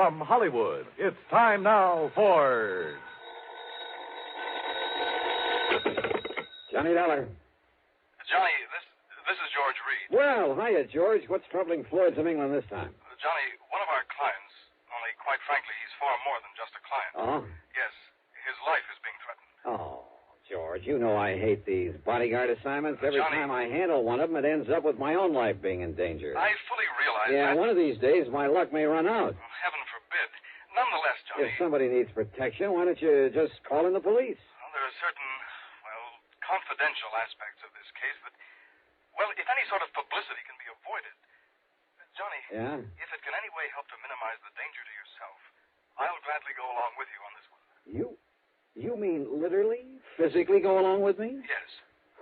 from Hollywood, it's time now for... Johnny Dollar. Johnny, this is George Reed. Well, hiya, George. What's troubling Floyd's of England this time? Johnny, one of our clients, only quite frankly, he's far more than just a client. Oh? Yes, his life is being threatened. Oh, George, you know I hate these bodyguard assignments. Every Johnny, time I handle one of them, it ends up with my own life being in danger. I fully realize Yeah, that. one of these days, my luck may run out. Oh, heaven forbid. Nonetheless, Johnny... If somebody needs protection, why don't you just call in the police? Well, there are certain, confidential aspects of this case that, if any sort of publicity can be avoided... Johnny, Yeah? if it can any way help to minimize the danger to yourself, I'll gladly go along with you on this one. You mean literally, physically go along with me? Yes.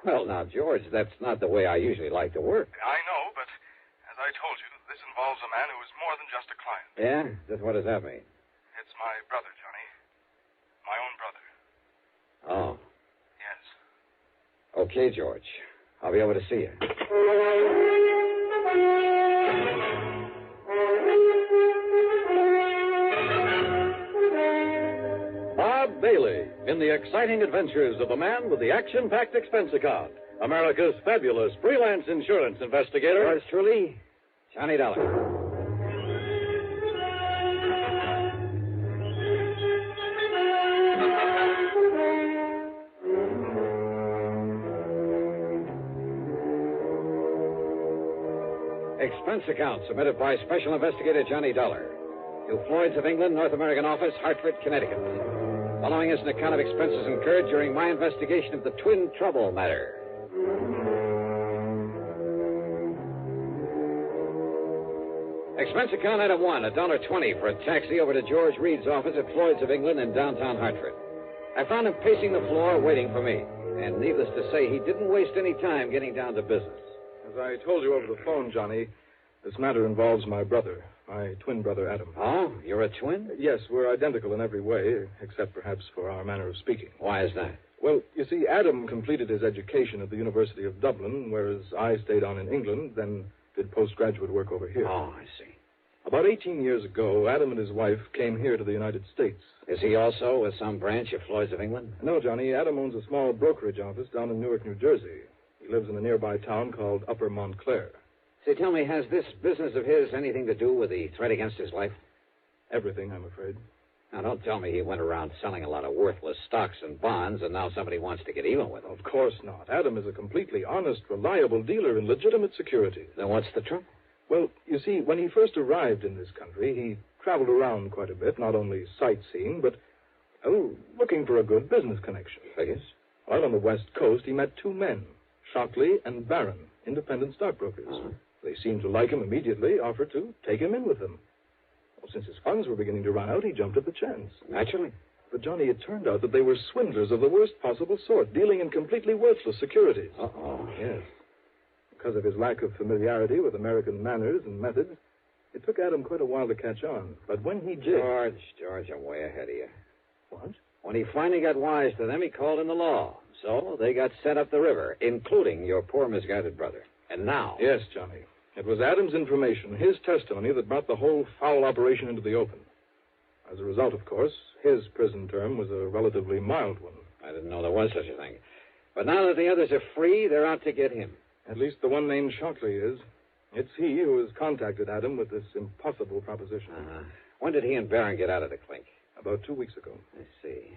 Well, now, George, that's not the way I usually like to work. I know, but as I told you, this involves a man who is more than just a client. Yeah? Just what does that mean? It's my brother, Johnny. My own brother. Oh. Yes. Okay, George. I'll be able to see you. Bob Bailey in the exciting adventures of the man with the action-packed expense account, America's fabulous freelance insurance investigator. Yours truly, Johnny Dollar. Expense account submitted by Special Investigator Johnny Dollar to Floyd's of England, North American Office, Hartford, Connecticut. Following is an account of expenses incurred during my investigation of the Twin Trouble matter. Expense account item 1, $1.20 for a taxi over to George Reed's office at Floyd's of England in downtown Hartford. I found him pacing the floor waiting for me, and needless to say, he didn't waste any time getting down to business. As I told you over the phone, Johnny, this matter involves my brother, my twin brother, Adam. Oh, you're a twin? Yes, we're identical in every way, except perhaps for our manner of speaking. Why is that? Well, you see, Adam completed his education at the University of Dublin, whereas I stayed on in England, then did postgraduate work over here. Oh, I see. About 18 years ago, Adam and his wife came here to the United States. Is he also with some branch of Floyd's of England? No, Johnny, Adam owns a small brokerage office down in Newark, New Jersey. He lives in a nearby town called Upper Montclair. Say, tell me, has this business of his anything to do with the threat against his life? Everything, I'm afraid. Now, don't tell me he went around selling a lot of worthless stocks and bonds, and now somebody wants to get even with him. Of course not. Adam is a completely honest, reliable dealer in legitimate securities. Then what's the trouble? Well, you see, when he first arrived in this country, he traveled around quite a bit, not only sightseeing, but, looking for a good business connection. Figures. While on the West Coast, he met two men, Shockley and Barron, independent stockbrokers. Uh-huh. They seemed to like him immediately, offered to take him in with them. Well, since his funds were beginning to run out, he jumped at the chance. Naturally. But, Johnny, it turned out that they were swindlers of the worst possible sort, dealing in completely worthless securities. Uh-oh. Yes. Because of his lack of familiarity with American manners and methods, it took Adam quite a while to catch on. But when he did... George, I'm way ahead of you. What? When he finally got wise to them, he called in the law. So they got sent up the river, including your poor misguided brother. And now... Yes, Johnny. It was Adam's information, his testimony, that brought the whole foul operation into the open. As a result, of course, his prison term was a relatively mild one. I didn't know there was such a thing. But now that the others are free, they're out to get him. At least the one named Shockley is. It's he who has contacted Adam with this impossible proposition. Uh-huh. When did he and Barron get out of the clink? About 2 weeks ago. I see.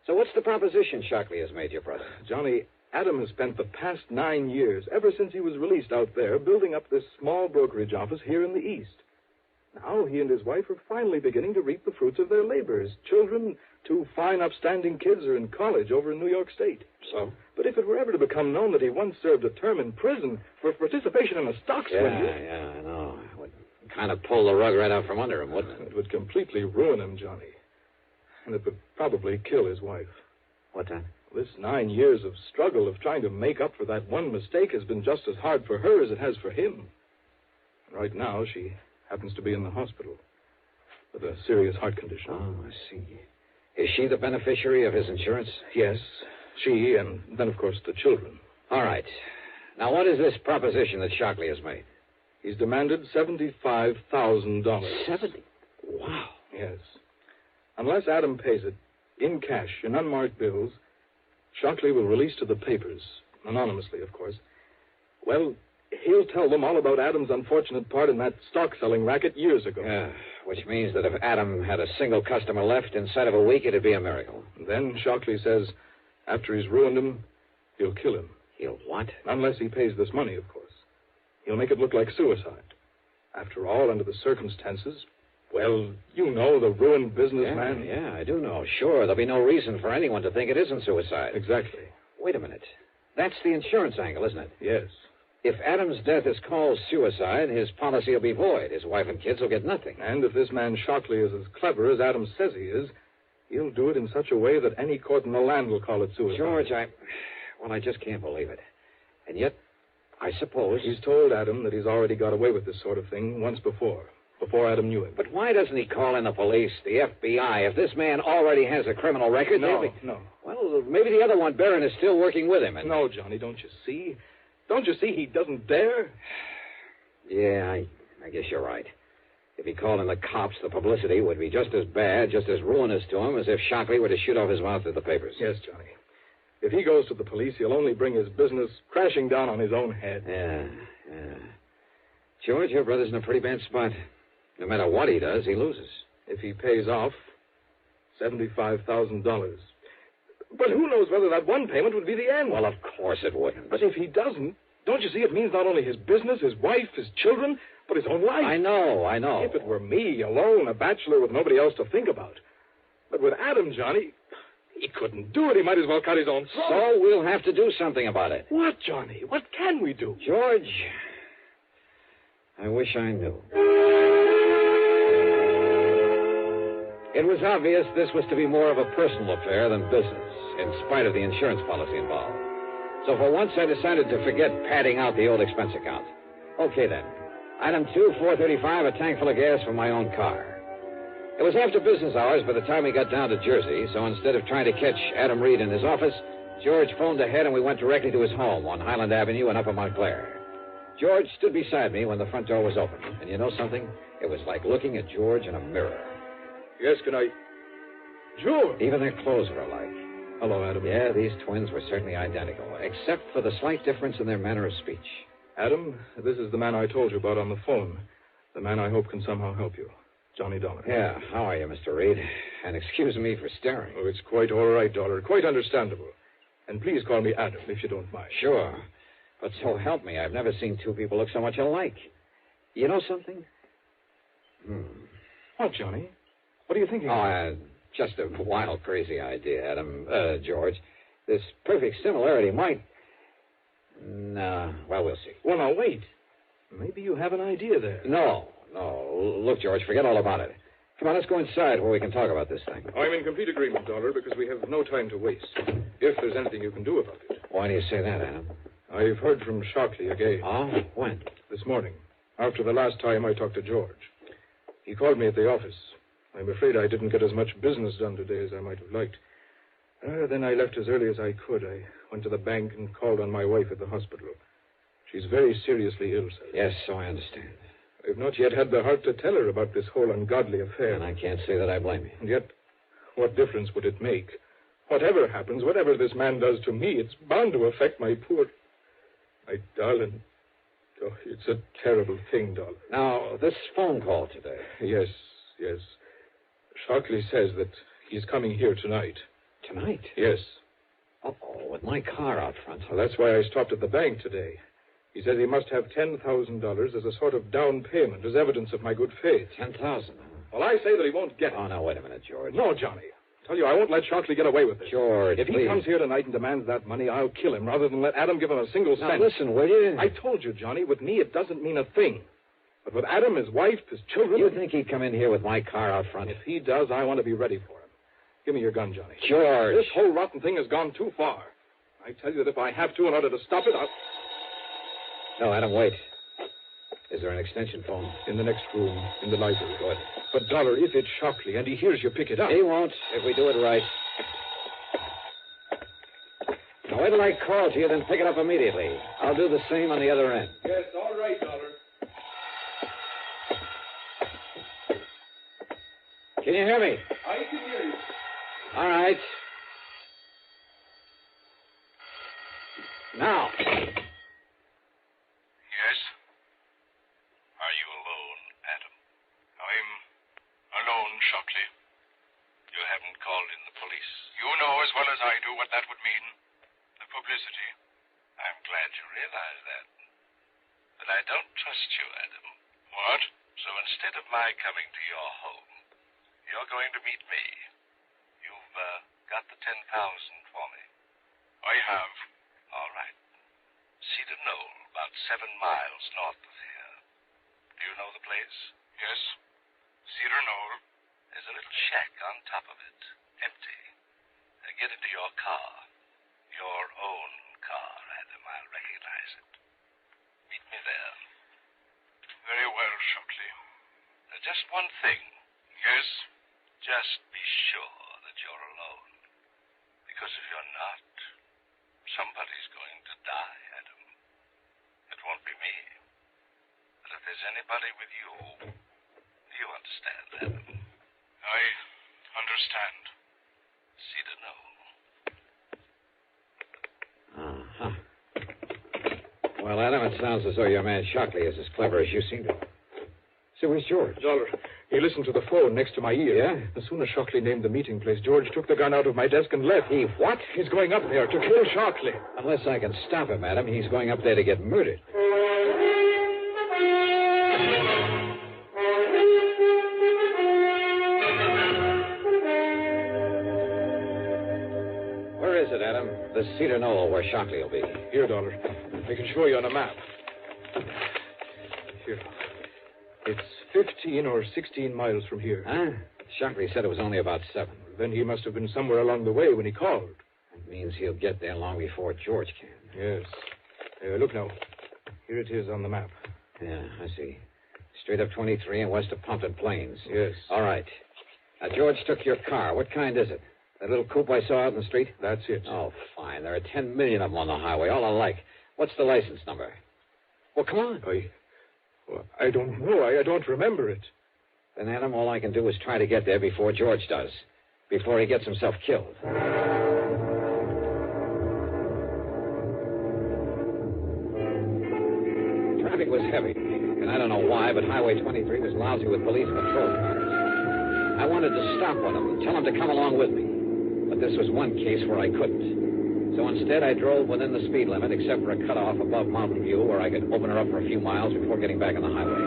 So what's the proposition Shockley has made your brother? Johnny, Adam has spent the past 9 years, ever since he was released out there, building up this small brokerage office here in the East. Now he and his wife are finally beginning to reap the fruits of their labors. Children, 2 fine, upstanding kids, are in college over in New York State. So? But if it were ever to become known that he once served a term in prison for participation in a stock swindle... Yeah, I know. It would kind of pull the rug right out from under him, wouldn't it? It would completely ruin him, Johnny. And it would probably kill his wife. What then? This 9 years of struggle of trying to make up for that one mistake has been just as hard for her as it has for him. Right now, she happens to be in the hospital with a serious heart condition. Oh, I see. Is she the beneficiary of his insurance? Yes, she, and then, of course, the children. All right. Now, what is this proposition that Shockley has made? He's demanded $75,000. 70? Wow. Yes. Unless Adam pays it, in cash, in unmarked bills, Shockley will release to the papers, anonymously, of course. Well, he'll tell them all about Adam's unfortunate part in that stock-selling racket years ago. Yeah, which means that if Adam had a single customer left inside of a week, it'd be a miracle. Then Shockley says, after he's ruined him, he'll kill him. He'll what? Unless he pays this money, of course. He'll make it look like suicide. After all, under the circumstances, well, you know, the ruined businessman. Yeah, I do know. Sure, there'll be no reason for anyone to think it isn't suicide. Exactly. Wait a minute. That's the insurance angle, isn't it? Yes. If Adam's death is called suicide, his policy will be void. His wife and kids will get nothing. And if this man Shockley is as clever as Adam says he is, he'll do it in such a way that any court in the land will call it suicide. George, I just can't believe it. And yet, I suppose... He's told Adam that he's already got away with this sort of thing once before Adam knew him. But why doesn't he call in the police, the FBI? If this man already has a criminal record... No. Well, maybe the other one, Barron, is still working with him. No, Johnny, don't you see? Don't you see he doesn't dare? Yeah, I guess you're right. If he called in the cops, the publicity would be just as bad, just as ruinous to him as if Shockley were to shoot off his mouth at the papers. Yes, Johnny. If he goes to the police, he'll only bring his business crashing down on his own head. Yeah. George, your brother's in a pretty bad spot. No matter what he does, he loses. If he pays off, $75,000. But who knows whether that one payment would be the end? Well, of course it wouldn't. But if he doesn't, don't you see it means not only his business, his wife, his children, but his own life? I know. If it were me, alone, a bachelor with nobody else to think about. But with Adam, Johnny, he couldn't do it. He might as well cut his own throat. So we'll have to do something about it. What, Johnny? What can we do? George, I wish I knew. It was obvious this was to be more of a personal affair than business, in spite of the insurance policy involved. So for once, I decided to forget padding out the old expense account. Okay, then. Item 2, $4.35, a tank full of gas for my own car. It was after business hours by the time we got down to Jersey, so instead of trying to catch Adam Reed in his office, George phoned ahead and we went directly to his home on Highland Avenue in Upper Montclair. George stood beside me when the front door was open. And you know something? It was like looking at George in a mirror. Yes, can I... George! Even their clothes were alike. Hello, Adam. Yeah, these twins were certainly identical, except for the slight difference in their manner of speech. Adam, this is the man I told you about on the phone. The man I hope can somehow help you. Johnny Dollar. Yeah, how are you, Mr. Reed? And excuse me for staring. Oh, it's quite all right, Dollar. Quite understandable. And please call me Adam, if you don't mind. Sure. But so help me, I've never seen two people look so much alike. You know something? What, Johnny? What are you thinking? Oh, just a wild, crazy idea, Adam. George. This perfect similarity might... No, well, we'll see. Well, now, wait. Maybe you have an idea there. No. Look, George, forget all about it. Come on, let's go inside where we can talk about this thing. I'm in complete agreement, Dollar, because we have no time to waste. If there's anything you can do about it. Why do you say that, Adam? I've heard from Shockley again. Oh? When? This morning, after the last time I talked to George. He called me at the office. I'm afraid I didn't get as much business done today as I might have liked. Then I left as early as I could. I went to the bank and called on my wife at the hospital. She's very seriously ill, sir. Yes, so I understand. I've not yet had the heart to tell her about this whole ungodly affair. And I can't say that I blame you. And yet, what difference would it make? Whatever happens, whatever this man does to me, it's bound to affect my darling. Oh, it's a terrible thing, Dollar. Now, this phone call today. Yes. Shockley says that he's coming here tonight. Tonight? Yes. Uh-oh, with my car out front. Well, that's why I stopped at the bank today. He says he must have $10,000 as a sort of down payment, as evidence of my good faith. $10,000? Well, I say that he won't get it. Oh, now, wait a minute, George. No, Johnny. I tell you, I won't let Shockley get away with it. George, If he comes here tonight and demands that money, I'll kill him rather than let Adam give him a single cent. Now, listen, will you? I told you, Johnny, with me it doesn't mean a thing. But with Adam, his wife, his children... You think he'd come in here with my car out front? If he does, I want to be ready for him. Give me your gun, Johnny. George. This whole rotten thing has gone too far. I tell you that if I have to in order to stop it, I'll... No, Adam, wait. Is there an extension phone? In the next room, in the library. Good. But, Dollar, if it's Shockley and he hears you pick it up... He won't, if we do it right. Now, wait till I call to you, then pick it up immediately. I'll do the same on the other end. Yes, all right, Dollar. Can you hear me? I can hear you. All right. Now. Yes? Are you alone, Adam? I'm alone, Shockley. You haven't called in the police. You know as well as I do what that would mean. The publicity. I'm glad you realize that. But I don't trust you, Adam. What? So instead of my coming to your home, you're going to meet me. You've got the 10,000 for me. I have. All right. Cedar Knoll, about 7 miles north of here. Do you know the place? Yes. Cedar Knoll. There's a little shack on top of it, empty. Get into your car. Your own car, Adam. I'll recognize it. Meet me there. Very well, Shockley. Just one thing. Yes? Just be sure that you're alone. Because if you're not, somebody's going to die, Adam. It won't be me. But if there's anybody with you, you understand, Adam. I understand. Cedar Knoll. Uh-huh. Well, Adam, it sounds as though your man Shockley is as clever as you seem to. So where's George? Dollar, he listened to the phone next to my ear. Yeah? As soon as Shockley named the meeting place, George took the gun out of my desk and left. He what? He's going up there to kill Shockley. Unless I can stop him, Adam, he's going up there to get murdered. Where is it, Adam? The Cedar Knoll where Shockley will be. Here, Dollar. I can show you on a map. Here. It's 15 or 16 miles from here. Huh? Shockley said it was only about 7. Then he must have been somewhere along the way when he called. That means he'll get there long before George can. Yes. Look now. Here it is on the map. Yeah, I see. Straight up 23 and west of Pumpkin Plains. Yes. All right. Now, George took your car. What kind is it? That little coupe I saw out in the street? That's it. Oh, fine. There are 10 million of them on the highway, all alike. What's the license number? Well, come on. I don't know. I don't remember it. Then, Adam, all I can do is try to get there before George does. Before he gets himself killed. Traffic was heavy, and I don't know why, but Highway 23 was lousy with police patrol cars. I wanted to stop one of them, tell him to come along with me. But this was one case where I couldn't. So instead, I drove within the speed limit, except for a cutoff above Mountain View where I could open her up for a few miles before getting back on the highway.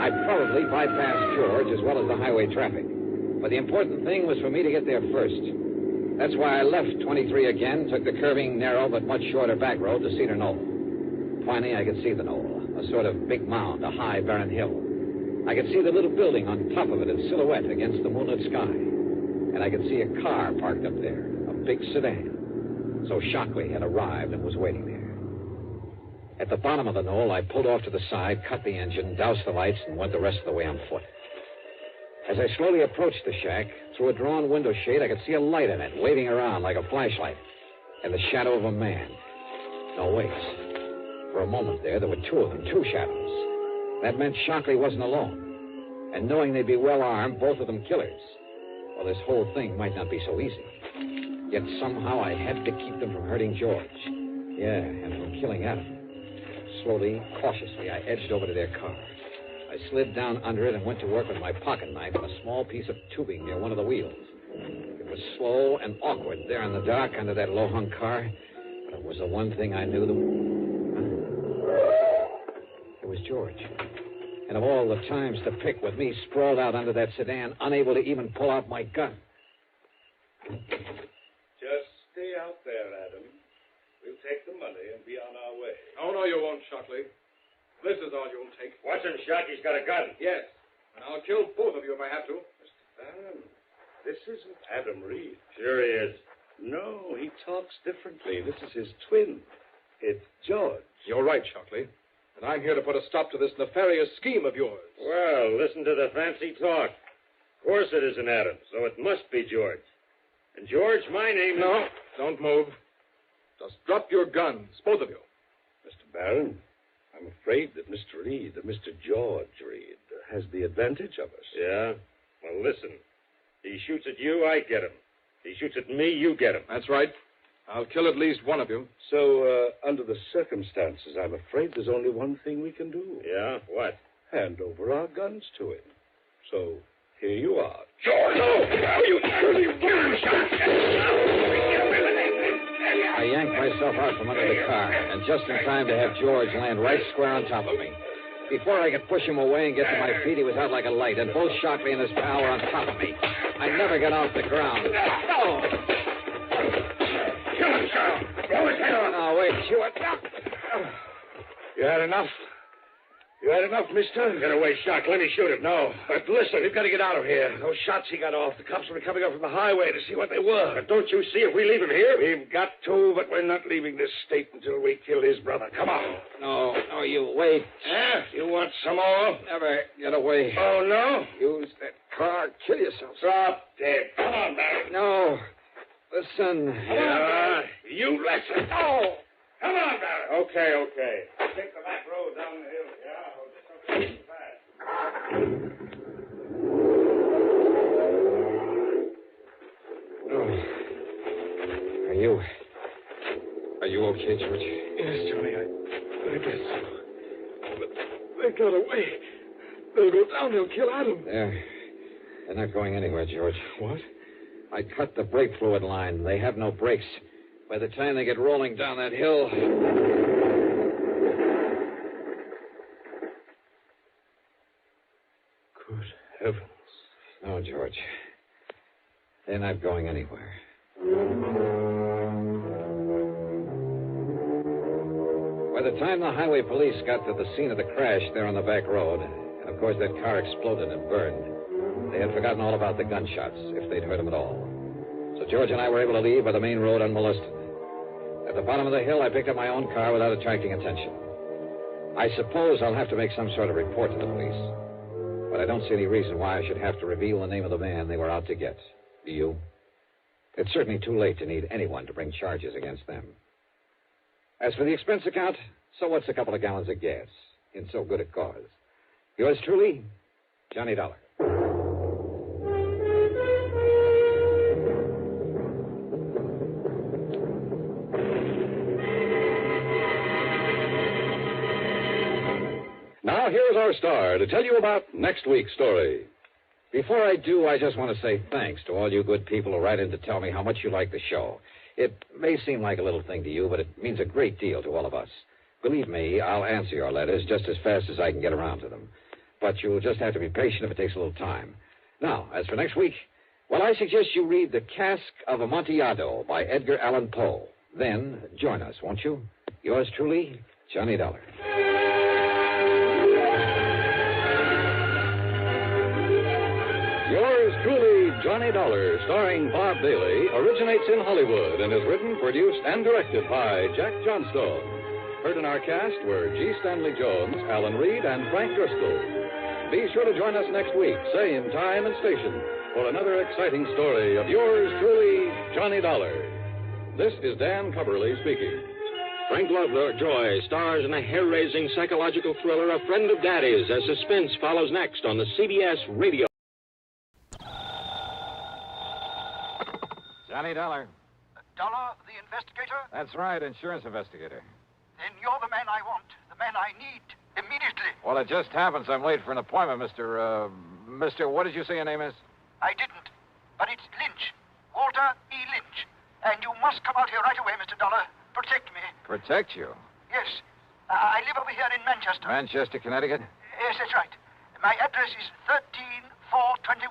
I probably bypassed George as well as the highway traffic. But the important thing was for me to get there first. That's why I left 23 again, took the curving, narrow, but much shorter back road to Cedar Knoll. Finally, I could see the knoll, a sort of big mound, a high, barren hill. I could see the little building on top of it in silhouette against the moonlit sky. And I could see a car parked up there, a big sedan. So Shockley had arrived and was waiting there. At the bottom of the knoll, I pulled off to the side, cut the engine, doused the lights, and went the rest of the way on foot. As I slowly approached the shack, through a drawn window shade, I could see a light in it, waving around like a flashlight, and the shadow of a man. No, wait. For a moment there were two of them, two shadows. That meant Shockley wasn't alone. And knowing they'd be well armed, both of them killers. Well, this whole thing might not be so easy. Yet somehow I had to keep them from hurting George. Yeah, and from killing Adam. Slowly, cautiously, I edged over to their car. I slid down under it and went to work with my pocket knife on a small piece of tubing near one of the wheels. It was slow and awkward there in the dark under that low-hung car, but it was the one thing I knew It was George. And of all the times to pick with me sprawled out under that sedan, unable to even pull out my gun. Just stay out there, Adam. We'll take the money and be on our way. Oh, no, you won't, Shockley. This is all you'll take. Watch him, Shock. He's got a gun. Yes. And I'll kill both of you if I have to. Mr. Barron, this isn't Adam Reed. Sure he is. No, he talks differently. This is his twin. It's George. You're right, Shockley. And I'm here to put a stop to this nefarious scheme of yours. Well, listen to the fancy talk. Of course it isn't Adam, so it must be George. And George, my name is... No, don't move. Just drop your guns, both of you. Mr. Barron, I'm afraid that Mr. Reed, Mr. George Reed, has the advantage of us. Yeah? Well, listen. at you, I get him. If he shoots at me, you get him. That's right. I'll kill at least one of you. So, under the circumstances, I'm afraid there's only one thing we can do. Yeah? What? Hand over our guns to him. So, here you are. George! No! You I yanked myself out from under the car, and just in time to have George land right square on top of me. Before I could push him away and get to my feet, he was out like a light, and both Shockley and his pal were on top of me. I never got off the ground. Oh! Kill him, Charles! Blow his head off! Oh, wait, Hewitt. You had enough? You had enough, mister? Get away, Shock. Let me shoot him. No. But listen, we've got to get out of here. Those shots he got off, the cops will be coming up from the highway to see what they were. But don't you see if we leave him here? We've got to, but we're not leaving this state until we kill his brother. Come on. No, you wait. Yeah? You want some more? Never get away. Oh, no? Use that car. Kill yourself. Drop dead. Come on, Barron. No. Listen. Yeah, you listen. Oh! Come on, Barron. Okay. I'll take the back road down the hill. Yeah, I'll just go too fast. Oh. Are you okay, George? Yes, Johnny, I guess so. But they got away. They'll go down. They'll kill Adam. They're not going anywhere, George. What? I cut the brake fluid line. They have no brakes. By the time they get rolling down that hill... Good heavens. No, George. They're not going anywhere. By the time the highway police got to the scene of the crash there on the back road, and of course that car exploded and burned, they had forgotten all about the gunshots, if they'd heard them at all. So George and I were able to leave by the main road unmolested. At the bottom of the hill, I picked up my own car without attracting attention. I suppose I'll have to make some sort of report to the police. But I don't see any reason why I should have to reveal the name of the man they were out to get. Do you? It's certainly too late to need anyone to bring charges against them. As for the expense account, so what's a couple of gallons of gas in so good a cause? Yours truly, Johnny Dollar. Now, here's our star to tell you about next week's story. Before I do, I just want to say thanks to all you good people who write in to tell me how much you like the show. It may seem like a little thing to you, but it means a great deal to all of us. Believe me, I'll answer your letters just as fast as I can get around to them. But you'll just have to be patient if it takes a little time. Now, as for next week, well, I suggest you read The Cask of Amontillado by Edgar Allan Poe. Then join us, won't you? Yours truly, Johnny Dollar. Yours truly, Johnny Dollar, starring Bob Bailey, originates in Hollywood and is written, produced, and directed by Jack Johnstone. Heard in our cast were G. Stanley Jones, Alan Reed, and Frank Driscoll. Be sure to join us next week, same time and station, for another exciting story of yours truly, Johnny Dollar. This is Dan Cubberly speaking. Frank Lovejoy stars in a hair-raising psychological thriller, A Friend of Daddy's, as Suspense follows next on the CBS Radio. Johnny Dollar. Dollar, the investigator? That's right, insurance investigator. Then you're the man I want, the man I need, immediately. Well, it just happens I'm late for an appointment, Mr. What did you say your name is? I didn't, but it's Lynch, Walter E. Lynch. And you must come out here right away, Mr. Dollar. Protect me. Protect you? Yes. I live over here in Manchester. Manchester, Connecticut? Yes, that's right. My address is 13421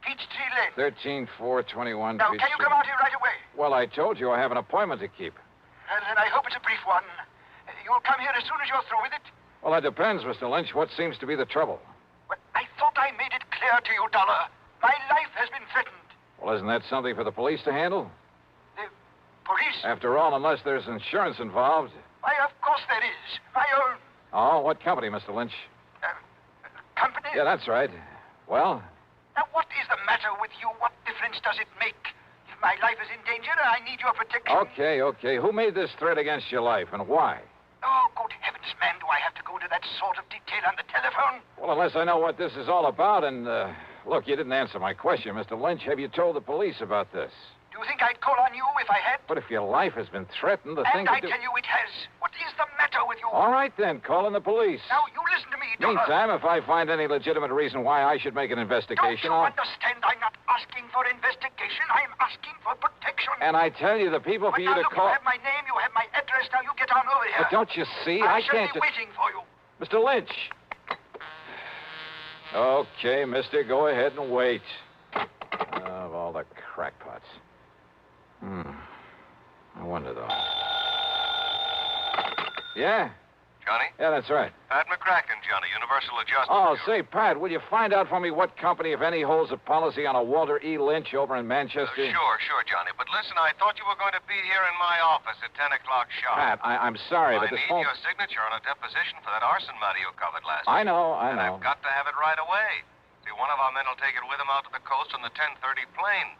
Peachtree Lane. 13421 Now, Peachtree. can you come out here right away? Well, I told you I have an appointment to keep. Then I hope it's a brief one. You'll come here as soon as you're through with it? Well, that depends, Mr. Lynch. What seems to be the trouble? Well, I thought I made it clear to you, Dollar. My life has been threatened. Well, isn't that something for the police to handle? The police? After all, unless there's insurance involved. Why, of course there is. My own. Oh, what company, Mr. Lynch? Company? Yeah, that's right. Well? Now, what is the matter with you? What difference does it make? If my life is in danger, I need your protection. Okay. Who made this threat against your life, and why? Oh, good heavens, man, do I have to go into that sort of detail on the telephone? Well, unless I know what this is all about, and, Look, you didn't answer my question, Mr. Lynch. Have you told the police about this? Do you think I'd call on you if I had? But if your life has been threatened, the thing And I to do... tell you it has. What is the matter with you? All right, then. Call in the police. Now, you listen to me, Dollar. Meantime, if I find any legitimate reason why I should make an Don't investigation, you I'll... understand? I'm not asking for investigation. I'm asking for protection. And I tell you, the people for But you now, to look, call... you have my name, you have my address. Now, you get on over here. But don't you see? I I shall can't... be waiting for you. Mr. Lynch. Okay, mister, go ahead and wait. Of all the crackpots. I wonder, though. Yeah? Johnny? Yeah, that's right. Pat McCracken, Johnny, Universal Adjustment. Oh, say, Pat, will you find out for me what company, if any, holds a policy on a Walter E. Lynch over in Manchester? Sure, Johnny. But listen, I thought you were going to be here in my office at 10 o'clock sharp. Pat, I'm sorry, but I this need phone... your signature on a deposition for that arson matter you covered last I week. know. And I've got to have it right away. See, one of our men will take it with him out to the coast on the 10:30 plane.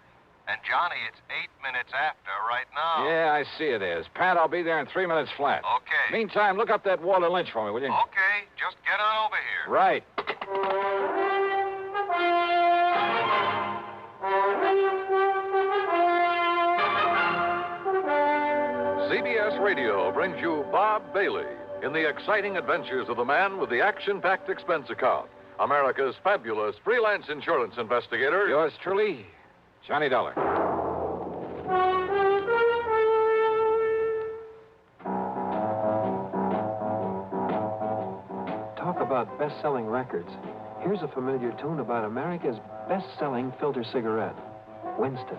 And, Johnny, it's 8 minutes after right now. Yeah, I see it is. Pat, I'll be there in 3 minutes flat. Okay. Meantime, look up that Walter Lynch for me, will you? Okay, just get on over here. Right. CBS Radio brings you Bob Bailey in the exciting adventures of the man with the action-packed expense account, America's fabulous freelance insurance investigator. Yours truly, Johnny Dollar. Talk about best-selling records. Here's a familiar tune about America's best-selling filter cigarette, Winston.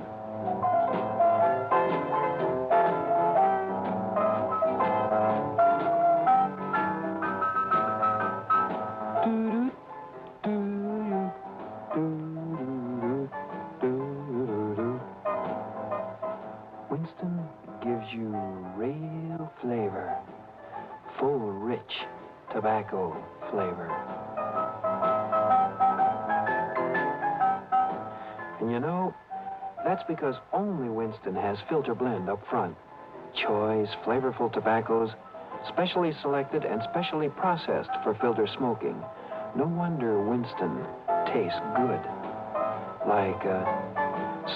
Winston gives you real flavor, full, rich tobacco flavor. And you know, that's because only Winston has filter blend up front. Choice, flavorful tobaccos, specially selected and specially processed for filter smoking. No wonder Winston tastes good, like a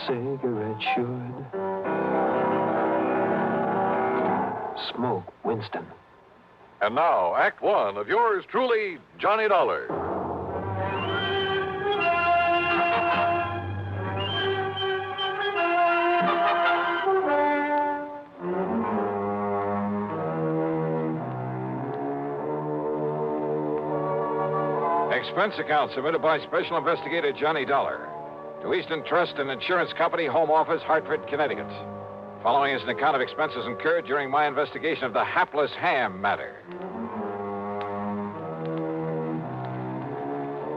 cigarette should. Smoke Winston. And now, Act One of yours truly, Johnny Dollar. Expense account submitted by Special Investigator Johnny Dollar to Eastern Trust and Insurance Company, Home Office, Hartford, Connecticut. Following is an account of expenses incurred during my investigation of the Hapless Ham Matter.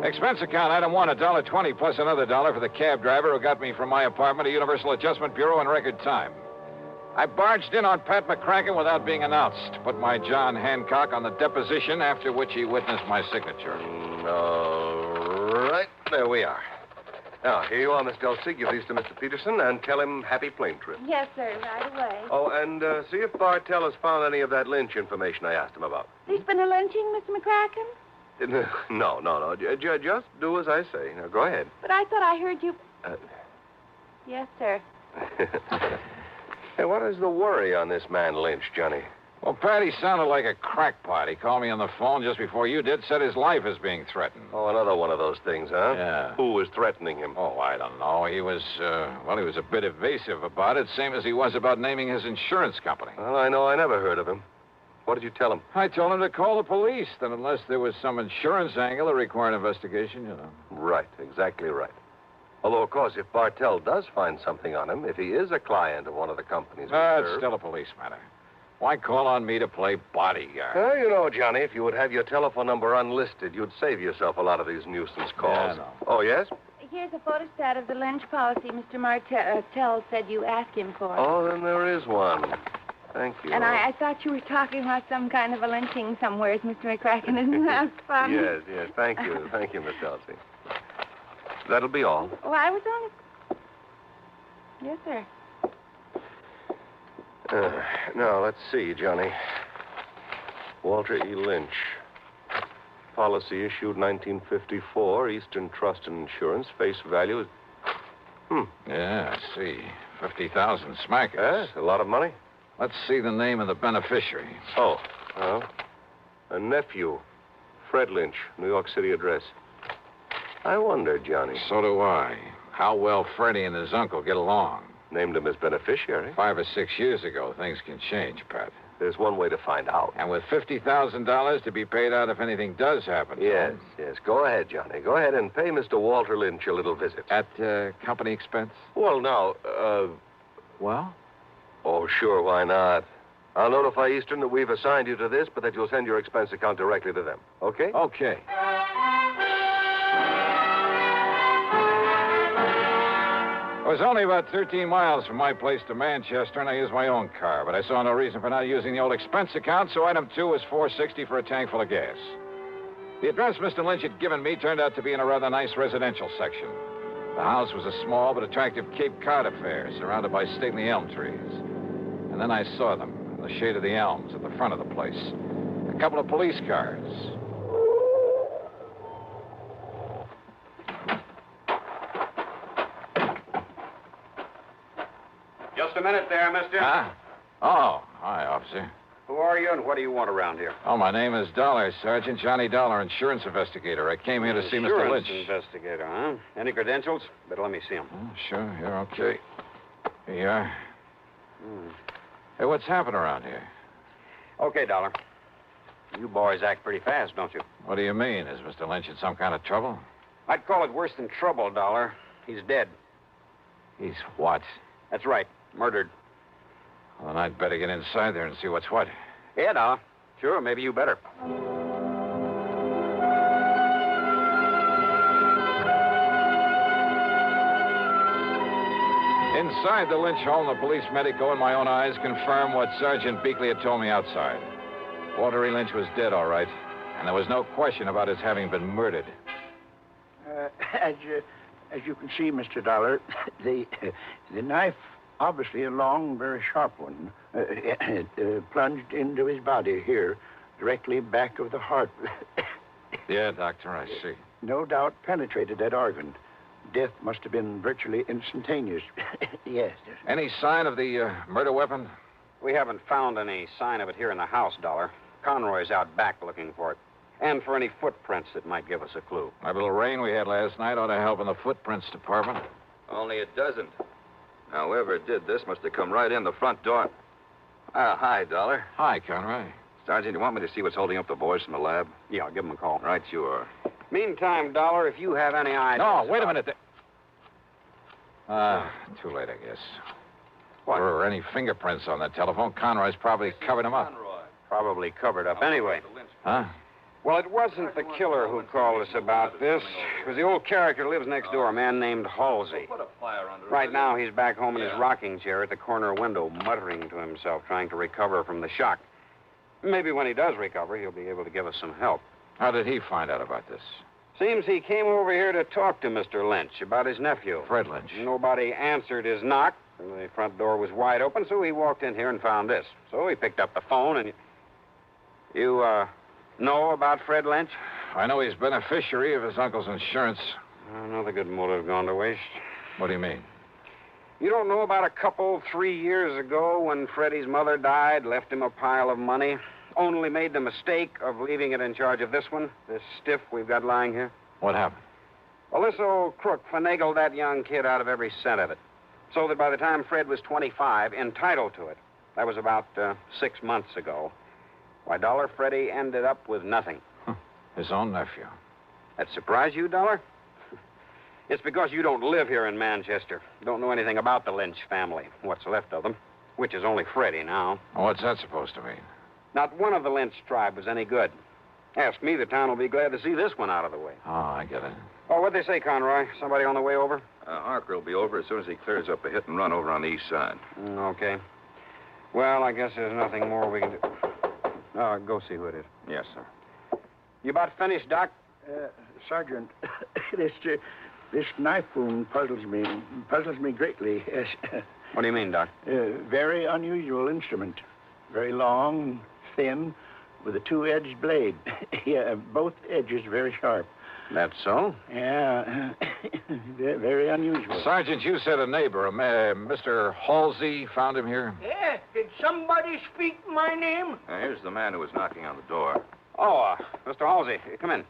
Expense account, item one, $1.20 plus another $1 for the cab driver who got me from my apartment to Universal Adjustment Bureau in record time. I barged in on Pat McCracken without being announced. Put my John Hancock on the deposition, after which he witnessed my signature. All right, there we are. Now, here you are, Miss Dulcie. Give these to Mr. Peterson and tell him happy plane trip. Yes, sir, right away. Oh, and see if Bartell has found any of that Lynch information I asked him about. There's been a lynching, Mr. McCracken? No. Just do as I say. Now, go ahead. But I thought I heard you... Yes, sir. Hey, what is the worry on this man Lynch, Johnny? Well, Pat, he sounded like a crackpot. He called me on the phone just before you did, said his life is being threatened. Oh, another one of those things, huh? Yeah. Who was threatening him? Oh, I don't know. He was a bit evasive about it, same as he was about naming his insurance company. Well, I know I never heard of him. What did you tell him? I told him to call the police, that unless there was some insurance angle that required investigation, Right, exactly right. Although, of course, if Bartell does find something on him, if he is a client of one of the companies we It's serve... still a police matter. Why call on me to play bodyguard? Well, you know, Johnny, if you would have your telephone number unlisted, you'd save yourself a lot of these nuisance calls. Yeah, I know. Oh, yes? Here's a photostat of the Lynch policy Mr. Martell said you asked him for. Oh, then there is one. Thank you. And I thought you were talking about some kind of a lynching somewhere, Mr. McCracken. Isn't that fun? Yes. Thank you. Thank you, Miss Dulcie. That'll be all. Oh, I was only... Yes, sir. Now, let's see, Johnny. Walter E. Lynch. policy issued 1954, Eastern Trust and Insurance. Face value is... Yeah, I see. 50,000 smackers. Yes, a lot of money. Let's see the name of the beneficiary. Oh, well, a nephew, Fred Lynch, New York City address. I wonder, Johnny. So do I. How well Freddie and his uncle get along. Named him as beneficiary. 5 or 6 years ago, things can change, Pat. There's one way to find out. And with $50,000 to be paid out if anything does happen. Yes, yes. Go ahead, Johnny. Go ahead and pay Mr. Walter Lynch a little visit. At company expense? Well, now, Well? Oh, sure, why not? I'll notify Eastern that we've assigned you to this, but that you'll send your expense account directly to them. Okay? Okay. It was only about 13 miles from my place to Manchester, and I used my own car, but I saw no reason for not using the old expense account, so item 2 was $4.60 for a tank full of gas. The address Mr. Lynch had given me turned out to be in a rather nice residential section. The house was a small but attractive Cape Cod affair, surrounded by stately elm trees. And then I saw them, in the shade of the elms at the front of the place. A couple of police cars. Just a minute there, mister. Huh? Oh, hi, officer. Who are you and what do you want around here? Oh, my name is Dollar, Sergeant Johnny Dollar, insurance investigator. I came here to see Mr. Lynch. Insurance investigator, huh? Any credentials? Better let me see them. Oh, sure, you're okay. Here you are. Hey, what's happened around here? Okay, Dollar. You boys act pretty fast, don't you? What do you mean? Is Mr. Lynch in some kind of trouble? I'd call it worse than trouble, Dollar. He's dead. He's what? That's right. Murdered. Well, then I'd better get inside there and see what's what. Yeah, Dollar. Sure, maybe you better. Inside the Lynch home, the police medico and my own eyes confirmed what Sergeant Beakley had told me outside. Walter E. Lynch was dead, all right, and there was no question about his having been murdered. As you can see, Mr. Dollar, the knife, obviously a long, very sharp one, it plunged into his body here, directly back of the heart. Yeah, Doctor, I see. No doubt penetrated that organ. Death must have been virtually instantaneous. Yes. Any sign of the murder weapon? We haven't found any sign of it here in the house, Dollar. Conroy's out back looking for it. And for any footprints that might give us a clue. That little rain we had last night ought to help in the footprints department. Only it doesn't. Now, whoever did this must have come right in the front door. Hi, Dollar. Hi, Conroy. Sergeant, you want me to see what's holding up the boys from the lab? Yeah, I'll give them a call. Right, you are. Meantime, Dollar, if you have any ideas... No, wait a minute. Too late, I guess. What? If there were any fingerprints on that telephone, Conroy's probably covered them up. Probably covered up anyway. Huh? Well, it wasn't the killer who called us about this. It was the old character who lives next door, a man named Halsey. Right now, he's back home in his rocking chair at the corner window, muttering to himself, trying to recover from the shock. Maybe when he does recover, he'll be able to give us some help. How did he find out about this? Seems he came over here to talk to Mr. Lynch about his nephew. Fred Lynch. Nobody answered his knock. The front door was wide open, so he walked in here and found this. So he picked up the phone and... You, know about Fred Lynch? I know he's beneficiary of his uncle's insurance. Another good motive gone to waste. What do you mean? You don't know about a couple 3 years ago when Freddie's mother died, left him a pile of money, only made the mistake of leaving it in charge of this one, this stiff we've got lying here? What happened? Well, this old crook finagled that young kid out of every cent of it, so that by the time Fred was 25, entitled to it. That was about 6 months ago. Why, Dollar, Freddie ended up with nothing. His own nephew. That surprise you, Dollar? It's because you don't live here in Manchester. Don't know anything about the Lynch family, what's left of them, which is only Freddie now. What's that supposed to mean? Not one of the Lynch tribe was any good. Ask me, the town will be glad to see this one out of the way. Oh, I get it. Oh, what'd they say, Conroy? Somebody on the way over? Harker will be over as soon as he clears up a hit and run over on the east side. Okay. Well, I guess there's nothing more we can do. Go see who it is. Yes, sir. You about finished, Doc? Sergeant, this knife wound puzzles me greatly. Yes. What do you mean, Doc? Very unusual instrument. Very long, thin, with a two-edged blade. Yeah, both edges very sharp. That's so? Yeah, very unusual. Sergeant, you said a neighbor, Mr. Halsey, found him here? Yeah, did somebody speak my name? Here's the man who was knocking on the door. Oh, Mr. Halsey, come in.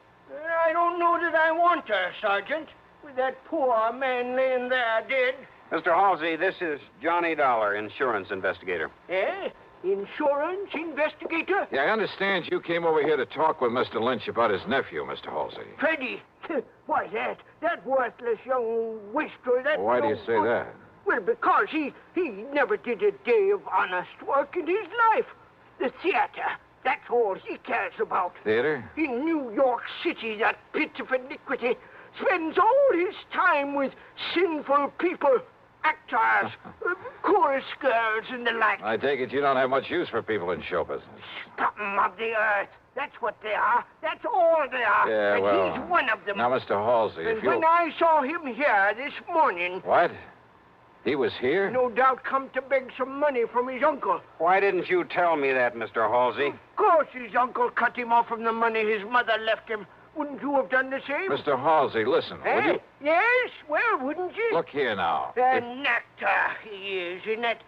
I don't know that I want her, Sergeant. With that poor man laying there dead. Mr. Halsey, this is Johnny Dollar, insurance investigator. Eh? Insurance investigator? Yeah, I understand you came over here to talk with Mr. Lynch about his nephew, Mr. Halsey. Freddie. Why, that worthless young wastrel, that... Why do you say that? Well, because he never did a day of honest work in his life. The theater, that's all he cares about. Theater? In New York City, that pit of iniquity spends all his time with sinful people, actors, chorus girls, and the like. I take it you don't have much use for people in show business. Scum of the earth. That's what they are. That's all they are. Yeah, and well... he's one of them. Now, Mr. Halsey, and if you... when I saw him here this morning... What? He was here? No doubt come to beg some money from his uncle. Why didn't you tell me that, Mr. Halsey? Of course his uncle cut him off from the money his mother left him. Wouldn't you have done the same? Mr. Halsey, listen, would you... Yes, well, wouldn't you? Look here now. An actor he is in that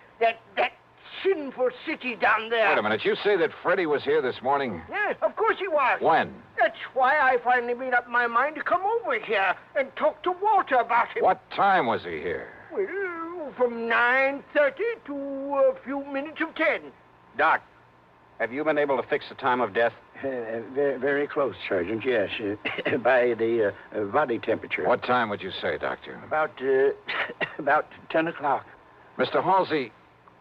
sinful city down there. Wait a minute. You say that Freddie was here this morning? Yes, of course he was. When? That's why I finally made up my mind to come over here and talk to Walter about him. What time was he here? Well, from 9:30 to a few minutes of 10. Doc, have you been able to fix the time of death? Very, very close, Sergeant, yes. By the body temperature. What time would you say, Doctor? About 10 o'clock. Mr. Halsey,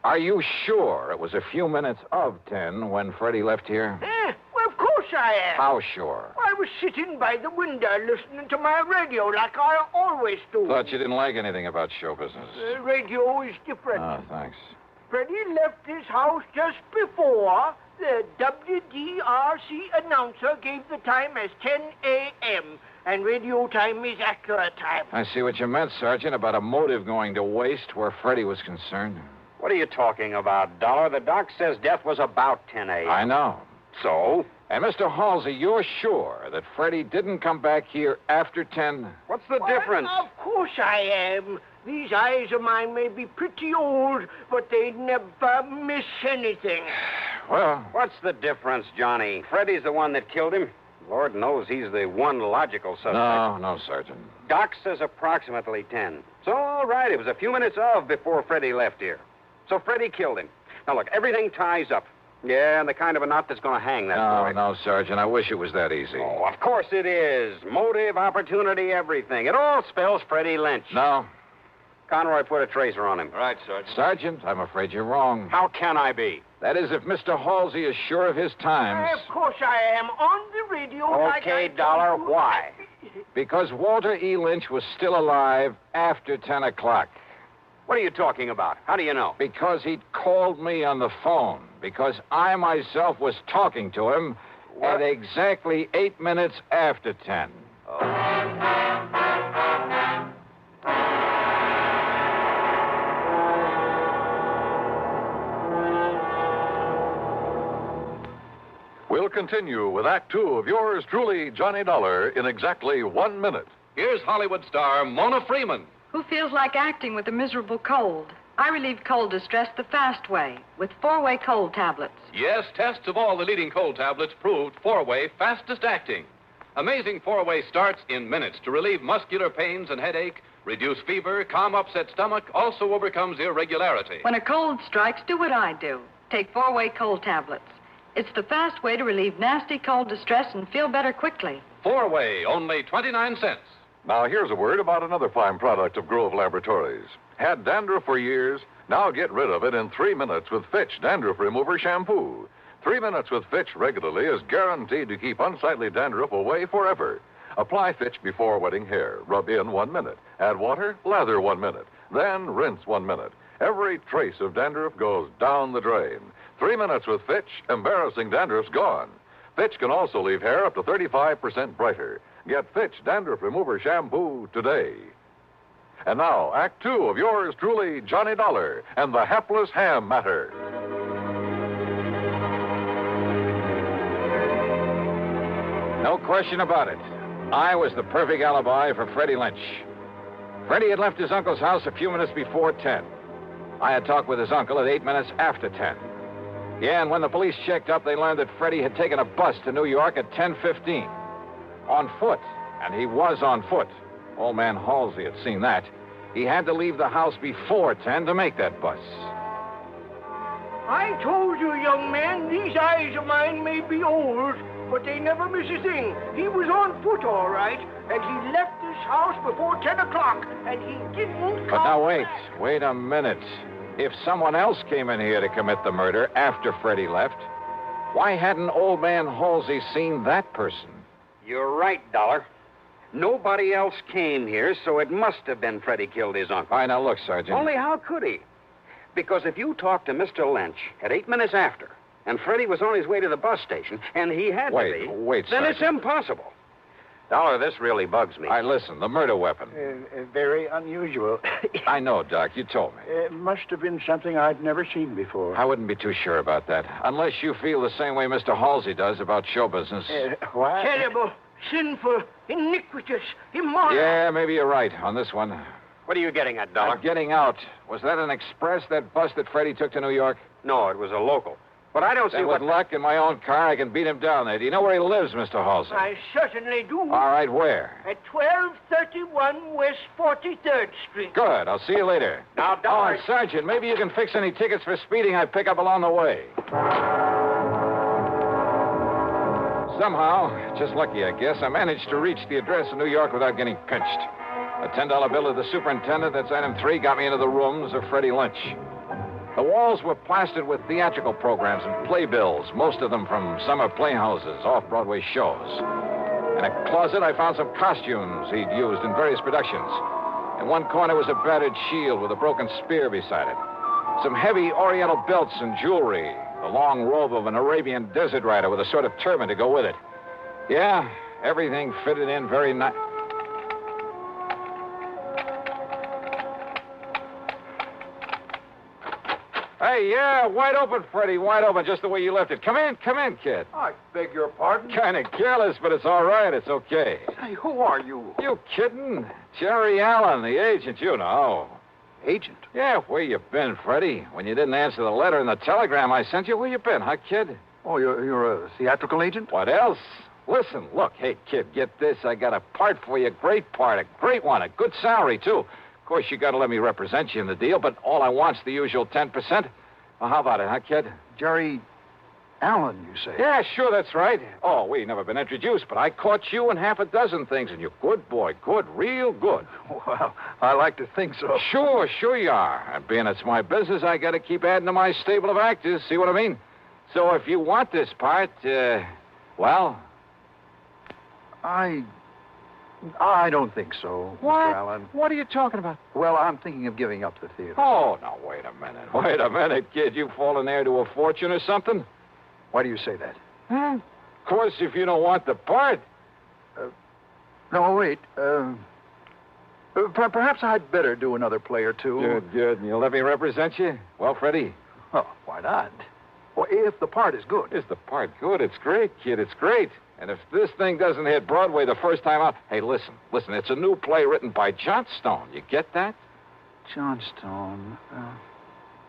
are you sure it was a few minutes of 10 when Freddie left here? Well, of course I am. How sure? I was sitting by the window listening to my radio like I always do. Thought you didn't like anything about show business. Radio is different. Oh, thanks. Freddie left his house just before the WDRC announcer gave the time as 10 a.m., and radio time is accurate time. I see what you meant, Sergeant, about a motive going to waste where Freddie was concerned. What are you talking about, Dollar? The doc says death was about 10 a.m. I know. So? And Mr. Halsey, you're sure that Freddie didn't come back here after 10? What's the difference? Of course I am. These eyes of mine may be pretty old, but they never miss anything. Well... What's the difference, Johnny? Freddie's the one that killed him. Lord knows he's the one logical suspect. No, Sergeant. Doc says approximately 10. So, all right, it was a few minutes before Freddie left here. So Freddie killed him. Now, look, everything ties up. Yeah, and the kind of a knot that's going to hang that boy. No, Sergeant, I wish it was that easy. Oh, of course it is. Motive, opportunity, everything. It all spells Freddie Lynch. No. Conroy put a tracer on him. Right, Sergeant. Sergeant, I'm afraid you're wrong. How can I be? That is, if Mr. Halsey is sure of his times. Of course I am. On the radio. Okay, Dollar, why? Because Walter E. Lynch was still alive after 10 o'clock. What are you talking about? How do you know? Because he'd called me on the phone. Because I myself was talking to him at exactly 8 minutes after 10. We'll continue with Act Two of yours truly, Johnny Dollar, in exactly 1 minute. Here's Hollywood star Mona Freeman. Who feels like acting with a miserable cold? I relieve cold distress the fast way with 4-way cold tablets. Yes, tests of all the leading cold tablets proved 4-way fastest acting. Amazing 4-way starts in minutes to relieve muscular pains and headache, reduce fever, calm upset stomach, also overcomes irregularity. When a cold strikes, do what I do. Take 4-way cold tablets. It's the fast way to relieve nasty cold distress and feel better quickly. 4-way, only 29 cents. Now, here's a word about another fine product of Grove Laboratories. Had dandruff for years? Now get rid of it in 3 minutes with Fitch Dandruff Remover Shampoo. 3 minutes with Fitch regularly is guaranteed to keep unsightly dandruff away forever. Apply Fitch before wetting hair. Rub in 1 minute. Add water, lather 1 minute. Then rinse 1 minute. Every trace of dandruff goes down the drain. 3 minutes with Fitch, embarrassing dandruff's gone. Fitch can also leave hair up to 35% brighter. Get Fitch Dandruff Remover Shampoo today. And now, Act Two of yours truly, Johnny Dollar, and the Hapless Ham Matter. No question about it. I was the perfect alibi for Freddie Lynch. Freddie had left his uncle's house a few minutes before 10. I had talked with his uncle at 8 minutes after 10. Yeah, and when the police checked up, they learned that Freddie had taken a bus to New York at 10:15. On foot, and he was on foot. Old man Halsey had seen that. He had to leave the house before 10 to make that bus. I told you, young man, these eyes of mine may be old, but they never miss a thing. He was on foot, all right, and he left this house before 10 o'clock, and he didn't But now wait a minute. If someone else came in here to commit the murder after Freddie left, why hadn't old man Halsey seen that person? You're right, Dollar. Nobody else came here, so it must have been Freddie killed his uncle. All right, now look, Sergeant. Only how could he? Because if you talked to Mr. Lynch at 8 minutes after, and Freddie was on his way to the bus station, and he had to be... Wait, then Sergeant. it's impossible. Dollar, this really bugs me. All right, listen, the murder weapon. Very unusual. I know, Doc, you told me. It must have been something I'd never seen before. I wouldn't be too sure about that, unless you feel the same way Mr. Halsey does about show business. What? Terrible, sinful, iniquitous, immoral. Yeah, maybe you're right on this one. What are you getting at, Dollar? Getting out. Was that an express, that bus that Freddie took to New York? No, it was a local. But I don't see Then what... with luck in my own car, I can beat him down there. Do you know where he lives, Mr. Halsey? I certainly do. All right, where? At 1231 West 43rd Street. Good. I'll see you later. Now, Dollar... Oh, and Sergeant, maybe you can fix any tickets for speeding I pick up along the way. Somehow, just lucky, I guess, I managed to reach the address in New York without getting pinched. A $10 bill to the superintendent, that's item 3, got me into the rooms of Freddie Lynch. The walls were plastered with theatrical programs and playbills, most of them from summer playhouses, off-Broadway shows. In a closet, I found some costumes he'd used in various productions. In one corner was a battered shield with a broken spear beside it. Some heavy oriental belts and jewelry. The long robe of an Arabian desert rider with a sort of turban to go with it. Yeah, everything fitted in very nice. Hey, yeah, wide open, Freddie, wide open, just the way you left it. Come in, kid. I beg your pardon? Kind of careless, but it's all right. It's okay. Hey, who are you? You kidding? Jerry Allen, the agent, you know. Agent? Yeah, where you been, Freddie? When you didn't answer the letter and the telegram I sent you, where you been, huh, kid? Oh, you're a theatrical agent? What else? Listen, look, hey, kid, get this. I got a part for you, great part, a great one, a good salary, too. Of course, you got to let me represent you in the deal, but all I want's the usual 10%. Well, how about it, huh, kid? Jerry Allen, you say? Yeah, sure, that's right. Oh, we never been introduced, but I caught you in half a dozen things, and you're good, boy, good, real good. Well, I like to think so. Sure you are. And being it's my business, I got to keep adding to my stable of actors, see what I mean? So if you want this part, well... I don't think so, What? Mr. Allen. What are you talking about? Well, I'm thinking of giving up the theater. Oh, now, wait a minute. Wait a minute, kid. You fallen heir to a fortune or something? Why do you say that? Huh? Of course, if you don't want the part. No, wait. Perhaps I'd better do another play or two. Good. And you'll let me represent you? Well, Freddie? Oh, why not? Well, if the part is good. Is the part good? It's great, kid. It's great. And if this thing doesn't hit Broadway the first time out... Hey, listen. It's a new play written by Johnstone. You get that? Johnstone?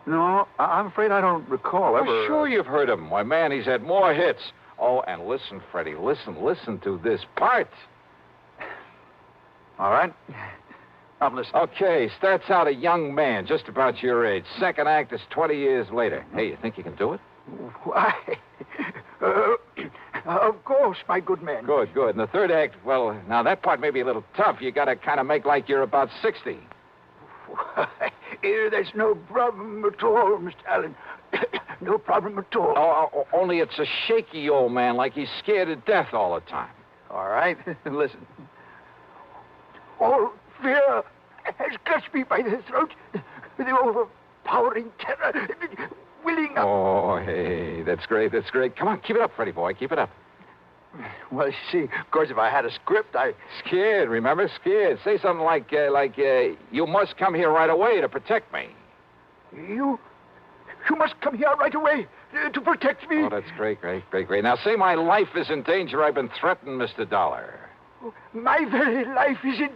No, I'm afraid I don't recall ever... Well, sure you've heard of him. Why, man, he's had more hits. Oh, and listen, Freddie, listen to this part. All right. I'm listening. Okay, starts out a young man, just about your age. Second act is 20 years later. Hey, you think you can do it? Why? Of course, my good man. Good. And the third act, well, now that part may be a little tough. You got to kind of make like you're about 60. Why, there's no problem at all, Mr. Allen. No problem at all. Oh, only it's a shaky old man, like he's scared to death all the time. All right, listen. All fear has clutched me by the throat. The overpowering terror, willing up. Oh, hey, that's great. Come on, keep it up, Freddie boy, keep it up. Well, you see, of course, if I had a script, Scared, remember? Scared. Say something like, you must come here right away to protect me. You You must come here right away to protect me. Oh, that's great. Now, say my life is in danger. I've been threatened, Mr. Dollar. My very life is in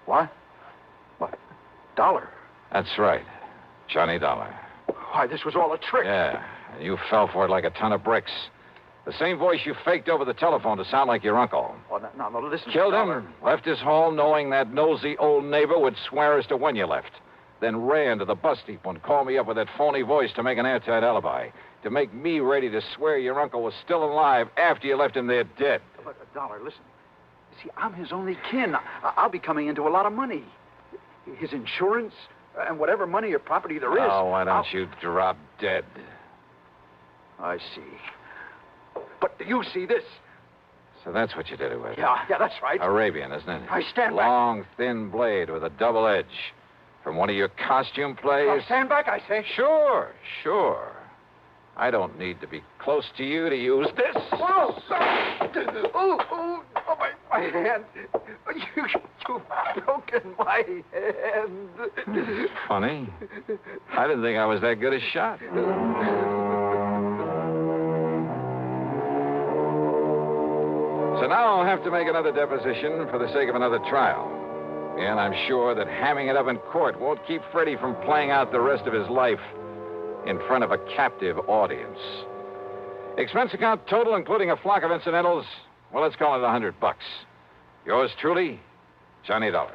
What? What? Dollar? That's right. Johnny Dollar. Why, this was all a trick. Yeah, and you fell for it like a ton of bricks. The same voice you faked over the telephone to sound like your uncle. Oh, no, listen. Killed him, left his home knowing that nosy old neighbor would swear as to when you left. Then ran to the bus depot and called me up with that phony voice to make an airtight alibi. To make me ready to swear your uncle was still alive after you left him there dead. But, Dollar, listen. See, I'm his only kin. I'll be coming into a lot of money. His insurance and whatever money or property there is. Oh, why don't you drop dead? I see. But do you see this? So that's what you did it with. Yeah, that's right. Arabian, isn't it? I stand back. Long, thin blade with a double edge. From one of your costume plays? I'll stand back, I say. Sure. I don't need to be close to you to use this. Whoa! Oh, my hand. You've broken my hand. Funny. I didn't think I was that good a shot. So now I'll have to make another deposition for the sake of another trial. And I'm sure that hamming it up in court won't keep Freddie from playing out the rest of his life in front of a captive audience. Expense account total, including a flock of incidentals, well, let's call it $100. Yours truly, Johnny Dollar.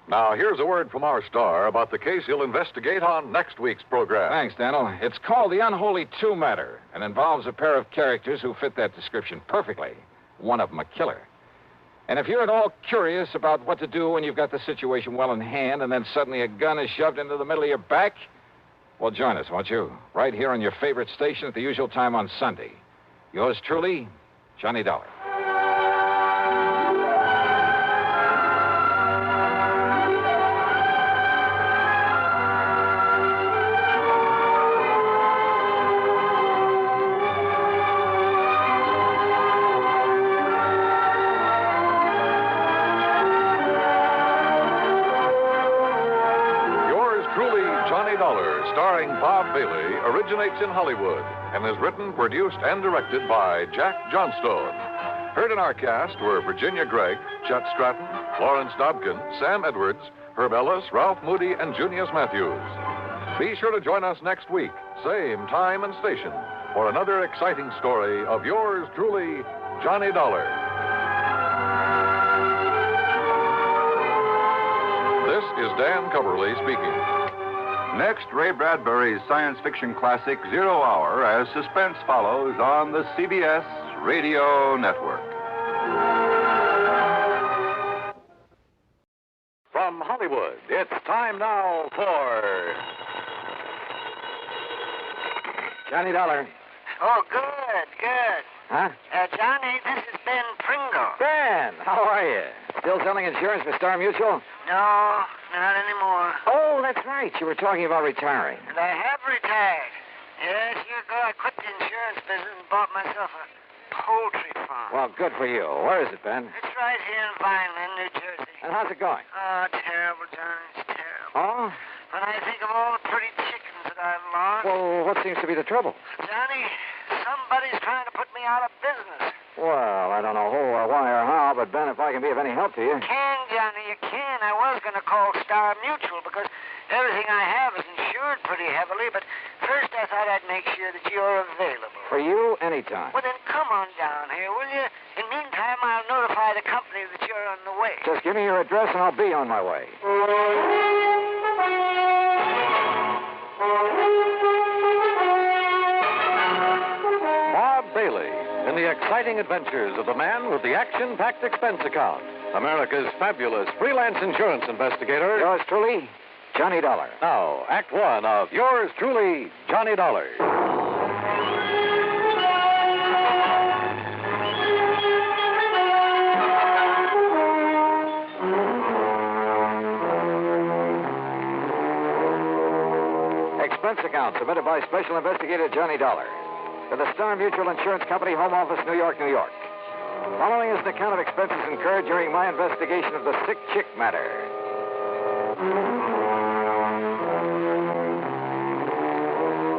Now, here's a word from our star about the case he'll investigate on next week's program. Thanks, Daniel. It's called the Unholy Two Matter and involves a pair of characters who fit that description perfectly. One of them a killer. And if you're at all curious about what to do when you've got the situation well in hand and then suddenly a gun is shoved into the middle of your back, well, join us, won't you? Right here on your favorite station at the usual time on Sunday. Yours truly, Johnny Dollar. Originates in Hollywood and is written, produced, and directed by Jack Johnstone. Heard in our cast were Virginia Gregg, Chet Stratton, Lawrence Dobkin, Sam Edwards, Herb Ellis, Ralph Moody, and Junius Matthews. Be sure to join us next week, same time and station, for another exciting story of yours truly, Johnny Dollar. This is Dan Coverly speaking. Next, Ray Bradbury's science fiction classic, 0 Hour, as Suspense follows on the CBS Radio Network. From Hollywood, it's time now for... Johnny Dollar. Oh, good. Huh? Johnny, this is Ben Pringle. Ben, how are you? Still selling insurance for Star Mutual? No, not anymore. Oh, that's right. You were talking about retiring. And I have retired. Yes, years ago I quit the insurance business and bought myself a poultry farm. Well, good for you. Where is it, Ben? It's right here in Vineland, New Jersey. And how's it going? Oh, terrible, Johnny. It's terrible. Oh? When I think of all the pretty chickens that I've lost... Well, what seems to be the trouble? Johnny, somebody's trying to put me out of business. Well, I don't know who or why or how, but Ben, if I can be of any help to you... You can, Johnny, you can. I was going to call Star Mutual because everything I have is insured pretty heavily, but first I thought I'd make sure that you're available. For you, anytime. Well, then come on down here, will you? In the meantime, I'll notify the company that you're on the way. Just give me your address and I'll be on my way. Bob Bailey in the exciting adventures of the man with the action-packed expense account. America's fabulous freelance insurance investigator. Yours truly, Johnny Dollar. Now, Act One of Yours Truly, Johnny Dollar. Expense account submitted by Special Investigator Johnny Dollar. To the Star Mutual Insurance Company, Home Office, New York, New York. Following is an account of expenses incurred during my investigation of the sick chick matter.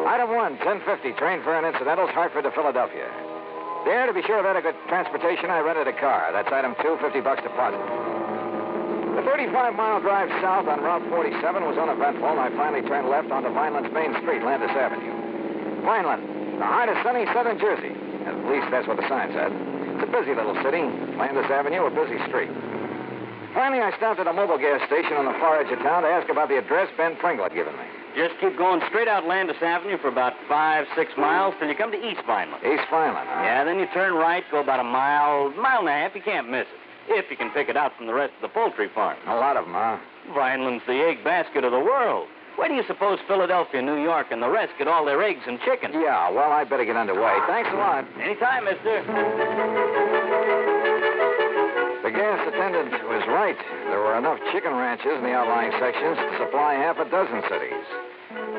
Item 1, 1050, train fare and incidentals, Hartford to Philadelphia. There, to be sure of adequate transportation, I rented a car. That's item 2, $50 deposit. The 35-mile drive south on Route 47 was uneventful, and I finally turned left onto Vineland's main street, Landis Avenue. Vineland, the heart of sunny southern Jersey. At least that's what the sign said. It's a busy little city. Landis Avenue, a busy street. Finally, I stopped at a mobile gas station on the far edge of town to ask about the address Ben Pringle had given me. Just keep going straight out Landis Avenue for about 5-6 miles till you come to East Vineland. East Vineland, huh? Yeah, then you turn right, go about a mile and a half. You can't miss it. If you can pick it out from the rest of the poultry farm. A lot of them, huh? Vineland's the egg basket of the world. Where do you suppose Philadelphia, New York, and the rest get all their eggs and chicken? Yeah, well, I better get underway. Thanks a lot. Anytime, mister. The gas attendant was right. There were enough chicken ranches in the outlying sections to supply half a dozen cities.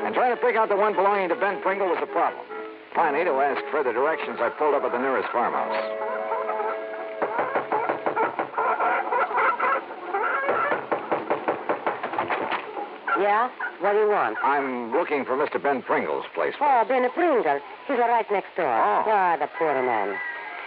And trying to pick out the one belonging to Ben Pringle was a problem. Finally, to ask further directions, I pulled up at the nearest farmhouse. Yeah? What do you want? I'm looking for Mr. Ben Pringle's place. Oh, Ben Pringle. He's right next door. Oh. Ah, the poor man.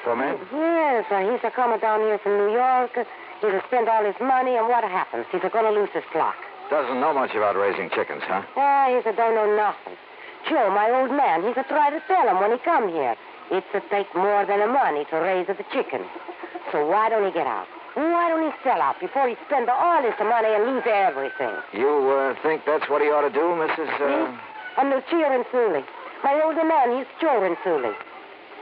Poor man? Yes, he's coming down here from New York. He'll spend all his money, and what happens? He's going to lose his flock. Doesn't know much about raising chickens, huh? Ah, he don't know nothing. Joe, my old man, he's try to tell him when he come here. It's take more than the money to raise the chickens. So why don't he get out? Why don't he sell out before he spend all his money and lose everything? You think that's what he ought to do, Mrs. Me? I'm Lucia Rinsulli. My older man, he's Joe Rinsulli.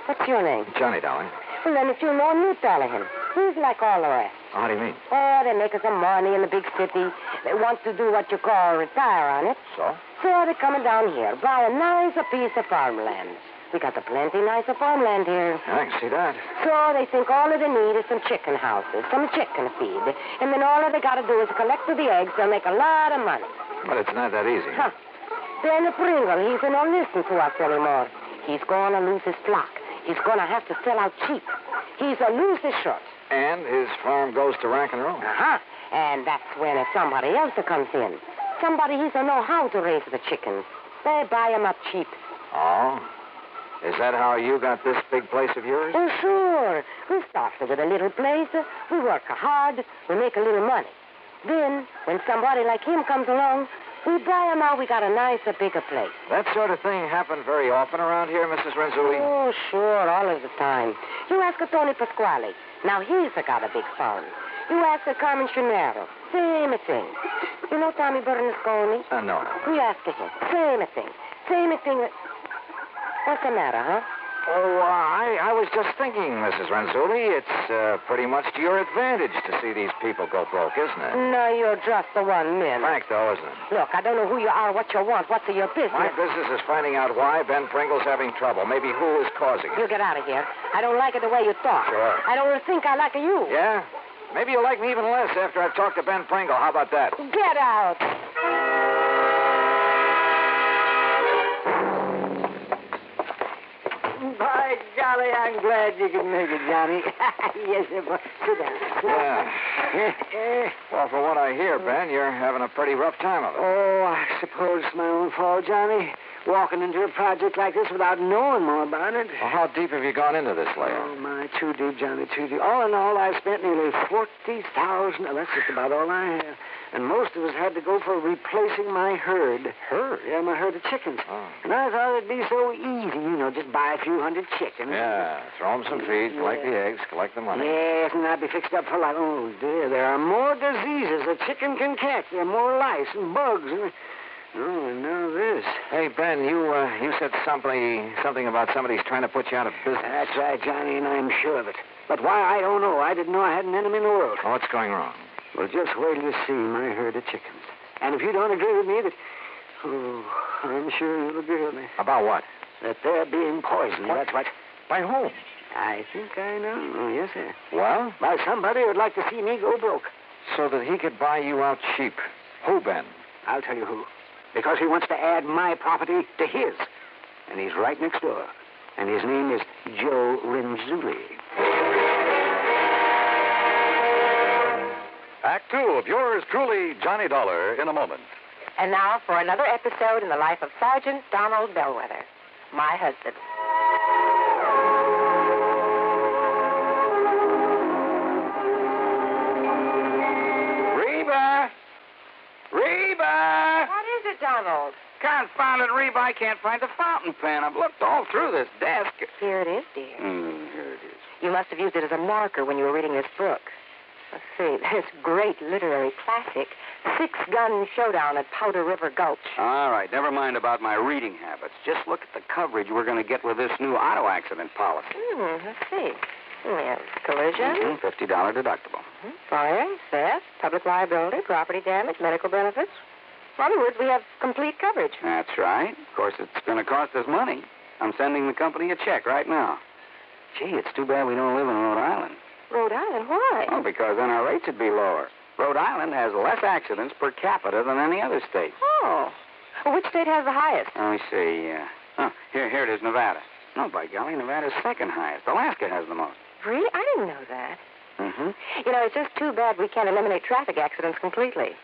What's your name? Johnny, darling. Well, then if you know him, you tell him. He's like all the rest. How do you mean? Oh, they make some money in the big city. They want to do what you call retire on it. So? So they're coming down here, buy a nice piece of farmland. We got a plenty nicer farmland here. I can see that. So they think all they need is some chicken houses, some chicken feed. And then all they got to do is collect the eggs. They'll make a lot of money. But it's not that easy. Huh. Ben Pringle, he's not listen to us anymore. He's going to lose his flock. He's going to have to sell out cheap. He's a lose his shirt. And his farm goes to rack and roll. Uh-huh. And that's when somebody else comes in. Somebody he don't know how to raise the chickens. They buy them up cheap. Oh? Is that how you got this big place of yours? Oh, sure. We started with a little place. We work hard. We make a little money. Then, when somebody like him comes along, we buy him out. We got a nicer, bigger place. That sort of thing happened very often around here, Mrs. Rinsulli? Oh, sure, all of the time. You ask Tony Pasquale. Now, he's got a big farm. You ask Carmen Chinero. Same thing. You know Tommy Bernasconi? No. You ask him. Same thing. Same thing. What's the matter, huh? Oh, I was just thinking, Mrs. Rinsulli, it's pretty much to your advantage to see these people go broke, isn't it? No, you're just the one man. Frank, though, isn't it? Look, I don't know who you are, what you want. What's your business? My business is finding out why Ben Pringle's having trouble. Maybe who is causing it. You get out of here. I don't like it the way you talk. Sure. I don't think I like you. Yeah? Maybe you'll like me even less after I've talked to Ben Pringle. How about that? Get out. By golly, I'm glad you could make it, Johnny. Yes, sir. Sit down. Yeah. Well, for what I hear, Ben, you're having a pretty rough time of it. Oh, I suppose it's my own fault, Johnny. Walking into a project like this without knowing more about it. Well, how deep have you gone into this layer? Oh, my, too deep, Johnny, too deep. All in all, I've spent nearly $40,000. That's just about all I have. And most of us had to go for replacing my herd. Herd? Yeah, my herd of chickens. Oh. And I thought it'd be so easy, just buy a few hundred chickens. Yeah, throw them some feed, collect the eggs, collect the money. Yes, and I'd be fixed up for life. Oh, dear, there are more diseases a chicken can catch. There are more lice and bugs. Oh, and now this. Hey, Ben, you said something about somebody's trying to put you out of business. That's right, Johnny, and I'm sure of it. But why, I don't know. I didn't know I had an enemy in the world. Oh, what's going wrong? Well, just wait till you see my herd of chickens. And if you don't agree with me, I'm sure you'll agree with me. About what? That they're being poisoned. What? That's what. By whom? I think I know. Oh, yes, sir. Well? By somebody who'd like to see me go broke. So that he could buy you out cheap. Who, Ben? I'll tell you who. Because he wants to add my property to his. And he's right next door. And his name is Joe Renzulli. Act 2 of yours truly, Johnny Dollar, in a moment. And now for another episode in the life of Sergeant Donald Bellwether, my husband. Reba! Reba! What is it, Donald? Confounded Reba, I can't find the fountain pen. I've looked all through this desk. Here it is, dear. Here it is. You must have used it as a marker when you were reading this book. Let's see, this great literary classic, Six-Gun Showdown at Powder River Gulch. All right, never mind about my reading habits. Just look at the coverage we're going to get with this new auto accident policy. Let's see. Yes, collision. $50 deductible. Fire, theft, public liability, property damage, medical benefits. In other words, we have complete coverage. That's right. Of course, it's going to cost us money. I'm sending the company a check right now. Gee, it's too bad we don't live in Rhode Island. Rhode Island? Why? Oh, because then our rates would be lower. Rhode Island has less accidents per capita than any other state. Oh. Well, which state has the highest? Let me see. Here it is, Nevada. No, by golly, Nevada's second highest. Alaska has the most. Really? I didn't know that. Mm-hmm. You know, it's just too bad we can't eliminate traffic accidents completely.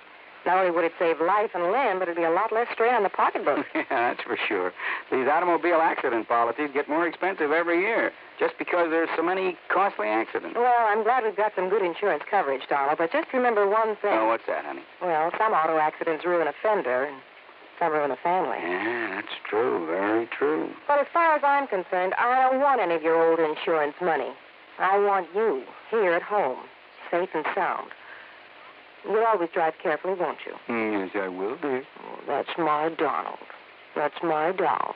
Not only would it save life and limb, but it'd be a lot less strain on the pocketbook. Yeah, that's for sure. These automobile accident policies get more expensive every year just because there's so many costly accidents. Well, I'm glad we've got some good insurance coverage, Donald, but just remember one thing. Oh, what's that, honey? Well, some auto accidents ruin a fender, and some ruin a family. Yeah, that's true. Very true. But as far as I'm concerned, I don't want any of your old insurance money. I want you here at home, safe and sound. You'll always drive carefully, won't you? Yes, I will, dear. Oh, that's my Donald. That's my doll.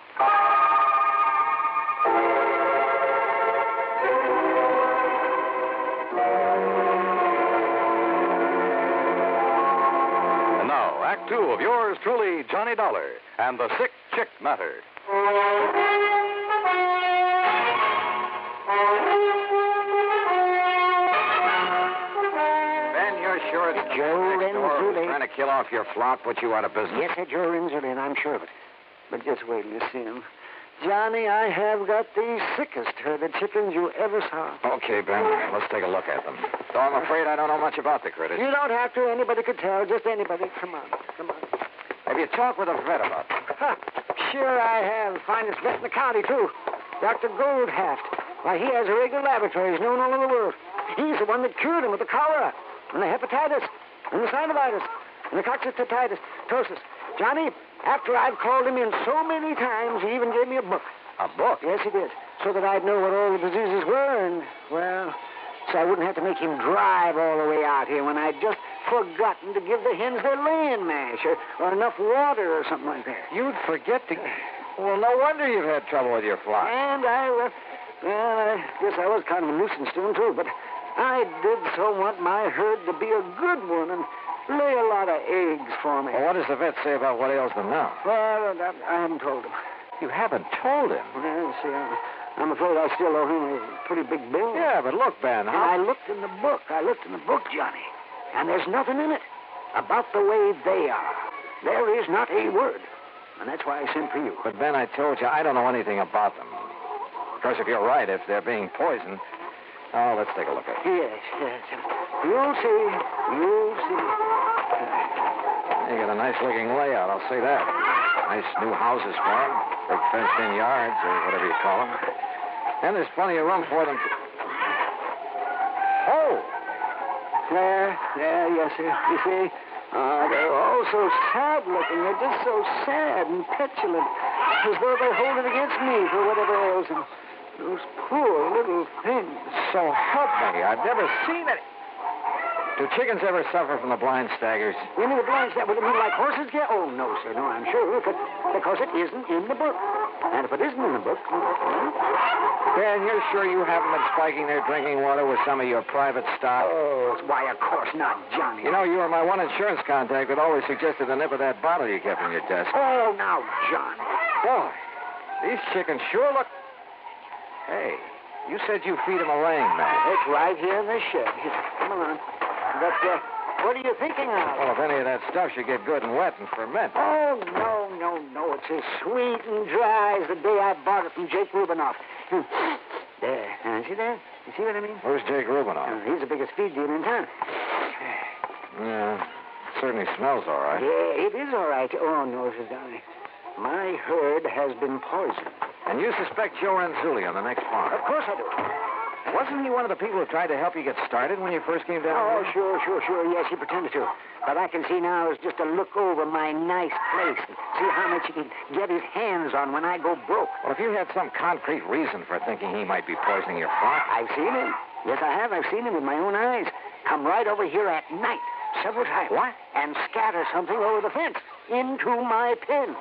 And now, Act 2 of yours truly, Johnny Dollar, and the Sick Chick Matter. Sure it's Joe Renzulli trying to kill off your flock, put you out of business. Yes, sir, Joe Renzulli, and I'm sure of it. But just wait till you see him. Johnny, I have got the sickest herd of chickens you ever saw. Okay, Ben, let's take a look at them. Though I'm afraid I don't know much about the critters. You don't have to. Anybody could tell. Just anybody. Come on. Have you talked with a vet about them? Sure I have. Finest vet in the county, too. Dr. Goldhaft. Why, he has a regular laboratory. He's known all over the world. He's the one that cured him with the cholera, and the hepatitis, and the synovitis, and the coccytitis, ptosis. Johnny, after I've called him in so many times, he even gave me a book. A book? Yes, he did. So that I'd know what all the diseases were, and, well, so I wouldn't have to make him drive all the way out here when I'd just forgotten to give the hens their laying mash or enough water or something like that. You'd forget to... Well, no wonder you've had trouble with your flock. And I guess I was kind of a nuisance to him, too, but I did so want my herd to be a good one and lay a lot of eggs for me. Well, what does the vet say about what ails them now? Well, I haven't told him. You haven't told him? Well, see, I'm afraid I still owe him a pretty big bill. Yeah, but look, Ben, And I looked in the book. Johnny, and there's nothing in it about the way they are. There is not a word. And that's why I sent for you. But, Ben, I told you, I don't know anything about them. Of course, if you're right, if they're being poisoned... Oh, let's take a look at it. Yes. You'll see. You got a nice-looking layout, I'll say that. Nice new houses for them. Big fenced-in yards, or whatever you call them. And there's plenty of room for them to... Oh! Yes, sir. You see? They're all so sad-looking. They're just so sad and petulant. As though they're holding against me for whatever ails them. Those poor little things. So help me, I've never seen it. Do chickens ever suffer from the blind staggers? You mean the blind staggers? Would it mean like horses get? Oh, no, sir. No, I'm sure. Because it isn't in the book. And if it isn't in the book... Ben, you're sure you haven't been spiking their drinking water with some of your private stock? Oh, why, of course not, Johnny. You know, you were my one insurance contact that always suggested the nip of that bottle you kept in your desk. Oh, now, Johnny. Boy, these chickens sure look... Hey, you said you feed them a laying mash. It's right here in the shed. Here, come along. But, what are you thinking of? Well, if any of that stuff should get good and wet and ferment. Oh, no. no. It's as sweet and dry as the day I bought it from Jake Rubinoff. There. See that? You see what I mean? Who's Jake Rubinoff? He's the biggest feed dealer in town. Yeah, certainly smells all right. Yeah, it is all right. Oh, no, Sir Dolly. My herd has been poisoned. And you suspect Joe Renzulli on the next farm? Of course I do. Wasn't he one of the people who tried to help you get started when you first came down Oh, here? sure. Yes, he pretended to. But I can see now is just to look over my nice place and see how much he can get his hands on when I go broke. Well, if you had some concrete reason for thinking he might be poisoning your flock... I've seen him. Yes, I have. I've seen him with my own eyes. Come right over here at night, several times. What? And scatter something over the fence into my pens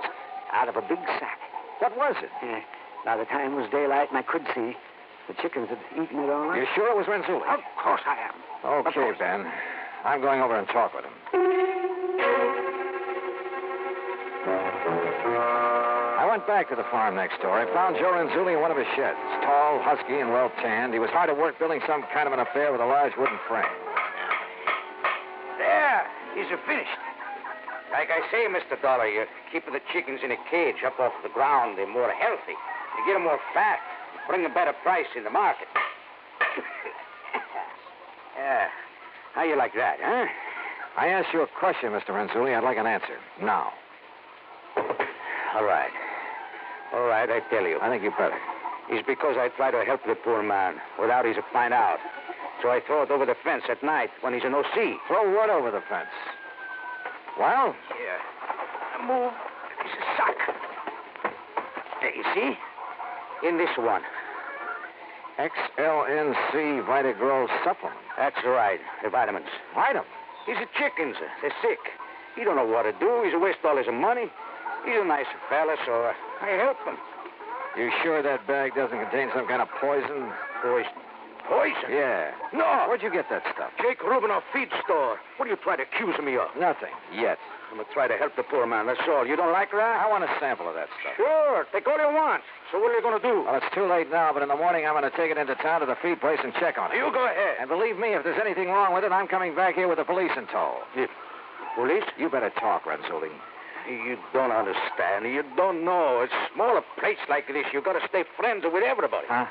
out of a big sack. What was it? By the time it was daylight and I could see, the chickens had eaten it all up. You sure it was Renzulli? Of course I am. Okay, Ben. I'm going over and talk with him. I went back to the farm next door. I found Joe Renzulli in one of his sheds. Tall, husky, and well-tanned. He was hard at work building some kind of an affair with a large wooden frame. There. He's finished. Like I say, Mr. Dollar, you're keeping the chickens in a cage up off the ground. They're more healthy. You get them more fat. Bring a better price in the market. Yeah. How you like that, huh? I asked you a question, Mr. Renzulli. I'd like an answer. Now. All right, I tell you. I think you better. It's because I try to help the poor man without he's to find out. So I throw it over the fence at night when he's in O.C. Throw what over the fence? Well? Yeah. Move this sack. There, you see? In this one. XLNC Vitagrow supplement. That's right. The vitamins. Vitamins? These are chickens. They're sick. He don't know what to do. He's a waste all his money. He's a nice fella, so I help him. You sure that bag doesn't contain some kind of poison? Poison? Yeah. No. Where'd you get that stuff? Jake Rubinoff feed store. What are you trying to accuse me of? Nothing. Yet. I'm going to try to help the poor man, that's all. You don't like that? I want a sample of that stuff. Sure. Take all you want. So what are you going to do? Well, it's too late now, but in the morning I'm going to take it into town to the feed place and check on it. You go ahead. And believe me, if there's anything wrong with it, I'm coming back here with the police in tow. Police? You better talk, Renzulli. You don't understand. You don't know. A smaller place like this, you got to stay friends with everybody. Huh?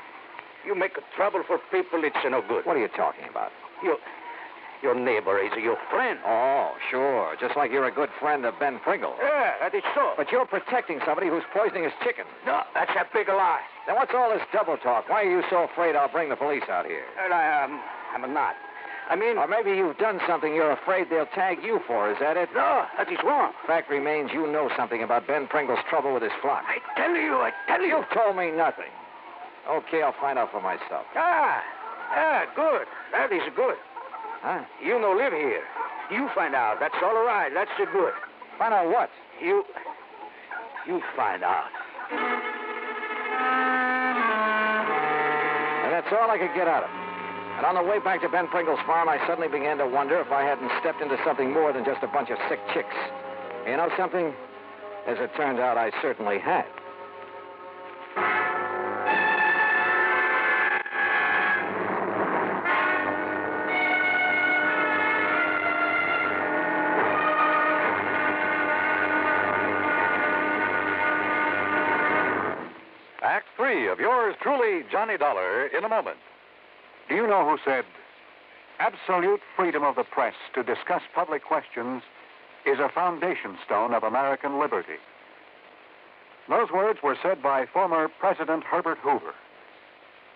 You make trouble for people, it's no good. What are you talking about? Your neighbor is your friend. Oh, sure. Just like you're a good friend of Ben Pringle. Yeah, that is so. But you're protecting somebody who's poisoning his chicken. No, that's a big lie. Then what's all this double talk? Why are you so afraid I'll bring the police out here? Well, I'm not. I mean... Or maybe you've done something you're afraid they'll tag you for. Is that it? No, that is wrong. Fact remains you know something about Ben Pringle's trouble with his flock. I tell you. You've told me nothing. Okay, I'll find out for myself. Good. That is good. Huh? You no live here. You find out. That's all right. That's good. Find out what? You find out. And that's all I could get out of him. And on the way back to Ben Pringle's farm, I suddenly began to wonder if I hadn't stepped into something more than just a bunch of sick chicks. You know something? As it turned out, I certainly had. Act 3 of yours truly, Johnny Dollar, in a moment. Do you know who said, absolute freedom of the press to discuss public questions is a foundation stone of American liberty? Those words were said by former President Herbert Hoover.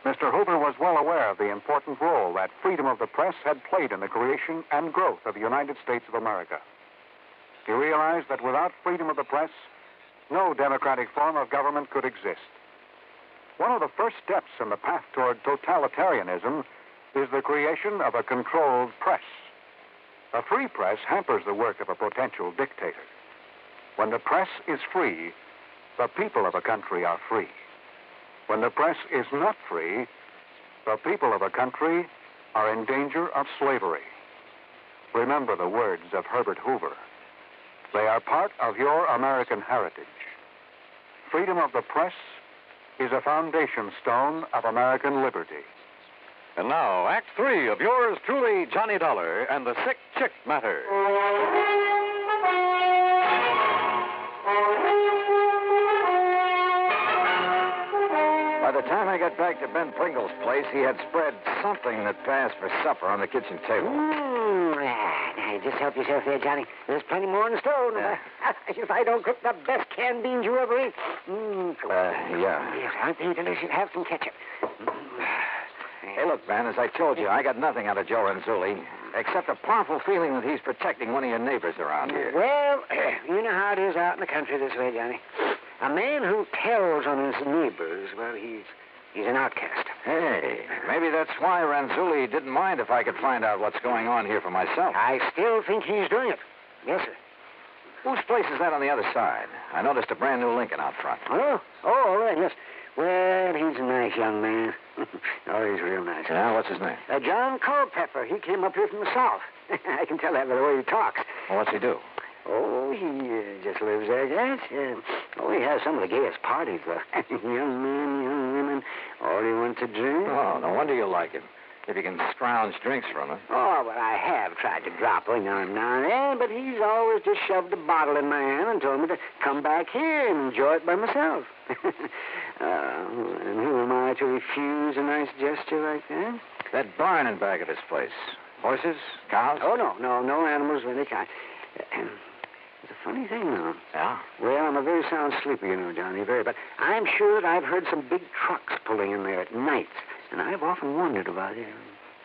Mr. Hoover was well aware of the important role that freedom of the press had played in the creation and growth of the United States of America. He realized that without freedom of the press, no democratic form of government could exist. One of the first steps in the path toward totalitarianism is the creation of a controlled press. A free press hampers the work of a potential dictator. When the press is free, the people of a country are free. When the press is not free, the people of a country are in danger of slavery. Remember the words of Herbert Hoover. They are part of your American heritage. Freedom of the press is a foundation stone of American liberty. And now, Act 3 of yours truly, Johnny Dollar and the Sick Chick Matter. the time I got back to Ben Pringle's place, he had spread something that passed for supper on the kitchen table. Just help yourself there, Johnny. There's plenty more in the stove. If I don't cook the best canned beans you ever ate. Yeah. Yes, aren't they delicious? Have some ketchup. Hey, look, Ben, as I told you, I got nothing out of Joe Renzulli, except a powerful feeling that he's protecting one of your neighbors around here. Well, you know how it is out in the country this way, Johnny. A man who tells on his neighbors, well, he's an outcast. Hey, maybe that's why Renzulli didn't mind if I could find out what's going on here for myself. I still think he's doing it. Yes, sir. Whose place is that on the other side? I noticed a brand new Lincoln out front. Oh, all right, yes. Well, he's a nice young man. Oh, he's real nice. Yeah, what's his name? John Culpepper. He came up here from the South. I can tell that by the way he talks. Well, what's he do? Oh, he just lives there, yes. He has some of the gayest parties, though. Young men, young women, all he wants to drink. Oh, no wonder you like him. If you can scrounge drinks from him. Oh, well, I have tried to drop one on now and then, but he's always just shoved a bottle in my hand and told me to come back here and enjoy it by myself. And who am I to refuse a nice gesture like that? That barn in back of his place. Horses? Cows? Oh, no animals of any kind. It's a funny thing, though. Yeah? Well, I'm a very sound sleeper, you know, Johnny, but I'm sure that I've heard some big trucks pulling in there at night. And I've often wondered about it.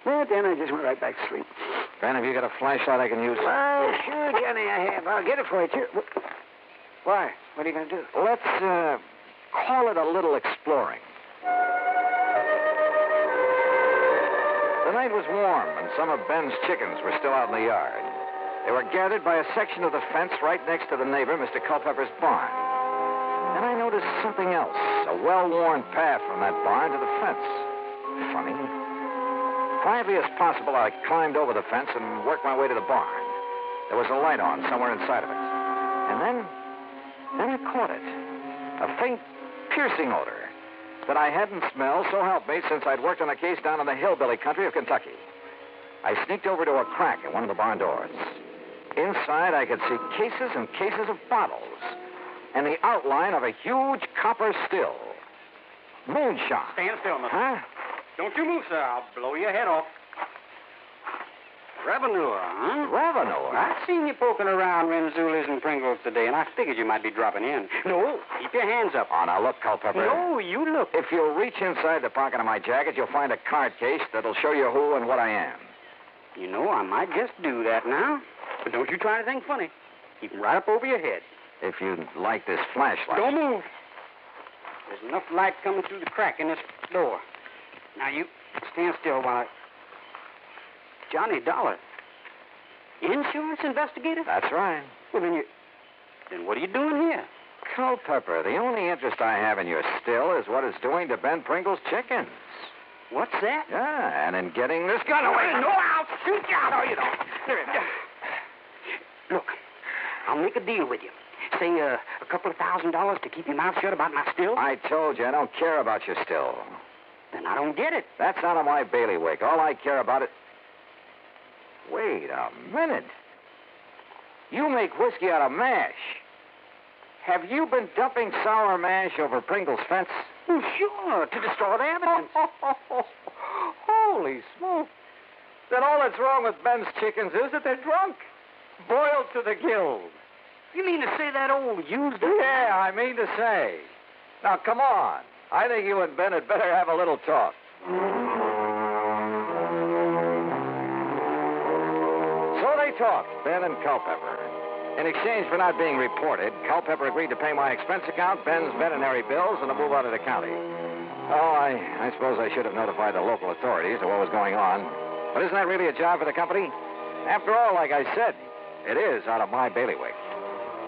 But then I just went right back to sleep. Ben, have you got a flashlight I can use? Well, sure, Johnny, I have. I'll get it for you, too. Why? What are you going to do? Let's, call it a little exploring. The night was warm, and some of Ben's chickens were still out in the yard. They were gathered by a section of the fence right next to the neighbor, Mr. Culpepper's barn. And I noticed something else, a well-worn path from that barn to the fence. Funny. Quietly as possible, I climbed over the fence and worked my way to the barn. There was a light on somewhere inside of it. And then I caught it. A faint, piercing odor that I hadn't smelled, so help me, since I'd worked on a case down in the hillbilly country of Kentucky. I sneaked over to a crack in one of the barn doors. Inside, I could see cases and cases of bottles and the outline of a huge copper still. Moonshine. Stand still, mister. Huh? Don't you move, sir. I'll blow your head off. Revenue, huh? Revenue? I've seen you poking around Renzulli's and Pringle's today, and I figured you might be dropping in. No, keep your hands up. Oh, now look, Culpepper. No, you look. If you'll reach inside the pocket of my jacket, you'll find a card case that'll show you who and what I am. You know, I might just do that now. But don't you try to think funny. Keep them right up over your head. If you'd like this flashlight. Don't move. There's enough light coming through the crack in this door. Now, you stand still while I... Johnny Dollar. Insurance investigator? That's right. Well, then what are you doing here? Culpepper, the only interest I have in your still is what it's doing to Ben Pringle's chickens. What's that? Yeah, and in getting this gun away. No, I'll shoot you. No, you don't. Look, I'll make a deal with you. Say, a couple of $1,000 to keep your mouth shut about my still? I told you, I don't care about your still. Then I don't get it. That's out of my bailiwick. All I care about it... Wait a minute. You make whiskey out of mash. Have you been dumping sour mash over Pringle's fence? Oh, sure, to destroy the evidence. Holy smoke. Then all that's wrong with Ben's chickens is that they're drunk. Boiled to the gills. You mean to say that old used... Yeah, I mean to say. Now, come on. I think you and Ben had better have a little talk. So they talked, Ben and Culpepper. In exchange for not being reported, Culpepper agreed to pay my expense account, Ben's veterinary bills, and to move out of the county. Oh, I suppose I should have notified the local authorities of what was going on. But isn't that really a job for the company? After all, like I said, it is out of my bailiwick.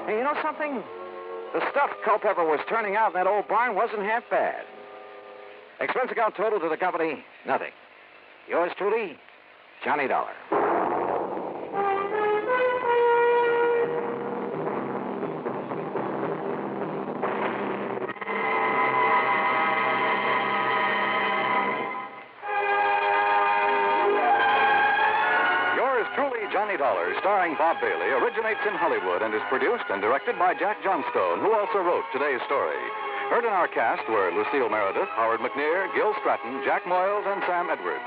Hey, you know something? The stuff Culpepper was turning out in that old barn wasn't half bad. Expense account total to the company, nothing. Yours truly, Johnny Dollar. Johnny Dollar, starring Bob Bailey, originates in Hollywood and is produced and directed by Jack Johnstone, who also wrote today's story. Heard in our cast were Lucille Meredith, Howard McNear, Gil Stratton, Jack Moyles, and Sam Edwards.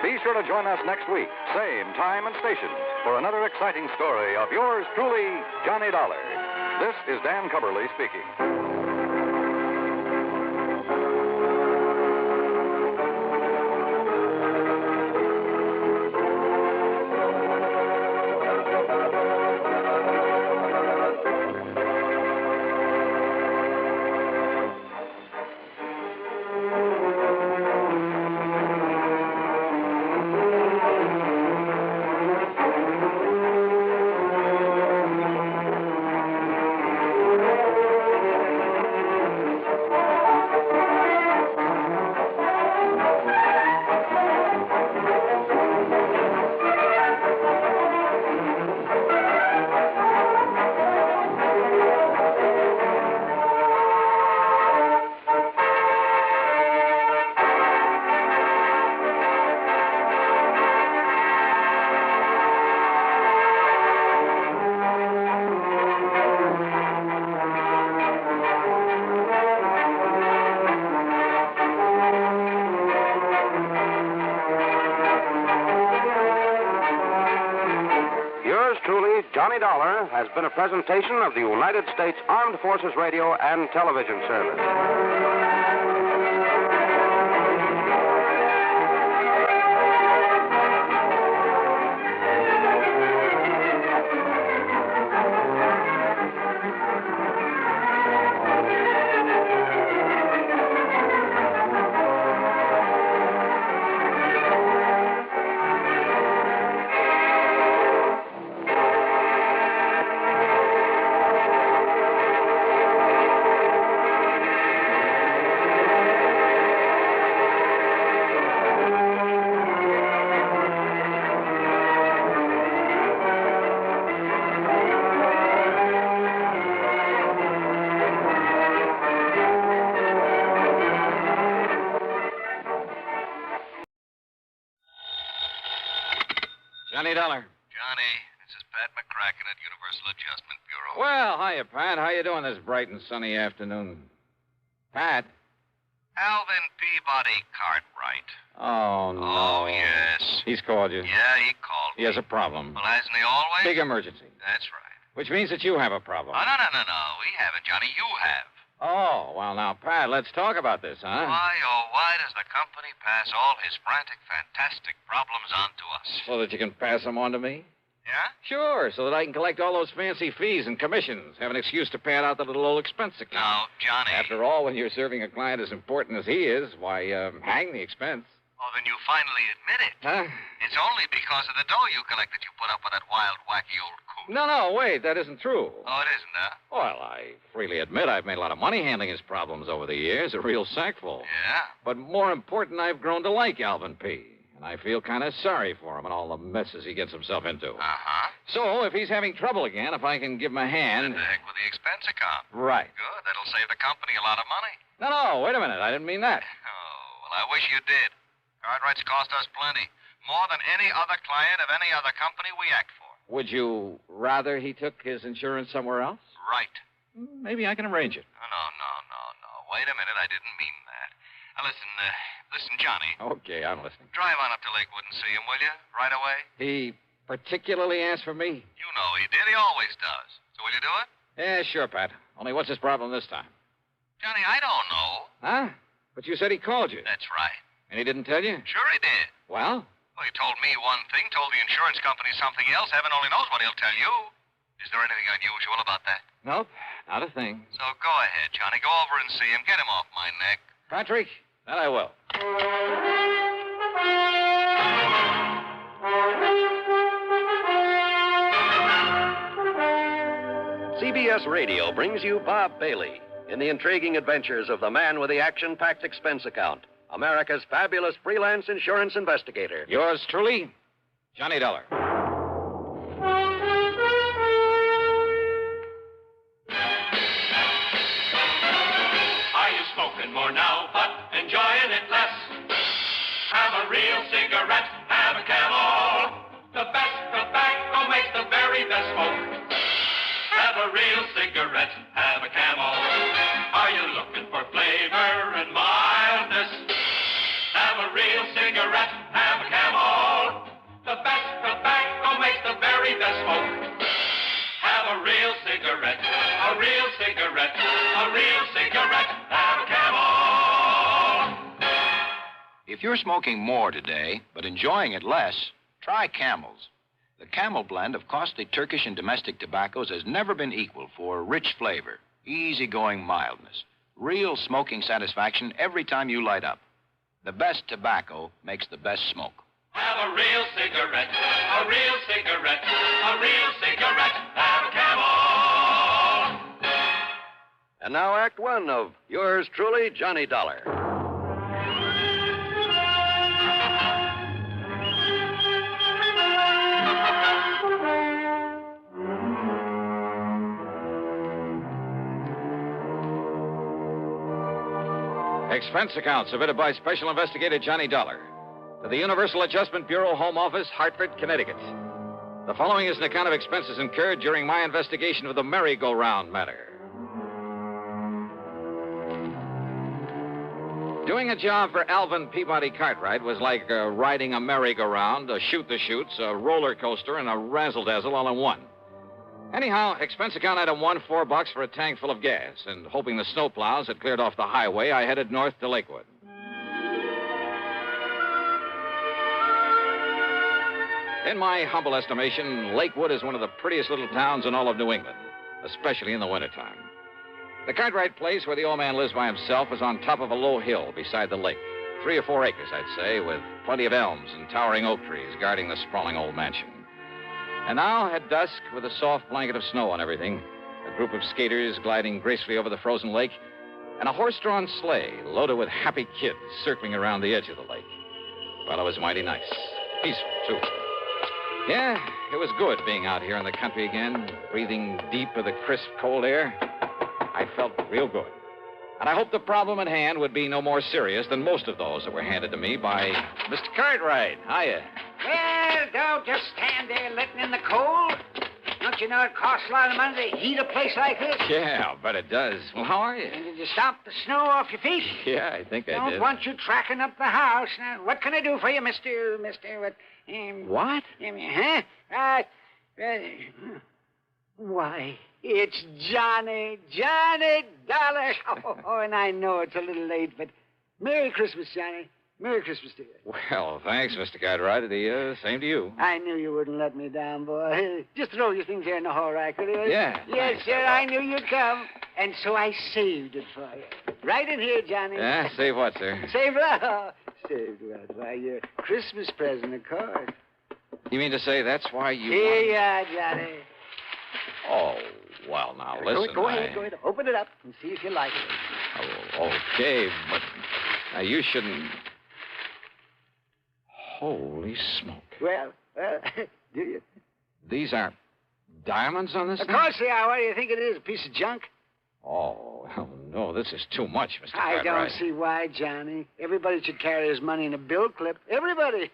Be sure to join us next week, same time and station, for another exciting story of yours truly, Johnny Dollar. This is Dan Cubberly speaking. Johnny Dollar has been a presentation of the United States Armed Forces Radio and Television Service. Johnny Dollar. Johnny, this is Pat McCracken at Universal Adjustment Bureau. Well, hiya, Pat. How you doing this bright and sunny afternoon? Pat? Alvin Peabody Cartwright. Oh, no. Oh, yes. He's called you. Yeah, he called He has a problem. Well, hasn't he always? Big emergency. That's right. Which means that you have a problem. Oh, no. We haven't, Johnny. You have. Oh, well, now, Pat, let's talk about this, huh? Why does the company pass all his frantic, fantastic problems on to us? So that you can pass them on to me? Yeah? Sure, so that I can collect all those fancy fees and commissions, have an excuse to pad out the little old expense account. Now, Johnny. After all, when you're serving a client as important as he is, why, hang the expense. Oh, then you finally admit it. Huh? It's only because of the dough you collect that you put up with that wild, wacky old coot. No, wait, that isn't true. Oh, it isn't, huh? Well, I freely admit I've made a lot of money handling his problems over the years, a real sackful. Yeah? But more important, I've grown to like Alvin P., and I feel kind of sorry for him and all the messes he gets himself into. Uh-huh. So, if he's having trouble again, if I can give him a hand... What the heck with the expense account? Right. Good, that'll save the company a lot of money. No, wait a minute, I didn't mean that. Oh, well, I wish you did. Cartwrights cost us plenty. More than any other client of any other company we act for. Would you rather he took his insurance somewhere else? Right. Maybe I can arrange it. No. Wait a minute, I didn't mean that. Now, listen, Johnny. Okay, I'm listening. Drive on up to Lakewood and see him, will you? Right away? He particularly asked for me? You know he did. He always does. So will you do it? Yeah, sure, Pat. Only what's his problem this time? Johnny, I don't know. Huh? But you said he called you. That's right. And he didn't tell you? Sure he did. Well? Well, he told me one thing, told the insurance company something else. Heaven only knows what he'll tell you. Is there anything unusual about that? Nope, not a thing. So go ahead, Johnny. Go over and see him. Get him off my neck. Patrick, that I will. CBS Radio brings you Bob Bailey in the intriguing adventures of the man with the action-packed expense account, America's fabulous freelance insurance investigator. Yours truly, Johnny Dollar. Are you smoking more now, but enjoying it less? Have a real cigarette, have a Camel. The best tobacco makes the very best smoke. Have a real cigarette, have a Camel. Are you looking for cigarette, have a Camel. The best tobacco makes the very best smoke. Have a real cigarette, a real cigarette, a real cigarette, have a Camel. If you're smoking more today, but enjoying it less, try Camels. The Camel blend of costly Turkish and domestic tobaccos has never been equal for rich flavor, easygoing mildness, real smoking satisfaction every time you light up. The best tobacco makes the best smoke. Have a real cigarette, a real cigarette, a real cigarette, have a Camel. And now Act One of yours truly, Johnny Dollar. Expense account submitted by Special Investigator Johnny Dollar to the Universal Adjustment Bureau Home Office, Hartford, Connecticut. The following is an account of expenses incurred during my investigation of the merry-go-round matter. Doing a job for Alvin Peabody Cartwright was like riding a merry-go-round, a shoot-the-chutes, a roller coaster, and a razzle-dazzle all in one. Anyhow, expense account item 1, $4 for a tank full of gas, and hoping the snowplows had cleared off the highway, I headed north to Lakewood. In my humble estimation, Lakewood is one of the prettiest little towns in all of New England, especially in the wintertime. The Cartwright place where the old man lives by himself is on top of a low hill beside the lake. 3 or 4 acres, I'd say, with plenty of elms and towering oak trees guarding the sprawling old mansion. And now, at dusk, with a soft blanket of snow on everything, a group of skaters gliding gracefully over the frozen lake, and a horse-drawn sleigh loaded with happy kids circling around the edge of the lake. Well, it was mighty nice. Peaceful, too. Yeah, it was good being out here in the country again, breathing deep of the crisp, cold air. I felt real good. And I hoped the problem at hand would be no more serious than most of those that were handed to me by Mr. Cartwright. Hiya. Well, don't just stand there letting in the cold. Don't you know it costs a lot of money to heat a place like this? Yeah, I'll bet it does. Well, how are you? And did you stop the snow off your feet? Yeah, I think I did. Don't want you tracking up the house. Now, what can I do for you, Mr. What? Huh? Why, it's Johnny Dollar. Oh, and I know it's a little late, but Merry Christmas, Johnny. Merry Christmas to you. Well, thanks, Mr. Cartwright. The same to you. I knew you wouldn't let me down, boy. Just throw your things here in the hall rack, will you? Yeah. Yes, sir, I knew you'd come. And so I saved it for you. Right in here, Johnny. Yeah, save what, sir? Saved what? Saved what? Why, your Christmas present, of course. You mean to say that's why you... Here you are, Johnny. Oh, well, now, listen, Go ahead. Open it up and see if you like it. Oh, okay, but now you shouldn't... Holy smoke. Well, do you? These are diamonds on this Of thing? course they are. What do you think it is, a piece of junk? Oh, well, no, this is too much, Mr. I Cartwright. don't see why, Johnny. Everybody should carry his money in a bill clip. Everybody.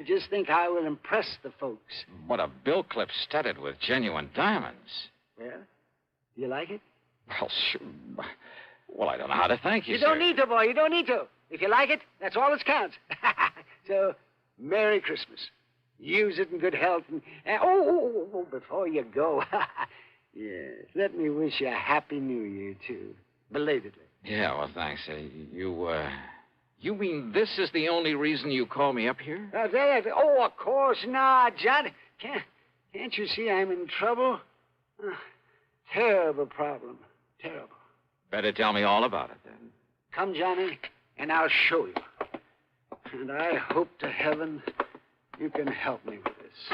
Just think how it will impress the folks. But a bill clip studded with genuine diamonds. Well, do you like it? Well, sure. Well, I don't know how to thank you, You don't need to, boy. You don't need to. If you like it, that's all that counts. So, Merry Christmas. Use it in good health. And before you go, yes, let me wish you a Happy New Year, too. Belatedly. Yeah, well, thanks. You mean this is the only reason you call me up here? Of course not, Johnny. Can't you see I'm in trouble? Terrible problem. Terrible. Better tell me all about it, then. Come, Johnny, and I'll show you. And I hope to heaven you can help me with this.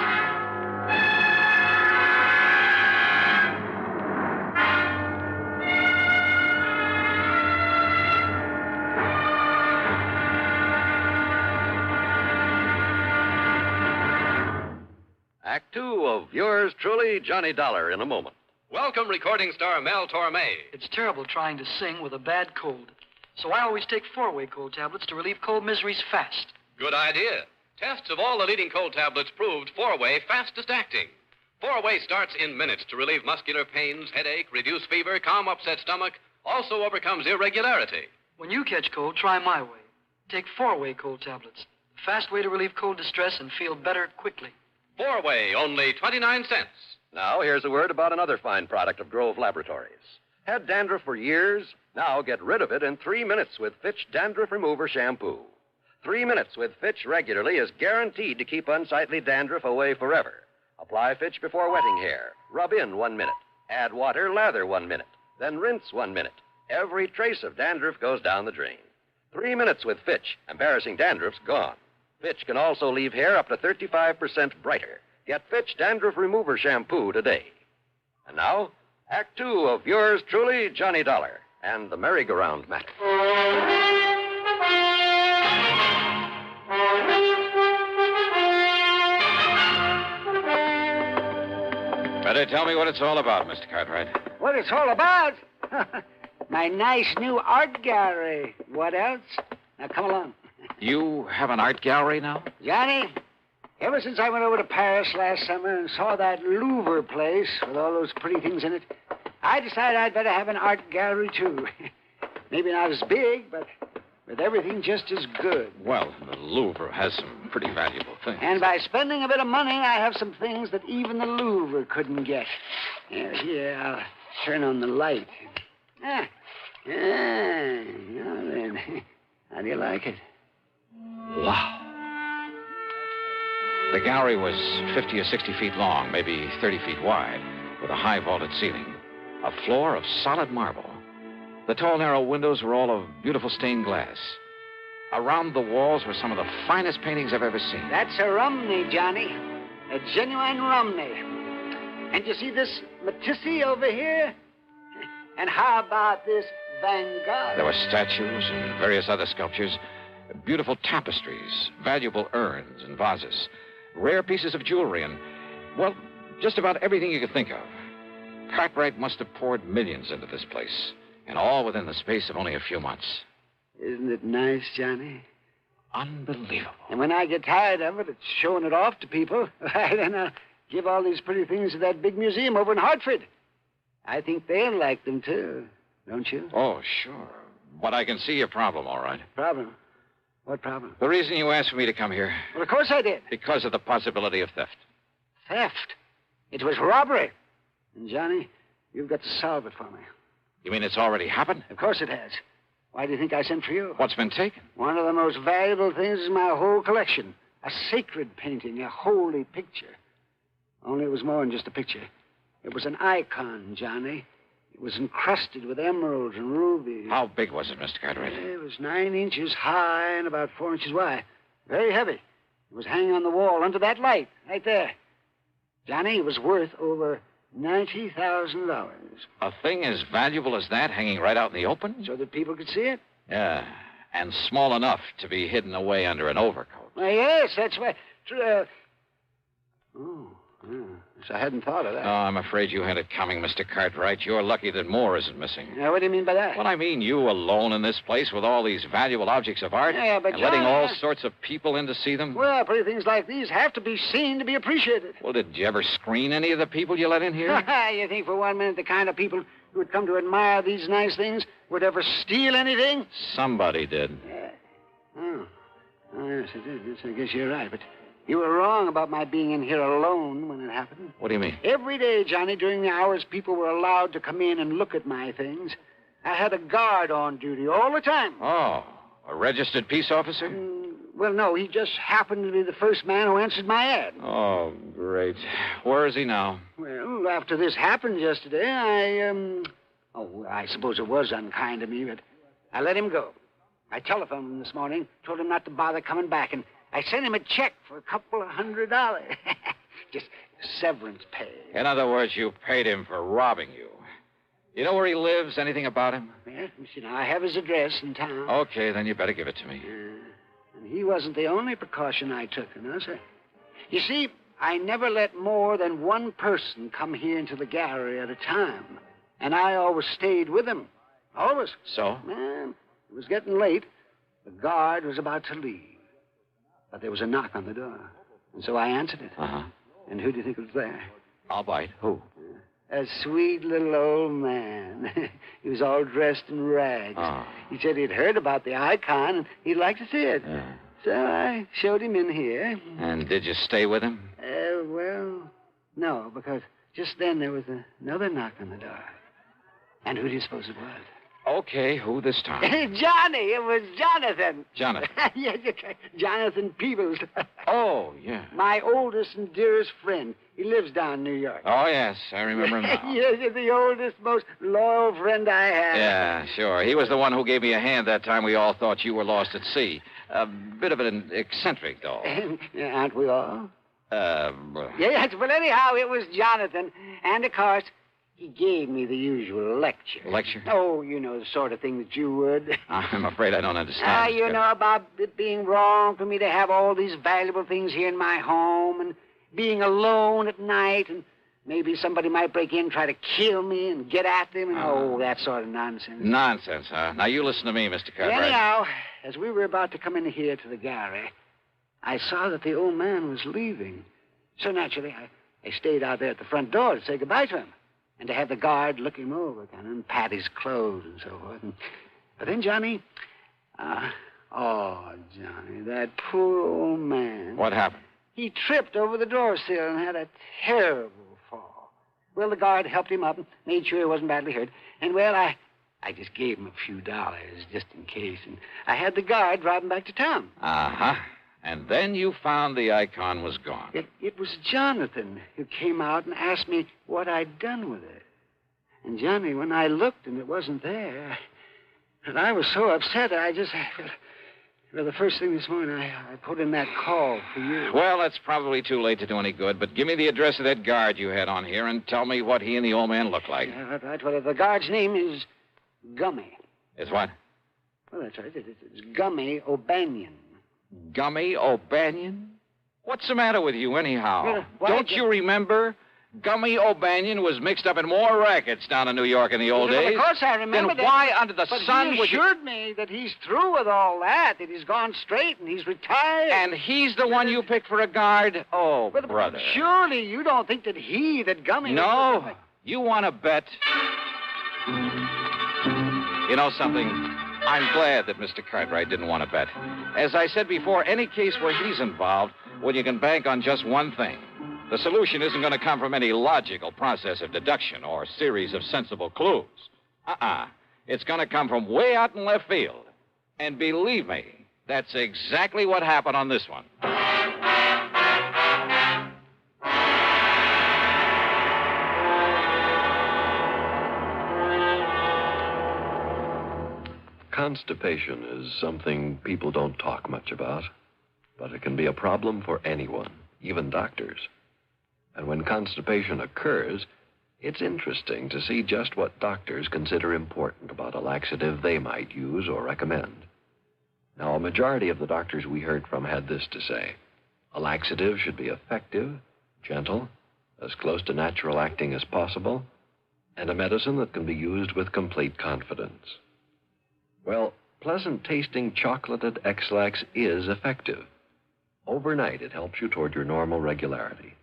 Act Two of yours truly, Johnny Dollar, in a moment. Welcome, recording star Mel Torme. It's terrible trying to sing with a bad cold. So I always take 4-way cold tablets to relieve cold miseries fast. Good idea. Tests of all the leading cold tablets proved 4-way fastest acting. 4-way starts in minutes to relieve muscular pains, headache, reduce fever, calm upset stomach, also overcomes irregularity. When you catch cold, try my way. Take 4-way cold tablets. Fast way to relieve cold distress and feel better quickly. Four-way, only 29 cents. Now, here's a word about another fine product of Grove Laboratories. Had dandruff for years? Now get rid of it in 3 minutes with Fitch Dandruff Remover Shampoo. 3 minutes with Fitch regularly is guaranteed to keep unsightly dandruff away forever. Apply Fitch before wetting hair. Rub in 1 minute. Add water, lather 1 minute. Then rinse 1 minute. Every trace of dandruff goes down the drain. 3 minutes with Fitch. Embarrassing dandruff's gone. Fitch can also leave hair up to 35% brighter. Get Fitch Dandruff Remover Shampoo today. And now, Act 2 of yours truly, Johnny Dollar, and the Merry-Go-Round Matter. Better tell me what it's all about, Mr. Cartwright. What it's all about? My nice new art gallery. What else? Now, come along. You have an art gallery now? Johnny, ever since I went over to Paris last summer and saw that Louvre place with all those pretty things in it, I decided I'd better have an art gallery, too. Maybe not as big, but with everything just as good. Well, the Louvre has some pretty valuable things. And by spending a bit of money, I have some things that even the Louvre couldn't get. Here, I'll turn on the light. Now then, how do you like it? Wow. The gallery was 50 or 60 feet long, maybe 30 feet wide, with a high vaulted ceiling. A floor of solid marble. The tall, narrow windows were all of beautiful stained glass. Around the walls were some of the finest paintings I've ever seen. That's a Romney, Johnny. A genuine Romney. And you see this Matisse over here? And how about this Van Gogh? There were statues and various other sculptures, beautiful tapestries, valuable urns and vases, rare pieces of jewelry, and, well, just about everything you could think of. Cartwright must have poured millions into this place, and all within the space of only a few months. Isn't it nice, Johnny? Unbelievable. And when I get tired of it, it's showing it off to people. Then I'll give all these pretty things to that big museum over in Hartford. I think they'll like them, too. Don't you? Oh, sure. But I can see your problem, all right. Problem? What problem? The reason you asked for me to come here. Well, of course I did. Because of the possibility of theft. Theft? It was robbery. And, Johnny, you've got to solve it for me. You mean it's already happened? Of course it has. Why do you think I sent for you? What's been taken? One of the most valuable things in my whole collection. A sacred painting, a holy picture. Only it was more than just a picture. It was an icon, Johnny. It was encrusted with emeralds and rubies. How big was it, Mr. Cartwright? It was 9 inches high and about 4 inches wide. Very heavy. It was hanging on the wall under that light, right there. Johnny, it was worth over $90,000. A thing as valuable as that hanging right out in the open? So that people could see it? Yeah, and small enough to be hidden away under an overcoat. Well, yes, that's why. So I hadn't thought of that. Oh, I'm afraid you had it coming, Mr. Cartwright. You're lucky that more isn't missing. Now, what do you mean by that? Well, I mean you alone in this place with all these valuable objects of art. Yeah, but and letting all sorts of people in to see them. Well, pretty things like these have to be seen to be appreciated. Well, did you ever screen any of the people you let in here? You think for 1 minute the kind of people who would come to admire these nice things would ever steal anything? Somebody did. Oh, yes, I did. Yes, I guess you're right, but you were wrong about my being in here alone when it happened. What do you mean? Every day, Johnny, during the hours people were allowed to come in and look at my things, I had a guard on duty all the time. Oh, a registered peace officer? Well, no, he just happened to be the first man who answered my ad. Oh, great. Where is he now? Well, after this happened yesterday, I suppose it was unkind of me, but I let him go. I telephoned him this morning, told him not to bother coming back, and I sent him a check for $200. Just severance pay. In other words, you paid him for robbing you. You know where he lives? Anything about him? Well, you know, I have his address in town. Okay, then you better give it to me. And he wasn't the only precaution I took, you know, sir. You see, I never let more than one person come here into the gallery at a time. And I always stayed with him. Always. So? Man, it was getting late. The guard was about to leave. But there was a knock on the door. And so I answered it. Uh-huh. And who do you think was there? I'll bite. Who? A sweet little old man. He was all dressed in rags. Oh. He said he'd heard about the icon and he'd like to see it. Yeah. So I showed him in here. And did you stay with him? Well, no, because just then there was another knock on the door. And who do you suppose it was? Okay, who this time? Johnny! It was Jonathan. Jonathan. Yes, Jonathan Peebles. Oh, yeah. My oldest and dearest friend. He lives down in New York. Oh, yes, I remember him now. Yes, he's the oldest, most loyal friend I have. Yeah, sure. He was the one who gave me a hand that time we all thought you were lost at sea. A bit of an eccentric, though. Aren't we all? Well... Yes, well, anyhow, it was Jonathan. And, of course, he gave me the usual lecture. Lecture? Oh, you know, the sort of thing that you would. I'm afraid I don't understand. You know, about it being wrong for me to have all these valuable things here in my home and being alone at night and maybe somebody might break in and try to kill me and get at them and, that sort of nonsense. Nonsense, huh? Now, you listen to me, Mr. Cartwright. Anyhow, as we were about to come in here to the gallery, I saw that the old man was leaving. So naturally, I stayed out there at the front door to say goodbye to him. And to have the guard look him over, kind of, and pat his clothes and so forth. But then, Johnny, Johnny, that poor old man. What happened? He tripped over the door sill and had a terrible fall. Well, the guard helped him up and made sure he wasn't badly hurt. And, well, I just gave him a few dollars just in case. And I had the guard drive him back to town. Uh-huh. And then you found the icon was gone. It was Jonathan who came out and asked me what I'd done with it. And, Johnny, when I looked and it wasn't there, and I was so upset, the first thing this morning, I put in that call for you. Well, that's probably too late to do any good, but give me the address of that guard you had on here and tell me what he and the old man look like. Yeah, right. Well, the guard's name is Gummy. Is what? Well, that's right. It's Gummy O'Banion. Gummy O'Banion? What's the matter with you, anyhow? Well, Don't you remember? Gummy O'Banion was mixed up in more rackets down in New York in the old days. Of course I remember then that. Why under the sun he would you... assured me that he's through with all that he's gone straight and he's retired. And he's the one you picked for a guard? Oh, brother. Surely you don't think that Gummy... No. You want to bet? You know something? I'm glad that Mr. Cartwright didn't want to bet. As I said before, any case where he's involved, well, you can bank on just one thing. The solution isn't going to come from any logical process of deduction or series of sensible clues. It's going to come from way out in left field. And believe me, that's exactly what happened on this one. Constipation is something people don't talk much about, but it can be a problem for anyone, even doctors. And when constipation occurs, it's interesting to see just what doctors consider important about a laxative they might use or recommend. Now, a majority of the doctors we heard from had this to say: a laxative should be effective, gentle, as close to natural acting as possible, and a medicine that can be used with complete confidence. Well, pleasant-tasting chocolated X-Lax is effective. Overnight, it helps you toward your normal regularity.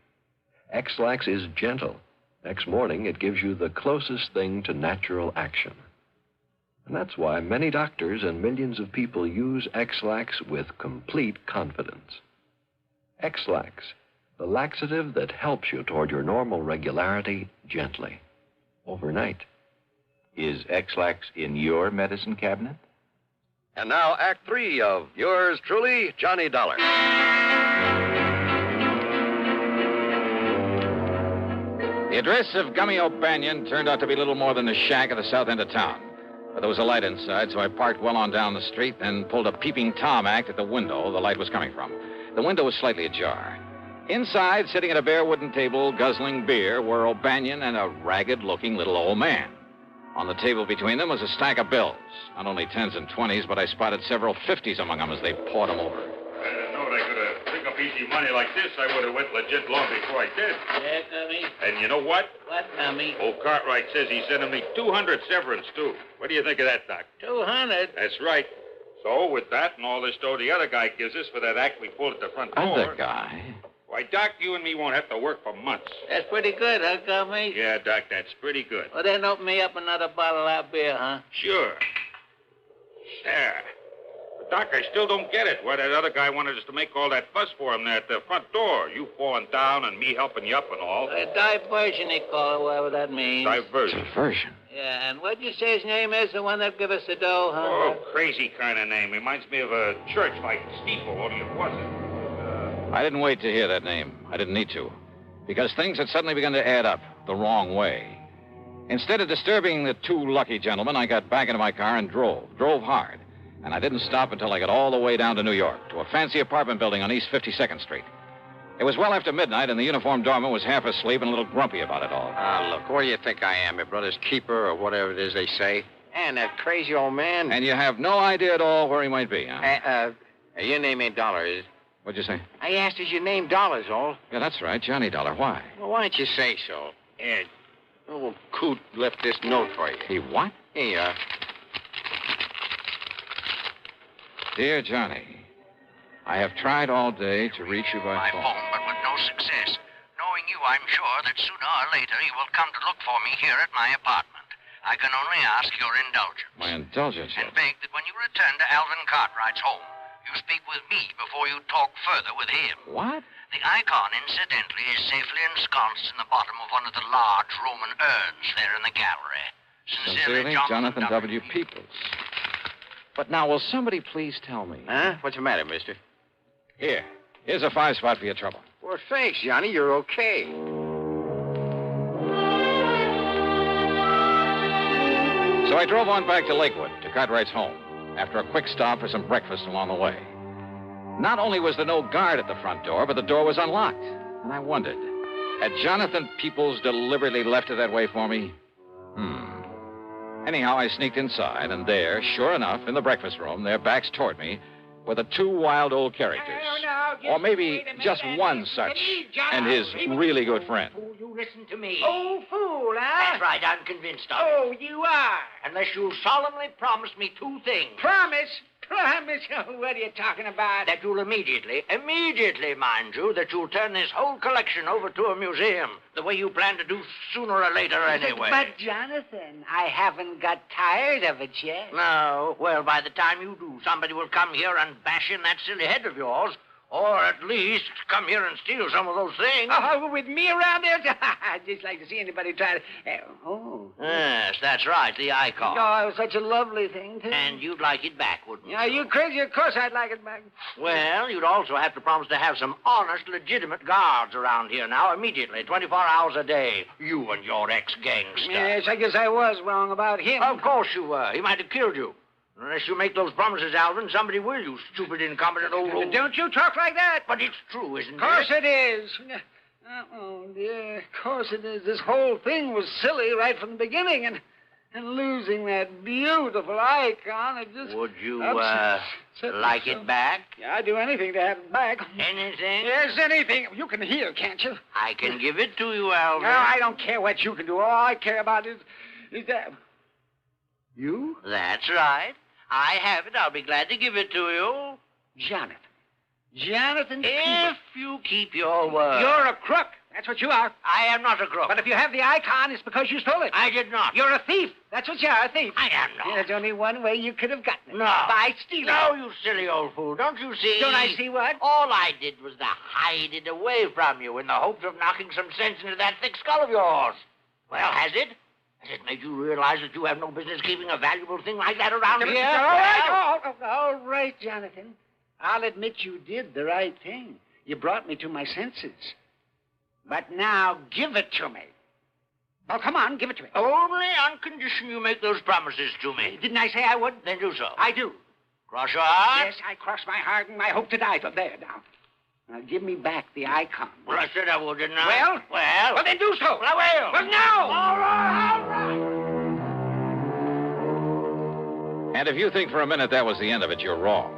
X-Lax is gentle. Next morning, it gives you the closest thing to natural action. And that's why many doctors and millions of people use X-Lax with complete confidence. X-Lax, the laxative that helps you toward your normal regularity gently, overnight. Is X-Lax in your medicine cabinet? And now, Act 3 of yours truly, Johnny Dollar. The address of Gummy O'Banion turned out to be little more than a shack at the south end of town. But there was a light inside, so I parked well on down the street, then pulled a peeping Tom act at the window the light was coming from. The window was slightly ajar. Inside, sitting at a bare wooden table, guzzling beer, were O'Banion and a ragged-looking little old man. On the table between them was a stack of bills. Not only 10s and 20s, but I spotted several 50s among them as they poured them over. If I'd have known I could have picked up easy money like this, I would have went legit long before I did. Yeah, Gummy? And you know what? What, Gummy? Old Cartwright says he's sending me 200 severance, too. What do you think of that, Doc? 200? That's right. So, with that and all this dough the other guy gives us for that act we pulled at the front door... Other guy? Why, Doc, you and me won't have to work for months. That's pretty good, huh, Gummy? Yeah, Doc, that's pretty good. Well, then open me up another bottle of beer, huh? Sure. There. But, Doc, I still don't get it. Why that other guy wanted us to make all that fuss for him there at the front door. You falling down and me helping you up and all. Diversion, they call it, whatever that means. Diversion. Diversion? Yeah, and what'd you say his name is, the one that give us the dough, huh? Oh, crazy kind of name. Reminds me of a church like Steeple, only it wasn't. I didn't wait to hear that name. I didn't need to. Because things had suddenly begun to add up the wrong way. Instead of disturbing the two lucky gentlemen, I got back into my car and drove hard. And I didn't stop until I got all the way down to New York, to a fancy apartment building on East 52nd Street. It was well after midnight, and the uniformed doorman was half asleep and a little grumpy about it all. Look, what do you think I am, your brother's keeper or whatever it is they say? And that crazy old man. And you have no idea at all where he might be, huh? Your name ain't Dollar, is it? What'd you say? I asked, is your name Dollar's all? Yeah, that's right, Johnny Dollar. Why? Well, why don't you say so? Here, old Coot left this note for you. He what? Here you are. Dear Johnny, I have tried all day to reach you by phone. But with no success. Knowing you, I'm sure that sooner or later you will come to look for me here at my apartment. I can only ask your indulgence. My indulgence? And beg that when you return to Alvin Cartwright's home, you speak with me before you talk further with him. What? The icon, incidentally, is safely ensconced in the bottom of one of the large Roman urns there in the gallery. Sincerely, Jonathan W. Peoples. But now, will somebody please tell me? Huh? What's the matter, mister? Here's a 5-spot for your trouble. Well, thanks, Johnny. You're okay. So I drove on back to Lakewood, to Cartwright's home, after a quick stop for some breakfast along the way. Not only was there no guard at the front door, but the door was unlocked. And I wondered, had Jonathan Peoples deliberately left it that way for me? Anyhow, I sneaked inside, and there, sure enough, in the breakfast room, their backs toward me, were the two wild old characters. Or maybe just one such, and his really good friend. Fool, you listen to me. Oh, fool, huh? That's right, I'm convinced of it. Oh, you are. Unless you'll solemnly promise me two things. Promise? Oh, what are you talking about? That you'll immediately, mind you, that you'll turn this whole collection over to a museum, the way you plan to do sooner or later anyway. But, Jonathan, I haven't got tired of it yet. No. Well, by the time you do, somebody will come here and bash in that silly head of yours. Or at least come here and steal some of those things. Oh, with me around there? I'd just like to see anybody try to... Yes, that's right, the icon. Oh, it was such a lovely thing, too. And you'd like it back, wouldn't you? Are you crazy? Of course I'd like it back. Well, you'd also have to promise to have some honest, legitimate guards around here now, immediately, 24 hours a day. You and your ex-gangster. Yes, I guess I was wrong about him. Of course you were. He might have killed you. Unless you make those promises, Alvin, somebody will, you stupid, incompetent old... Don't you talk like that. But it's true, isn't it? Of course it is. Oh, dear, of course it is. This whole thing was silly right from the beginning, and losing that beautiful icon, it just... Would you, like it back? Yeah, I'd do anything to have it back. Anything? Yes, anything. You can hear, can't you? I can give it to you, Alvin. No, I don't care what you can do. All I care about is that... You? That's right. I have it. I'll be glad to give it to you. Jonathan, if you keep your word. You're a crook. That's what you are. I am not a crook. But if you have the icon, it's because you stole it. I did not. You're a thief. That's what you are, a thief. I am not. There's only one way you could have gotten it. No. By stealing. No, you silly old fool. Don't you see? Don't I see what? All I did was to hide it away from you in the hopes of knocking some sense into that thick skull of yours. Well, has it? Has it made you realize that you have no business keeping a valuable thing like that around here? All right, Jonathan. I'll admit you did the right thing. You brought me to my senses. But now, give it to me. Oh, come on, give it to me. Only on condition you make those promises to me. Didn't I say I would? Then do so. I do. Cross your heart? Yes, I cross my heart and I hope to die. There, now. Now, give me back the icon. Well, I said I would, didn't I? Well, then do so. Well, I will. Well, now. All right. And if you think for a minute that was the end of it, you're wrong.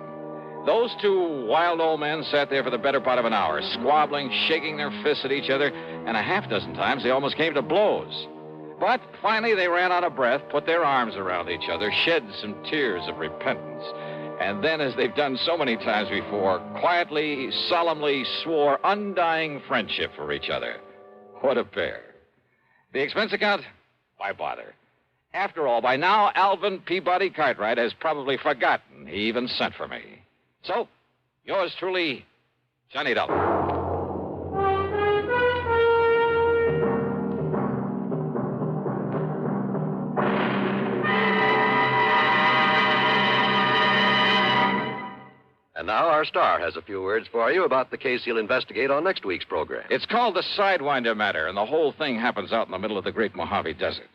Those two wild old men sat there for the better part of an hour, squabbling, shaking their fists at each other, and a half dozen times they almost came to blows. But finally they ran out of breath, put their arms around each other, shed some tears of repentance, and then, as they've done so many times before, quietly, solemnly swore undying friendship for each other. What a pair. The expense account? Why bother? After all, by now, Alvin Peabody Cartwright has probably forgotten he even sent for me. So, yours truly, Johnny Dollar. And now our star has a few words for you about the case he'll investigate on next week's program. It's called the Sidewinder Matter, and the whole thing happens out in the middle of the Great Mojave Desert.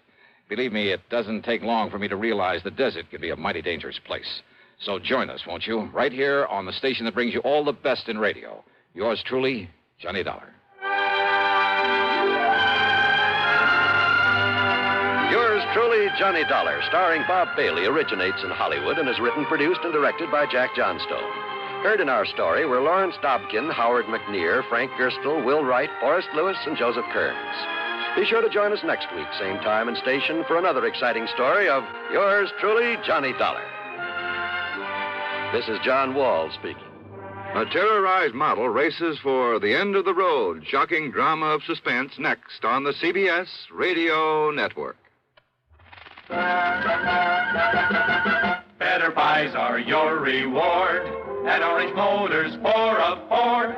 Believe me, it doesn't take long for me to realize the desert can be a mighty dangerous place. So join us, won't you? Right here on the station that brings you all the best in radio. Yours truly, Johnny Dollar. Yours truly, Johnny Dollar, starring Bob Bailey, originates in Hollywood and is written, produced, and directed by Jack Johnstone. Heard in our story were Lawrence Dobkin, Howard McNear, Frank Gerstle, Will Wright, Forrest Lewis, and Joseph Kearns. Be sure to join us next week, same time and station, for another exciting story of yours truly, Johnny Dollar. This is John Wall speaking. A terrorized model races for the end of the road. Shocking drama of suspense next on the CBS Radio Network. Better buys are your reward at Orange Motors for a Ford.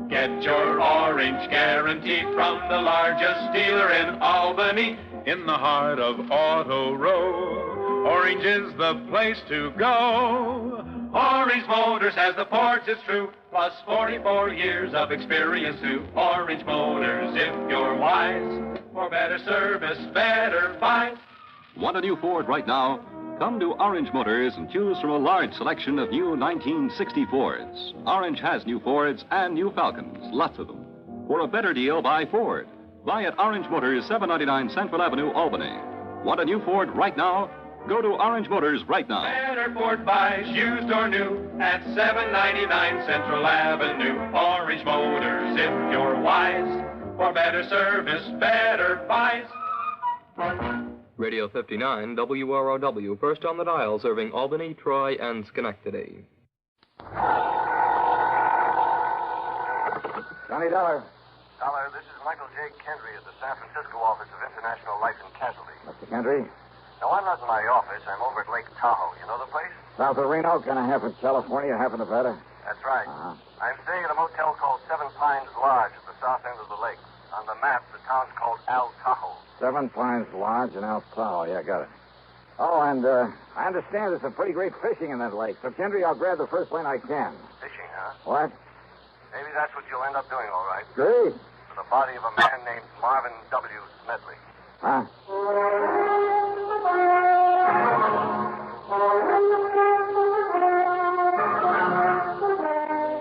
Get your orange guaranteed from the largest dealer in Albany, in the heart of Auto Row. Orange is the place to go. Orange Motors has the ports, it's true, plus 44 years of experience too. Orange Motors, if you're wise, for better service, better buys. Want a new Ford right now? Come to Orange Motors and choose from a large selection of new 1960 Fords. Orange has new Fords and new Falcons, lots of them. For a better deal, buy Ford. Buy at Orange Motors, 799 Central Avenue, Albany. Want a new Ford right now? Go to Orange Motors right now. Better Ford buys, used or new, at 799 Central Avenue. Orange Motors, if you're wise, for better service, better buys. Radio 59, WROW, first on the dial, serving Albany, Troy, and Schenectady. Johnny Dollar. Dollar, this is Michael J. Kendry at the San Francisco office of International Life and Casualty. Mr. Kendry. No, I'm not in my office. I'm over at Lake Tahoe. You know the place? South of Reno, kind of half in California, half in Nevada. That's right. Uh-huh. I'm staying at a motel called Seven Pines Lodge at the south end of the lake. On the map, the town's called Al Tahoe. Seven Pines Lodge in El Tahoe. Yeah, got it. Oh, and I understand there's some pretty great fishing in that lake. So, Kendry, I'll grab the first plane I can. Fishing, huh? What? Maybe that's what you'll end up doing, all right. Great. For the body of a man named Marvin W. Smedley. Huh?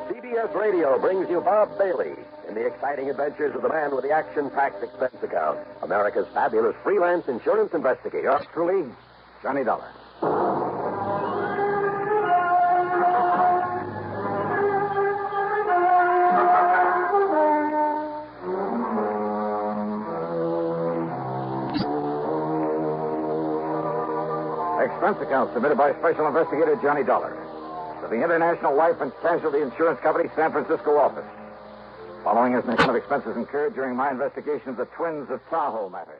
CBS Radio brings you Bob Bailey in the exciting adventures of the man with the action-packed expense account, America's fabulous freelance insurance investigator. Yours truly, Johnny Dollar. Expense account submitted by Special Investigator Johnny Dollar to the International Life and Casualty Insurance Company, San Francisco office. Following is an account of expenses incurred during my investigation of the twins of Tahoe matter.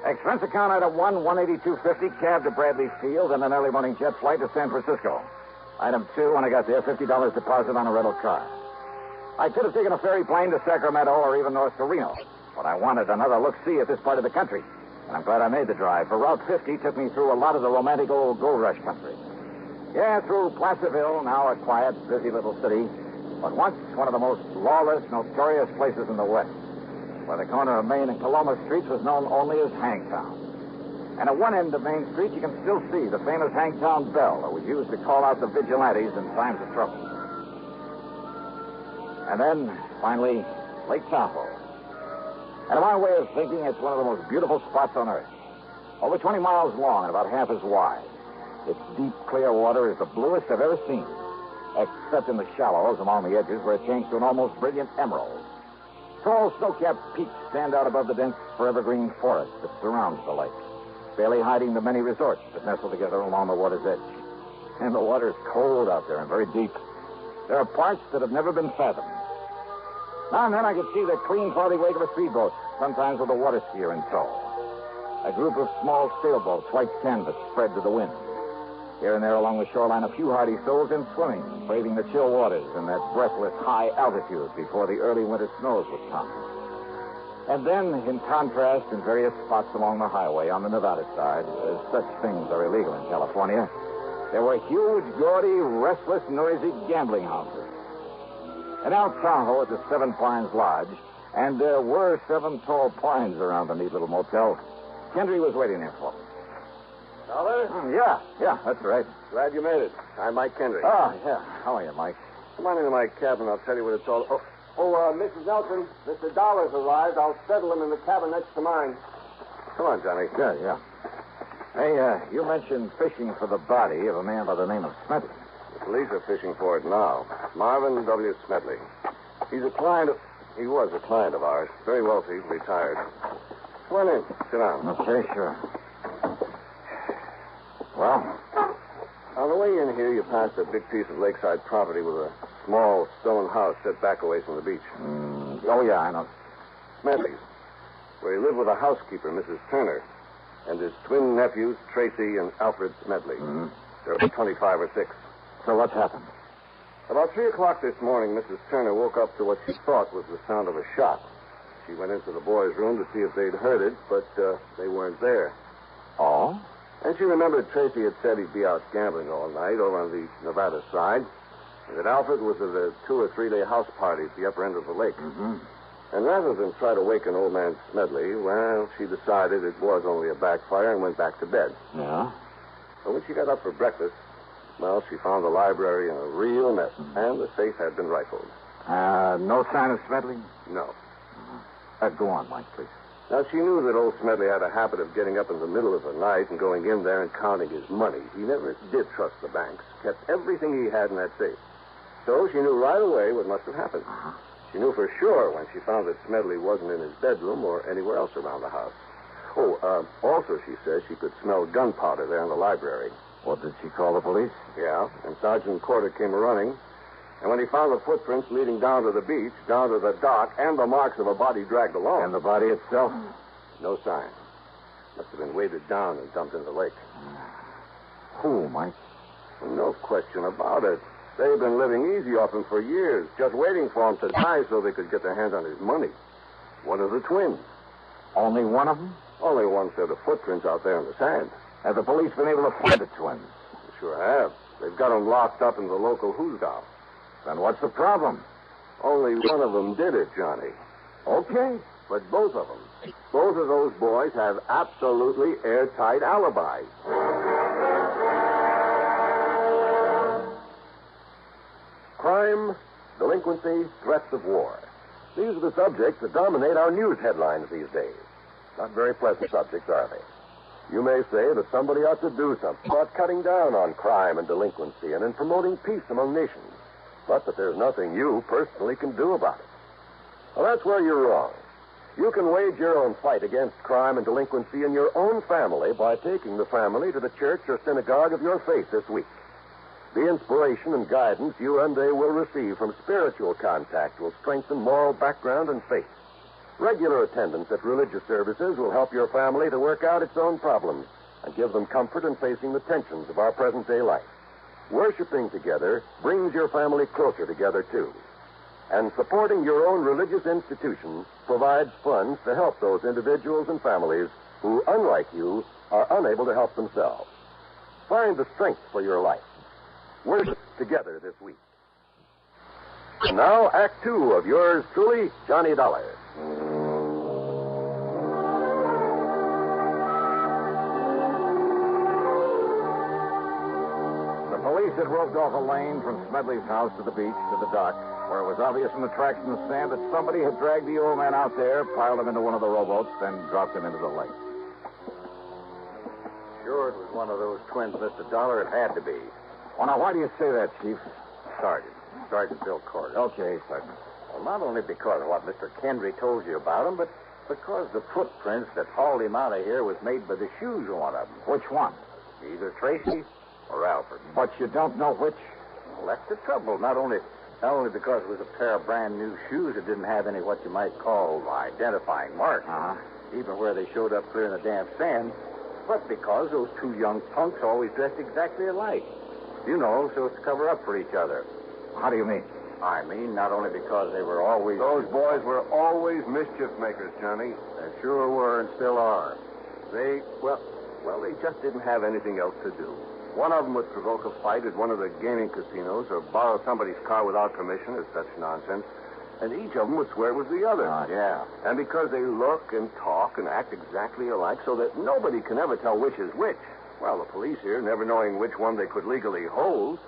Expense account item 1, $182.50, cab to Bradley Field and an early morning jet flight to San Francisco. Item 2, when I got there, $50 deposit on a rental car. I could have taken a ferry plane to Sacramento or even north to Reno, but I wanted another look-see at this part of the country. And I'm glad I made the drive, for Route 50 took me through a lot of the romantic old gold rush country. Yeah, through Placerville, now a quiet, busy little city, but once one of the most lawless, notorious places in the West, where the corner of Main and Coloma Streets was known only as Hangtown. And at one end of Main Street, you can still see the famous Hangtown bell that was used to call out the vigilantes in times of trouble. And then, finally, Lake Tahoe. And in my way of thinking, it's one of the most beautiful spots on Earth. Over 20 miles long and about half as wide. Its deep, clear water is the bluest I've ever seen, except in the shallows along the edges where it changed to an almost brilliant emerald. Tall, snow-capped peaks stand out above the dense, forever-green forest that surrounds the lake, barely hiding the many resorts that nestle together along the water's edge. And the water's cold out there and very deep. There are parts that have never been fathomed. Now and then I could see the clean, cloudy wake of a speedboat, sometimes with a water skier in tow. A group of small sailboats, white canvas, spread to the wind. Here and there along the shoreline, a few hardy souls in swimming, braving the chill waters in that breathless high altitude before the early winter snows would come. And then, in contrast, in various spots along the highway on the Nevada side, as such things are illegal in California, there were huge, gaudy, restless, noisy gambling houses. And out Tahoe at the Seven Pines Lodge, and there were 7 tall pines around the neat little motel, Kendry was waiting there for me. Dollar? Yeah, that's right. Glad you made it. I'm Mike Kendry. Oh, yeah. How are you, Mike? Come on into my cabin. I'll tell you what it's all... Mrs. Nelson, Mr. Dollar's arrived. I'll settle him in the cabin next to mine. Come on, Johnny. Yeah. Hey, you mentioned fishing for the body of a man by the name of Smedley. The police are fishing for it now. Marvin W. Smedley. He was a client of ours. Very wealthy, retired. Come on in. Sit down. Okay, sure. Well? On the way in here, you passed a big piece of lakeside property with a small stone house set back away from the beach. Oh, yeah, I know. Smedley's, where he lived with a housekeeper, Mrs. Turner, and his twin nephews, Tracy and Alfred Smedley. They're about 25 or 6. So what's happened? About 3 o'clock this morning, Mrs. Turner woke up to what she thought was the sound of a shot. She went into the boys' room to see if they'd heard it, but they weren't there. Oh? And she remembered Tracy had said he'd be out gambling all night over on the Nevada side, and that Alfred was at a 2 or 3 day house party at the upper end of the lake. And rather than try to waken old man Smedley, well, she decided it was only a backfire and went back to bed. Yeah? But when she got up for breakfast, well, she found the library in a real mess, and the safe had been rifled. No sign of Smedley? No. Go on, Mike, please. Now, she knew that old Smedley had a habit of getting up in the middle of the night and going in there and counting his money. He never did trust the banks, kept everything he had in that safe. So she knew right away what must have happened. She knew for sure when she found that Smedley wasn't in his bedroom or anywhere else around the house. Also, she says she could smell gunpowder there in the library. Well, did she call the police? Yeah, and Sergeant Porter came running. And when he found the footprints leading down to the beach, down to the dock, and the marks of a body dragged along. And the body itself? No sign. Must have been weighted down and dumped in the lake. Who, Mike? No question about it. They've been living easy off him for years, just waiting for him to die so they could get their hands on his money. One of the twins. Only one of them? Only one set of footprints out there in the sand. Have the police been able to find the twins? They sure have. They've got them locked up in the local hoosgow. Then what's the problem? Only one of them did it, Johnny. Okay. But both of them. Both of those boys have absolutely airtight alibis. Crime, delinquency, threats of war. These are the subjects that dominate our news headlines these days. Not very pleasant subjects, are they? You may say that somebody ought to do something about cutting down on crime and delinquency and in promoting peace among nations, but that there's nothing you personally can do about it. Well, that's where you're wrong. You can wage your own fight against crime and delinquency in your own family by taking the family to the church or synagogue of your faith this week. The inspiration and guidance you and they will receive from spiritual contact will strengthen moral background and faith. Regular attendance at religious services will help your family to work out its own problems and give them comfort in facing the tensions of our present-day life. Worshipping together brings your family closer together, too. And supporting your own religious institution provides funds to help those individuals and families who, unlike you, are unable to help themselves. Find the strength for your life. Worship together this week. And now, Act 2 of yours truly, Johnny Dollar. The police had roped off a lane from Smedley's house to the beach to the dock, where it was obvious from the tracks in the sand that somebody had dragged the old man out there, piled him into one of the rowboats, then dropped him into the lake. Sure it was one of those twins, Mr. Dollar. It had to be. Well, now, why do you say that, Chief? Sergeant Bill Corder. Okay, Sergeant. Well, not only because of what Mr. Kendry told you about him, but because the footprints that hauled him out of here was made by the shoes of one of them. Which one? Either Tracy or Alfred. But you don't know which? Well, that's the trouble. Not only Only because it was a pair of brand new shoes that didn't have any what you might call identifying marks. Even where they showed up clear in the damp sand. But because those two young punks always dressed exactly alike. You know, so as to cover up for each other. How do you mean? I mean, not only because they were always... Those boys were always mischief makers, Johnny. They sure were and still are. They just didn't have anything else to do. One of them would provoke a fight at one of the gaming casinos or borrow somebody's car without permission or such nonsense. And each of them would swear it was the other. Yeah. And because they look and talk and act exactly alike so that nobody can ever tell which is which, well, the police here, never knowing which one they could legally hold,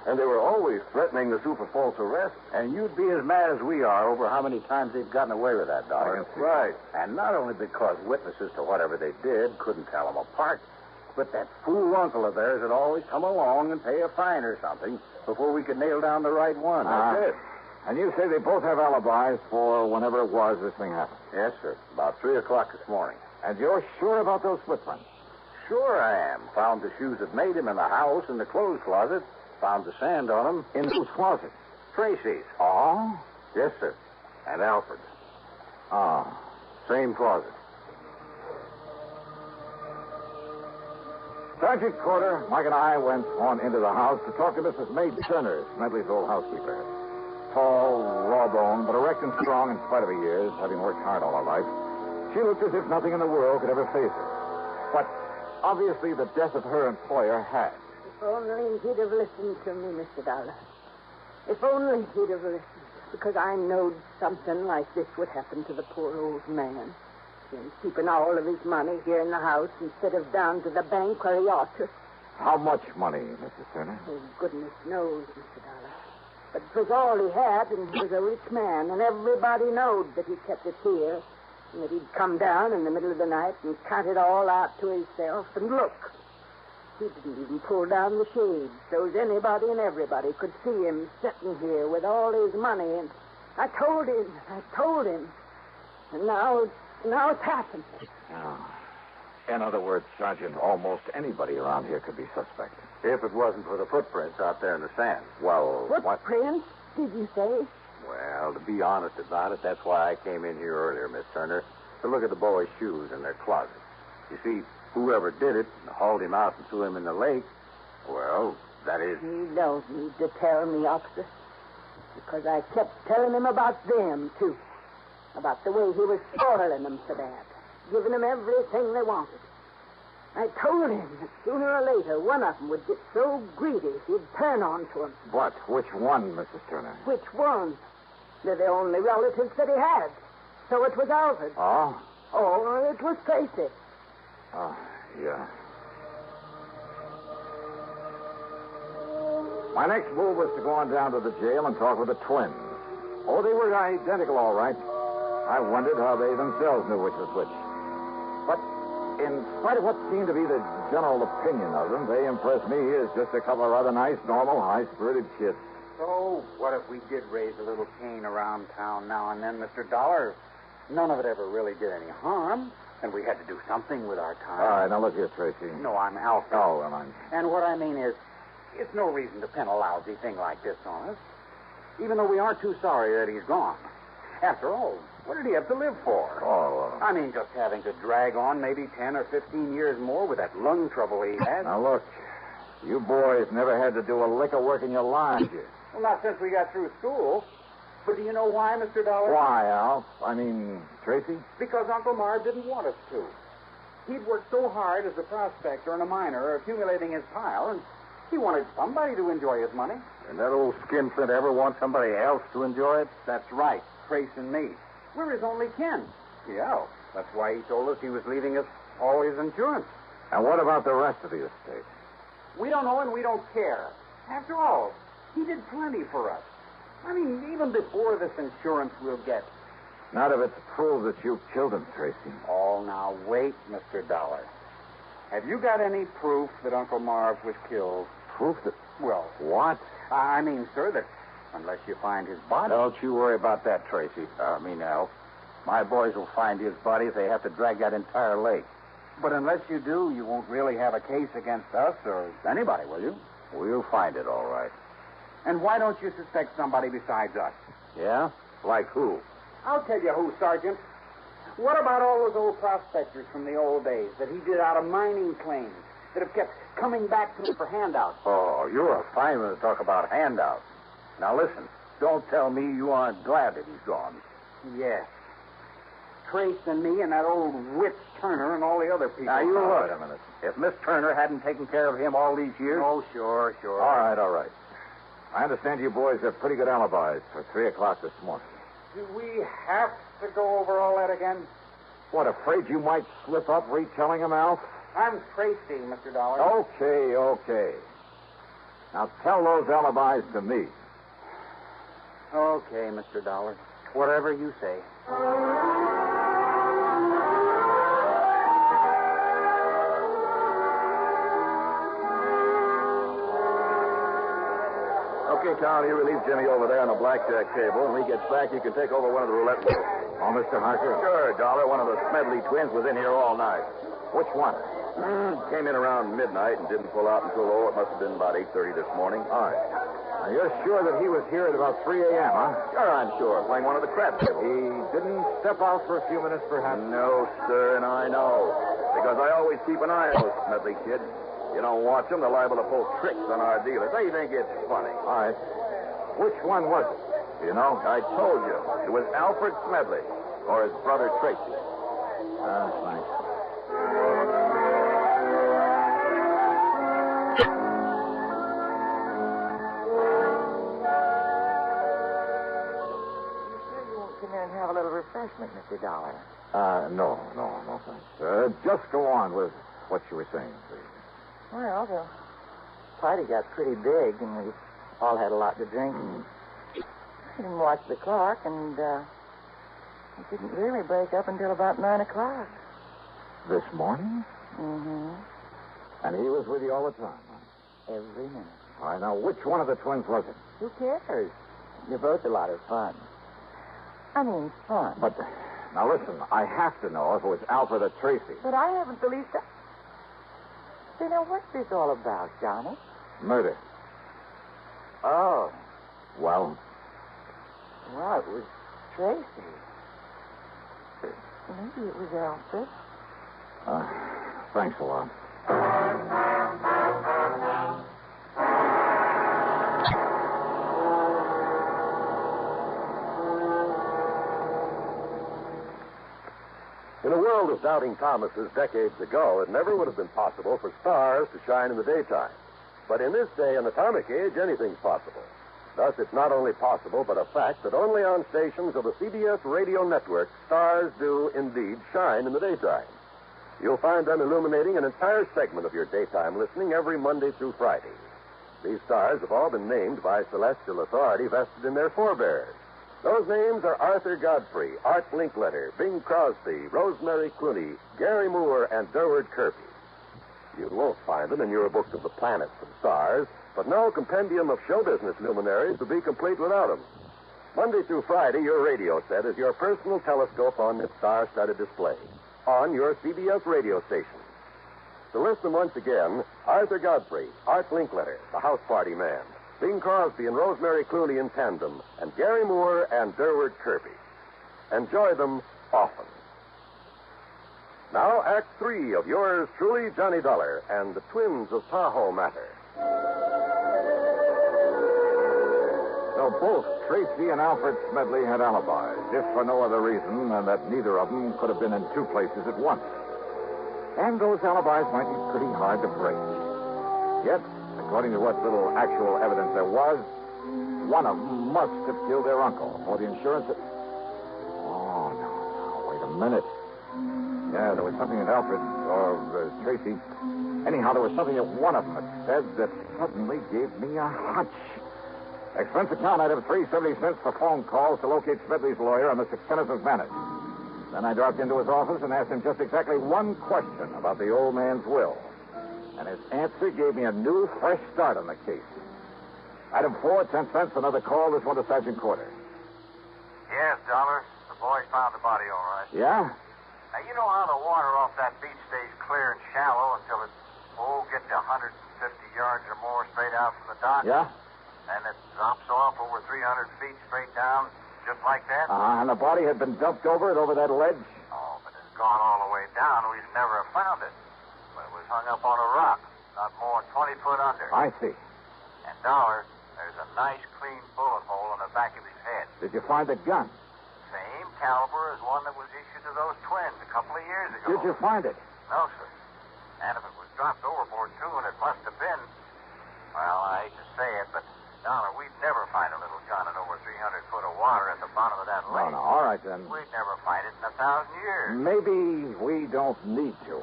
and they were always threatening to sue for false arrest. And you'd be as mad as we are over how many times they've gotten away with that, Dollar. Right. And not only because witnesses to whatever they did couldn't tell them apart, but that fool uncle of theirs would always come along and pay a fine or something before we could nail down the right one. That's it. And you say they both have alibis for whenever it was this thing happened? Yes, sir. About 3 o'clock this morning. And you're sure about those footprints? Sure I am. Found the shoes that made him in the house in the clothes closet. Found the sand on them. In whose closet? Tracy's. Oh? Yes, sir. And Alfred's. Same closet. Sergeant Corder, Mike and I went on into the house to talk to Mrs. Maid Turner, Smedley's old housekeeper. Tall, raw-boned, but erect and strong in spite of her years, having worked hard all her life. She looked as if nothing in the world could ever face her. But obviously the death of her employer had. If only he'd have listened to me, Mr. Dollar. If only he'd have listened. Because I knowed something like this would happen to the poor old man. And keeping all of his money here in the house instead of down to the bank where he ought to. How much money, Mrs. Turner? Oh, goodness knows, Mr. Dollar. But it was all he had, and he was a rich man, and everybody knowed that he kept it here, and that he'd come down in the middle of the night and count it all out to himself, and look. He didn't even pull down the shades, so as anybody and everybody could see him sitting here with all his money, and I told him, and now it's happened. In other words, Sergeant, almost anybody around here could be suspect. If it wasn't for the footprints out there in the sand. Well, Footprints, did you say? Well, to be honest about it, that's why I came in here earlier, Miss Turner, to look at the boys' shoes in their closet. You see, whoever did it and hauled him out and threw him in the lake, well, that is... You don't need to tell me, officer, because I kept telling him about them, too. About the way he was spoiling them so bad, giving them everything they wanted. I told him that sooner or later one of them would get so greedy he'd turn on to him. But which one, Mrs. Turner? Which one? They're the only relatives that he had. So it was Alfred. Oh? Oh, it was Tracy. Oh, yeah. My next move was to go on down to the jail and talk with the twins. Oh, they were identical, all right. I wondered how they themselves knew which was which. But in spite of what seemed to be the general opinion of them, they impressed me as just a couple of rather nice, normal, high-spirited kids. So, what if we did raise a little cane around town now and then, Mr. Dollar? None of it ever really did any harm, and we had to do something with our time. All right, now look here, Tracy. No, I'm Alfred. Oh, well, I'm... And what I mean is, it's no reason to pin a lousy thing like this on us, even though we aren't too sorry that he's gone. After all, what did he have to live for? Oh, I mean, just having to drag on maybe 10 or 15 years more with that lung trouble he had. Now, look, you boys never had to do a lick of work in your lives. Well, not since we got through school. But do you know why, Mr. Dollar? Why, Al? I mean, Tracy? Because Uncle Marv didn't want us to. He'd worked so hard as a prospector and a miner, accumulating his pile, and he wanted somebody to enjoy his money. And that old skinflint ever want somebody else to enjoy it? That's right, Trace and me. We're his only kin. Yeah, that's why he told us he was leaving us all his insurance. And what about the rest of the estate? We don't know and we don't care. After all, he did plenty for us. I mean, even before this insurance we'll get. Not if it's proved that you killed him, Tracy. Oh, now, wait, Mr. Dollar. Have you got any proof that Uncle Marv was killed? Proof that... Well... What? I mean, sir, that unless you find his body... Don't you worry about that, Tracy. Al. My boys will find his body if they have to drag that entire lake. But unless you do, you won't really have a case against us or anybody, will you? We'll find it, all right. And why don't you suspect somebody besides us? Yeah? Like who? I'll tell you who, Sergeant. What about all those old prospectors from the old days that he did out of mining claims that have kept coming back to me for handouts? Oh, you're a fine one to talk about handouts. Now listen, don't tell me you aren't glad that he's gone. Yes. Trace and me and that old witch Turner and all the other people. Now, you look. Wait a minute. If Miss Turner hadn't taken care of him all these years... Oh, sure. All right. I understand you boys have pretty good alibis for 3 o'clock this morning. Do we have to go over all that again? What, afraid you might slip up retelling them, Alf? I'm Tracy, Mr. Dollar. Okay. Now tell those alibis to me. Okay, Mr. Dollar. Whatever you say. Okay, Tom, you relieve Jimmy over there on the blackjack table. When he gets back, you can take over one of the roulette wheels. Oh, Mr. Harker? Sure, Dollar. One of the Smedley twins was in here all night. Which one? Came in around midnight and didn't pull out until, it must have been about 8:30 this morning. All right. Now, you're sure that he was here at about 3 a.m., huh? Sure, I'm sure. Playing one of the crab tables. He didn't step out for a few minutes, perhaps? No, sir, and I know. Because I always keep an eye on those Smedley kids. You don't watch them, they're liable to pull tricks on our dealers. They think it's funny. All right. Which one was it? Do you know? I told you. It was Alfred Smedley, or his brother Tracy. Thanks. Come in and have a little refreshment, Mr. Dollar. No, thanks. Just go on with what you were saying, please. Well, the party got pretty big, and we all had a lot to drink. I didn't watch the clock, and it didn't really break up until about 9 o'clock. This morning? Mm-hmm. And he was with you all the time, huh? Every minute. All right, now, which one of the twins was it? Who cares? You're both a lot of fun. I mean, fun. But, now listen, I have to know if it was Alfred or Tracy. But I haven't the least... Say, now, what's this all about, Johnny? Murder. Oh. Well? Well, it was Tracy. Maybe it was Alfred. Thanks a lot. In a world of doubting Thomases decades ago, it never would have been possible for stars to shine in the daytime. But in this day, in the atomic age, anything's possible. Thus, it's not only possible, but a fact that only on stations of the CBS radio network, stars do indeed shine in the daytime. You'll find them illuminating an entire segment of your daytime listening every Monday through Friday. These stars have all been named by celestial authority vested in their forebears. Those names are Arthur Godfrey, Art Linkletter, Bing Crosby, Rosemary Clooney, Gary Moore, and Durward Kirbey. You won't find them in your book of the planets and stars, but no compendium of show business luminaries would be complete without them. Monday through Friday, your radio set is your personal telescope on this star-studded display on your CBS radio station. To list them once again, Arthur Godfrey, Art Linkletter, the house party man, Bing Crosby and Rosemary Clooney in tandem, and Gary Moore and Durward Kirbey. Enjoy them often. Now, Act 3 of yours truly, Johnny Dollar, and the twins of Tahoe Matter. So both Tracy and Alfred Smedley had alibis, if for no other reason than that neither of them could have been in two places at once. And those alibis might be pretty hard to break. Yet, according to what little actual evidence there was, one of them must have killed their uncle, or the insurance... Oh, no, wait a minute. Yeah, there was something that Alfred, or Tracy... Anyhow, there was something that one of them had said that suddenly gave me a hunch. Expense account item 370 cents for phone calls to locate Smedley's lawyer on the Successors Matter. Then I dropped into his office and asked him just exactly one question about the old man's will. And his answer gave me a new, fresh start on the case. Item 4, 10 cents, another call. This one to Sergeant Corder. Yes, Dollar. The boys found the body all right. Yeah? Now, you know how the water off that beach stays clear and shallow until it, gets to 150 yards or more straight out from the dock? Yeah? And it's Drops off over 300 feet straight down, just like that? And the body had been dumped over it, over that ledge? Oh, but it's gone all the way down. We'd never have found it. But it was hung up on a rock, not more than 20 foot under. I see. And Dollar, there's a nice, clean bullet hole in the back of his head. Did you find the gun? Same caliber as one that was issued to those twins a couple of years ago. Did you find it? No, sir. And if it was dropped overboard, too, and it must have been... Well, I hate to say it, but, Dollar, we'd never find a little gun in over 300 foot of water at the bottom of that lake. No, all right, then. We'd never find it in 1,000 years. Maybe we don't need to,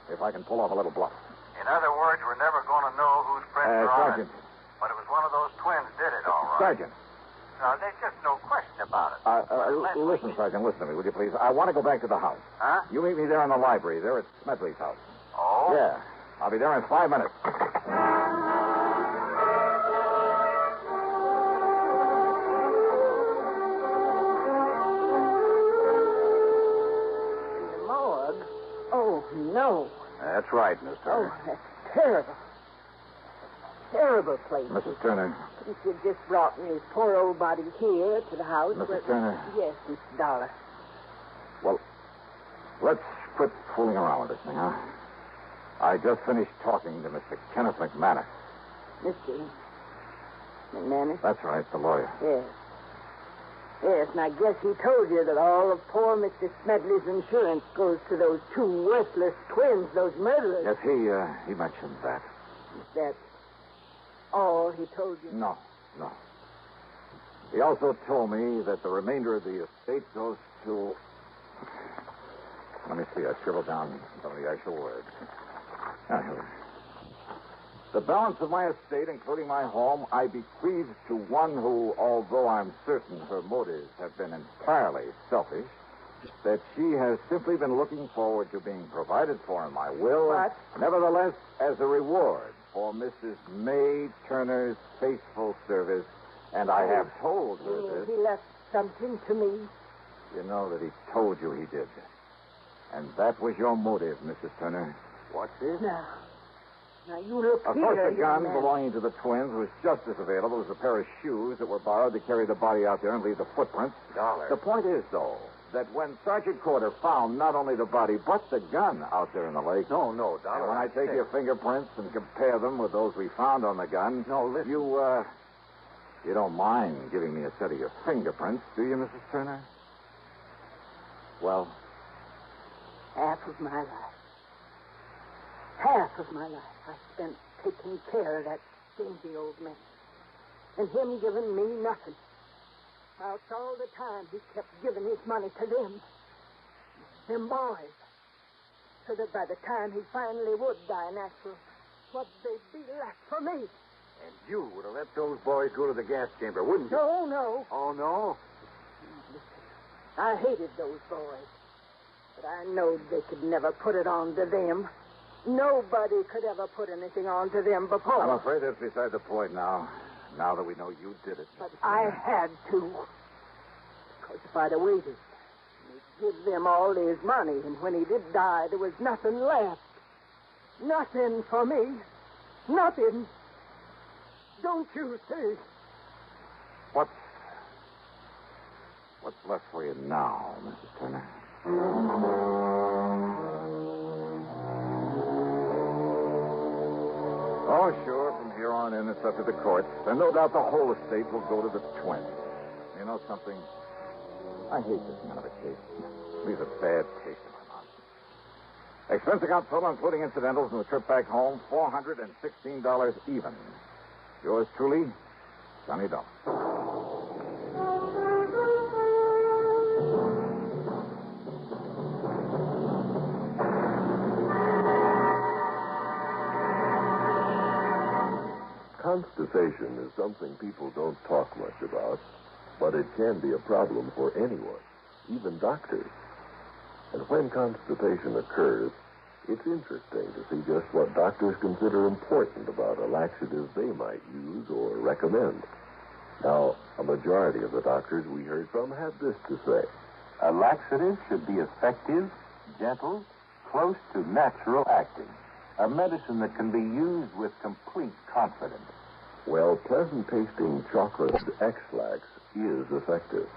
if I can pull off a little bluff. In other words, we're never going to know whose prints are on Sergeant. it. But it was one of those twins did it, all right. Sergeant. No, there's just no question about it. Listen, Sergeant, listen to me, will you please? I want to go back to the house. Huh? You meet me there in the library, there at Smedley's house. Oh? Yeah. I'll be there in 5 minutes. Oh, no. That's right, Miss Turner. Oh, that's terrible. Terrible place. Mrs. Turner. If you just brought me his poor old body here to the house. Mrs. Turner. Yes, Mr. Dollar. Well, let's quit fooling around with this thing, huh? I just finished talking to Mr. Kenneth McManus. Mr. McManus? That's right, the lawyer. Yes. Yes, and I guess he told you that all of poor Mr. Smedley's insurance goes to those two worthless twins, those murderers. Yes, he mentioned that. Is that all he told you? No. He also told me that the remainder of the estate goes to... Let me see, I scribbled down some of the actual words. Here. The balance of my estate, including my home, I bequeath to one who, although I'm certain her motives have been entirely selfish, that she has simply been looking forward to being provided for in my will. What? Nevertheless, as a reward for Mrs. May Turner's faithful service, and I have told her this. He left something to me. You know that he told you he did. And that was your motive, Mrs. Turner. What's this? Now, you look Of here, course, the young gun man. belonging to the twins was just as available as a pair of shoes that were borrowed to carry the body out there and leave the footprints. Dollar. The point is, though, that when Sergeant Corder found not only the body, but the gun out there in the lake... No, Dollar. And when I take your fingerprints and compare them with those we found on the gun... No, listen. You don't mind giving me a set of your fingerprints, do you, Mrs. Turner? Well... Half of my life. Half of my life I spent taking care of that stingy old man. And him giving me nothing. Whilst all the time he kept giving his money to them boys. So that by the time he finally would die natural, what'd they be left for me? And you would have let those boys go to the gas chamber, wouldn't you? No. Oh, no? I hated those boys. But I knowed they could never put it on to them. Nobody could ever put anything on to them before. I'm afraid that's beside the point now. Now that we know you did it. But I had to. Because if I'd have waited, he'd give them all his money, and when he did die, there was nothing left. Nothing for me. Nothing. Don't you see? What's left for you now, Mrs. Turner? Oh, sure. From here on in, it's up to the courts. And no doubt the whole estate will go to the twins. You know something? I hate this kind of a case. It leaves a bad taste in my mouth. Expense account total, including incidentals and the trip back home, $416 even. Yours truly, Johnny Dollar. Constipation is something people don't talk much about, but it can be a problem for anyone, even doctors. And when constipation occurs, it's interesting to see just what doctors consider important about a laxative they might use or recommend. Now, a majority of the doctors we heard from had this to say. A laxative should be effective, gentle, close to natural acting. A medicine that can be used with complete confidence. Well, pleasant-tasting chocolate X-Lax is effective.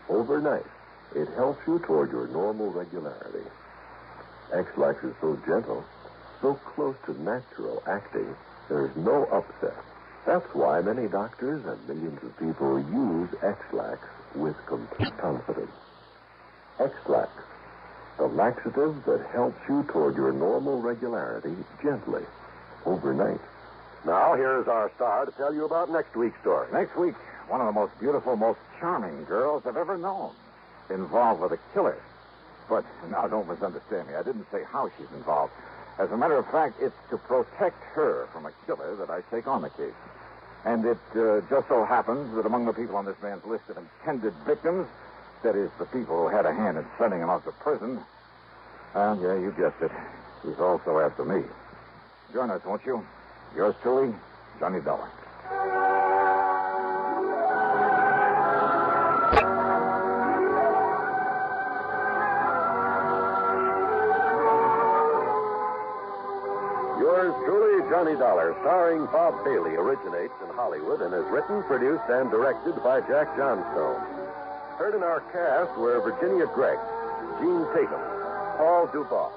Overnight, it helps you toward your normal regularity. X-Lax is so gentle, so close to natural acting, there's no upset. That's why many doctors and millions of people use X-Lax with complete confidence. X-Lax, the laxative that helps you toward your normal regularity gently, overnight. Now, here's our star to tell you about next week's story. Next week, one of the most beautiful, most charming girls I've ever known, involved with a killer. But now, don't misunderstand me. I didn't say how she's involved. As a matter of fact, it's to protect her from a killer that I take on the case. And it just so happens that among the people on this man's list of intended victims, that is, the people who had a hand in sending him out to prison, yeah, you guessed it, he's also after me. Join us, won't you? Yours truly, Johnny Dollar. Yours truly, Johnny Dollar, starring Bob Bailey, originates in Hollywood and is written, produced, and directed by Jack Johnstone. Heard in our cast were Virginia Gregg, Gene Tatum, Paul Dubois,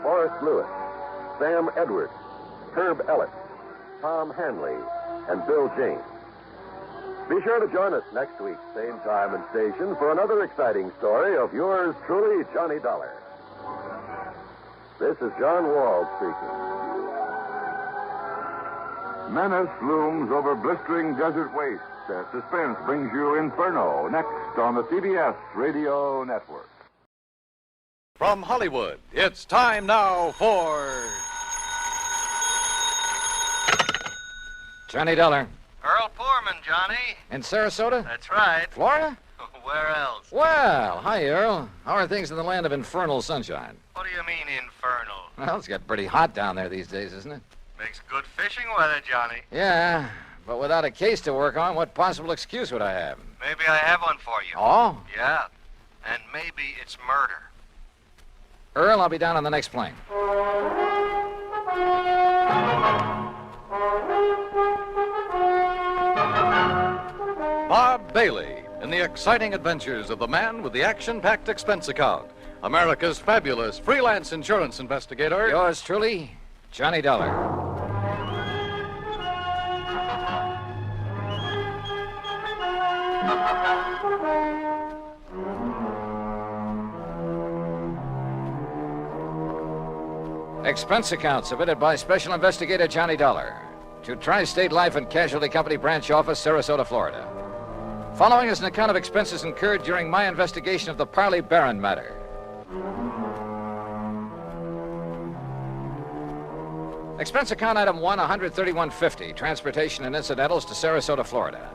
Forrest Lewis, Sam Edwards, Herb Ellis, Tom Hanley, and Bill James. Be sure to join us next week, same time and station, for another exciting story of yours truly, Johnny Dollar. This is John Wall speaking. Menace looms over blistering desert wastes as Suspense brings you Inferno next on the CBS Radio Network. From Hollywood, it's time now for Johnny Dollar. Earl Poorman, Johnny. In Sarasota? That's right. Florida? Where else? Well, hi, Earl. How are things in the land of infernal sunshine? What do you mean, infernal? Well, it's got pretty hot down there these days, isn't it? Makes good fishing weather, Johnny. Yeah, but without a case to work on, what possible excuse would I have? Maybe I have one for you. Oh? Yeah. And maybe it's murder. Earl, I'll be down on the next plane. Bob Bailey in the exciting adventures of the man with the action-packed expense account, America's fabulous freelance insurance investigator. Yours truly, Johnny Dollar. Expense account submitted by Special Investigator Johnny Dollar to Tri-State Life and Casualty Company Branch Office, Sarasota, Florida. Following is an account of expenses incurred during my investigation of the Parley Barron matter. Expense account item 1, $131.50, transportation and incidentals to Sarasota, Florida.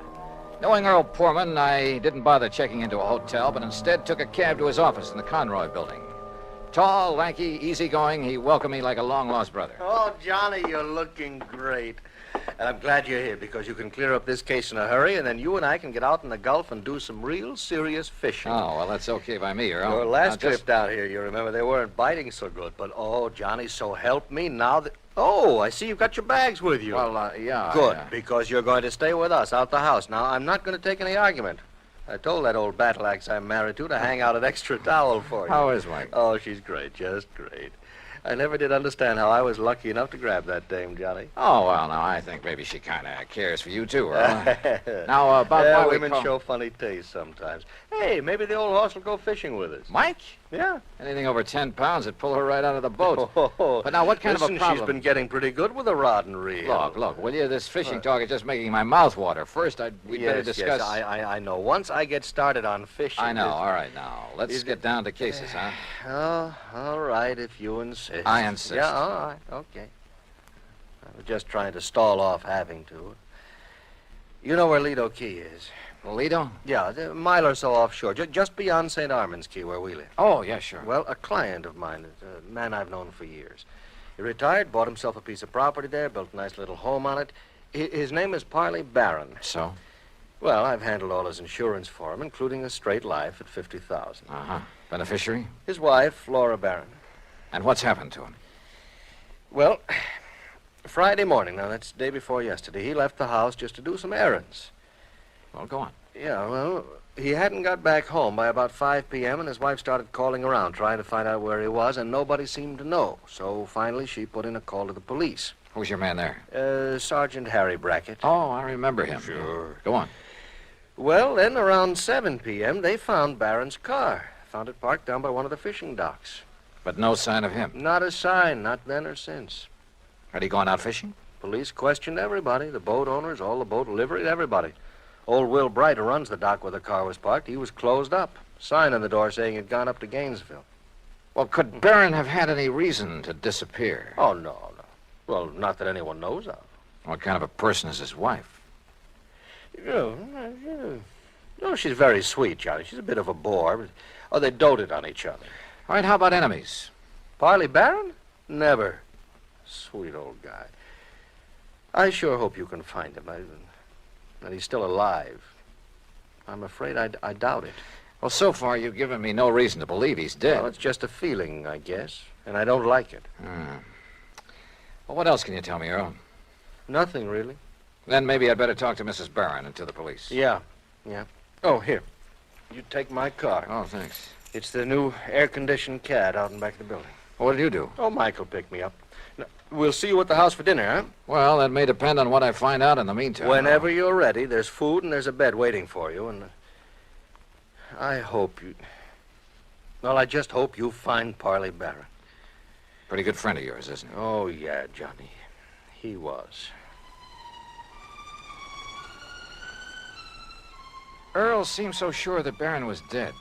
Knowing Earl Poorman, I didn't bother checking into a hotel, but instead took a cab to his office in the Conroy building. Tall, lanky, easygoing, he welcomed me like a long-lost brother. Oh, Johnny, you're looking great. And I'm glad you're here because you can clear up this case in a hurry, and then you and I can get out in the Gulf and do some real serious fishing. Oh, well, that's okay by me, Earl. Your last trip down here, you remember, they weren't biting so good. But, oh, Johnny, so help me now that... Oh, I see you've got your bags with you. Well, yeah. Good, because you're going to stay with us out the house. Now, I'm not going to take any argument. I told that old battle axe I'm married to hang out an extra towel for you. How is Mike? Oh, she's great, just great. I never did understand how I was lucky enough to grab that dame, Johnny. Oh, well, now, I think maybe she kind of cares for you, too, Earl. Now, about why women we show funny taste sometimes. Hey, maybe the old horse will go fishing with us. Mike? Yeah. Anything over 10 pounds would pull her right out of the boat. Oh, but now, what kind of a problem? She's been getting pretty good with a rod and reel. Look, will you? This fishing talk is just making my mouth water. First, we'd better discuss... Yes, I know. Once I get started on fishing... I know. All right, now. Let's get down to cases, huh? Oh, all right, if you insist. I insist. Yeah, all right, okay. I was just trying to stall off having to. You know where Lido Key is? Lido? Yeah, a mile or so offshore, just beyond St. Armand's Key, where we live. Oh, yeah, sure. Well, a client of mine, a man I've known for years. He retired, bought himself a piece of property there, built a nice little home on it. His name is Parley Barron. So? Well, I've handled all his insurance for him, including a straight life at $50,000. Uh-huh. Beneficiary? His wife, Flora Barron. And what's happened to him? Well, Friday morning. Now, that's the day before yesterday. He left the house just to do some errands. Well, go on. Yeah, well, he hadn't got back home by about 5 p.m., and his wife started calling around, trying to find out where he was, and nobody seemed to know. So finally, she put in a call to the police. Who's your man there? Sergeant Harry Brackett. Oh, I remember him. Sure. Go on. Well, then around 7 p.m., they found Barron's car. Found it parked down by one of the fishing docks. But no sign of him? Not a sign, not then or since. Had he gone out fishing? Police questioned everybody, the boat owners, all the boat livery, everybody. Old Will Bright, who runs the dock where the car was parked, he was closed up. Sign on the door saying he'd gone up to Gainesville. Well, could Barron have had any reason to disappear? Oh, no. Well, not that anyone knows of. What kind of a person is his wife? No, she's very sweet, Johnny. She's a bit of a bore, but... Oh, they doted on each other. All right, how about enemies? Parley Barron? Never. Sweet old guy. I sure hope you can find him. That he's still alive. I'm afraid I doubt it. Well, so far you've given me no reason to believe he's dead. Well, it's just a feeling, I guess, and I don't like it. Well, what else can you tell me, Earl? Nothing, really. Then maybe I'd better talk to Mrs. Barron and to the police. Yeah. Oh, here. You take my car. Oh, thanks. It's the new air-conditioned cad out in back of the building. What did you do? Oh, Michael picked me up. Now, we'll see you at the house for dinner, huh? Well, that may depend on what I find out in the meantime. Whenever you're ready, there's food and there's a bed waiting for you, and I hope you... Well, I just hope you find Parley Barron. Pretty good friend of yours, isn't he? Oh, yeah, Johnny. He was. Earl seemed so sure that Barron was dead.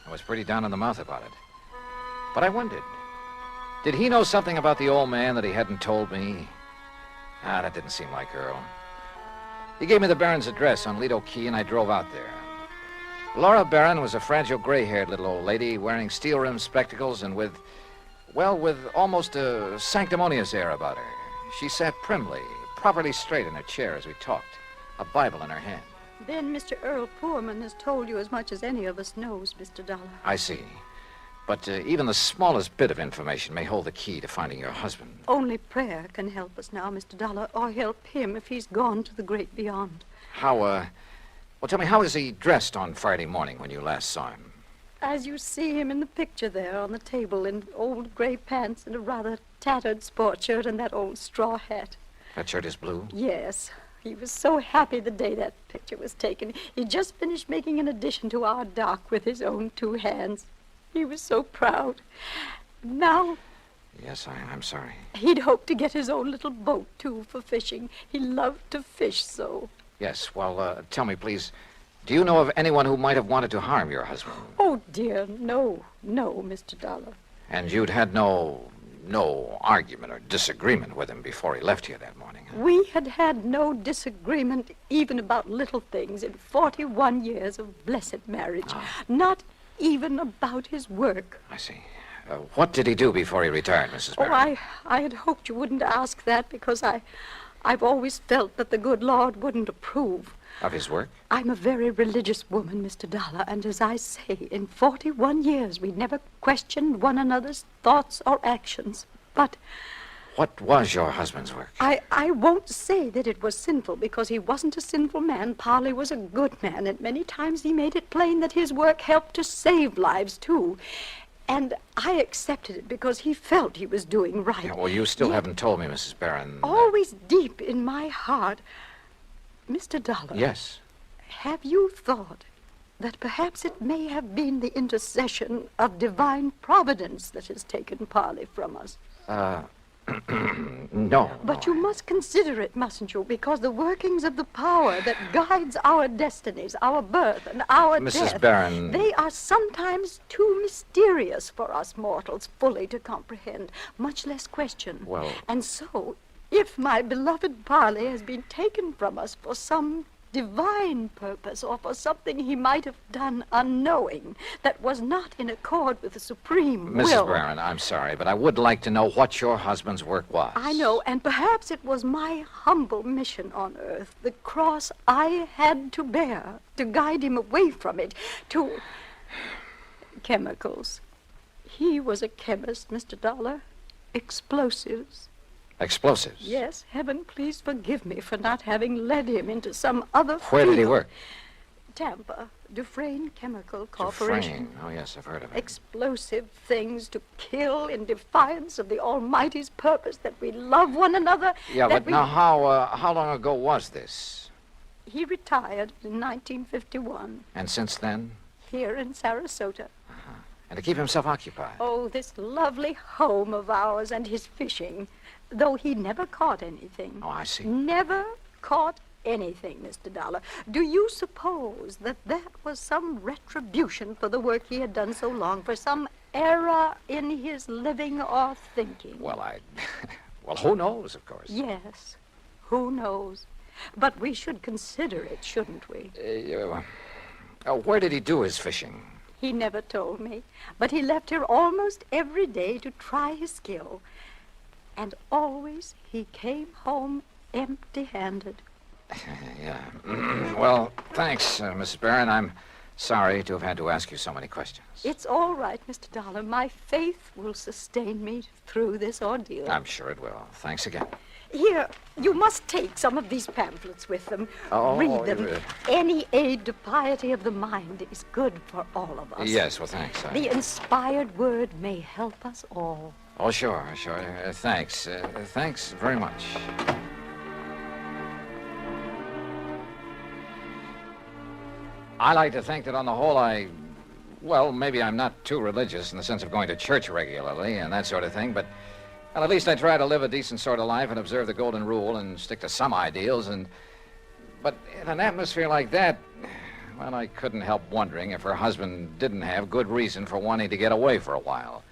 I was pretty down in the mouth about it. But I wondered, did he know something about the old man that he hadn't told me? That didn't seem like Earl. He gave me the Barron's address on Lido Key, and I drove out there. Laura Barron was a fragile, gray-haired little old lady wearing steel-rimmed spectacles and with almost a sanctimonious air about her. She sat primly, properly straight in her chair as we talked, a Bible in her hand. Then Mr. Earl Poorman has told you as much as any of us knows, Mr. Dollar. I see. But even the smallest bit of information may hold the key to finding your husband. Only prayer can help us now, Mr. Dollar, or help him if he's gone to the great beyond. Well, tell me, how was he dressed on Friday morning when you last saw him? As you see him in the picture there on the table in old gray pants and a rather tattered sport shirt and that old straw hat. That shirt is blue? Yes. He was so happy the day that picture was taken. He just finished making an addition to our dock with his own 2 hands. He was so proud. Now... Yes, I'm sorry. He'd hoped to get his own little boat, too, for fishing. He loved to fish so. Yes, well, tell me, please, do you know of anyone who might have wanted to harm your husband? Oh, dear, no, Mr. Dollar. And you'd had no argument or disagreement with him before he left here that morning? Huh? We had no disagreement even about little things in 41 years of blessed marriage. Not even about his work. I see. What did he do before he retired, Mrs. Barron? I had hoped you wouldn't ask that because I've always felt that the good Lord wouldn't approve. Of his work? I'm a very religious woman, Mr. Dollar, and as I say, in 41 years we never questioned one another's thoughts or actions. But... What was your husband's work? I won't say that it was sinful, because he wasn't a sinful man. Parley was a good man, and many times he made it plain that his work helped to save lives, too. And I accepted it because he felt he was doing right. Yeah, well, you still haven't told me, Mrs. Barron. Always deep in my heart... Mr. Dollar. Yes? Have you thought that perhaps it may have been the intercession of divine providence that has taken Parley from us? No. But you must consider it, mustn't you? Because the workings of the power that guides our destinies, our birth and our death... Mrs. Barron... They are sometimes too mysterious for us mortals fully to comprehend, much less question. Well... And so... If my beloved Parley has been taken from us for some divine purpose or for something he might have done unknowing that was not in accord with the supreme will... Mrs. Barron, I'm sorry, but I would like to know what your husband's work was. I know, and perhaps it was my humble mission on earth, the cross I had to bear to guide him away from it, to... Chemicals. He was a chemist, Mr. Dollar. Explosives. Explosives? Yes, heaven, please forgive me for not having led him into some other Where did he field. work? Tampa, Dufresne Chemical Corporation. Dufresne. Oh, yes, I've heard of it. Explosive things to kill in defiance of the Almighty's purpose that we love one another. Yeah, that but now how long ago was this? He retired in 1951 And since then? here in Sarasota. And to keep himself occupied? Oh, this lovely home of ours and his fishing, though he never caught anything. Oh, I see. Never caught anything, Mr. Dollar. Do you suppose that was some retribution for the work he had done so long, for some error in his living or thinking? Well, well, who knows, of course. Yes, who knows? But we should consider it, shouldn't we? Where did he do his fishing? He never told me, but he left here almost every day to try his skill. And always he came home empty-handed. Yeah. Well, thanks, Mrs. Barron. I'm sorry to have had to ask you so many questions. It's all right, Mr. Dollar. My faith will sustain me through this ordeal. I'm sure it will. Thanks again. Here, you must take some of these pamphlets with them. Oh, read them. Any aid to piety of the mind is good for all of us. Yes, well, thanks. The inspired word may help us all. Oh, sure. Thanks. Thanks very much. I like to think that on the whole well, maybe I'm not too religious in the sense of going to church regularly and that sort of thing, but well, at least I try to live a decent sort of life and observe the golden rule and stick to some ideals. But in an atmosphere like that, well, I couldn't help wondering if her husband didn't have good reason for wanting to get away for a while.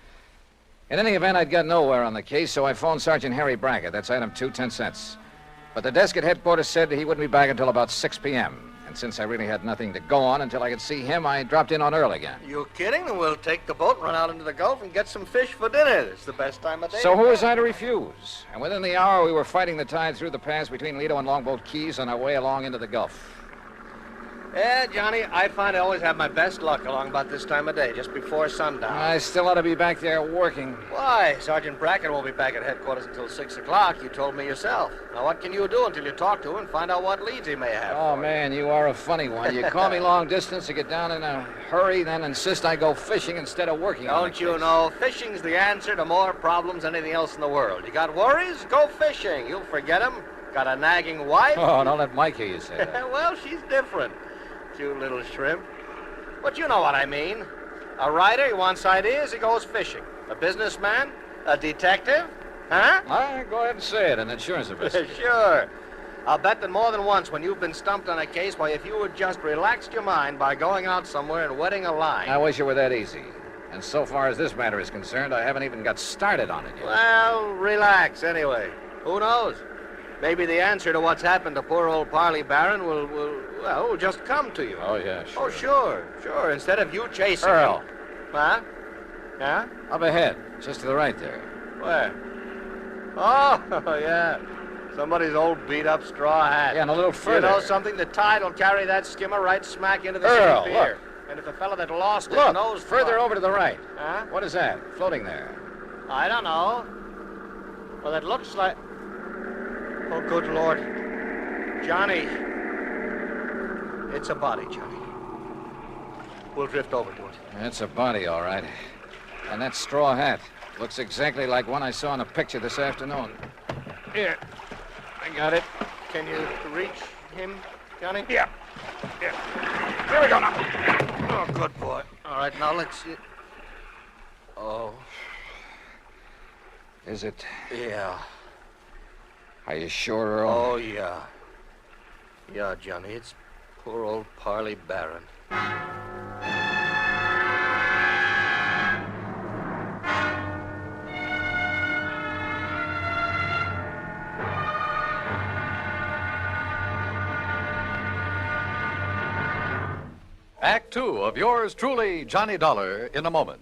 In any event, I'd got nowhere on the case, so I phoned Sergeant Harry Brackett. That's item 2, 10 cents. But the desk at headquarters said he wouldn't be back until about 6 p.m. And since I really had nothing to go on until I could see him, I dropped in on Earl again. You kidding? Then we'll take the boat, run out into the Gulf, and get some fish for dinner. It's the best time of day. So who was I to refuse? And within the hour, we were fighting the tide through the pass between Lido and Longboat Keys on our way along into the Gulf. Yeah, Johnny, I find I always have my best luck along about this time of day, just before sundown. I still ought to be back there working. Why? Sergeant Brackett won't be back at headquarters until 6 o'clock. You told me yourself. Now, what can you do until you talk to him and find out what leads he may have? Oh, man, you are a funny one. You call me long distance to get down in a hurry, then insist I go fishing instead of working on Don't you know, fishing's the answer to more problems than anything else in the world. You got worries? Go fishing. You'll forget them. Got a nagging wife? Oh, don't let Mike hear you say that. Well, she's different. You little shrimp. But you know what I mean. A writer, he wants ideas, he goes fishing. A businessman? A detective? Huh? Go ahead and say it, an insurance official. Sure. I'll bet that more than once when you've been stumped on a case, why, if you had just relaxed your mind by going out somewhere and wetting a line. I wish it were that easy. And so far as this matter is concerned, I haven't even got started on it yet. Well, relax anyway. Who knows? Maybe the answer to what's happened to poor old Parley Barron will just come to you. Oh, yeah, sure. Oh, sure. Instead of you chasing Earl. him. Huh? Yeah? Up ahead, just to the right there. Where? Oh, yeah. Somebody's old beat-up straw hat. Yeah, and a little further. You know something? The tide will carry that skimmer right smack into the Earl, city pier. look. And if a fella that lost his Look, nose... further over to the right. Huh? What is that, floating there? I don't know. Well, it looks like... Oh, good Lord. Johnny. It's a body, Johnny. We'll drift over to it. It's a body, all right. And that straw hat looks exactly like one I saw in a picture this afternoon. Here. I got it. Can you reach him, Johnny? Yeah. Here we go now. Oh, good boy. All right, now let's see. Oh. Is it? Yeah. Are you sure, Earl? Oh, yeah. Yeah, Johnny, it's poor old Parley Barron. Act 2 of yours truly, Johnny Dollar, in a moment.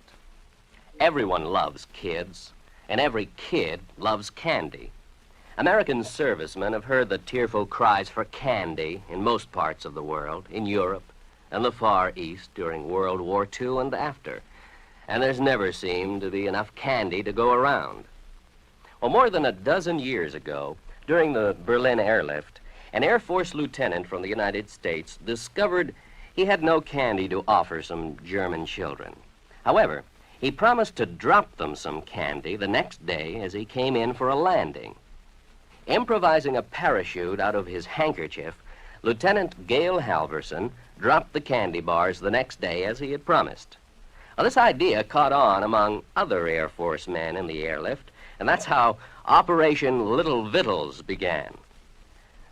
Everyone loves kids, and every kid loves candy. American servicemen have heard the tearful cries for candy in most parts of the world, in Europe and the Far East during World War II and after. And there's never seemed to be enough candy to go around. Well, more than a dozen years ago, during the Berlin airlift, an Air Force lieutenant from the United States discovered he had no candy to offer some German children. However, he promised to drop them some candy the next day as he came in for a landing. Improvising a parachute out of his handkerchief, Lieutenant Gale Halverson dropped the candy bars the next day as he had promised. Now, this idea caught on among other Air Force men in the airlift, and that's how Operation Little Victuals began.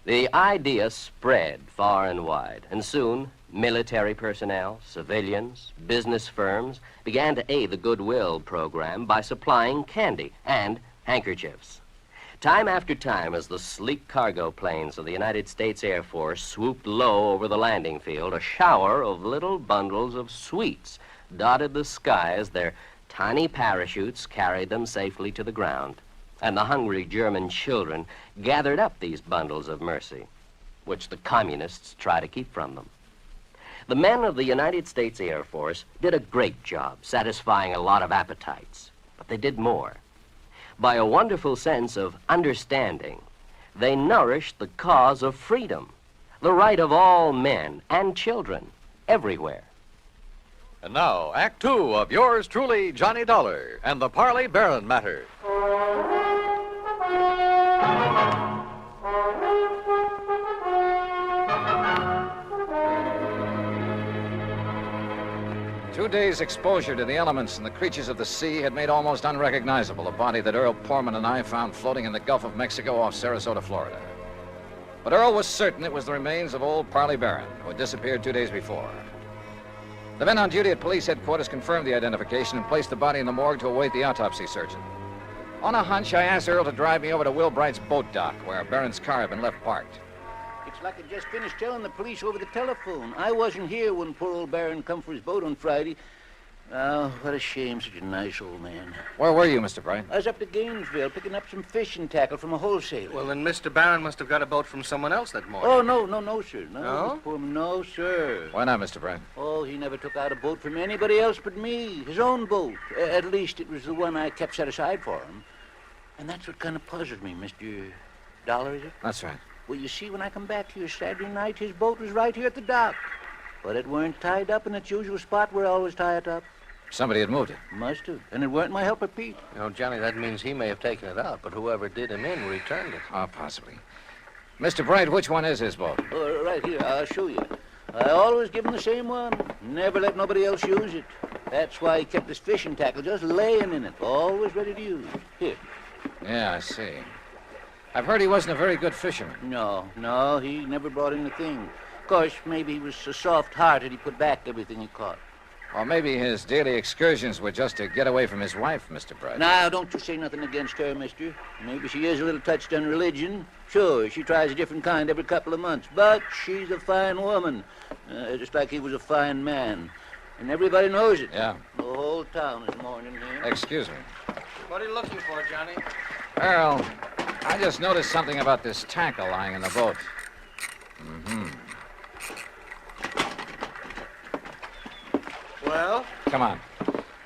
The idea spread far and wide, and soon military personnel, civilians, business firms began to aid the Goodwill program by supplying candy and handkerchiefs. Time after time, as the sleek cargo planes of the United States Air Force swooped low over the landing field, a shower of little bundles of sweets dotted the sky as their tiny parachutes carried them safely to the ground. And the hungry German children gathered up these bundles of mercy, which the communists try to keep from them. The men of the United States Air Force did a great job satisfying a lot of appetites, but they did more. By a wonderful sense of understanding, they nourished the cause of freedom, the right of all men and children everywhere. And now, Act Two of yours truly, Johnny Dollar, and the Parley Barron Matter. 2 days' exposure to the elements and the creatures of the sea had made almost unrecognizable the body that Earl Portman and I found floating in the Gulf of Mexico off Sarasota, Florida. But Earl was certain it was the remains of old Parley Barron, who had disappeared 2 days before. The men on duty at police headquarters confirmed the identification and placed the body in the morgue to await the autopsy surgeon. On a hunch, I asked Earl to drive me over to Will Bright's boat dock, where Barron's car had been left parked. It's like I just finished telling the police over the telephone. I wasn't here when poor old Barron come for his boat on Friday. Oh, what a shame, such a nice old man. Where were you, Mr. Bright? I was up to Gainesville picking up some fishing tackle from a wholesaler. Well, then Mr. Barron must have got a boat from someone else that morning. Oh, no, sir. No, No? Mr. Pullman, no, sir. Why not, Mr. Bright? Oh, he never took out a boat from anybody else but me. His own boat. At least it was the one I kept set aside for him. And that's what kind of puzzled me, Mr. Dollar, is it? That's right. Well, you see, when I come back here Saturday night, his boat was right here at the dock. But it weren't tied up in its usual spot where I always tie it up. Somebody had moved it. Must have. And it weren't my helper, Pete. You know, Johnny, that means he may have taken it out, but whoever did him in returned it. Oh, possibly. Mr. Bright, which one is his boat? Oh, right here. I'll show you. I always give him the same one. Never let nobody else use it. That's why he kept his fishing tackle just laying in it, always ready to use. Here. Yeah, I see. I've heard he wasn't a very good fisherman. No, he never brought in a thing. Of course, maybe he was so soft-hearted he put back everything he caught. Or maybe his daily excursions were just to get away from his wife, Mr. Bright. Now, don't you say nothing against her, mister. Maybe she is a little touched on religion. Sure, she tries a different kind every couple of months. But she's a fine woman. Just like he was a fine man. And everybody knows it. Yeah. The whole town is mourning him. Excuse me. What are you looking for, Johnny? Earl, I just noticed something about this tackle lying in the boat. Mm-hmm. Well? Come on.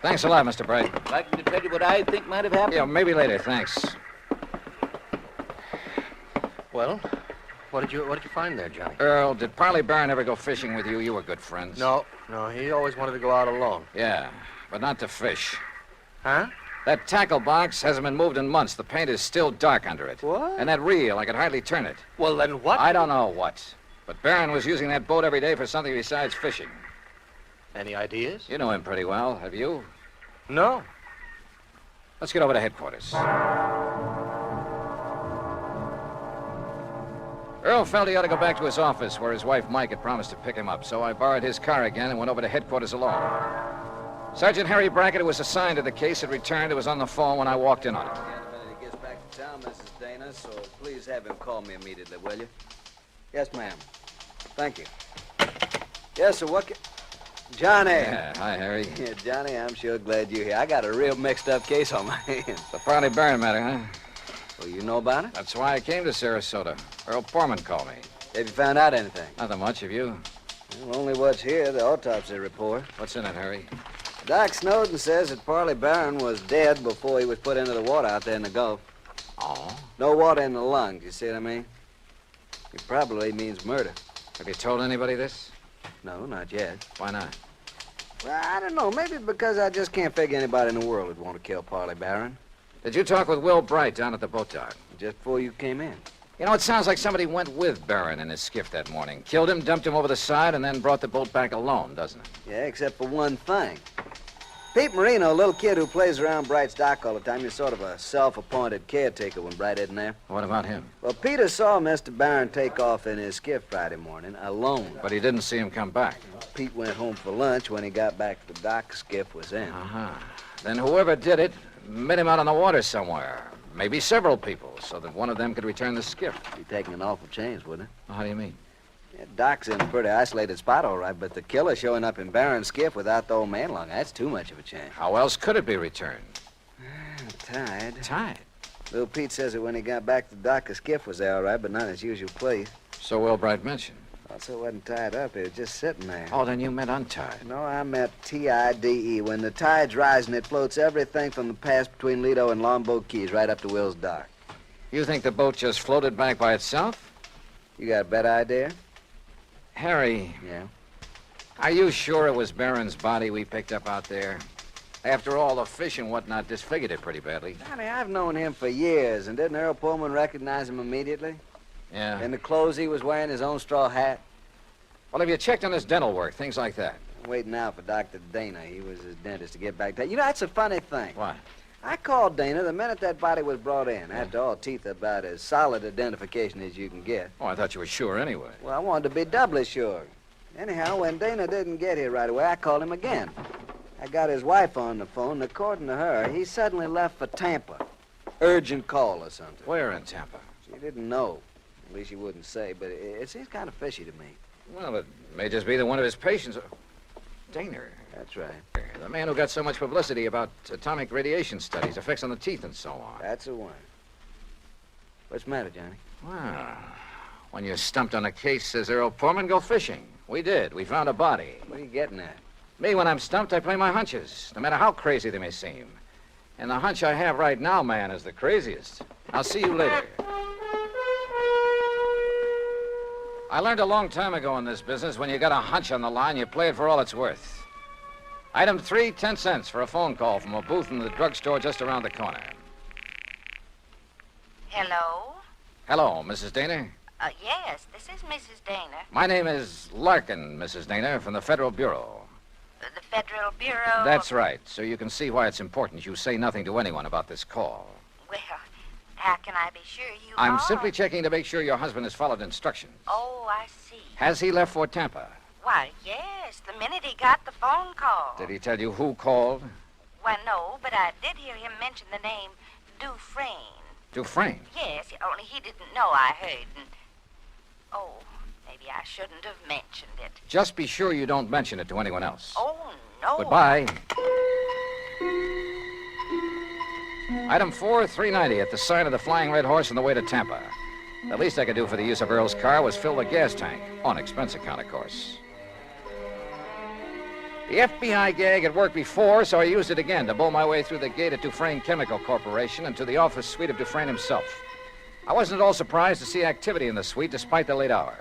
Thanks a lot, Mr. Bright. If I can tell you what I think might have happened. Yeah, maybe later, thanks. Well, what did you find there, Johnny? Earl, did Parley Barron ever go fishing with you? You were good friends. No, he always wanted to go out alone. Yeah, but not to fish. Huh? That tackle box hasn't been moved in months. The paint is still dark under it. What? And that reel, I could hardly turn it. Well, then what? I don't know what. But Barron was using that boat every day for something besides fishing. Any ideas? You know him pretty well, have you? No. Let's get over to headquarters. Earl felt he ought to go back to his office where his wife Mike had promised to pick him up, so I borrowed his car again and went over to headquarters alone. Sergeant Harry Brackett, who was assigned to the case, had returned. He was on the phone when I walked in on him. He gets back to town, Mrs. Dana, so please have him call me immediately, will you? Yes, ma'am. Thank you. Yes, sir, what Johnny. Yeah, hi, Harry. Yeah, Johnny, I'm sure glad you're here. I got a real mixed-up case on my hands. The Parley Barron matter, huh? Well, you know about it? That's why I came to Sarasota. Earl Portman called me. Have you found out anything? Nothing much, have you? Well, only what's here, the autopsy report. What's in it, Harry? Doc Snowden says that Parley Barron was dead before he was put into the water out there in the Gulf. Oh? No water in the lungs, you see what I mean? It probably means murder. Have you told anybody this? No, not yet. Why not? Well, I don't know. Maybe because I just can't figure anybody in the world would want to kill Parley, Barron. Did you talk with Will Bright down at the boat dock? Just before you came in. You know, it sounds like somebody went with Barron in his skiff that morning. Killed him, dumped him over the side, and then brought the boat back alone, doesn't it? Yeah, except for one thing. Pete Marino, a little kid who plays around Bright's dock all the time, he's sort of a self-appointed caretaker when Bright isn't there. What about him? Well, Peter saw Mr. Barron take off in his skiff Friday morning, alone. But he didn't see him come back. Pete went home for lunch. When he got back to the dock, the skiff was in. Uh-huh. Then whoever did it met him out on the water somewhere. Maybe several people, so that one of them could return the skiff. Be taking an awful chance, wouldn't it? How do you mean? Yeah, Doc's in a pretty isolated spot, all right, but the killer showing up in Barron's skiff without the old man along, that's too much of a chance. How else could it be returned? Tide. Tide? Little Pete says that when he got back to the dock, the skiff was there, all right, but not in its usual place. So Will Bright mentioned. Also, it wasn't tied up. It was just sitting there. Oh, then you meant untied. No, I meant T-I-D-E. When the tide's rising, it floats everything from the pass between Lido and Longboat Keys right up to Will's dock. You think the boat just floated back by itself? You got a better idea? Harry. Yeah? Are you sure it was Barron's body we picked up out there? After all, the fish and whatnot disfigured it pretty badly. Johnny, I've known him for years, and didn't Earl Pullman recognize him immediately? Yeah. In the clothes he was wearing, his own straw hat? Well, have you checked on his dental work, things like that? I'm waiting now for Dr. Dana. He was his dentist to get back to. You know, that's a funny thing. What? I called Dana the minute that body was brought in. After all, teeth are about as solid identification as you can get. Oh, I thought you were sure anyway. Well, I wanted to be doubly sure. Anyhow, when Dana didn't get here right away, I called him again. I got his wife on the phone, and according to her, he suddenly left for Tampa. Urgent call or something. Where in Tampa? She didn't know. At least she wouldn't say, but it seems kind of fishy to me. Well, it may just be that one of his patients... Dana. That's right. The man who got so much publicity about atomic radiation studies, effects on the teeth and so on. That's the one. What's the matter, Johnny? Well, when you're stumped on a case, says Earl Pullman, go fishing. We did. We found a body. What are you getting at? Me, when I'm stumped, I play my hunches, no matter how crazy they may seem. And the hunch I have right now, man, is the craziest. I'll see you later. I learned a long time ago in this business, when you got a hunch on the line, you play it for all it's worth. Item 3, 10 cents for a phone call from a booth in the drugstore just around the corner. Hello? Hello, Mrs. Dana. Yes, this is Mrs. Dana. My name is Larkin, Mrs. Dana, from the Federal Bureau. The Federal Bureau? That's right. So you can see why it's important you say nothing to anyone about this call. Well, how can I be sure you I'm are? simply checking to make sure your husband has followed instructions. Oh, I see. Has he left for Tampa? Why, yes, the minute he got the phone call. Did he tell you who called? Why, no, but I did hear him mention the name Dufresne. Dufresne? Yes, only he didn't know I heard. And... Oh, maybe I shouldn't have mentioned it. Just be sure you don't mention it to anyone else. Oh, no. Goodbye. Item 4, $3.90 at the sign of the Flying Red Horse on the way to Tampa. The least I could do for the use of Earl's car was fill the gas tank. On expense account, of course. The FBI gag had worked before, so I used it again to bowl my way through the gate at Dufresne Chemical Corporation and to the office suite of Dufresne himself. I wasn't at all surprised to see activity in the suite despite the late hour.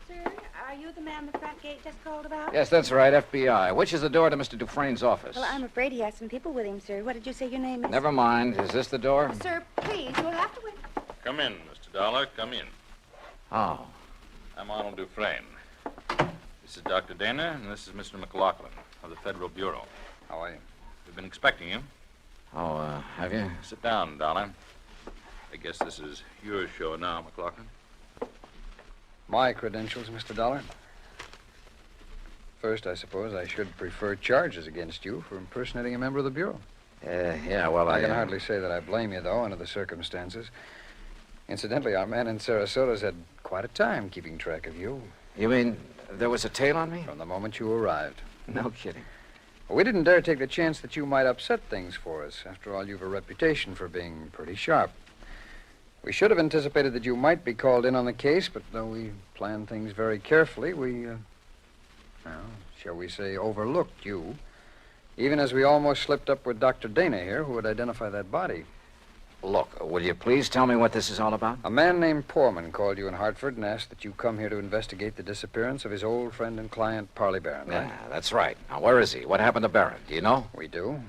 Sir, are you the man the front gate just called about? Yes, that's right, FBI. Which is the door to Mr. Dufresne's office? Well, I'm afraid he has some people with him, sir. What did you say your name is? Never mind. Is this the door? Sir, please, you'll have to wait. Come in, Mr. Dollar. Come in. Oh. I'm Arnold Dufresne. This is Dr. Dana, and this is Mr. McLaughlin of the Federal Bureau. How are you? We've been expecting you. Oh, have you? Sit down, Dollar. I guess this is your show now, McLaughlin. My credentials, Mr. Dollar. First, I suppose I should prefer charges against you for impersonating a member of the Bureau. Yeah, well, I can hardly say that I blame you, though, under the circumstances. Incidentally, our man in Sarasota's had quite a time keeping track of you. You mean there was a tail on me? From the moment you arrived. No kidding. We didn't dare take the chance that you might upset things for us. After all, you've a reputation for being pretty sharp. We should have anticipated that you might be called in on the case, but though we planned things very carefully, we, shall we say, overlooked you. Even as we almost slipped up with Dr. Dana here, who would identify that body. Look, will you please tell me what this is all about? A man named Poorman called you in Hartford and asked that you come here to investigate the disappearance of his old friend and client, Parley Barron, right? Yeah, that's right. Now, where is he? What happened to Barron? Do you know? We do.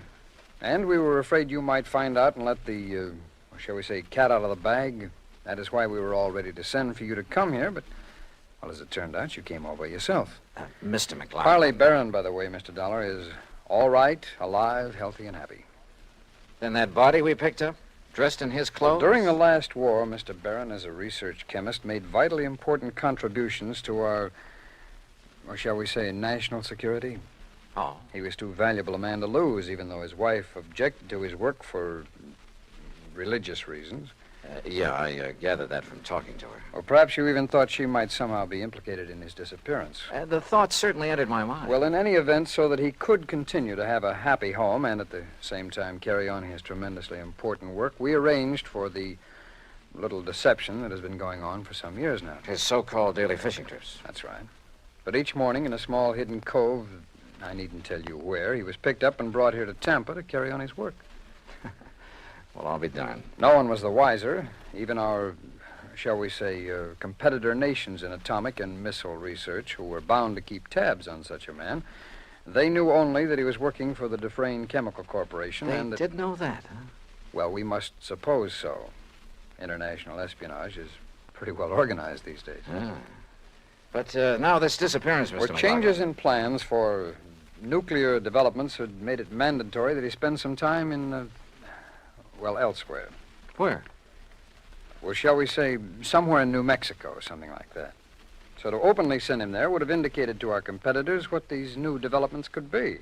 And we were afraid you might find out and let the, shall we say, cat out of the bag. That is why we were all ready to send for you to come here, but, well, as it turned out, you came all by yourself. Mr. McLaughlin. Parley Barron, by the way, Mr. Dollar, is all right, alive, healthy, and happy. Then that body we picked up? Dressed in his clothes? During the last war, Mr. Barron, as a research chemist, made vitally important contributions to our, or shall we say, national security. Oh. He was too valuable a man to lose, even though his wife objected to his work for religious reasons. Yeah, I gathered that from talking to her. Or perhaps you even thought she might somehow be implicated in his disappearance. The thought certainly entered my mind. Well, in any event, so that he could continue to have a happy home and at the same time carry on his tremendously important work, we arranged for the little deception that has been going on for some years now. His so-called daily fishing trips. That's right. But each morning in a small hidden cove, I needn't tell you where, he was picked up and brought here to Tampa to carry on his work. Well, I'll be darned. No one was the wiser. Even our, shall we say, competitor nations in atomic and missile research, who were bound to keep tabs on such a man, they knew only that he was working for the Dufresne Chemical Corporation. They and that, did know that, huh? Well, we must suppose so. International espionage is pretty well organized these days. Ah. But now this disappearance, Mr. McLaughlin. Changes in plans for nuclear developments had made it mandatory that he spend some time in, elsewhere. Where? Well, shall we say, somewhere in New Mexico or something like that. So to openly send him there would have indicated to our competitors what these new developments could be.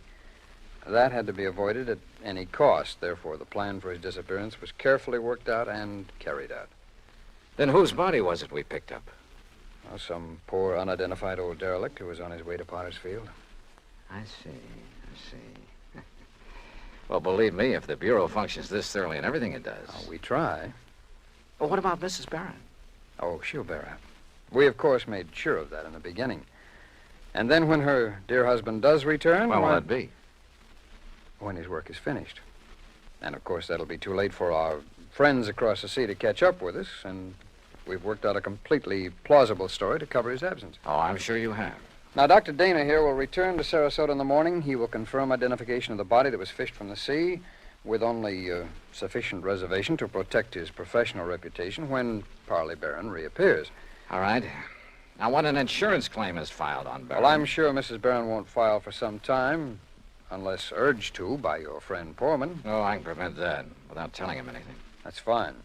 That had to be avoided at any cost. Therefore, the plan for his disappearance was carefully worked out and carried out. Then whose body was it we picked up? Well, some poor, unidentified old derelict who was on his way to Potter's Field. I see. Well, believe me, if the Bureau functions this thoroughly in everything it does... Oh, we try. Well, what about Mrs. Barron? Oh, she'll bear up. We, of course, made sure of that in the beginning. And then when her dear husband does return... When will that be? When his work is finished. And, of course, that'll be too late for our friends across the sea to catch up with us, and we've worked out a completely plausible story to cover his absence. Oh, I'm sure you have. Now, Dr. Dana here will return to Sarasota in the morning. He will confirm identification of the body that was fished from the sea with only sufficient reservation to protect his professional reputation when Parley Barron reappears. All right. Now, when an insurance claim is filed on Barron... Well, I'm sure Mrs. Barron won't file for some time, unless urged to by your friend Poorman. Oh, I can prevent that without telling him anything. That's fine.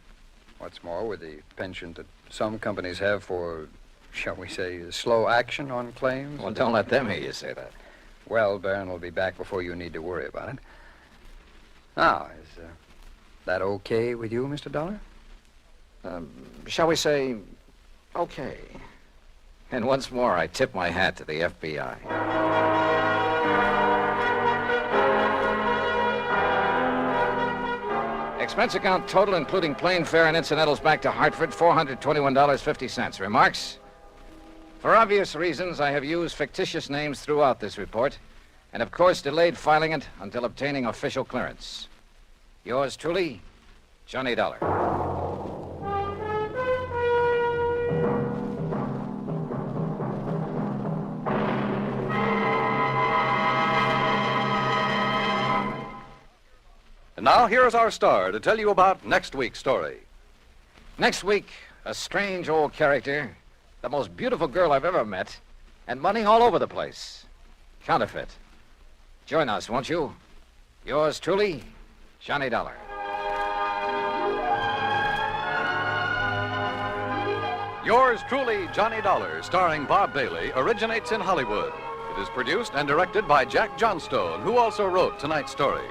What's more, with the penchant that some companies have for... shall we say, slow action on claims? Well, don't let them hear you say that. Well, Barron will be back before you need to worry about it. Now, is that okay with you, Mr. Dollar? Shall we say, okay. And once more, I tip my hat to the FBI. Expense account total, including plane fare and incidentals back to Hartford, $421.50. Remarks? For obvious reasons, I have used fictitious names throughout this report, and of course delayed filing it until obtaining official clearance. Yours truly, Johnny Dollar. And now here's our star to tell you about next week's story. Next week, a strange old character, the most beautiful girl I've ever met, and money all over the place. Counterfeit. Join us, won't you? Yours truly, Johnny Dollar. Yours truly, Johnny Dollar, starring Bob Bailey, originates in Hollywood. It is produced and directed by Jack Johnstone, who also wrote tonight's story.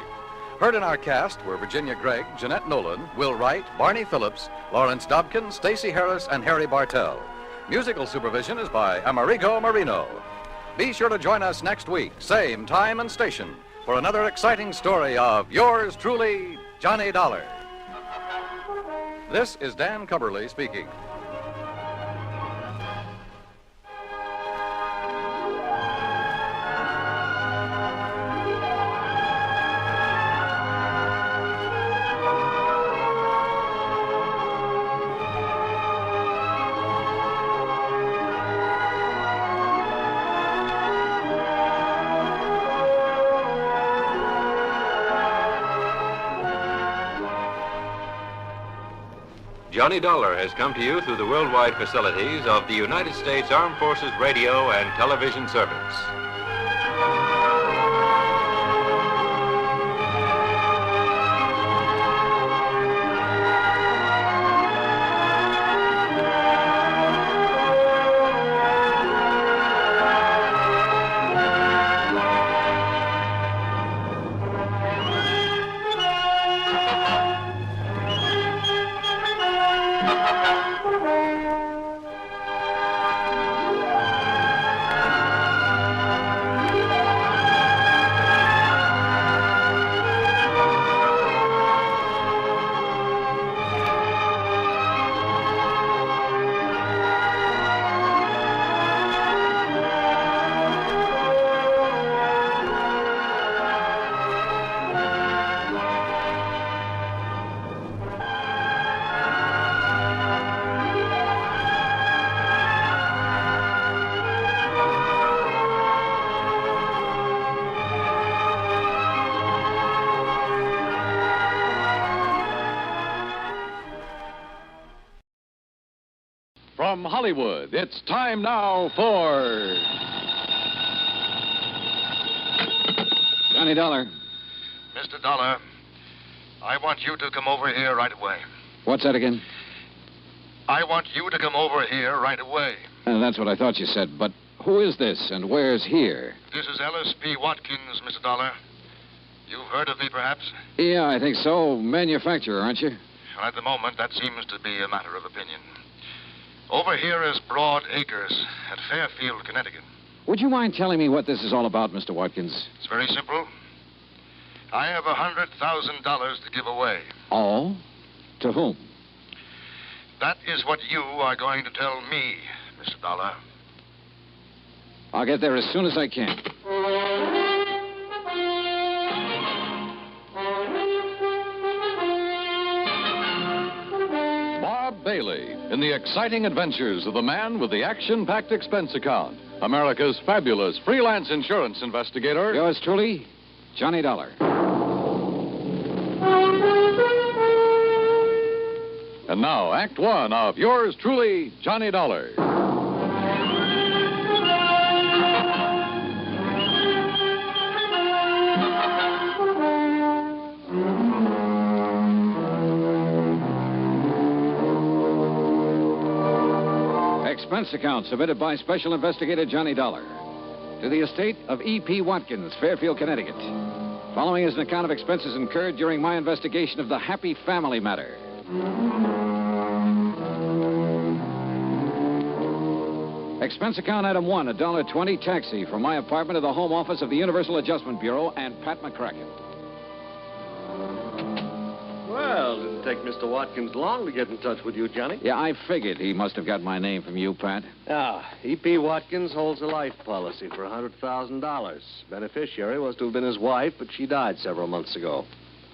Heard in our cast were Virginia Gregg, Jeanette Nolan, Will Wright, Barney Phillips, Lawrence Dobkin, Stacey Harris, and Harry Bartell. Musical supervision is by Amerigo Marino. Be sure to join us next week, same time and station, for another exciting story of yours truly, Johnny Dollar. This is Dan Cumberly speaking. Johnny Dollar has come to you through the worldwide facilities of the United States Armed Forces Radio and Television Service. From Hollywood, it's time now for... Johnny Dollar. Mr. Dollar, I want you to come over here right away. What's that again? I want you to come over here right away. That's what I thought you said, but who is this and where's here? This is Ellis P. Watkins, Mr. Dollar. You've heard of me, perhaps? Yeah, I think so. Manufacturer, aren't you? Well, at the moment, that seems to be a matter of opinion. Over here is Broad Acres at Fairfield, Connecticut. Would you mind telling me what this is all about, Mr. Watkins? It's very simple. I have $100,000 to give away. All? To whom? That is what you are going to tell me, Mr. Dollar. I'll get there as soon as I can. Bob Bailey in the exciting adventures of the man with the action-packed expense account, America's fabulous freelance insurance investigator. Yours truly, Johnny Dollar. And now, Act One of yours truly, Johnny Dollar. Expense account submitted by Special Investigator Johnny Dollar to the estate of E.P. Watkins, Fairfield, Connecticut. Following is an account of expenses incurred during my investigation of the Happy Family Matter. Expense account item 1, $1.20 taxi from my apartment to the home office of the Universal Adjustment Bureau and Pat McCracken. Well, didn't take Mr. Watkins long to get in touch with you, Johnny. Yeah, I figured he must have got my name from you, Pat. E.P. Watkins holds a life policy for $100,000. Beneficiary was to have been his wife, but she died several months ago.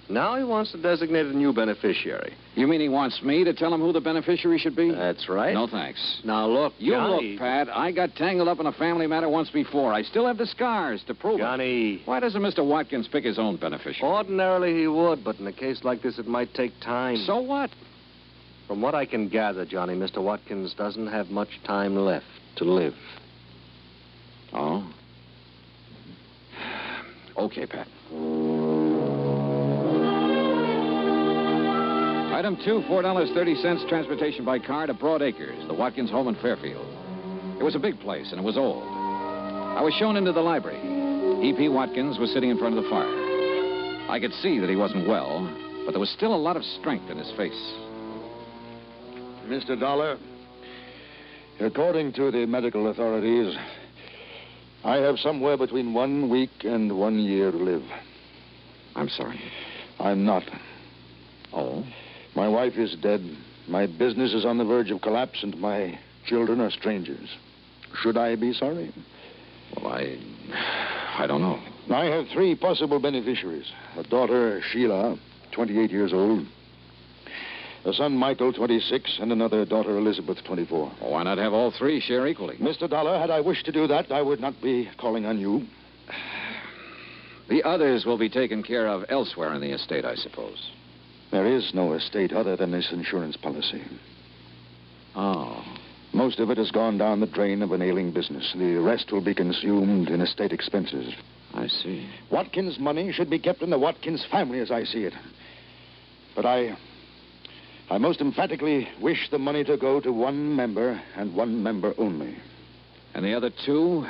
Now he wants to designate a new beneficiary. You mean he wants me to tell him who the beneficiary should be? That's right. No, thanks. Now, look, You Johnny... look, Pat. I got tangled up in a family matter once before. I still have the scars to prove Johnny... it. Why doesn't Mr. Watkins pick his own beneficiary? Ordinarily he would, but in a case like this, it might take time. So what? From what I can gather, Johnny, Mr. Watkins doesn't have much time left to live. Oh? Okay, Pat. Item 2, $4.30 transportation by car to Broad Acres, the Watkins home in Fairfield. It was a big place, and it was old. I was shown into the library. E.P. Watkins was sitting in front of the fire. I could see that he wasn't well, but there was still a lot of strength in his face. Mr. Dollar, according to the medical authorities, I have somewhere between 1 week and 1 year to live. I'm sorry. I'm not. Oh? My wife is dead. My business is on the verge of collapse, and my children are strangers. Should I be sorry? Well, I don't know. I have 3 possible beneficiaries. A daughter, Sheila, 28 years old. A son, Michael, 26, and another daughter, Elizabeth, 24. Well, why not have all 3 share equally? Mr. Dollar, had I wished to do that, I would not be calling on you. The others will be taken care of elsewhere in the estate, I suppose. There is no estate other than this insurance policy. Oh. Most of it has gone down the drain of an ailing business. The rest will be consumed in estate expenses. I see. Watkins' money should be kept in the Watkins family, as I see it. But I most emphatically wish the money to go to one member and one member only. And the other two?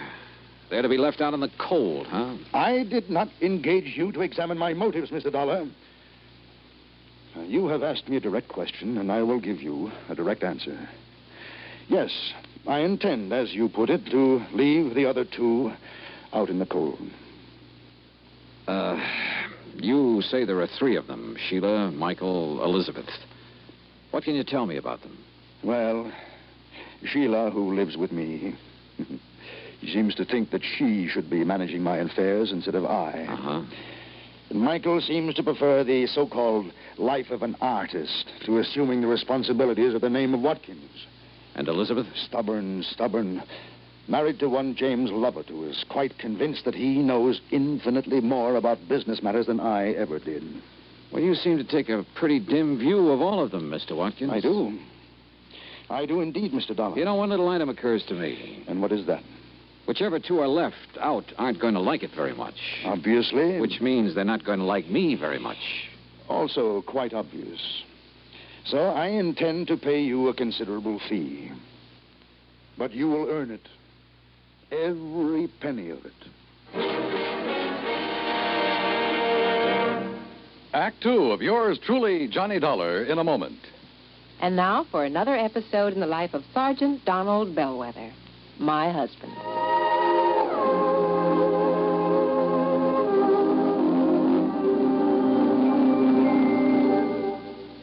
They're to be left out in the cold, huh? I did not engage you to examine my motives, Mr. Dollar. You have asked me a direct question, and I will give you a direct answer. Yes, I intend, as you put it, to leave the other two out in the cold. You say there are three of them, Sheila, Michael, Elizabeth. What can you tell me about them? Well, Sheila, who lives with me, she seems to think that she should be managing my affairs instead of I. Uh-huh. And Michael seems to prefer the so-called life of an artist to assuming the responsibilities of the name of Watkins. And Elizabeth? Stubborn. Married to one James Lovett, who is quite convinced that he knows infinitely more about business matters than I ever did. Well, you seem to take a pretty dim view of all of them, Mr. Watkins. I do. I do indeed, Mr. Dollar. You know, one little item occurs to me. And what is that? Whichever two are left out aren't going to like it very much. Obviously. Which means they're not going to like me very much. Also quite obvious. So I intend to pay you a considerable fee. But you will earn it. Every penny of it. Act two of yours truly, Johnny Dollar, in a moment. And now for another episode in the life of Sergeant Donald Bellwether, my husband.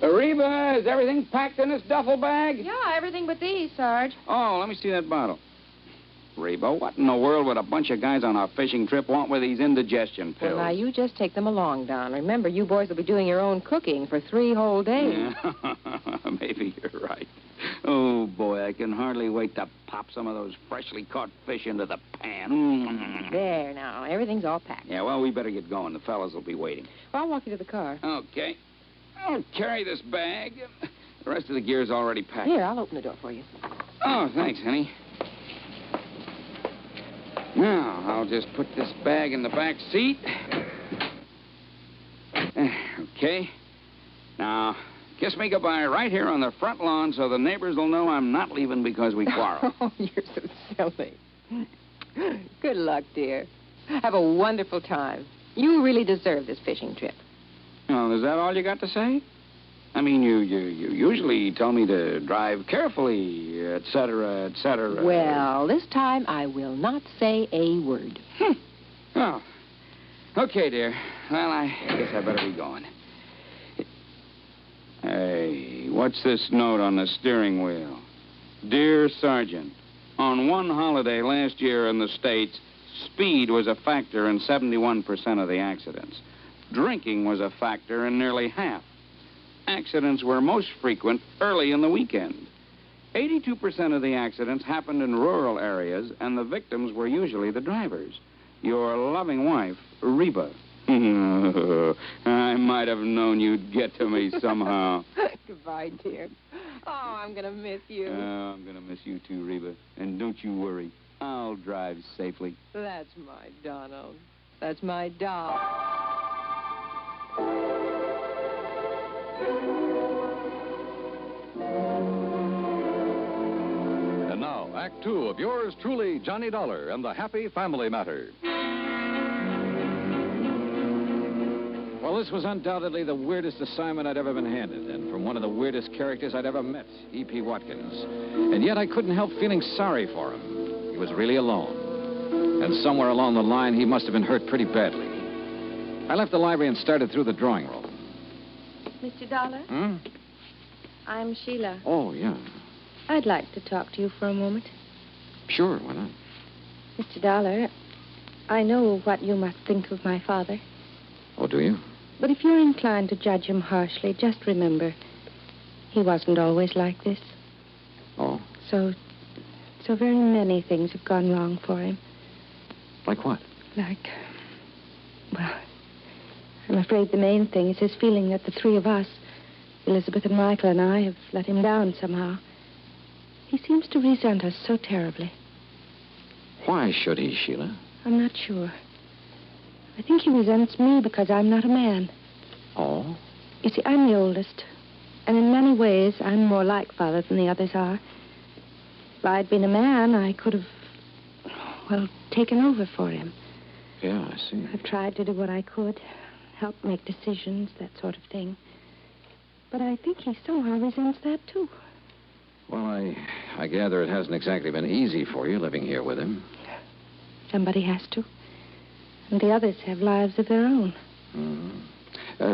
Reba, is everything packed in this duffel bag? Yeah, everything but these, Sarge. Oh, let me see that bottle. Reba, what in the world would a bunch of guys on a fishing trip want with these indigestion pills? Well, now, you just take them along, Don. Remember, you boys will be doing your own cooking for 3 whole days. Yeah. Maybe you're right. Oh, boy, I can hardly wait to pop some of those freshly caught fish into the pan. There, now. Everything's all packed. Yeah, well, we better get going. The fellas will be waiting. Well, I'll walk you to the car. Okay. I'll carry this bag. The rest of the gear's already packed. Here, I'll open the door for you. Oh, thanks, honey. Now, I'll just put this bag in the back seat. Okay. Now, kiss me goodbye right here on the front lawn so the neighbors will know I'm not leaving because we quarreled. Oh, you're so silly. Good luck, dear. Have a wonderful time. You really deserve this fishing trip. Well, is that all you got to say? I mean, you usually tell me to drive carefully, et cetera, et cetera. Well, this time I will not say a word. Oh. Okay, dear. Well, I guess I better be going. Hey, what's this note on the steering wheel? Dear Sergeant, on one holiday last year in the States, speed was a factor in 71% of the accidents. Drinking was a factor in nearly half. Accidents were most frequent early in the weekend. 82% of the accidents happened in rural areas, and the victims were usually the drivers. Your loving wife, Reba. I might have known you'd get to me somehow. Goodbye, dear. Oh, I'm going to miss you. I'm going to miss you too, Reba. And don't you worry. I'll drive safely. That's my Donald. That's my doll. And now, Act two of yours truly, Johnny Dollar and the Happy Family Matter. Well, this was undoubtedly the weirdest assignment I'd ever been handed, and from one of the weirdest characters I'd ever met, E.P. Watkins. And yet I couldn't help feeling sorry for him. He was really alone. And somewhere along the line, he must have been hurt pretty badly. I left the library and started through the drawing room. Mr. Dollar? Hmm? I'm Sheila. Oh, yeah. I'd like to talk to you for a moment. Sure, why not? Mr. Dollar, I know what you must think of my father. Oh, do you? But if you're inclined to judge him harshly, just remember, he wasn't always like this. Oh? So very many things have gone wrong for him. Like what? Well, I'm afraid the main thing is his feeling that the three of us, Elizabeth and Michael and I, have let him down somehow. He seems to resent us so terribly. Why should he, Sheila? I'm not sure. I think he resents me because I'm not a man. Oh? You see, I'm the oldest. And in many ways, I'm more like Father than the others are. If I'd been a man, I could have, well, taken over for him. Yeah, I see. I've tried to do what I could. Help make decisions, that sort of thing. But I think he somehow resents that, too. Well, I gather it hasn't exactly been easy for you living here with him. Somebody has to. And the others have lives of their own.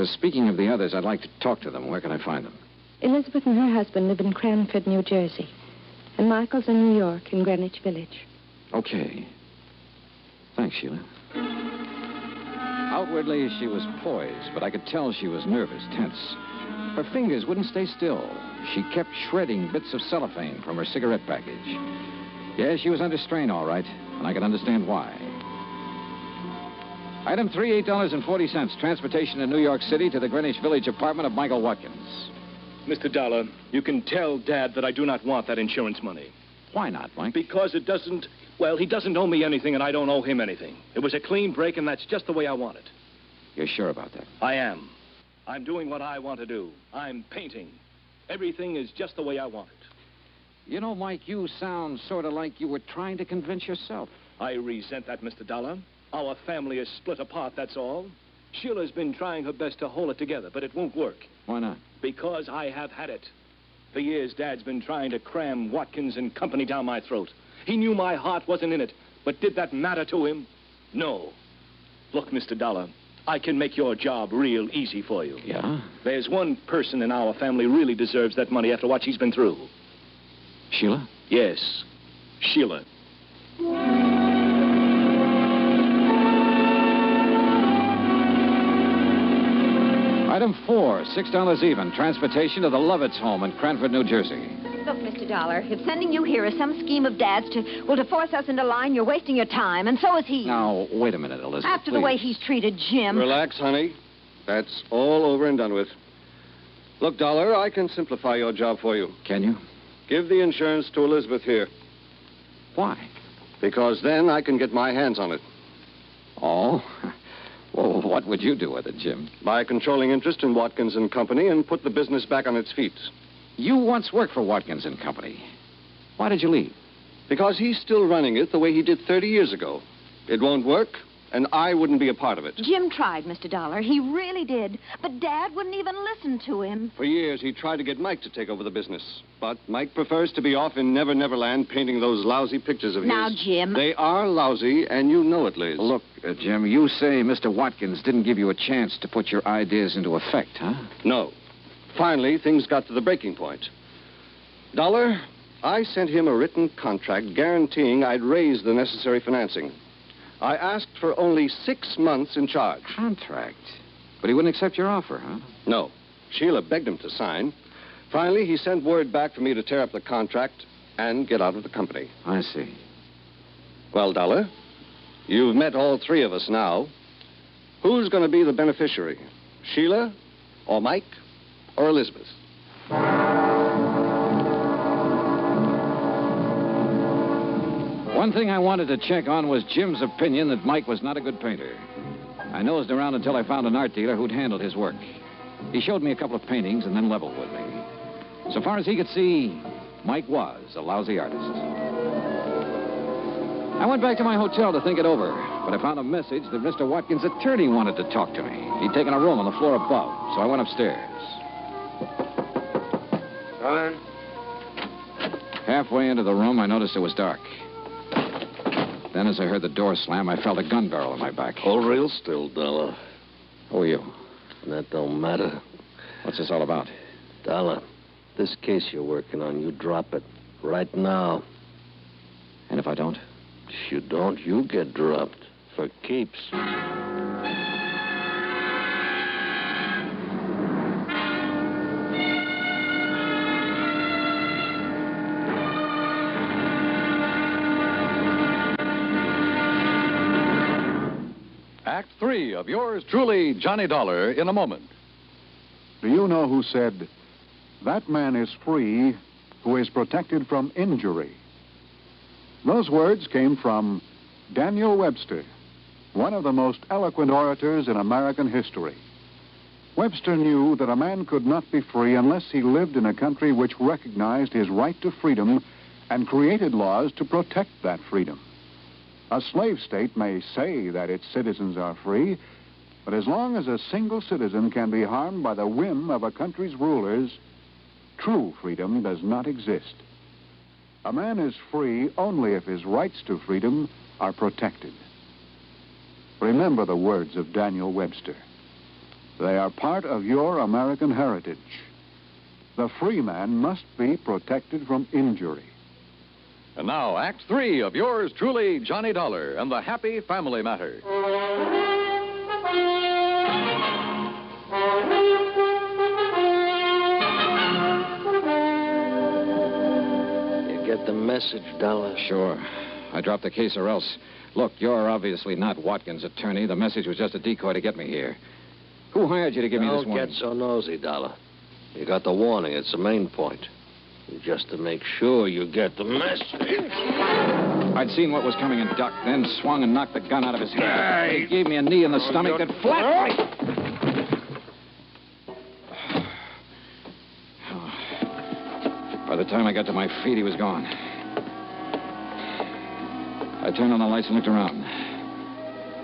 Speaking of the others, I'd like to talk to them. Where can I find them? Elizabeth and her husband live in Cranford, New Jersey. And Michael's in New York, in Greenwich Village. Okay. Thanks, Sheila. Outwardly, she was poised, but I could tell she was nervous, tense. Her fingers wouldn't stay still. She kept shredding bits of cellophane from her cigarette package. Yeah, she was under strain, all right, and I could understand why. Item 3, $8.40. Transportation in New York City to the Greenwich Village apartment of Michael Watkins. Mr. Dollar, you can tell Dad that I do not want that insurance money. Why not, Mike? Because it doesn't... Well, he doesn't owe me anything, and I don't owe him anything. It was a clean break, and that's just the way I want it. You're sure about that? I am. I'm doing what I want to do. I'm painting. Everything is just the way I want it. You know, Mike, you sound sort of like you were trying to convince yourself. I resent that, Mr. Dollar. Our family is split apart, that's all. Sheila's been trying her best to hold it together, but it won't work. Why not? Because I have had it. For years, Dad's been trying to cram Watkins and company down my throat. He knew my heart wasn't in it, but did that matter to him? No. Look, Mr. Dollar, I can make your job real easy for you. Yeah? There's one person in our family really deserves that money after what she's been through. Sheila? Yes, Sheila. Item 4, $6 even. Transportation to the Lovett's home in Cranford, New Jersey. Look, Mr. Dollar, if sending you here is some scheme of Dad's to force us into line, you're wasting your time, and so is he. Now, wait a minute, Elizabeth, After the way he's treated Jim. Relax, honey. That's all over and done with. Look, Dollar, I can simplify your job for you. Can you? Give the insurance to Elizabeth here. Why? Because then I can get my hands on it. Oh? Well, what would you do with it, Jim? Buy a controlling interest in Watkins and Company and put the business back on its feet. You once worked for Watkins and Company. Why did you leave? Because he's still running it the way he did 30 years ago. It won't work, and I wouldn't be a part of it. Jim tried, Mr. Dollar. He really did. But Dad wouldn't even listen to him. For years, he tried to get Mike to take over the business. But Mike prefers to be off in Never Never Land painting those lousy pictures of his. Now, Jim. They are lousy, and you know it, Liz. Look, Jim, you say Mr. Watkins didn't give you a chance to put your ideas into effect, huh? No. Finally, things got to the breaking point. Dollar, I sent him a written contract guaranteeing I'd raise the necessary financing. I asked for only 6 months in charge. Contract? But he wouldn't accept your offer, huh? No. Sheila begged him to sign. Finally, he sent word back for me to tear up the contract and get out of the company. I see. Well, Dollar, you've met all three of us now. Who's going to be the beneficiary? Sheila, or Mike, or Elizabeth? One thing I wanted to check on was Jim's opinion that Mike was not a good painter. I nosed around until I found an art dealer who'd handled his work. He showed me a couple of paintings and then leveled with me. So far as he could see, Mike was a lousy artist. I went back to my hotel to think it over, but I found a message that Mr. Watkins' attorney wanted to talk to me. He'd taken a room on the floor above, so I went upstairs. Come in. Halfway into the room, I noticed it was dark. Then, as I heard the door slam, I felt a gun barrel in my back. Hold real still, Dollar. Who are you? That don't matter. What's this all about? Dollar, this case you're working on, you drop it right now. And if I don't? If you don't, you get dropped for keeps. Act 3 of yours truly, Johnny Dollar, in a moment. Do you know who said, "That man is free who is protected from injury"? Those words came from Daniel Webster, one of the most eloquent orators in American history. Webster knew that a man could not be free unless he lived in a country which recognized his right to freedom and created laws to protect that freedom. A slave state may say that its citizens are free, but as long as a single citizen can be harmed by the whim of a country's rulers, true freedom does not exist. A man is free only if his rights to freedom are protected. Remember the words of Daniel Webster. They are part of your American heritage. The free man must be protected from injury. And now, Act 3 of yours truly, Johnny Dollar, and the Happy Family Matter. You get the message, Dollar? Sure. I dropped the case or else. Look, you're obviously not Watkins' attorney. The message was just a decoy to get me here. Who hired you to give me this warning? Don't get so nosy, Dollar. You got the warning. It's the main point. Just to make sure you get the message. I'd seen what was coming and ducked, then swung and knocked the gun out of his hand. He gave me a knee in the stomach that flat. By the time I got to my feet, he was gone. I turned on the lights and looked around.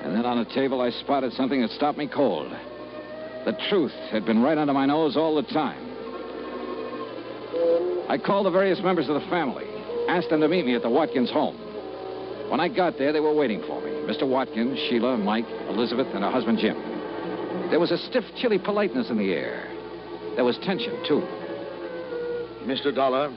And then on a table, I spotted something that stopped me cold. The truth had been right under my nose all the time. I called the various members of the family, asked them to meet me at the Watkins home. When I got there, they were waiting for me. Mr. Watkins, Sheila, Mike, Elizabeth, and her husband, Jim. There was a stiff, chilly politeness in the air. There was tension, too. Mr. Dollar,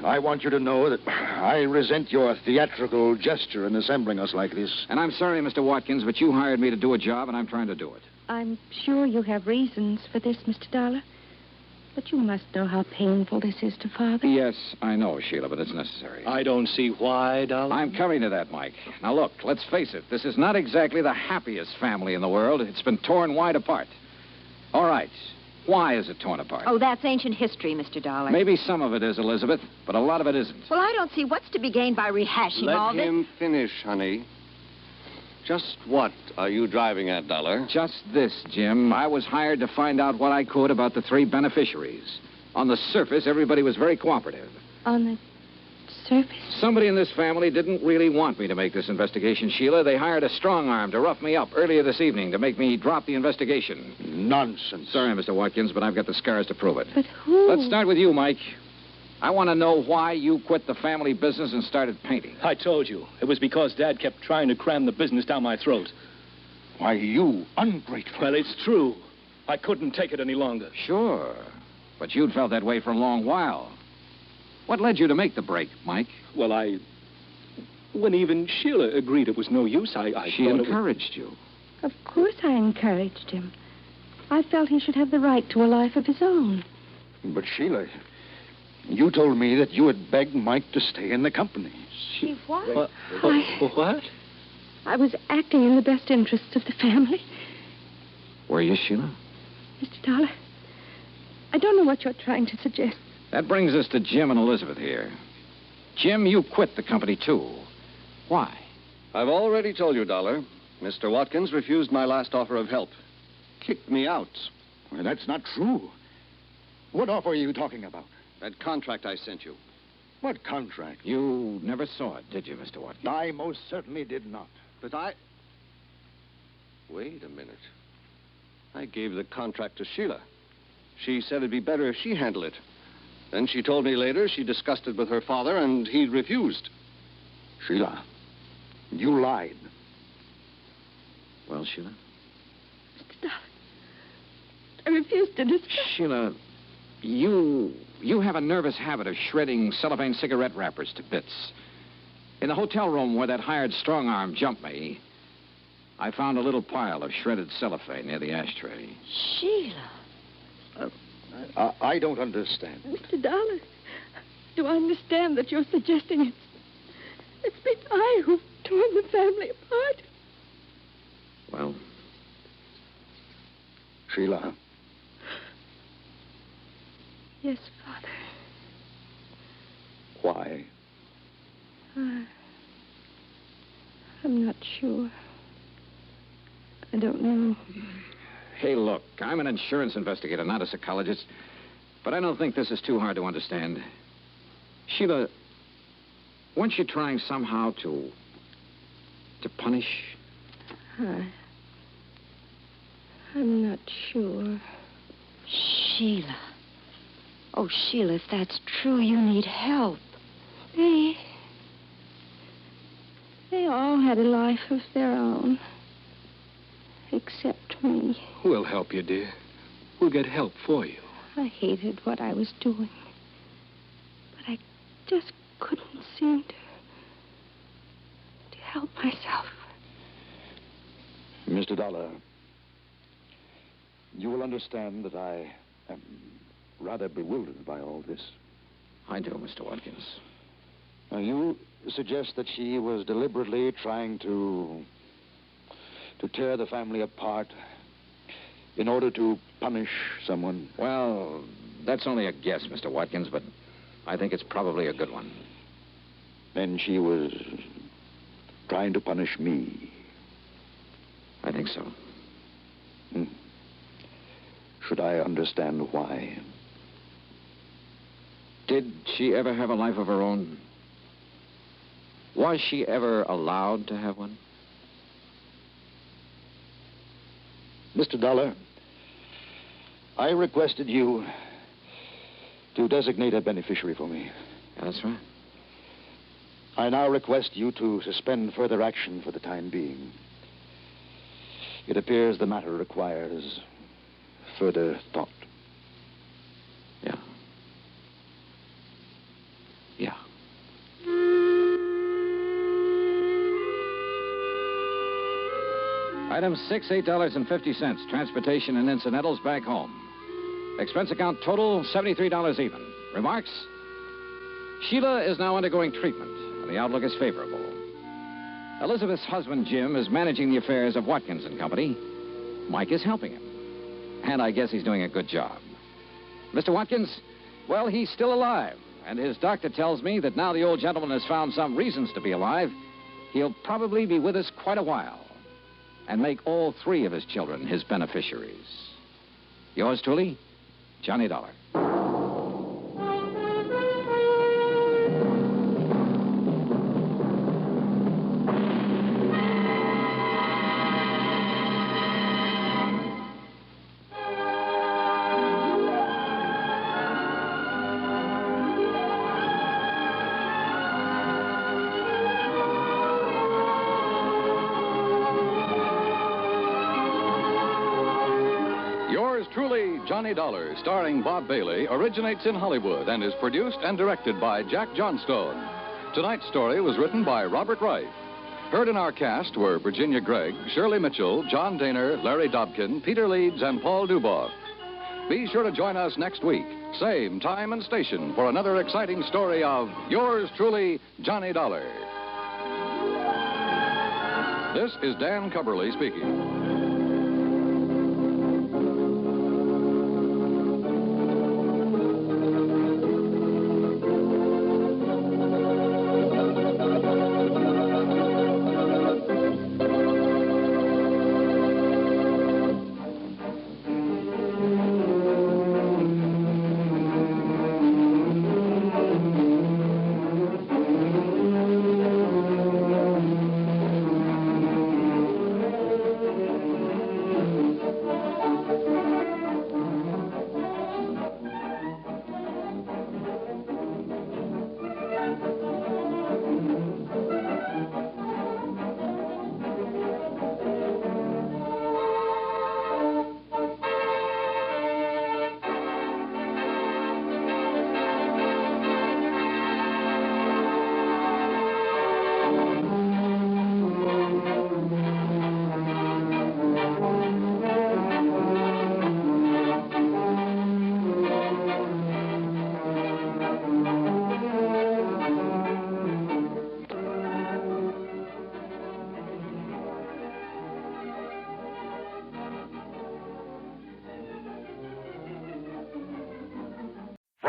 I want you to know that I resent your theatrical gesture in assembling us like this. And I'm sorry, Mr. Watkins, but you hired me to do a job, and I'm trying to do it. I'm sure you have reasons for this, Mr. Dollar. But you must know how painful this is to Father. Yes, I know, Sheila, but it's necessary. I don't see why, Dollar. I'm coming to that, Mike. Now, look, let's face it. This is not exactly the happiest family in the world. It's been torn wide apart. All right. Why is it torn apart? Oh, that's ancient history, Mr. Dollar. Maybe some of it is, Elizabeth, but a lot of it isn't. Well, I don't see what's to be gained by rehashing all this. Let him finish, honey. Just what are you driving at, Dollar? Just this, Jim. I was hired to find out what I could about the 3 beneficiaries. On the surface, everybody was very cooperative. On the surface? Somebody in this family didn't really want me to make this investigation, Sheila. They hired a strong arm to rough me up earlier this evening to make me drop the investigation. Nonsense. Sorry, Mr. Watkins, but I've got the scars to prove it. But who? Let's start with you, Mike. I want to know why you quit the family business and started painting. I told you. It was because Dad kept trying to cram the business down my throat. Why, you ungrateful. Well, it's true. I couldn't take it any longer. Sure. But you'd felt that way for a long while. What led you to make the break, Mike? Well, when even Sheila agreed it was no use, She encouraged you. Of course I encouraged him. I felt he should have the right to a life of his own. But, Sheila, you told me that you had begged Mike to stay in the company. She what? What? I was acting in the best interests of the family. Were you, Sheila? Mr. Dollar, I don't know what you're trying to suggest. That brings us to Jim and Elizabeth here. Jim, you quit the company, too. Why? I've already told you, Dollar. Mr. Watkins refused my last offer of help. Kicked me out. Well, that's not true. What offer are you talking about? That contract I sent you. What contract? You never saw it, did you, Mr. Watkins? I most certainly did not. But Wait a minute. I gave the contract to Sheila. She said it'd be better if she handled it. Then she told me later she discussed it with her father, and he refused. Sheila, you lied. Well, Sheila? Mr. Dollar, I refuse to discuss. Sheila, you have a nervous habit of shredding cellophane cigarette wrappers to bits. In the hotel room where that hired strong arm jumped me, I found a little pile of shredded cellophane near the ashtray. Sheila. I don't understand. Mr. Dollar, do I understand that you're suggesting it's been I who've torn the family apart? Well, Sheila. Yes, Father. Why? I'm not sure. I don't know. Hey, look, I'm an insurance investigator, not a psychologist. But I don't think this is too hard to understand. Sheila, weren't you trying somehow to punish? I'm not sure. Sheila. Oh, Sheila, if that's true, you need help. They all had a life of their own. Except me. We'll help you, dear. We'll get help for you. I hated what I was doing. But I just couldn't seem to help myself. Mr. Dollar, you will understand that I am rather bewildered by all this. I do, Mr. Watkins. Now, you suggest that she was deliberately trying to tear the family apart in order to punish someone? Well, that's only a guess, Mr. Watkins, but I think it's probably a good one. Then she was trying to punish me. I think so. Should I understand why? Did she ever have a life of her own? Was she ever allowed to have one? Mr. Dollar, I requested you to designate a beneficiary for me. That's right. I now request you to suspend further action for the time being. It appears the matter requires further thought. Yeah. Yeah. Item 6, $8.50. Transportation and incidentals back home. Expense account total, $73 even. Remarks? Sheila is now undergoing treatment, and the outlook is favorable. Elizabeth's husband, Jim, is managing the affairs of Watkins and Company. Mike is helping him. And I guess he's doing a good job. Mr. Watkins, well, he's still alive. And his doctor tells me that now the old gentleman has found some reasons to be alive, he'll probably be with us quite a while. And make all 3 of his children his beneficiaries. Yours truly, Johnny Dollar. Truly, Johnny Dollar, starring Bob Bailey, originates in Hollywood and is produced and directed by Jack Johnstone. Tonight's story was written by Robert Wright. Heard in our cast were Virginia Gregg, Shirley Mitchell, John Daner, Larry Dobkin, Peter Leeds, and Paul Duboff. Be sure to join us next week, same time and station, for another exciting story of yours truly, Johnny Dollar. This is Dan Cubberly speaking.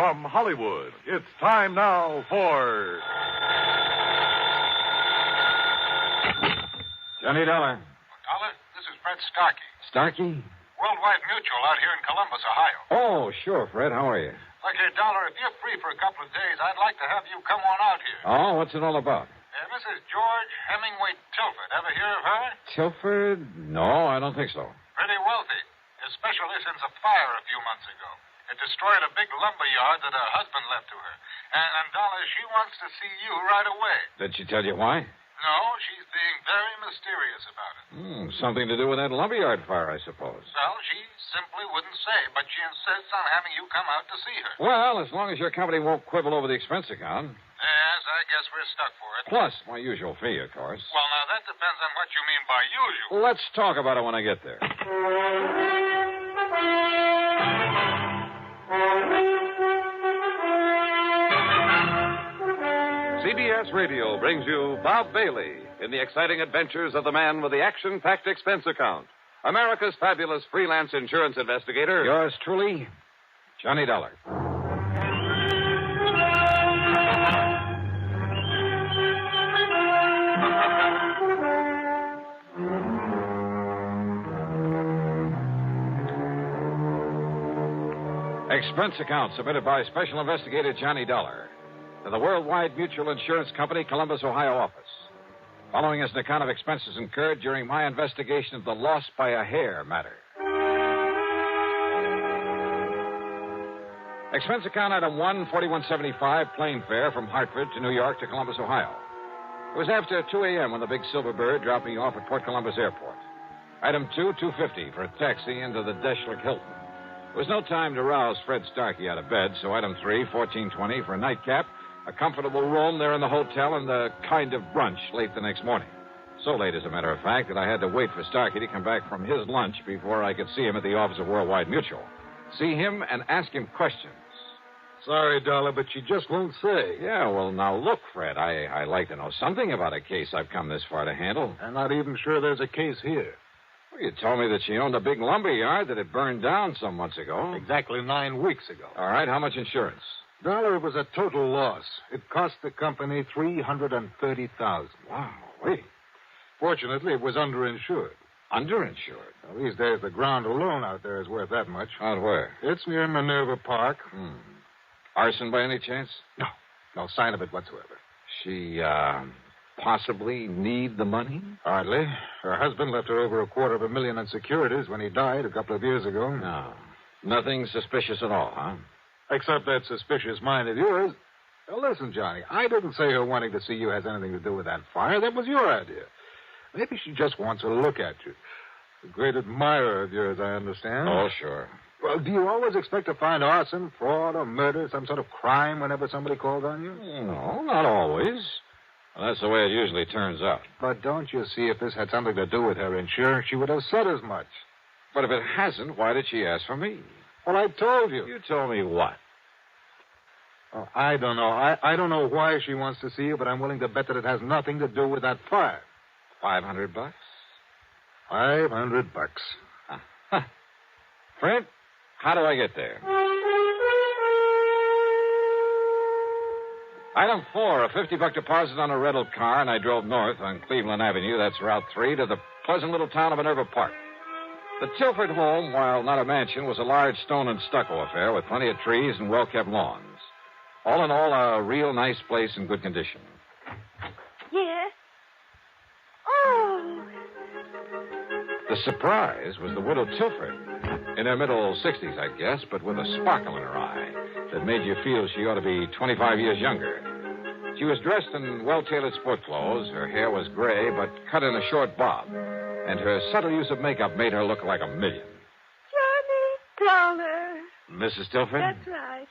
From Hollywood, it's time now for... Johnny Dollar. Dollar, this is Fred Starkey. Starkey? Worldwide Mutual out here in Columbus, Ohio. Oh, sure, Fred. How are you? Look here, Dollar, if you're free for a couple of days, I'd like to have you come on out here. Oh, what's it all about? Mrs. George Hemingway Tilford. Ever hear of her? Tilford? No, I don't think so. Pretty wealthy, especially since a fire a few months ago. It destroyed a big lumber yard that her husband left to her. And Dollar, she wants to see you right away. Did she tell you why? No, she's being very mysterious about it. Something to do with that lumberyard fire, I suppose. Well, she simply wouldn't say, but she insists on having you come out to see her. Well, as long as your company won't quibble over the expense account. Yes, I guess we're stuck for it. Plus my usual fee, of course. Well, now, that depends on what you mean by usual. Let's talk about it when I get there. CBS Radio brings you Bob Bailey in the exciting adventures of the man with the action-packed expense account, America's fabulous freelance insurance investigator. Yours truly, Johnny Dollar. Expense account submitted by Special Investigator Johnny Dollar to the Worldwide Mutual Insurance Company, Columbus, Ohio office. Following is an account of expenses incurred during my investigation of the loss by a hair matter. Expense account item 1, $41.75, plane fare from Hartford to New York to Columbus, Ohio. It was after 2 a.m. when the big Silver Bird dropped me off at Port Columbus Airport. Item 2, $2.50 for a taxi into the Deschler Hilton. There was no time to rouse Fred Starkey out of bed, so item 3, $14.20 for a nightcap, a comfortable room there in the hotel, and a kind of brunch late the next morning. So late, as a matter of fact, that I had to wait for Starkey to come back from his lunch before I could see him at the office of Worldwide Mutual. See him and ask him questions. Sorry, Dollar, but she just won't say. Yeah, well, now look, Fred, I like to know something about a case I've come this far to handle. I'm not even sure there's a case here. Well, you told me that she owned a big lumber yard that had burned down some months ago. Exactly 9 weeks ago. All right, how much insurance? Dollar, it was a total loss. It cost the company $330,000. Wow, wait. Fortunately, it was underinsured. Underinsured? Well, these days, the ground alone out there is worth that much. Out where? It's near Minerva Park. Arson by any chance? No. No sign of it whatsoever. She, possibly need the money? Hardly. Her husband left her over $250,000 in securities when he died a couple of years ago. No. Nothing suspicious at all, huh? Except that suspicious mind of yours. Now, listen, Johnny, I didn't say her wanting to see you has anything to do with that fire. That was your idea. Maybe she just wants a look at you. A great admirer of yours, I understand. Oh, sure. Well, do you always expect to find arson, fraud, or murder, some sort of crime whenever somebody calls on you? No, not always. Well, that's the way it usually turns out. But don't you see, if this had something to do with her insurance, she would have said as much. But if it hasn't, why did she ask for me? Well, I told you. You told me what? Oh, I don't know. I don't know why she wants to see you, but I'm willing to bet that it has nothing to do with that fire. $500? $500. Huh. Fred, how do I get there? Item 4, a $50 deposit on a rental car, and I drove north on Cleveland Avenue, that's Route 3, to the pleasant little town of Minerva Park. The Tilford home, while not a mansion, was a large stone and stucco affair with plenty of trees and well-kept lawns. All in all, a real nice place in good condition. Yes? Oh. The surprise was the widow Tilford. In her middle 60s, I guess, but with a sparkle in her eye that made you feel she ought to be 25 years younger. She was dressed in well-tailored sport clothes. Her hair was gray, but cut in a short bob. And her subtle use of makeup made her look like a million. Johnny Dollar. Mrs. Tilford? That's right.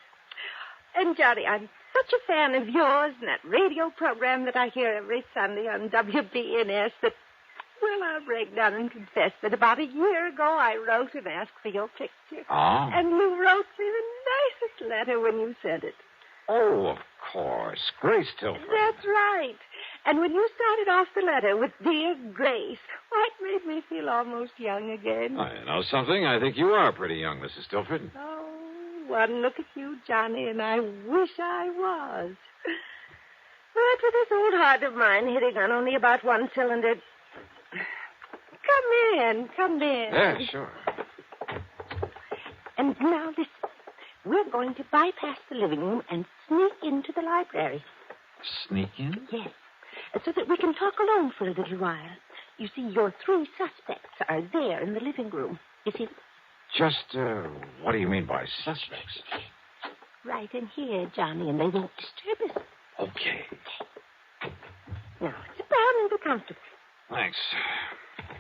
And, Johnny, I'm such a fan of yours and that radio program that I hear every Sunday on WBNS that, well, I'll break down and confess that about a year ago I wrote and asked for your picture. Oh? And you wrote me the nicest letter when you sent it. Oh, of course. Grace Tilford. That's right. And when you started off the letter with Dear Grace, why, it made me feel almost young again. I know something. I think you are pretty young, Mrs. Tilford. Oh, one look at you, Johnny, and I wish I was. But with this old heart of mine hitting on only about one cylinder... Come in. Yeah, sure. And now listen. We're going to bypass the living room and sneak into the library. Sneak in? Yes. So that we can talk alone for a little while. You see, your 3 suspects are there in the living room. You see? Just, what do you mean by suspects? Right in here, Johnny, and they won't disturb us. Okay. Now, sit down and be comfortable. Thanks.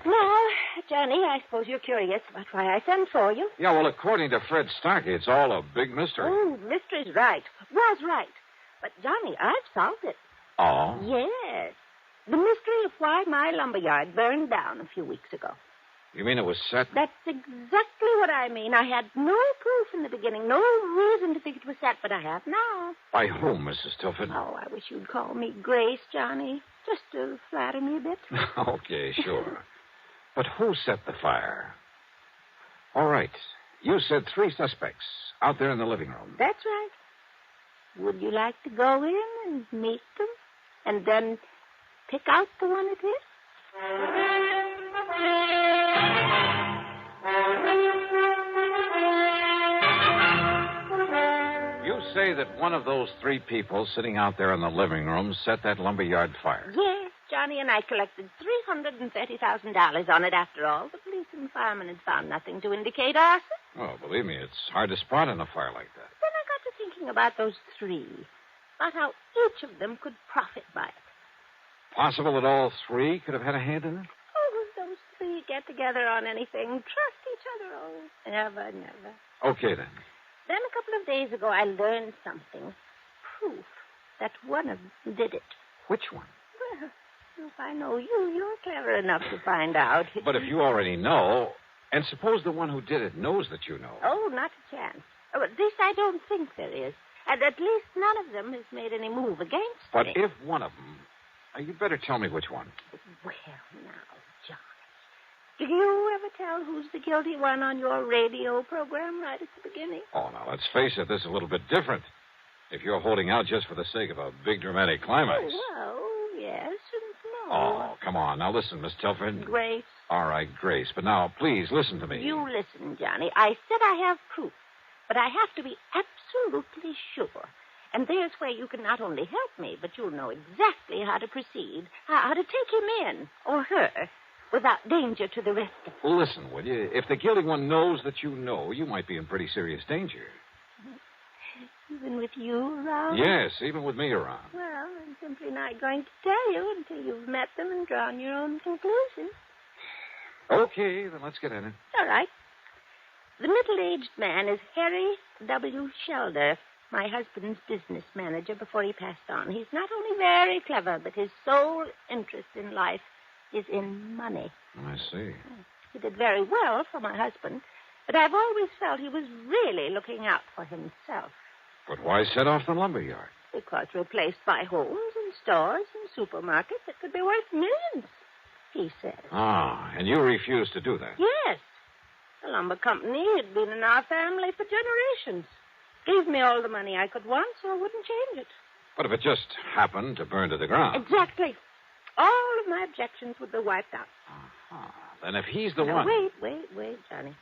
Now, Johnny, I suppose you're curious about why I sent for you. Yeah, well, according to Fred Starkey, it's all a big mystery. Oh, mystery's right. Was right. But, Johnny, I've solved it. Oh? Yes. The mystery of why my lumberyard burned down a few weeks ago. You mean it was set? That's exactly what I mean. I had no proof in the beginning, no reason to think it was set, but I have now. By whom, Mrs. Tilford? Oh, I wish you'd call me Grace, Johnny, just to flatter me a bit. Okay, sure. But who set the fire? All right. You said 3 suspects out there in the living room. That's right. Would you like to go in and meet them? And then pick out the one it is? You say that one of those 3 people sitting out there in the living room set that lumberyard fire. Yes, Johnny, and I collected $330,000 on it after all. The police and firemen had found nothing to indicate arson. Oh, believe me, it's hard to spot in a fire like that. Then I got to thinking about those 3, about how each of them could profit by it. Possible that all 3 could have had a hand in it? Oh, those 3 get together on anything, trust each other. Oh, never, never. Okay, then. Then a couple of days ago, I learned something. Proof that one of them did it. Which one? Well, if I know you, you're clever enough to find out. But if you already know, and suppose the one who did it knows that you know. Oh, not a chance. Oh, at least I don't think there is. And at least none of them has made any move against But me. if one of them... you'd better tell me which one. Well, now, Johnny, do you ever tell who's the guilty one on your radio program right at the beginning? Oh, now, let's face it, this is a little bit different. If you're holding out just for the sake of a big dramatic climax. Well, yes and no. Oh, come on. Now, listen, Miss Tilford. Grace. All right, Grace. But now, please, listen to me. You listen, Johnny. I said I have proof, but I have to be absolutely sure. And there's where you can not only help me, but you'll know exactly how to proceed, how to take him in, or her, without danger to the rest of us. Well, listen, will you? If the guilty one knows that you know, you might be in pretty serious danger. Even with you around? Yes, even with me around. Well, I'm simply not going to tell you until you've met them and drawn your own conclusions. Okay, then let's get in it. All right. The middle-aged man is Harry W. Shelder, my husband's business manager before he passed on. He's not only very clever, but his sole interest in life is in money. I see. He did very well for my husband, but I've always felt he was really looking out for himself. But why set off the lumberyard? Because replaced by homes and stores and supermarkets that could be worth millions, he said. Ah, and you refused to do that? Yes. The lumber company had been in our family for generations. Gave me all the money I could want, so I wouldn't change it. But if it just happened to burn to the ground? Exactly. All of my objections would be wiped out. Then if he's the Now, one... Wait, Johnny.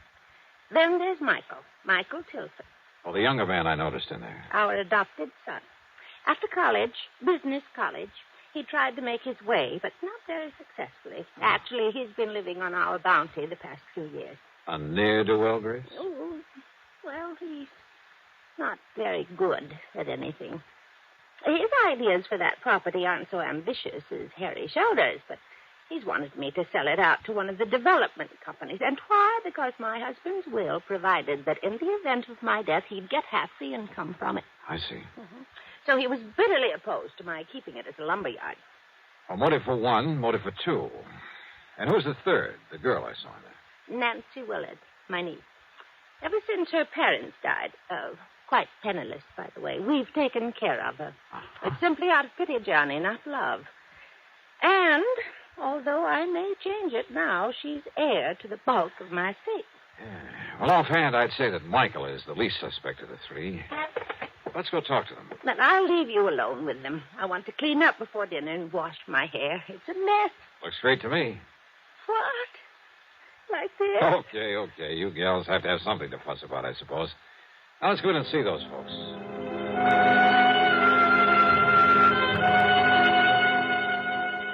Then there's Michael Tilford. Oh, the younger man I noticed in there. Our adopted son. After college, business college, he tried to make his way, but not very successfully. Actually, he's been living on our bounty the past few years. A ne'er-do-well, Grace? Oh, well, he's not very good at anything. His ideas for that property aren't so ambitious as Harry Shelder's, but he's wanted me to sell it out to one of the development companies. And why? Because my husband's will provided that in the event of my death, he'd get half the income from it. I see. So he was bitterly opposed to my keeping it as a lumberyard. A motive for one, motive for two. And who's the third, the girl I saw there? Nancy Willard, my niece. Ever since her parents died, quite penniless, by the way, we've taken care of her. It's simply out of pity, Johnny, not love. And, although I may change it now, she's heir to the bulk of my estate. Well, offhand, I'd say that Michael is the least suspect of the three. Let's go talk to them. But I'll leave you alone with them. I want to clean up before dinner and wash my hair. It's a mess. Looks great to me. What? Like this? Okay. You gals have to have something to fuss about, I suppose. Now, let's go in and see those folks.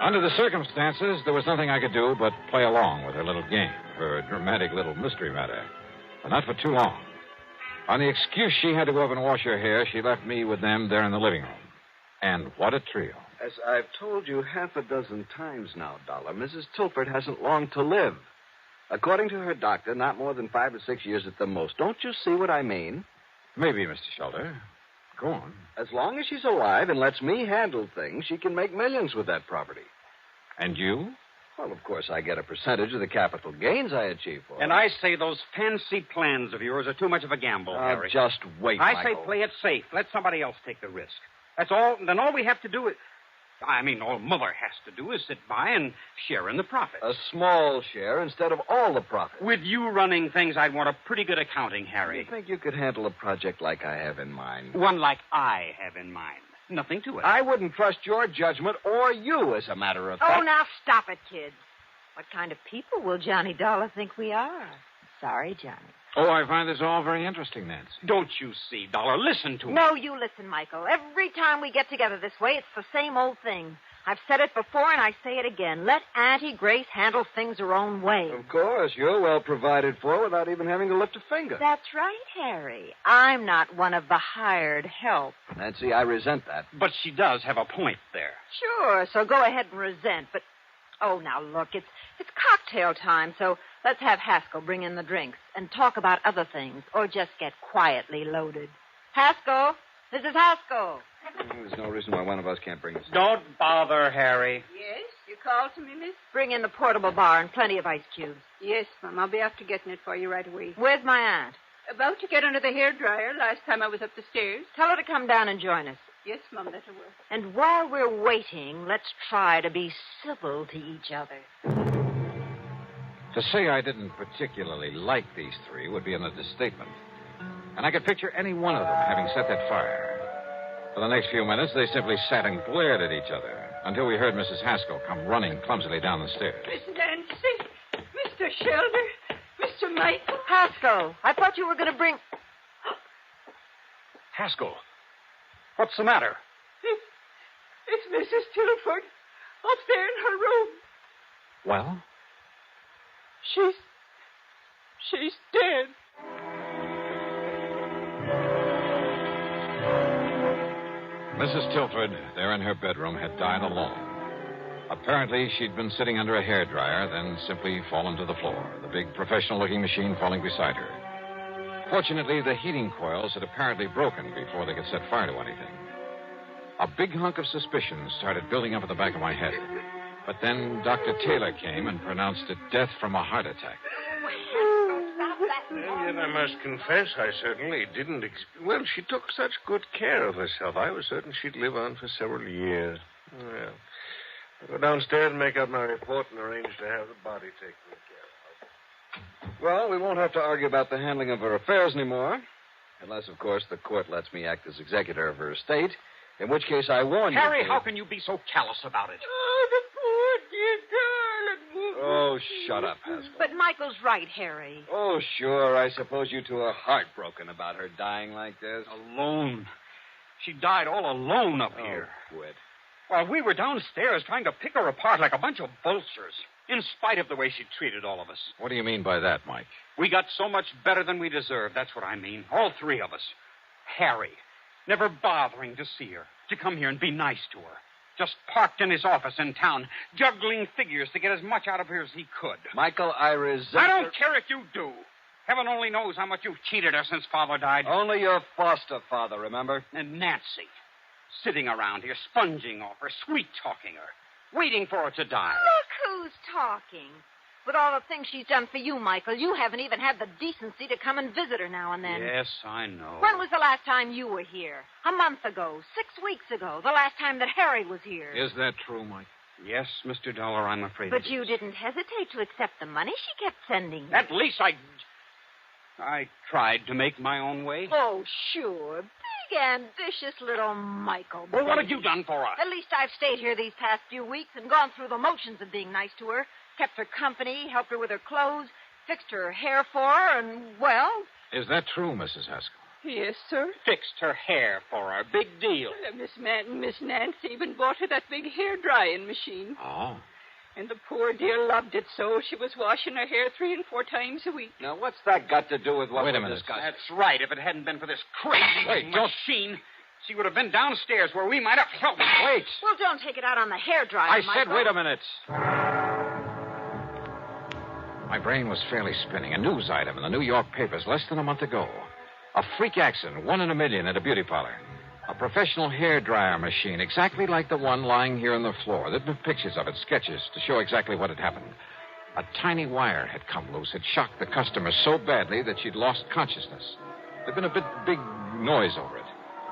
Under the circumstances, there was nothing I could do but play along with her little game, her dramatic little mystery matter. But not for too long. On the excuse she had to go up and wash her hair, she left me with them there in the living room. And what a trio. As I've told you half a dozen times now, Dollar, Mrs. Tilford hasn't long to live. According to her doctor, not more than 5 or 6 years at the most. Don't you see what I mean? Maybe, Mr. Shelter. Go on. As long as she's alive and lets me handle things, she can make millions with that property. And you? Well, of course, I get a percentage of the capital gains I achieve for her. And I say those fancy plans of yours are too much of a gamble, Harry. Just wait, I Michael. say play it safe. Let somebody else take the risk. That's all. Then all we have to do is... all Mother has to do is sit by and share in the profit. A small share instead of all the profit. With you running things, I'd want a pretty good accounting, Harry. You think you could handle a project like I have in mind? One like I have in mind. Nothing to it. I wouldn't trust your judgment or you, as a matter of fact. Oh, now stop it, kids. What kind of people will Johnny Dollar think we are? Sorry, Johnny. Oh, I find this all very interesting, Nancy. Don't you see, Dollar? Listen to me. No, you listen, Michael. Every time we get together this way, it's the same old thing. I've said it before, and I say it again. Let Auntie Grace handle things her own way. Of course. You're well provided for without even having to lift a finger. That's right, Harry. I'm not one of the hired help. Nancy, I resent that. But she does have a point there. Sure, so go ahead and resent, but... Oh, now, look, it's cocktail time, so let's have Haskell bring in the drinks and talk about other things, or just get quietly loaded. Haskell! Mrs. Haskell! There's no reason why one of us can't bring us. Don't bother, Harry. Yes, you called to me, miss? Bring in the portable bar and plenty of ice cubes. Yes, Mom. I'll be after getting it for you right away. Where's my aunt? About to get under the hairdryer last time I was up the stairs. Tell her to come down and join us. Yes, Mom, that'll work. And while we're waiting, let's try to be civil to each other. To say I didn't particularly like these three would be an understatement. And I could picture any one of them having set that fire. For the next few minutes, they simply sat and glared at each other until we heard Mrs. Haskell come running clumsily down the stairs. Miss Nancy, Mr. Shelter, Mr. Michael. Haskell, I thought you were going to bring... Haskell, what's the matter? It's Mrs. Tilford up there in her room. Well? She's dead. Mrs. Tilford, there in her bedroom, had died alone. Apparently, she'd been sitting under a hairdryer, then simply fallen to the floor, the big professional-looking machine falling beside her. Fortunately, the heating coils had apparently broken before they could set fire to anything. A big hunk of suspicion started building up at the back of my head. But then Dr. Taylor came and pronounced it death from a heart attack. And I must confess, I certainly didn't... Well, she took such good care of herself. I was certain she'd live on for several years. Well, I'll go downstairs and make out my report and arrange to have the body taken care of. Well, we won't have to argue about the handling of her affairs anymore. Unless, of course, the court lets me act as executor of her estate. In which case, I warn you... Harry, how can you be so callous about it? Oh, the poor dear darling. Oh, shut up, Haskell. But Michael's right, Harry. Oh, sure. I suppose you two are heartbroken about her dying like this. Alone. She died all alone up here. Quit. While we were downstairs trying to pick her apart like a bunch of vultures, in spite of the way she treated all of us. What do you mean by that, Mike? We got so much better than we deserved, that's what I mean. All three of us. Harry, never bothering to see her, to come here and be nice to her. Just parked in his office in town, juggling figures to get as much out of her as he could. Michael, I resent... I don't care if you do. Heaven only knows how much you've cheated her since Father died. Only your foster father, remember? And Nancy, sitting around here, sponging off her, sweet-talking her, waiting for her to die. Look who's talking. With all the things she's done for you, Michael, you haven't even had the decency to come and visit her now and then. Yes, I know. When was the last time you were here? A month ago, 6 weeks ago, the last time that Harry was here. Is that true, Mike? Yes, Mr. Dollar, I'm afraid But you didn't hesitate to accept the money she kept sending you. At least I... I tried to make my own way. Oh, sure. Big, ambitious little Michael. Well, what have you done for us? At least I've stayed here these past few weeks and gone through the motions of being nice to her. Kept her company, helped her with her clothes, fixed her hair for her, and, well... Is that true, Mrs. Haskell? Yes, sir. Fixed her hair for her. Big deal. Miss Nancy even bought her that big hair-drying machine. Oh. And the poor dear loved it so she was washing her hair 3 and 4 times a week. Now, what's that got to do with what Wait a we're minute. discussing? That's right. If it hadn't been for this crazy Wait, don't- machine, she would have been downstairs where we might have... Wait. Well, don't take it out on the hairdryer, I Michael. said wait a minute. My brain was fairly spinning. A news item in the New York papers less than a month ago. A freak accident, 1 in a million at a beauty parlor. A professional hairdryer machine, exactly like the one lying here on the floor. There'd been pictures of it, sketches, to show exactly what had happened. A tiny wire had come loose. It shocked the customer so badly that she'd lost consciousness. There'd been a big noise over it.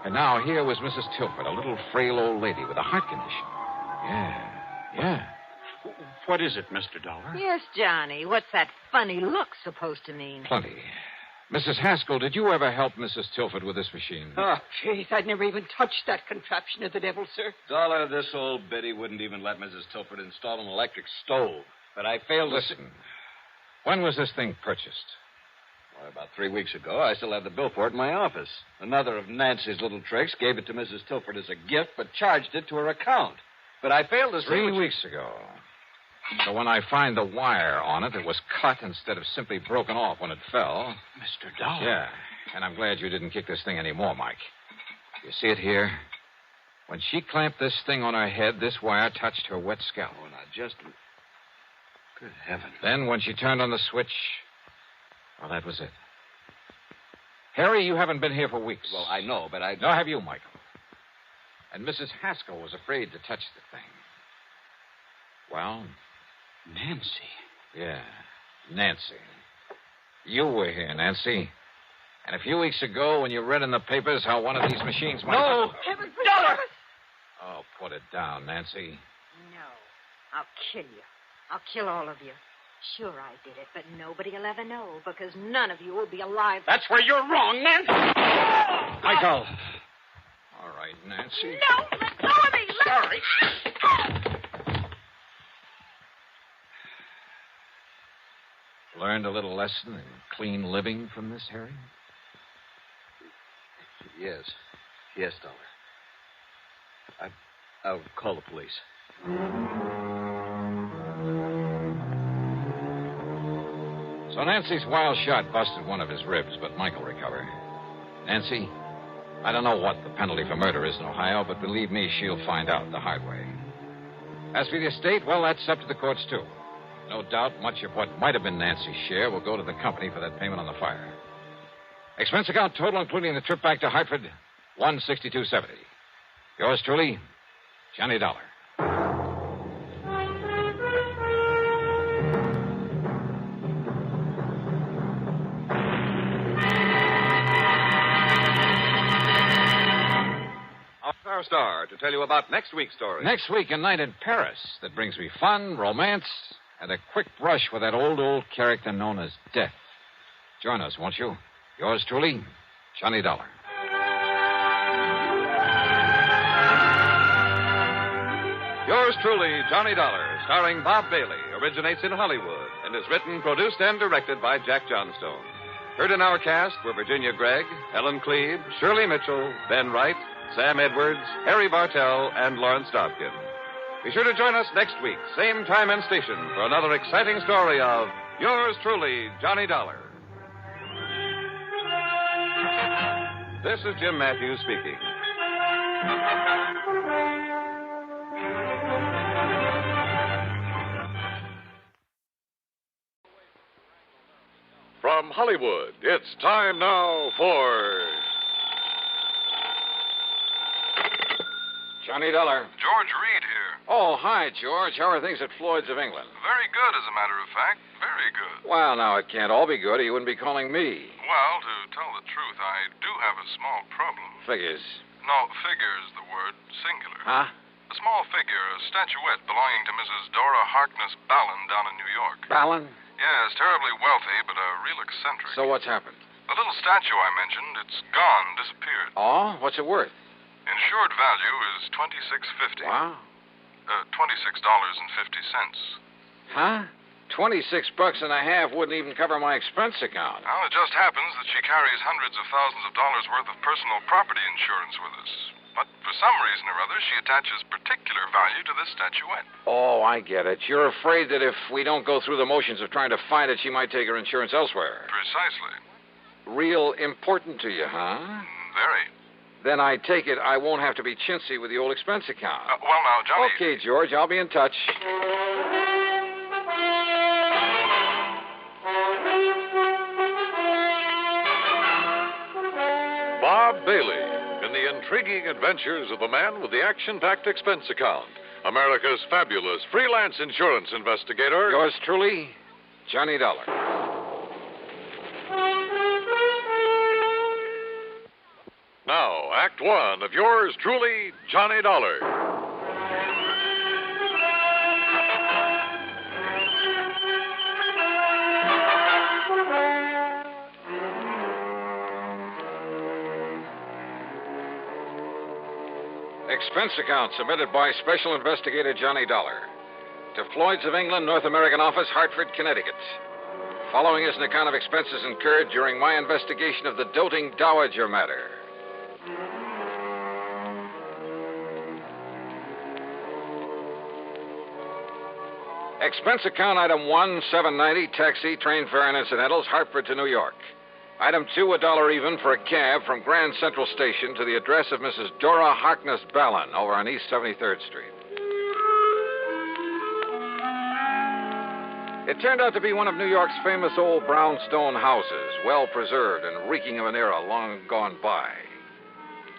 And now here was Mrs. Tilford, a little frail old lady with a heart condition. Yeah. What is it, Mr. Dollar? Yes, Johnny. What's that funny look supposed to mean? Plenty. Mrs. Haskell, did you ever help Mrs. Tilford with this machine? Oh, Faith, I'd never even touched that contraption of the devil, sir. Dollar, this old biddy wouldn't even let Mrs. Tilford install an electric stove. But I failed to... Listen, when was this thing purchased? Well, about 3 weeks ago. I still have the bill for it in my office. Another of Nancy's little tricks gave it to Mrs. Tilford as a gift, but charged it to her account. But I failed to see... 3 weeks ago. So when I find the wire on it, it was cut instead of simply broken off when it fell. Mr. Dollar? Yeah, and I'm glad you didn't kick this thing anymore, Mike. You see it here? When she clamped this thing on her head, this wire touched her wet scalp. Oh, now, just... Good heavens. Then when she turned on the switch, well, that was it. Harry, you haven't been here for weeks. Well, I know, but I... Nor have you, Michael. And Mrs. Haskell was afraid to touch the thing. Well... Nancy. Yeah, Nancy. You were here, Nancy. And a few weeks ago, when you read in the papers how one of these machines might... No! Heaven, Dollar! Oh, put it down, Nancy. No. I'll kill you. I'll kill all of you. Sure I did it, but nobody will ever know because none of you will be alive. That's where you're wrong, Nancy. Michael. All right, Nancy. No, let go of me. Sorry. Learned a little lesson in clean living from this, Harry? Yes. Yes, Dollar. I'll call the police. So Nancy's wild shot busted one of his ribs, but Michael recovered. Nancy, I don't know what the penalty for murder is in Ohio, but believe me, she'll find out the hard way. As for the estate, well, that's up to the courts, too. No doubt much of what might have been Nancy's share will go to the company for that payment on the fire. Expense account total, including the trip back to Hartford, $162.70. Yours truly, Johnny Dollar. Our star to tell you about next week's story. Next week, a night in Paris that brings me fun, romance, and a quick brush with that old character known as Death. Join us, won't you? Yours truly, Johnny Dollar. Yours truly, Johnny Dollar, starring Bob Bailey, originates in Hollywood and is written, produced, and directed by Jack Johnstone. Heard in our cast were Virginia Gregg, Helen Cleve, Shirley Mitchell, Ben Wright, Sam Edwards, Harry Bartell, and Lawrence Dobkin. Be sure to join us next week, same time and station, for another exciting story of Yours truly, Johnny Dollar. This is Jim Matthews speaking. From Hollywood, it's time now for... Johnny Dollar. George Reed here. Oh, hi, George. How are things at Floyd's of England? Very good, as a matter of fact. Very good. Well, now, it can't all be good, or you wouldn't be calling me. Well, to tell the truth, I do have a small problem. Figures. No, figure's the word, singular. Huh? A small figure, a statuette belonging to Mrs. Dora Harkness Ballon down in New York. Ballon? Yes, terribly wealthy, but a real eccentric. So what's happened? The little statue I mentioned, it's gone, disappeared. Oh? What's it worth? Insured value is $26.50. Wow. $26.50. Huh? $26.50 wouldn't even cover my expense account. Well, it just happens that she carries hundreds of thousands of dollars worth of personal property insurance with us. But for some reason or other, she attaches particular value to this statuette. Oh, I get it. You're afraid that if we don't go through the motions of trying to find it, she might take her insurance elsewhere. Precisely. Real important to you, huh? Very. Then I take it I won't have to be chintzy with the old expense account. Well, now, Johnny... Okay, George, I'll be in touch. Bob Bailey in the intriguing adventures of the man with the action-packed expense account. America's fabulous freelance insurance investigator. Yours truly, Johnny Dollar. Now, Act One of yours truly, Johnny Dollar. Expense account submitted by Special Investigator Johnny Dollar to Floyd's of England, North American Office, Hartford, Connecticut. Following is an account of expenses incurred during my investigation of the doting Dowager matter. Expense account item 1, $7.90, taxi, train fare and incidentals, Hartford to New York. Item 2, $1 even for a cab from Grand Central Station to the address of Mrs. Dora Harkness Ballon over on East 73rd Street. It turned out to be one of New York's famous old brownstone houses, well preserved and reeking of an era long gone by.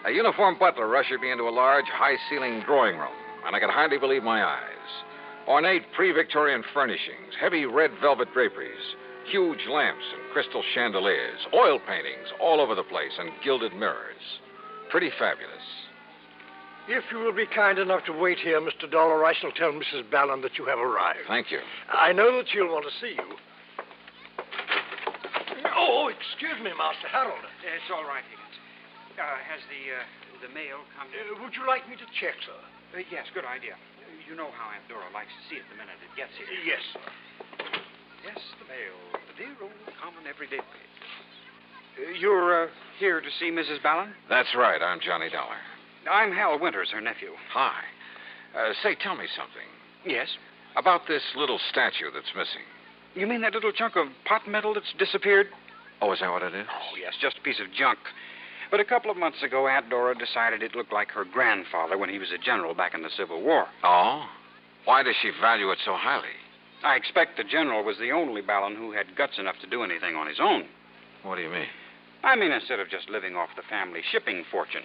A uniformed butler ushered me into a large, high-ceilinged drawing room, and I could hardly believe my eyes. Ornate pre-Victorian furnishings, heavy red velvet draperies, huge lamps and crystal chandeliers, oil paintings all over the place, and gilded mirrors. Pretty fabulous. If you will be kind enough to wait here, Mr. Dollar, I shall tell Mrs. Ballon that you have arrived. Thank you. I know that she'll want to see you. Oh, excuse me, Master Harold. It's all right, Higgins. Has the mail come in? Would you like me to check, sir? Yes, good idea. You know how Aunt Dora likes to see it the minute it gets here. Yes, sir. Yes, the mail. The dear old common everyday page. You're here to see Mrs. Ballon? That's right. I'm Johnny Dollar. I'm Hal Winters, her nephew. Hi. Say, tell me something. Yes? About this little statue that's missing. You mean that little chunk of pot metal that's disappeared? Oh, is that what it is? Oh, yes, just a piece of junk. But a couple of months ago, Aunt Dora decided it looked like her grandfather when he was a general back in the Civil War. Oh? Why does she value it so highly? I expect the general was the only Ballon who had guts enough to do anything on his own. What do you mean? I mean, instead of just living off the family shipping fortune.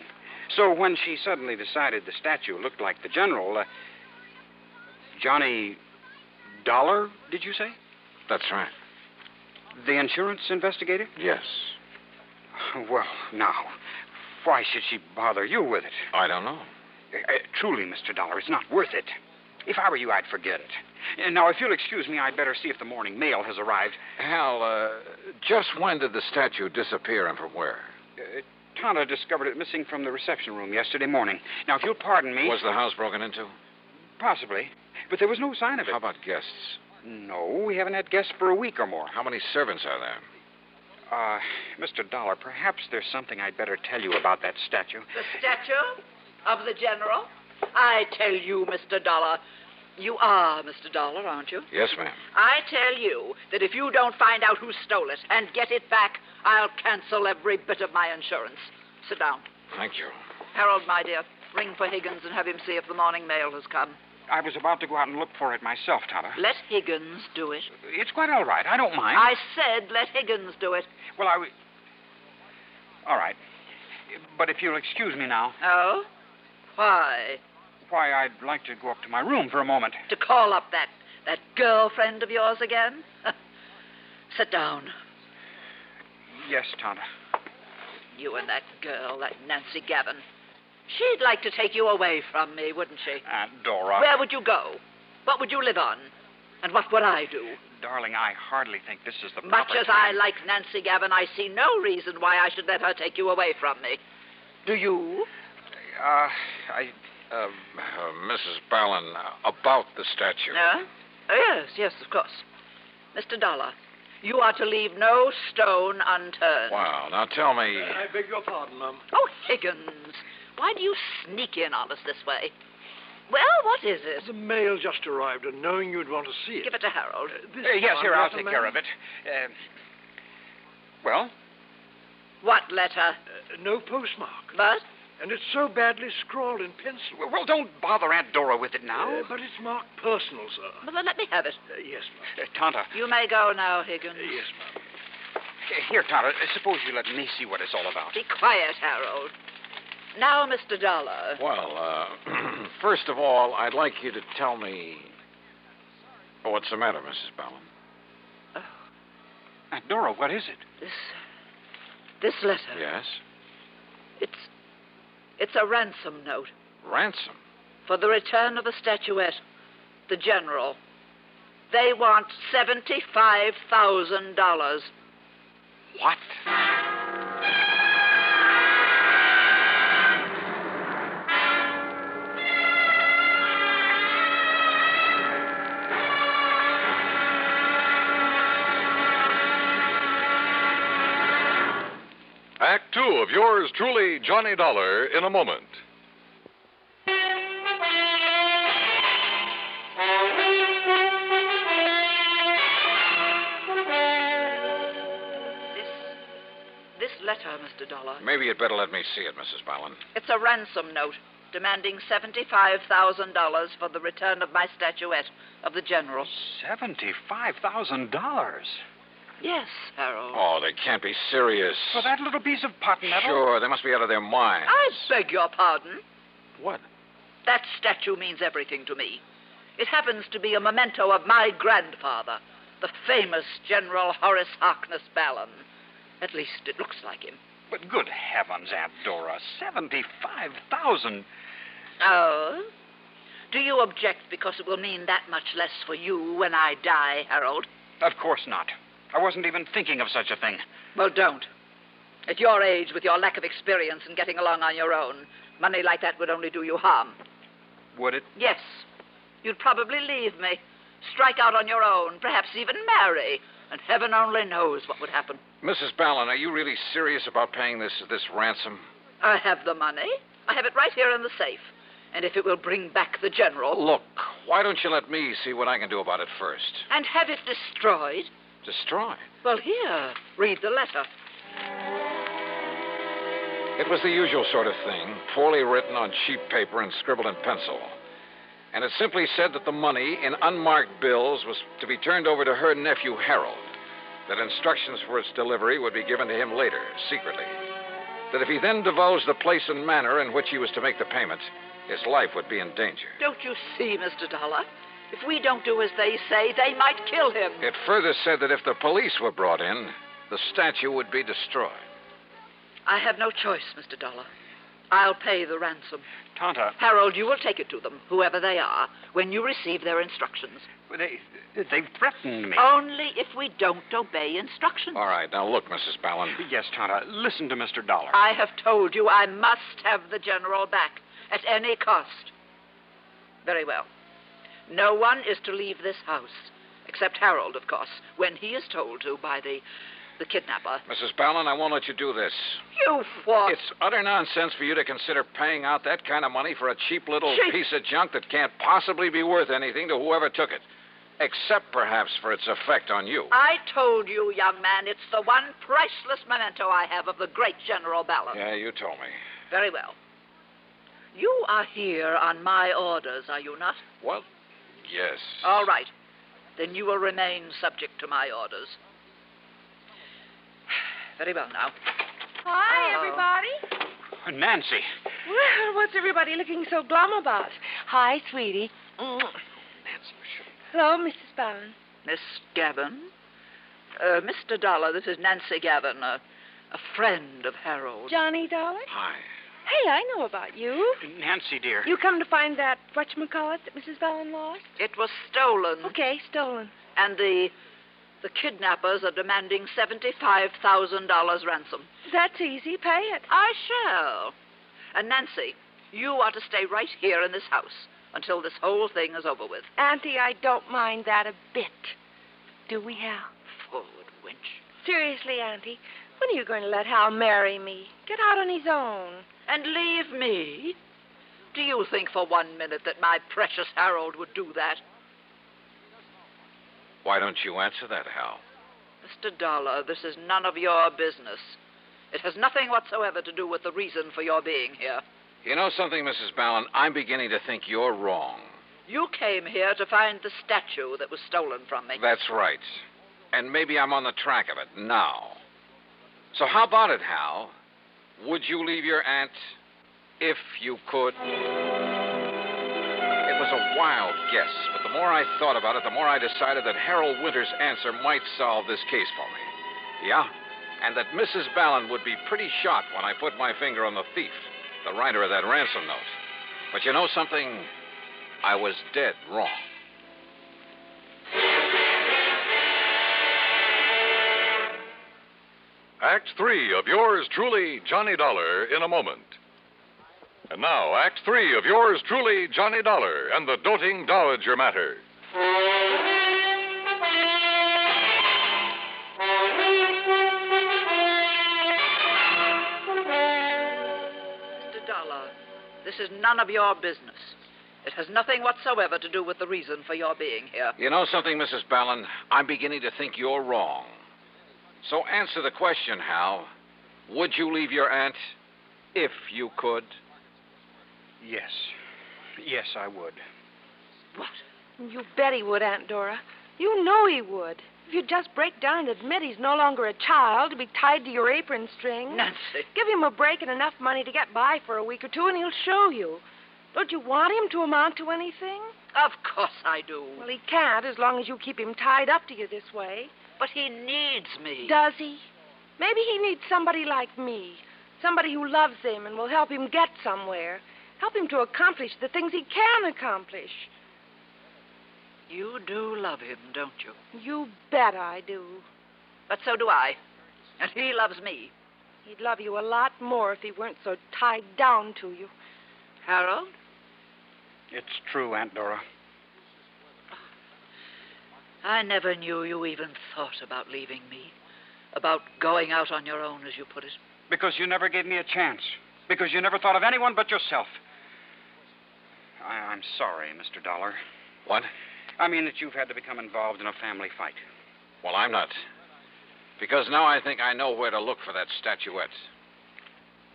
So when she suddenly decided the statue looked like the general, Johnny Dollar, did you say? That's right. The insurance investigator? Yes. Well, now, why should she bother you with it? I don't know. Truly, Mr. Dollar, it's not worth it. If I were you, I'd forget it. Now, if you'll excuse me, I'd better see if the morning mail has arrived. Hal, just when did the statue disappear and from where? Tonda discovered it missing from the reception room yesterday morning. Now, if you'll pardon me... Was the house broken into? Possibly. But there was no sign of it. How about guests? No, we haven't had guests for a week or more. How many servants are there? Mr. Dollar, perhaps there's something I'd better tell you about that statue. The statue of the general? I tell you, Mr. Dollar, you are Mr. Dollar, aren't you? Yes, ma'am. I tell you that if you don't find out who stole it and get it back, I'll cancel every bit of my insurance. Sit down. Thank you. Harold, my dear, ring for Higgins and have him see if the morning mail has come. I was about to go out and look for it myself, Tonda. Let Higgins do it. It's quite all right. I don't mind. I said let Higgins do it. Well, all right. But if you'll excuse me now. Oh? Why? Why, I'd like to go up to my room for a moment. To call up that girlfriend of yours again? Sit down. Yes, Tonda. You and that girl, that Nancy Gavin. She'd like to take you away from me, wouldn't she? Aunt Dora. Where would you go? What would you live on? And what would I do? Darling, I hardly think this is the Much proper as I time. like Nancy Gavin, I see no reason why I should let her take you away from me. Do you? Mrs. Ballon, about the statue. Yes, of course. Mr. Dollar, you are to leave no stone unturned. Wow, now tell me. I beg your pardon, Mum. Oh, Higgins, why do you sneak in on us this way? Well, what is it? The mail just arrived, and knowing you'd want to see it. Give it to Harold. Yes, here, I'll letter, take ma'am? care of it. Well? What letter? No postmark. But? And it's so badly scrawled in pencil. Well, don't bother Aunt Dora with it now. But it's marked personal, sir. Well, then let me have it. Yes, ma'am. Tanta. You may go now, Higgins. Yes, ma'am. Here, Tanta, suppose you let me see what it's all about. Be quiet, Harold. Now, Mr. Dollar. Well, first of all, I'd like you to tell me. Oh, what's the matter, Mrs. Ballon? Aunt Dora, what is it? This letter. Yes? It's a ransom note. Ransom? For the return of a statuette. The General. They want $75,000. What? Act 2 of yours truly, Johnny Dollar, in a moment. This letter, Mr. Dollar. Maybe you'd better let me see it, Mrs. Ballon. It's a ransom note demanding $75,000 for the return of my statuette of the General. $75,000? Yes, Harold. Oh, they can't be serious. For that little piece of pot metal? Sure, they must be out of their minds. I beg your pardon. What? That statue means everything to me. It happens to be a memento of my grandfather, the famous General Horace Harkness Ballon. At least it looks like him. But good heavens, Aunt Dora, $75,000. Oh? Do you object because it will mean that much less for you when I die, Harold? Of course not. I wasn't even thinking of such a thing. Well, don't. At your age, with your lack of experience and getting along on your own, money like that would only do you harm. Would it? Yes. You'd probably leave me, strike out on your own, perhaps even marry, and heaven only knows what would happen. Mrs. Ballon, are you really serious about paying this ransom? I have the money. I have it right here in the safe. And if it will bring back the General... Look, why don't you let me see what I can do about it first? And have it destroyed? Destroy? Well, here, read the letter. It was the usual sort of thing, poorly written on cheap paper and scribbled in pencil. And it simply said that the money in unmarked bills was to be turned over to her nephew, Harold. That instructions for its delivery would be given to him later, secretly. That if he then divulged the place and manner in which he was to make the payment, his life would be in danger. Don't you see, Mr. Dollar? If we don't do as they say, they might kill him. It further said that if the police were brought in, the statue would be destroyed. I have no choice, Mr. Dollar. I'll pay the ransom. Tonta. Harold, you will take it to them, whoever they are, when you receive their instructions. They've threatened me. Only if we don't obey instructions. All right, now look, Mrs. Ballon. Yes, Tonta, listen to Mr. Dollar. I have told you I must have the General back at any cost. Very well. No one is to leave this house, except Harold, of course, when he is told to by the kidnapper. Mrs. Ballon, I won't let you do this. You what? It's utter nonsense for you to consider paying out that kind of money for a cheap little piece of junk that can't possibly be worth anything to whoever took it. Except, perhaps, for its effect on you. I told you, young man, it's the one priceless memento I have of the great General Ballon. Yeah, you told me. Very well. You are here on my orders, are you not? Well, yes. All right. Then you will remain subject to my orders. Very well now. Hi, everybody. Nancy. Well, what's everybody looking so glum about? Hi, sweetie. Hello, Mrs. Barron. Miss Gavin? Mr. Dollar, this is Nancy Gavin, a friend of Harold. Johnny Dollar? Hi. Hey, I know about you. Nancy, dear. You come to find that whatchamacallit that Mrs. Ballin lost? It was stolen. Okay, stolen. And the kidnappers are demanding $75,000 ransom. That's easy. Pay it. I shall. And Nancy, you are to stay right here in this house until this whole thing is over with. Auntie, I don't mind that a bit. Do we, Hal? Forward, wench. Seriously, Auntie, when are you going to let Hal marry me? Get out on his own. And leave me? Do you think for 1 minute that my precious Harold would do that? Why don't you answer that, Hal? Mr. Dollar, this is none of your business. It has nothing whatsoever to do with the reason for your being here. You know something, Mrs. Ballin? I'm beginning to think you're wrong. You came here to find the statue that was stolen from me. That's right. And maybe I'm on the track of it now. So how about it, Hal? Would you leave your aunt if you could? It was a wild guess, but the more I thought about it, the more I decided that Harold Winter's answer might solve this case for me. Yeah? And that Mrs. Ballin would be pretty shocked when I put my finger on the thief, the writer of that ransom note. But you know something? I was dead wrong. Act 3 of yours truly, Johnny Dollar, in a moment. And now, Act 3 of yours truly, Johnny Dollar, and the doting Dowager Matter. Mr. Dollar, this is none of your business. It has nothing whatsoever to do with the reason for your being here. You know something, Mrs. Ballin? I'm beginning to think you're wrong. So answer the question, Hal. Would you leave your aunt if you could? Yes. Yes, I would. What? You bet he would, Aunt Dora. You know he would. If you'd just break down and admit he's no longer a child to be tied to your apron string. Nancy. Give him a break and enough money to get by for a week or two, and he'll show you. Don't you want him to amount to anything? Of course I do. Well, he can't as long as you keep him tied up to you this way. But he needs me. Does he? Maybe he needs somebody like me. Somebody who loves him and will help him get somewhere. Help him to accomplish the things he can accomplish. You do love him, don't you? You bet I do. But so do I. And he loves me. He'd love you a lot more if he weren't so tied down to you. Harold? It's true, Aunt Dora. I never knew you even thought about leaving me. About going out on your own, as you put it. Because you never gave me a chance. Because you never thought of anyone but yourself. I'm sorry, Mr. Dollar. What? I mean that you've had to become involved in a family fight. Well, I'm not. Because now I think I know where to look for that statuette.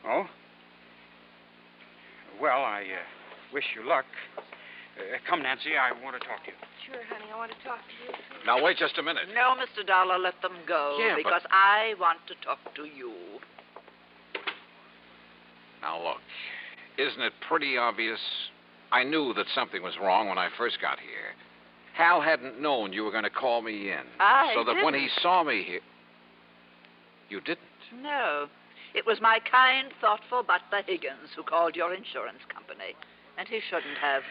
Oh? Well, I wish you luck. Come, Nancy, I want to talk to you. Sure, honey, I want to talk to you. Now, wait just a minute. No, Mr. Dollar, let them go. Yeah, because I want to talk to you. Now, look, isn't it pretty obvious? I knew that something was wrong when I first got here. Hal hadn't known you were going to call me in. So that when he saw me here... You didn't? No. It was my kind, thoughtful butler Higgins who called your insurance company. And he shouldn't have.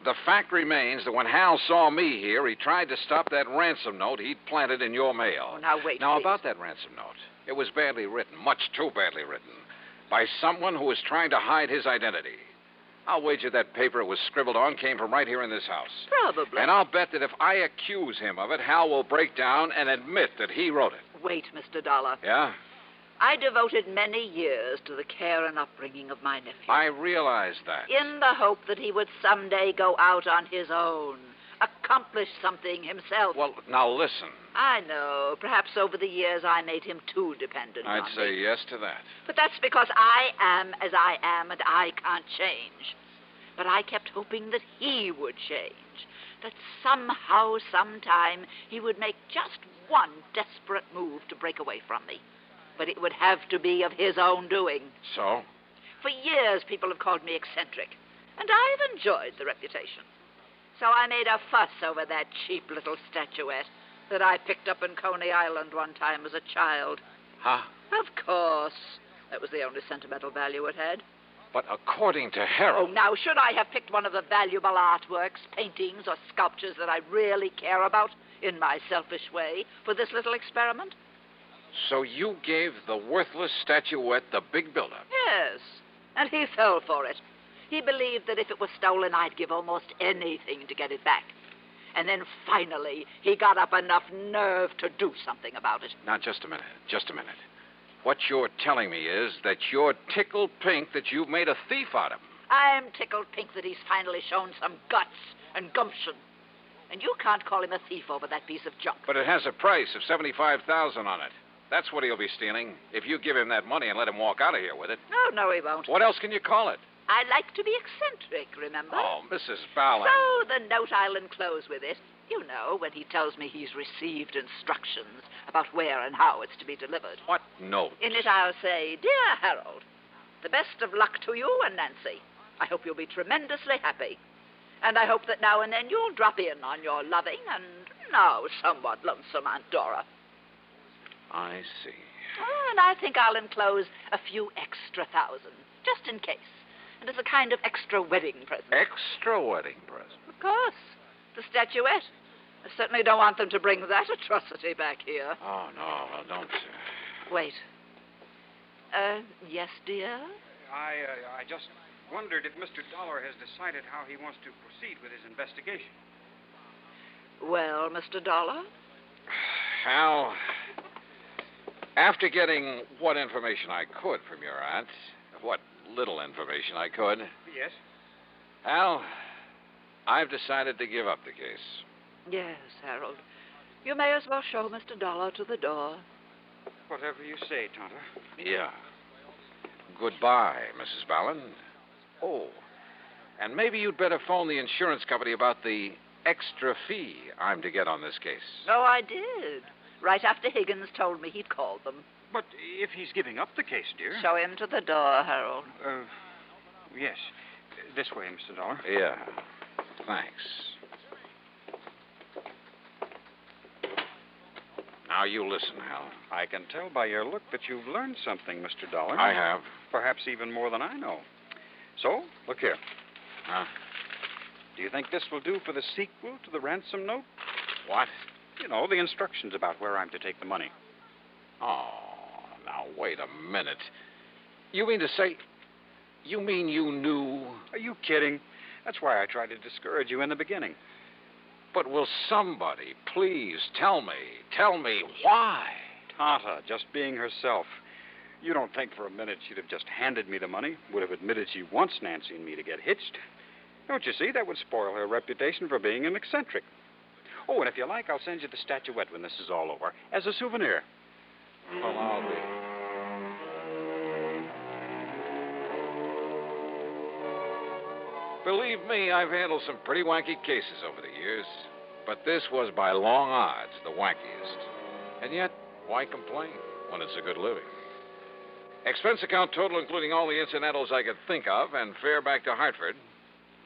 The fact remains that when Hal saw me here, he tried to stop that ransom note he'd planted in your mail. Oh, now, wait, Now, please. about that ransom note. It was badly written, much too badly written, by someone who was trying to hide his identity. I'll wager that paper it was scribbled on came from right here in this house. Probably. And I'll bet that if I accuse him of it, Hal will break down and admit that he wrote it. Wait, Mr. Dollar. Yeah? I devoted many years to the care and upbringing of my nephew. I realize that. In the hope that he would someday go out on his own, accomplish something himself. Well, now listen. I know. Perhaps over the years I made him too dependent on I'd say me. yes to that. But that's because I am as I am and I can't change. But I kept hoping that he would change. That somehow, sometime, he would make just one desperate move to break away from me. But it would have to be of his own doing. So? For years, people have called me eccentric. And I've enjoyed the reputation. So I made a fuss over that cheap little statuette that I picked up in Coney Island one time as a child. Huh? Of course. That was the only sentimental value it had. But according to Harold... Oh, now, should I have picked one of the valuable artworks, paintings, or sculptures that I really care about, in my selfish way, for this little experiment? So you gave the worthless statuette the big build-up? Yes, and he fell for it. He believed that if it was stolen, I'd give almost anything to get it back. And then finally, he got up enough nerve to do something about it. Now, just a minute. What you're telling me is that you're tickled pink that you've made a thief out of him. I'm tickled pink that he's finally shown some guts and gumption. And you can't call him a thief over that piece of junk. But it has a price of $75,000 on it. That's what he'll be stealing if you give him that money and let him walk out of here with it. No, he won't. What else can you call it? I like to be eccentric, remember? Oh, Mrs. Barron. So the note I'll enclose with it, you know, when he tells me he's received instructions about where and how it's to be delivered. What note? In it I'll say, Dear Harold, the best of luck to you and Nancy. I hope you'll be tremendously happy. And I hope that now and then you'll drop in on your loving and now somewhat lonesome Aunt Dora. I see. And I think I'll enclose a few extra thousand, just in case. And as a kind of extra wedding present. Extra wedding present? Of course. The statuette. I certainly don't want them to bring that atrocity back here. Oh, no, well, don't... Wait. Yes, dear? I just wondered if Mr. Dollar has decided how he wants to proceed with his investigation. Well, Mr. Dollar? Hal, after getting what information I could from your aunt, what little information I could... Yes? Hal, I've decided to give up the case. Yes, Harold. You may as well show Mr. Dollar to the door. Whatever you say, Tonto. Yeah. Goodbye, Mrs. Barron. Oh, and maybe you'd better phone the insurance company about the extra fee I'm to get on this case. Oh, I did. Right after Higgins told me he'd called them. But if he's giving up the case, dear... Show him to the door, Harold. Yes. This way, Mr. Dollar. Yeah. Thanks. Now, you listen, Hal. I can tell by your look that you've learned something, Mr. Dollar. I have. Perhaps even more than I know. So, look here. Huh? Do you think this will do for the sequel to the ransom note? What? You know, the instructions about where I'm to take the money. Oh, now, wait a minute. You mean to say... You mean you knew... Are you kidding? That's why I tried to discourage you in the beginning. But will somebody please tell me why? Tata, just being herself. You don't think for a minute she'd have just handed me the money, would have admitted she wants Nancy and me to get hitched. Don't you see? That would spoil her reputation for being an eccentric. Oh, and if you like, I'll send you the statuette when this is all over, as a souvenir. Well, I'll be... Believe me, I've handled some pretty wanky cases over the years. But this was by long odds the wankiest. And yet, why complain when it's a good living? Expense account total, including all the incidentals I could think of, and fare back to Hartford.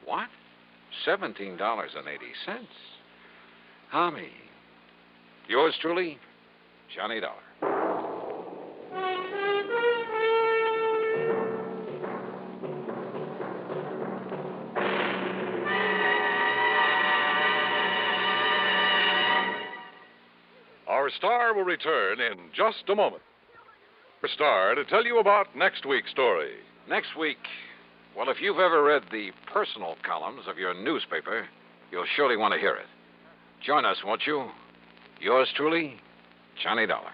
What? $17.80. Tommy. Yours truly, Johnny Dollar. Our star will return in just a moment. Our star to tell you about next week's story. Next week, well, if you've ever read the personal columns of your newspaper, you'll surely want to hear it. Join us, won't you? Yours truly, Johnny Dollar.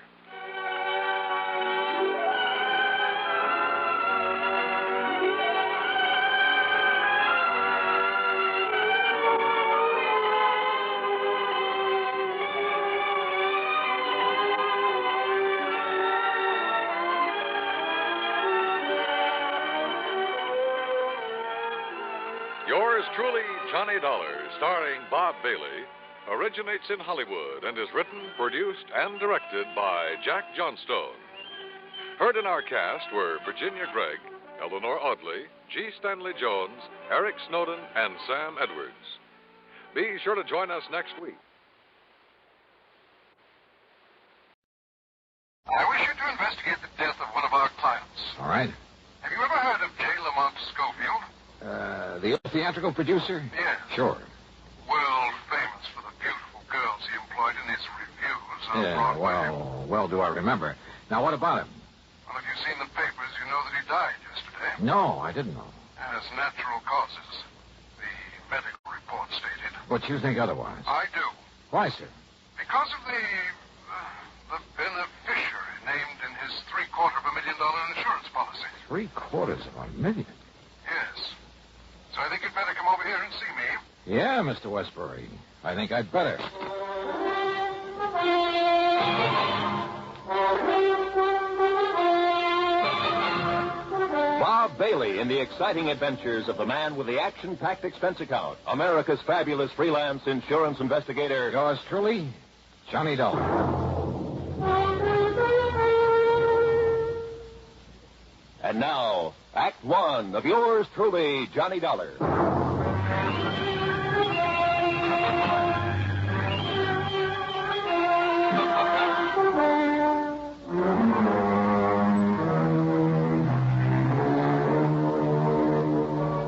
Yours truly, Johnny Dollar, starring Bob Bailey, originates in Hollywood and is written, produced, and directed by Jack Johnstone. Heard in our cast were Virginia Gregg, Eleanor Audley, G. Stanley Jones, Eric Snowden, and Sam Edwards. Be sure to join us next week. I wish you to investigate the death of one of our clients. All right. Have you ever heard of J. Lamont's the old theatrical producer? Yeah. Sure. World famous for the beautiful girls he employed in his reviews on Broadway. Well, do I remember. Now, what about him? Well, have you seen the papers? You know that he died yesterday. No, I didn't know. As natural causes. The medical report stated. But you think otherwise? I do. Why, sir? Because of the beneficiary named in his $750,000 insurance policy. $750,000? Yes. So I think you'd better come over here and see me. Yeah, Mr. Westbury. I think I'd better. Bob Bailey in the exciting adventures of the man with the action-packed expense account, America's fabulous freelance insurance investigator. Yours truly, Johnny Dollar. And now, Act One of yours truly, Johnny Dollar.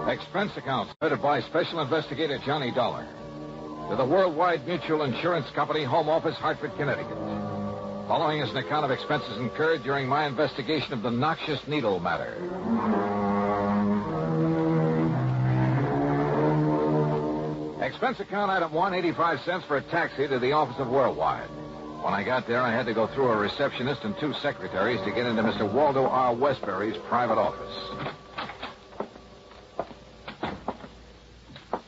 Expense accounts headed by Special Investigator Johnny Dollar. To the Worldwide Mutual Insurance Company, Home Office, Hartford, Connecticut. Following is an account of expenses incurred during my investigation of the Noxious Needle matter. Expense account item 1, 85 cents for a taxi to the office of Worldwide. When I got there, I had to go through a receptionist and 2 secretaries to get into Mr. Waldo R. Westbury's private office.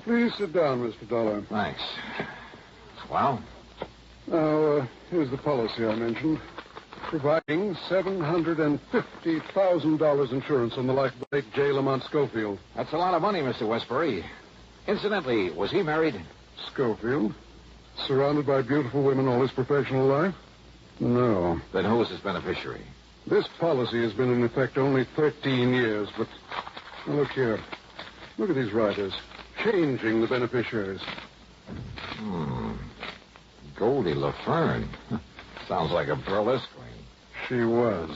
Please sit down, Mr. Dollar. Thanks. Well? Now, here's the policy I mentioned. Providing $750,000 insurance on the life of the late J. Lamont Schofield. That's a lot of money, Mr. Westbury. Incidentally, was he married? Schofield? Surrounded by beautiful women all his professional life? No. Then who was his beneficiary? This policy has been in effect only 13 years, but... Now, look here. Look at these writers. Changing the beneficiaries. Goldie LaFern. Sounds like a burlesque queen. She was.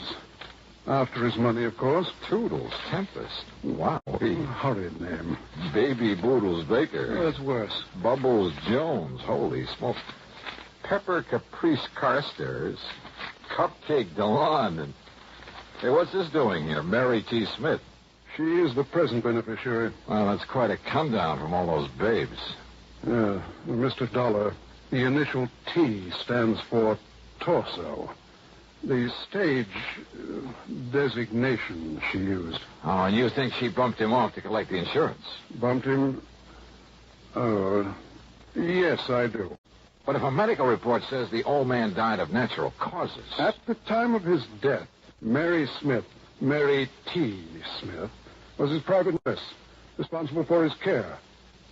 After his money, of course. Toodles Tempest. Wow. Horrid name. Baby Boodles Baker. That's worse. Bubbles Jones. Holy smoke. Pepper Caprice Carstairs. Cupcake DeLon. And... Hey, what's this doing here? Mary T. Smith. She is the present beneficiary. Well, that's quite a come down from all those babes. Yeah. Mr. Dollar, the initial T stands for torso. The stage designation she used. Oh, and you think she bumped him off to collect the insurance? Bumped him? Oh, yes, I do. But if a medical report says the old man died of natural causes... At the time of his death, Mary Smith, Mary T. Smith, was his private nurse, responsible for his care,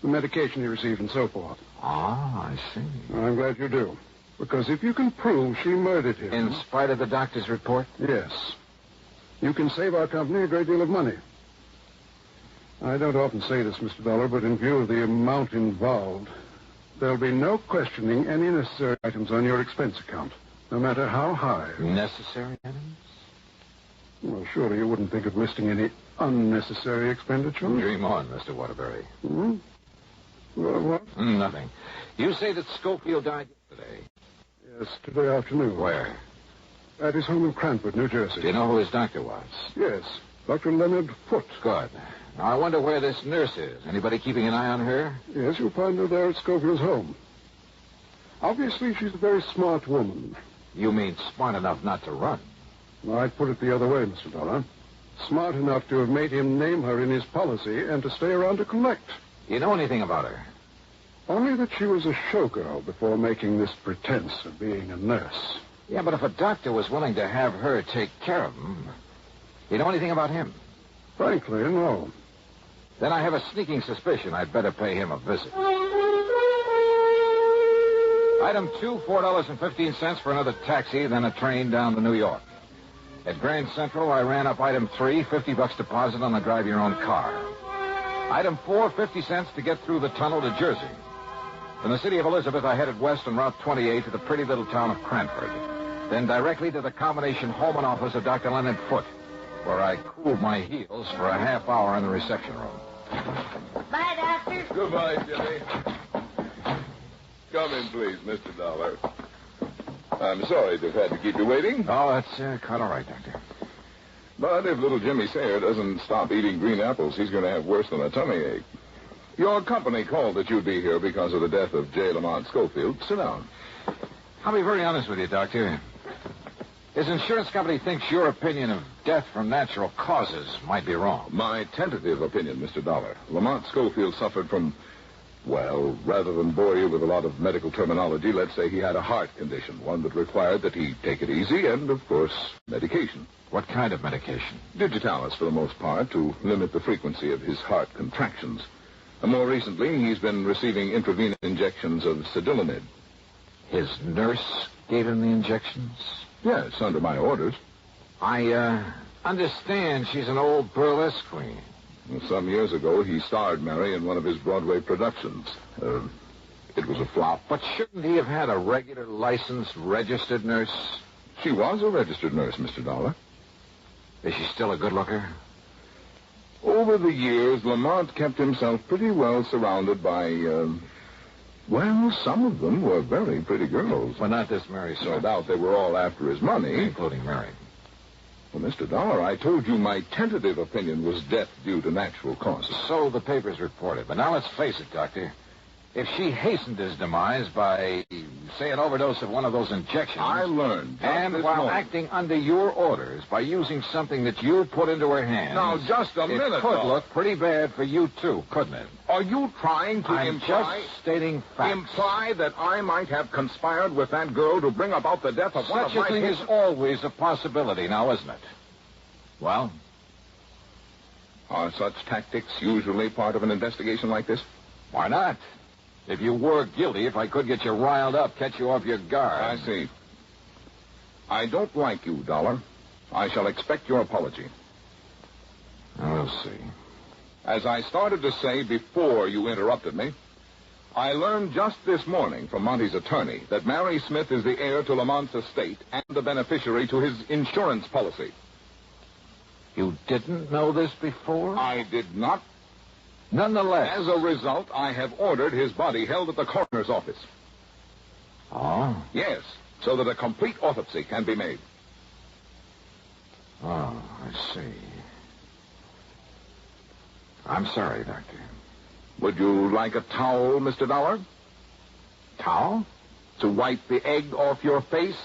the medication he received, and so forth. Ah, I see. I'm glad you do. Because if you can prove she murdered him... In spite of the doctor's report? Yes. You can save our company a great deal of money. I don't often say this, Mr. Dollar, but in view of the amount involved, there'll be no questioning any necessary items on your expense account, no matter how high. Necessary items? Well, surely you wouldn't think of listing any unnecessary expenditure. Dream on, Mr. Waterbury. Hmm? Well, what? Nothing. You say that Schofield died yesterday? Yes, today afternoon. Where? At his home in Cranford, New Jersey. Do you know who his doctor was? Yes, Dr. Leonard Foote. Good. Now, I wonder where this nurse is. Anybody keeping an eye on her? Yes, you'll find her there at Schofield's home. Obviously, she's a very smart woman. You mean smart enough not to run? I'd put it the other way, Mr. Dollar. Smart enough to have made him name her in his policy and to stay around to collect. You know anything about her? Only that she was a showgirl before making this pretense of being a nurse. Yeah, but if a doctor was willing to have her take care of him, you know anything about him? Frankly, no. Then I have a sneaking suspicion I'd better pay him a visit. Item 2, $4.15 for another taxi, then a train down to New York. At Grand Central, I ran up item 3, $50 deposit on the drive-your-own-car. Item 4, 50 cents to get through the tunnel to Jersey. From the city of Elizabeth, I headed west on Route 28 to the pretty little town of Cranford. Then directly to the combination home and office of Dr. Leonard Foote, where I cooled my heels for a half hour in the reception room. Goodbye, Jimmy. Come in, please, Mr. Dollar. I'm sorry to have had to keep you waiting. Oh, that's quite all right, Doctor. But if little Jimmy Sayer doesn't stop eating green apples, he's going to have worse than a tummy ache. Your company called that you'd be here because of the death of J. Lamont Schofield. Sit down. I'll be very honest with you, Doctor. His insurance company thinks your opinion of death from natural causes might be wrong. My tentative opinion, Mr. Dollar. Lamont Schofield suffered from, well, rather than bore you with a lot of medical terminology, let's say he had a heart condition, one that required that he take it easy and, of course, medication. What kind of medication? Digitalis, for the most part, to limit the frequency of his heart contractions. And more recently, he's been receiving intravenous injections of Sedilimid. His nurse gave him the injections? Yes, under my orders. I understand she's an old burlesque queen. Some years ago, he starred Mary in one of his Broadway productions. It was a flop. But shouldn't he have had a regular, licensed, registered nurse? She was a registered nurse, Mr. Dollar. Is she still a good looker? Over the years, Lamont kept himself pretty well surrounded by, well, some of them were very pretty girls. Well, not this Mary Smith. No doubt they were all after his money. Including Mary. Well, Mr. Dollar, I told you my tentative opinion was death due to natural causes. So the papers reported. But now let's face it, Doctor. If she hastened his demise by, say, an overdose of one of those injections... I learned. And while acting under your orders by using something that you put into her hands... Now, just a minute, It could though. look pretty bad for you, too, couldn't it? Are you trying to I'm imply... just stating facts. Imply that I might have conspired with that girl to bring about the death of one of Such a my thing patients? is always a possibility now, isn't it? Well? Are such tactics usually part of an investigation like this? Why not? If you were guilty, if I could get you riled up, catch you off your guard. I see. I don't like you, Dollar. I shall expect your apology. We'll see. As I started to say before you interrupted me, I learned just this morning from Monty's attorney that Mary Smith is the heir to Lamont's estate and the beneficiary to his insurance policy. You didn't know this before? I did not. Nonetheless. As a result, I have ordered his body held at the coroner's office. Oh? Yes, so that a complete autopsy can be made. Oh, I see. I'm sorry, Doctor. Would you like a towel, Mr. Dollar? Towel? To wipe the egg off your face?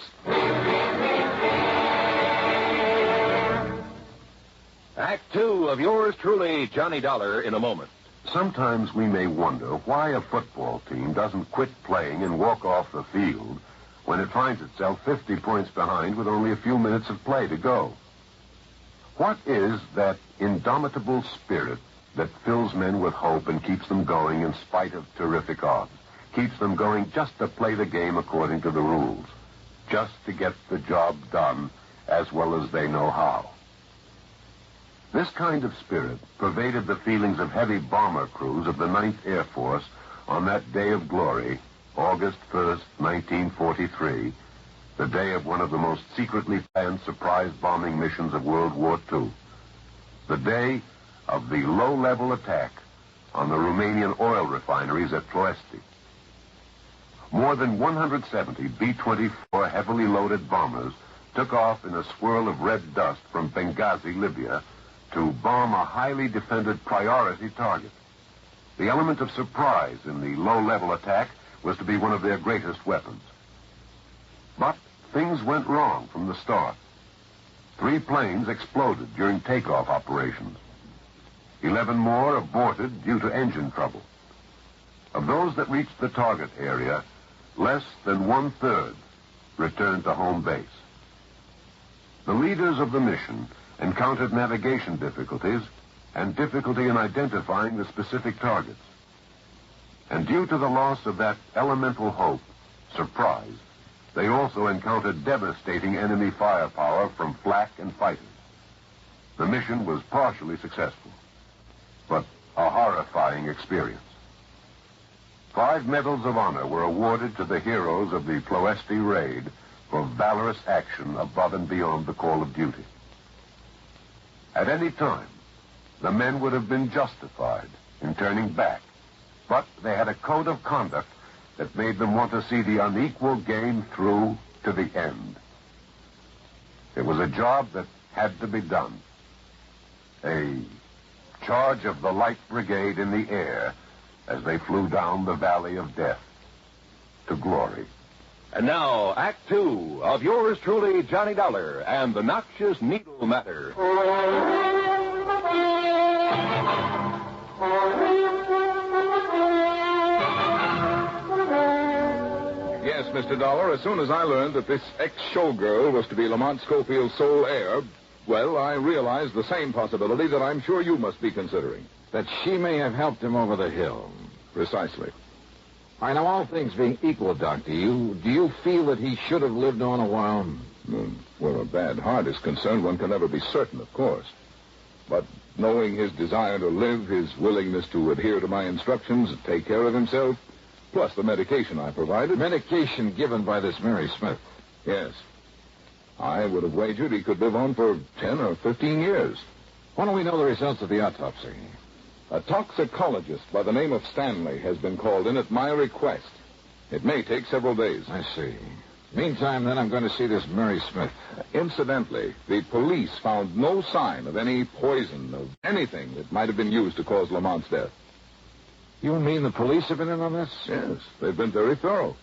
Act 2 of yours truly, Johnny Dollar, in a moment. Sometimes we may wonder why a football team doesn't quit playing and walk off the field when it finds itself 50 points behind with only a few minutes of play to go. What is that indomitable spirit that fills men with hope and keeps them going in spite of terrific odds? Keeps them going just to play the game according to the rules, just to get the job done as well as they know how. This kind of spirit pervaded the feelings of heavy bomber crews of the 9th Air Force on that day of glory, August 1st, 1943, the day of one of the most secretly planned surprise bombing missions of World War II, the day of the low-level attack on the Romanian oil refineries at Ploesti. More than 170 B-24 heavily loaded bombers took off in a swirl of red dust from Benghazi, Libya, to bomb a highly defended priority target. The element of surprise in the low-level attack was to be one of their greatest weapons. But things went wrong from the start. 3 planes exploded during takeoff operations. 11 more aborted due to engine trouble. Of those that reached the target area, less than 1/3 returned to home base. The leaders of the mission encountered navigation difficulties and difficulty in identifying the specific targets. And due to the loss of that elemental hope, surprise, they also encountered devastating enemy firepower from flak and fighters. The mission was partially successful, but a horrifying experience. 5 medals of honor were awarded to the heroes of the Ploesti raid for valorous action above and beyond the call of duty. At any time, the men would have been justified in turning back but they had a code of conduct that made them want to see the unequal game through to the end. It was a job that had to be done. A charge of the Light Brigade in the air as they flew down the valley of death to glory. And now, Act Two of yours truly, Johnny Dollar, and the Noxious Needle Matter. Yes, Mr. Dollar, as soon as I learned that this ex-showgirl was to be Lamont Schofield's sole heir, well, I realized the same possibility that I'm sure you must be considering. That she may have helped him over the hill. Precisely. I know, all things being equal, Doc, do you feel that he should have lived on a while? Where a bad heart is concerned, one can never be certain, of course. But knowing his desire to live, his willingness to adhere to my instructions and take care of himself, plus the medication I provided. Medication given by this Mary Smith? Yes. I would have wagered he could live on for 10 or 15 years. When do we know the results of the autopsy? A toxicologist by the name of Stanley has been called in at my request. It may take several days. I see. Meantime, then, I'm going to see this Mary Smith. Incidentally, the police found no sign of any poison, of anything that might have been used to cause Lamont's death. You mean the police have been in on this? Yes, they've been very thorough.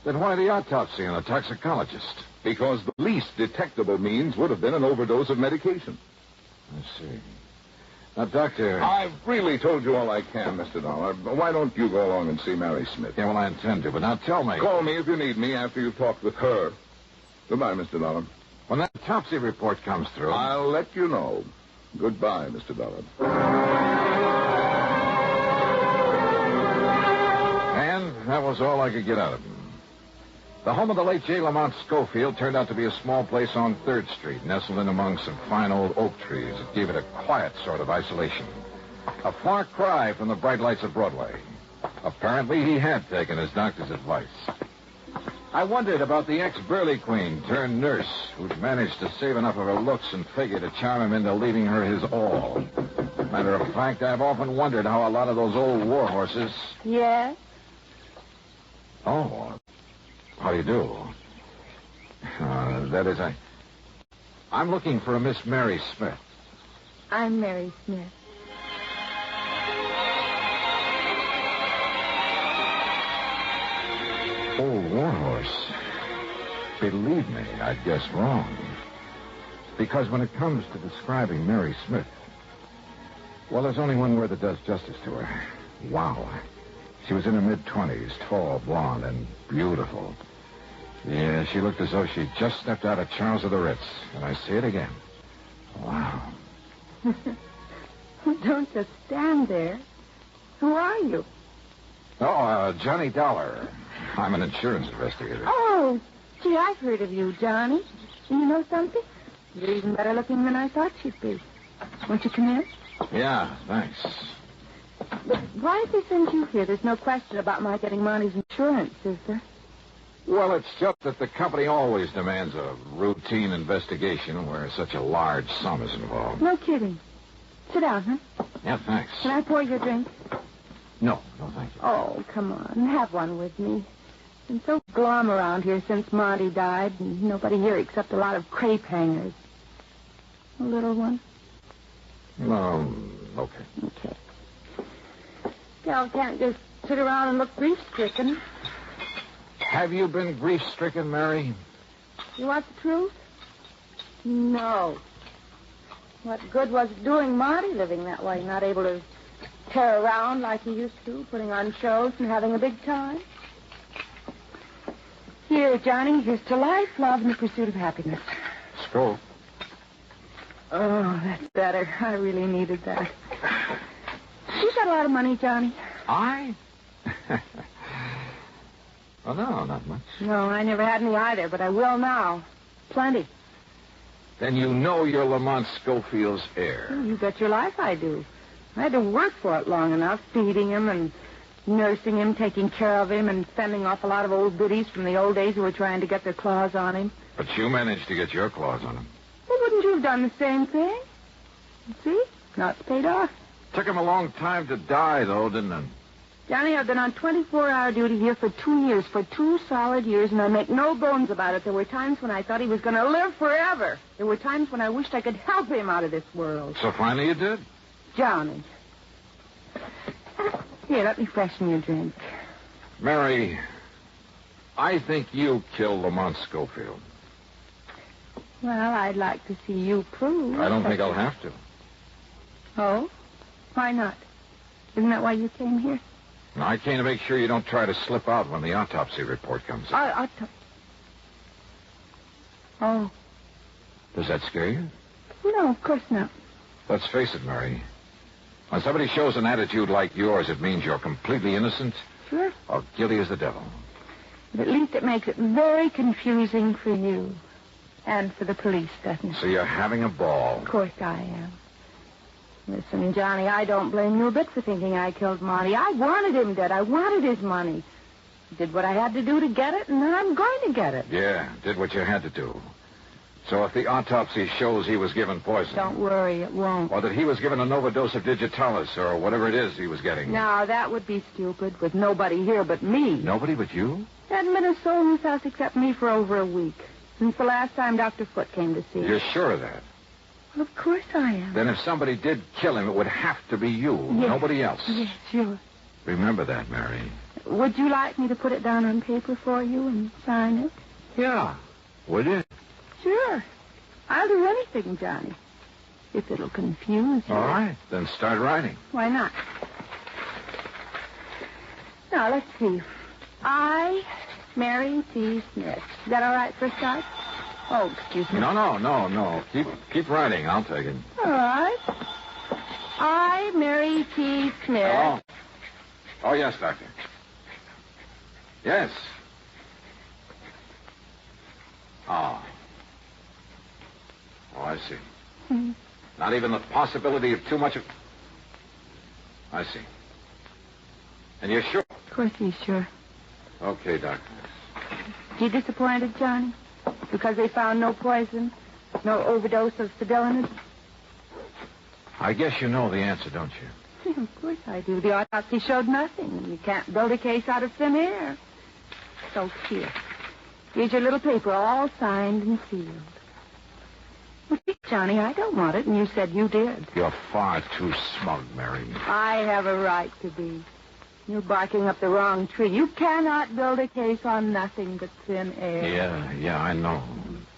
Then why the autopsy and a toxicologist? Because the least detectable means would have been an overdose of medication. I see. Now, Doctor... I've really told you all I can, Mr. Dollar. Why don't you go along and see Mary Smith? Yeah, well, I intend to, but now tell me... Call me if you need me after you've talked with her. Goodbye, Mr. Dollar. When that autopsy report comes through... I'll let you know. Goodbye, Mr. Dollar. And that was all I could get out of him. The home of the late J. Lamont Schofield turned out to be a small place on 3rd Street, nestled in among some fine old oak trees that gave it a quiet sort of isolation. A far cry from the bright lights of Broadway. Apparently, he had taken his doctor's advice. I wondered about the ex-Burley Queen turned nurse who'd managed to save enough of her looks and figure to charm him into leaving her his all. Matter of fact, I've often wondered how a lot of those old war horses... Yes? Oh, how do you do? That is, I'm looking for a Miss Mary Smith. I'm Mary Smith. Old war horse. Believe me, I'd guess wrong. Because when it comes to describing Mary Smith, well, there's only one word that does justice to her. Wow. She was in her mid-20s, tall, blonde, and beautiful. Yeah, she looked as though she'd just stepped out of Charles of the Ritz. And I say it again. Wow. Don't just stand there. Who are you? Oh, Johnny Dollar. I'm an insurance investigator. Oh, gee, I've heard of you, Johnny. You know something? You're even better looking than I thought you'd be. Won't you come in? Yeah, thanks. But why did they send you here? There's no question about my getting Monty's insurance, is there? Well, it's just that the company always demands a routine investigation where such a large sum is involved. No kidding. Sit down, huh? Yeah, thanks. Can I pour you a drink? No, thank you. Oh, come on. Have one with me. Been so glum around here since Monty died, and nobody here except a lot of crepe hangers. A little one? Okay. Okay. Gal can't just sit around and look grief-stricken. Have you been grief-stricken, Mary? You want the truth? No. What good was it doing Monty living that way, not able to tear around like he used to, putting on shows and having a big time? Here, Johnny, here's to life, love, and the pursuit of happiness. Scroll. Oh, that's better. I really needed that. You got a lot of money, Johnny. I? Well, no, not much. No, I never had any either, but I will now. Plenty. Then you know you're Lamont Schofield's heir. Well, you bet your life I do. I had to work for it long enough, feeding him and nursing him, taking care of him, and fending off a lot of old goodies from the old days who were trying to get their claws on him. But you managed to get your claws on him. Well, wouldn't you have done the same thing? See? Now it's paid off. Took him a long time to die, though, didn't it? Johnny, I've been on 24-hour duty here for 2 years, for 2 solid years, and I make no bones about it. There were times when I thought he was going to live forever. There were times when I wished I could help him out of this world. So finally you did? Johnny. Here, let me freshen your drink. Mary, I think you killed Lamont Schofield. Well, I'd like to see you prove. I don't think I'll have to. Oh? Why not? Isn't that why you came here? No, I came to make sure you don't try to slip out when the autopsy report comes in. Oh. Does that scare you? No, of course not. Let's face it, Mary. When somebody shows an attitude like yours, it means you're completely innocent Sure. or guilty as the devil. But at least it makes it very confusing for you. And for the police, doesn't it? So you're having a ball. Of course I am. Listen, Johnny, I don't blame you a bit for thinking I killed Monty. I wanted him dead. I wanted his money. Did what I had to do to get it, and then I'm going to get it. Yeah, did what you had to do. So if the autopsy shows he was given poison... Don't worry, it won't. Or that he was given an overdose of digitalis or whatever it is he was getting. No, that would be stupid, with nobody here but me. Nobody but you? Hadn't been a soul in this house except me for over a week. Since the last time Dr. Foote came to see You're us. sure of that? Well, of course I am. Then if somebody did kill him, it would have to be you, Yes. nobody else. Yes, sure. Remember that, Mary. Would you like me to put it down on paper for you and sign it? Yeah. Would you? Sure. I'll do anything, Johnny. If it'll confuse you. All right. Then start writing. Why not? Now, let's see. I, Mary T. Smith. Is that all right for a start? Oh, excuse me. No. Keep writing. I'll take it. All right. I, Mary T. Smith. Oh. Oh, yes, Doctor. Yes. Oh. Oh, I see. Hmm. Not even the possibility of too much of... I see. And you're sure? Of course he's sure. Okay, Doctor. You disappointed, Johnny? Because they found no poison? No overdose of Sibylinid? I guess you know the answer, don't you? Of course I do. The autopsy showed nothing. You can't build a case out of thin air. So here. Here's your little paper, all signed and sealed. Well, gee, Johnny, I don't want it, and you said you did. You're far too smug, Mary. I have a right to be. You're barking up the wrong tree. You cannot build a case on nothing but thin air. Yeah, I know.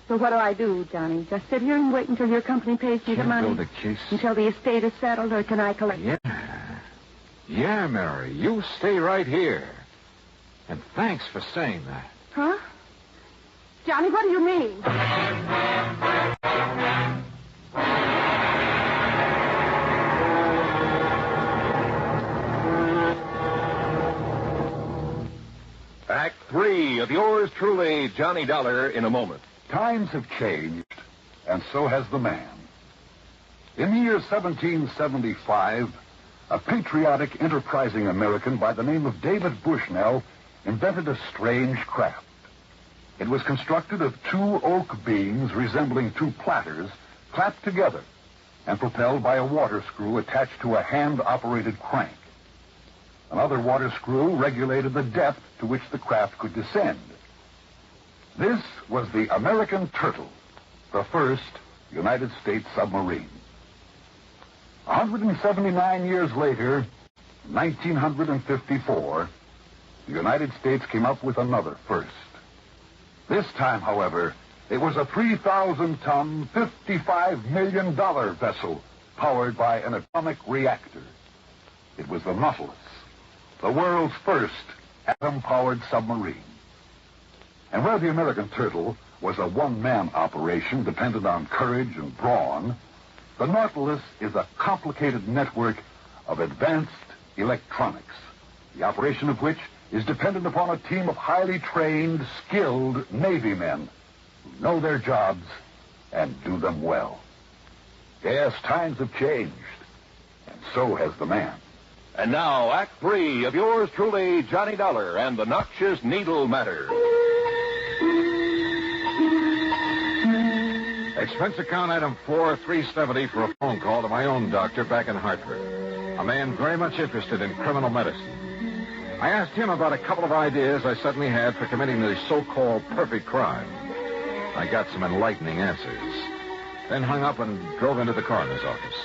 So what do I do, Johnny? Just sit here and wait until your company pays me the money? Build a case. Until the estate is settled, or can I collect it? Yeah, Mary. You stay right here. And thanks for saying that. Huh? Johnny, what do you mean? Act 3 of yours truly, Johnny Dollar, in a moment. Times have changed, and so has the man. In the year 1775, a patriotic, enterprising American by the name of David Bushnell invented a strange craft. It was constructed of 2 oak beams resembling 2 platters clapped together and propelled by a water screw attached to a hand-operated crank. Another water screw regulated the depth to which the craft could descend. This was the American Turtle, the first United States submarine. 179 years later, 1954, the United States came up with another first. This time, however, it was a 3,000-ton, $55 million vessel powered by an atomic reactor. It was the Nautilus, the world's first atom-powered submarine. And where the American Turtle was a one-man operation dependent on courage and brawn, the Nautilus is a complicated network of advanced electronics, the operation of which is dependent upon a team of highly trained, skilled Navy men who know their jobs and do them well. Yes, times have changed, and so has the man. And now, Act 3 of yours truly, Johnny Dollar, and the Noxious Needle Matter. Expense account item 4370 for a phone call to my own doctor back in Hartford. A man very much interested in criminal medicine. I asked him about a couple of ideas I suddenly had for committing the so-called perfect crime. I got some enlightening answers. Then hung up and drove into the coroner's office.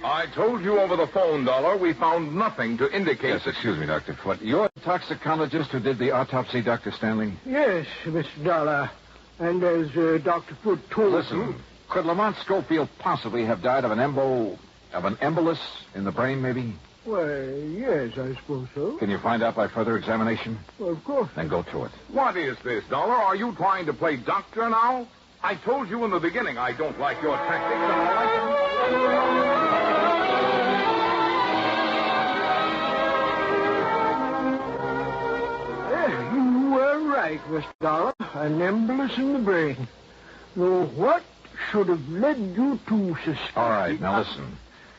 I told you over the phone, Dollar, we found nothing to indicate Yes, excuse me, Dr. Foote. You're the toxicologist who did the autopsy, Dr. Stanley? Yes, Mr. Dollar. And as Dr. Foote told Listen, could Lamont Schofield possibly have died of an embolus in the brain, maybe? Well, yes, I suppose so. Can you find out by further examination? Well, of course. Then go to it. What is this, Dollar? Are you trying to play doctor now? I told you in the beginning I don't like your tactics, and I like them. You were right, Mr. Dollar. An embolus in the brain. Though what should have led you to suspect... All right, now listen.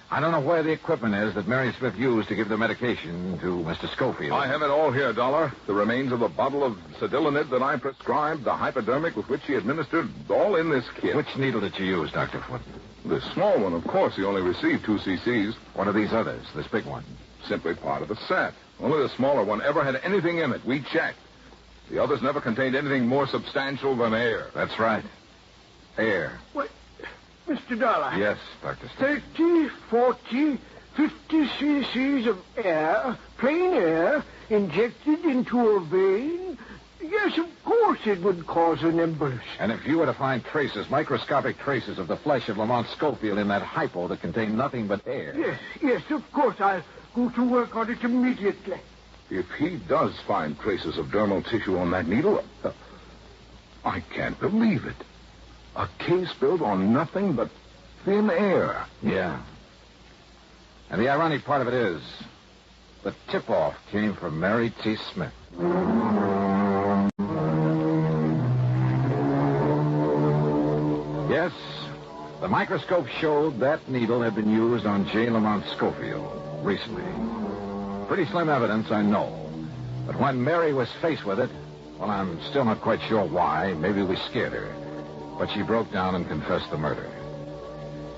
I don't know where the equipment is that Mary Smith used to give the medication to Mr. Schofield. I have it all here, Dollar. The remains of the bottle of Cedilanid that I prescribed, the hypodermic with which she administered, all in this kit. Which needle did you use, Dr. Foote? The small one, of course. He only received 2 cc's. What are these others, this big one? Simply part of the set. Only the smaller one ever had anything in it. We checked. The others never contained anything more substantial than air. That's right. Air. What? Mr. Dollar. Yes, Dr. Stanley. 30, 40, 50 cc's of air, plain air, injected into a vein? Yes, of course it would cause an embolus. And if you were to find traces, microscopic traces of the flesh of Lamont Schofield in that hypo that contained nothing but air... Yes, of course. I'll go to work on it immediately. If he does find traces of dermal tissue on that needle, I can't believe it. A case built on nothing but thin air. Yeah. And the ironic part of it is, the tip-off came from Mary T. Smith. Yes, the microscope showed that needle had been used on J. Lamont Schofield recently. Pretty slim evidence, I know. But when Mary was faced with it, well, I'm still not quite sure why. Maybe we scared her. But she broke down and confessed the murder.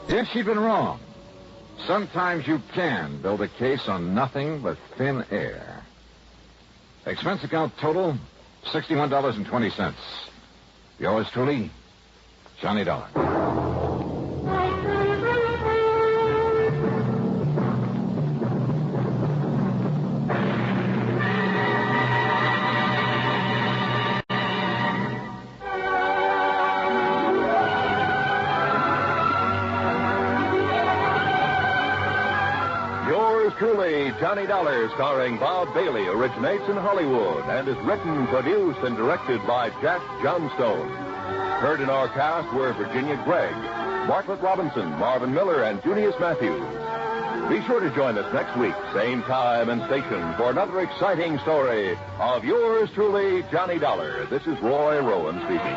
Yes, she'd been wrong. Sometimes you can build a case on nothing but thin air. Expense account total, $61.20. Yours truly, Johnny Dollar. Truly, Johnny Dollar, starring Bob Bailey, originates in Hollywood and is written, produced, and directed by Jack Johnstone. Heard in our cast were Virginia Gregg, Bartlett Robinson, Marvin Miller, and Junius Matthews. Be sure to join us next week, same time and station, for another exciting story of yours truly, Johnny Dollar. This is Roy Rowan speaking.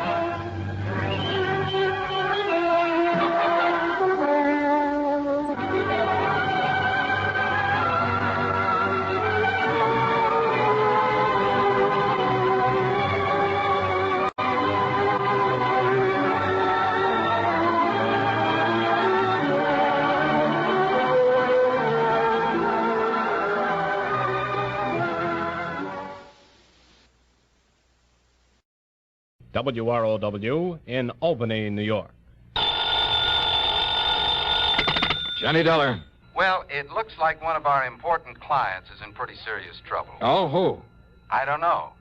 WROW in Albany, New York. Johnny Dollar. Well, it looks like one of our important clients is in pretty serious trouble. Oh, who? I don't know.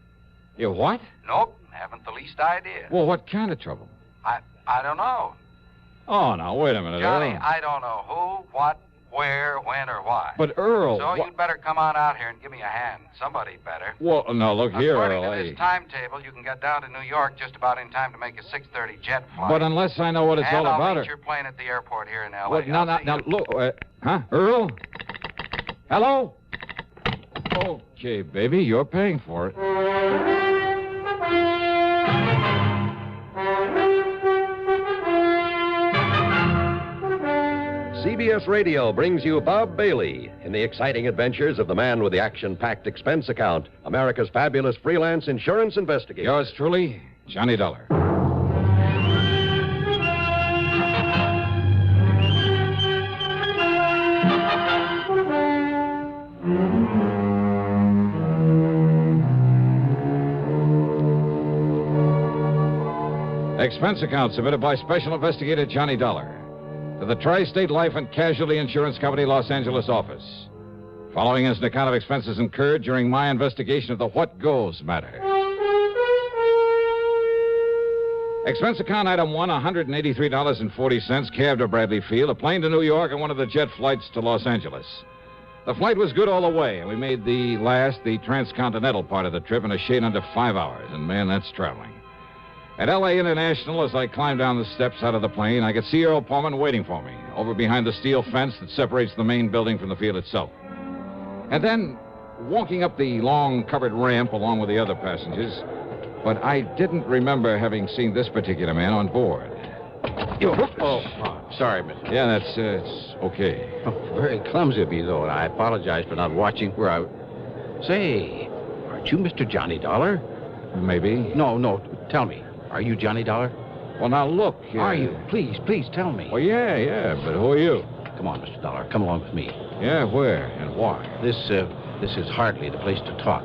You what? Nope, haven't the least idea. Well, what kind of trouble? I don't know. Oh, now, wait a minute, Johnny, Earl. I don't know who, what, where, when, or why. But, Earl... So you'd better come on out here and give me a hand. Somebody better. Well, no, look here, According Earl. to this timetable, you can get down to New York just about in time to make a 6:30 jet flight. But unless I know what it's all I'll about... meet your plane at the airport here in L.A. Well, now, look... huh? Earl? Hello? Okay, baby, you're paying for it. CBS Radio brings you Bob Bailey in the exciting adventures of the man with the action-packed expense account, America's fabulous freelance insurance investigator. Yours truly, Johnny Dollar. Expense account submitted by Special Investigator Johnny Dollar to the Tri-State Life and Casualty Insurance Company, Los Angeles office. Following is an account of expenses incurred during my investigation of the What Goes matter. Expense account item 1, $183.40, cab to Bradley Field, a plane to New York, and one of the jet flights to Los Angeles. The flight was good all the way, and we made the transcontinental part of the trip in a shade under 5 hours, and man, that's traveling. At L.A. International, as I climbed down the steps out of the plane, I could see Earl Pullman waiting for me, over behind the steel fence that separates the main building from the field itself. And then, walking up the long covered ramp along with the other passengers, but I didn't remember having seen this particular man on board. Sorry, mister. Yeah, it's okay. Oh, very clumsy of me, though, and I apologize for not watching where I... Say, aren't you Mr. Johnny Dollar? Maybe. No, tell me. Are you Johnny Dollar? Well, now, look... Are you? Please tell me. Well, yeah, but who are you? Come on, Mr. Dollar. Come along with me. Yeah, where and why? This is hardly the place to talk.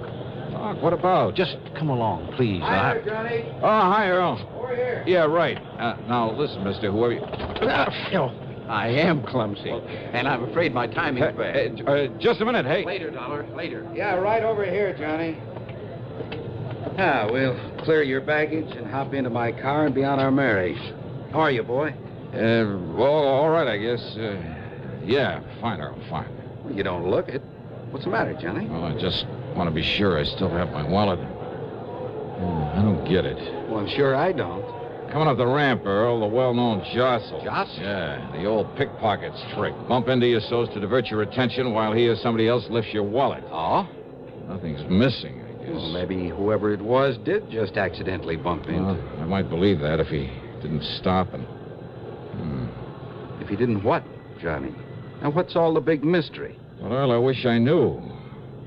Talk? What about? Just come along, please. Hi there, Johnny. Oh, hi, Earl. Over here. Yeah, right. Now, listen, mister, whoever you... I am clumsy, and I'm afraid my timing's bad. Just a minute, hey. Later, Dollar, later. Yeah, right over here, Johnny. We'll clear your baggage and hop into my car and be on our merry. How are you, boy? Well, all right, I guess. Yeah, fine, Earl, fine. Well, you don't look it. What's the matter, Johnny? Well, I just want to be sure I still have my wallet. I don't get it. Well, I'm sure I don't. Coming up the ramp, Earl, the well-known jostle. Jostle? Yeah, the old pickpocket's trick. Bump into you so as to divert your attention while he or somebody else lifts your wallet. Oh? Nothing's missing, I guess. Well, maybe whoever it was did just accidentally bump into. Well, I might believe that if he didn't stop and... If he didn't what, Johnny? Now, what's all the big mystery? Well, Earl, I wish I knew.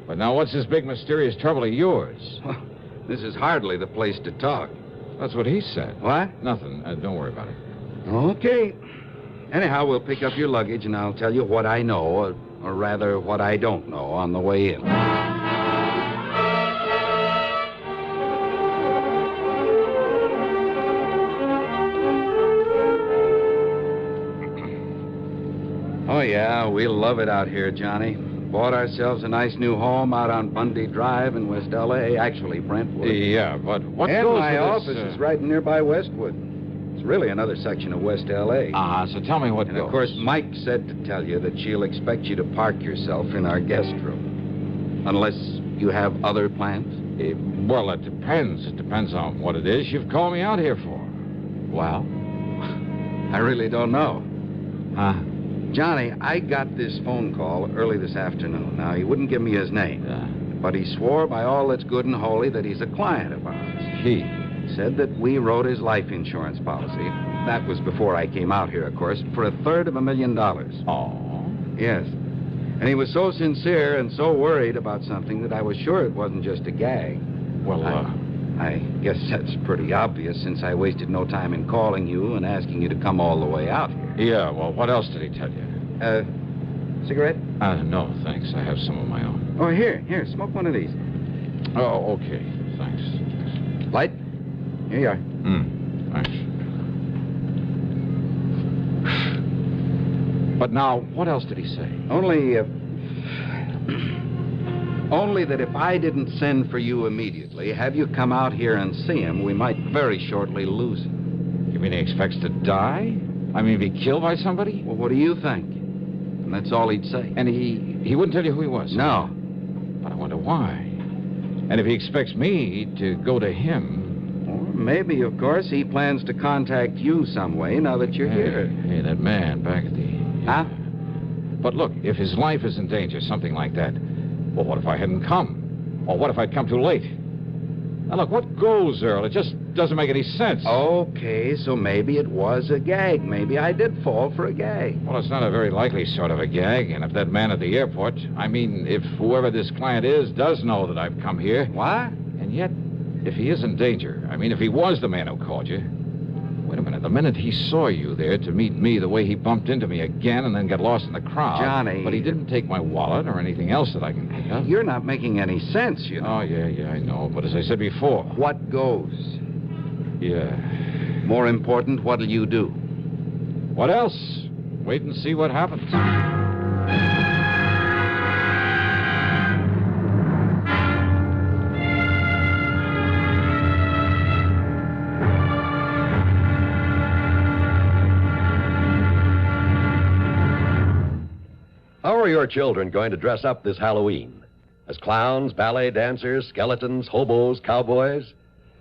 But now, what's this big mysterious trouble of yours? Well, this is hardly the place to talk. That's what he said. What? Nothing. Don't worry about it. Okay. Anyhow, we'll pick up your luggage, and I'll tell you what I know, or rather, what I don't know on the way in. Oh, yeah, we'll love it out here, Johnny. Bought ourselves a nice new home out on Bundy Drive in West L.A., actually Brentwood. Yeah, but what and goes my with office this, is right nearby Westwood. It's really another section of West L.A. So tell me what and goes. of course, Mike said to tell you that she'll expect you to park yourself in our guest room. Unless you have other plans? Well, it depends. It depends on what it is you've called me out here for. Well, I really don't know. Johnny, I got this phone call early this afternoon. Now, he wouldn't give me his name. But he swore by all that's good and holy that he's a client of ours. He? Said that we wrote his life insurance policy. That was before I came out here, of course, for $350,000. Oh? Yes. And he was so sincere and so worried about something that I was sure it wasn't just a gag. Well, I guess that's pretty obvious since I wasted no time in calling you and asking you to come all the way out here. Yeah, well, what else did he tell you? Cigarette? No, thanks. I have some of my own. Oh, here, smoke one of these. Oh, okay. Thanks. Light? Here you are. Thanks. But now, what else did he say? Only that if I didn't send for you immediately, have you come out here and see him, we might very shortly lose him. You mean he expects to die? I mean, be killed by somebody? Well, what do you think? And that's all he'd say. And he wouldn't tell you who he was? No. But I wonder why. And if he expects me to go to him... Or maybe, of course, he plans to contact you some way now that you're here. Hey, that man back at the... Huh? But look, if his life is in danger, something like that, well, what if I hadn't come? Or what if I'd come too late? Now, look, what goes, Earl? It just doesn't make any sense. Okay, so maybe it was a gag. Maybe I did fall for a gag. Well, it's not a very likely sort of a gag. And if that man at the airport, I mean, if whoever this client is does know that I've come here... What? And yet, if he is in danger, I mean, if he was the man who called you... Wait a minute. The minute he saw you there to meet me, the way he bumped into me again and then got lost in the crowd... Johnny... But he didn't take my wallet or anything else that I can think of. You're not making any sense, you know. Oh, yeah, I know. But as I said before... What goes? Yeah. More important, what'll you do? What else? Wait and see what happens. How are your children going to dress up this Halloween? As clowns, ballet dancers, skeletons, hobos, cowboys?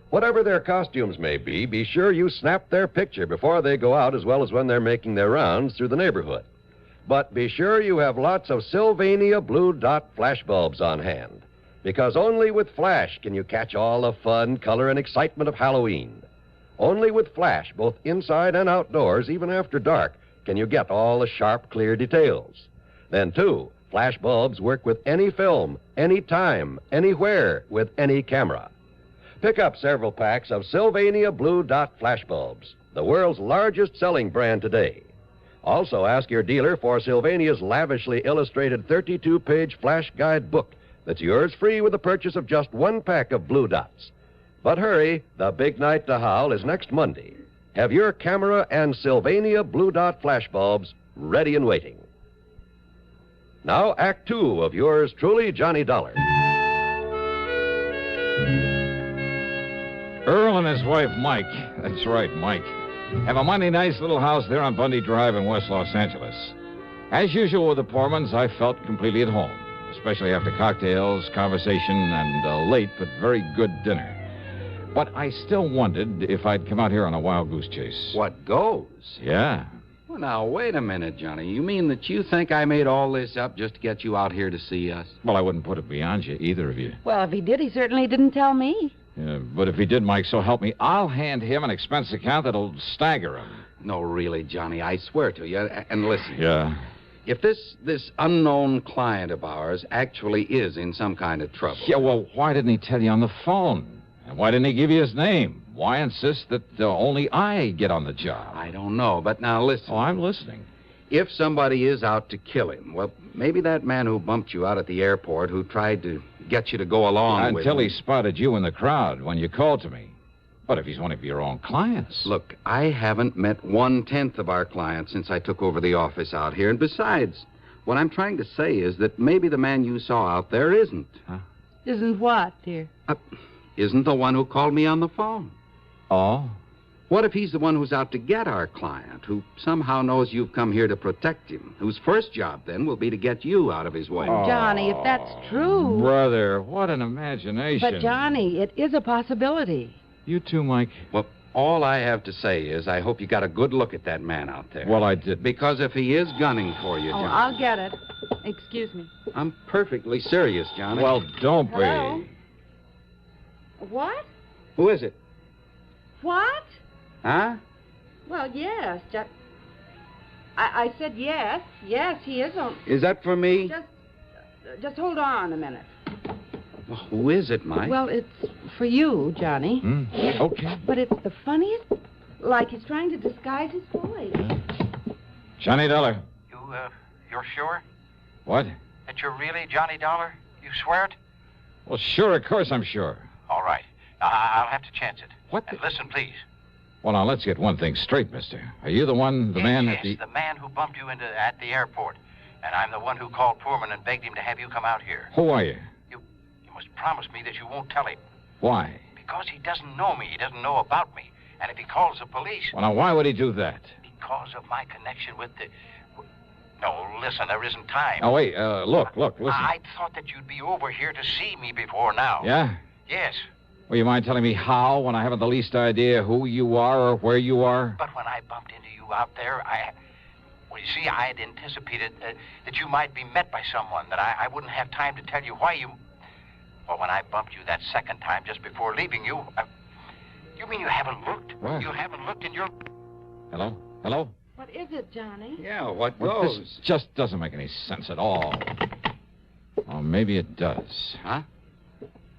Whatever their costumes may be sure you snap their picture before they go out as well as when they're making their rounds through the neighborhood. But be sure you have lots of Sylvania Blue Dot flashbulbs on hand, because only with Flash can you catch all the fun, color, and excitement of Halloween. Only with Flash, both inside and outdoors, even after dark, can you get all the sharp, clear details. Then, too, flash bulbs work with any film, any time, anywhere, with any camera. Pick up several packs of Sylvania Blue Dot flash bulbs, the world's largest selling brand today. Also, ask your dealer for Sylvania's lavishly illustrated 32-page flash guide book that's yours free with the purchase of just one pack of Blue Dots. But hurry, the big night to howl is next Monday. Have your camera and Sylvania Blue Dot flash bulbs ready and waiting. Now, Act Two of yours truly, Johnny Dollar. Earl and his wife, Mike, that's right, Mike, have a mighty nice little house there on Bundy Drive in West Los Angeles. As usual with the Pormans, I felt completely at home, especially after cocktails, conversation, and a late but very good dinner. But I still wondered if I'd come out here on a wild goose chase. What goes? Yeah. Well, now, wait a minute, Johnny. You mean that you think I made all this up just to get you out here to see us? Well, I wouldn't put it beyond you, either of you. Well, if he did, he certainly didn't tell me. Yeah, but if he did, Mike, so help me, I'll hand him an expense account that'll stagger him. No, really, Johnny, I swear to you. And listen. Yeah? If this unknown client of ours actually is in some kind of trouble... Yeah, well, why didn't he tell you on the phone? And why didn't he give you his name? Why insist that only I get on the job? I don't know, but now listen. Oh, I'm listening. If somebody is out to kill him, well, maybe that man who bumped you out at the airport, who tried to get you to go along with him... Until he spotted you in the crowd when you called to me. But if he's one of your own clients... Look, I haven't met 1/10 of our clients since I took over the office out here. And besides, what I'm trying to say is that maybe the man you saw out there isn't. Huh? Isn't what, dear? Isn't the one who called me on the phone. Oh? What if he's the one who's out to get our client, who somehow knows you've come here to protect him, whose first job, then, will be to get you out of his way? Oh, Johnny, if that's true... Brother, what an imagination. But, Johnny, it is a possibility. You too, Mike? Well, all I have to say is I hope you got a good look at that man out there. Well, I did. Because if he is gunning for you, Oh, Johnny... I'll get it. Excuse me. I'm perfectly serious, Johnny. Well, don't Hello? be. What? Who is it? What? Huh? Well, yes. I said yes. Yes, he is on... Is that for me? Just hold on a minute. Well, who is it, Mike? Well, it's for you, Johnny. Okay. But it's the funniest... Like he's trying to disguise his voice. Johnny Dollar. You're sure? What? That you're really Johnny Dollar? You swear it? Well, sure, of course I'm sure. All right. I'll have to chance it. What? Listen, please. Well, now, let's get one thing straight, mister. Are you the man yes, at the... the man who bumped you at the airport. And I'm the one who called Poorman and begged him to have you come out here. Who are you? You must promise me that you won't tell him. Why? Because he doesn't know me. He doesn't know about me. And if he calls the police... Well, now, why would he do that? Because of my connection with the... No, listen, there isn't time. Oh, wait, look, listen. I thought that you'd be over here to see me before now. Yeah? Yes. Well, you mind telling me how when I haven't the least idea who you are or where you are? But when I bumped into you out there, Well, you see, I had anticipated that you might be met by someone, that I wouldn't have time to tell you why you... Well, when I bumped you that second time just before leaving you... You mean you haven't looked? What? You haven't looked in your... Hello? Hello? What is it, Johnny? Yeah, what Well, goes? this just doesn't make any sense at all. Oh, maybe it does. Huh?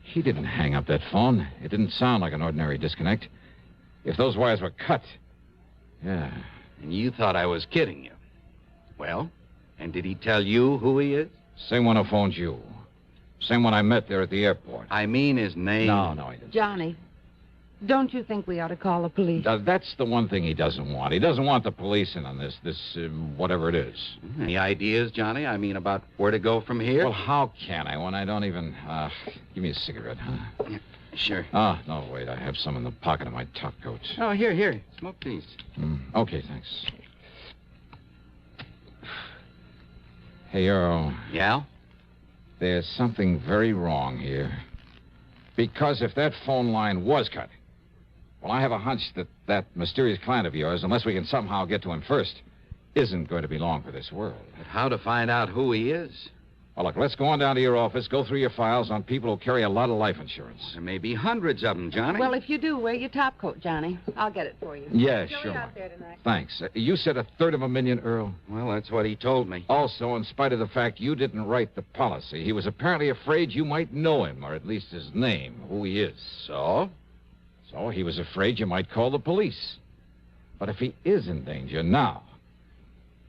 He didn't hang up that phone. It didn't sound like an ordinary disconnect. If those wires were cut... Yeah. And you thought I was kidding you. Well, and did he tell you who he is? Same one who phoned you. Same one I met there at the airport. I mean his name. No, he didn't. Johnny, Don't you think we ought to call the police? That's the one thing he doesn't want. He doesn't want the police in on this whatever it is. Any ideas, Johnny? I mean, about where to go from here? Well, how can I when I don't even... give me a cigarette, huh? Yeah, sure. Oh, no, wait. I have some in the pocket of my top coat. Oh, here. Smoke these. Okay, thanks. Hey, Earl. Yeah? There's something very wrong here. Because if that phone line was cut... Well, I have a hunch that mysterious client of yours, unless we can somehow get to him first, isn't going to be long for this world. But how to find out who he is? Well, look, let's go on down to your office, go through your files on people who carry a lot of life insurance. There may be hundreds of them, Johnny. Well, if you do, wear your top coat, Johnny. I'll get it for you. Yeah, Throw sure. it out there tonight. Thanks. You said $250,000, Earl? Well, that's what he told me. Also, in spite of the fact you didn't write the policy, he was apparently afraid you might know him, or at least his name, who he is. So? So he was afraid you might call the police. But if he is in danger now...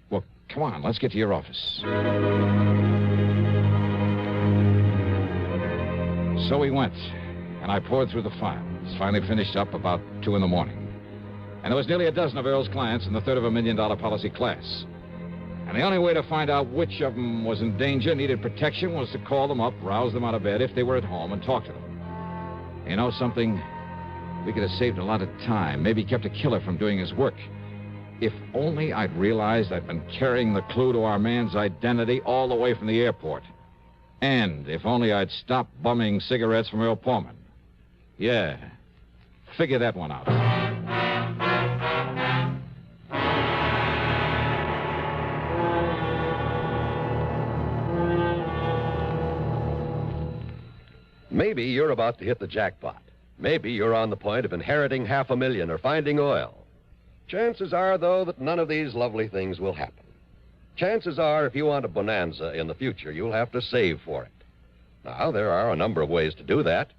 Well, come on, let's get to your office. So we went, and I poured through the files. Finally finished up about 2 in the morning. And there was nearly a dozen of Earl's clients in the $250,000 policy class. And the only way to find out which of them was in danger, needed protection, was to call them up, rouse them out of bed if they were at home, and talk to them. You know something? We could have saved a lot of time, maybe kept a killer from doing his work. If only I'd realized I'd been carrying the clue to our man's identity all the way from the airport. And if only I'd stopped bumming cigarettes from Earl Pullman. Yeah, figure that one out. Maybe you're about to hit the jackpot. Maybe you're on the point of inheriting $500,000 or finding oil. Chances are, though, that none of these lovely things will happen. Chances are, if you want a bonanza in the future, you'll have to save for it. Now, there are a number of ways to do that.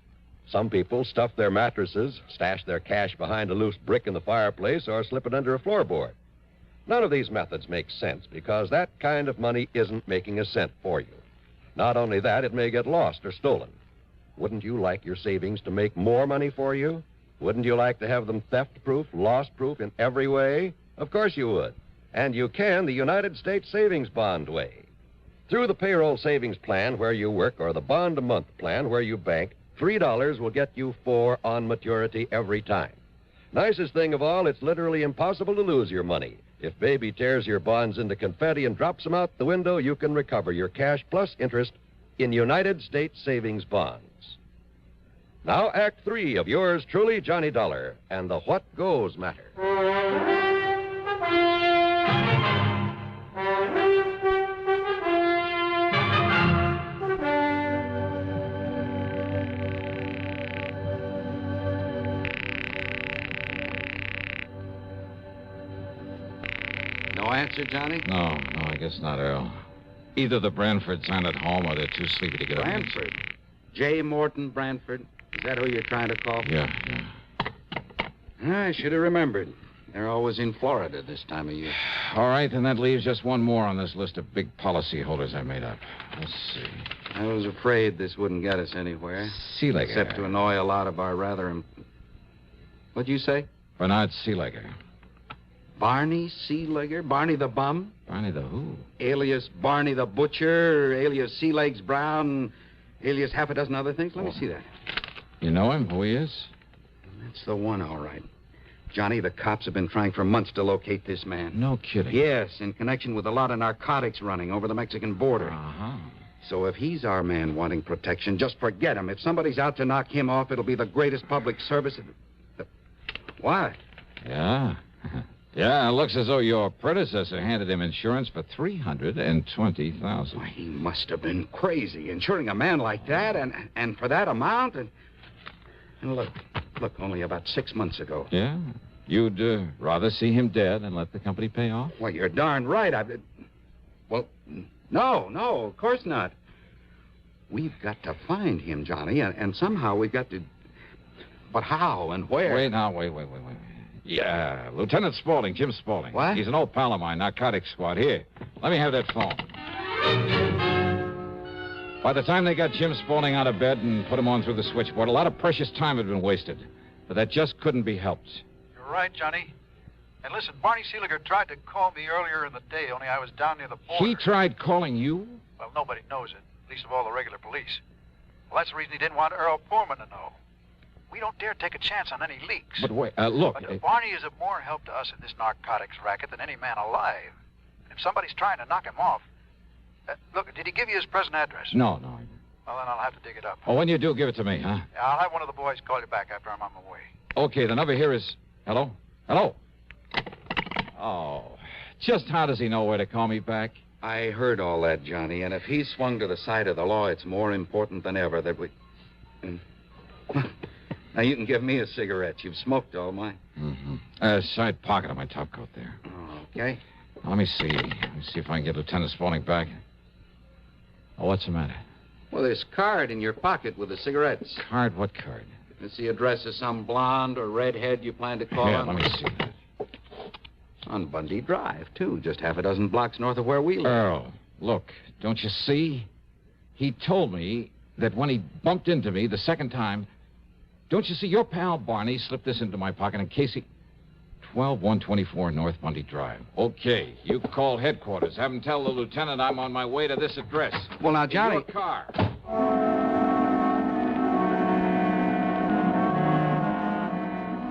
Some people stuff their mattresses, stash their cash behind a loose brick in the fireplace, or slip it under a floorboard. None of these methods make sense because that kind of money isn't making a cent for you. Not only that, it may get lost or stolen. Wouldn't you like your savings to make more money for you? Wouldn't you like to have them theft-proof, loss-proof in every way? Of course you would. And you can the United States Savings Bond way. Through the payroll savings plan where you work or the bond-a-month plan where you bank, $3 will get you $4 on maturity every time. Nicest thing of all, it's literally impossible to lose your money. If Baby tears your bonds into confetti and drops them out the window, you can recover your cash plus interest in United States Savings Bonds. Now, Act 3 of yours truly, Johnny Dollar, and the What Goes Matter. No answer, Johnny? No, I guess not, Earl. Either the Branfords aren't at home or they're too sleepy to get up. Branford? J. Morton Branford? Is that who you're trying to call? Yeah. I should have remembered. They're always in Florida this time of year. All right, then that leaves just one more on this list of big policy holders I made up. Let's see. I was afraid this wouldn't get us anywhere. Seelegger. Except to annoy a lot of our rather... What'd you say? Bernard Seelegger. Barney Seelegger? Barney the Bum? Barney the who? Alias Barney the Butcher, alias Sea Legs Brown, alias half a dozen other things. Let me see that. You know him, who he is? That's the one, all right. Johnny, the cops have been trying for months to locate this man. No kidding. Yes, in connection with a lot of narcotics running over the Mexican border. Uh-huh. So if he's our man wanting protection, just forget him. If somebody's out to knock him off, it'll be the greatest public service. What? Yeah. Yeah, it looks as though your predecessor handed him insurance for $320,000. Why, he must have been crazy, insuring a man like that, and for that amount. And look, only about 6 months ago. Yeah? You'd rather see him dead and let the company pay off? Well, you're darn right. Well, no, of course not. We've got to find him, Johnny, and somehow we've got to... But how and where? Wait. Yeah, Lieutenant Spaulding, Jim Spaulding. What? He's an old pal of mine, narcotics squad. Here, let me have that phone. By the time they got Jim Spaulding out of bed and put him on through the switchboard, a lot of precious time had been wasted. but that just couldn't be helped. You're right, Johnny. And listen, Barney Seeliger tried to call me earlier in the day, only I was down near the border. He tried calling you? Well, nobody knows it, least of all the regular police. Well, that's the reason he didn't want Earl Foreman to know. We don't dare take a chance on any leaks. But wait, look. But Barney is of more help to us in this narcotics racket than any man alive. If somebody's trying to knock him off... look, did he give you his present address? No. Well, then I'll have to dig it up. Oh, when you do, give it to me, huh? Yeah, I'll have one of the boys call you back after I'm on my way. Okay, the number here is... Hello? Hello? Oh, just how does he know where to call me back? I heard all that, Johnny, and if he's swung to the side of the law, it's more important than ever that we... Now, you can give me a cigarette. You've smoked all mine. Mm-hmm. Side pocket of my top coat there. Okay. Now, let me see. Let me see if I can get Lieutenant Spaulding back. Oh, what's the matter? Well, this card in your pocket with the cigarettes. Card? What card? It's the address of some blonde or redhead you plan to call Yeah, on. let me see that. On Bundy Drive, too. Just half a dozen blocks north of where we live. Earl, look, don't you see? He told me that when he bumped into me the second time... Don't you see, your pal Barney slipped this into my pocket in case he... 12124 North Bundy Drive. Okay, you call headquarters. Have him tell the lieutenant I'm on my way to this address. Well, now, Johnny... In your car.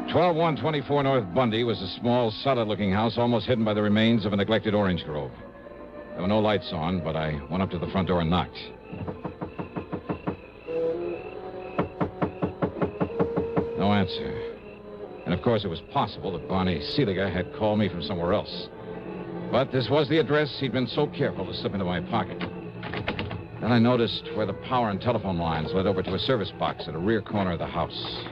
12124 North Bundy was a small, solid-looking house almost hidden by the remains of a neglected orange grove. There were no lights on, but I went up to the front door and knocked. No answer. And, of course, it was possible that Barney Seeliger had called me from somewhere else. But this was the address he'd been so careful to slip into my pocket. Then I noticed where the power and telephone lines led over to a service box at a rear corner of the house.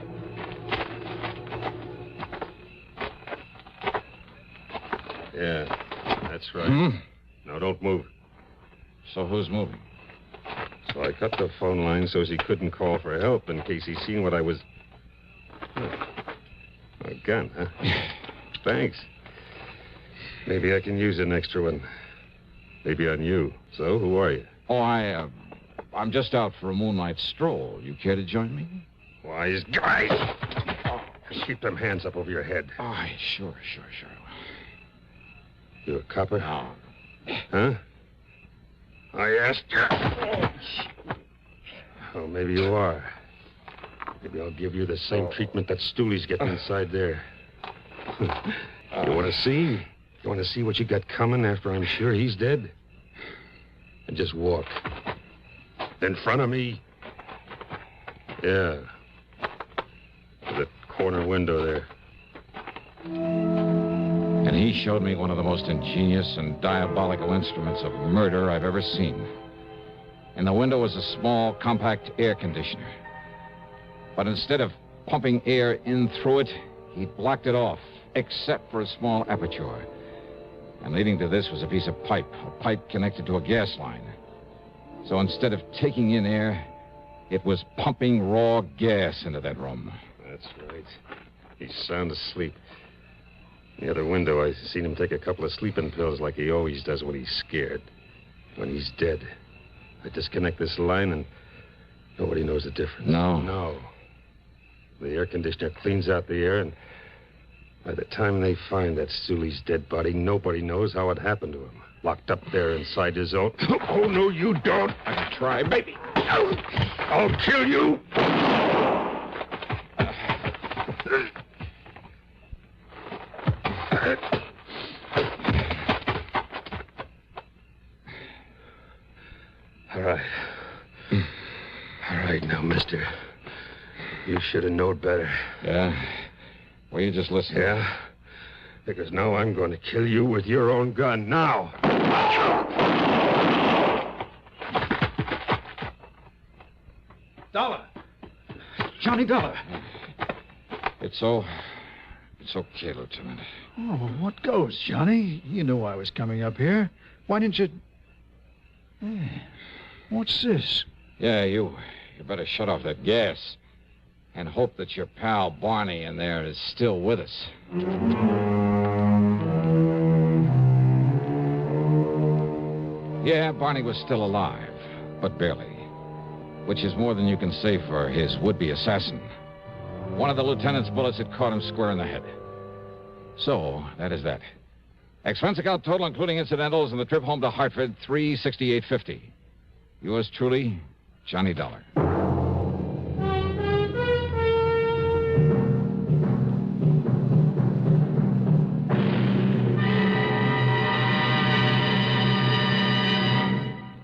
Yeah, that's right. Now, don't move. So who's moving? So I cut the phone line so he couldn't call for help in case he seen what I was... Oh. A gun, huh? Thanks. Maybe I can use an extra one. Maybe on you. So, who are you? Oh, I'm just out for a moonlight stroll. You care to join me? Wise guys! Oh, keep them hands up over your head. Oh, sure. You a copper? No. Huh? I asked you. Oh, maybe you are. Maybe I'll give you the same treatment that Stooley's getting inside there. You want to see? You want to see what you got coming after I'm sure he's dead? And just walk. In front of me. Yeah. To the corner window there. And he showed me one of the most ingenious and diabolical instruments of murder I've ever seen. In the window was a small, compact air conditioner. But instead of pumping air in through it, he blocked it off, except for a small aperture. And leading to this was a piece of pipe, a pipe connected to a gas line. So instead of taking in air, it was pumping raw gas into that room. That's right. He's sound asleep. In the other window, I seen him take a couple of sleeping pills like he always does when he's scared. When he's dead. I disconnect this line and nobody knows the difference. No. The air conditioner cleans out the air, and by the time they find that Stooley's dead body, nobody knows how it happened to him. Locked up there inside his own... Oh, no, you don't. I can try, maybe. I'll kill you. All right. All right, now, mister. You should have known better. Yeah? Well, you just listen. Yeah? Because now I'm going to kill you with your own gun. Now! Dollar! Johnny Dollar! It's okay, Lieutenant. Oh, what goes, Johnny? You knew I was coming up here. Why didn't you... Hey, what's this? Yeah, you better shut off that gas. And hope that your pal Barney in there is still with us. Yeah, Barney was still alive, but barely. Which is more than you can say for his would-be assassin. One of the lieutenant's bullets had caught him square in the head. So, that is that. Expense account total, including incidentals, and the trip home to Hartford, $368.50. Yours truly, Johnny Dollar.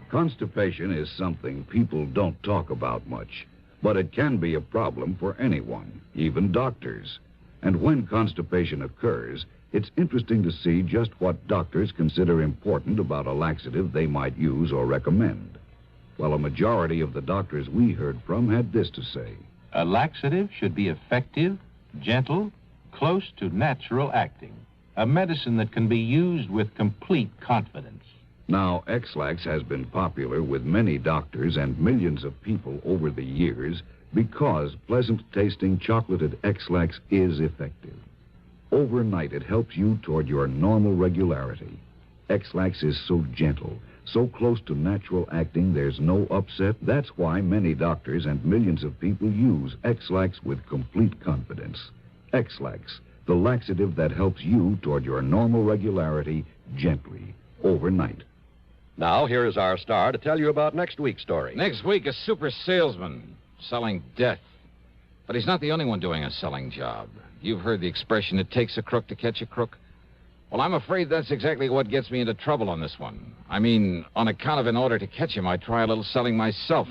Constipation is something people don't talk about much, but it can be a problem for anyone, even doctors. And when constipation occurs, it's interesting to see just what doctors consider important about a laxative they might use or recommend. Well, a majority of the doctors we heard from had this to say. A laxative should be effective, gentle, close to natural acting. A medicine that can be used with complete confidence. Now, X-Lax has been popular with many doctors and millions of people over the years because pleasant-tasting chocolated X-Lax is effective. Overnight, it helps you toward your normal regularity. X-Lax is so gentle, so close to natural acting, there's no upset. That's why many doctors and millions of people use X-Lax with complete confidence. X-Lax, the laxative that helps you toward your normal regularity gently, overnight. Now, here is our star to tell you about next week's story. Next week, a super salesman selling death. But he's not the only one doing a selling job. You've heard the expression, it takes a crook to catch a crook. Well, I'm afraid that's exactly what gets me into trouble on this one. I mean, on account of in order to catch him, I try a little selling myself.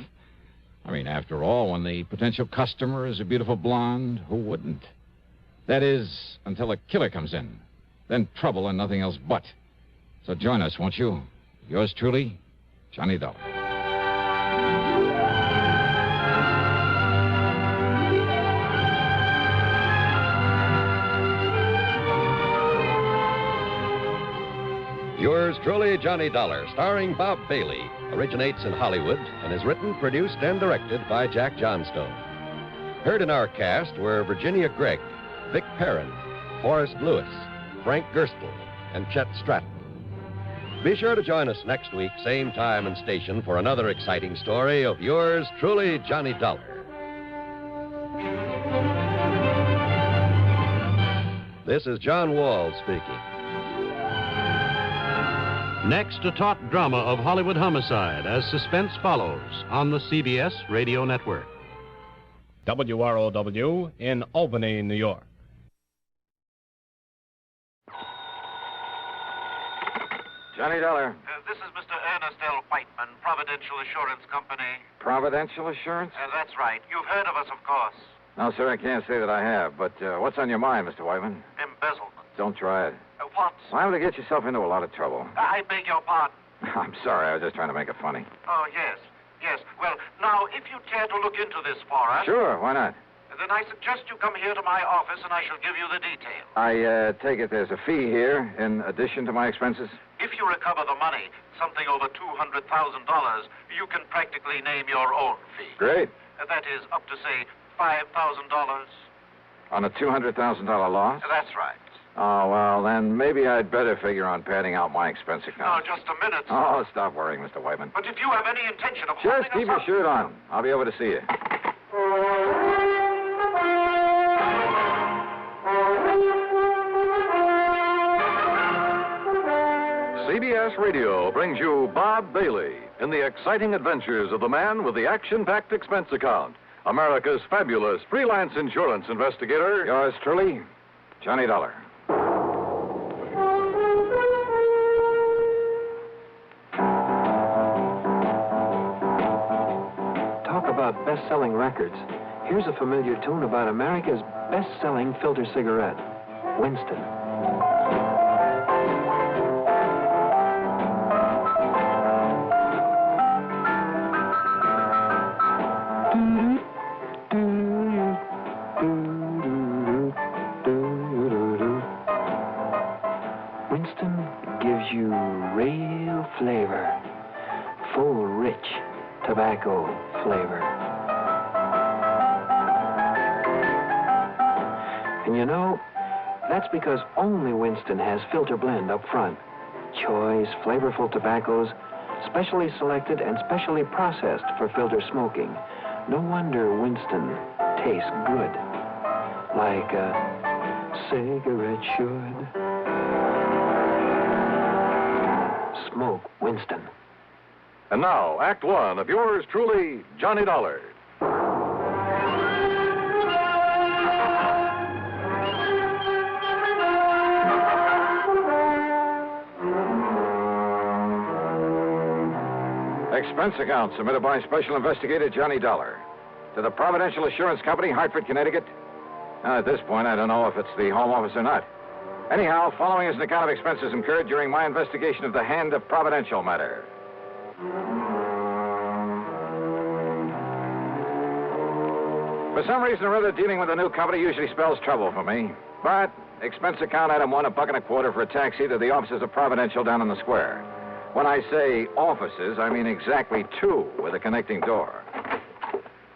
I mean, after all, when the potential customer is a beautiful blonde, who wouldn't? That is, until a killer comes in. Then trouble and nothing else but. So join us, won't you? Yours truly, Johnny Dollar. Yours truly, Johnny Dollar, starring Bob Bailey, originates in Hollywood and is written, produced, and directed by Jack Johnstone. Heard in our cast were Virginia Gregg, Vic Perrin, Forrest Lewis, Frank Gerstle, and Chet Stratton. Be sure to join us next week, same time and station, for another exciting story of yours truly, Johnny Dollar. This is John Wall speaking. Next, a taut drama of Hollywood homicide as Suspense follows on the CBS Radio Network. WROW in Albany, New York. Johnny Dollar. This is Mr. Ernest L. Whiteman, Providential Assurance Company. Providential Assurance? That's right. You've heard of us, of course. No, sir, I can't say that I have. But what's on your mind, Mr. Whiteman? Embezzlement. Don't try it. What? Liable to get yourself into a lot of trouble. I beg your pardon. I'm sorry. I was just trying to make it funny. Oh, yes. Yes. Well, now, if you'd care to look into this for us... Sure, why not? Then I suggest you come here to my office and I shall give you the details. I take it there's a fee here in addition to my expenses? If you recover the money, something over $200,000, you can practically name your own fee. Great. That is up to, say, $5,000. On a $200,000 loss? That's right. Oh, well, then maybe I'd better figure on padding out my expense account. Now, just a minute. Oh, stop worrying, Mr. Whiteman. But if you have any intention of Just keep your shirt on. I'll be over to see you. CBS Radio brings you Bob Bailey in the exciting adventures of the man with the action-packed expense account, America's fabulous freelance insurance investigator. Yours truly, Johnny Dollar. Talk about best-selling records. Here's a familiar tune about America's best-selling filter cigarette, Winston. Winston gives you real flavor, full, rich tobacco flavor. And you know, that's because only Winston has filter blend up front. Choice, flavorful tobaccos, specially selected and specially processed for filter smoking. No wonder Winston tastes good. like a cigarette should. Smoke, Winston. And now, Act One of yours truly, Johnny Dollar. Expense account submitted by Special Investigator Johnny Dollar to the Providential Assurance Company, Hartford, Connecticut. Now, at this point, I don't know if it's the Home Office or not. Anyhow, following is an account of expenses incurred during my investigation of the Hand of Providential Matter. For some reason or other, dealing with a new company usually spells trouble for me. But expense account item one, $1.25 for a taxi to the offices of Providential down in the square. When I say offices, I mean exactly two with a connecting door.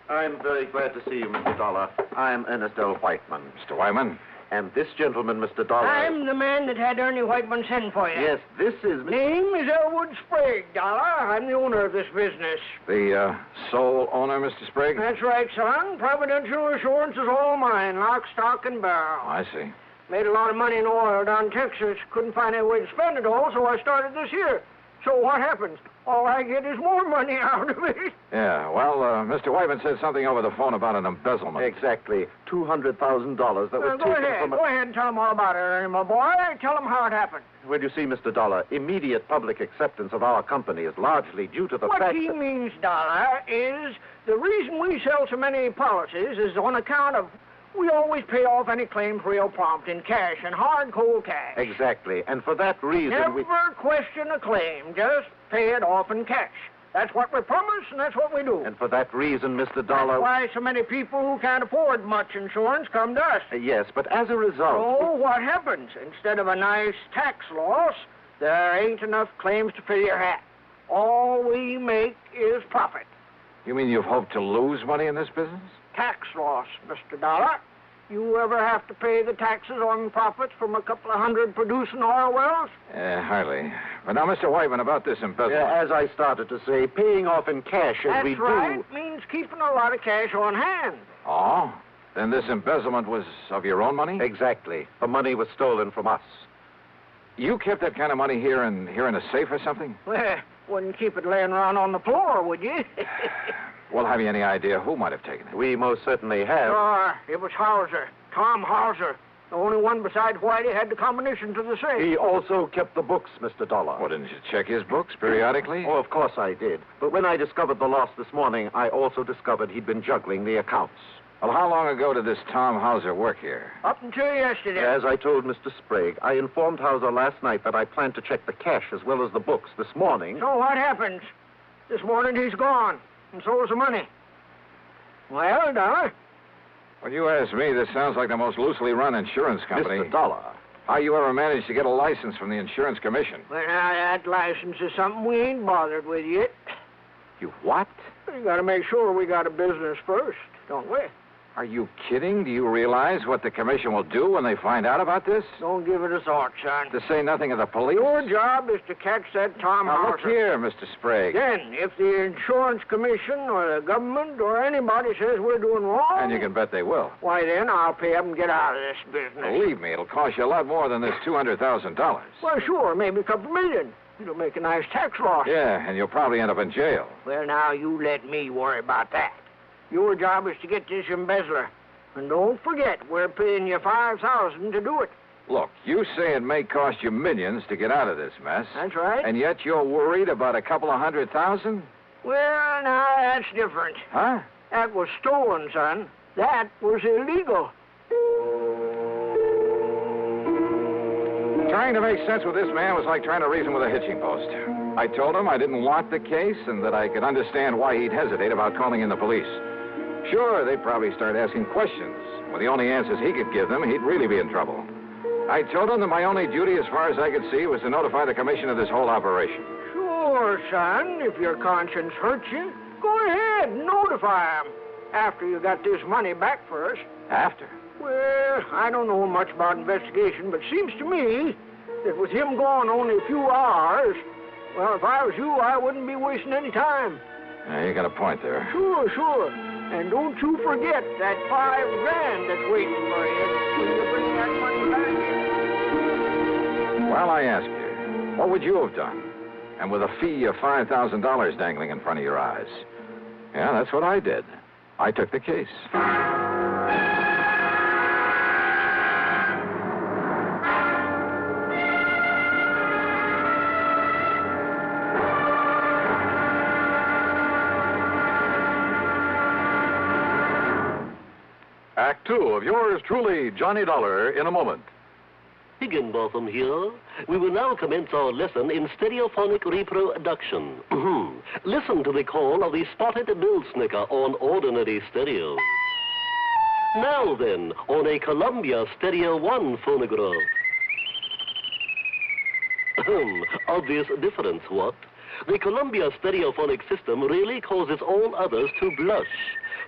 I'm very glad to see you, Mr. Dollar. I'm Ernest L. Whiteman. Mr. Whiteman? And this gentleman, Mr. Dollar... I'm the man that had Ernie Whiteman send for you. Yes, this is... Name is Elwood Sprague, Dollar. I'm the owner of this business. The sole owner, Mr. Sprague? That's right, son. Providential Assurance is all mine, lock, stock, and barrel. I see. Made a lot of money in oil down in Texas. Couldn't find any way to spend it all, so I started this here. So what happens? All I get is more money out of it. Yeah, well, Mr. Whiteman said something over the phone about an embezzlement. Exactly. $200,000 that was taken from... Go ahead and tell them all about it, Ernie, my boy. Tell them how it happened. Well, you see, Mr. Dollar, immediate public acceptance of our company is largely due to the fact that... What he means, Dollar, is the reason we sell so many policies is on account of... We always pay off any claims real prompt in cash and hard, cold cash. Exactly. And for that reason, Never question a claim. Just pay it off in cash. That's what we promise, and that's what we do. And for that reason, Mr. Dollar... That's why so many people who can't afford much insurance come to us. Yes, but as a result... So what happens? Instead of a nice tax loss, there ain't enough claims to fill your hat. All we make is profit. You mean you've hoped to lose money in this business? Tax loss, Mr. Dollar. You ever have to pay the taxes on profits from a couple of hundred producing oil wells? Hardly. But now, Mr. Whiteman, about this embezzlement. As I started to say, paying off in cash as we do... That's right. Means keeping a lot of cash on hand. Oh? Then this embezzlement was of your own money? Exactly. The money was stolen from us. You kept that kind of money here in a safe or something? Well, wouldn't keep it laying around on the floor, would you? Well, have you any idea who might have taken it? We most certainly have. Sure. It was Hauser. Tom Hauser. The only one besides Whitey had the combination to the safe. He also kept the books, Mr. Dollar. Well, didn't you check his books periodically? Oh, of course I did. But when I discovered the loss this morning, I also discovered he'd been juggling the accounts. Well, how long ago did this Tom Hauser work here? Up until yesterday. As I told Mr. Sprague, I informed Hauser last night that I planned to check the cash as well as the books this morning. So what happens? This morning he's gone, and so is the money. Well, Dollar? When you ask me, this sounds like the most loosely run insurance company. Mr. Dollar. How you ever managed to get a license from the Insurance Commission? Well, now, that license is something we ain't bothered with yet. You what? You gotta make sure we got a business first, don't we? Are you kidding? Do you realize what the commission will do when they find out about this? Don't give it a thought, son. To say nothing of the police? Your job is to catch that Tom Now, Hauser. look here, Mr. Sprague. Then, if the Insurance Commission or the government or anybody says we're doing wrong... And you can bet they will. Why, then I'll pay up and get out of this business. Believe me, it'll cost you a lot more than this $200,000. Well, sure, maybe a couple million. It'll make a nice tax loss. Yeah, and you'll probably end up in jail. Well, now, you let me worry about that. Your job is to get this embezzler. And don't forget, we're paying you $5,000 to do it. Look, you say it may cost you millions to get out of this mess. That's right. And yet you're worried about a couple of $100,000? Well, now, that's different. Huh? That was stolen, son. That was illegal. Trying to make sense with this man was like trying to reason with a hitching post. I told him I didn't want the case and that I could understand why he'd hesitate about calling in the police. Sure, they'd probably start asking questions. With the only answers he could give them, he'd really be in trouble. I told him that my only duty, as far as I could see, was to notify the commission of this whole operation. Sure, son. If your conscience hurts you, go ahead, notify him. After you got this money back first. After? Well, I don't know much about investigation, but seems to me that with him gone only a few hours, well, if I was you, I wouldn't be wasting any time. You got a point there. Sure. And don't you forget that $5,000 that's waiting for you when you bring that money back. Well, I ask you, what would you have done? And with a fee of $5,000 dangling in front of your eyes. Yeah, that's what I did. I took the case. Act two of yours truly, Johnny Dollar, in a moment. Higginbotham here. We will now commence our lesson in stereophonic reproduction. Listen to the call of the spotted bill snicker on ordinary stereo. Now then, on a Columbia Stereo 1 phonograph. Obvious difference, what? The Columbia stereophonic system really causes all others to blush,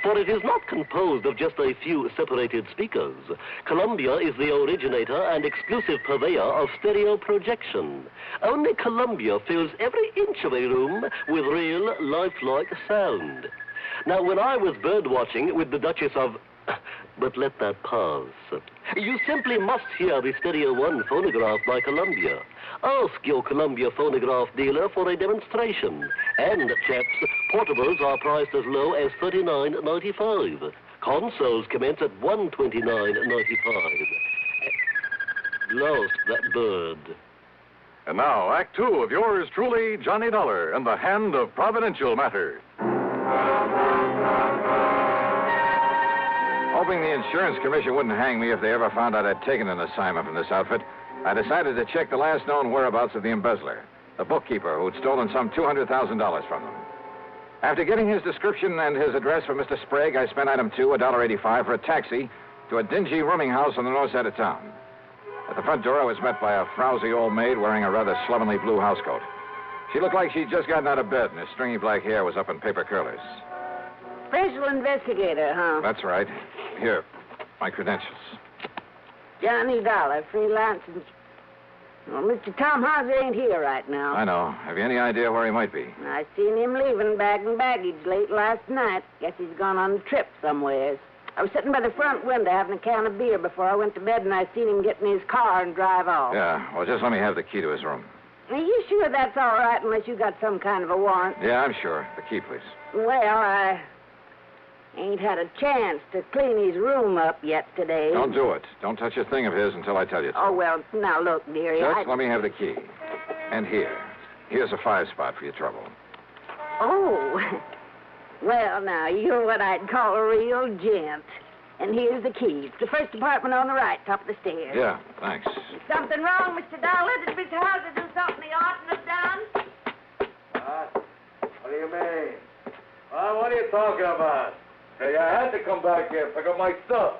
for it is not composed of just a few separated speakers. Columbia is the originator and exclusive purveyor of stereo projection. Only Columbia fills every inch of a room with real, lifelike sound. Now, when I was bird watching with the Duchess of... But let that pass. You simply must hear the Stereo 1 phonograph by Columbia. Ask your Columbia phonograph dealer for a demonstration. And, chaps, portables are priced as low as $39.95. Consoles commence at $129.95. Lost that bird. And now, Act two of yours truly, Johnny Dollar, in the hand of Providential Matter. Hoping the insurance commission wouldn't hang me if they ever found out I'd taken an assignment from this outfit, I decided to check the last known whereabouts of the embezzler, the bookkeeper who'd stolen some $200,000 from them. After getting his description and his address for Mr. Sprague, I spent item two, $1.85, for a taxi to a dingy rooming house on the north side of town. At the front door, I was met by a frowsy old maid wearing a rather slovenly blue housecoat. She looked like she'd just gotten out of bed, and her stringy black hair was up in paper curlers. Special investigator, huh? That's right. Here, my credentials. Johnny Dollar, freelance. Well, Mr. Tom Hauser ain't here right now. I know. Have you any idea where he might be? I seen him leaving bag and baggage late last night. Guess he's gone on a trip somewheres. I was sitting by the front window having a can of beer before I went to bed, and I seen him get in his car and drive off. Yeah, well, just let me have the key to his room. Are you sure that's all right unless you got some kind of a warrant? Yeah, I'm sure. The key, please. Well, I ain't had a chance to clean his room up yet today. Don't do it. Don't touch a thing of his until I tell you to. Oh, well, now look, dearie. Just let me have the key. And here's a 5-spot for your trouble. Oh. Well, now, you're what I'd call a real gent. And here's the key. It's the first apartment on the right, top of the stairs. Yeah, thanks. Is something wrong, Mr. Dollar? Did Mr. Hauser do something he oughtn't have done? What do you mean? What are you talking about? Hey, I had to come back here, pick up my stuff.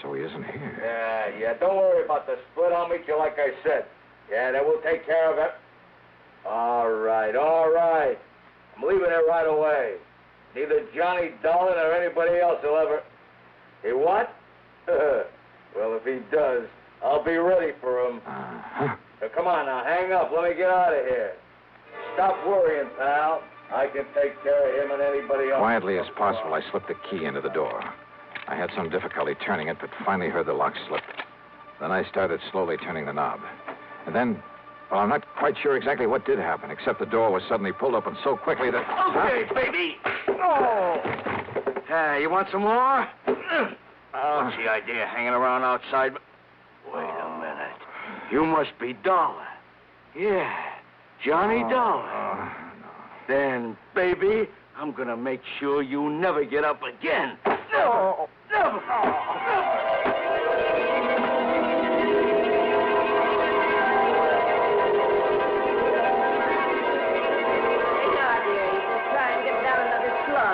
So he isn't here. Yeah, don't worry about the split. I'll meet you like I said. Yeah, then we'll take care of it. All right. I'm leaving it right away. Neither Johnny Dollar nor anybody else will ever... He what? Well, if he does, I'll be ready for him. So come on now, hang up. Let me get out of here. Stop worrying, pal. I can take care of him and anybody else. Quietly as possible, I slipped the key into the door. I had some difficulty turning it, but finally heard the lock slip. Then I started slowly turning the knob. And then, well, I'm not quite sure exactly what did happen, except the door was suddenly pulled open so quickly that... Okay, baby. Oh. You want some more? What's the idea of hanging around outside? Wait a minute. You must be Dollar. Yeah, Johnny Dollar. Then, baby, I'm going to make sure you never get up again. Never! Never!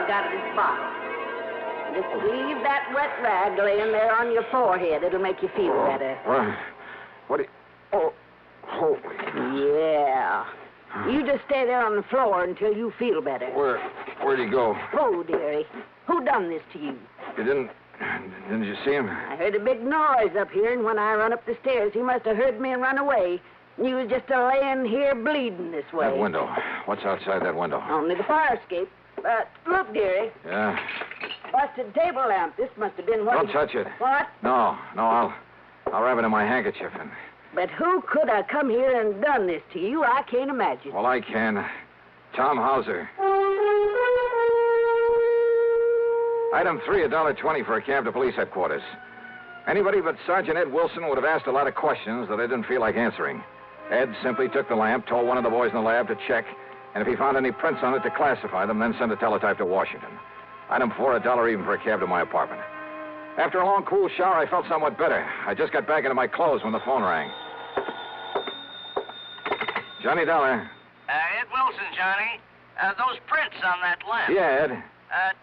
Out of this bottle. Just leave that wet rag laying there on your forehead. It'll make you feel better. What do you... Oh, holy... Yeah. You just stay there on the floor until you feel better. Where'd he go? Oh, dearie. Who done this to you? You didn't you see him? I heard a big noise up here, and when I run up the stairs, he must have heard me and run away. And he was just laying here bleeding this way. That window. What's outside that window? Only the fire escape. Look, dearie. Yeah. busted table lamp. This must have been what... Don't touch it. What? No, I'll wrap it in my handkerchief and... But who could have come here and done this to you? I can't imagine. Well, I can. Tom Hauser. Item 3, $1.20 for a cab to police headquarters. Anybody but Sergeant Ed Wilson would have asked a lot of questions that I didn't feel like answering. Ed simply took the lamp, told one of the boys in the lab to check, and if he found any prints on it, to classify them, then send a teletype to Washington. Item 4, $1 even for a cab to my apartment. After a long, cool shower, I felt somewhat better. I just got back into my clothes when the phone rang. Johnny Dollar. Ed Wilson, Johnny. Those prints on that lamp. Yeah, Ed.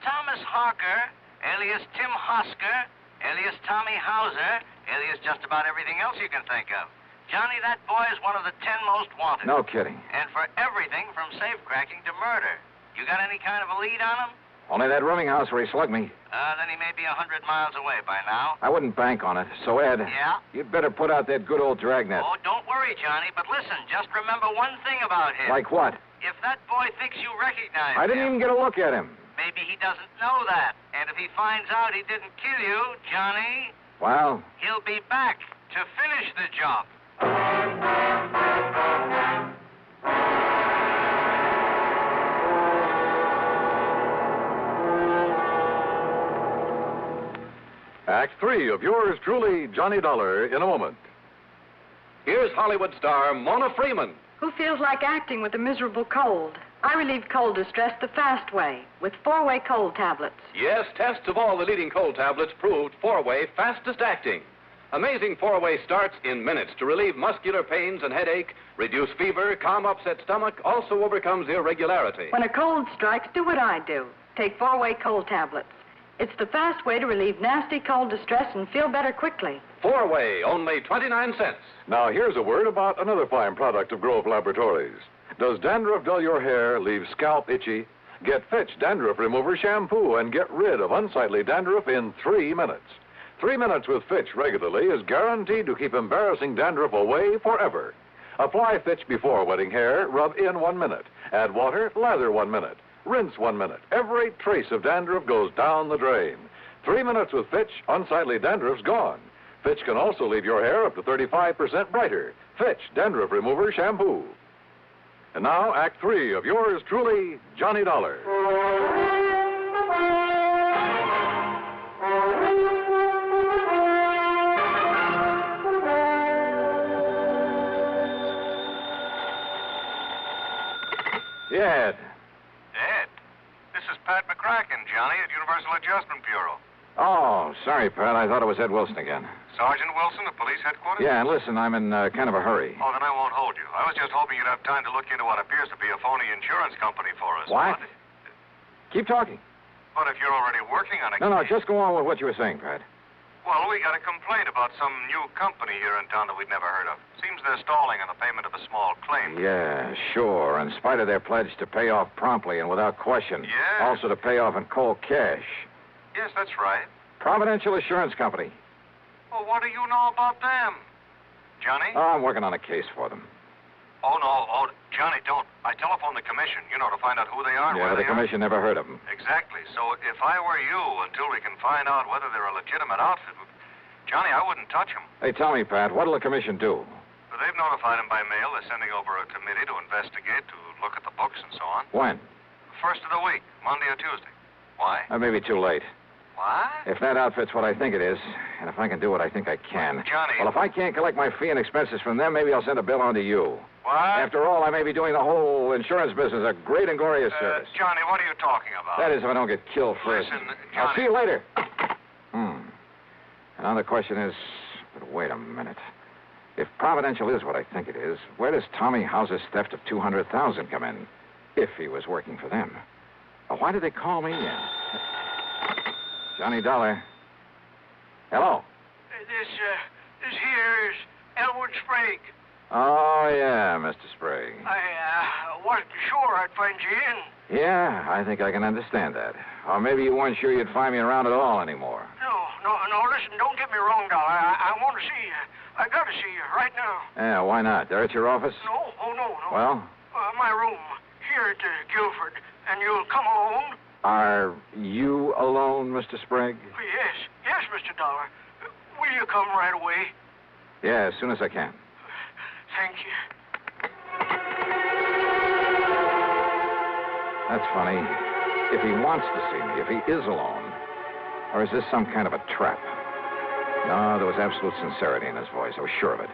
Thomas Harker, alias Tim Hosker, alias Tommy Hauser, alias just about everything else you can think of. Johnny, that boy is one of the 10 most wanted. No kidding. And for everything from safe-cracking to murder. You got any kind of a lead on him? Only that rooming house where he slugged me. Then he may be 100 miles away by now. I wouldn't bank on it. So, Ed. Yeah? You'd better put out that good old dragnet. Oh, don't worry, Johnny. But listen, just remember one thing about him. Like what? If that boy thinks you recognize I didn't him, even get a look at him. maybe he doesn't know that. And if he finds out he didn't kill you, Johnny, Well? he'll be back to finish the job. Act 3 of yours truly, Johnny Dollar, in a moment. Here's Hollywood star Mona Freeman. Who feels like acting with a miserable cold? I relieve cold distress the fast way with 4-way cold tablets. Yes, tests of all the leading cold tablets proved 4-way fastest acting. Amazing 4-way starts in minutes to relieve muscular pains and headache, reduce fever, calm upset stomach, also overcomes irregularity. When a cold strikes, do what I do. Take 4-way cold tablets. It's the fast way to relieve nasty cold distress and feel better quickly. 4-way, only 29 cents. Now, here's a word about another fine product of Grove Laboratories. Does dandruff dull your hair, leave scalp itchy? Get Fitch Dandruff Remover Shampoo and get rid of unsightly dandruff in 3 minutes. 3 minutes with Fitch regularly is guaranteed to keep embarrassing dandruff away forever. Apply Fitch before wetting hair, rub in 1 minute. Add water, lather 1 minute. Rinse 1 minute. Every trace of dandruff goes down the drain. 3 minutes with Fitch, unsightly dandruff's gone. Fitch can also leave your hair up to 35% brighter. Fitch Dandruff Remover Shampoo. And now, Act 3 of yours truly, Johnny Dollar. Yeah, Ed. Ed, this is Pat McCracken, Johnny, at Universal Adjustment Bureau. Oh, sorry, Pat. I thought it was Ed Wilson again. Sergeant Wilson at police headquarters? Yeah, and listen, I'm in kind of a hurry. Oh, then I won't hold you. I was just hoping you'd have time to look into what appears to be a phony insurance company for us. What? Keep talking. But if you're already working on it... No, just go on with what you were saying, Pat. Well, we got a complaint about some new company here in town that we'd never heard of. Seems they're stalling on the payment of a small claim. Yeah, sure. In spite of their pledge to pay off promptly and without question. Yeah. Also to pay off in cold cash. Yes, that's right. Providential Insurance Company. Well, what do you know about them? Johnny? Oh, I'm working on a case for them. Oh, no. Oh, Johnny, don't. I telephoned the commission, to find out who they are and Yeah, where but the they are. commission never heard of them. Exactly. So if I were you, until we can find out whether they're a legitimate outfit, Johnny, I wouldn't touch them. Hey, tell me, Pat, what'll the commission do? They've notified them by mail. They're sending over a committee to investigate, to look at the books and so on. When? First of the week, Monday or Tuesday. Why? Maybe too late. What? If that outfit's what I think it is, and if I can do what I think I can. Johnny. Well, if I can't collect my fee and expenses from them, maybe I'll send a bill on to you. What? After all, I may be doing the whole insurance business a great and glorious service. Johnny, what are you talking about? That is, if I don't get killed first. Listen, I'll Johnny. see you later. And now the question is, but wait a minute. If Providential is what I think it is, where does Tommy Hauser's theft of $200,000 come in? If he was working for them. Well, why did they call me in? Johnny Dollar. Hello. This here is Elwood Sprague. Oh, yeah, Mr. Sprague. I wasn't sure I'd find you in. Yeah, I think I can understand that. Or maybe you weren't sure you'd find me around at all anymore. No, listen, don't get me wrong, Dollar. I want to see you. I got to see you right now. Yeah, why not? They're at your office? No. Well? My room, here at Guilford. And you'll come alone? Are you alone, Mr. Sprague? Yes, Mr. Dollar. Will you come right away? Yeah, as soon as I can. Thank you. That's funny. If he wants to see me, if he is alone, or is this some kind of a trap? No, there was absolute sincerity in his voice. I was sure of it.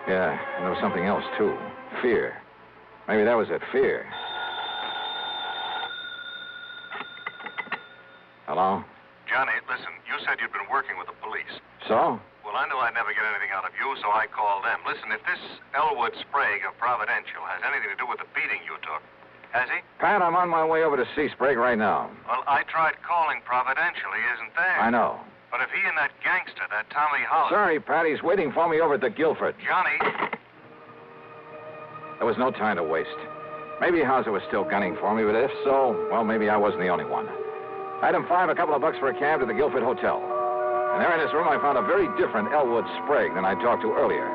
Yeah, and there was something else, too. Fear. Maybe that was it, fear. Hello? Johnny, listen, you said you'd been working with the police. So? Well, I knew I'd never get anything out of you, so I called them. Listen, if this Elwood Sprague of Providential has anything to do with the beating you took, has he? Pat, I'm on my way over to see Sprague right now. Well, I tried calling Providential. He isn't there. I know. But if he and that gangster, that Tommy Hollis... Sorry, Pat, he's waiting for me over at the Guilford. Johnny... There was no time to waste. Maybe Hauser was still gunning for me, but if so, well, maybe I wasn't the only one. Item 5, a couple of bucks for a cab to the Guilford Hotel. And there in his room, I found a very different Elwood Sprague than I talked to earlier.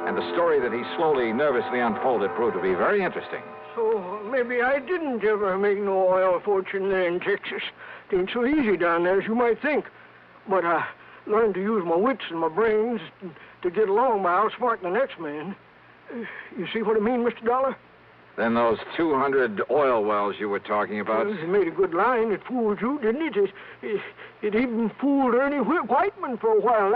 And the story that he slowly, nervously unfolded proved to be very interesting. So maybe I didn't ever make no oil fortune there in Texas. It ain't so easy down there as you might think. But I learned to use my wits and my brains to get along by outsmarting the next man. You see what I mean, Mr. Dollar? Then those 200 oil wells you were talking about... Well, it made a good line. It fooled you, didn't it? It even fooled Ernie Whiteman for a while.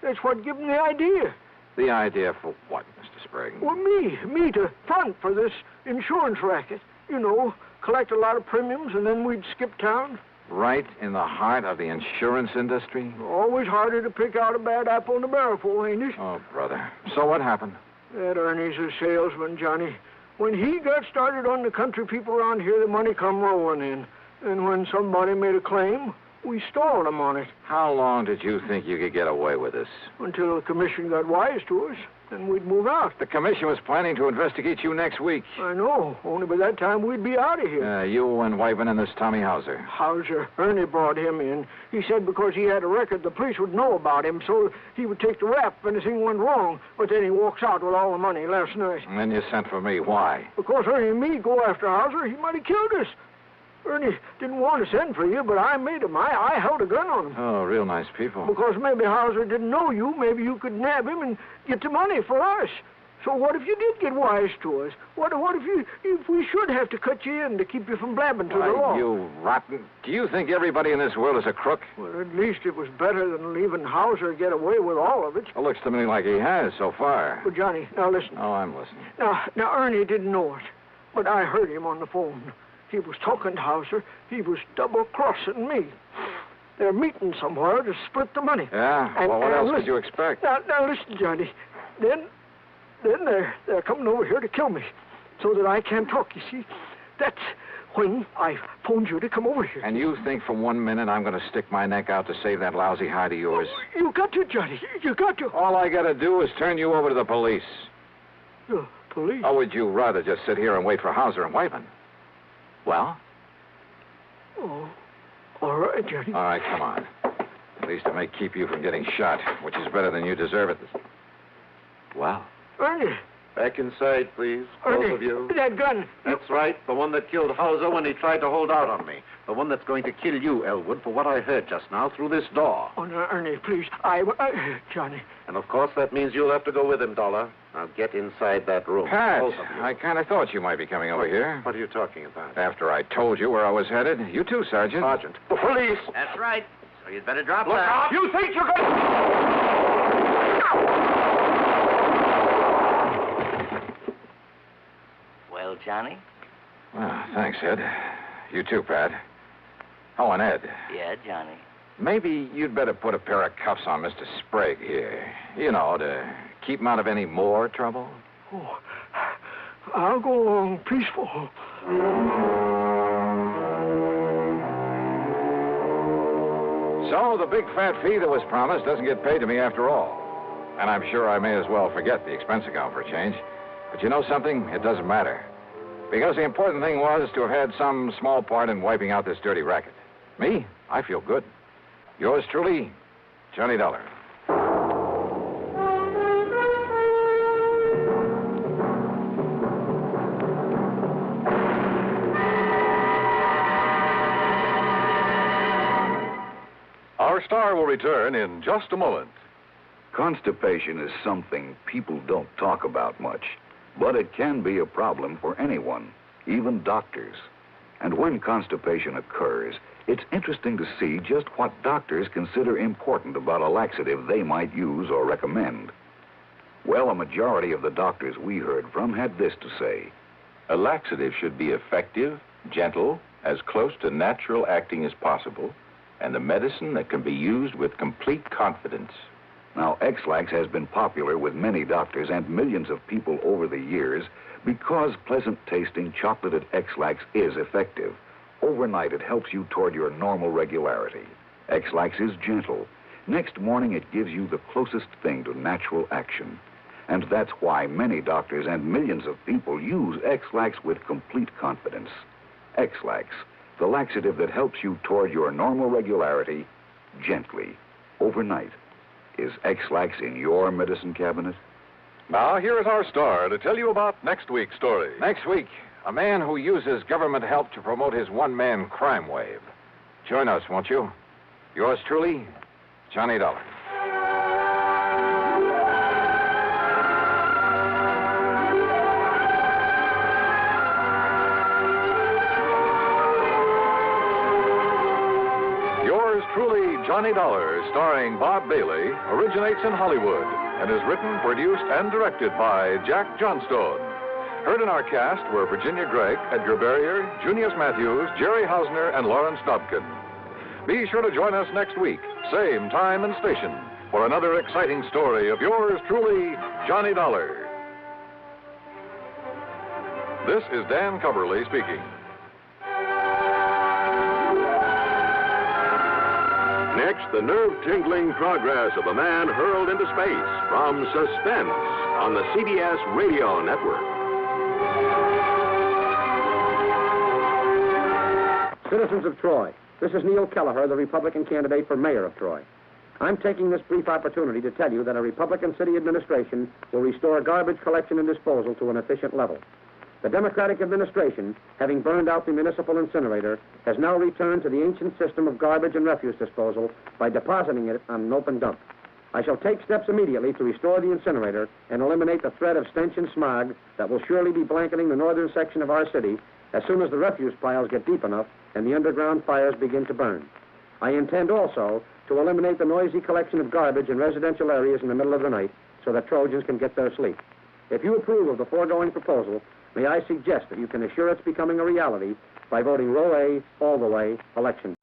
That's what gave him the idea. The idea for what, Mr. Sprague? Well, me to front for this insurance racket. You know, collect a lot of premiums and then we'd skip town. Right in the heart of the insurance industry? Always harder to pick out a bad apple in a barrel full, ain't it? Oh, brother. So what happened? That Ernie's a salesman, Johnny. When he got started on the country people around here, the money come rolling in. And when somebody made a claim, we stalled him on it. How long did you think you could get away with this? Until the commission got wise to us. Then we'd move out. The commission was planning to investigate you next week. I know. Only by that time we'd be out of here. You and Whiteman and this Tommy Hauser. Hauser. Ernie brought him in. He said because he had a record, the police would know about him, so he would take the rap if anything went wrong. But then he walks out with all the money last night. And then you sent for me. Why? Because Ernie and me go after Hauser, he might have killed us. Ernie didn't want to send for you, but I made him. I held a gun on him. Oh, real nice people. Because maybe Hauser didn't know you. Maybe you could nab him and get the money for us. So what if you did get wise to us? What if we should have to cut you in to keep you from blabbing to the law? You rotten. Do you think everybody in this world is a crook? Well, at least it was better than leaving Hauser get away with all of it. It looks to me like he has so far. But, Johnny, now listen. Oh, I'm listening. Now, Ernie didn't know it, but I heard him on the phone. He was talking to Hauser. He was double-crossing me. They're meeting somewhere to split the money. Yeah? Well, what else could you expect? Now, listen, Johnny. Then they're coming over here to kill me so that I can't talk, you see. That's when I phoned you to come over here. And you think for 1 minute I'm going to stick my neck out to save that lousy hide of yours? Oh, you got to, Johnny. You got to. All I got to do is turn you over to the police. The police? Or would you rather just sit here and wait for Hauser and Whiteman? Well? Oh, all right, Johnny. All right, come on. At least it may keep you from getting shot, which is better than you deserve it. Well? Ernie. Back inside, please. Ernie, Both of you. That gun. That's right. The one that killed Hauser when he tried to hold out on me. The one that's going to kill you, Elwood, for what I heard just now through this door. Oh, no, Ernie, please. Johnny. And, of course, that means you'll have to go with him, Dollar. Now, get inside that room. Pat, Both of you. I kind of thought you might be coming over here. What are you talking about? After I told you where I was headed. You too, Sergeant. Sergeant. The police! That's right. So you'd better drop Look that. out! You think you're going Well, Johnny? Well, thanks, Ed. You too, Pat. Oh, and Ed. Yeah, Johnny. Maybe you'd better put a pair of cuffs on Mr. Sprague here. You know, to keep him out of any more trouble. Oh, I'll go along peaceful. So the big fat fee that was promised doesn't get paid to me after all. And I'm sure I may as well forget the expense account for a change. But you know something? It doesn't matter. Because the important thing was to have had some small part in wiping out this dirty racket. Me? I feel good. Yours truly, Johnny Dollar. Our star will return in just a moment. Constipation is something people don't talk about much, but it can be a problem for anyone, even doctors. And when constipation occurs, it's interesting to see just what doctors consider important about a laxative they might use or recommend. Well, a majority of the doctors we heard from had this to say. A laxative should be effective, gentle, as close to natural acting as possible, and a medicine that can be used with complete confidence. Now, X-Lax has been popular with many doctors and millions of people over the years because pleasant-tasting chocolated X-Lax is effective. Overnight, it helps you toward your normal regularity. X-Lax is gentle. Next morning, it gives you the closest thing to natural action. And that's why many doctors and millions of people use X-Lax with complete confidence. X-Lax, the laxative that helps you toward your normal regularity gently, overnight. Is X-Lax in your medicine cabinet? Now, here is our star to tell you about next week's story. Next week, a man who uses government help to promote his one-man crime wave. Join us, won't you? Yours truly, Johnny Dollar. Yours truly, Johnny Dollar, starring Bob Bailey, originates in Hollywood and is written, produced, and directed by Jack Johnstone. Heard in our cast were Virginia Gregg, Edgar Barrier, Junius Matthews, Jerry Hausner, and Lawrence Dobkin. Be sure to join us next week, same time and station, for another exciting story of yours truly, Johnny Dollar. This is Dan Cubberly speaking. Next, the nerve-tingling progress of a man hurled into space from Suspense on the CBS Radio Network. Citizens of Troy, this is Neil Kelleher, the Republican candidate for mayor of Troy. I'm taking this brief opportunity to tell you that a Republican city administration will restore garbage collection and disposal to an efficient level. The Democratic administration, having burned out the municipal incinerator, has now returned to the ancient system of garbage and refuse disposal by depositing it on an open dump. I shall take steps immediately to restore the incinerator and eliminate the threat of stench and smog that will surely be blanketing the northern section of our city as soon as the refuse piles get deep enough and the underground fires begin to burn. I intend also to eliminate the noisy collection of garbage in residential areas in the middle of the night so that Trojans can get their sleep. If you approve of the foregoing proposal, may I suggest that you can assure its becoming a reality by voting row A, all the way, election.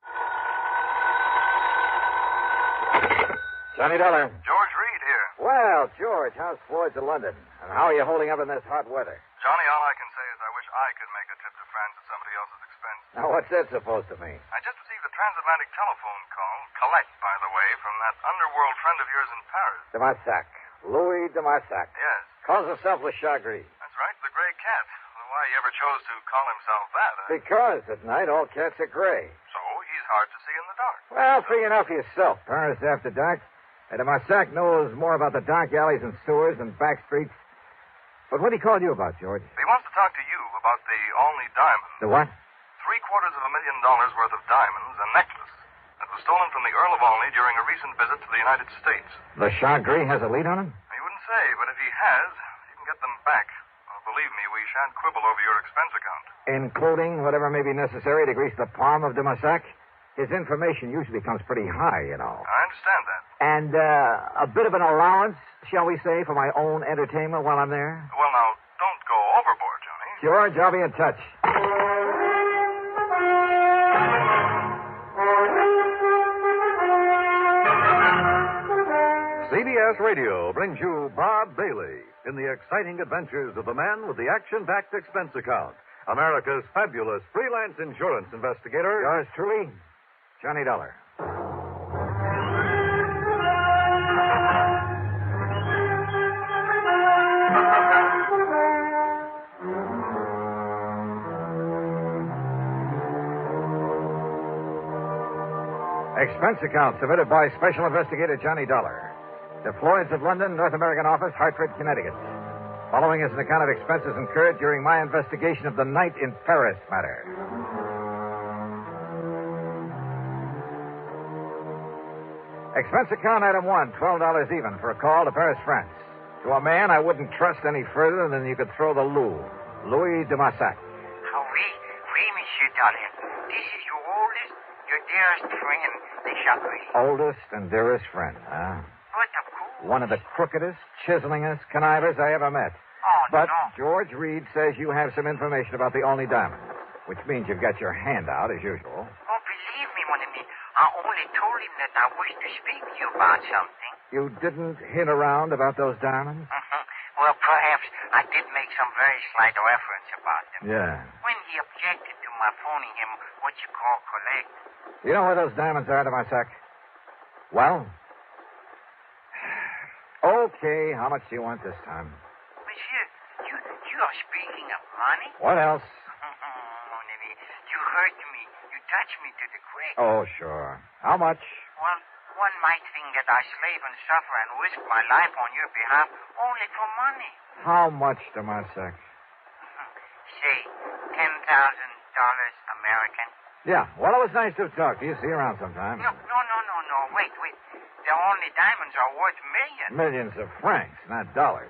Johnny Dollar. George Reed here. Well, George, how's Floyd's of London? And how are you holding up in this hot weather? Johnny, all I can say is I wish I could make a trip to France at somebody else's expense. Now, what's that supposed to mean? I just received a transatlantic telephone call. Collect, by the way, from that underworld friend of yours in Paris. De Marsac. Louis de Marsac. Yes. Calls himself Le Chagris. That's right, the gray cat. Why he ever chose to call himself that, Because at night all cats are gray. So he's hard to see in the dark. Well, free enough yourself. Paris after dark. De Marsac knows more about the dark alleys and sewers and back streets. But what did he call you about, George? He wants to talk to you about the Olney diamond. The what? $750,000 worth of diamonds and necklace that was stolen from the Earl of Olney during a recent visit to the United States. Le Chagris has a lead on him? He wouldn't say, but if he has, you can get them back. Believe me, we shan't quibble over your expense account. Including whatever may be necessary to grease the palm of de Marsac? His information usually comes pretty high, you know. I understand that. And a bit of an allowance, shall we say, for my own entertainment while I'm there? Well, now, don't go overboard, Johnny. George, I'll be in touch. CBS Radio brings you Bob Bailey in the exciting adventures of the man with the action-packed expense account, America's fabulous freelance insurance investigator. Yours truly, Johnny Dollar. Expense account submitted by Special Investigator Johnny Dollar. To Floyd's of London, North American Office, Hartford, Connecticut. Following is an account of expenses incurred during my investigation of the night in Paris matter. Expense account item 1, $12 even for a call to Paris, France. To a man I wouldn't trust any further than you could throw the Louis de Massac. Oui, Monsieur Dollar. This is your oldest, your dearest friend, the Chakri. Oldest and dearest friend, huh? But of course. One of the crookedest, chiselingest connivers I ever met. Oh, but no. George Reed says you have some information about the only diamond, which means you've got your hand out, as usual. Oh, believe me, mon ami. I only told him that I wish to speak to you about something. You didn't hint around about those diamonds? Mm-hmm. Well, perhaps I did make some very slight reference about them. Yeah. When he objected to my phoning him what you call collect. You know where those diamonds are, de Massac? Well? Okay, how much do you want this time? Monsieur, you are speaking of money? What else? Mon ami, you hurt me. You touched me to the quick. Oh, sure. How much? Well, one might think that I slave and suffer and risk my life on your behalf only for money. How much, de Massac? Say, $10,000 American. Yeah, well, it was nice to talk to you. See you around sometime. No. Wait. The only diamonds are worth millions. Millions of francs, not dollars.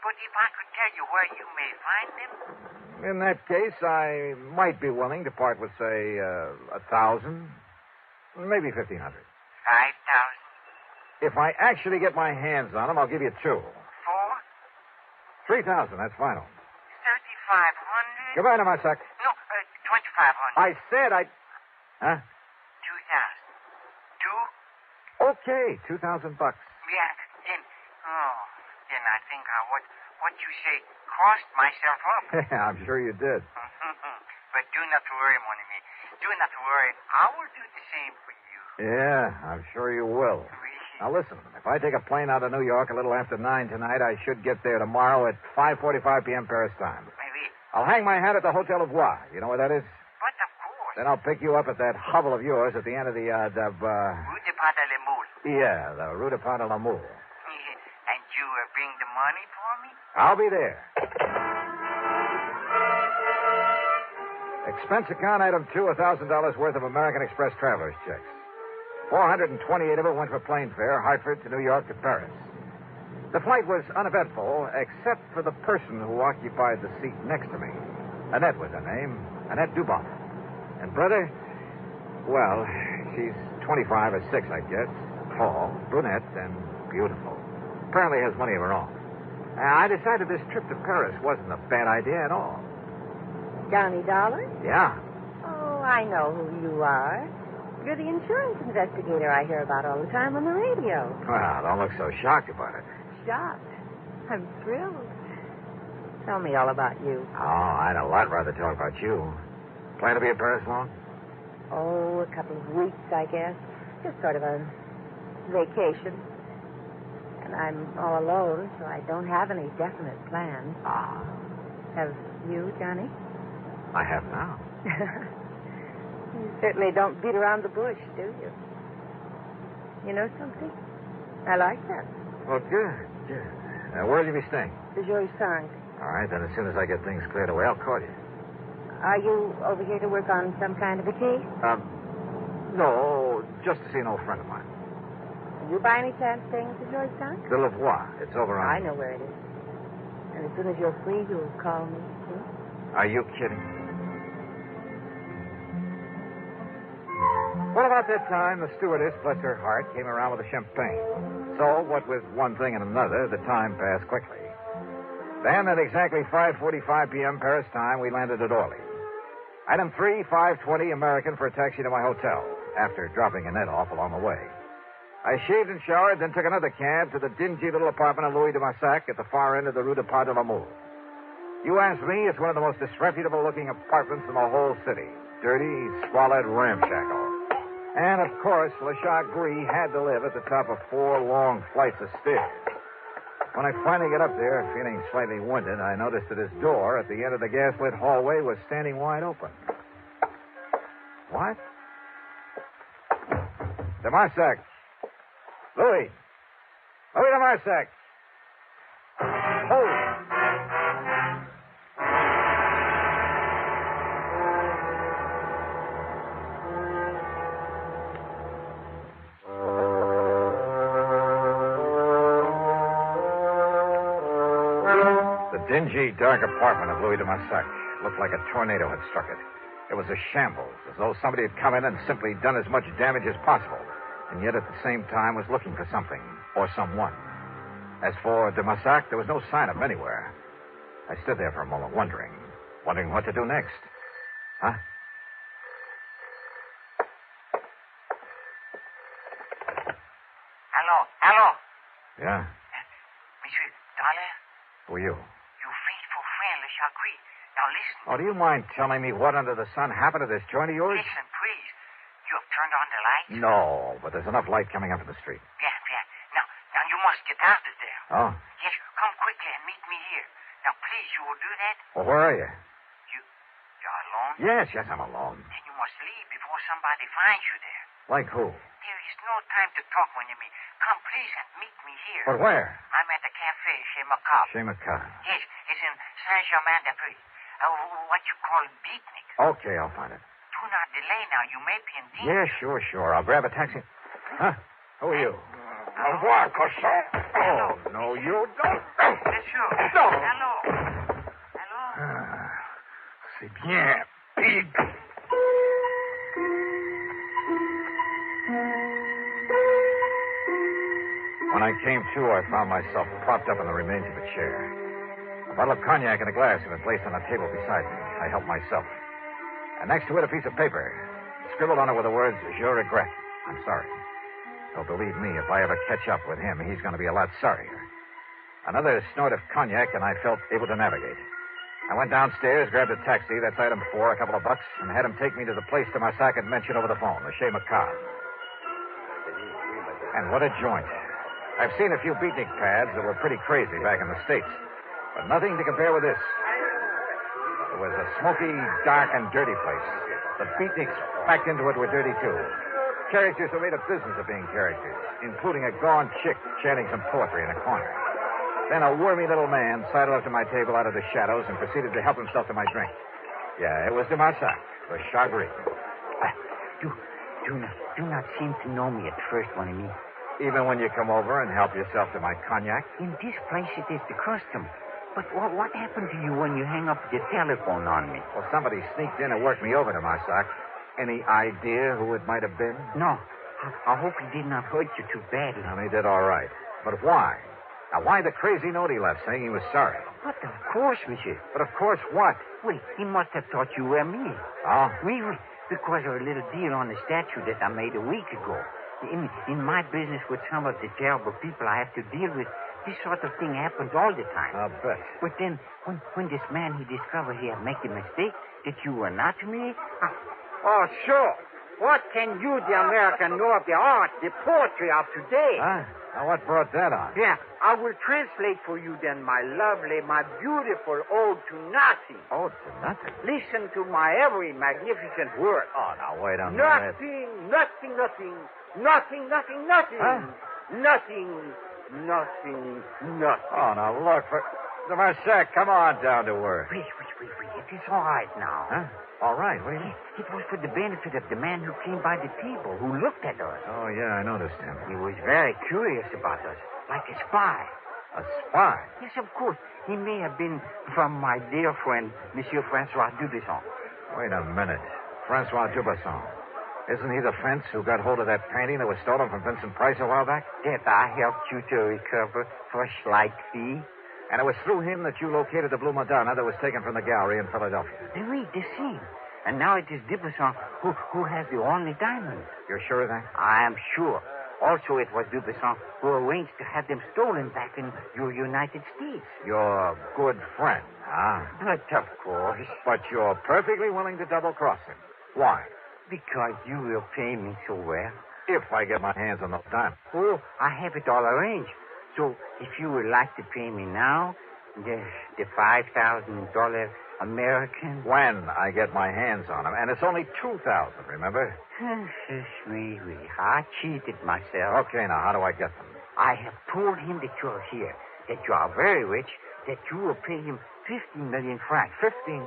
But if I could tell you where you may find them? In that case, I might be willing to part with, say, 1,000, maybe 1,500. 5,000. If I actually get my hands on them, I'll give you 2. 4. 3,000, that's final. 3,500. Goodbye, de Massac. No, 2,500. I said I... Huh? 2,000. 2? Okay, $2,000. Yeah, then I think what you say crossed myself up. I'm sure you did. But do not worry, mon ami. Do not worry. I will do the same for you. Yeah, I'm sure you will. Now, listen, if I take a plane out of New York a little after 9 tonight, I should get there tomorrow at 5:45 p.m. Paris time. Maybe. I'll hang my hat at the Hotel of Bois. You know where that is? But of course. Then I'll pick you up at that hovel of yours at the end of the, Rue de Pas de la Moule. Yeah, the Rue de Pas de la Moule. And you bring the money for me? I'll be there. Expense account item 2, $1,000 worth of American Express traveler's checks. 428 of it went for plane fare, Hartford to New York to Paris. The flight was uneventful, except for the person who occupied the seat next to me. Annette was her name, Annette Duboff. And brother, well, she's 25 or 6, I guess. Tall, brunette, and beautiful. Apparently has money of her own. I decided this trip to Paris wasn't a bad idea at all. Johnny Dollar? Yeah. Oh, I know who you are. You're the insurance investigator I hear about all the time on the radio. Well, don't look so shocked about it. Shocked? I'm thrilled. Tell me all about you. Oh, I'd a lot rather talk about you. Plan to be in Paris long? Oh, a couple of weeks, I guess. Just sort of a vacation. And I'm all alone, so I don't have any definite plans. Ah. Have you, Johnny? I have now. You certainly don't beat around the bush, do you? You know something? I like that. Well, good. Where'll you be staying? The George Sang. All right, then as soon as I get things cleared away, I'll call you. Are you over here to work on some kind of a case? No, just to see an old friend of mine. Are you by any chance staying at the George Sang? The Lavoie. It's over on... I know where it is. And as soon as you're free, you'll call me. Are you kidding? Well, about that time, the stewardess, bless her heart, came around with a champagne. So, what with one thing and another, the time passed quickly. Then, at exactly 5:45 p.m. Paris time, we landed at Orly. Item 3, 5:20 American for a taxi to my hotel, after dropping Annette off along the way. I shaved and showered, then took another cab to the dingy little apartment of Louis de Massac at the far end of the Rue de Pas de la Moule. You ask me, it's one of the most disreputable-looking apartments in the whole city. Dirty, squalid, ramshackle. And, of course, Le Chagris had to live at the top of 4 long flights of stairs. When I finally got up there, feeling slightly winded, I noticed that his door at the end of the gas-lit hallway was standing wide open. What? De Marsac. Louis. Louis de Marsac. Oh. The dingy, dark apartment of Louis de Massac looked like a tornado had struck it. It was a shambles, as though somebody had come in and simply done as much damage as possible, and yet at the same time was looking for something or someone. As for de Massac, there was no sign of him anywhere. I stood there for a moment wondering what to do next. Huh? Hello. Yeah? Monsieur Dollar, Who are you? your faithful friend, Le Chagris. Now listen. Oh, do you mind telling me what under the sun happened to this joint of yours? Listen, please. You have turned on the lights? No, but there's enough light coming up from the street. Yeah. Now you must get out of there. Oh? Yes, come quickly and meet me here. Now, please, you will do that? Well, where are you? You're alone? Yes, I'm alone. Then you must leave before somebody finds you there. Like who? There is no time to talk when you meet. Come, please, and meet me here. But where? I'm at the cafe chez Macabre. Chez Macabre. Yes, it's in Saint-Germain-des-Prés. What you call beatnik. Okay, I'll find it. Do not delay now. You may be in danger. Yeah, sure. I'll grab a taxi. Huh? Who are you? Au revoir, cochon. Oh, no, you don't. Monsieur. No. Hello. C'est bien, pig. When I came to, I found myself propped up in the remains of a chair. A bottle of cognac and a glass had been placed on a table beside me. I helped myself. And next to it, a piece of paper. Scribbled on it were the words, Je regrette. I'm sorry. So believe me, if I ever catch up with him, he's going to be a lot sorrier. Another snort of cognac, and I felt able to navigate. I went downstairs, grabbed a taxi, that's item 4, a couple of bucks, and had him take me to the place de Massac had mentioned over the phone, the Chez Macabre. And what a joint. I've seen a few beatnik pads that were pretty crazy back in the States, but nothing to compare with this. It was a smoky, dark, and dirty place. The beatniks packed into it were dirty, too. Characters who made a business of being characters, including a gaunt chick chanting some poetry in a corner. Then a wormy little man sidled up to my table out of the shadows and proceeded to help himself to my drink. Yeah, it was de Massac, the Chagris. Do not seem to know me at first, mon ami. Even when you come over and help yourself to my cognac? In this place, it is the custom. But what happened to you when you hang up the telephone on me? Well, somebody sneaked in and worked me over to Massac. Any idea who it might have been? No. I hope he did not hurt you too badly. No, he did all right. But why? Now, why the crazy note he left saying he was sorry? But of course, monsieur. But of course what? Well, he must have thought you were me. Oh? Oui. Because of a little deal on the statue that I made a week ago. In my business with some of the terrible people I have to deal with, this sort of thing happens all the time. I'll bet. But then, when this man, he discovered he had made a mistake, that you were not me... Oh, sure. What can you, the American, know of the art, the poetry of today? Huh? Now, what brought that on? Yeah, I will translate for you then my lovely, my beautiful ode to nothing. Ode to nothing? Listen to my every magnificent word. Oh, now, wait a minute. Nothing. Huh? Nothing. Oh, now, look, de Massac, come on down to earth. Wait. It is all right now. Huh? All right, what do you mean? It was for the benefit of the man who came by the table, who looked at us. Oh, yeah, I noticed him. He was very curious about us, like a spy. A spy? Yes, of course. He may have been from my dear friend, Monsieur Francois Dubesson. Wait a minute. Francois Dubesson. Isn't he the fence who got hold of that painting that was stolen from Vincent Price a while back? That I helped you to recover for a slight fee. And it was through him that you located the Blue Madonna that was taken from the gallery in Philadelphia. Oui, the same. And now it is Dubesson who has the only diamonds. You're sure of that? I am sure. Also, it was Dubesson who arranged to have them stolen back in your United States. Your good friend, huh? But of course. But you're perfectly willing to double-cross him. Why? Because you will pay me so well. If I get my hands on those diamonds. Oh, I have it all arranged. So, if you would like to pay me now, the $5,000 American... When I get my hands on them. And it's only $2,000, remember? Oui. I cheated myself. Okay, now, how do I get them? I have told him that you're here, that you are very rich, that you will pay him 15 million francs. 15?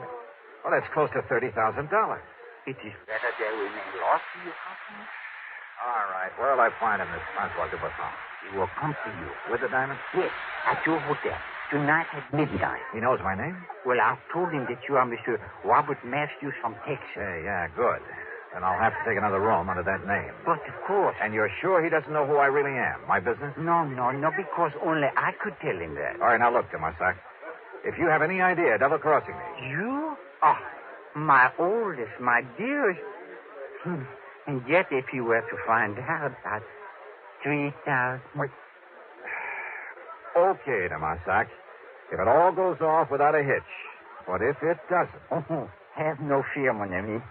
Well, that's close to $30,000. It is better there remain lost to your company. All right. Where'll I find him, this Francois Dubesson? He will come to you. With the diamonds? Yes, at your hotel. tonight at midnight. He knows my name? Well, I've told him that you are Mr. Robert Matthews from Texas. Yeah, good. Then I'll have to take another room under that name. But of course. And you're sure he doesn't know who I really am? My business? No, because only I could tell him that. All right, now look, Damasak. If you have any idea double-crossing me... You? Oh, my oldest, my dearest. And yet, if you were to find out that 3,000... Okay, Damasak. If it all goes off without a hitch. But if it doesn't... Oh, have no fear, mon ami.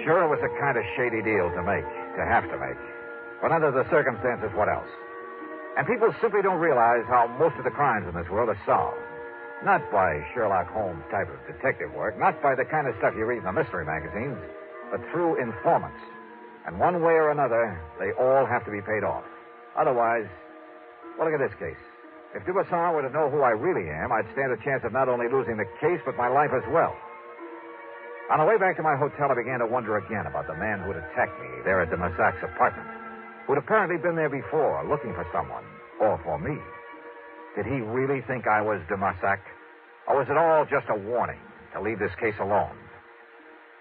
Sure, it was a kind of shady deal to have to make. But under the circumstances, what else? And people simply don't realize how most of the crimes in this world are solved. Not by Sherlock Holmes type of detective work, not by the kind of stuff you read in the mystery magazines, but through informants. And one way or another, they all have to be paid off. Otherwise, well, look at this case. If Dubuisson were to know who I really am, I'd stand a chance of not only losing the case, but my life as well. On the way back to my hotel, I began to wonder again about the man who'd attacked me there at Dubuisson's apartment, who'd apparently been there before, looking for someone, or for me. Did he really think I was Dubuisson? Or was it all just a warning to leave this case alone?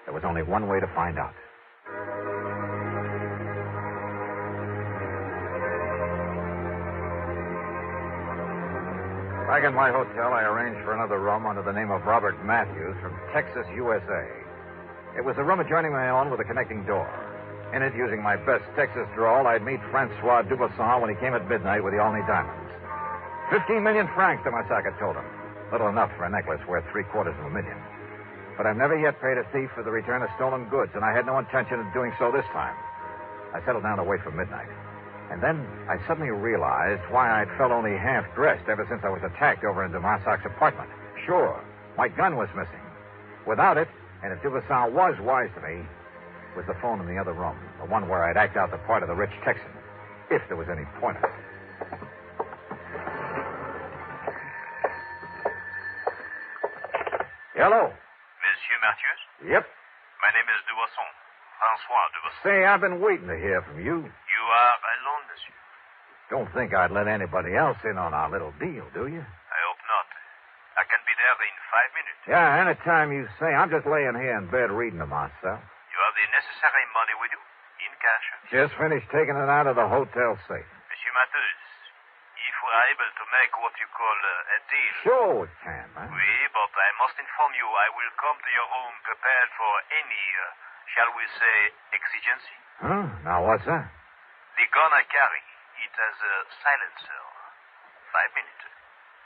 There was only one way to find out. Back in my hotel, I arranged for another room under the name of Robert Matthews from Texas, USA. It was a room adjoining my own with a connecting door. In it, using my best Texas drawl, I'd meet Francois Dubuisson when he came at midnight with the Olney diamonds. 15 million francs, Damasak had told him. Little enough for a necklace worth $750,000. But I've never yet paid a thief for the return of stolen goods, and I had no intention of doing so this time. I settled down to wait for midnight. And then I suddenly realized why I'd felt only half-dressed ever since I was attacked over in Damassac's apartment. Sure, my gun was missing. Without it, and if Dubuisson was wise to me, was the phone in the other room, the one where I'd act out the part of the rich Texan, if there was any point in it. Hello. Monsieur Matthews? Yep. My name is Dubuisson. Francois Dubuisson. Say, I've been waiting to hear from you. You are alone, monsieur. Don't think I'd let anybody else in on our little deal, do you? I hope not. I can be there in 5 minutes. Yeah, anytime you say. I'm just laying here in bed reading to myself. You have the necessary money with you? In cash? Just finished taking it out of the hotel safe. Monsieur Matthews, if we are able to make what you call a deal... Sure we can, man. Oui, but I must inform you I will come to your room prepared for any, shall we say, exigency. Huh? Now what's that? The gun I carry, it has a silencer. 5 minutes.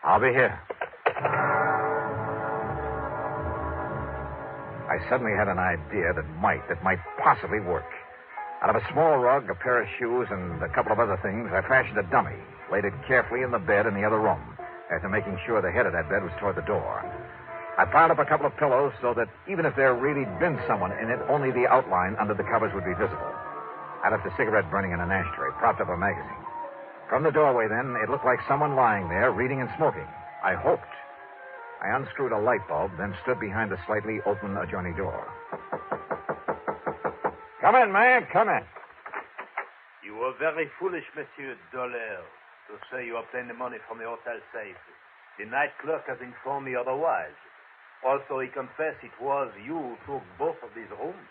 I'll be here. I suddenly had an idea that might possibly work. Out of a small rug, a pair of shoes, and a couple of other things, I fashioned a dummy, laid it carefully in the bed in the other room, after making sure the head of that bed was toward the door. I piled up a couple of pillows so that even if there really been someone in it, only the outline under the covers would be visible. I left a cigarette burning in an ashtray, propped up a magazine. From the doorway, then, it looked like someone lying there, reading and smoking. I hoped. I unscrewed a light bulb, then stood behind the slightly open adjoining door. Come in, man, come in. You were very foolish, Monsieur Dollar, to say you obtained the money from the hotel safe. The night clerk has informed me otherwise. Also, he confessed it was you who took both of these rooms.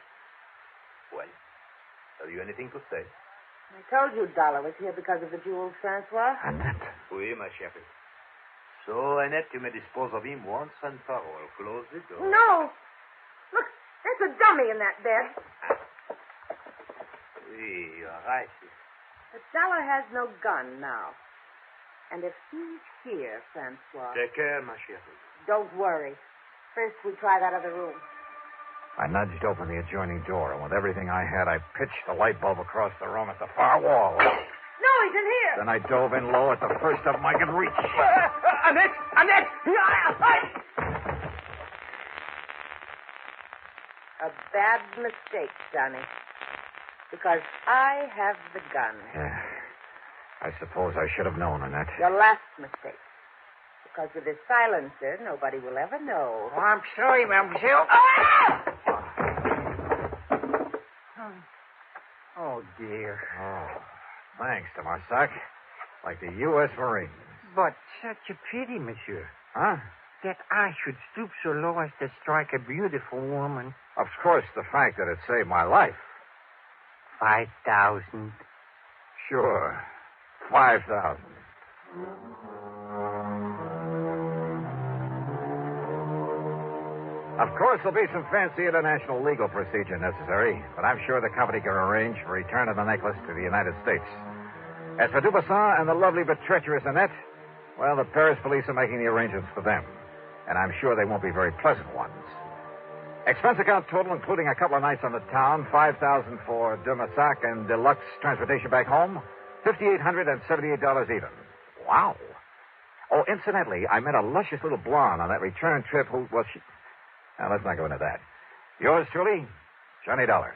Well, have you anything to say? I told you Dollar was here because of the jewels, Francois. Annette. Oui, ma chérie. So, Annette, you may dispose of him once and for all. Close the door. No! Look, there's a dummy in that bed. Oui, you're right. But Dollar has no gun now. And if he's here, Francois... Take care, ma chérie. Don't worry. First, we try that other room. I nudged open the adjoining door, and with everything I had, I pitched the light bulb across the room at the far wall. No, he's in here! Then I dove in low at the first of them I could reach. Annette! Annette! A bad mistake, Johnny. Because I have the gun. Yeah. I suppose I should have known, Annette. Your last mistake. Because with this silencer, nobody will ever know. Oh, I'm sorry, mademoiselle. Oh, dear. Oh, thanks, Tomasak. Like the U.S. Marines. But such a pity, monsieur. Huh? That I should stoop so low as to strike a beautiful woman. Of course, the fact that it saved my life. 5,000. Sure. 5,000. Of course, there'll be some fancy international legal procedure necessary, but I'm sure the company can arrange for return of the necklace to the United States. As for Dubuisson and the lovely but treacherous Annette, well, the Paris police are making the arrangements for them, and I'm sure they won't be very pleasant ones. Expense account total, including a couple of nights on the town, $5,000 for Dubuisson and deluxe transportation back home, $5,878 even. Wow. Oh, incidentally, I met a luscious little blonde on that return trip who was... Now, let's not go into that. Yours truly, Johnny Dollar.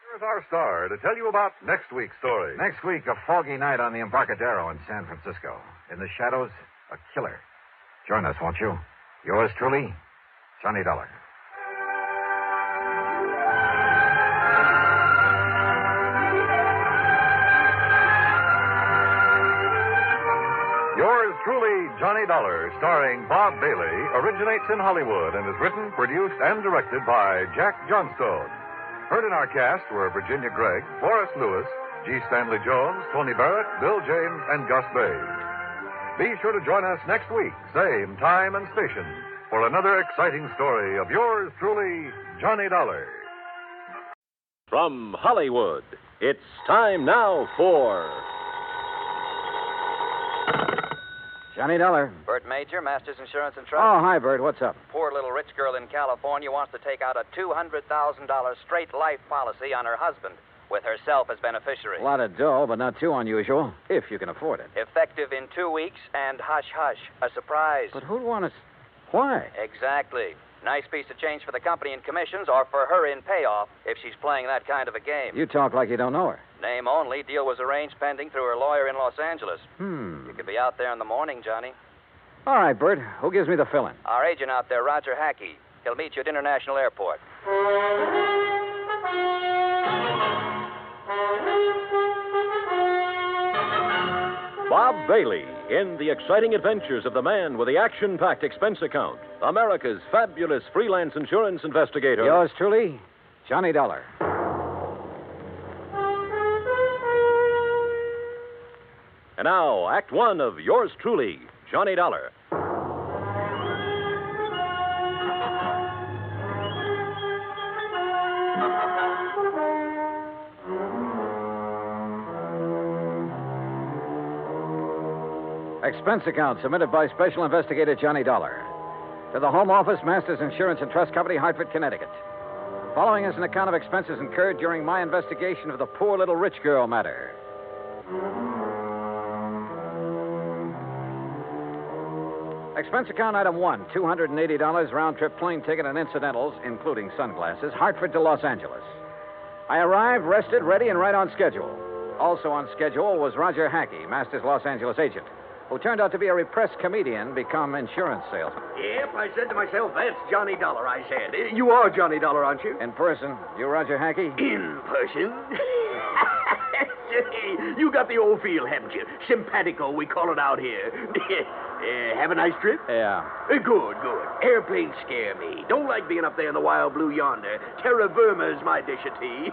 Here's our star to tell you about next week's story. Next week, a foggy night on the Embarcadero in San Francisco. In the shadows, a killer. Join us, won't you? Yours truly, Johnny Dollar. Yours truly, Johnny Dollar, starring Bob Bailey, originates in Hollywood and is written, produced, and directed by Jack Johnstone. Heard in our cast were Virginia Gregg, Forrest Lewis, G. Stanley Jones, Tony Barrett, Bill James, and Gus Bays. Be sure to join us next week, same time and station, for another exciting story of yours truly, Johnny Dollar. From Hollywood, it's time now for... Johnny Dollar. Bert Major, Masters Insurance and Trust. Oh, hi, Bert. What's up? Poor little rich girl in California wants to take out a $200,000 straight life policy on her husband, with herself as beneficiary. A lot of dough, but not too unusual, if you can afford it. Effective in 2 weeks, and hush-hush, a surprise. But who'd want to... Why? Exactly. Nice piece of change for the company in commissions, or for her in payoff, if she's playing that kind of a game. You talk like you don't know her. Name only. Deal was arranged pending through her lawyer in Los Angeles. You could be out there in the morning, Johnny. All right, Bert. Who gives me the fill-in? Our agent out there, Roger Hackey. He'll meet you at International Airport. Bob Bailey in the exciting adventures of the man with the action-packed expense account, America's fabulous freelance insurance investigator. Yours truly, Johnny Dollar. And now, Act One of yours truly, Johnny Dollar. Expense account submitted by Special Investigator Johnny Dollar to the Home Office, Masters Insurance and Trust Company, Hartford, Connecticut. Following is an account of expenses incurred during my investigation of the poor little rich girl matter. Expense account item 1, $280 round-trip plane ticket and incidentals, including sunglasses, Hartford to Los Angeles. I arrived, rested, ready, and right on schedule. Also on schedule was Roger Hackey, Masters Los Angeles agent, who turned out to be a repressed comedian become insurance salesman. Yep, I said to myself, that's Johnny Dollar, I said. You are Johnny Dollar, aren't you? In person. You Roger Hackey? In person? You got the old feel, haven't you? Simpatico, we call it out here. Have a nice trip? Yeah. Good. Airplanes scare me. Don't like being up there in the wild blue yonder. Terra firma's my dish of tea.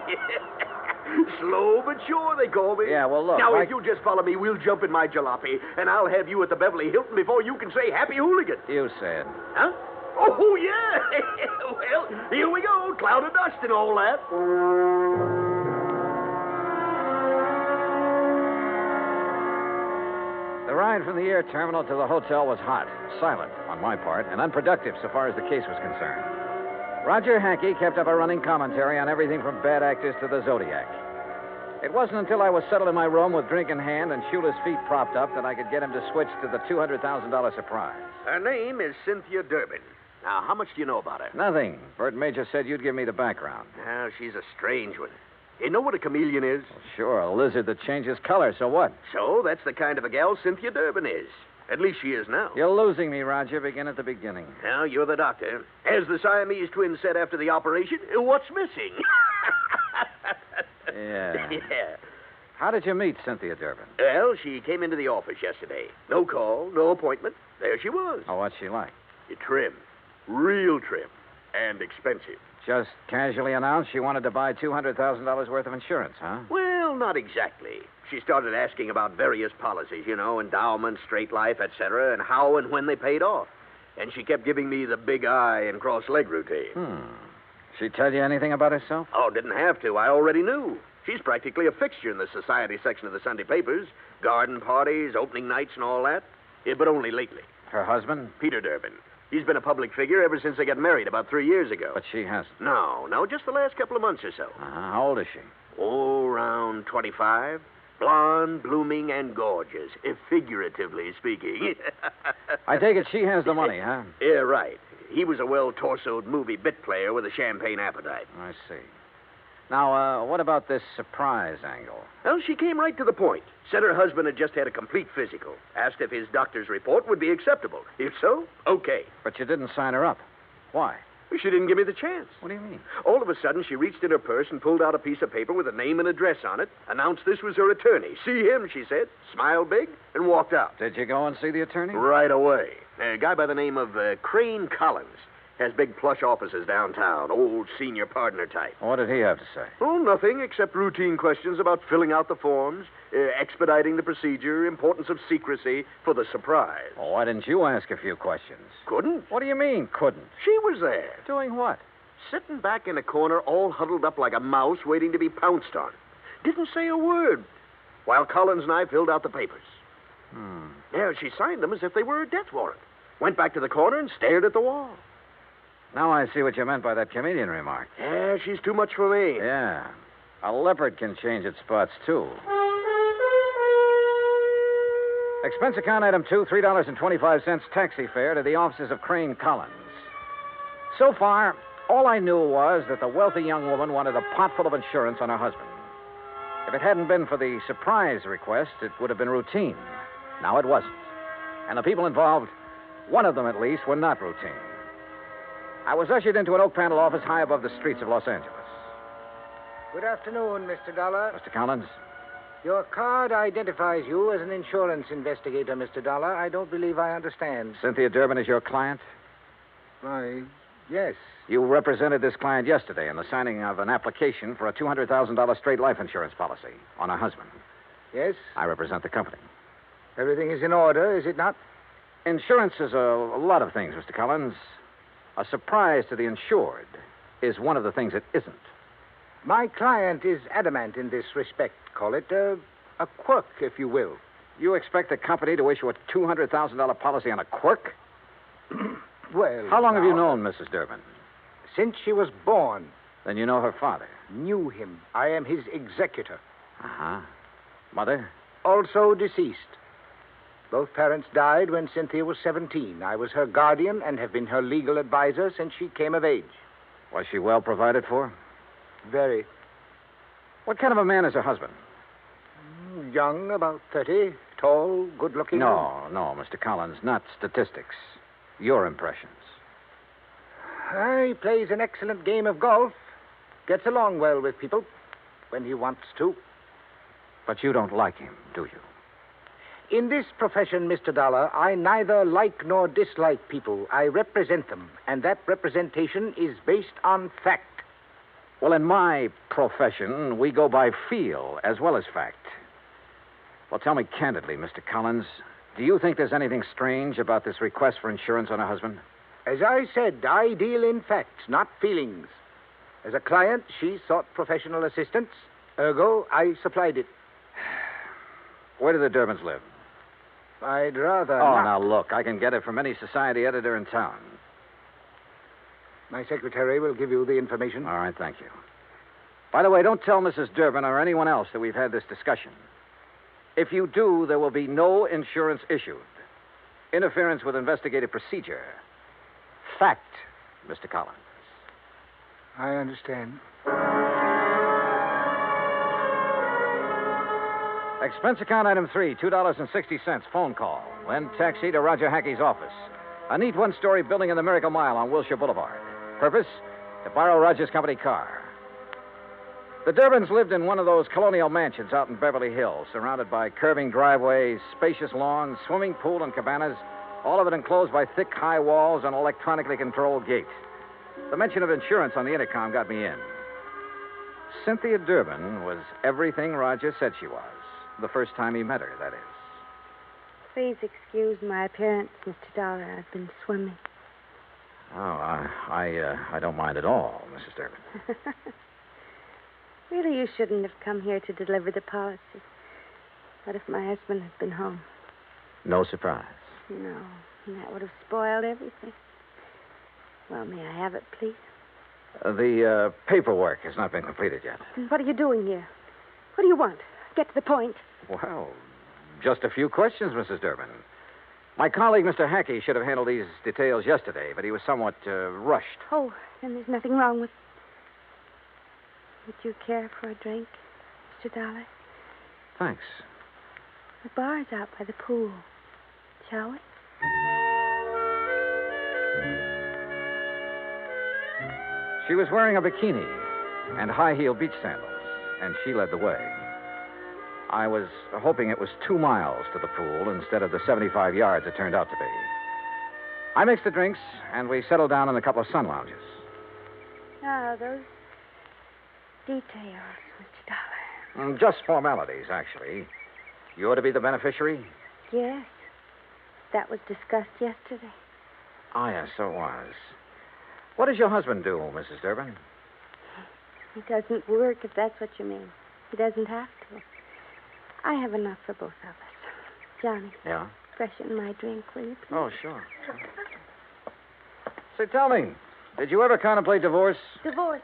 Slow but sure, they call me. Yeah, well, look. Now, if you'll just follow me, we'll jump in my jalopy, and I'll have you at the Beverly Hilton before you can say happy hooligan. You said. Huh? Oh, yeah. Well, here we go. Cloud of dust and all that. The ride from the air terminal to the hotel was hot, silent on my part, and unproductive so far as the case was concerned. Roger Hackey kept up a running commentary on everything from bad actors to the Zodiac. It wasn't until I was settled in my room with drink in hand and shoeless feet propped up that I could get him to switch to the $200,000 surprise. Her name is Cynthia Durbin. Now, how much do you know about her? Nothing. Bert Major said you'd give me the background. Now, she's a strange one. You know what a chameleon is? Well, sure, a lizard that changes color, so what? So that's the kind of a gal Cynthia Durbin is. At least she is now. You're losing me, Roger. Begin at the beginning. Now, you're the doctor. As the Siamese twins said after the operation, what's missing? Yeah. Yeah. How did you meet Cynthia Durbin? Well, she came into the office yesterday. No call, no appointment. There she was. Oh, what's she like? Trim. Real trim. And expensive. Just casually announced she wanted to buy $200,000 worth of insurance, huh? Well, not exactly. She started asking about various policies, endowments, straight life, etc., and how and when they paid off. And she kept giving me the big eye and cross-leg routine. She tell you anything about herself? Oh, didn't have to. I already knew. She's practically a fixture in the society section of the Sunday papers. Garden parties, opening nights, and all that. Yeah, but only lately. Her husband? Peter Durbin. He's been a public figure ever since they got married about 3 years ago. But she hasn't. No, just the last couple of months or so. How old is she? Oh, around 25. Blonde, blooming, and gorgeous, figuratively speaking. I take it she has the money, huh? Yeah, right. He was a well-torsoed movie bit player with a champagne appetite. I see. Now, what about this surprise angle? Well, she came right to the point. Said her husband had just had a complete physical. Asked if his doctor's report would be acceptable. If so, okay. But you didn't sign her up. Why? She didn't give me the chance. What do you mean? All of a sudden, she reached in her purse and pulled out a piece of paper with a name and address on it, announced this was her attorney. See him, she said, smiled big, and walked out. Did you go and see the attorney? Right away. A guy by the name of Crane Collins. Has big plush offices downtown, old senior partner type. What did he have to say? Oh, nothing except routine questions about filling out the forms, expediting the procedure, importance of secrecy for the surprise. Well, why didn't you ask a few questions? Couldn't. What do you mean, couldn't? She was there. Doing what? Sitting back in a corner, all huddled up like a mouse waiting to be pounced on. Didn't say a word, while Collins and I filled out the papers. Yeah, she signed them as if they were a death warrant. Went back to the corner and stared at the wall. Now I see what you meant by that chameleon remark. Yeah, she's too much for me. Yeah. A leopard can change its spots, too. Expense account item 2, $3.25 taxi fare to the offices of Crane Collins. So far, all I knew was that the wealthy young woman wanted a pot full of insurance on her husband. If it hadn't been for the surprise request, it would have been routine. Now it wasn't. And the people involved, one of them at least, were not routine. I was ushered into an oak panel office high above the streets of Los Angeles. Good afternoon, Mr. Dollar. Mr. Collins? Your card identifies you as an insurance investigator, Mr. Dollar. I don't believe I understand. Cynthia Durbin is your client? Why, yes. You represented this client yesterday in the signing of an application for a $200,000 straight life insurance policy on her husband. Yes? I represent the company. Everything is in order, is it not? Insurance is a lot of things, Mr. Collins. A surprise to the insured is one of the things it isn't. My client is adamant in this respect. Call it a quirk, if you will. You expect the company to issue a $200,000 policy on a quirk? Well, how long have you known Mrs. Durbin? Since she was born. Then you know her father? Knew him. I am his executor. Uh-huh. Mother? Also deceased. Both parents died when Cynthia was 17. I was her guardian and have been her legal advisor since she came of age. Was she well provided for? Very. What kind of a man is her husband? Young, about 30. Tall, good-looking. No, Mr. Collins, not statistics. Your impressions. He plays an excellent game of golf. Gets along well with people when he wants to. But you don't like him, do you? In this profession, Mr. Dollar, I neither like nor dislike people. I represent them, and that representation is based on fact. Well, in my profession, we go by feel as well as fact. Well, tell me candidly, Mr. Collins, do you think there's anything strange about this request for insurance on her husband? As I said, I deal in facts, not feelings. As a client, she sought professional assistance. Ergo, I supplied it. Where do the Durbins live? I'd rather Oh, not. now look, I can get it from any society editor in town. My secretary will give you the information. All right, thank you. By the way, don't tell Mrs. Durbin or anyone else that we've had this discussion. If you do, there will be no insurance issued. Interference with investigative procedure. Fact, Mr. Collins. I understand. Expense account item 3, $2.60, phone call. Then taxi to Roger Hackey's office. A neat one-story building in the Miracle Mile on Wilshire Boulevard. Purpose? To borrow Roger's company car. The Durbins lived in one of those colonial mansions out in Beverly Hills, surrounded by curving driveways, spacious lawns, swimming pool, and cabanas, all of it enclosed by thick, high walls and electronically controlled gates. The mention of insurance on the intercom got me in. Cynthia Durbin was everything Roger said she was. The first time he met her, that is. Please excuse my appearance, Mr. Dollar. I've been swimming. Oh, I don't mind at all, Mrs. Durbin. Really, you shouldn't have come here to deliver the policy. What if my husband had been home? No surprise. No, that would have spoiled everything. Well, may I have it, please? The paperwork has not been completed yet. Then what are you doing here? What do you want? Get to the point. Well, just a few questions, Mrs. Durbin. My colleague, Mr. Hackey, should have handled these details yesterday, but he was somewhat rushed. Oh, then there's nothing wrong with... Would you care for a drink, Mr. Dollar? Thanks. The bar's out by the pool. Shall we? She was wearing a bikini and high-heeled beach sandals, and she led the way. I was hoping it was 2 miles to the pool instead of the 75 yards it turned out to be. I mixed the drinks, and we settled down in a couple of sun lounges. Ah, those details, Mr. Dollar. Just formalities, actually. You're to be the beneficiary? Yes. That was discussed yesterday. Oh, yes, so it was. What does your husband do, Mrs. Durbin? He doesn't work, if that's what you mean. He doesn't have to. I have enough for both of us. Johnny. Yeah? Freshen my drink, will you, please? Oh, sure. Say, tell me, did you ever contemplate divorce? Divorce?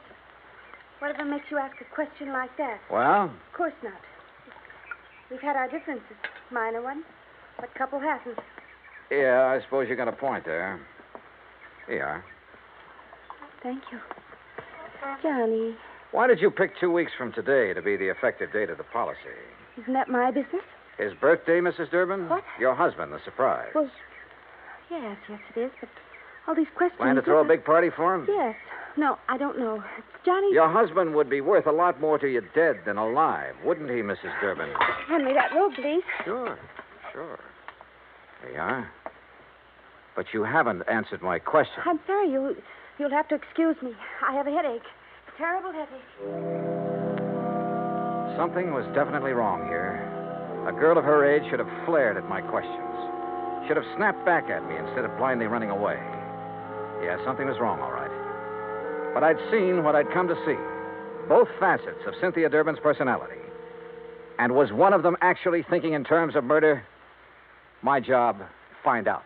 Whatever makes you ask a question like that? Well? Of course not. We've had our differences, minor ones. What couple hasn't? Yeah, I suppose you got a point there. Here you are. Thank you. Johnny. Why did you pick 2 weeks from today to be the effective date of the policy? Isn't that my business? His birthday, Mrs. Durbin? What? Your husband, the surprise. Well, yes, it is, but all these questions... Plan to throw a big party for him? Yes. No, I don't know. Johnny... Your husband would be worth a lot more to you dead than alive, wouldn't he, Mrs. Durbin? Hand me that robe, please. Sure. There you are. But you haven't answered my question. I'm sorry, you'll have to excuse me. I have a headache. A terrible headache. Something was definitely wrong here. A girl of her age should have flared at my questions. Should have snapped back at me instead of blindly running away. Yeah, something was wrong, all right. But I'd seen what I'd come to see. Both facets of Cynthia Durbin's personality. And was one of them actually thinking in terms of murder? My job, find out.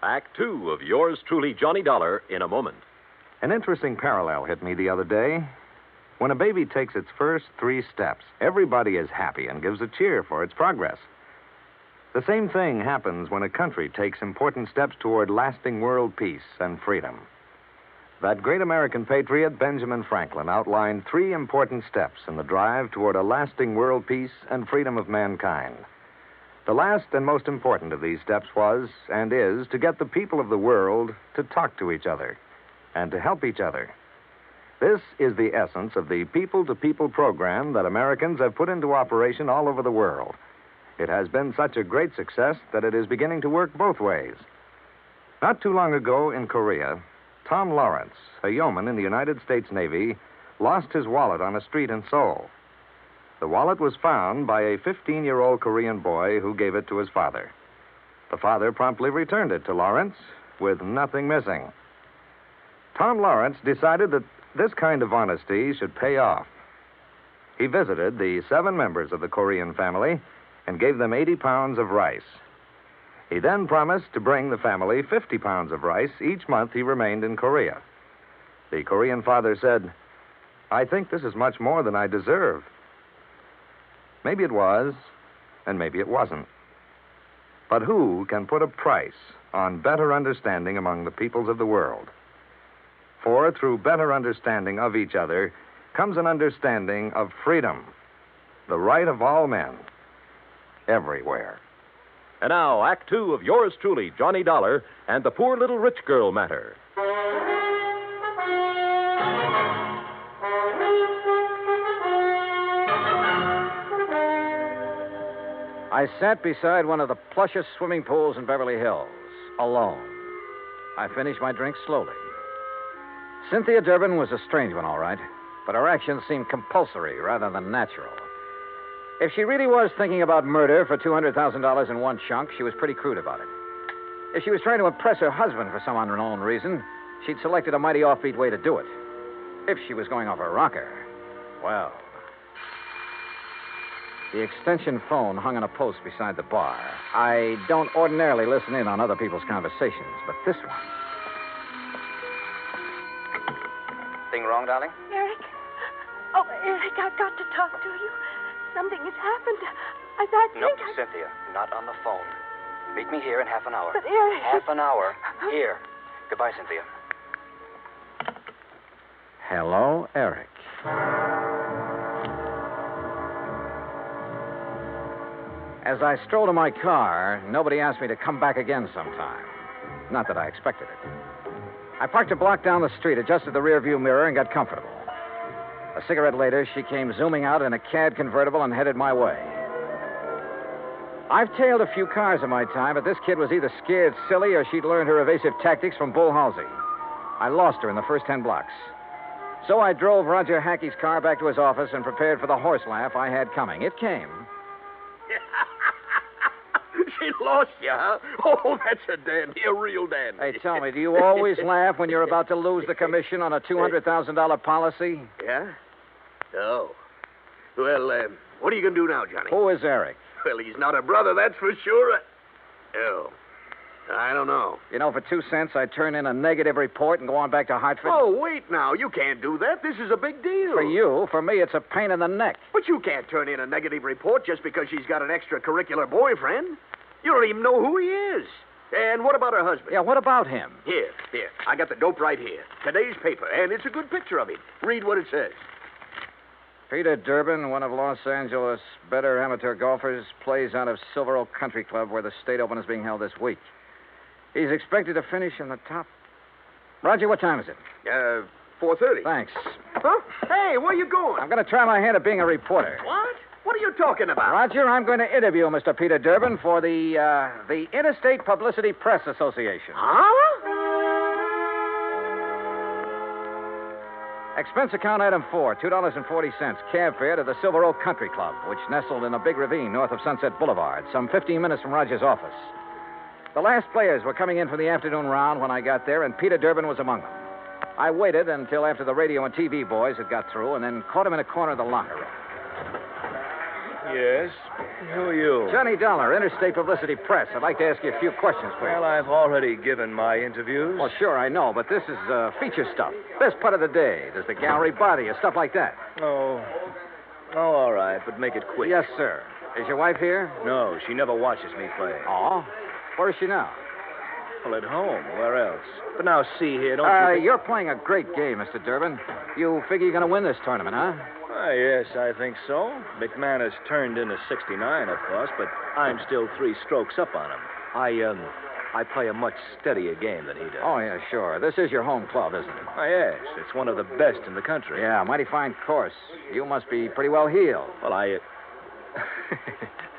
Act 2 of yours truly, Johnny Dollar, in a moment. An interesting parallel hit me the other day. When a baby takes its first 3 steps, everybody is happy and gives a cheer for its progress. The same thing happens when a country takes important steps toward lasting world peace and freedom. That great American patriot, Benjamin Franklin, outlined 3 important steps in the drive toward a lasting world peace and freedom of mankind. The last and most important of these steps was, and is, to get the people of the world to talk to each other and to help each other. This is the essence of the people-to-people program that Americans have put into operation all over the world. It has been such a great success that it is beginning to work both ways. Not too long ago in Korea, Tom Lawrence, a yeoman in the United States Navy, lost his wallet on a street in Seoul. The wallet was found by a 15-year-old Korean boy who gave it to his father. The father promptly returned it to Lawrence with nothing missing. Tom Lawrence decided that this kind of honesty should pay off. He visited the 7 members of the Korean family and gave them 80 pounds of rice. He then promised to bring the family 50 pounds of rice each month he remained in Korea. The Korean father said, "I think this is much more than I deserve." Maybe it was, and maybe it wasn't. But who can put a price on better understanding among the peoples of the world? For through better understanding of each other comes an understanding of freedom, the right of all men, everywhere. And now, Act Two of yours truly, Johnny Dollar, and the Poor Little Rich Girl Matter. I sat beside one of the plushest swimming pools in Beverly Hills, alone. I finished my drink slowly. Cynthia Durbin was a strange one, all right, but her actions seemed compulsory rather than natural. If she really was thinking about murder for $200,000 in one chunk, she was pretty crude about it. If she was trying to impress her husband for some unknown reason, she'd selected a mighty offbeat way to do it. If she was going off her rocker, well... The extension phone hung on a post beside the bar. I don't ordinarily listen in on other people's conversations, but this one... Thing wrong, darling? Eric? Oh, Eric, I've got to talk to you. Something has happened. I think No, Cynthia, not on the phone. Meet me here in half an hour. But, Eric... Half an hour. Here. Goodbye, Cynthia. Hello, Eric. As I strolled to my car, nobody asked me to come back again sometime. Not that I expected it. I parked a block down the street, adjusted the rearview mirror, and got comfortable. A cigarette later, she came zooming out in a CAD convertible and headed my way. I've tailed a few cars in my time, but this kid was either scared silly or she'd learned her evasive tactics from Bull Halsey. I lost her in the first 10 blocks. So I drove Roger Hackey's car back to his office and prepared for the horse laugh I had coming. It came. She lost you, huh? Oh, that's a dandy, a real dandy. Hey, tell me, do you always laugh when you're about to lose the commission on a $200,000 policy? Yeah? Oh. Well, what are you going to do now, Johnny? Who is Eric? Well, he's not a brother, that's for sure. Oh. I don't know. You know, for 2 cents, I'd turn in a negative report and go on back to Hartford. Oh, wait now. You can't do that. This is a big deal. For you. For me, it's a pain in the neck. But you can't turn in a negative report just because she's got an extracurricular boyfriend. You don't even know who he is. And what about her husband? Yeah, what about him? Here. I got the dope right here. Today's paper, and it's a good picture of him. Read what it says. Peter Durbin, one of Los Angeles' better amateur golfers, plays out of Silver Oak Country Club, where the state open is being held this week. He's expected to finish in the top... Roger, what time is it? 4:30. Thanks. Huh? Hey, where you going? I'm going to try my hand at being a reporter. What? What are you talking about? Roger, I'm going to interview Mr. Peter Durbin for the Interstate Publicity Press Association. Huh? Expense account item 4, $2.40, cab fare to the Silver Oak Country Club, which nestled in a big ravine north of Sunset Boulevard, some 15 minutes from Roger's office. The last players were coming in for the afternoon round when I got there, and Peter Durbin was among them. I waited until after the radio and TV boys had got through, and then caught him in a corner of the locker room. Yes? Who are you? Johnny Dollar, Interstate Publicity Press. I'd like to ask you a few questions, please. Well, I've already given my interviews. Well, sure, I know, but this is feature stuff. Best part of the day. There's the gallery body or stuff like that. Oh, all right, but make it quick. Yes, sir. Is your wife here? No, she never watches me play. Oh? Where is she now? Well, at home. Where else? But now, see here, don't you think... You're playing a great game, Mr. Durbin. You figure you're going to win this tournament, huh? Yes, I think so. McMahon has turned into 69, of course, but I'm still 3 strokes up on him. I play a much steadier game than he does. Oh, yeah, sure. This is your home club, isn't it? Oh, yes. It's one of the best in the country. Yeah, mighty fine course. You must be pretty well heeled. Well,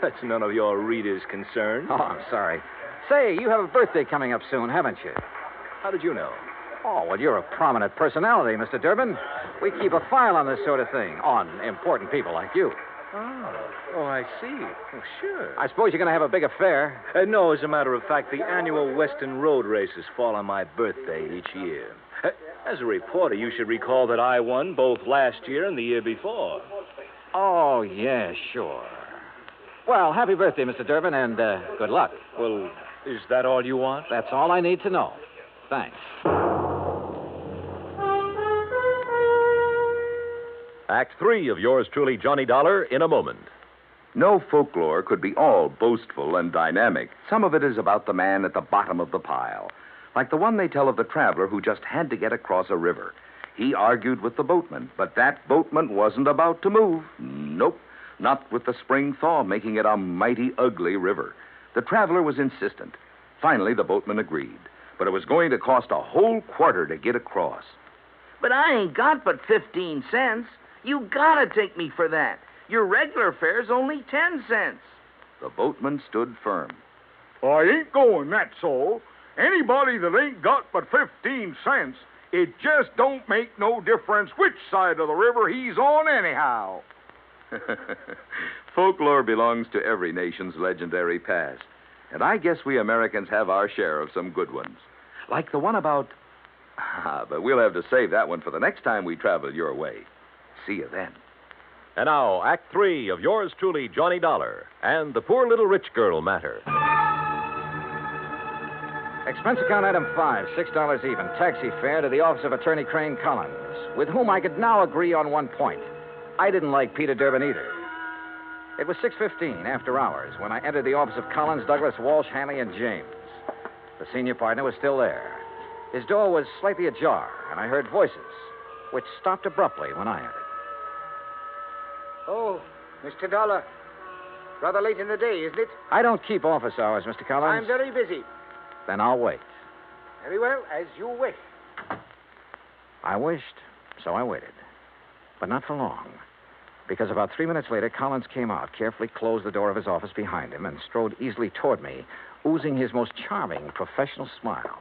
That's none of your readers' concern. Oh, I'm sorry. Say, you have a birthday coming up soon, haven't you? How did you know? Oh, well, you're a prominent personality, Mr. Durbin. We keep a file on this sort of thing, on important people like you. Oh, I see. Well, sure. I suppose you're going to have a big affair. No, as a matter of fact, the annual Western Road races fall on my birthday each year. As a reporter, you should recall that I won both last year and the year before. Oh, yeah, sure. Well, happy birthday, Mr. Durbin, and good luck. Well, is that all you want? That's all I need to know. Thanks. Act 3 of yours truly, Johnny Dollar, in a moment. No folklore could be all boastful and dynamic. Some of it is about the man at the bottom of the pile, like the one they tell of the traveler who just had to get across a river. He argued with the boatman, but that boatman wasn't about to move. Nope, not with the spring thaw making it a mighty ugly river. The traveler was insistent. Finally, the boatman agreed, but it was going to cost a whole quarter to get across. But I ain't got but 15 cents. You gotta take me for that. Your regular fare's only 10 cents. The boatman stood firm. I ain't going, that's all. Anybody that ain't got but 15 cents, it just don't make no difference which side of the river he's on anyhow. Folklore belongs to every nation's legendary past. And I guess we Americans have our share of some good ones. Like the one about... but we'll have to save that one for the next time we travel your way. See you then. And now, Act 3 of yours truly, Johnny Dollar, and the Poor Little Rich Girl Matter. Expense account item 5, $6 even. Taxi fare to the office of Attorney Crane Collins, with whom I could now agree on one point. I didn't like Peter Durbin either. It was 6:15 after hours when I entered the office of Collins, Douglas, Walsh, Hanley, and James. The senior partner was still there. His door was slightly ajar, and I heard voices, which stopped abruptly when I entered. Oh, Mr. Dollar. Rather late in the day, isn't it? I don't keep office hours, Mr. Collins. I'm very busy. Then I'll wait. Very well, as you wish. I wished, so I waited. But not for long. Because about 3 minutes later, Collins came out, carefully closed the door of his office behind him, and strode easily toward me, oozing his most charming professional smile.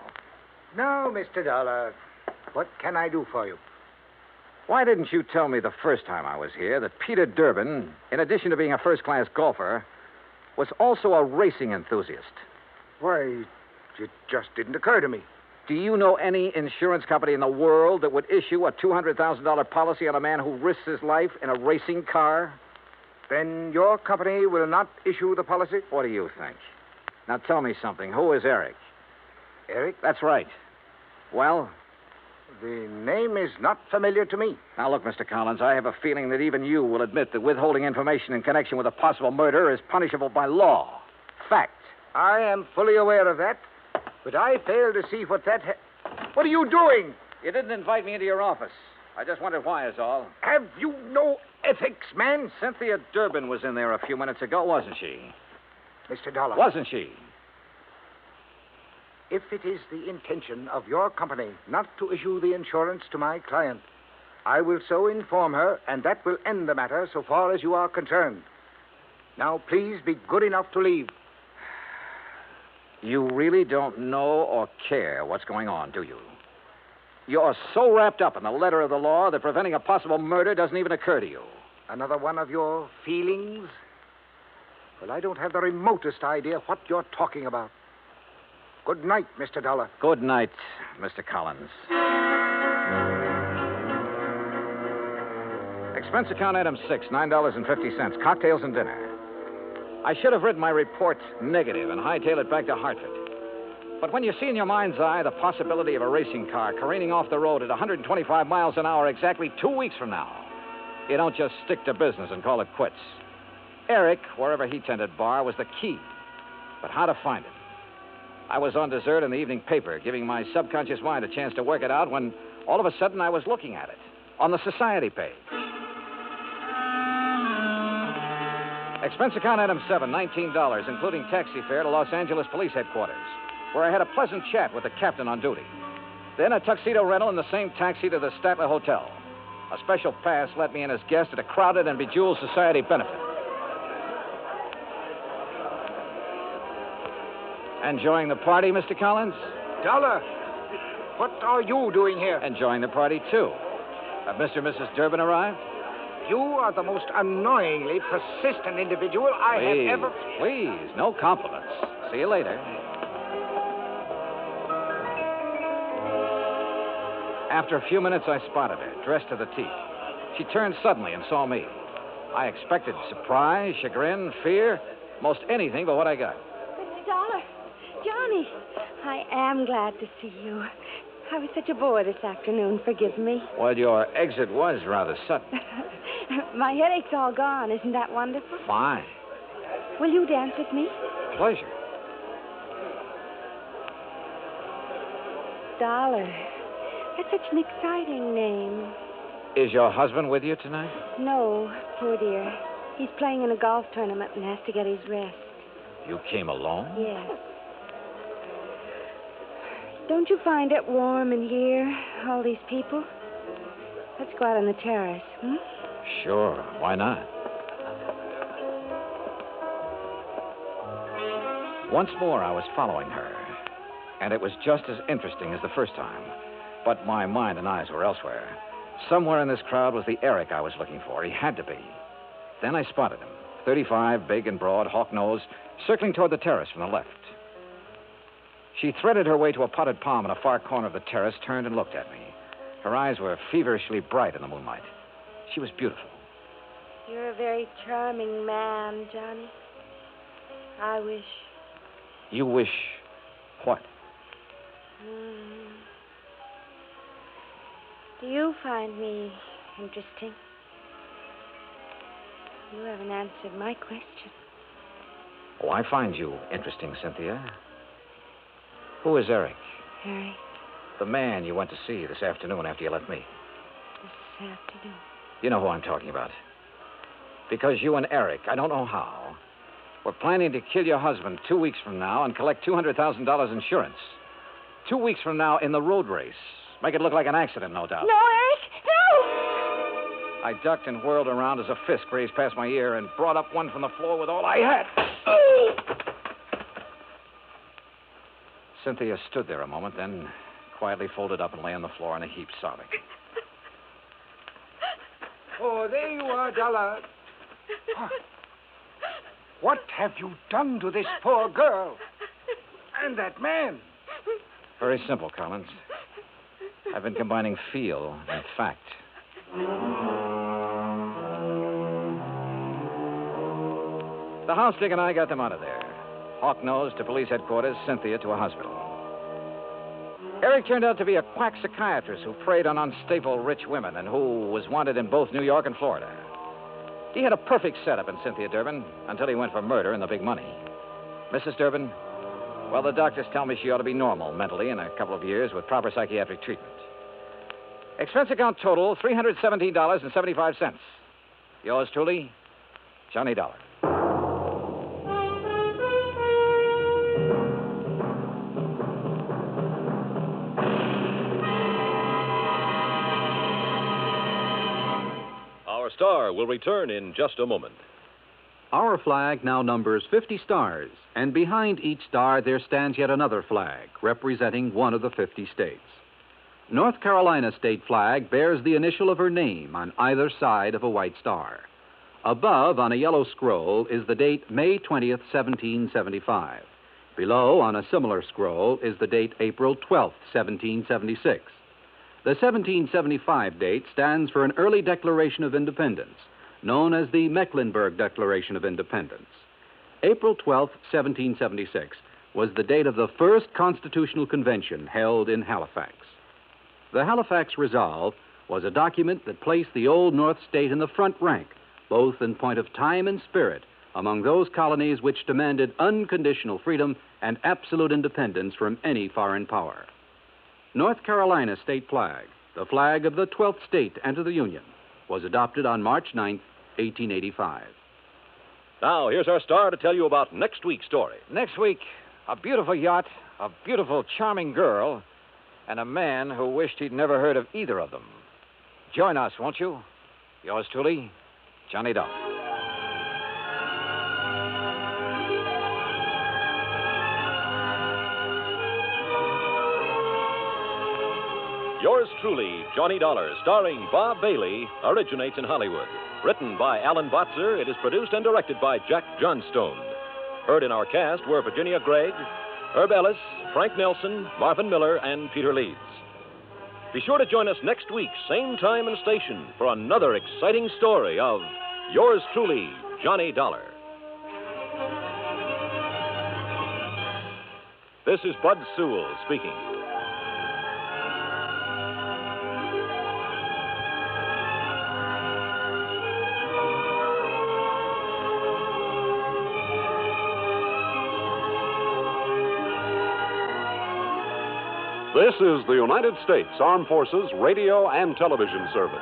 Now, Mr. Dollar, what can I do for you? Why didn't you tell me the first time I was here that Peter Durbin, in addition to being a first-class golfer, was also a racing enthusiast? Why, it just didn't occur to me. Do you know any insurance company in the world that would issue a $200,000 policy on a man who risks his life in a racing car? Then your company will not issue the policy? What do you think? Now tell me something. Who is Eric? Eric? That's right. Well? The name is not familiar to me. Now, look, Mr. Collins, I have a feeling that even you will admit that withholding information in connection with a possible murder is punishable by law. Fact. I am fully aware of that, but I fail to see what that... What are you doing? You didn't invite me into your office. I just wondered why is all. Have you no ethics, man? Cynthia Durbin was in there a few minutes ago, wasn't she? Mr. Dollar. Wasn't she? If it is the intention of your company not to issue the insurance to my client, I will so inform her, and that will end the matter so far as you are concerned. Now, please be good enough to leave. You really don't know or care what's going on, do you? You're so wrapped up in the letter of the law that preventing a possible murder doesn't even occur to you. Another one of your feelings? Well, I don't have the remotest idea what you're talking about. Good night, Mr. Dollar. Good night, Mr. Collins. Expense account item 6, $9.50, cocktails and dinner. I should have written my report negative and hightailed it back to Hartford. But when you see in your mind's eye the possibility of a racing car careening off the road at 125 miles an hour exactly 2 weeks from now, you don't just stick to business and call it quits. Eric, wherever he tended bar, was the key. But how to find him? I was on dessert in the evening paper, giving my subconscious mind a chance to work it out when all of a sudden I was looking at it on the society page. Expense account item 7, $19, including taxi fare to Los Angeles Police Headquarters, where I had a pleasant chat with the captain on duty. Then a tuxedo rental in the same taxi to the Statler Hotel. A special pass let me in as guest at a crowded and bejeweled society benefit. Enjoying the party, Mr. Collins? Dollar, what are you doing here? Enjoying the party, too. Have Mr. and Mrs. Durbin arrived? You are the most annoyingly persistent individual I have ever... Please, no compliments. See you later. After a few minutes, I spotted her, dressed to the teeth. She turned suddenly and saw me. I expected surprise, chagrin, fear, most anything but what I got. Mr. Dollar, Johnny, I am glad to see you. I was such a bore this afternoon. Forgive me. Well, your exit was rather sudden. My headache's all gone. Isn't that wonderful? Fine. Will you dance with me? Pleasure. Dollar. That's such an exciting name. Is your husband with you tonight? No, poor dear. He's playing in a golf tournament and has to get his rest. You came alone? Yes. Don't you find it warm in here, all these people? Let's go out on the terrace, hmm? Sure. Why not? Once more, I was following her, and it was just as interesting as the first time. But my mind and eyes were elsewhere. Somewhere in this crowd was the Eric I was looking for. He had to be. Then I spotted him, 35, big and broad, hawk-nosed, circling toward the terrace from the left. She threaded her way to a potted palm in a far corner of the terrace, turned and looked at me. Her eyes were feverishly bright in the moonlight. She was beautiful. You're a very charming man, Johnny. I wish... You wish what? Do you find me interesting? You haven't answered my question. Oh, I find you interesting, Cynthia. Who is Eric? Eric, The man you went to see this afternoon after you left me. this afternoon. You know who I'm talking about. Because you and Eric, I don't know how, were planning to kill your husband 2 weeks from now and collect $200,000 insurance. 2 weeks from now in the road race. Make it look like an accident, no doubt. No, Eric, no! I ducked and whirled around as a fist grazed past my ear and brought up one from the floor with all I had. Oh! Cynthia stood there a moment, then quietly folded up and lay on the floor in a heap, sobbing. Oh, there you are, Dollar. What have you done to this poor girl? And that man? Very simple, Collins. I've been combining feel and fact. The house dick and I got them out of there. Hawk-nosed to police headquarters, Cynthia to a hospital. Eric turned out to be a quack psychiatrist who preyed on unstable rich women and who was wanted in both New York and Florida. He had a perfect setup in Cynthia Durbin until he went for murder and the big money. Mrs. Durbin, well, the doctors tell me she ought to be normal mentally in a couple of years with proper psychiatric treatment. Expense account total, $317.75. Yours truly, Johnny Dollar. Our star will return in just a moment. Our flag now numbers 50 stars, and behind each star there stands yet another flag, representing one of the 50 states. North Carolina's state flag bears the initial of her name on either side of a white star. Above, on a yellow scroll, is the date May 20th, 1775. Below, on a similar scroll, is the date April 12th, 1776. The 1775 date stands for an early Declaration of Independence, known as the Mecklenburg Declaration of Independence. April 12, 1776, was the date of the first Constitutional Convention held in Halifax. The Halifax Resolve was a document that placed the Old North State in the front rank, both in point of time and spirit, among those colonies which demanded unconditional freedom and absolute independence from any foreign power. North Carolina's state flag, the flag of the 12th state to enter the Union, was adopted on March 9th, 1885. Now, here's our star to tell you about next week's story. Next week, a beautiful yacht, a beautiful, charming girl, and a man who wished he'd never heard of either of them. Join us, won't you? Yours truly, Johnny Dollar. Yours truly, Johnny Dollar, starring Bob Bailey, originates in Hollywood. Written by Alan Botzer, it is produced and directed by Jack Johnstone. Heard in our cast were Virginia Gregg, Herb Ellis, Frank Nelson, Marvin Miller, and Peter Leeds. Be sure to join us next week, same time and station, for another exciting story of Yours truly, Johnny Dollar. This is Bud Sewell speaking. This is the United States Armed Forces Radio and Television Service.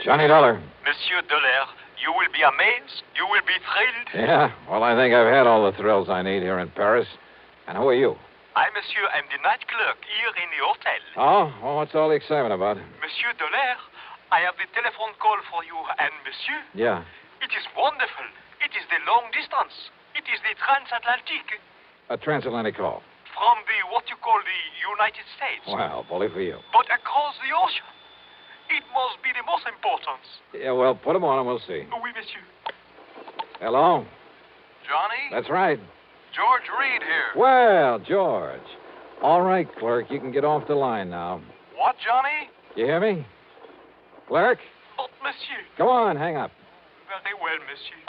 Johnny Dollar. Monsieur Dollar, you will be amazed. You will be thrilled. Yeah, well, I think I've had all the thrills I need here in Paris. And who are you? I, monsieur, am the night clerk here in the hotel. Oh, well, what's all the excitement about? Monsieur Dollar, I have the telephone call for you, and monsieur, Yeah. it is wonderful. It is the long distance. It is the transatlantic. A transatlantic call. From the, what you call the United States. Well, bully for you. But across the ocean. It must be the most important. Yeah, well, put them on and we'll see. Oui, monsieur. Hello? Johnny? That's right. George Reed here. Well, George. All right, clerk, you can get off the line now. What, Johnny? You hear me? Clerk? But, monsieur. Come on, hang up. Very well, monsieur.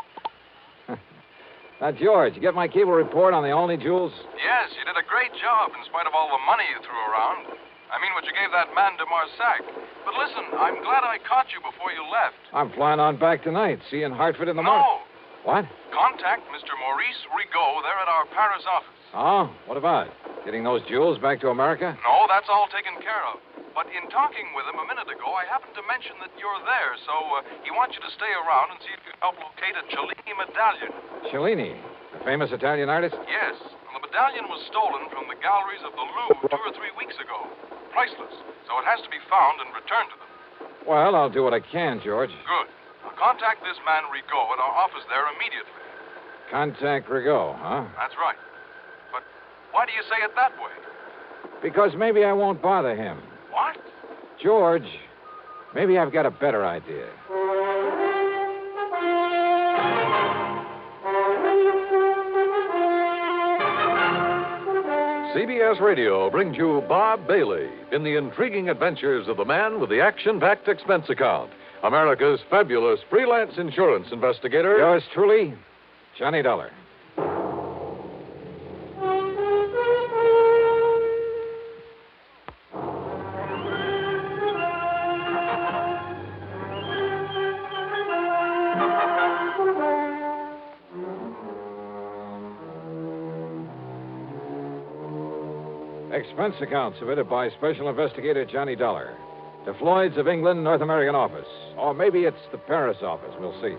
Now, George, you get my cable report on the only jewels? Yes, you did a great job in spite of all the money you threw around. I mean what you gave that man de Marsac. But listen, I'm glad I caught you before you left. I'm flying on back tonight. See you in Hartford in the morning. No. What? Contact Mr. Maurice Rigaud there at our Paris office. Oh, what about? Getting those jewels back to America? No, that's all taken care of. But in talking with him a minute ago, I happened to mention that you're there, so he wants you to stay around and see if you can help locate a Cellini medallion. Cellini, the famous Italian artist? Yes, and the medallion was stolen from the galleries of the Louvre 2 or 3 weeks ago. Priceless, so it has to be found and returned to them. Well, I'll do what I can, George. Good. Now contact this man Rigaud at our office there immediately. Contact Rigaud, huh? That's right. But why do you say it that way? Because maybe I won't bother him. What? George, maybe I've got a better idea. CBS Radio brings you Bob Bailey in the intriguing adventures of the man with the action-packed expense account, America's fabulous freelance insurance investigator. Yours truly, Johnny Dollar. Expense account submitted by Special Investigator Johnny Dollar to Floyd's of England, North American office. Or maybe it's the Paris office. We'll see.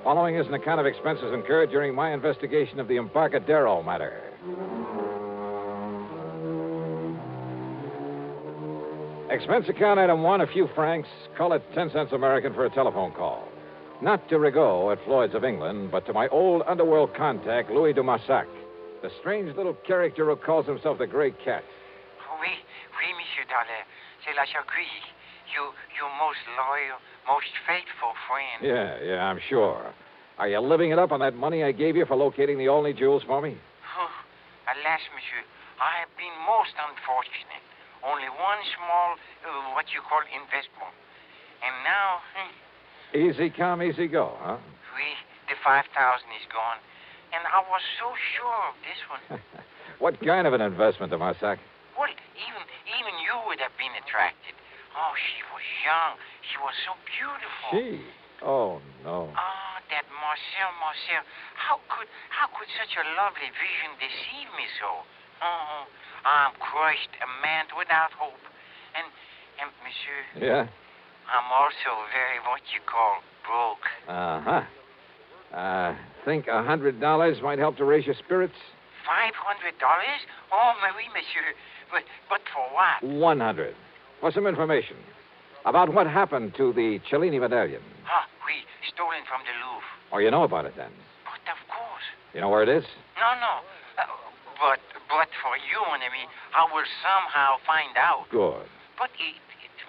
Following is an account of expenses incurred during my investigation of the Embarcadero Matter. Expense account item 1, a few francs. Call it 10 cents American for a telephone call. Not to Rigaud at Floyd's of England, but to my old underworld contact, Louis de Marsac, the strange little character who calls himself the Grey Cat. Oui, Monsieur Dollar. C'est la Jacquerie. You most loyal, most faithful friend. Yeah, I'm sure. Are you living it up on that money I gave you for locating the only jewels for me? Alas, monsieur, I have been most unfortunate. Only one small, what you call investment. And now... Easy come, easy go, huh? Oui, the 5,000 is gone. And I was so sure of this one. What kind of an investment, de Marsac? Well, even you would have been attracted. Oh, she was young. She was so beautiful. She? Oh, no. Ah, that Marcel, how could such a lovely vision deceive me so? Oh, I'm crushed, a man without hope. And monsieur, Yeah? I'm also very what you call broke. Uh-huh. Think $100 might help to raise your spirits? $500? Oh, oui, monsieur. But for what? 100. For some information about what happened to the Cellini medallion. Oui, stolen from the Louvre. Oh, you know about it then? But of course. You know where it is? No. But for you, mon ami, I will somehow find out. Good. But it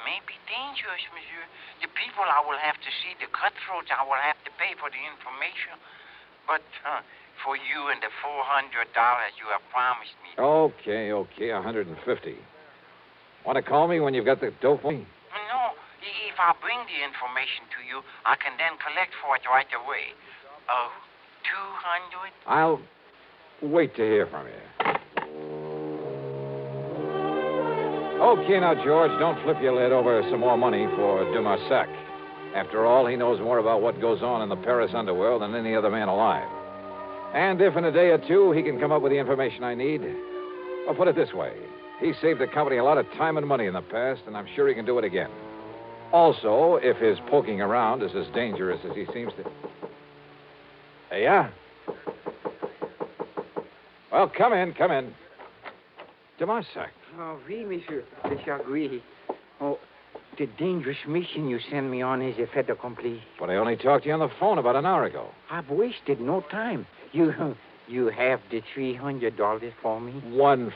may be dangerous, monsieur. The people I will have to see, the cutthroats I will have to pay for the information. But for you and the $400 you have promised me. Okay, $150. Want to call me when you've got the dough for me? No, if I bring the information to you, I can then collect for it right away. 200? I'll wait to hear from you. Okay, now, George, don't flip your lid over some more money for de Marsac. After all, he knows more about what goes on in the Paris underworld than any other man alive. And if in a day or two he can come up with the information I need, I'll put it this way. He saved the company a lot of time and money in the past, and I'm sure he can do it again. Also, if his poking around is as dangerous as he seems to... Yeah? Well, come in. De Marsac. Oh, oui, monsieur. Je suis agree. Oh, the dangerous mission you sent me on is a fait accompli. But I only talked to you on the phone about an hour ago. I've wasted no time. You have the $300 for me? $150.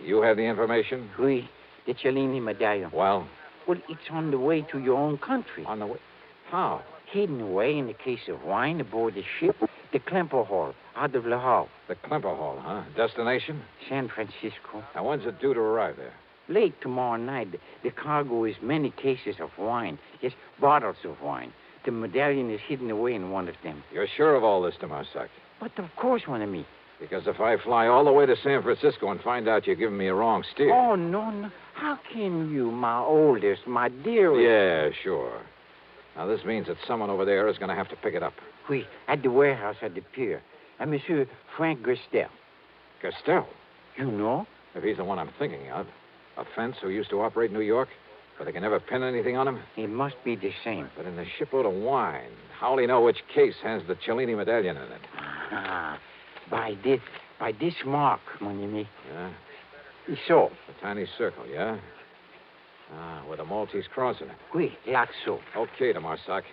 You have the information? Oui, the Cellini medallion. Well, it's on the way to your own country. On the way? How? Hidden away in a case of wine aboard the ship, the Klemper Hall, out of Le Havre. The Klemper Hall, huh? Destination? San Francisco. Now, when's it due to arrive there? Late tomorrow night. The cargo is many cases of wine. Yes, bottles of wine. The medallion is hidden away in one of them. You're sure of all this, de Marsac? But of course, mon ami. Because if I fly all the way to San Francisco and find out you're giving me a wrong steer... Oh, no. How can you, my oldest, my dearest... Yeah, sure. Now, this means that someone over there is going to have to pick it up. Oui, at the warehouse at the pier. Monsieur Frank Gestel. Gestel? You know? If he's the one I'm thinking of. A fence who used to operate in New York, but they can never pin anything on him? It must be the same. But in the shipload of wine, how'll he know which case has the Cellini medallion in it? By this mark, mon ami. Yeah? So. A tiny circle, yeah? With a Maltese cross in it. Oui, like so. Okay, de Marsac.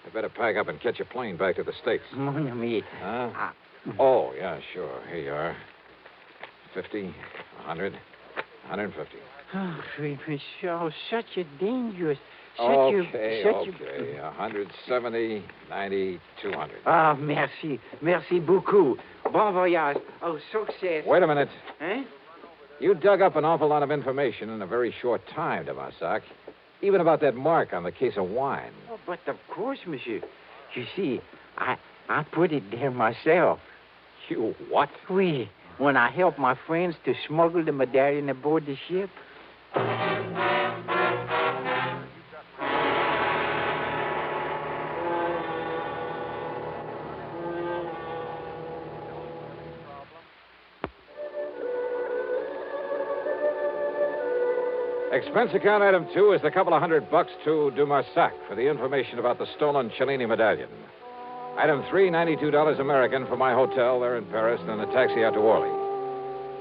I better pack up and catch a plane back to the States. Mon ami. Huh? Oh, yeah, sure. Here you are. 50, 100, 150. Oh, monsieur, such a dangerous... Okay. 170, 90, 200. Ah, merci. Merci beaucoup. Bon voyage. Oh, success. Wait a minute. Eh? You dug up an awful lot of information in a very short time, de Marsac. Even about that mark on the case of wine. Oh, but of course, monsieur. You see, I put it there myself. You what? Oui, when I helped my friends to smuggle the medallion aboard the ship. Expense account item 2 is the couple of $100 to de Marsac for the information about the stolen Cellini medallion. Item 3, $92 American for my hotel there in Paris, and a taxi out to Orly.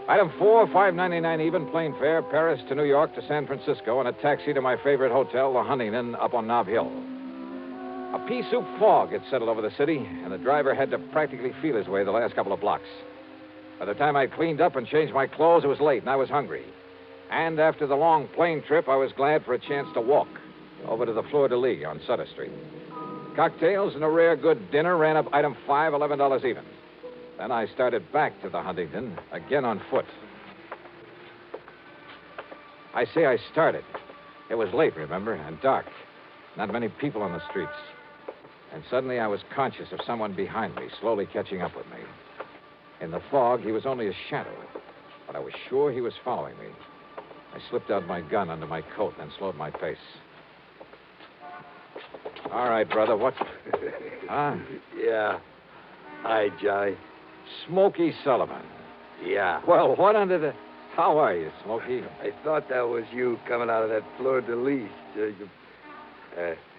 Item 4, $5.99 even plane fare, Paris to New York to San Francisco, and a taxi to my favorite hotel, the Huntington, up on Nob Hill. A pea soup fog had settled over the city, and the driver had to practically feel his way the last couple of blocks. By the time I'd cleaned up and changed my clothes, it was late, and I was hungry. And after the long plane trip, I was glad for a chance to walk over to the Fleur de Lis on Sutter Street. Cocktails and a rare good dinner ran up item 5, $11 even. Then I started back to the Huntington, again on foot. I say I started. It was late, remember, and dark. Not many people on the streets. And suddenly I was conscious of someone behind me, slowly catching up with me. In the fog, he was only a shadow, but I was sure he was following me. I slipped out my gun under my coat and then slowed my pace. All right, brother, what? Huh? Yeah. Hi, Johnny. Smokey Sullivan. Yeah. Well, what under the... How are you, Smokey? I thought that was you coming out of that fleur-de-lis.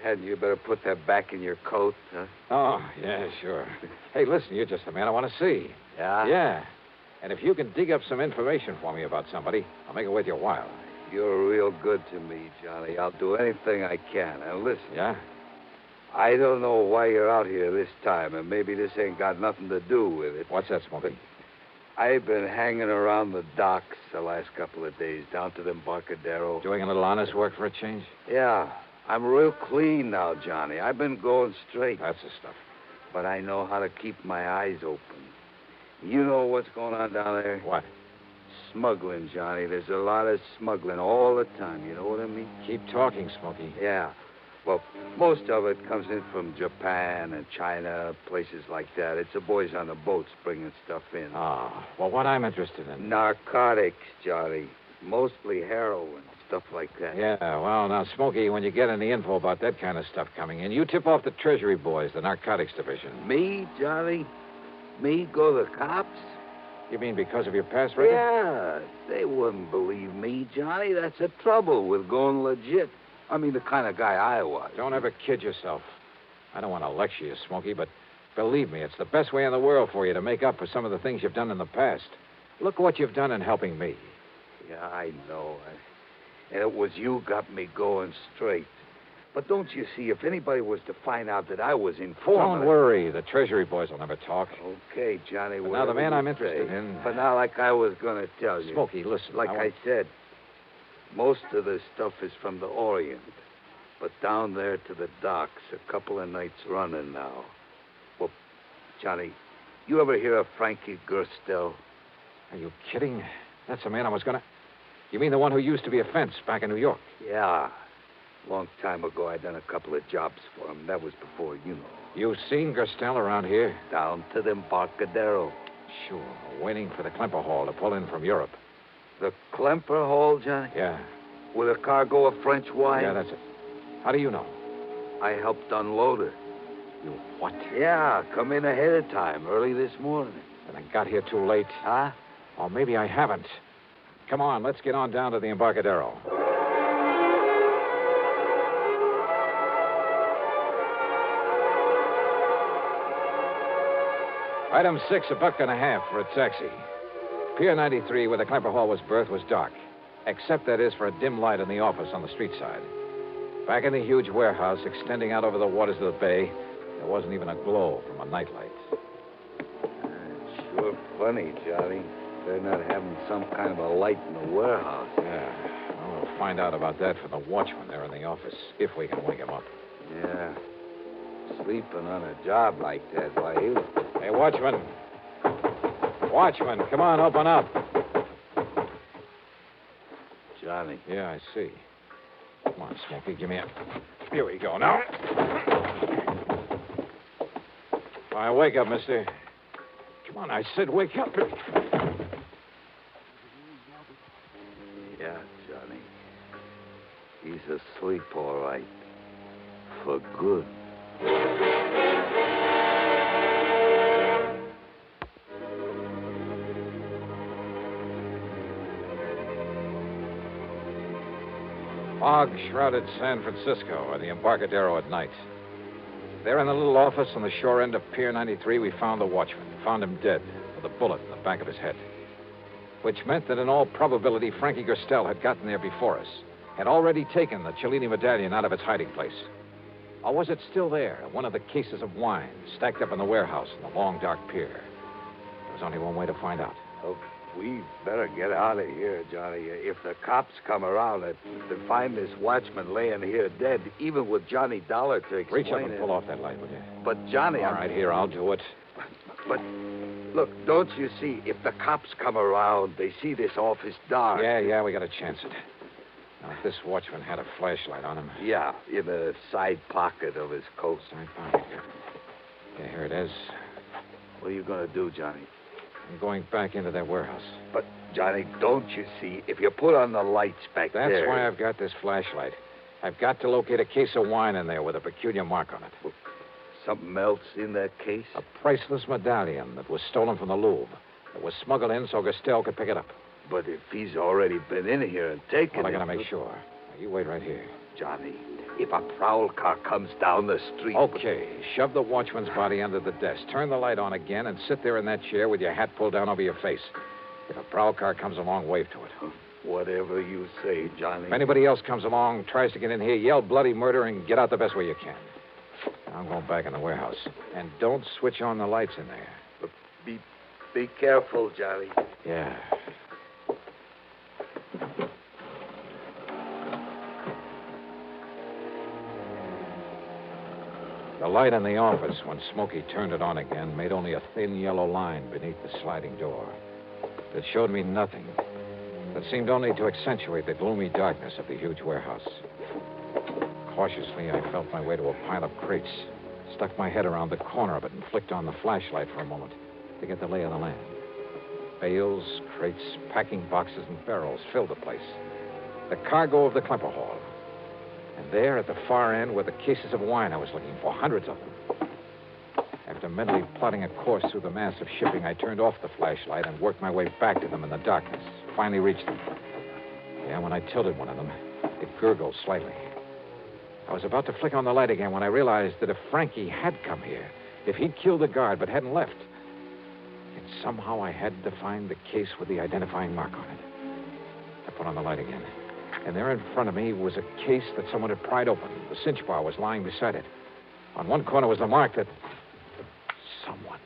Hadn't you better put that back in your coat, huh? Oh, yeah, sure. Hey, listen, you're just the man I want to see. Yeah? Yeah. And if you can dig up some information for me about somebody, I'll make it worth your while. You're real good to me, Johnny. I'll do anything I can. And listen. Yeah? I don't know why you're out here this time, and maybe this ain't got nothing to do with it. What's that, Smokey? But I've been hanging around the docks the last couple of days, down to the Embarcadero. Doing a little honest work for a change? Yeah. I'm real clean now, Johnny. I've been going straight. That's the stuff. But I know how to keep my eyes open. You know what's going on down there? What? Smuggling, Johnny. There's a lot of smuggling all the time. You know what I mean? Keep talking, Smokey. Yeah. Well, most of it comes in from Japan and China, places like that. It's the boys on the boats bringing stuff in. Ah, well, what I'm interested in... Narcotics, Johnny. Mostly heroin, stuff like that. Yeah, well, now, Smokey, when you get any info about that kind of stuff coming in, you tip off the Treasury boys, the narcotics division. Me, Johnny? Me go to the cops? You mean because of your past record? Yeah, they wouldn't believe me, Johnny. That's the trouble with going legit. I mean, the kind of guy I was. Don't ever kid yourself. I don't want to lecture you, Smokey, but believe me, it's the best way in the world for you to make up for some of the things you've done in the past. Look what you've done in helping me. Yeah, I know. And it was you got me going straight. But don't you see, if anybody was to find out that I was informed... Don't worry. The Treasury boys will never talk. Okay, Johnny. But now the man I'm say. interested in... But now, like I was going to tell you... Smokey, listen. Like I said, most of the stuff is from the Orient. But down there to the docks, a couple of nights running now. Well, Johnny, you ever hear of Frankie Gerstel? Are you kidding? That's the man I was going to... You mean the one who used to be a fence back in New York? Yeah. Long time ago, I done a couple of jobs for him. That was before, you know. You've seen Gerstel around here? Down to the Embarcadero. Sure. Waiting for the Klemper Hall to pull in from Europe. The Klemper Hall, Johnny? Yeah. With a cargo of French wine? Yeah, that's it. How do you know? I helped unload her. You what? Yeah, come in ahead of time, early this morning. And I got here too late. Huh? Or maybe I haven't. Come on, let's get on down to the Embarcadero. Item 6, $1.50 for a taxi. Pier 93, where the Klemper Hall was berthed, was dark. Except, that is, for a dim light in the office on the street side. Back in the huge warehouse extending out over the waters of the bay, there wasn't even a glow from a nightlight. Sure funny, Johnny. They're not having some kind of a light in the warehouse. Yeah. Well, we'll find out about that from the watchman there in the office, if we can wake him up. Yeah. Sleeping on a job like that, why, Hey, watchman. Watchman, come on, open up. Johnny. Yeah, I see. Come on, Smokey, give me a... Here we go now. All right, wake up, mister. Come on, I said wake up. Yeah, Johnny. He's asleep, all right. For good. Fog-shrouded San Francisco or the Embarcadero at night. There in the little office on the shore end of Pier 93, we found the watchman. Found him dead with a bullet in the back of his head. Which meant that in all probability, Frankie Gerstel had gotten there before us, had already taken the Cellini medallion out of its hiding place. Or was it still there, one of the cases of wine stacked up in the warehouse in the long, dark pier? There was only one way to find out. Oh, we better get out of here, Johnny. If the cops come around and find this watchman laying here dead, even with Johnny Dollar to explain Reach up and pull off that light, will you? But, Johnny... All right, here, I'll do it. But, look, don't you see, if the cops come around, they see this office dark. Yeah, we got to chance it. Now, if this watchman had a flashlight on him... Yeah, in the side pocket of his coat. Side pocket. Yeah, here it is. What are you going to do, Johnny? I'm going back into that warehouse. But, Johnny, don't you see, if you put on the lights back there... That's why I've got this flashlight. I've got to locate a case of wine in there with a peculiar mark on it. Look, something else in that case? A priceless medallion that was stolen from the Louvre. It was smuggled in so Gastel could pick it up. But if he's already been in here and taken Well, I it... gotta make sure. Now, you wait right here. Johnny, if a prowl car comes down the street... Okay, shove the watchman's body under the desk. Turn the light on again and sit there in that chair with your hat pulled down over your face. If a prowl car comes along, wave to it. Whatever you say, Johnny. If anybody else comes along, tries to get in here, yell bloody murder and get out the best way you can. Now, I'm going back in the warehouse. And don't switch on the lights in there. But be careful, Johnny. Yeah. The light in the office, when Smokey turned it on again, made only a thin yellow line beneath the sliding door. It showed me nothing. It seemed only to accentuate the gloomy darkness of the huge warehouse. Cautiously, I felt my way to a pile of crates, stuck my head around the corner of it, and flicked on the flashlight for a moment to get the lay of the land. Bales, crates, packing boxes, and barrels filled the place. The cargo of the Klemper Hall. And there at the far end were the cases of wine I was looking for, hundreds of them. After mentally plotting a course through the mass of shipping, I turned off the flashlight and worked my way back to them in the darkness. Finally reached them. Yeah, when I tilted one of them, it gurgled slightly. I was about to flick on the light again when I realized that if Frankie had come here, if he'd killed the guard but hadn't left, yet somehow I had to find the case with the identifying mark on it. I put on the light again. And there in front of me was a case that someone had pried open. The cinch bar was lying beside it. On one corner was the mark that... Someone.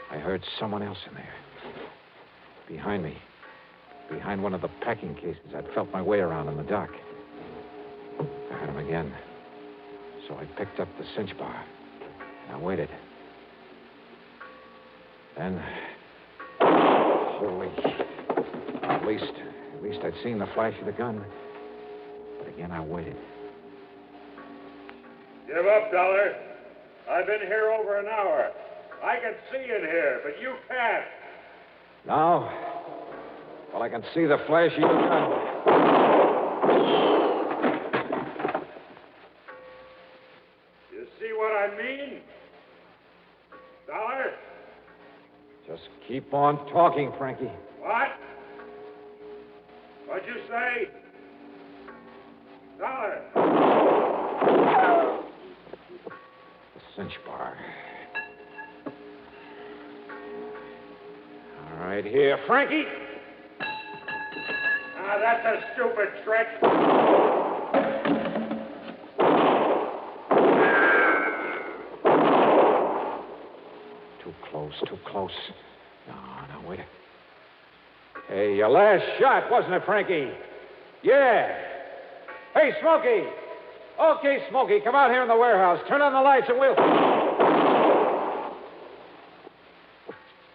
I heard someone else in there. Behind me. Behind one of the packing cases. I'd felt my way around in the dark. I heard him again. So I picked up the cinch bar. And I waited. Then... Holy... At least I'd seen the flash of the gun. But again, I waited. Give up, Dollar. I've been here over an hour. I can see in here, but you can't. Now? Well, I can see the flash of your gun. You see what I mean? Dollar? Just keep on talking, Frankie. What? What'd you say? Dollar. The cinch bar. All right, here, Frankie. Ah, that's a stupid trick. Too close. No, wait. Hey, your last shot, wasn't it, Frankie? Yeah. Hey, Smokey. Okay, Smokey, come out here in the warehouse. Turn on the lights and we'll...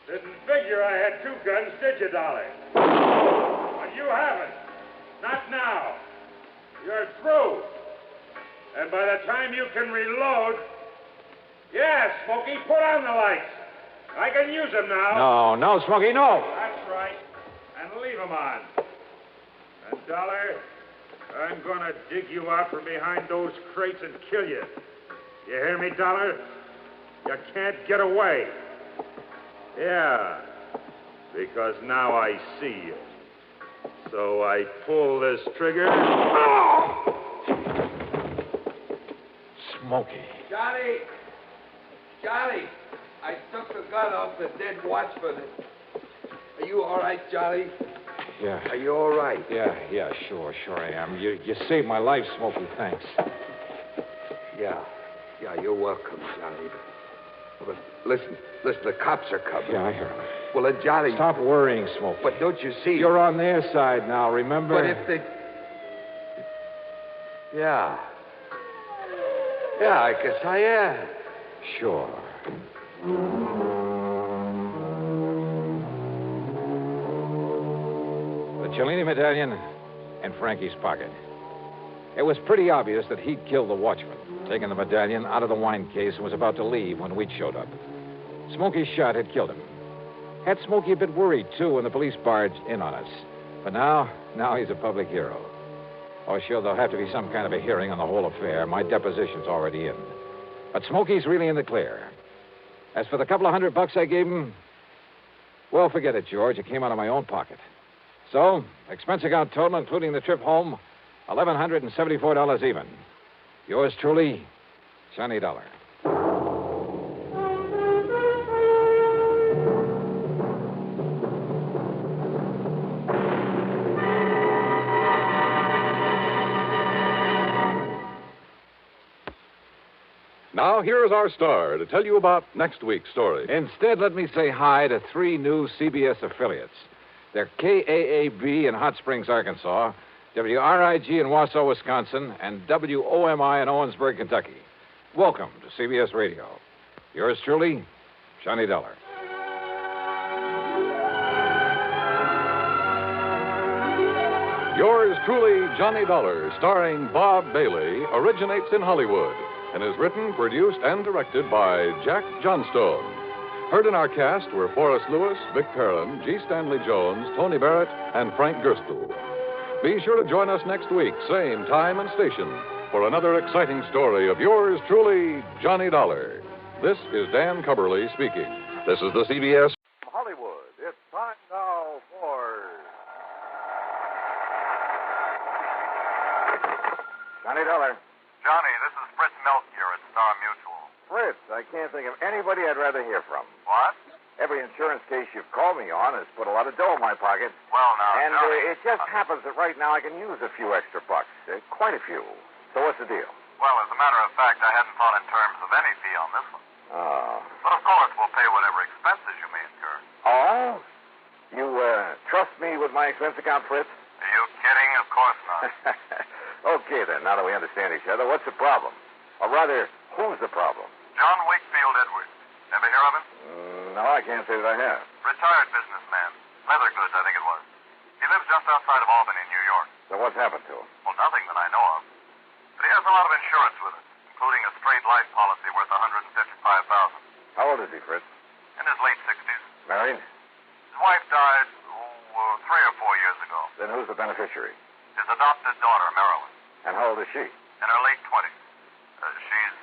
Didn't figure I had two guns, did you, Dolly? But you haven't. Not now. You're through. And by the time you can reload... Yeah, Smokey, put on the lights. I can use them now. No, Smokey, no. That's right. And leave them on. And, Dollar, I'm going to dig you out from behind those crates and kill you. You hear me, Dollar? You can't get away. Yeah, because now I see you. So I pull this trigger. Smokey. Johnny, I took the gun off the dead watchman. Are you all right, Johnny? Yeah. Are you all right? Yeah, sure I am. You saved my life, Smokey, thanks. Yeah, you're welcome, Johnny. But listen, the cops are coming. Yeah, I hear them. Well, then, Johnny... Stop worrying, Smokey. But don't you see... You're on their side now, remember? But if they... Yeah, I guess I am. Sure. The Cellini medallion in Frankie's pocket. It was pretty obvious that he'd killed the watchman, taken the medallion out of the wine case and was about to leave when Wheat showed up. Smokey's shot had killed him. Had Smokey a bit worried, too, when the police barged in on us. But now he's a public hero. Oh, sure, there'll have to be some kind of a hearing on the whole affair. My deposition's already in. But Smokey's really in the clear. As for the couple of $100 I gave him, well, forget it, George. It came out of my own pocket. So, expense account total, including the trip home, $1,174 even. Yours truly, Johnny Dollar. Now, here is our star to tell you about next week's story. Instead, let me say hi to 3 new CBS affiliates. They're KAAB in Hot Springs, Arkansas, WRIG in Wausau, Wisconsin, and WOMI in Owensburg, Kentucky. Welcome to CBS Radio. Yours truly, Johnny Dollar. Yours truly, Johnny Dollar, starring Bob Bailey, originates in Hollywood and is written, produced, and directed by Jack Johnstone. Heard in our cast were Forrest Lewis, Vic Perrin, G. Stanley Jones, Tony Barrett, and Frank Gerstle. Be sure to join us next week, same time and station, for another exciting story of yours truly, Johnny Dollar. This is Dan Cubberly speaking. This is the CBS. Hollywood, it's time now for... Johnny Dollar. Johnny, this is Fritz Melk here at Star Mutual. Fritz, I can't think of anybody I'd rather hear from. What? Every insurance case you've called me on has put a lot of dough in my pocket. Well, now, And Johnny... it just happens that right now I can use a few extra bucks. Quite a few. So what's the deal? Well, as a matter of fact, I hadn't thought in terms of any fee on this one. Oh. But of course, we'll pay whatever expenses you may incur. Oh? You trust me with my expense account, Fritz? Are you kidding? Of course not. Okay, then, now that we understand each other, what's the problem? Or rather, who's the problem? John Wakefield Edwards. Ever hear of him? No, I can't say that I have. Retired businessman. Leather goods, I think it was. He lives just outside of Albany, New York. So what's happened to him? Well, nothing that I know of. But he has a lot of insurance with it, including a straight life policy worth $155,000. How old is he, Fritz? In his late 60s. Married? His wife died, 3 or 4 years ago. Then who's the beneficiary? His adopted daughter, Marilyn. And how old is she? In her late 20s. She's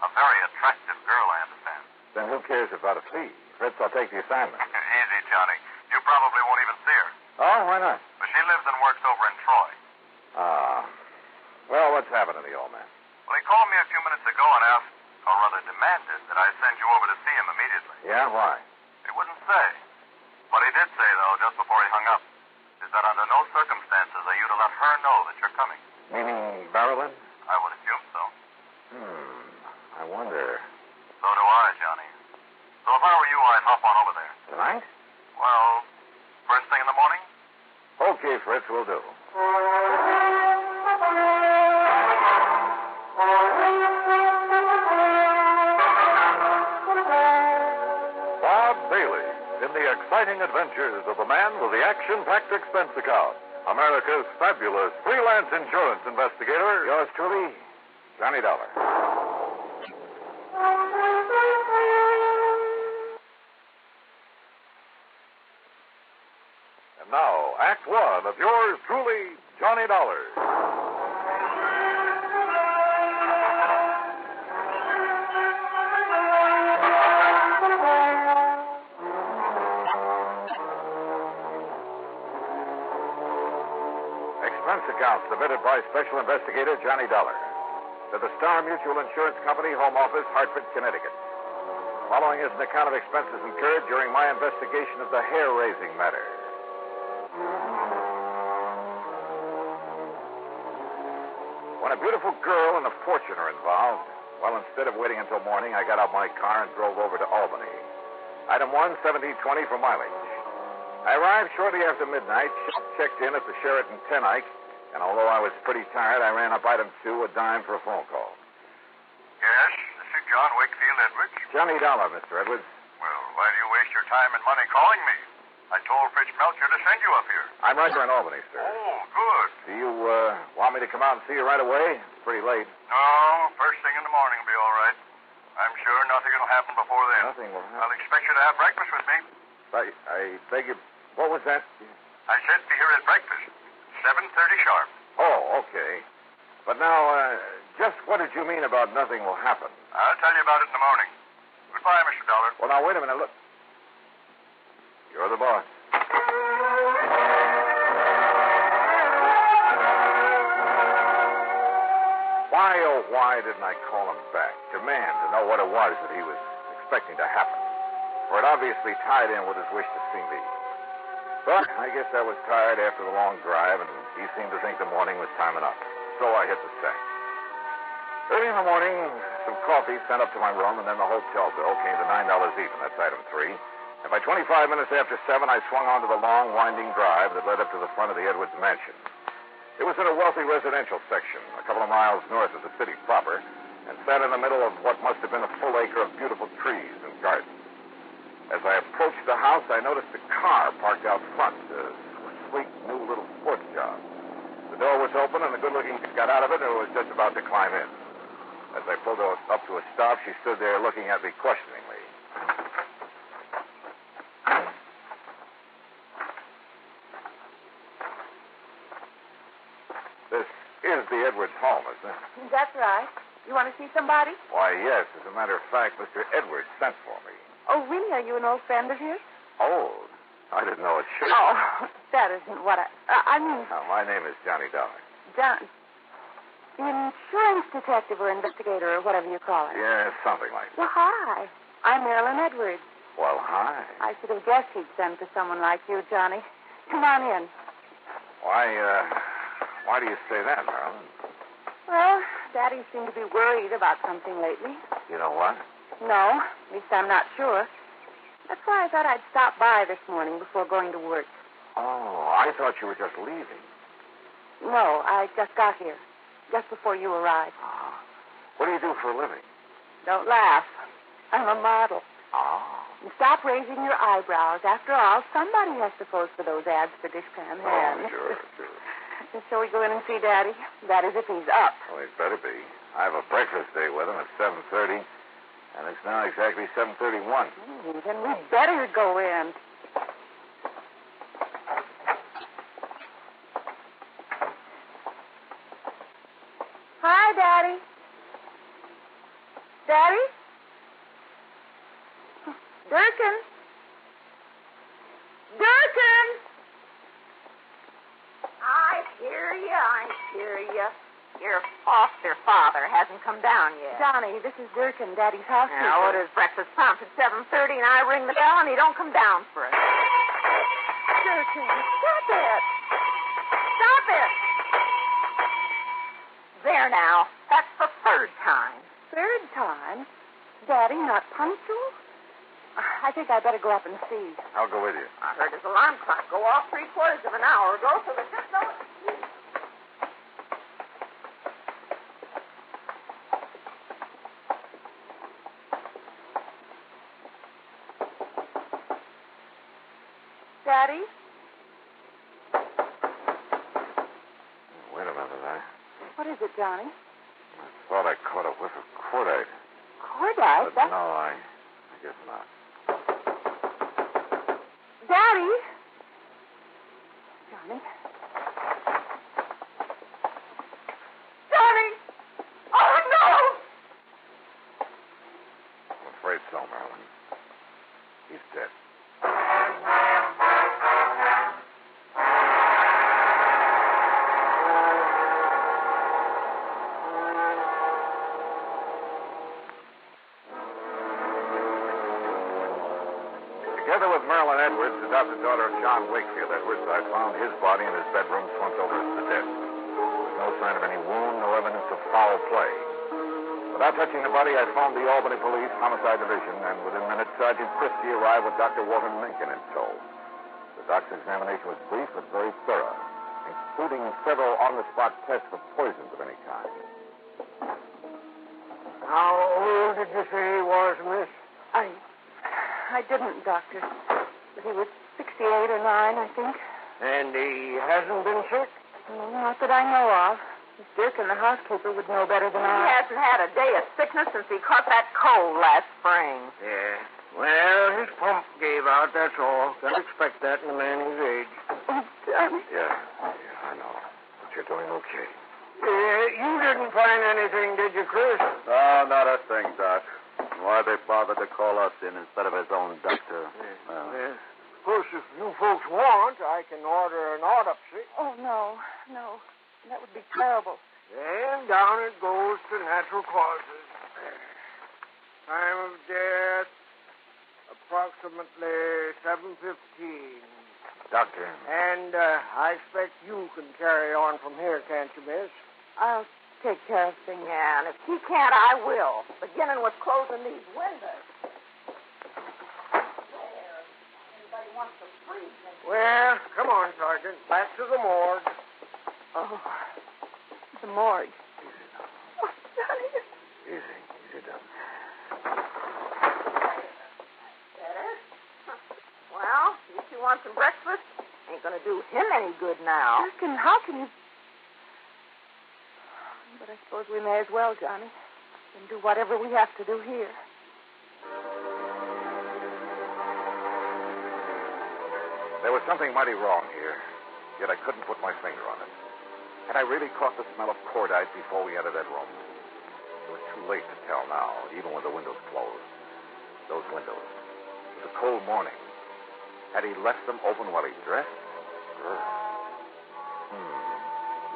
a very attractive girl, I understand. Then who cares about a fee? Fritz, I'll take the assignment. Easy, Johnny. You probably won't even see her. Oh, why not? But she lives and works over in Troy. Well, what's happened to the old man? Well, he called me a few minutes ago and asked, or rather demanded, that I send you over to see him immediately. Yeah, why? He wouldn't say. What he did say, though, just before he hung up, is that under no circumstances are you to let her know that you're coming. Meaning Marilyn? I would assume so. I wonder. So do I, Johnny. So if I were you, I'd hop on over there. Tonight? Well, first thing in the morning? Okay, Fritz, we'll do. Bob Bailey in the exciting adventures of the man with the action-packed expense account. America's fabulous freelance insurance investigator. Yours truly, Johnny Dollar. And now, Act One of yours truly, Johnny Dollar. Expense account submitted by Special Investigator Johnny Dollar to the Star Mutual Insurance Company, Home Office, Hartford, Connecticut. Following is an account of expenses incurred during my investigation of the hair-raising matter. When a beautiful girl and a fortune are involved, well, instead of waiting until morning, I got out my car and drove over to Albany. Item 1, 1720 for mileage. I arrived shortly after midnight, checked in at the Sheraton Ten Eyck, and although I was pretty tired, I ran up item 2, a dime for a phone call. Yes, this is John Wakefield Edwards. Johnny Dollar, Mr. Edwards. Well, why do you waste your time and money calling me? I told Fritz Melcher to send you up here. I'm right here in Albany, sir. Oh, good. Do you want me to come out and see you right away? It's pretty late. No, first thing in the morning will be all right. I'm sure nothing will happen before then. Nothing will happen. I'll expect you to have breakfast with me. I beg you. What was that? I said be here at breakfast, 7:30 sharp. Oh, okay. But now, just what did you mean about nothing will happen? I'll tell you about it in the morning. Goodbye, Mr. Dollar. Well, now, wait a minute. Look. You're the boss. Why, oh, why didn't I call him back? Demand to know what it was that he was expecting to happen. For it obviously tied in with his wish to see me. But I guess I was tired after the long drive, and he seemed to think the morning was time enough. So I hit the sack. Early in the morning, some coffee sent up to my room, and then the hotel bill came to $9 even. That's item 3. And by 25 minutes after 7, I swung onto the long, winding drive that led up to the front of the Edwards mansion. It was in a wealthy residential section, a couple of miles north of the city proper, and sat in the middle of what must have been a full acre of beautiful trees and gardens. As I approached the house, I noticed a car parked out front, a sleek, new little sports job. The door was open, and the good-looking kid got out of it and was just about to climb in. As I pulled her up to a stop, she stood there looking at me questioningly. This is the Edwards home, isn't it? That's right. You want to see somebody? Why, yes. As a matter of fact, Mr. Edwards sent for me. Oh, really? Are you an old friend of his? Old? I didn't know it should. Oh, that isn't what I mean... No, my name is Johnny Dollar. John... The insurance detective or investigator or whatever you call it. Yeah, something like that. Well, hi. I'm Marilyn Edwards. Well, hi. I should have guessed he'd send for someone like you, Johnny. Come on in. Why do you say that, Marilyn? Well, Daddy seemed to be worried about something lately. You know what? No, at least I'm not sure. That's why I thought I'd stop by this morning before going to work. Oh, I thought you were just leaving. No, I just got here, just before you arrived. What do you do for a living? Don't laugh. I'm a model. Oh. And stop raising your eyebrows. After all, somebody has to pose for those ads for dishpan hands. Oh, sure. And shall we go in and see Daddy? That is, if he's up. Well, he'd better be. I have a breakfast date with him at 7:30, and it's now exactly 7:31. Then we better go in. Hi, Daddy. Daddy? Durkin? Durkin! I hear you. Your foster father hasn't come down yet. Johnny, this is Durkin, Daddy's housekeeper. Now, what is breakfast prompt at 7:30, and I ring the bell, and he don't come down for it. Durkin, stop it. Stop it! There now. That's the third time. Third time? Daddy, not punctual? I think I'd better go up and see. I'll go with you. I heard his alarm clock go off 3/4 of an hour ago, so there's just no excuse. Daddy? Wait a minute, What is it, Johnny? I thought I caught a whiff of cordite. Cordite? But no, I guess not. Daddy? Johnny? Johnny! Oh, no! I'm afraid so, Marilyn. He's dead. Together with Marilyn Edwards, adopted daughter of John Wakefield Edwards, I found his body in his bedroom slumped over the desk. There was no sign of any wound, no evidence of foul play. Without touching the body, I phoned the Albany Police Homicide Division, and within minutes, Sergeant Christie arrived with Dr. Walter Mencken in tow. The doctor's examination was brief but very thorough, including several on-the-spot tests for poisons of any kind. How old did you say he was, miss? I didn't, Doctor. But he was 68 or 9, I think. And he hasn't been sick? Not that I know of. Miss Durkin, the housekeeper, would know better than He I. hasn't had a day of sickness since he caught that cold last spring. Yeah. Well, his pump gave out, that's all. Can't expect that in a man his age. Oh, Johnny. Yeah, I know. But you're doing okay. You didn't find anything, did you, Chris? No, not a thing, Doc. Why they bothered to call us in instead of his own doctor? Yeah. Of course, if you folks want, I can order an autopsy. Oh, no. That would be terrible. And down it goes to natural causes. Time of death, approximately 7:15. Doctor. And I expect you can carry on from here, can't you, miss? I'll take care of things. Yeah, and if he can't, I will. Beginning with closing these windows. There. Anybody wants to freeze me? Well, come on, Sergeant. Back to the morgue. Oh, the morgue. Easy, down. Better? Well, you two want some breakfast? Ain't gonna do him any good now. How can you... But I suppose we may as well, Johnny. And do whatever we have to do here. There was something mighty wrong here, yet I couldn't put my finger on it. Had I really caught the smell of cordite before we entered that room? It was too late to tell now, even with the windows closed. Those windows. It was a cold morning. Had he left them open while he dressed?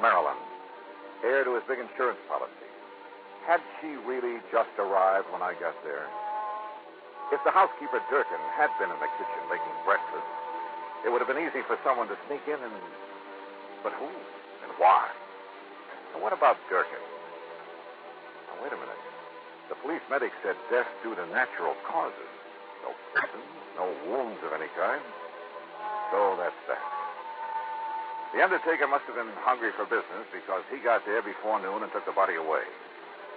Marilyn, heir to his big insurance policy. Had she really just arrived when I got there? If the housekeeper, Durkin, had been in the kitchen making breakfast, it would have been easy for someone to sneak in and... But who? And why? And what about Durkin? Now, wait a minute. The police medic said death due to natural causes. No symptoms, no wounds of any kind. So that's that. The undertaker must have been hungry for business because he got there before noon and took the body away.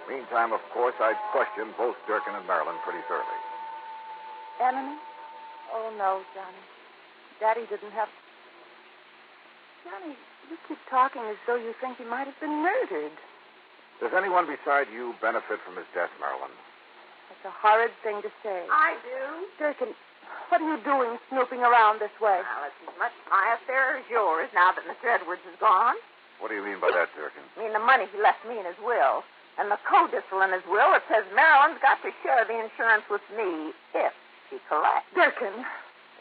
Meantime, of course, I'd questioned both Durkin and Marilyn pretty thoroughly. Enemy? Oh, no, Johnny. Daddy didn't have... Johnny, you keep talking as though you think he might have been murdered. Does anyone beside you benefit from his death, Marilyn? That's a horrid thing to say. I do. Durkin, what are you doing snooping around this way? Well, it's as much my affair as yours now that Mr. Edwards is gone. What do you mean by that, Durkin? I mean the money he left me in his will. And the codicil in his will, it says Marilyn's got to share the insurance with me if she collects. Durkin.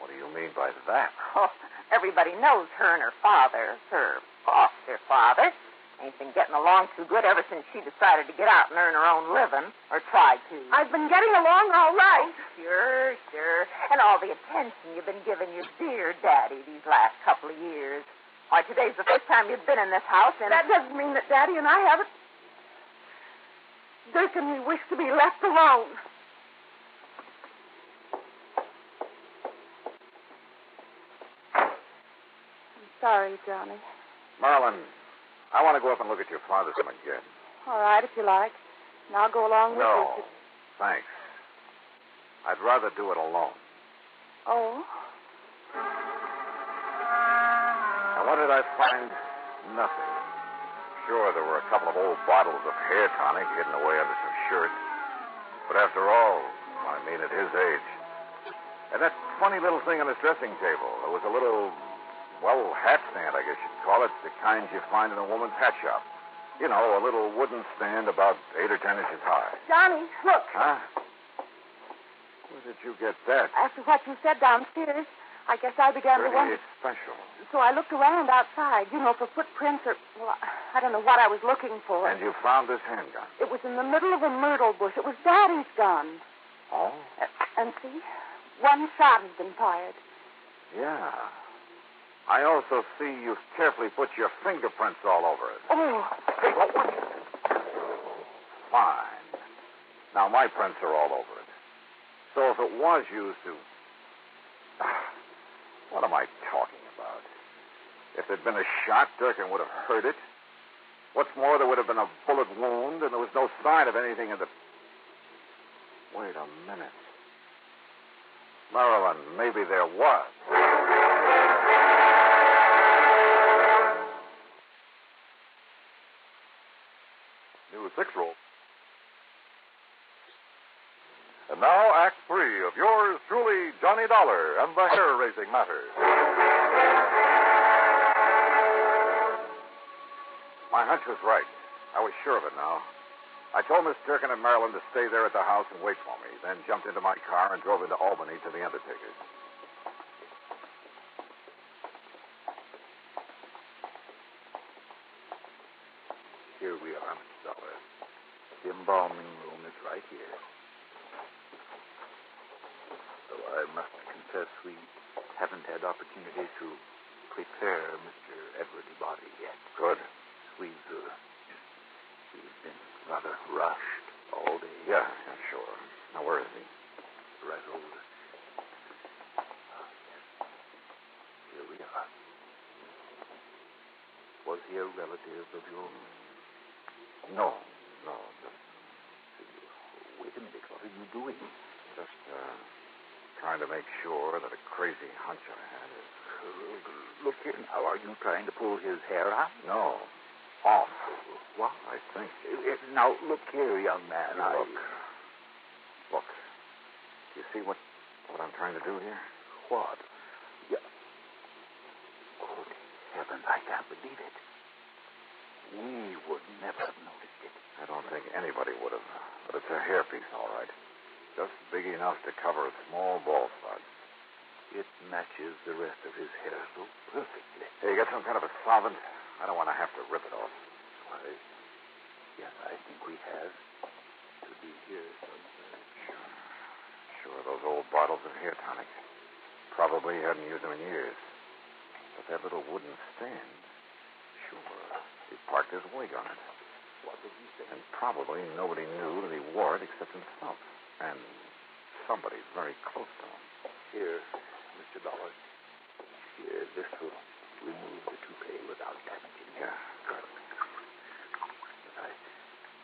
What do you mean by that? Oh, everybody knows her and her father, her foster father, ain't been getting along too good ever since she decided to get out and earn her own living, or tried to. I've been getting along all right. Oh, sure. And all the attention you've been giving your dear daddy these last couple of years. Why, today's the first time you've been in this house, and... That doesn't mean that Daddy and I haven't... Durkin, we wish to be left alone. I'm sorry, Johnny. Marilyn, I want to go up and look at your father's room again. All right, if you like. And I'll go along with you. No, thanks. I'd rather do it alone. Oh? And what did I find? Nothing. Sure, there were a couple of old bottles of hair tonic hidden away under some shirts. But after all, I mean, at his age. And that funny little thing on his dressing table. There was a little, well, hat stand, I guess you'd call it. The kind you find in a woman's hat shop. You know, a little wooden stand about 8 or 10 inches high. Johnny, look. Huh? Where did you get that? After what you said downstairs, I guess I began to wonder. Pretty special. So I looked around outside, for footprints or, well, I don't know what I was looking for. And you found this handgun? It was in the middle of a myrtle bush. It was Daddy's gun. Oh? And see, one shot has been fired. Yeah. I also see you've carefully put your fingerprints all over it. Oh. Hey, what? Fine. Now, my prints are all over it. So if it was used to... What am I talking about? If there'd been a shot, Durkin would have heard it. What's more, there would have been a bullet wound, and there was no sign of anything in the... Wait a minute. Marilyn, maybe there was. New 6 roll. And now, Act 3 of yours truly, Johnny Dollar and the hair-raising matter. My hunch was right. I was sure of it now. I told Miss Durkin and Marilyn to stay there at the house and wait for me, then jumped into my car and drove into Albany to the undertaker's. Here we are, Miss Dollar. The embalming room is right here. Though I must confess we haven't had opportunity to prepare Mr. Edward's body yet. Good. We've been rather rushed all day. Yeah, sure. Now, where is he? Right over. Here we are. Was he a relative of yours? No. Just... Wait a minute. What are you doing? Just, trying to make sure that a crazy hunch I had is... Look here now. Are you trying to pull his hair out? No. Off. What? I think. Now, look here, young man. Look. Do you see what I'm trying to do here? What? Yeah. Good heavens, I can't believe it. We would never have noticed it. I don't think anybody would have. But it's a hairpiece, all right. Just big enough to cover a small bald spot. It matches the rest of his hair so perfectly. Hey, you got some kind of a solvent? I don't want to have to rip it off. Why, yes, I think we have. To be here somewhere. Sure, those old bottles of hair tonic. Probably hadn't used them in years. But that little wooden stand, sure, he parked his wig on it. What did he say? And probably nobody knew that he wore it except himself. And somebody very close to him. Here, Mr. Dollar. Here, this will remove the toupee without damaging it. Yeah, good. But I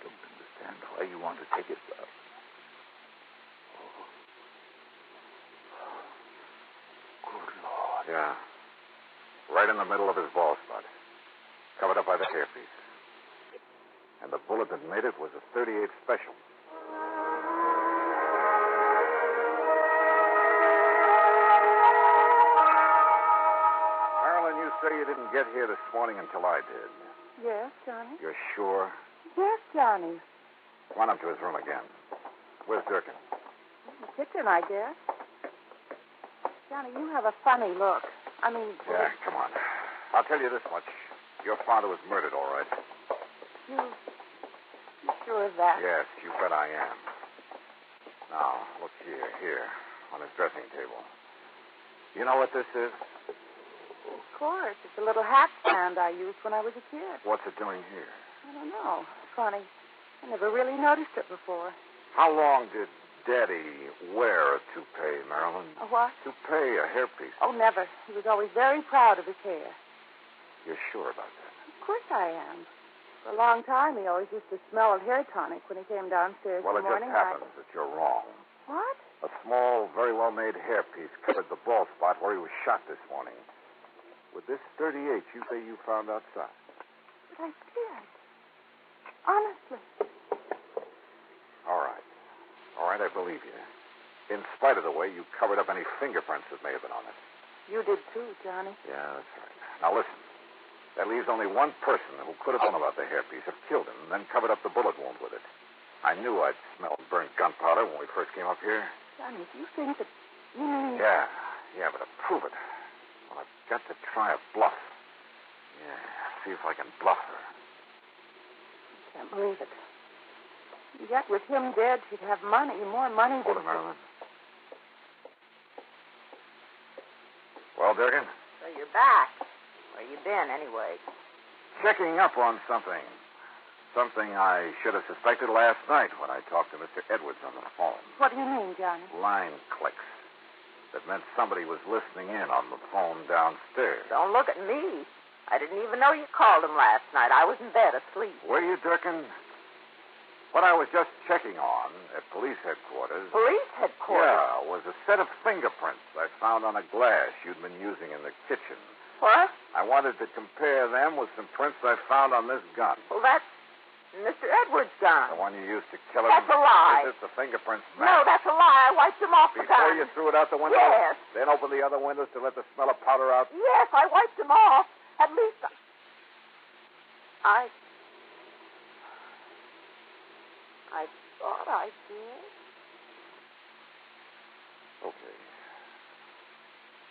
don't understand why you want to take it. Good Lord. Yeah. Right in the middle of his bald spot. Covered up by the hairpiece. And the bullet that made it was a .38 special. Marilyn, you say you didn't get here this morning until I did. Yes, Johnny? You're sure? Yes, Johnny. Come on up to his room again. Where's Durkin? The kitchen, I guess. Johnny, you have a funny look. I mean... Yeah, come on. I'll tell you this much. Your father was murdered, all right. You sure of that? Yes, you bet I am. Now, look here, on his dressing table. You know what this is? Of course. It's a little hat stand I used when I was a kid. What's it doing here? I don't know. Funny. I never really noticed it before. How long did Daddy wear a toupee, Marilyn? A what? Toupee, a hairpiece. Oh, never. He was always very proud of his hair. You're sure about that? Of course I am. For a long time, he always used to smell of hair tonic when he came downstairs Well, in the it morning. just happens that you're wrong. What? A small, very well-made hairpiece covered the bald spot where he was shot this morning. With this .38 you say you found outside. But I did. Honestly. All right, I believe you. In spite of the way you covered up any fingerprints that may have been on it. You did too, Johnny. Yeah, that's right. Now listen. That leaves only one person who could have known about the hairpiece, have killed him, and then covered up the bullet wound with it. I knew I'd smelled burnt gunpowder when we first came up here. Johnny, do you think that... Yeah, but to prove it, well, I've got to try a bluff. Yeah, see if I can bluff her. I can't believe it. Yet with him dead, she'd have money, more money Hold than... it, Marilyn. Well, Durkin? So you're back. Where you been, anyway? Checking up on something. Something I should have suspected last night when I talked to Mr. Edwards on the phone. What do you mean, Johnny? Line clicks. That meant somebody was listening in on the phone downstairs. Don't look at me. I didn't even know you called him last night. I was in bed asleep. Were you, Durkin? What I was just checking on at police headquarters... Police headquarters? Yeah, was a set of fingerprints I found on a glass you'd been using in the kitchen. What? I wanted to compare them with some prints I found on this gun. Well, that's Mr. Edwards' gun. The one you used to kill him? That's a lie. Is it the fingerprints match? No, that's a lie. I wiped them off the gun. Before you threw it out the window? Yes. Then opened the other windows to let the smell of powder out? Yes, I wiped them off. At least I thought I did. Okay.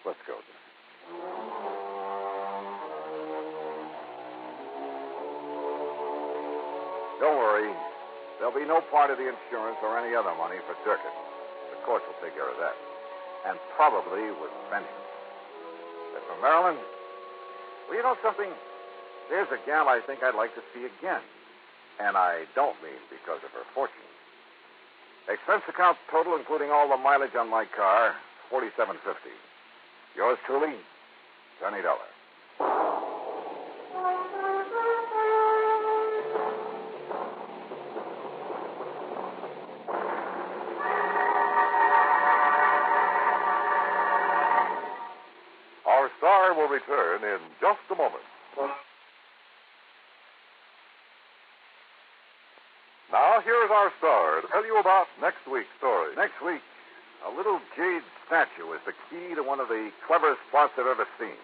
Let's go, then. Don't worry. There'll be no part of the insurance or any other money for Durkin. The courts will take care of that. And probably with vengeance. As for Marilyn, well, you know something? There's a gal I think I'd like to see again. And I don't mean because of her fortune. Expense account total, including all the mileage on my car, $47.50. Yours truly, Johnny Dollar. Our star will return in just a moment. Now, here is our star to tell you about next week's story. Next week, a little jade statue is the key to one of the cleverest plots I've ever seen.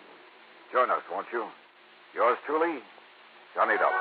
Join us, won't you? Yours truly, Johnny Dollar.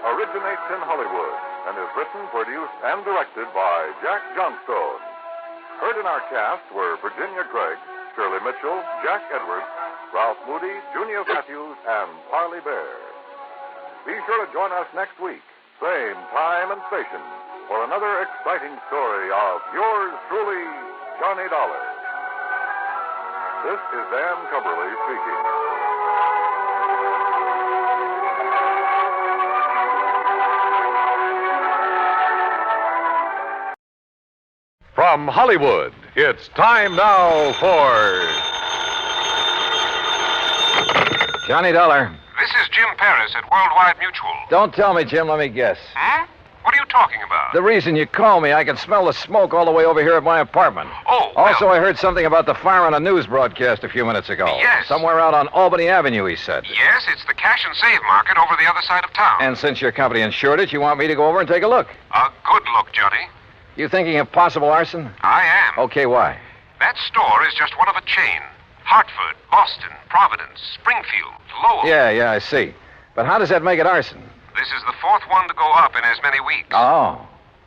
Originates in Hollywood and is written, produced, and directed by Jack Johnstone. Heard in our cast were Virginia Gregg, Shirley Mitchell, Jack Edwards, Ralph Moody, Junior Matthews, and Parley Bear. Be sure to join us next week, same time and station, for another exciting story of yours truly, Johnny Dollar. This is Dan Cumberly speaking. From Hollywood, it's time now for Johnny Dollar. This is Jim Paris at Worldwide Mutual. Don't tell me, Jim. Let me guess. Hmm? What are you talking about? The reason you called me, I can smell the smoke all the way over here at my apartment. Oh, well... Also, I heard something about the fire on a news broadcast a few minutes ago. Yes. Somewhere out on Albany Avenue, he said. Yes, it's the cash and save market over the other side of town. And since your company insured it, you want me to go over and take a look? A good look, Johnny. You thinking of possible arson? I am. Okay, why? That store is just one of a chain. Hartford, Boston, Providence, Springfield, Lowell. Yeah, I see. But how does that make it arson? This is the fourth one to go up in as many weeks. Oh.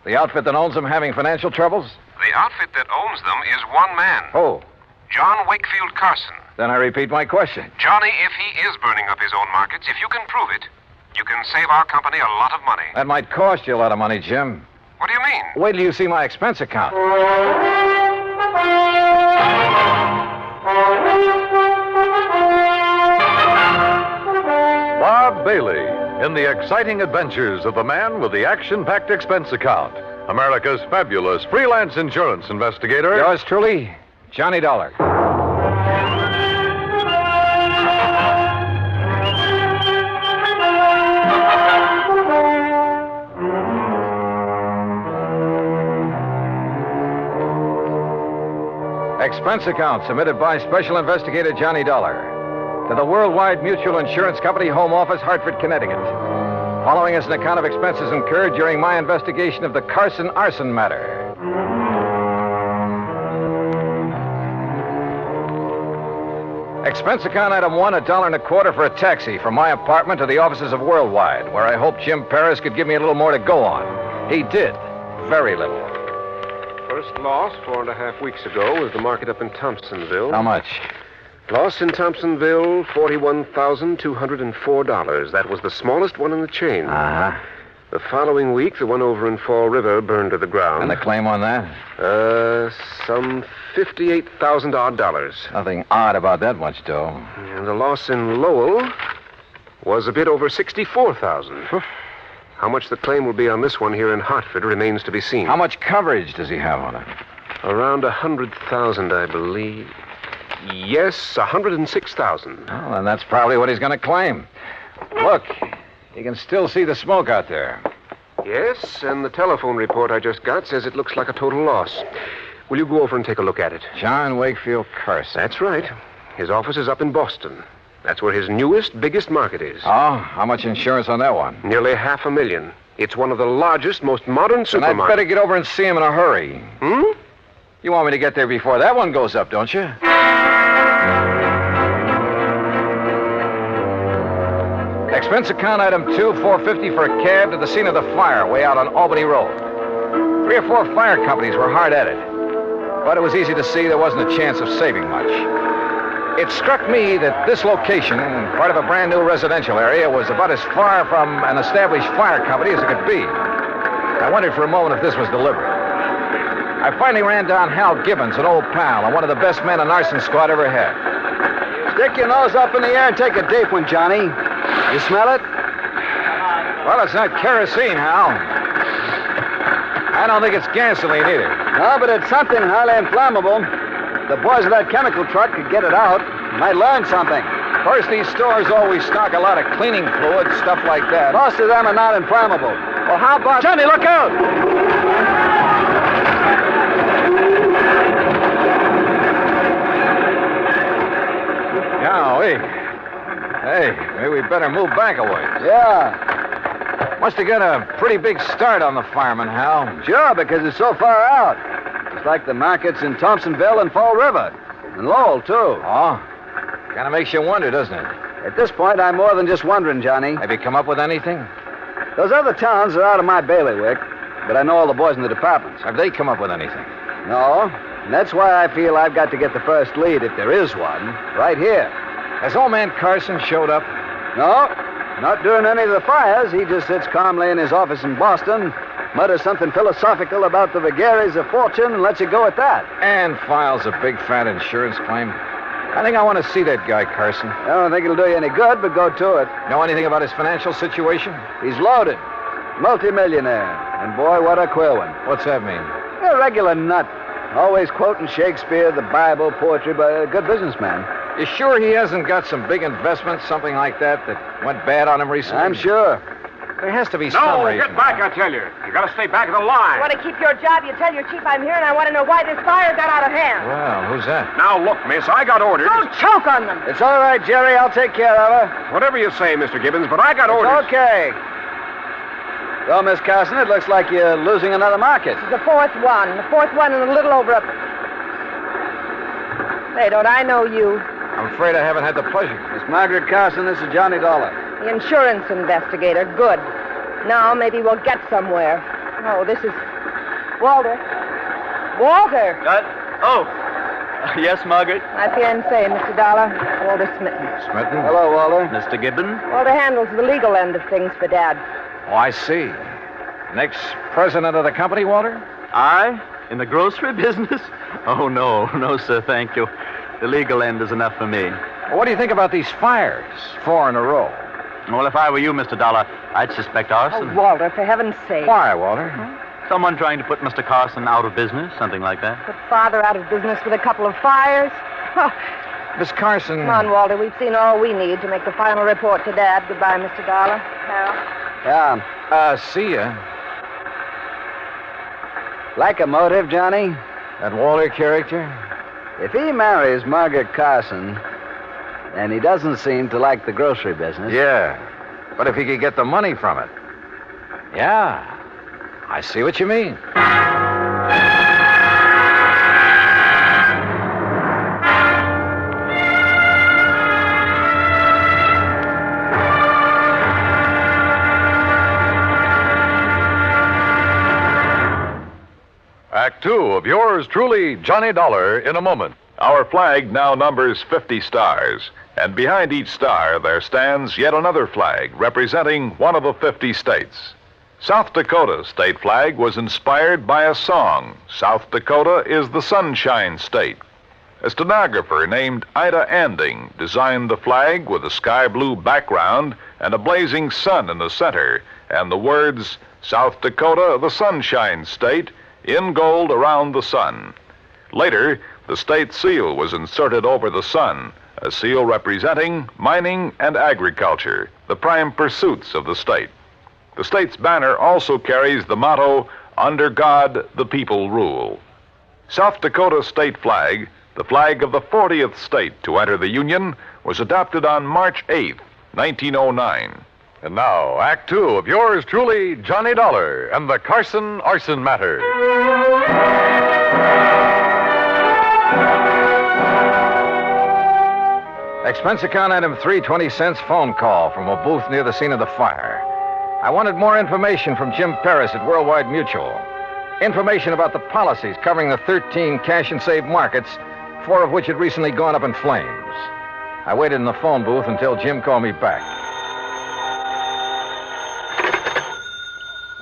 The outfit that owns them having financial troubles? The outfit that owns them is one man. Who? John Wakefield Carson. Then I repeat my question. Johnny, if he is burning up his own markets, if you can prove it, you can save our company a lot of money. That might cost you a lot of money, Jim. What do you mean? Wait till you see my expense account. Bob Bailey in the exciting adventures of the man with the action-packed expense account. America's fabulous freelance insurance investigator. Yours truly, Johnny Dollar. Expense account submitted by Special Investigator Johnny Dollar to the Worldwide Mutual Insurance Company, Home Office, Hartford, Connecticut. Following is an account of expenses incurred during my investigation of the Carson Arson matter. Expense account item 1, $1.25 for a taxi from my apartment to the offices of Worldwide, where I hoped Jim Paris could give me a little more to go on. He did. Very little. First loss 4.5 weeks ago was the market up in Thompsonville. How much? Loss in Thompsonville, $41,204. That was the smallest one in the chain. Uh-huh. The following week, the one over in Fall River burned to the ground. And the claim on that? Some $58,000. Nothing odd about that much dough. And the loss in Lowell was a bit over $64,000. How much the claim will be on this one here in Hartford remains to be seen. How much coverage does he have on it? Around $100,000, I believe. Yes, $106,000. Well, then that's probably what he's going to claim. Look, you can still see the smoke out there. Yes, and the telephone report I just got says it looks like a total loss. Will you go over and take a look at it? John Wakefield Carson. That's right. His office is up in Boston. That's where his newest, biggest market is. Oh, how much insurance on that one? Nearly $500,000. It's one of the largest, most modern And supermarkets. I'd better get over and see him in a hurry. You want me to get there before that one goes up, don't you? Expense account item 2, $450 for a cab to the scene of the fire, way out on Albany Road. 3 or 4 fire companies were hard at it. But it was easy to see there wasn't a chance of saving much. It struck me that this location, part of a brand new residential area, was about as far from an established fire company as it could be. I wondered for a moment if this was deliberate. I finally ran down Hal Gibbons, an old pal, and one of the best men an arson squad ever had. Stick your nose up in the air and take a deep one, Johnny. You smell it? Well, it's not kerosene, Hal. I don't think it's gasoline either. No, but it's something highly inflammable. The boys of that chemical truck could get it out. Might learn something. Of course, these stores always stock a lot of cleaning fluid, stuff like that. Most of them are not inflammable. Well, how about... Johnny, look out! Golly. Hey, maybe we better move back a ways. Yeah. Must have got a pretty big start on the fireman, Hal. Sure, because it's so far out. It's like the markets in Thompsonville and Fall River. And Lowell, too. Oh? Kind of makes you wonder, doesn't it? At this point, I'm more than just wondering, Johnny. Have you come up with anything? Those other towns are out of my bailiwick, but I know all the boys in the departments. Have they come up with anything? No, and that's why I feel I've got to get the first lead, if there is one, right here. Has old man Carson showed up? No, not during any of the fires. He just sits calmly in his office in Boston, mutters something philosophical about the vagaries of fortune, and lets it go at that. And files a big fat insurance claim. I think I want to see that guy, Carson. I don't think it'll do you any good, but go to it. Know anything about his financial situation? He's loaded. Multimillionaire. And boy, what a queer one. What's that mean? A regular nut. Always quoting Shakespeare, the Bible, poetry, but a good businessman. You sure he hasn't got some big investments, something like that went bad on him recently? I'm sure. There has to be some reason. Get back, I tell you. You gotta stay back of the line. You want to keep your job, you tell your chief I'm here, and I want to know why this fire got out of hand. Well, who's that? Now, look, miss, I got orders. Don't choke on them. It's all right, Jerry. I'll take care of her. Whatever you say, Mr. Gibbons, but I got orders. It's okay. Well, Miss Carson, it looks like you're losing another market. This is the fourth one. The fourth one and a little over a... Hey, don't I know you? I'm afraid I haven't had the pleasure. Miss Margaret Carson, this is Johnny Dollar. The insurance investigator. Good. Now maybe we'll get somewhere. Oh, this is... Walter. Walter! Yes, Margaret? My fiancé, Mr. Dollar. Walter Smitten. Smitten? Hello, Walter. Mr. Gibbon? Walter handles the legal end of things for Dad. Oh, I see. Next president of the company, Walter? I? In the grocery business? Oh, no, sir, thank you. The legal end is enough for me. Well, what do you think about these fires? 4 in a row. Well, if I were you, Mr. Dollar, I'd suspect arson. Oh, Walter, for heaven's sake. Why, Walter? Someone trying to put Mr. Carson out of business, something like that. Put Father out of business with a couple of fires? Oh. Miss Carson... Come on, Walter. We've seen all we need to make the final report to Dad. Goodbye, Mr. Dollar. Harold. Yeah. See ya. Like a motive, Johnny? That Walter character? If he marries Margaret Carson, and he doesn't seem to like the grocery business... Yeah, but if he could get the money from it. Yeah, I see what you mean. Act 2 of yours truly, Johnny Dollar, in a moment. Our flag now numbers 50 stars, and behind each star there stands yet another flag representing one of the 50 states. South Dakota's state flag was inspired by a song. South Dakota is the Sunshine State. A stenographer named Ida Anding designed the flag with a sky blue background and a blazing sun in the center, and the words, South Dakota, the Sunshine State, in gold around the sun. Later, the state seal was inserted over the sun, a seal representing mining and agriculture, the prime pursuits of the state. The state's banner also carries the motto, Under God, the People Rule. South Dakota's state flag The flag of the 40th state to enter the Union was adopted on March 8th, 1909. And now, Act Two of yours truly, Johnny Dollar and the Carson Arson Matter. Expense account item 3, 20 cents, phone call from a booth near the scene of the fire. I wanted more information from Jim Paris at Worldwide Mutual. Information about the policies covering the 13 cash and save markets, 4 of which had recently gone up in flames. I waited in the phone booth until Jim called me back.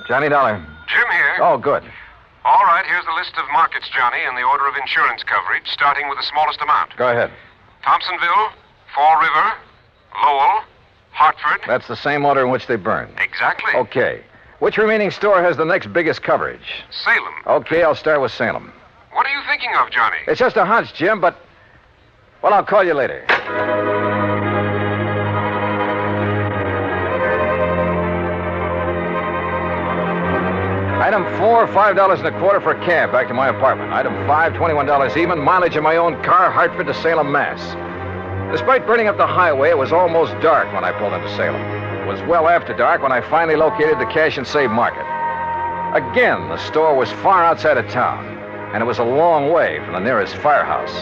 Johnny Dollar. Jim here. Oh, good. All right, here's the list of markets, Johnny, in the order of insurance coverage, starting with the smallest amount. Go ahead. Thompsonville, Fall River, Lowell, Hartford. That's the same order in which they burned. Exactly. Okay. Which remaining store has the next biggest coverage? Salem. Okay, I'll start with Salem. What are you thinking of, Johnny? It's just a hunch, Jim, but... Well, I'll call you later. Item 4, $5.25 for a cab back to my apartment. Item 5, $21 even, mileage of my own car, Hartford to Salem, Mass. Despite burning up the highway, it was almost dark when I pulled into Salem. It was well after dark when I finally located the cash and save market. Again, the store was far outside of town, and it was a long way from the nearest firehouse.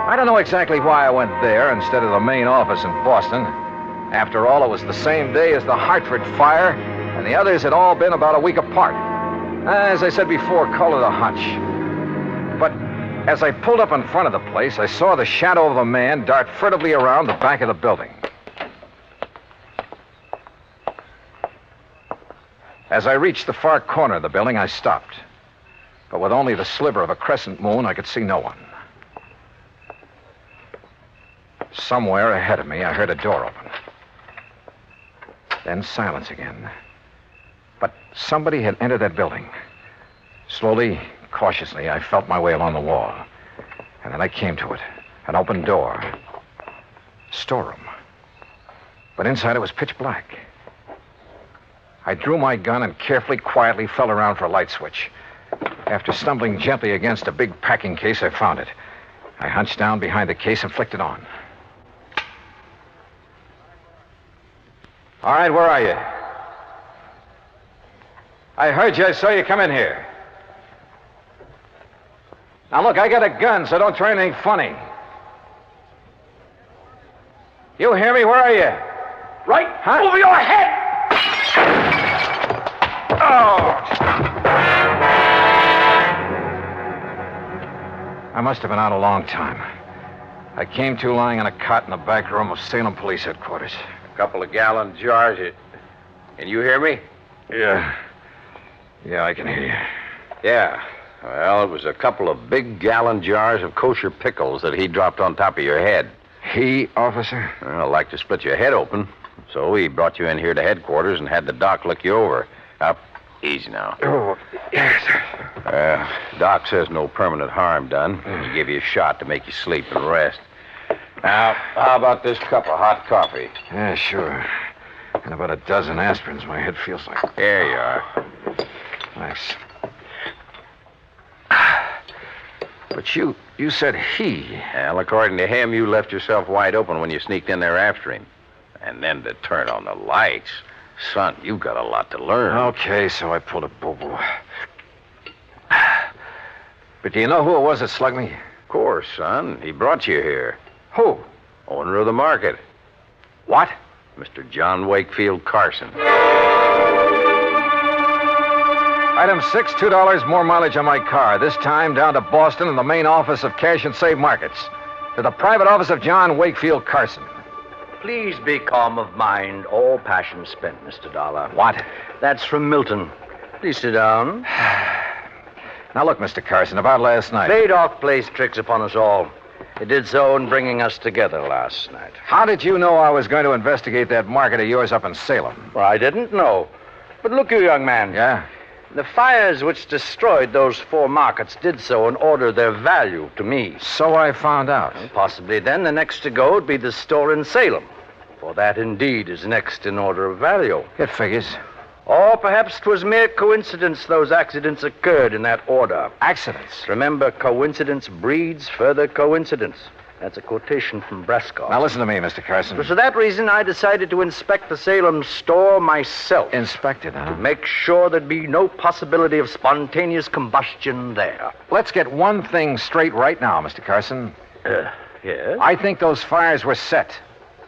I don't know exactly why I went there instead of the main office in Boston. After all, it was the same day as the Hartford fire, and the others had all been about a week apart. As I said before, call it a hunch. But as I pulled up in front of the place, I saw the shadow of a man dart furtively around the back of the building. As I reached the far corner of the building, I stopped. But with only the sliver of a crescent moon, I could see no one. Somewhere ahead of me, I heard a door open. Then silence again. But somebody had entered that building. Slowly, cautiously, I felt my way along the wall. And then I came to it. An open door. Storeroom. But inside it was pitch black. I drew my gun and carefully, quietly felt around for a light switch. After stumbling gently against a big packing case, I found it. I hunched down behind the case and flicked it on. All right, where are you? I heard you. I saw you come in here. Now, look, I got a gun, so don't try anything funny. You hear me? Where are you? Right over your head! Oh! I must have been out a long time. I came to lying on a cot in the back room of Salem Police Headquarters. A couple of gallon jars. Can you hear me? Yeah. Yeah, I can hear you. Yeah. Well, it was a couple of big gallon jars of kosher pickles that he dropped on top of your head. He, officer? Well, I'd like to split your head open. So he brought you in here to headquarters and had the doc look you over. Up. Easy now. Oh, yes. Doc says no permanent harm done. He gave you a shot to make you sleep and rest. Now, how about this cup of hot coffee? Yeah, sure. And about a dozen aspirins my head feels like. There you are. Thanks. But you said he. Well, according to him, you left yourself wide open when you sneaked in there after him. And then to turn on the lights. Son, you've got a lot to learn. Okay, so I pulled a boo-boo. But do you know who it was that slugged me? Of course, son. He brought you here. Who? Owner of the market. What? Mr. John Wakefield Carson. Item 6, $2 more mileage on my car. This time down to Boston and the main office of Cash and Save Markets. To the private office of John Wakefield Carson. Please be calm of mind. All passion spent, Mr. Dollar. What? That's from Milton. Please sit down. Now, look, Mr. Carson, about last night. Baydock plays tricks upon us all. It did so in bringing us together last night. How did you know I was going to investigate that market of yours up in Salem? Well, I didn't know. But look, you young man. Yeah? The fires which destroyed those 4 markets did so in order their value to me. So I found out. And possibly then the next to go would be the store in Salem. For that indeed is next in order of value. It figures. Or perhaps 'twas mere coincidence those accidents occurred in that order. Accidents? Remember, coincidence breeds further coincidence. That's a quotation from Brescoff. Now listen to me, Mr. Carson. For that reason, I decided to inspect the Salem store myself. Inspect it, huh? To make sure there'd be no possibility of spontaneous combustion there. Let's get one thing straight right now, Mr. Carson. Yes? I think those fires were set.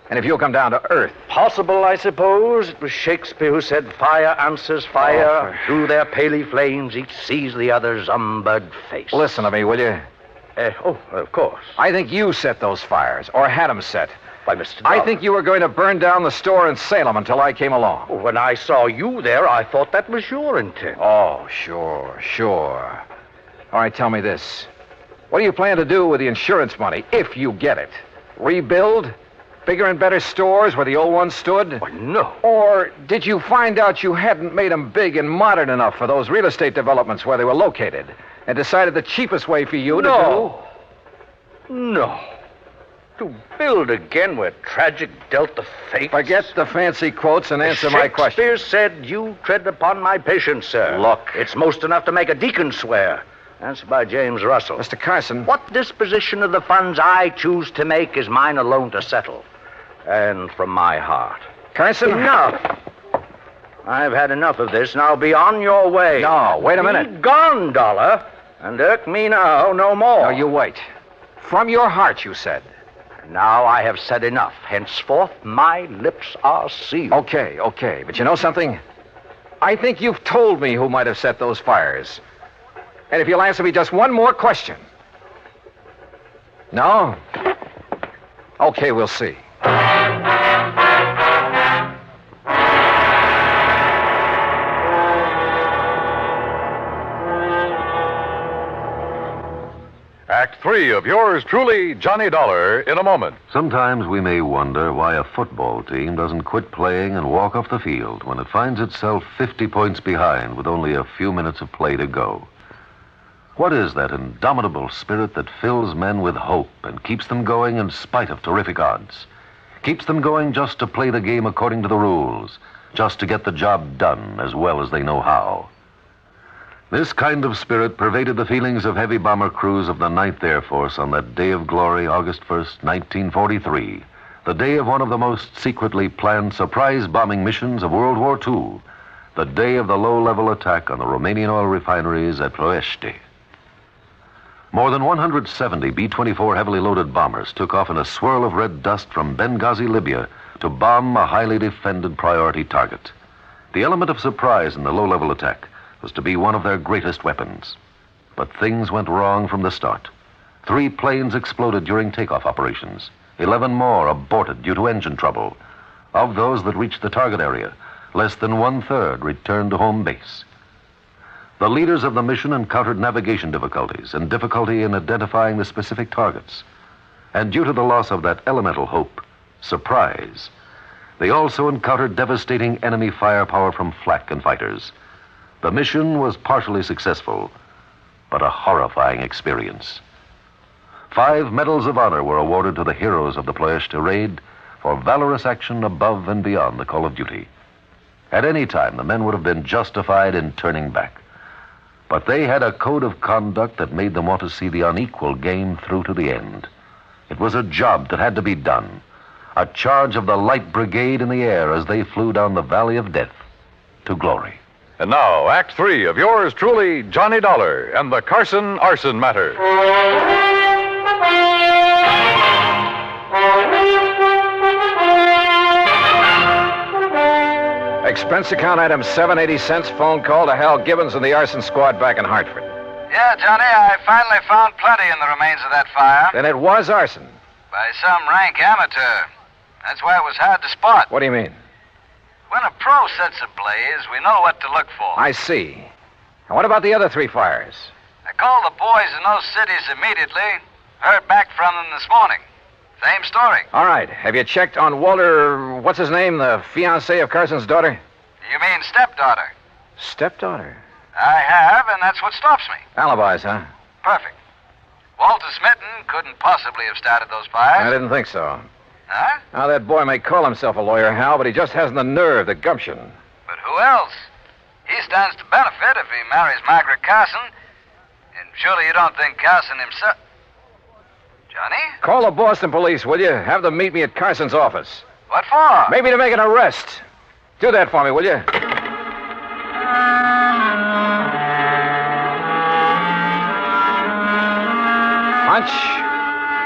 And if you'll come down to earth... Possible, I suppose. It was Shakespeare who said, fire answers fire. Through their paly flames, each sees the other's umbered face. Listen to me, will you? Of course. I think you set those fires, or had them set. By Mr. I think you were going to burn down the store in Salem until I came along. When I saw you there, I thought that was your intent. Oh, sure. All right, tell me this. What do you plan to do with the insurance money, if you get it? Rebuild? Bigger and better stores where the old ones stood? Oh, no. Or did you find out you hadn't made them big and modern enough for those real estate developments where they were located and decided the cheapest way for you to do? No. To build again where tragic dealt the fate. Forget the fancy quotes and answer my question. Shakespeare said, you tread upon my patience, sir. Look. It's most enough to make a deacon swear. That's by James Russell. Mr. Carson. What disposition of the funds I choose to make is mine alone to settle. And from my heart. Carson? Enough. I've had enough of this. Now be on your way. No, wait a minute. Be gone, Dollar. And irk me now no more. No, you wait. From your heart, you said. Now I have said enough. Henceforth, my lips are sealed. Okay. But you know something? I think you've told me who might have set those fires. And if you'll answer me just one more question. No? Okay, we'll see. Act 3 of yours truly, Johnny Dollar, in a moment. Sometimes we may wonder why a football team doesn't quit playing and walk off the field when it finds itself 50 points behind with only a few minutes of play to go. What is that indomitable spirit that fills men with hope and keeps them going in spite of terrific odds? Keeps them going just to play the game according to the rules, just to get the job done as well as they know how. This kind of spirit pervaded the feelings of heavy bomber crews of the 9th Air Force on that day of glory, August 1st, 1943, the day of one of the most secretly planned surprise bombing missions of World War II, the day of the low-level attack on the Romanian oil refineries at Ploiești. More than 170 B-24 heavily loaded bombers took off in a swirl of red dust from Benghazi, Libya, to bomb a highly defended priority target. The element of surprise in the low-level attack was to be one of their greatest weapons. But things went wrong from the start. 3 planes exploded during takeoff operations. 11 more aborted due to engine trouble. Of those that reached the target area, less than 1/3 returned to home base. The leaders of the mission encountered navigation difficulties and difficulty in identifying the specific targets. And due to the loss of that elemental hope, surprise, they also encountered devastating enemy firepower from flak and fighters. The mission was partially successful, but a horrifying experience. 5 medals of honor were awarded to the heroes of the Ploiești raid for valorous action above and beyond the call of duty. At any time, the men would have been justified in turning back. But they had a code of conduct that made them want to see the unequal game through to the end. It was a job that had to be done, a charge of the Light Brigade in the air as they flew down the Valley of Death to glory. And now, Act 3 of yours truly, Johnny Dollar and the Carson Arson Matter. Expense account item 780 cents, phone call to Hal Gibbons and the arson squad back in Hartford. Yeah, Johnny, I finally found plenty in the remains of that fire. Then it was arson. By some rank amateur. That's why it was hard to spot. What do you mean? When a pro sets a blaze, we know what to look for. I see. And what about the other 3 fires? I called the boys in those cities immediately. Heard back from them this morning. Same story. All right. Have you checked on Walter, what's his name, the fiancé of Carson's daughter? You mean stepdaughter? Stepdaughter? I have, and that's what stops me. Alibis, huh? Perfect. Walter Smitten couldn't possibly have started those fires. I didn't think so. Huh? Now, that boy may call himself a lawyer, Hal, but he just hasn't the nerve, the gumption. But who else? He stands to benefit if he marries Margaret Carson. And surely you don't think Carson himself... Johnny? Call the Boston police, will you? Have them meet me at Carson's office. What for? Maybe to make an arrest. Do that for me, will you? Hunch?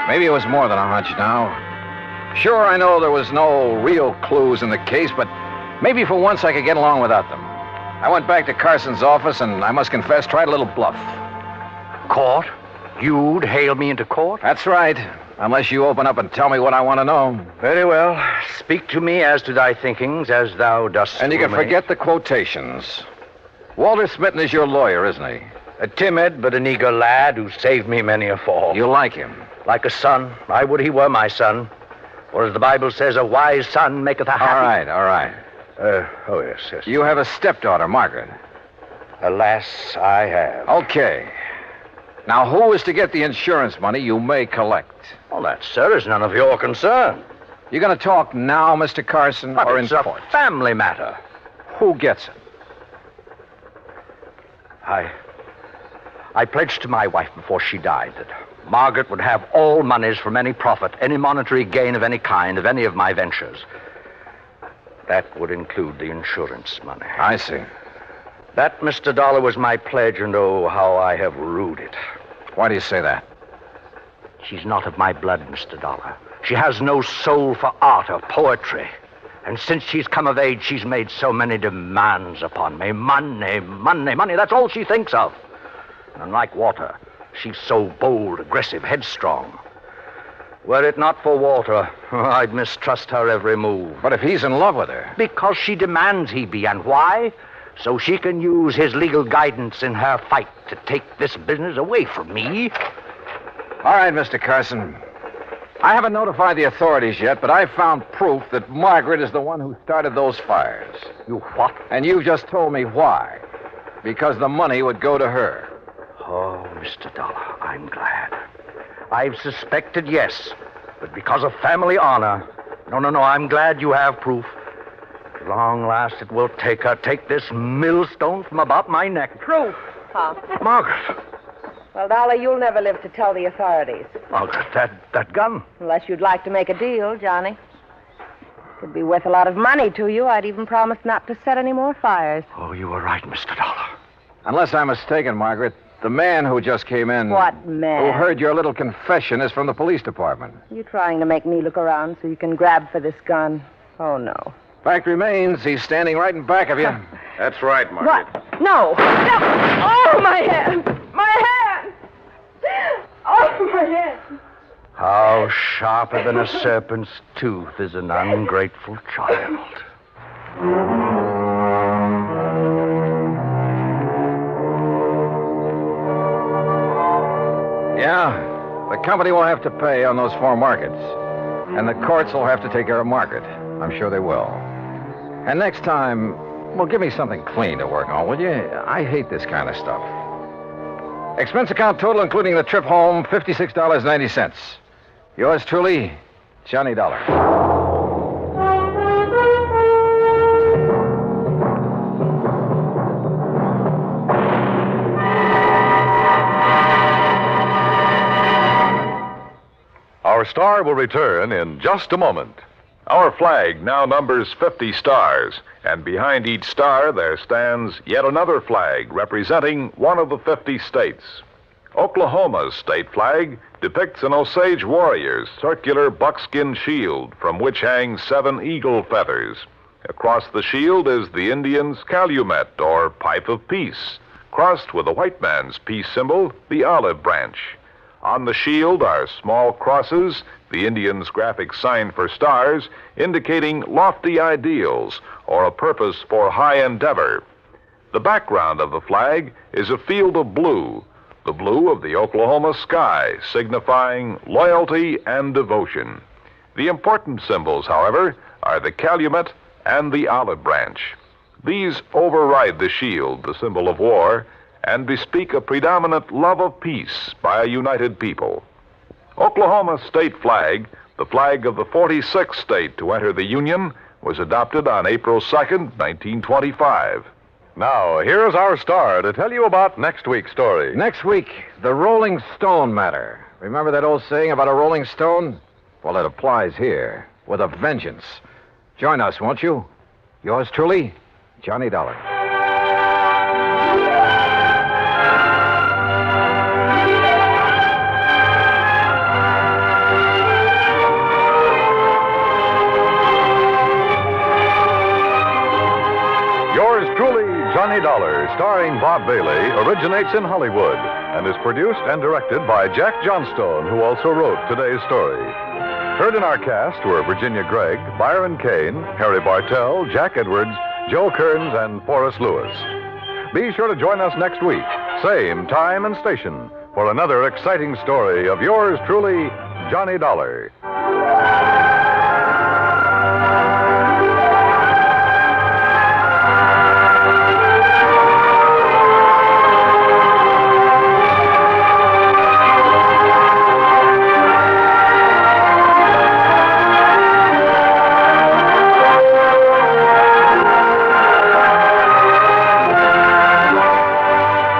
Maybe it was more than a hunch now. Sure, I know there was no real clues in the case, but maybe for once I could get along without them. I went back to Carson's office and, I must confess, tried a little bluff. Court? You'd hail me into court? That's right. Unless you open up and tell me what I want to know. Very well. Speak to me as to thy thinkings, as thou dost. And you can forget the quotations. Walter Smitten is your lawyer, isn't he? A timid but an eager lad who saved me many a fall. You like him? Like a son. I would he were my son. For as the Bible says, a wise son maketh a happy... All right. Oh, yes. You have a stepdaughter, Margaret. Alas, I have. Okay. Now, who is to get the insurance money you may collect? Well, that, sir, is none of your concern. You going to talk now, Mr. Carson, but or it's in court? A family matter. Who gets it? I pledged to my wife before she died that Margaret would have all monies from any profit, any monetary gain of any kind, of any of my ventures. That would include the insurance money. I see. That, Mr. Dollar, was my pledge, and oh, how I have rued it. Why do you say that? She's not of my blood, Mr. Dollar. She has no soul for art or poetry. And since she's come of age, she's made so many demands upon me. Money. That's all she thinks of. And unlike Walter, she's so bold, aggressive, headstrong. Were it not for Walter, I'd mistrust her every move. But if he's in love with her? Because she demands he be. And why? So she can use his legal guidance in her fight to take this business away from me. All right, Mr. Carson. I haven't notified the authorities yet, but I've found proof that Margaret is the one who started those fires. You what? And you've just told me why. Because the money would go to her. Oh, Mr. Dollar, I'm glad. I've suspected, yes, but because of family honor. No, I'm glad you have proof. At long last, it will take this millstone from about my neck. Proof, huh? Margaret. Well, Dollar, you'll never live to tell the authorities. Margaret, that gun. Unless you'd like to make a deal, Johnny. Could be worth a lot of money to you. I'd even promise not to set any more fires. Oh, you were right, Mr. Dollar. Unless I'm mistaken, Margaret, the man who just came in... What man? Who heard your little confession is from the police department. You trying to make me look around so you can grab for this gun? Oh, no. Fact remains, he's standing right in back of you. That's right, Margaret. What? No! Oh, my hand! My hand! Oh, my hand! How sharper than a serpent's tooth is an ungrateful child. Yeah, the company will have to pay on those 4 markets. And the courts will have to take care of Margaret. I'm sure they will. And next time, well, give me something clean to work on, will you? I hate this kind of stuff. Expense account total, including the trip home, $56.90. Yours truly, Johnny Dollar. Our star will return in just a moment. Our flag now numbers 50 stars, and behind each star there stands yet another flag representing one of the 50 states. Oklahoma's state flag depicts an Osage warrior's circular buckskin shield from which hang 7 eagle feathers. Across the shield is the Indian's calumet, or pipe of peace, crossed with the white man's peace symbol, the olive branch. On the shield are small crosses, the Indian's graphic sign for stars, indicating lofty ideals or a purpose for high endeavor. The background of the flag is a field of blue, the blue of the Oklahoma sky, signifying loyalty and devotion. The important symbols, however, are the calumet and the olive branch. These override the shield, the symbol of war, and bespeak a predominant love of peace by a united people. Oklahoma's state flag, the flag of the 46th state to enter the Union, was adopted on April 2nd, 1925. Now, here's our star to tell you about next week's story. Next week, the Rolling Stone matter. Remember that old saying about a rolling stone? Well, it applies here with a vengeance. Join us, won't you? Yours truly, Johnny Dollar. Yours truly, Johnny Dollar, starring Bob Bailey, originates in Hollywood and is produced and directed by Jack Johnstone, who also wrote today's story. Heard in our cast were Virginia Gregg, Byron Kane, Harry Bartell, Jack Edwards, Joe Kearns, and Forrest Lewis. Be sure to join us next week, same time and station, for another exciting story of yours truly, Johnny Dollar.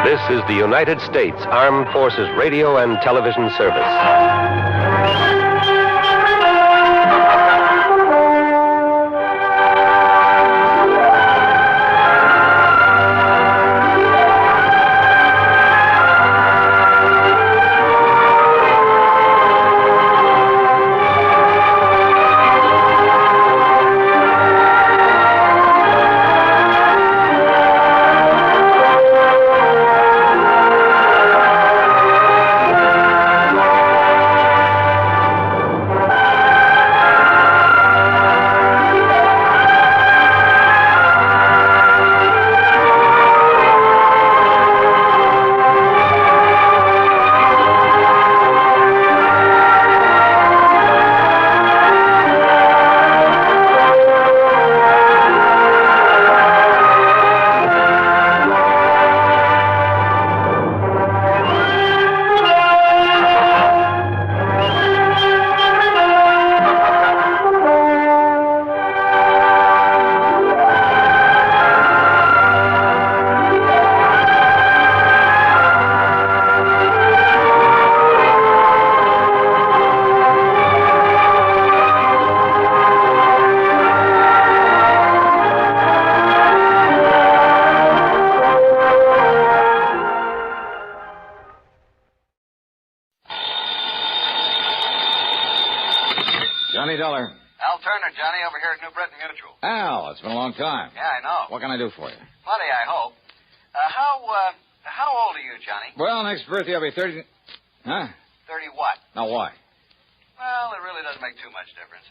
This is the United States Armed Forces Radio and Television Service. Johnny Dollar. Al Turner, Johnny, over here at New Britain Mutual. Al, it's been a long time. Yeah, I know. What can I do for you? Plenty, I hope. How old are you, Johnny? Well, next birthday I'll be 30... Huh? 30 what? Now, why? Well, it really doesn't make too much difference.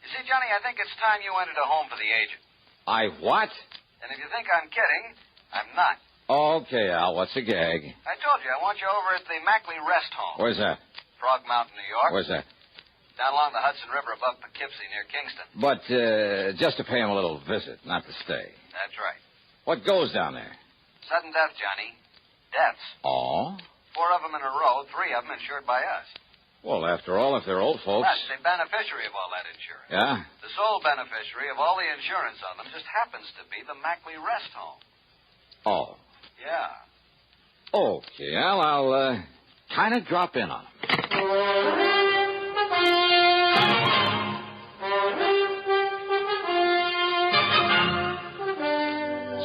You see, Johnny, I think it's time you entered a home for the aged. I what? And if you think I'm kidding, I'm not. Okay, Al, what's the gag? I told you, I want you over at the Mackley Rest Home. Where's that? Frog Mountain, New York. Where's that? Down along the Hudson River above Poughkeepsie near Kingston. But, just to pay him a little visit, not to stay. That's right. What goes down there? Sudden death, Johnny. Deaths. Oh? 4 of them in a row, 3 of them insured by us. Well, after all, if they're old folks... That's the beneficiary of all that insurance. Yeah? The sole beneficiary of all the insurance on them just happens to be the Mackley Rest Home. Oh. Yeah. Okay, Al, I'll, kind of drop in on him.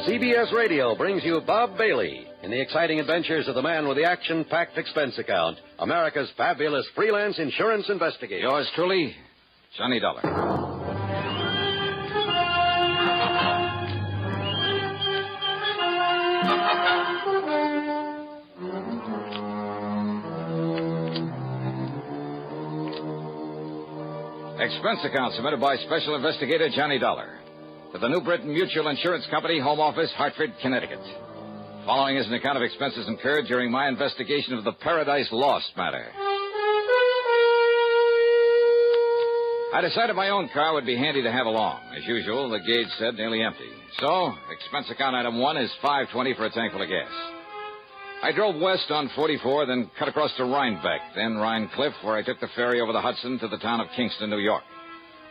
CBS Radio brings you Bob Bailey in the exciting adventures of the man with the action-packed expense account, America's fabulous freelance insurance investigator. Yours truly, Johnny Dollar. Expense account submitted by Special Investigator Johnny Dollar to the New Britain Mutual Insurance Company, Home Office, Hartford, Connecticut. Following is an account of expenses incurred during my investigation of the Paradise Lost matter. I decided my own car would be handy to have along. As usual, the gauge said nearly empty. So, expense account item 1 is $5.20 for a tank full of gas. I drove west on 44, then cut across to Rhinebeck, then Rhine Cliff, where I took the ferry over the Hudson to the town of Kingston, New York.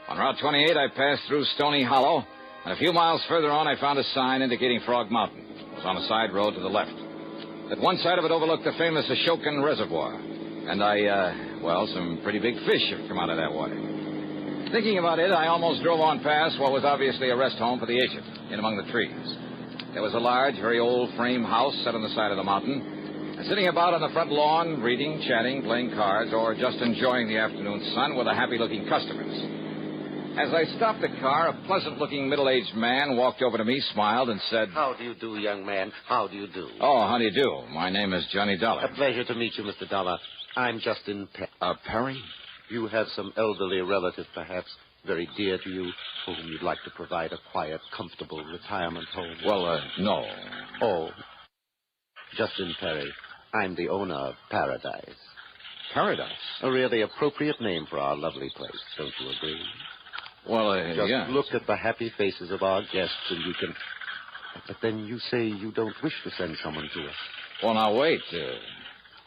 On Route 28, I passed through Stony Hollow, And a few miles further on, I found a sign indicating Frog Mountain. It was on a side road to the left. At one side of it overlooked the famous Ashokan Reservoir. And some pretty big fish have come out of that water. Thinking about it, I almost drove on past what was obviously a rest home for the agent, in among the trees. There was a large, very old frame house set on the side of the mountain. And sitting about on the front lawn, reading, chatting, playing cards, or just enjoying the afternoon sun were the happy-looking customers. As I stopped the car, a pleasant-looking middle-aged man walked over to me, smiled, and said... How do you do, young man? How do you do? Oh, how do you do? My name is Johnny Dollar. A pleasure to meet you, Mr. Dollar. I'm Justin Perry? You have some elderly relative, perhaps, very dear to you, for whom you'd like to provide a quiet, comfortable retirement home. Well, no. Oh. Justin Perry. I'm the owner of Paradise. Paradise? A really appropriate name for our lovely place, don't you agree? Well, Just look at the happy faces of our guests and you can... But then you say you don't wish to send someone to us. Well, now, wait.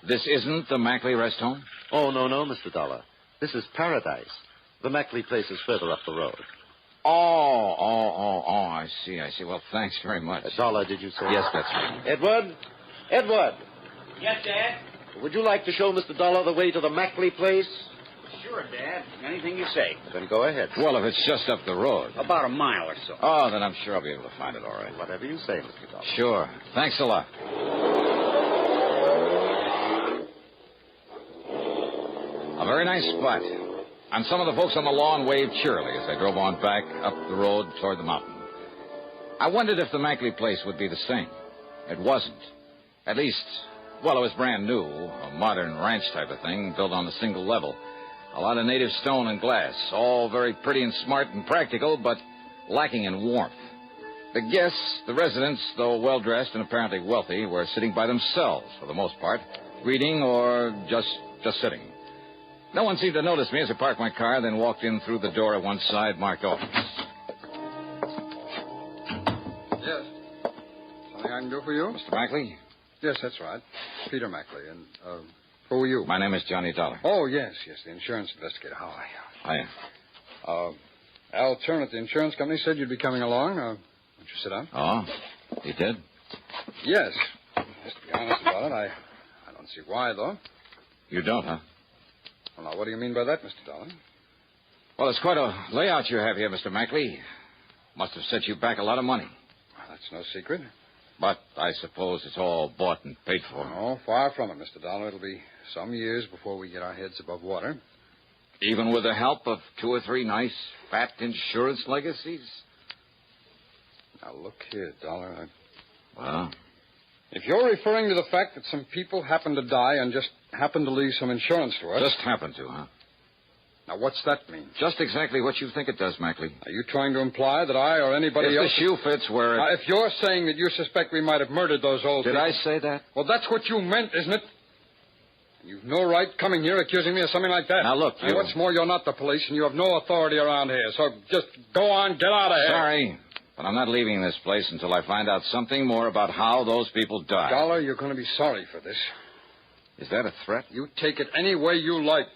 This isn't the Mackley rest home? Oh, no, Mr. Dollar. This is Paradise. The Mackley place is further up the road. Oh, I see. Well, thanks very much. Dollar, did you say? Yes, that's right. Edward! Yes, Dad? Would you like to show Mr. Dollar the way to the Mackley place? Sure, Dad. Anything you say. Then go ahead. Well, if it's just up the road. About a mile or so. Oh, then I'm sure I'll be able to find it all right. Whatever you say, Mr. Dollar. Sure. Thanks a lot. A very nice spot. And some of the folks on the lawn waved cheerily as I drove on back up the road toward the mountain. I wondered if the Mackley place would be the same. It wasn't. At least, it was brand new, a modern ranch type of thing, built on a single level. A lot of native stone and glass, all very pretty and smart and practical, but lacking in warmth. The guests, the residents, though well-dressed and apparently wealthy, were sitting by themselves for the most part, reading or just sitting. No one seemed to notice me as I parked my car, then walked in through the door at one side marked office. Yes. Something I can do for you? Mr. Mackley? Yes, that's right. Peter Mackley. And, who are you? My name is Johnny Dollar. Oh, yes, the insurance investigator. How are you? Hiya. Al Turner at the insurance company said you'd be coming along. Won't you sit down? Oh, he did? Yes. Just to be honest about it, I don't see why, though. You don't, huh? Well, now, what do you mean by that, Mr. Dollar? Well, it's quite a layout you have here, Mr. Mackley. Must have set you back a lot of money. Well, that's no secret. But I suppose it's all bought and paid for. Oh, far from it, Mr. Dollar. It'll be some years before we get our heads above water. Even with the help of 2 or 3 nice, fat insurance legacies? Now, look here, Dollar. Well? If you're referring to the fact that some people happen to die and just happen to leave some insurance to us... Just happen to, huh? Now, what's that mean? Just exactly what you think it does, Mackley. Are you trying to imply that I or anybody else... If the shoe fits where it... Now, if you're saying that you suspect we might have murdered those old people... Did I say that? Well, that's what you meant, isn't it? You've no right coming here accusing me of something like that. Now, look, you... And what's more, you're not the police, and you have no authority around here. So just go on, get out of here. Sorry, but I'm not leaving this place until I find out something more about how those people died. Dollar, you're going to be sorry for this. Is that a threat? You take it any way you like.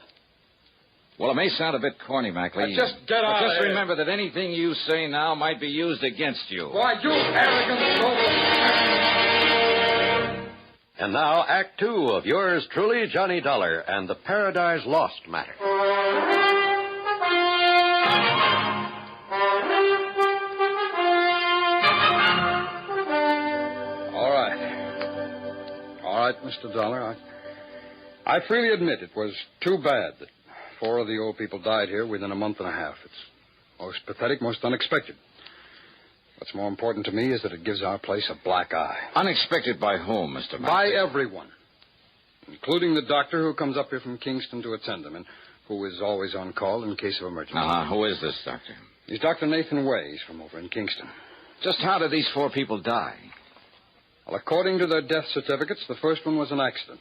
Well, it may sound a bit corny, Mackley. Now, just get out of here. But just remember that anything you say now might be used against you. Why, you arrogant soul. And now, Act 2 of yours truly, Johnny Dollar, and the Paradise Lost Matter. All right, Mr. Dollar. I freely admit it was too bad that 4 of the old people died here within a month and a half. It's most pathetic, most unexpected. What's more important to me is that it gives our place a black eye. Unexpected by whom, Mr. Mackley? By everyone, including the doctor who comes up here from Kingston to attend them and who is always on call in case of emergency. Who is this doctor? He's Dr. Nathan Way. He's from over in Kingston. Just how did these 4 people die? Well, according to their death certificates, the first one was an accident.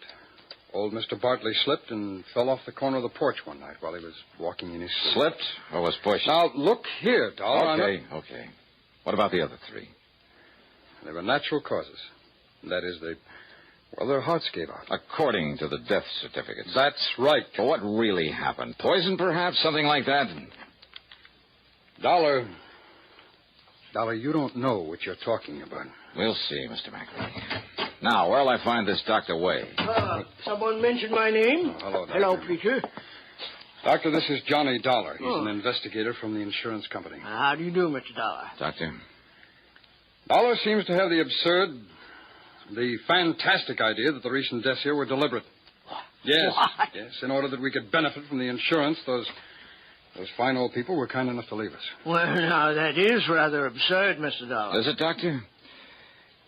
Old Mr. Bartley slipped and fell off the corner of the porch one night while he was walking in his sleep. Slipped or was pushed? Now, look here, Dollar. Okay. What about the other 3? They were natural causes. That is, their hearts gave out. According to the death certificates. That's right. But what really happened? Poison, perhaps? Something like that? Dollar, Dollar, you don't know what you're talking about. We'll see, Mr. Mackley. Now, where'll I find this Dr. Way? Someone mentioned my name. Hello, Doctor. Hello, Peter. Doctor, this is Johnny Dollar. He's an investigator from the insurance company. How do you do, Mr. Dollar? Doctor? Dollar seems to have the fantastic idea that the recent deaths here were deliberate. Yes, What? yes. In order that we could benefit from the insurance, those fine old people were kind enough to leave us. Well, now, that is rather absurd, Mr. Dollar. Is it, Doctor?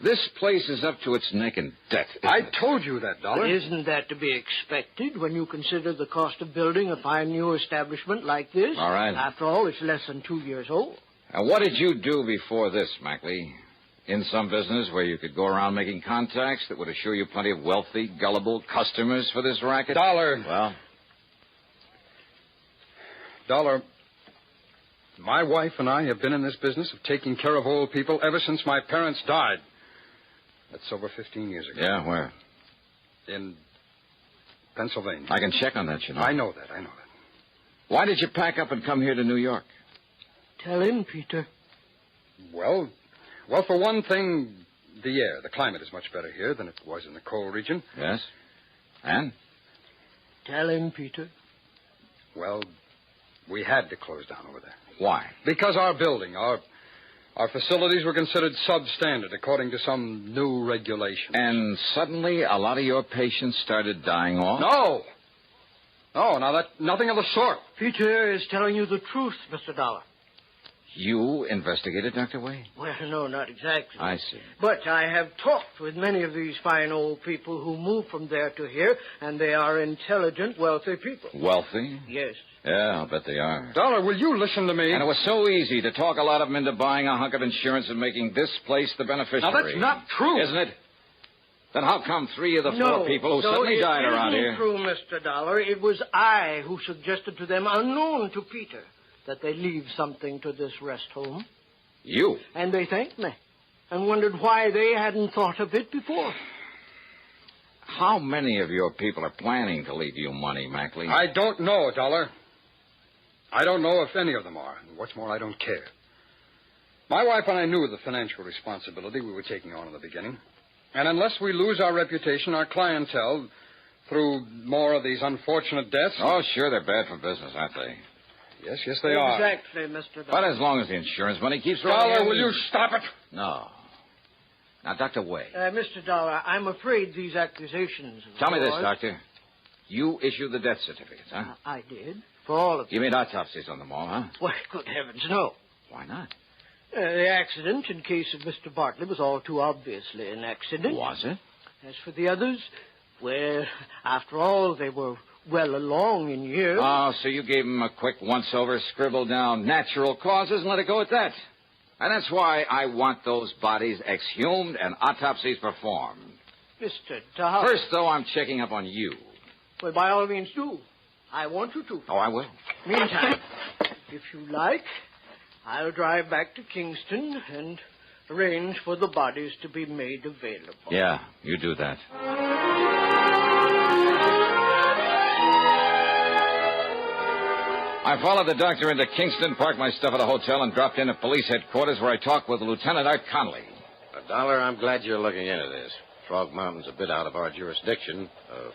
This place is up to its neck in debt. I told you that, Dollar. But isn't that to be expected when you consider the cost of building a fine new establishment like this? All right. After all, it's less than 2 years old. Now, what did you do before this, Mackley? In some business where you could go around making contacts that would assure you plenty of wealthy, gullible customers for this racket? Dollar. Well? Dollar, my wife and I have been in this business of taking care of old people ever since my parents died. That's over 15 years ago. Yeah, where? In Pennsylvania. I can check on that, you know. I know that. Why did you pack up and come here to New York? Tell him, Peter. Well, for one thing, the air. The climate is much better here than it was in the coal region. Yes? And? Tell him, Peter. Well, we had to close down over there. Why? Because our building, our facilities were considered substandard according to some new regulation. And suddenly a lot of your patients started dying off? No, nothing of the sort. Peter is telling you the truth, Mr. Dollar. You investigated, Dr. Way? Well, no, not exactly. I see. But I have talked with many of these fine old people who moved from there to here, and they are intelligent, wealthy people. Wealthy? Yes. Yeah, I'll bet they are. Dollar, will you listen to me? And it was so easy to talk a lot of them into buying a hunk of insurance and making this place the beneficiary. Now, that's not true. Isn't it? Then how come 3 of the 4 people who suddenly died around here? No, it isn't true, Mr. Dollar. It was I who suggested to them, unknown to Peter, that they leave something to this rest home. You? And they thanked me and wondered why they hadn't thought of it before. How many of your people are planning to leave you money, Mackley? I don't know, Dollar. I don't know if any of them are. And what's more, I don't care. My wife and I knew the financial responsibility we were taking on in the beginning. And unless we lose our reputation, our clientele, through more of these unfortunate deaths... Oh, sure, they're bad for business, aren't they? Yes, they are. Exactly, Mr. Dollar. But as long as the insurance money keeps rolling Dollar, in... will you stop it? No. Now, Dr. Way. Mr. Dollar, I'm afraid these accusations... Tell me this, Doctor. You issued the death certificates, huh? I did. For all of them. You made autopsies on them all, huh? Why, good heavens, no. Why not? The accident in case of Mr. Bartley was all too obviously an accident. Was it? As for the others, well, after all, they were well along in years. Oh, so you gave them a quick once-over, scribbled down natural causes and let it go at that. And that's why I want those bodies exhumed and autopsies performed. Mr. Tahoe. First, though, I'm checking up on you. Well, by all means, do. I want you to. Oh, I will. Meantime, if you like, I'll drive back to Kingston and arrange for the bodies to be made available. Yeah, you do that. I followed the doctor into Kingston, parked my stuff at a hotel, and dropped in at police headquarters where I talked with Lieutenant Art Conley. Dollar, I'm glad you're looking into this. Frog Mountain's a bit out of our jurisdiction,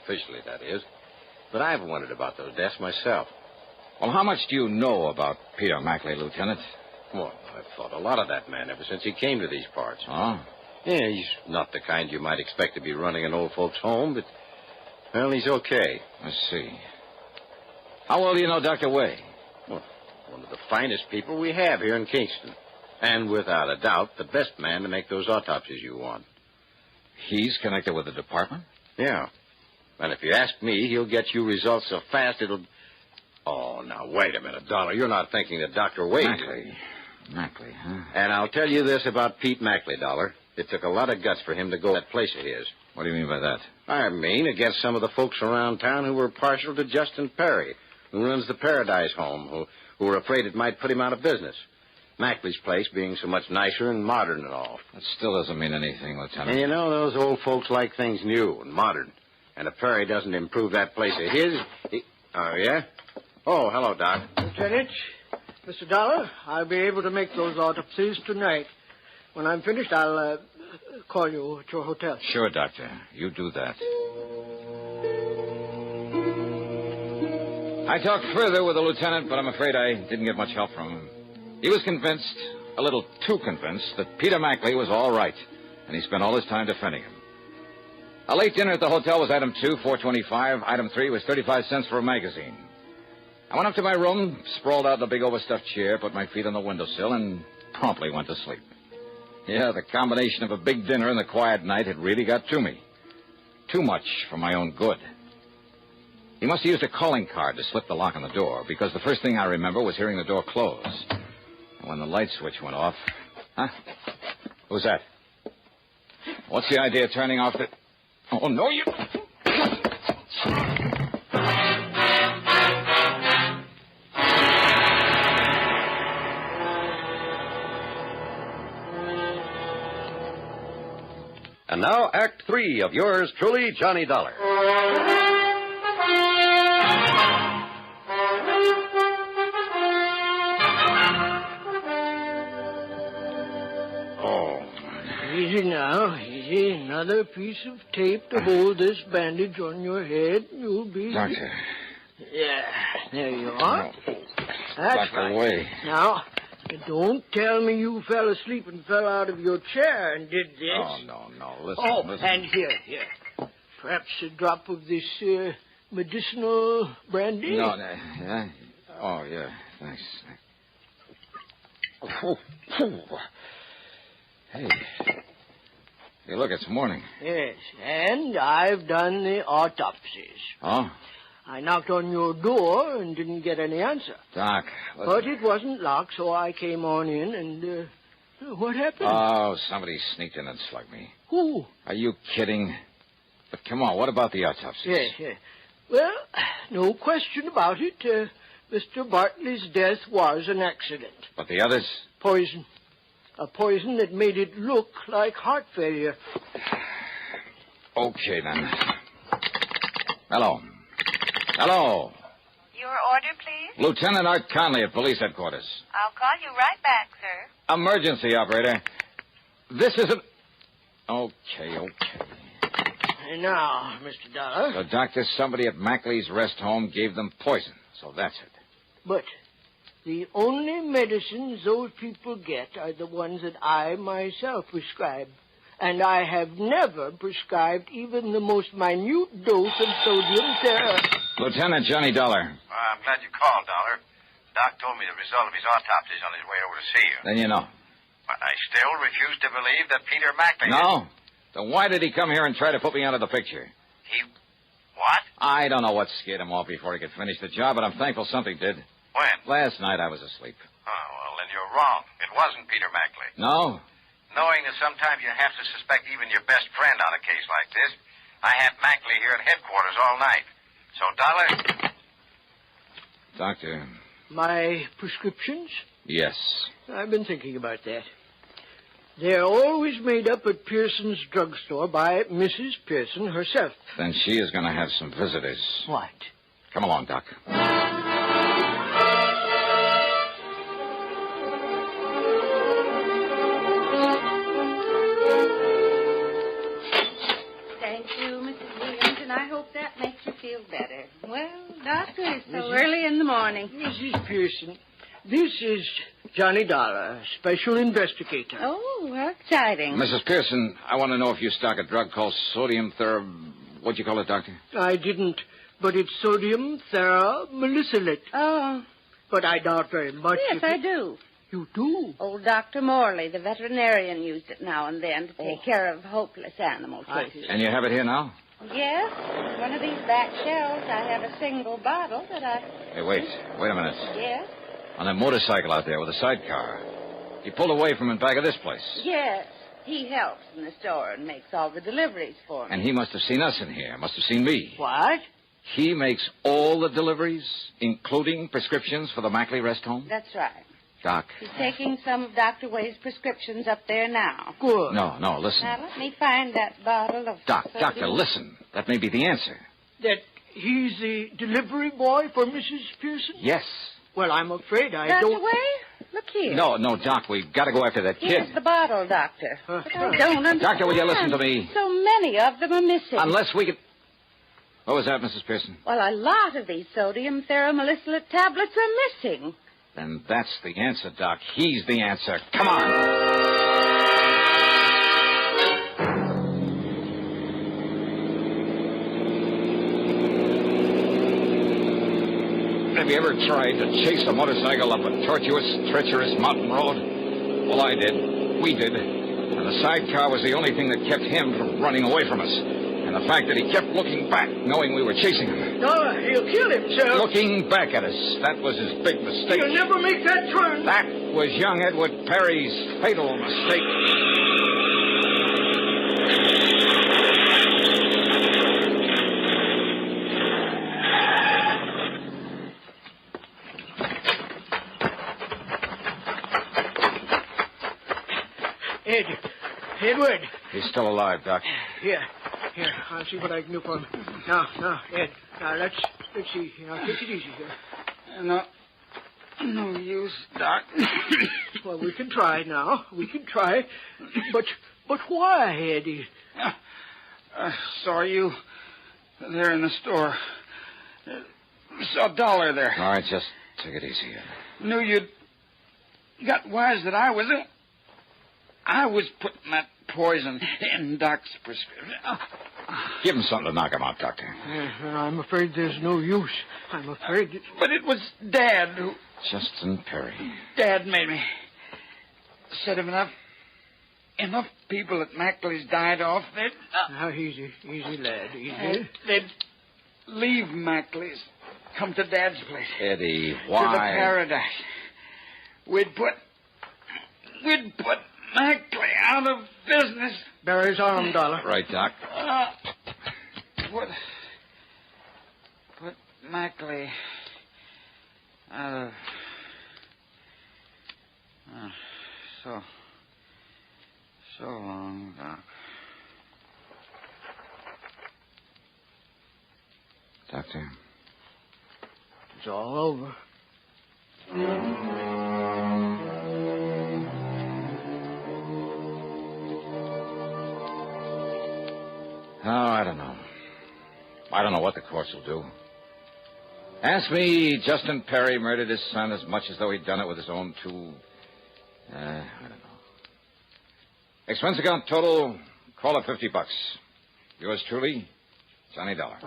officially, that is. But I've wondered about those deaths myself. Well, how much do you know about Peter Mackley, Lieutenant? Well, I've thought a lot of that man ever since he came to these parts. Oh? Yeah, he's not the kind you might expect to be running an old folks' home, but, well, he's okay. I see. How well do you know Dr. Way? Well, one of the finest people we have here in Kingston. And without a doubt, the best man to make those autopsies you want. He's connected with the department? Yeah. And if you ask me, he'll get you results so fast it'll... Oh, now, wait a minute, Dollar. You're not thinking that Dr. Wade... Mackley, huh? And I'll tell you this about Pete Mackley, Dollar. It took a lot of guts for him to go to that place of his. What do you mean by that? I mean against some of the folks around town who were partial to Justin Perry, who runs the Paradise Home, who were afraid it might put him out of business. Mackley's place being so much nicer and modern and all. That still doesn't mean anything, Lieutenant. And you know, those old folks like things new and modern. And if Perry doesn't improve that place of his... Oh, yeah? Oh, hello, Doc. Lieutenant, Mr. Dollar, I'll be able to make those autopsies tonight. When I'm finished, I'll call you at your hotel. Sure, Doctor. You do that. I talked further with the lieutenant, but I'm afraid I didn't get much help from him. He was convinced, a little too convinced, that Peter Mackley was all right, and he spent all his time defending him. A late dinner at the hotel was item 2, $4.25. Item 3 was 35 cents for a magazine. I went up to my room, sprawled out in a big overstuffed chair, put my feet on the windowsill, and promptly went to sleep. Yeah, the combination of a big dinner and a quiet night had really got to me. Too much for my own good. He must have used a calling card to slip the lock on the door, because the first thing I remember was hearing the door close. And when the light switch went off... Huh? Who's that? What's the idea of turning off the... Oh, no, you... And now, Act 3 of yours truly, Johnny Dollar. Easy now, easy. Another piece of tape to hold this bandage on your head. You'll be... Doctor. Yeah, there you are. That's Back right. away. Now, don't tell me you fell asleep and fell out of your chair and did this. Oh, no. Listen, Oh, listen. and here. Perhaps a drop of this medicinal brandy? No, yeah? Oh, yeah, thanks. Hey, look, it's morning. Yes, and I've done the autopsies. Oh? I knocked on your door and didn't get any answer. Doc, listen. But it wasn't locked, so I came on in and, what happened? Oh, somebody sneaked in and slugged me. Who? Are you kidding? But come on, what about the autopsies? Yes. Well, no question about it. Mr. Bartley's death was an accident. But the others? Poison. A poison that made it look like heart failure. Okay, then. Hello. Your order, please? Lieutenant Art Conley at police headquarters. I'll call you right back, sir. Emergency, operator. This isn't... Okay. And now, Mr. Dollar. So, Doctor, somebody at Mackley's rest home gave them poison. So that's it. But the only medicines those people get are the ones that I myself prescribe. And I have never prescribed even the most minute dose of sodium Lieutenant Johnny Dollar. I'm glad you called, Dollar. Doc told me the result of his autopsy is on his way over to see you. Then you know. But I still refuse to believe that Peter Mackley... No? Then why did he come here and try to put me out of the picture? What? I don't know what scared him off before he could finish the job, but I'm thankful something did. When? Last night I was asleep. Oh, well, then you're wrong. It wasn't Peter Mackley. No? Knowing that sometimes you have to suspect even your best friend on a case like this, I had Mackley here at headquarters all night. So, Dollar... Doctor. My prescriptions? Yes. I've been thinking about that. They're always made up at Pearson's drugstore by Mrs. Pearson herself. Then she is going to have some visitors. What? Come along, Doc. Thank you, Mrs. Williams, and I hope that makes you feel better. Well, Doctor, it's so early in the morning. Mrs. Pearson, this is Johnny Dollar, special investigator. Oh, how exciting. Mrs. Pearson, I want to know if you stock a drug called sodium What'd you call it, Doctor? I didn't, but it's sodium theramolicylate. Oh. But I doubt very much. Yes, I do. You do? Old Dr. Morley, the veterinarian, used it now and then to take care of hopeless animal cases. And you have it here now? Yes. In one of these back shelves, I have a single bottle that I... Hey, wait a minute. Yes? On that motorcycle out there with a sidecar. He pulled away from in back of this place. Yes. He helps in the store and makes all the deliveries for me. And he must have seen us in here. Must have seen me. What? He makes all the deliveries, including prescriptions for the Mackley rest home? That's right. Doc. He's taking some of Dr. Wade's prescriptions up there now. Good. No, listen. Now, let me find that bottle of... Doctor, listen. That may be the answer. That he's the delivery boy for Mrs. Pearson? Yes. Well, I'm afraid I That's don't... away? Look here. No, Doc, we've got to go after that kid. Here's the bottle, Doctor. But I don't understand. Doctor, will you listen to me? So many of them are missing. Unless we could... What was that, Mrs. Pearson? Well, a lot of these sodium theramolysilate tablets are missing. Then that's the answer, Doc. He's the answer. Come on. Have you ever tried to chase a motorcycle up a tortuous, treacherous mountain road? Well, I did. We did. And the sidecar was the only thing that kept him from running away from us. And the fact that he kept looking back, knowing we were chasing him. Dollar, he'll kill himself. Looking back at us. That was his big mistake. He'll never make that turn. That was young Edward Perry's fatal mistake. Edward. He's still alive, Doc. Here, I'll see what I can do for him. Now, Ed, let's see. Now, take it easy here. No use, Doc. Well, we can try now. We can try. But why, Eddie? I saw you there in the store. Saw a dollar there. All right, just take it easy. Knew you'd got wise that I was putting that poison in Doc's prescription. Give him something to knock him out, Doctor. I'm afraid there's no use. I'm afraid... But it was Dad who... Justin Perry. Dad made me. Said if enough people at Mackley's died off, they'd... Now, easy, lad, easy. They'd leave Mackley's, come to Dad's place. Eddie, why? To the paradise. We'd put Mackley out of business. Barry's arm, Dollar. Right, Doc. Put Mackley out of... So long, Doc. Doctor. It's all over. Oh, I don't know. I don't know what the courts will do. Ask me, Justin Perry murdered his son as much as though he'd done it with his own two... I don't know. Expense account total, call it $50. Yours truly, Johnny Dollar.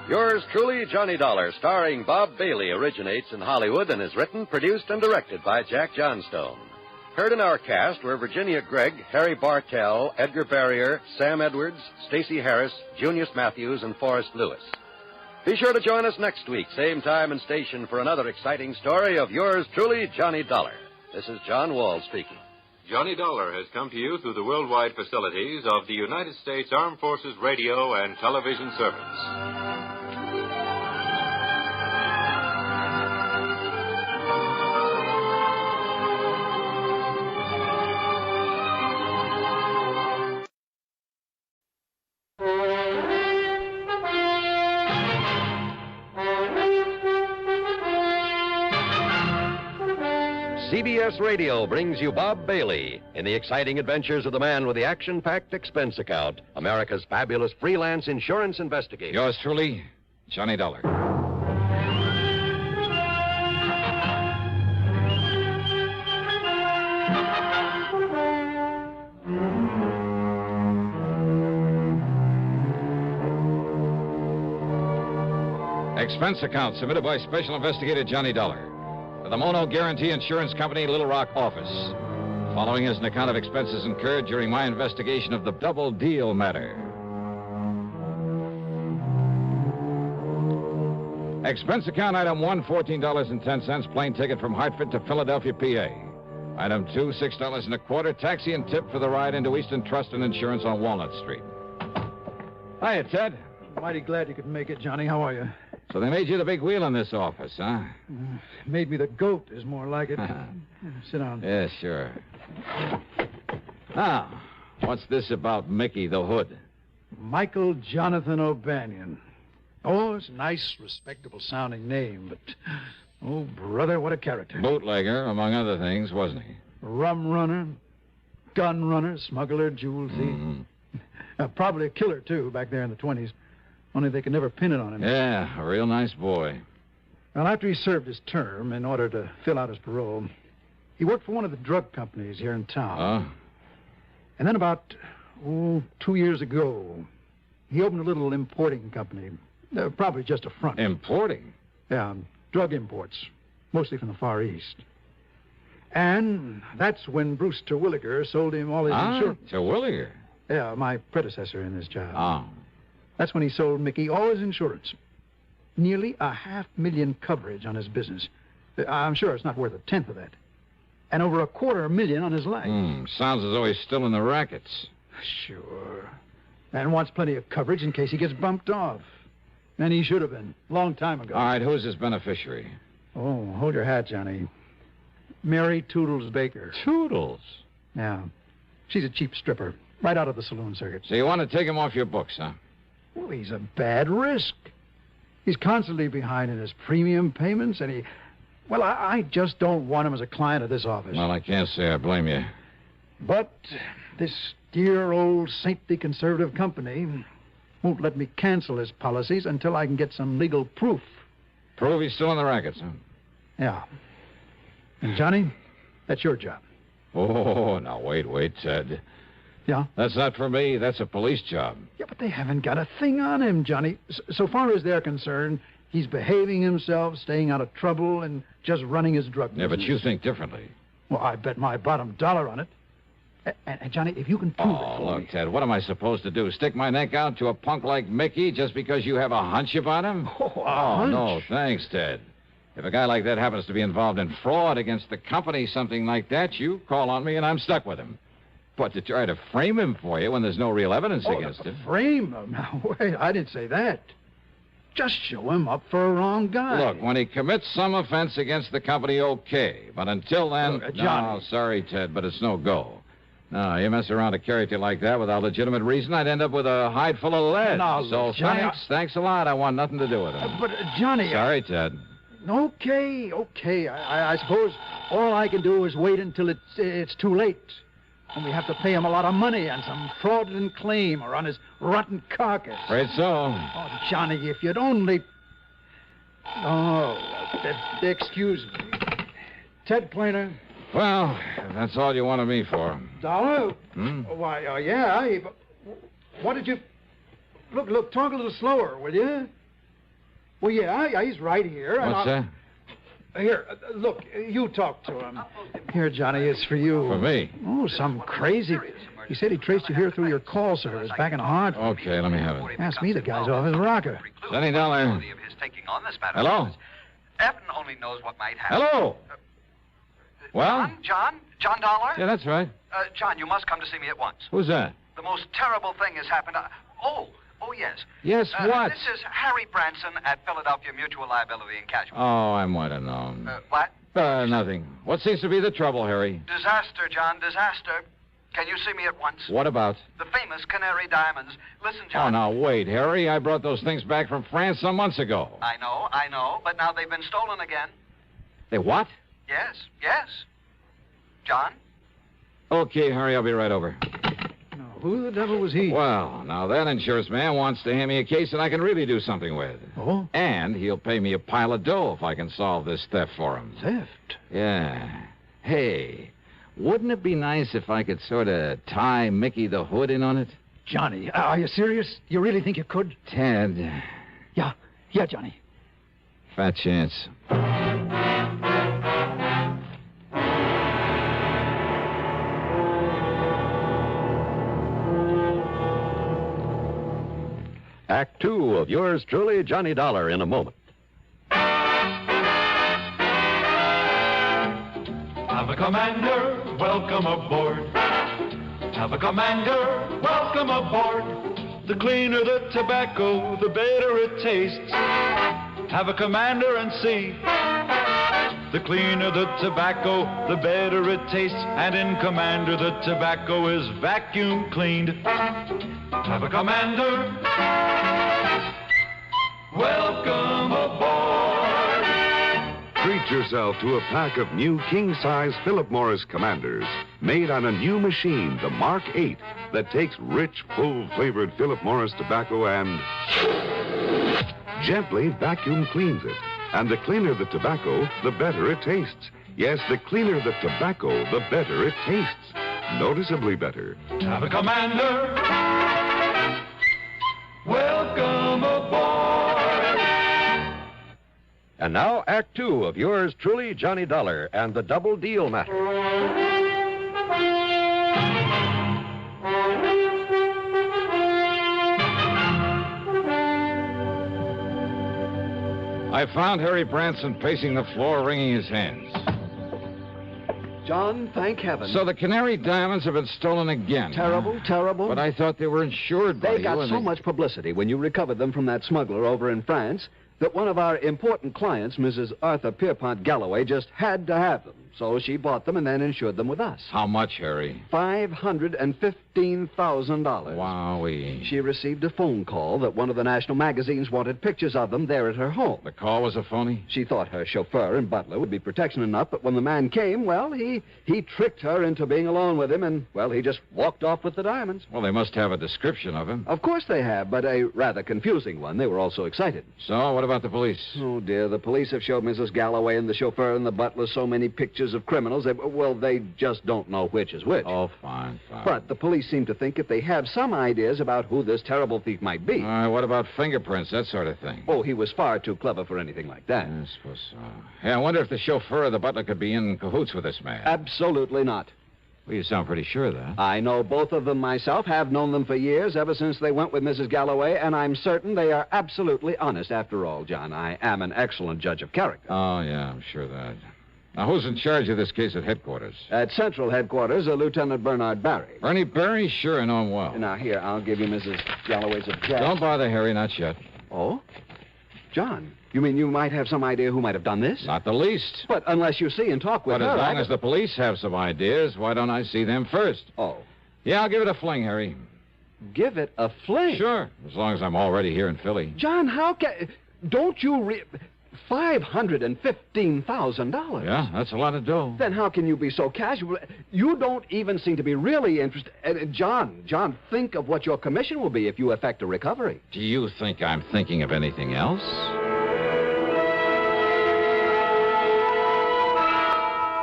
Yours truly, Johnny Dollar, starring Bob Bailey, originates in Hollywood and is written, produced, and directed by Jack Johnstone. Heard in our cast were Virginia Gregg, Harry Bartell, Edgar Barrier, Sam Edwards, Stacey Harris, Junius Matthews, and Forrest Lewis. Be sure to join us next week, same time and station, for another exciting story of yours truly, Johnny Dollar. This is John Wall speaking. Johnny Dollar has come to you through the worldwide facilities of the United States Armed Forces Radio and Television Service. CBS Radio brings you Bob Bailey in the exciting adventures of the man with the action-packed expense account, America's fabulous freelance insurance investigator. Yours truly, Johnny Dollar. Expense account submitted by Special Investigator Johnny Dollar to the Mono Guarantee Insurance Company, Little Rock office. Following is an account of expenses incurred during my investigation of the Double Deal matter. Expense account item 1, $14.10, plane ticket from Hartford to Philadelphia, PA. Item 2, $6.25, taxi and tip for the ride into Eastern Trust and Insurance on Walnut Street. Hiya, Ted. Mighty glad you could make it, Johnny. How are you? So they made you the big wheel in this office, huh? Made me the goat is more like it. Sit down. Yeah, sure. Now, what's this about Mickey the Hood? Michael Jonathan O'Banion. Oh, it's a nice, respectable-sounding name, but... Oh, brother, what a character. Bootlegger, among other things, wasn't he? Rum runner, gun runner, smuggler, jewel thief. Probably a killer, too, back there in the 20s. Only they could never pin it on him. Yeah, a real nice boy. Well, after he served his term, in order to fill out his parole, he worked for one of the drug companies here in town. Oh? And then about, 2 years ago, he opened a little importing company. Probably just a front. Importing? Yeah, drug imports, mostly from the Far East. And that's when Bruce Terwilliger sold him all his insurance. Terwilliger? Yeah, my predecessor in this job. Oh. That's when he sold Mickey all his insurance. Nearly $500,000 coverage on his business. I'm sure it's not worth a tenth of that. And over $250,000 on his life. Sounds as though he's still in the rackets. Sure. And wants plenty of coverage in case he gets bumped off. And he should have been, long time ago. All right, who's his beneficiary? Oh, hold your hat, Johnny. Mary Toodles Baker. Toodles? Yeah. She's a cheap stripper, right out of the saloon circuit. So you want to take him off your books, huh? Well, he's a bad risk. He's constantly behind in his premium payments, and Well, I just don't want him as a client of this office. Well, I can't say I blame you. But this dear old saintly conservative company won't let me cancel his policies until I can get some legal proof. Prove he's still in the rackets, huh? Yeah. And, Johnny, that's your job. Oh, now, wait, Ted. Yeah? That's not for me. That's a police job. Yeah, but they haven't got a thing on him, Johnny. So far as they're concerned, he's behaving himself, staying out of trouble, and just running his drug business. Yeah, but you think differently. Well, I bet my bottom dollar on it. And Johnny, if you can prove it for look, me... Ted, what am I supposed to do? Stick my neck out to a punk like Mickey just because you have a hunch about him? Hunch? No, thanks, Ted. If a guy like that happens to be involved in fraud against the company, something like that, you call on me and I'm stuck with him. But to try to frame him for you when there's no real evidence against him... Frame him? Now, wait, I didn't say that. Just show him up for a wrong guy. Look, when he commits some offense against the company, okay. But until then... Look, Johnny... No, sorry, Ted, but it's no go. No, you mess around a character like that without legitimate reason, I'd end up with a hide full of lead. No, so Johnny, thanks a lot. I want nothing to do with him. But, Johnny... Sorry, Ted. Okay. I suppose all I can do is wait until it's too late. And we have to pay him a lot of money on some fraudulent claim or on his rotten carcass. Afraid so. Oh, Johnny, if you'd only... Oh, excuse me. Ted Plainer. Well, if that's all you wanted me for. Dollar? Hmm? Why, yeah. What did you... Look, talk a little slower, will you? Well, yeah, he's right here. What's that? Here, look, you talk to him. Here, Johnny, it's for you. For me? Oh, some crazy... He said he traced you here through your call service back in Hartford. Okay, let me have it. Ask me, the guy's off his rocker. $20. Hello? Evan only knows what might happen. Hello? Well? John Dollar? Yeah, that's right. John, you must come to see me at once. Who's that? The most terrible thing has happened. Oh, yes. Yes, what? This is Harry Branson at Philadelphia Mutual Liability and Casualty. Oh, I might have known. What? Nothing. What seems to be the trouble, Harry? Disaster, John, disaster. Can you see me at once? What about? The famous Canary Diamonds. Listen, John. Oh, now, wait, Harry. I brought those things back from France some months ago. I know, but now they've been stolen again. They what? Yes. John? Okay, Harry, I'll be right over. Now, who the devil was he? Well, now that insurance man wants to hand me a case that I can really do something with. Oh? And he'll pay me a pile of dough if I can solve this theft for him. Theft? Yeah. Hey, wouldn't it be nice if I could sort of tie Mickey the Hood in on it? Johnny, are you serious? You really think you could? Ted. Yeah, Johnny. Fat chance. Act two of yours truly, Johnny Dollar, in a moment. Have a commander, welcome aboard. Have a commander, welcome aboard. The cleaner the tobacco, the better it tastes. Have a commander and see. The cleaner the tobacco, the better it tastes. And in Commander, the tobacco is vacuum cleaned. Have a commander. Welcome aboard. Treat yourself to a pack of new king-size Philip Morris Commanders, made on a new machine, the Mark 8, that takes rich, full-flavored Philip Morris tobacco and gently vacuum cleans it. And the cleaner the tobacco, the better it tastes. Yes, the cleaner the tobacco, the better it tastes. Noticeably better. Have a commander. Welcome aboard. And now, Act Two of yours truly, Johnny Dollar, and the Double Deal Matter. I found Harry Branson pacing the floor, wringing his hands. John, thank heaven. So the Canary Diamonds have been stolen again. Terrible, terrible. But I thought they were insured by They got so much publicity when you recovered them from that smuggler over in France that one of our important clients, Mrs. Arthur Pierpont Galloway, just had to have them. So she bought them and then insured them with us. How much, Harry? $515,000. Wowee. She received a phone call that one of the national magazines wanted pictures of them there at her home. The call was a phony? She thought her chauffeur and butler would be protection enough, but when the man came, well, he tricked her into being alone with him, and, well, he just walked off with the diamonds. Well, they must have a description of him. Of course they have, but a rather confusing one. They were all so excited. So, what about the police? Oh, dear, the police have showed Mrs. Galloway and the chauffeur and the butler so many pictures of criminals. They just don't know which is which. Oh, fine. But the police seem to think that they have some ideas about who this terrible thief might be. What about fingerprints, that sort of thing? Oh, he was far too clever for anything like that. I suppose so. Hey, I wonder if the chauffeur or the butler could be in cahoots with this man. Absolutely not. Well, you sound pretty sure of that. I know both of them myself, have known them for years, ever since they went with Mrs. Galloway, and I'm certain they are absolutely honest. After all, John, I am an excellent judge of character. Oh, yeah, I'm sure of that. Now, who's in charge of this case at headquarters? At Central Headquarters, Lieutenant Bernard Barry. Bernie Barry? Sure, I know him well. Now, here, I'll give you Mrs. Galloway's address. Don't bother, Harry, not yet. Oh? John, you mean you might have some idea who might have done this? Not the least. But unless you see and talk with her... But as long as the police have some ideas, why don't I see them first? Oh. Yeah, I'll give it a fling, Harry. Give it a fling? Sure, as long as I'm already here in Philly. John, how can... Don't you... $515,000. Yeah, that's a lot of dough. Then how can you be so casual? You don't even seem to be really interested. John, think of what your commission will be if you effect a recovery. Do you think I'm thinking of anything else?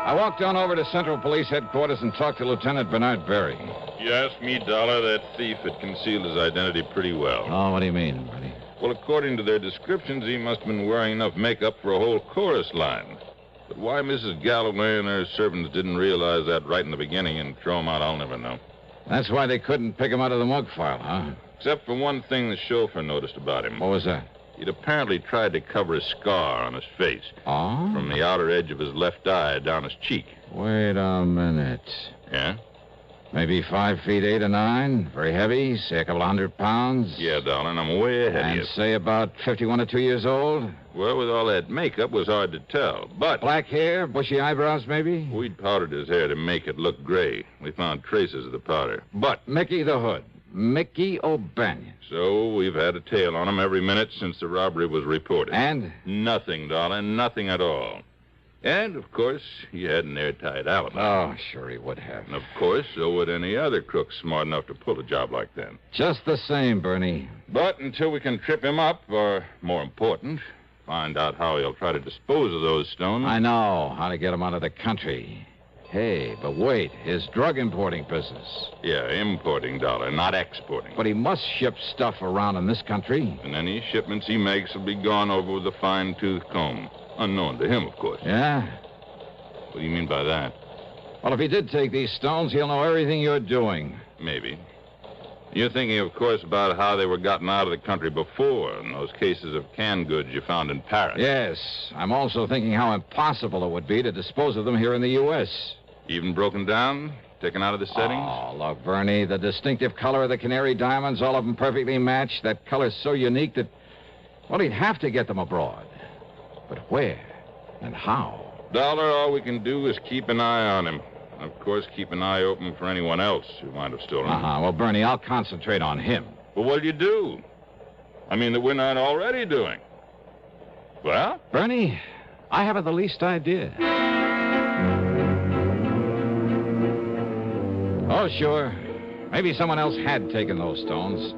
I walked on over to Central Police Headquarters and talked to Lieutenant Bernard Barry. You asked me, Dollar, that thief had concealed his identity pretty well. Oh, what do you mean, Bernie? Well, according to their descriptions, he must have been wearing enough makeup for a whole chorus line. But why Mrs. Galloway and her servants didn't realize that right in the beginning and throw him out, I'll never know. That's why they couldn't pick him out of the mug file, huh? Except for one thing the chauffeur noticed about him. What was that? He'd apparently tried to cover a scar on his face. Oh? From the outer edge of his left eye down his cheek. Wait a minute. Yeah? Maybe 5 feet 8 or 9. Very heavy, say a couple of 100 pounds. Yeah, darling, I'm way ahead of you. And say about 51 or 2 years old. Well, with all that makeup, it was hard to tell, but... Black hair, bushy eyebrows, maybe? We'd powdered his hair to make it look gray. We found traces of the powder. But... Mickey the Hood. Mickey O'Banion. So we've had a tail on him every minute since the robbery was reported. And? Nothing, darling, nothing at all. And, of course, he had an airtight alibi. Oh, sure he would have. And, of course, so would any other crook smart enough to pull a job like that. Just the same, Bernie. But until we can trip him up, or, more important, find out how he'll try to dispose of those stones... I know how to get him out of the country. Hey, but wait, his drug importing business. Yeah, importing, Dollar, not exporting. But he must ship stuff around in this country. And any shipments he makes will be gone over with a fine-tooth comb. Unknown to him, of course. Yeah? What do you mean by that? Well, if he did take these stones, he'll know everything you're doing. Maybe. You're thinking, of course, about how they were gotten out of the country before, in those cases of canned goods you found in Paris. Yes. I'm also thinking how impossible it would be to dispose of them here in the U.S. Even broken down? taken out of the settings? Oh, look, Bernie, the distinctive color of the canary diamonds, all of them perfectly matched. That color's so unique that, well, he'd have to get them abroad. But where and how? Dollar, all we can do is keep an eye on him. Of course, keep an eye open for anyone else who might have stolen them. Well, Bernie, I'll concentrate on him. Well, what'll you do? I mean, that we're not already doing. Well? Bernie, I haven't the least idea. Oh, sure. Maybe someone else had taken those stones.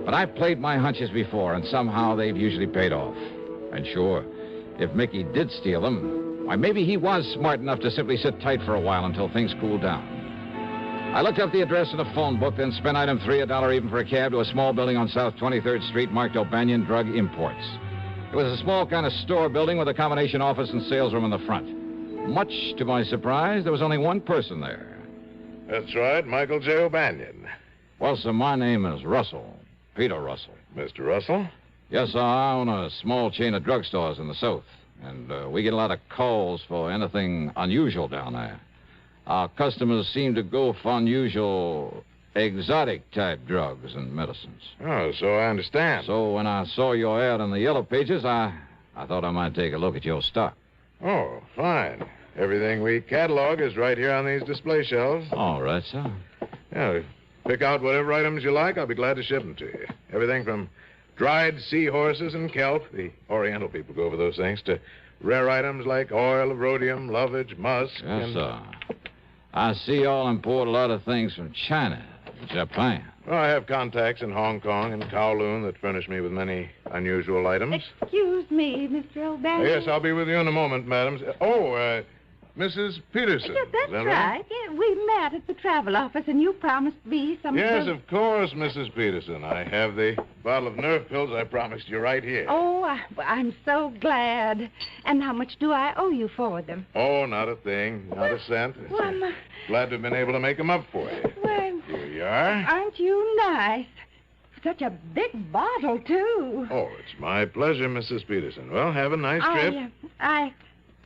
But I've played my hunches before, and somehow they've usually paid off. And sure, if Mickey did steal them, why, maybe he was smart enough to simply sit tight for a while until things cooled down. I looked up the address in the phone book, then spent item 3, $1 even for a cab to a small building on South 23rd Street marked O'Banion Drug Imports. It was a small kind of store building with a combination office and sales room in the front. Much to my surprise, there was only one person there. That's right, Michael J. O'Banion. Well, sir, my name is Russell. Peter Russell. Mr. Russell? Yes, sir, I own a small chain of drugstores in the South. And we get a lot of calls for anything unusual down there. Our customers seem to go for unusual, exotic-type drugs and medicines. Oh, so I understand. So when I saw your ad in the Yellow Pages, I thought I might take a look at your stock. Oh, fine. Everything we catalog is right here on these display shelves. All right, sir. Yeah, pick out whatever items you like. I'll be glad to ship them to you. Everything from dried seahorses and kelp, the Oriental people go for those things, to rare items like oil of rhodium, lovage, musk, Yes, sir. I see y'all import a lot of things from China, Japan. Well, I have contacts in Hong Kong and Kowloon that furnish me with many unusual items. Excuse me, Mr. O'Banion. Yes, I'll be with you in a moment, madam. Mrs. Peterson. Yes, that's Is that right. Yeah, we met at the travel office, and you promised me some Yes, of those... of course, Mrs. Peterson. I have the bottle of nerve pills I promised you right here. Oh, I'm so glad. And how much do I owe you for them? Oh, not a thing. Not a cent. Well, Glad to have been able to make them up for you. well, Here you are. aren't you nice? Such a big bottle, too. Oh, it's my pleasure, Mrs. Peterson. Well, have a nice trip. I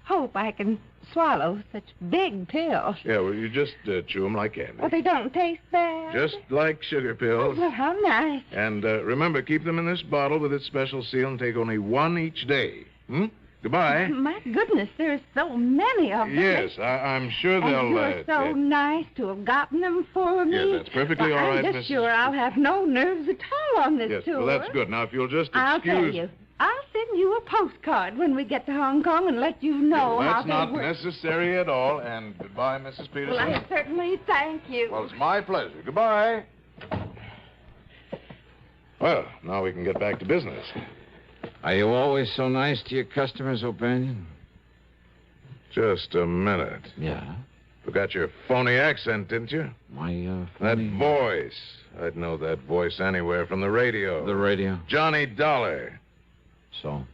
hope I can swallow such big pills. Yeah, well, you just chew them like candy. Well, they don't taste bad. Just like sugar pills. Well, how nice. And remember, keep them in this bottle with its special seal and take only one each day. Goodbye. My goodness, there's so many of them. Yes, I'm sure they'll... And you're so nice to have gotten them for me. Yes, that's perfectly all right, I'm just Mrs. sure I'll have no nerves at all on this Yes, tour. well, that's good. Now, if you'll just excuse... I'll tell you. I'll send you a postcard when we get to Hong Kong and let you know how That's they not work. necessary at all. And goodbye, Mrs. Peterson. Well, I certainly thank you. Well, it's my pleasure. Goodbye. Well, now we can get back to business. Are you always so nice to your customers, O'Banion? Just a minute. Yeah? Forgot your phony accent, didn't you? My, That voice. I'd know that voice anywhere from the radio. The radio? Johnny Dollar. So?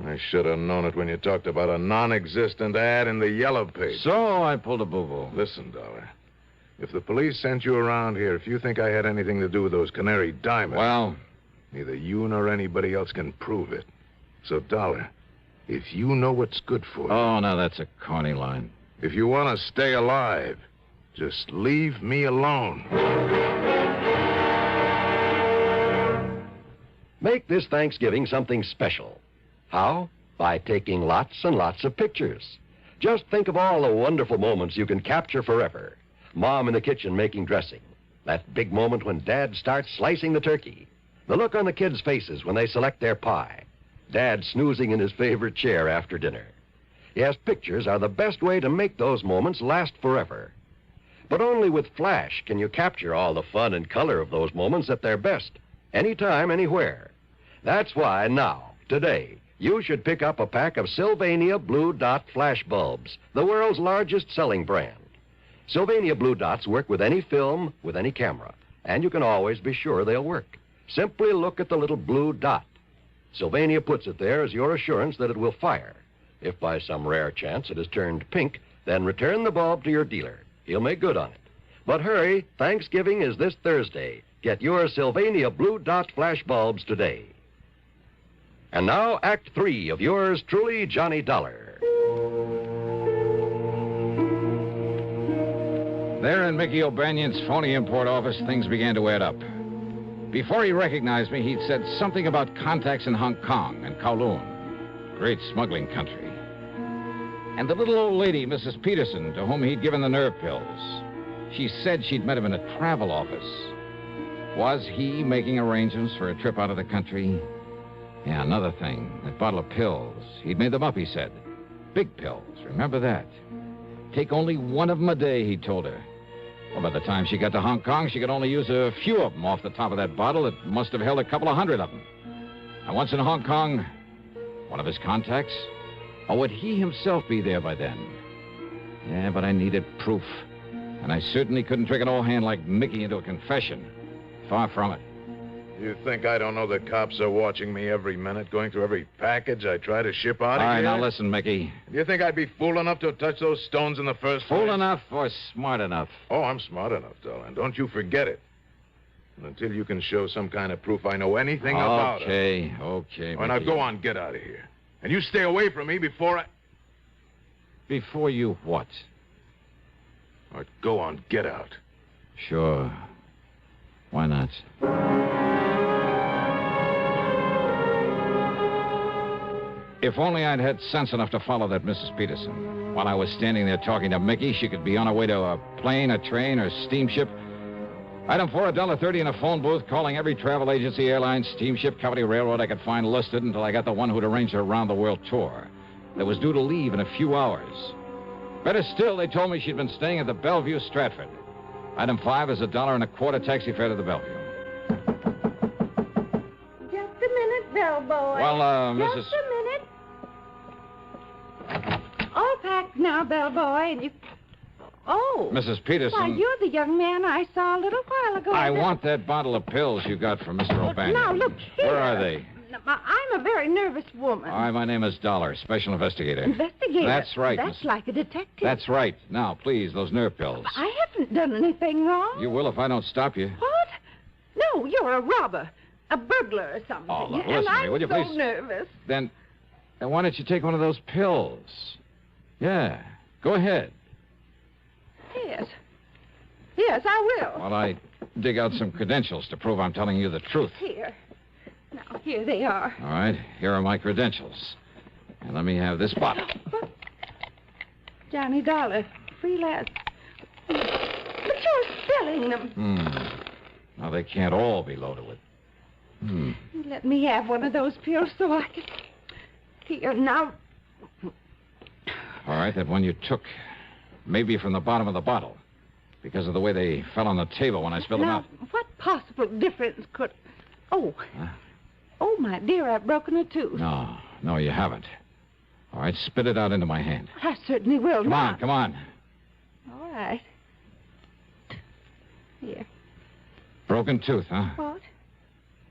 I should have known it when you talked about a non-existent ad in the Yellow Page. So I pulled a boo-boo. Listen, Dollar. If the police sent you around here, if you think I had anything to do with those canary diamonds... Well... Neither you nor anybody else can prove it. So, Dollar, if you know what's good for you... Oh, now that's a corny line. If you want to stay alive, just leave me alone. Make this Thanksgiving something special. How? By taking lots and lots of pictures. Just think of all the wonderful moments you can capture forever. Mom in the kitchen making dressing. That big moment when Dad starts slicing the turkey. The look on the kids' faces when they select their pie. Dad snoozing in his favorite chair after dinner. Yes, pictures are the best way to make those moments last forever. But only with flash can you capture all the fun and color of those moments at their best. Anytime, anywhere. That's why now, today, you should pick up a pack of Sylvania Blue Dot flash bulbs, the world's largest selling brand. Sylvania Blue Dots work with any film, with any camera, and you can always be sure they'll work. Simply look at the little blue dot. Sylvania puts it there as your assurance that it will fire. If by some rare chance it has turned pink, then return the bulb to your dealer. He'll make good on it. But hurry, Thanksgiving is this Thursday. Get your Sylvania Blue Dot flash bulbs today. And now, Act 3 of yours truly, Johnny Dollar. There in Mickey O'Banion's phony import office, things began to add up. Before he recognized me, he'd said something about contacts in Hong Kong and Kowloon. Great smuggling country. And the little old lady, Mrs. Peterson, to whom he'd given the nerve pills. She said she'd met him in a travel office. Was he making arrangements for a trip out of the country? Yeah, another thing. That bottle of pills. He'd made them up, he said. Big pills. Remember that. Take only one of them a day, he told her. Well, by the time she got to Hong Kong, she could only use a few of them off the top of that bottle. It must have held a couple of hundred of them. And once in Hong Kong, one of his contacts? Or would he himself be there by then? Yeah, but I needed proof. And I certainly couldn't trick an old hand like Mickey into a confession. Far from it. You think I don't know the cops are watching me every minute, going through every package I try to ship out of here? All right, now listen, Mickey. Do you think I'd be fool enough to touch those stones in the first place? Fool enough or smart enough? Oh, I'm smart enough, darling. Don't you forget it. And until you can show some kind of proof I know anything about it. Okay. All right, now go on, get out of here. And you stay away from me before I... Before you what? All right, go on, get out. Sure. Why not? If only I'd had sense enough to follow that Mrs. Peterson. While I was standing there talking to Mickey, she could be on her way to a plane, a train, or steamship. Item 4, $1.30 in a phone booth, calling every travel agency, airline, steamship, company, railroad I could find listed until I got the one who'd arranged her round-the-world tour. That was due to leave in a few hours. Better still, they told me she'd been staying at the Bellevue Stratford. Item 5 is $1.25 taxi fare to the Bellevue. Just a minute, bellboy. Well, Mrs. Just a minute. All packed now, bellboy, and you... Oh. Mrs. Peterson. Why, you're the young man I saw a little while ago. I want that bottle of pills you got from Mr. O'Banion. Now, look here. Where are they? I'm a very nervous woman. All right, my name is Dollar, special investigator. Investigator? That's right. That's like a detective. That's right. Now, please, those nerve pills. I haven't done anything wrong. You will if I don't stop you. What? No, you're a robber, a burglar or something. Oh, look, and listen to I'm me, will you so please? nervous. Then why don't you take one of those pills? Yeah, go ahead. Yes. Yes, I will. While I dig out some credentials to prove I'm telling you the truth. Here. Now, here they are. All right, here are my credentials. And let me have this bottle. What? Johnny Dollar, freelance. But you're selling them. Now, they can't all be loaded with. Let me have one of those pills so I can... Here, now... All right, that one you took may be from the bottom of the bottle because of the way they fell on the table when I spilled them Now, out. what possible difference could... Oh. Huh? Oh, my dear, I've broken a tooth. No, you haven't. All right, spit it out into my hand. I certainly will. Come on. All right. Here. Broken tooth, huh? What?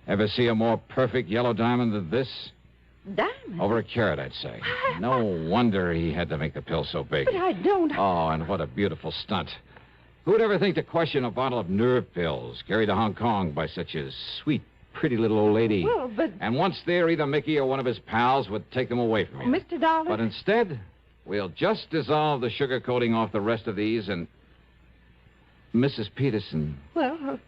Ever see a more perfect yellow diamond than this? Diamond? Over a carat, I'd say. No wonder he had to make the pill so big. But I don't... Oh, and what a beautiful stunt. Who'd ever think to question a bottle of nerve pills carried to Hong Kong by such a sweet, pretty little old lady? Well, but... And once there, either Mickey or one of his pals would take them away from you. Mr. Dollar? But instead, we'll just dissolve the sugar coating off the rest of these and... Mrs. Peterson. Well,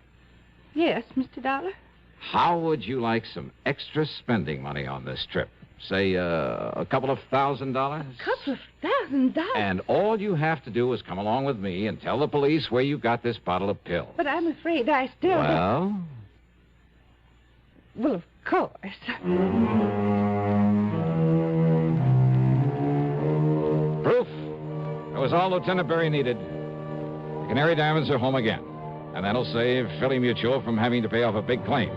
yes, Mr. Dollar? How would you like some extra spending money on this trip? Say, a couple of $1,000? Couple of $1,000? And all you have to do is come along with me and tell the police where you got this bottle of pills. But I'm afraid I still... Well? Well, of course. Proof? That was all Lieutenant Barry needed. The Canary Diamonds are home again. And that'll save Philly Mutual from having to pay off a big claim.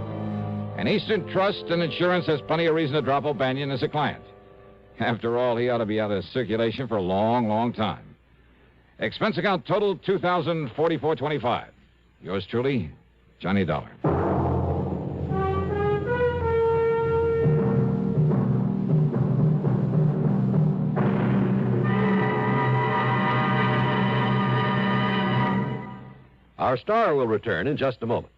And Eastern Trust and Insurance has plenty of reason to drop O'Banion as a client. After all, he ought to be out of circulation for a long, long time. Expense account total $2,044.25. Yours truly, Johnny Dollar. Our star will return in just a moment.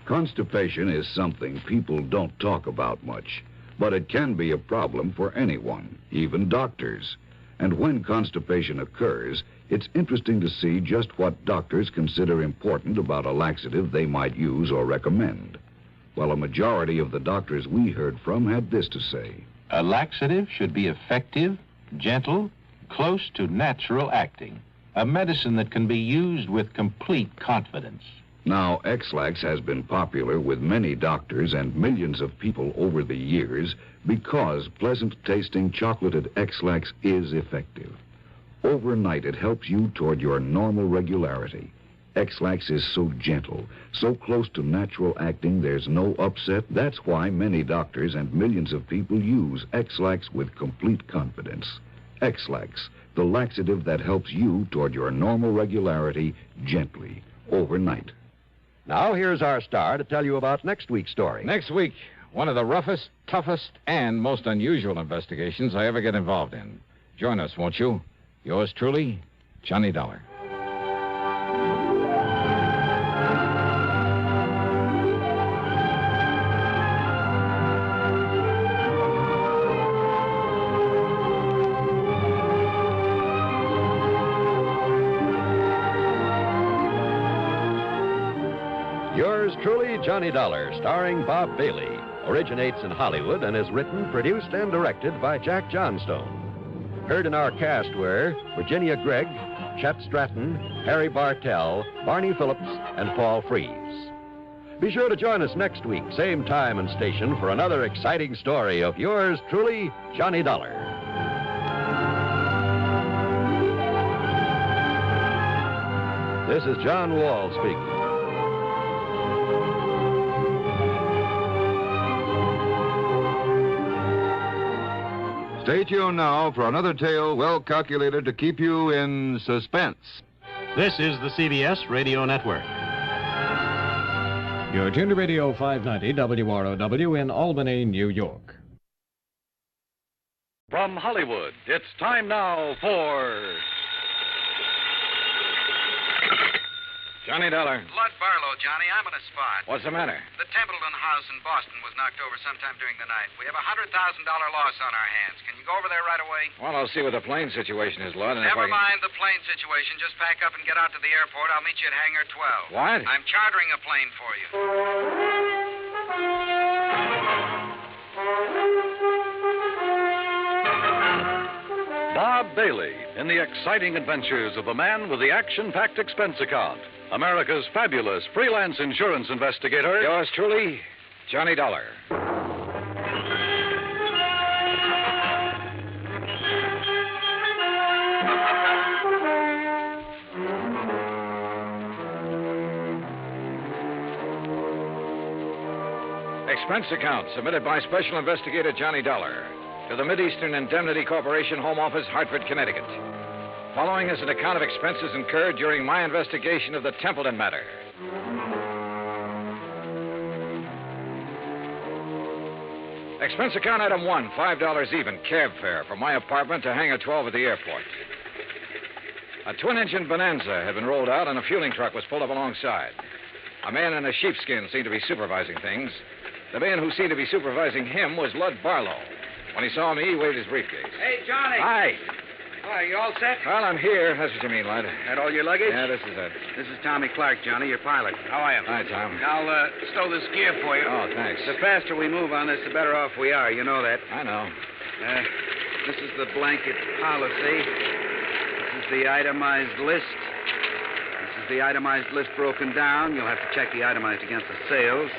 Constipation is something people don't talk about much, but it can be a problem for anyone, even doctors. And when constipation occurs, it's interesting to see just what doctors consider important about a laxative they might use or recommend. Well, a majority of the doctors we heard from had this to say. A laxative should be effective, gentle, close to natural acting. A medicine that can be used with complete confidence. Now, X-Lax has been popular with many doctors and millions of people over the years because pleasant-tasting chocolated X-Lax is effective. Overnight, it helps you toward your normal regularity. X-Lax is so gentle, so close to natural acting, there's no upset. That's why many doctors and millions of people use X-Lax with complete confidence. X-Lax, the laxative that helps you toward your normal regularity gently, overnight. Now, here's our star to tell you about next week's story. Next week, one of the roughest, toughest, and most unusual investigations I ever get involved in. Join us, won't you? Yours truly, Johnny Dollar. Yours truly, Johnny Dollar, starring Bob Bailey, originates in Hollywood and is written, produced, and directed by Jack Johnstone. Heard in our cast were Virginia Gregg, Chet Stratton, Harry Bartell, Barney Phillips, and Paul Frees. Be sure to join us next week, same time and station, for another exciting story of yours truly, Johnny Dollar. This is John Wall speaking. Stay tuned now for another tale well calculated to keep you in suspense. This is the CBS Radio Network. You're tuned to Radio 590 WROW in Albany, New York. From Hollywood, it's time now for... Johnny Dollar. Lud Barlow, Johnny. I'm on a spot. What's the matter? The Templeton house in Boston was knocked over sometime during the night. We have a $100,000 loss on our hands. Can you go over there right away? Well, I'll see what the plane situation is, Lud. Never mind the plane situation. Just pack up and get out to the airport. I'll meet you at Hangar 12. What? I'm chartering a plane for you. Bob Bailey in the exciting adventures of the man with the action-packed expense account. America's fabulous freelance insurance investigator. Yours truly, Johnny Dollar. Expense account submitted by Special Investigator Johnny Dollar to the Mideastern Indemnity Corporation, Home Office, Hartford, Connecticut. Following is an account of expenses incurred during my investigation of the Templeton matter. Expense account item 1, $5 even, cab fare from my apartment to Hangar 12 at the airport. A twin-engine Bonanza had been rolled out and a fueling truck was pulled up alongside. A man in a sheepskin seemed to be supervising things. The man who seemed to be supervising him was Lud Barlow. When he saw me, he waved his briefcase. Hey, Johnny. Hi. Are you all set? Well, I'm here. That's what you mean, Lud. That all your luggage? Yeah, this is it. This is Tommy Clark, Johnny, your pilot. How are you? Hi, Tom. I'll stow this gear for you. Oh, thanks. The faster we move on this, the better off we are. You know that. I know. This is the blanket policy. This is the itemized list. This is the itemized list broken down. You'll have to check the itemized against the sales.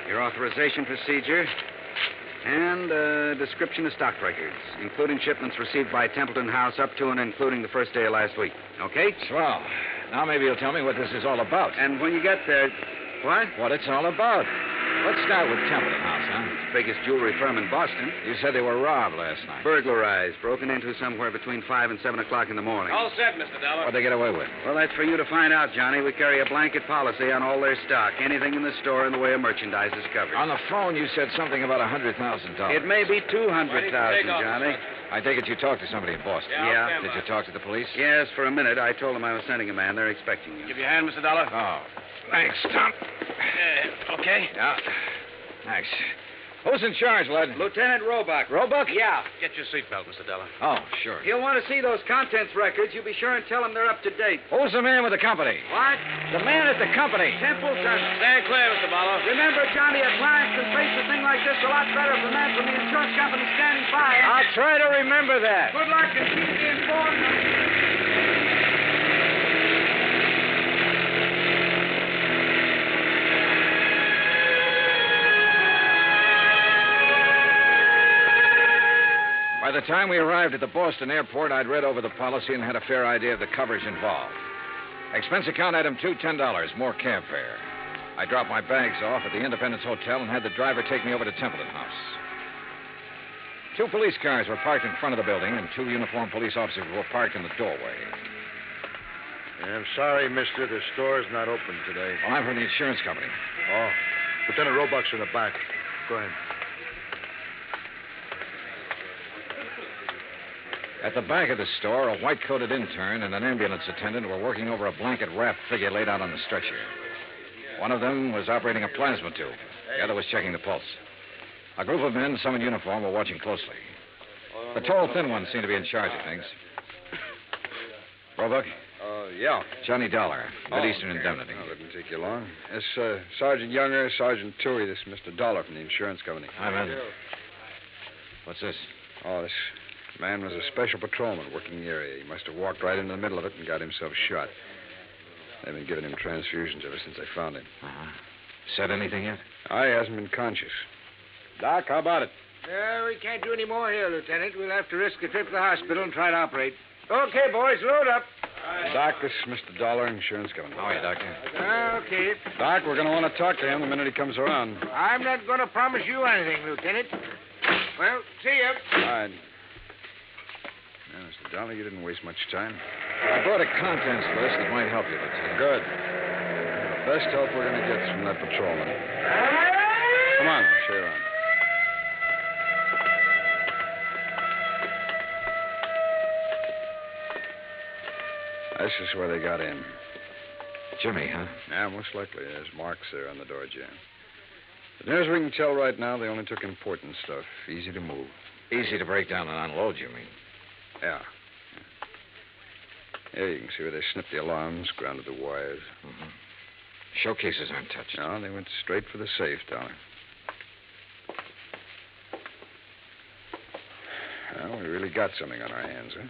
Your authorization procedure. And a description of stock records, including shipments received by Templeton House up to and including the first day of last week. Okay? Swell. Now maybe you'll tell me what this is all about. And when you get there... What? What it's all about. Let's start with Templeton House, huh? It's the biggest jewelry firm in Boston. You said they were robbed last night. Burglarized, broken into somewhere between 5 and 7 o'clock in the morning. All set, Mr. Dollar. What'd they get away with? Well, that's for you to find out, Johnny. We carry a blanket policy on all their stock. Anything in the store in the way of merchandise is covered. On the phone, you said something about $100,000. It may be $200,000, Johnny. I take it you talked to somebody in Boston. Yeah. Did you talk to the police? Yes, for a minute. I told them I was sending a man. They're expecting you. Give you a hand, Mr. Dollar. Oh, thanks, Tom. Okay? Yeah, thanks. Who's in charge, lad? Lieutenant Roebuck. Roebuck? Yeah. Get your seatbelt, Mr. Dollar. Oh, sure. He'll want to see those contents records. You be sure and tell him they're up to date. Who's the man with the company? What? The man at the company. Templeton. Stand clear, Mr. Barlow. Remember, Johnny, a client can face a thing like this a lot better if a man from the insurance company standing by. I'll try to remember that. Good luck and keep me informed. By the time we arrived at the Boston airport, I'd read over the policy and had a fair idea of the coverage involved. Expense account item 2, $10, more cab fare. I dropped my bags off at the Independence Hotel and had the driver take me over to Templeton House. 2 police cars were parked in front of the building, and 2 uniformed police officers were parked in the doorway. I'm sorry, mister. The store's not open today. Well, I'm from the insurance company. Oh. Lieutenant Roebuck's in the back. Go ahead. At the back of the store, a white-coated intern and an ambulance attendant were working over a blanket-wrapped figure laid out on the stretcher. One of them was operating a plasma tube. The other was checking the pulse. A group of men, some in uniform, were watching closely. The tall, thin one seemed to be in charge of things. Roebuck? Yeah. Johnny Dollar, Mid-Eastern Indemnity. Oh, that didn't take you long. This, Sergeant Younger, Sergeant Toohey, this is Mr. Dollar from the insurance company. Hi, man. What's this? Oh, this man was a special patrolman working the area. He must have walked right into the middle of it and got himself shot. They've been giving him transfusions ever since they found him. Uh-huh. Said anything yet? He hasn't been conscious. Doc, how about it? We can't do any more here, Lieutenant. We'll have to risk a trip to the hospital and try to operate. Okay, boys, load up. Doc, this is Mr. Dollar, insurance company. How are you, Doctor? Okay. Doc, we're going to want to talk to him the minute he comes around. I'm not going to promise you anything, Lieutenant. Well, see ya. All right. Now, Mr. Dollar, you didn't waste much time. I brought a contents list that might help you, Lieutenant. Good. The best help we're going to get is from that patrolman. Come on, I'll show you around. This is where they got in. Jimmy, huh? Yeah, most likely. There's marks there on the door jamb. As near as we can tell right now, they only took important stuff. Easy to move. Easy to break down and unload, you mean? Yeah. Here you can see where they snipped the alarms, grounded the wires. Mm-hmm. Showcases aren't touched. No, they went straight for the safe, Dollar. Well, we really got something on our hands, huh?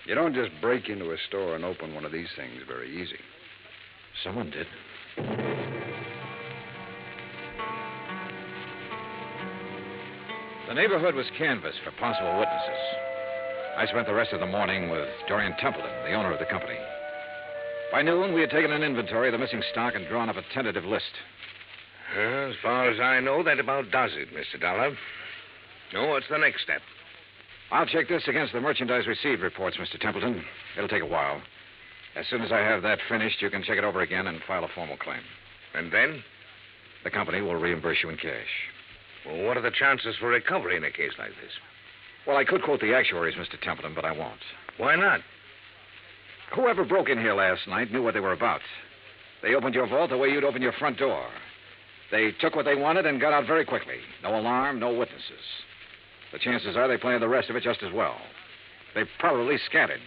You don't just break into a store and open one of these things very easy. Someone did. The neighborhood was canvassed for possible witnesses. I spent the rest of the morning with Dorian Templeton, the owner of the company. By noon, we had taken an inventory of the missing stock and drawn up a tentative list. As far as I know, that about does it, Mr. Dollar. Oh, what's the next step? I'll check this against the merchandise received reports, Mr. Templeton. It'll take a while. As soon as I have that finished, you can check it over again and file a formal claim. And then? The company will reimburse you in cash. Well, what are the chances for recovery in a case like this? Well, I could quote the actuaries, Mr. Templeton, but I won't. Why not? Whoever broke in here last night knew what they were about. They opened your vault the way you'd open your front door. They took what they wanted and got out very quickly. No alarm, no witnesses. The chances are they planned the rest of it just as well. They probably scattered.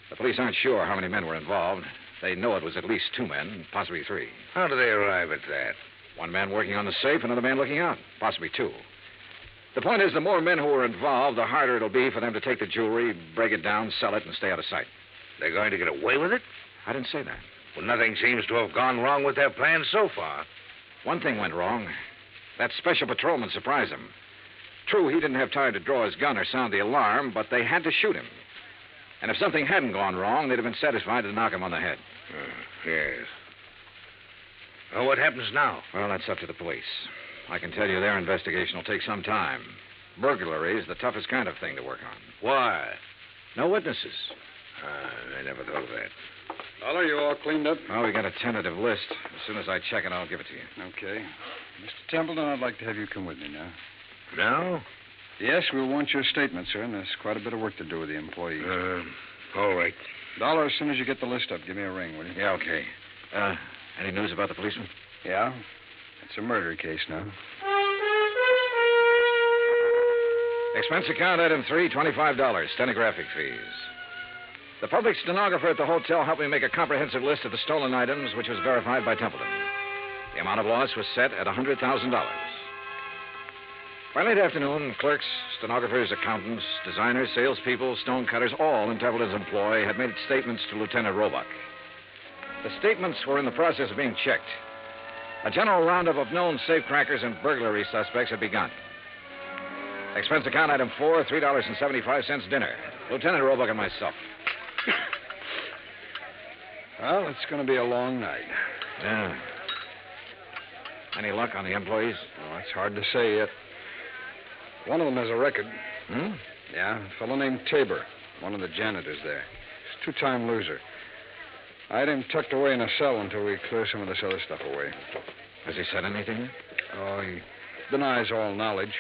The police aren't sure how many men were involved. They know it was at least 2 men, possibly 3. How do they arrive at that? 1 man working on the safe, another man looking out, possibly 2. The point is, the more men who are involved, the harder it'll be for them to take the jewelry, break it down, sell it, and stay out of sight. They're going to get away with it? I didn't say that. Well, nothing seems to have gone wrong with their plans so far. One thing went wrong. That special patrolman surprised them. True, he didn't have time to draw his gun or sound the alarm, but they had to shoot him. And if something hadn't gone wrong, they'd have been satisfied to knock him on the head. Yes. Well, what happens now? Well, that's up to the police. I can tell you their investigation will take some time. Burglary is the toughest kind of thing to work on. Why? No witnesses. I never thought of that. Dollar, you all cleaned up? Well, we got a tentative list. As soon as I check it, I'll give it to you. Okay. Mr. Templeton, I'd like to have you come with me now. Now? Yes, we'll want your statement, sir, and there's quite a bit of work to do with the employees. All right. Dollar, as soon as you get the list up, give me a ring, will you? Yeah, okay. Any news about the policeman? Yeah. It's a murder case now. Expense account item 3, $25, stenographic fees. The public stenographer at the hotel helped me make a comprehensive list of the stolen items, which was verified by Templeton. The amount of loss was set at $100,000. By late afternoon, clerks, stenographers, accountants, designers, salespeople, stonecutters, all in Templeton's employ had made statements to Lieutenant Roebuck. The statements were in the process of being checked. A general roundup of known safecrackers and burglary suspects had begun. Expense account item 4, $3.75 dinner. Lieutenant Roebuck and myself. Well, it's going to be a long night. Yeah. Any luck on the employees? Oh, it's hard to say yet. One of them has a record. Hmm? Yeah, a fellow named Tabor, one of the janitors there. He's a two-time loser. I had him tucked away in a cell until we clear some of this other stuff away. Has he said anything? Oh, he denies all knowledge.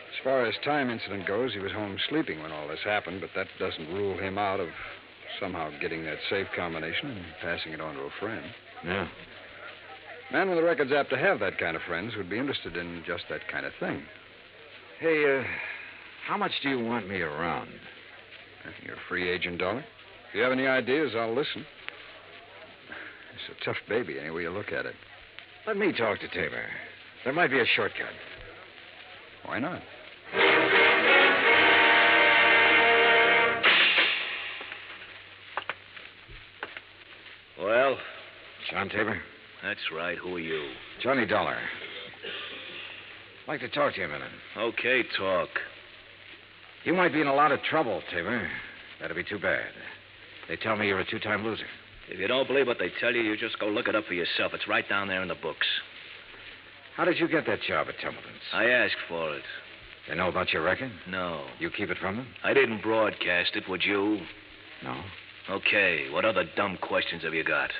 As far as time incident goes, he was home sleeping when all this happened, but that doesn't rule him out of somehow getting that safe combination and passing it on to a friend. Yeah. Man with a record's apt to have that kind of friends who'd be interested in just that kind of thing. Hey, how much do you want me around? You're a free agent, Dollar. If you have any ideas, I'll listen. It's a tough baby, any way you look at it. Let me talk to Tabor. There might be a shortcut. Why not? Well? John Tabor? That's right. Who are you? Johnny Dollar. I'd like to talk to you a minute. Okay, talk. You might be in a lot of trouble, Tabor. That'd be too bad. They tell me you're a two-time loser. If you don't believe what they tell you, you just go look it up for yourself. It's right down there in the books. How did you get that job at Templeton's? I asked for it. They know about your record? No. You keep it from them? I didn't broadcast it, would you? No. Okay, what other dumb questions have you got?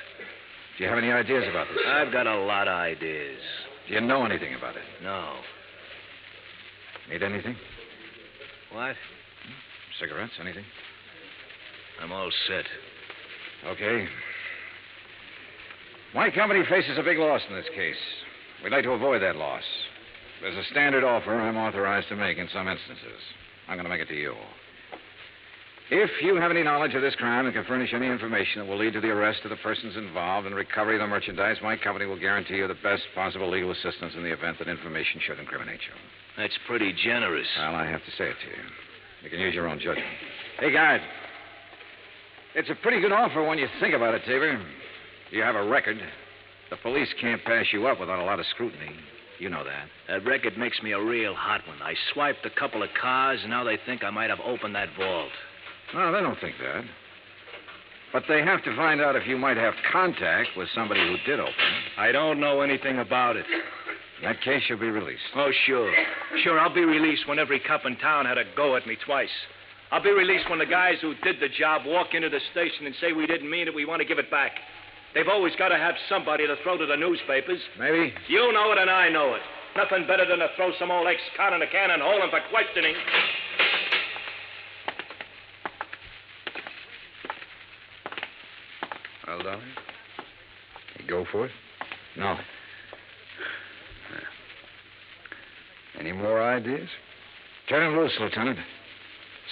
Do you have any ideas about this? I've got a lot of ideas. Do you know anything about it? No. Need anything? What? Cigarettes, anything? I'm all set. Okay. My company faces a big loss in this case. We'd like to avoid that loss. There's a standard offer I'm authorized to make in some instances. I'm going to make it to you. If you have any knowledge of this crime and can furnish any information that will lead to the arrest of the persons involved and recovery of the merchandise, my company will guarantee you the best possible legal assistance in the event that information should incriminate you. That's pretty generous. Well, I have to say it to you. You can use your own judgment. Hey, guard. It's a pretty good offer when you think about it, Tabor. You have a record. The police can't pass you up without a lot of scrutiny. You know that. That record makes me a real hot one. I swiped a couple of cars, and now they think I might have opened that vault. No, they don't think that. But they have to find out if you might have contact with somebody who did open it. I don't know anything about it. In that case, you'll be released. Oh, sure. Sure, I'll be released when every cop in town had a go at me twice. I'll be released when the guys who did the job walk into the station and say we didn't mean it, we want to give it back. They've always got to have somebody to throw to the newspapers. Maybe. You know it and I know it. Nothing better than to throw some old ex-con in a can and hold him for questioning. Well, Dolly, you go for it? No. Any more ideas? Turn him loose, Lieutenant.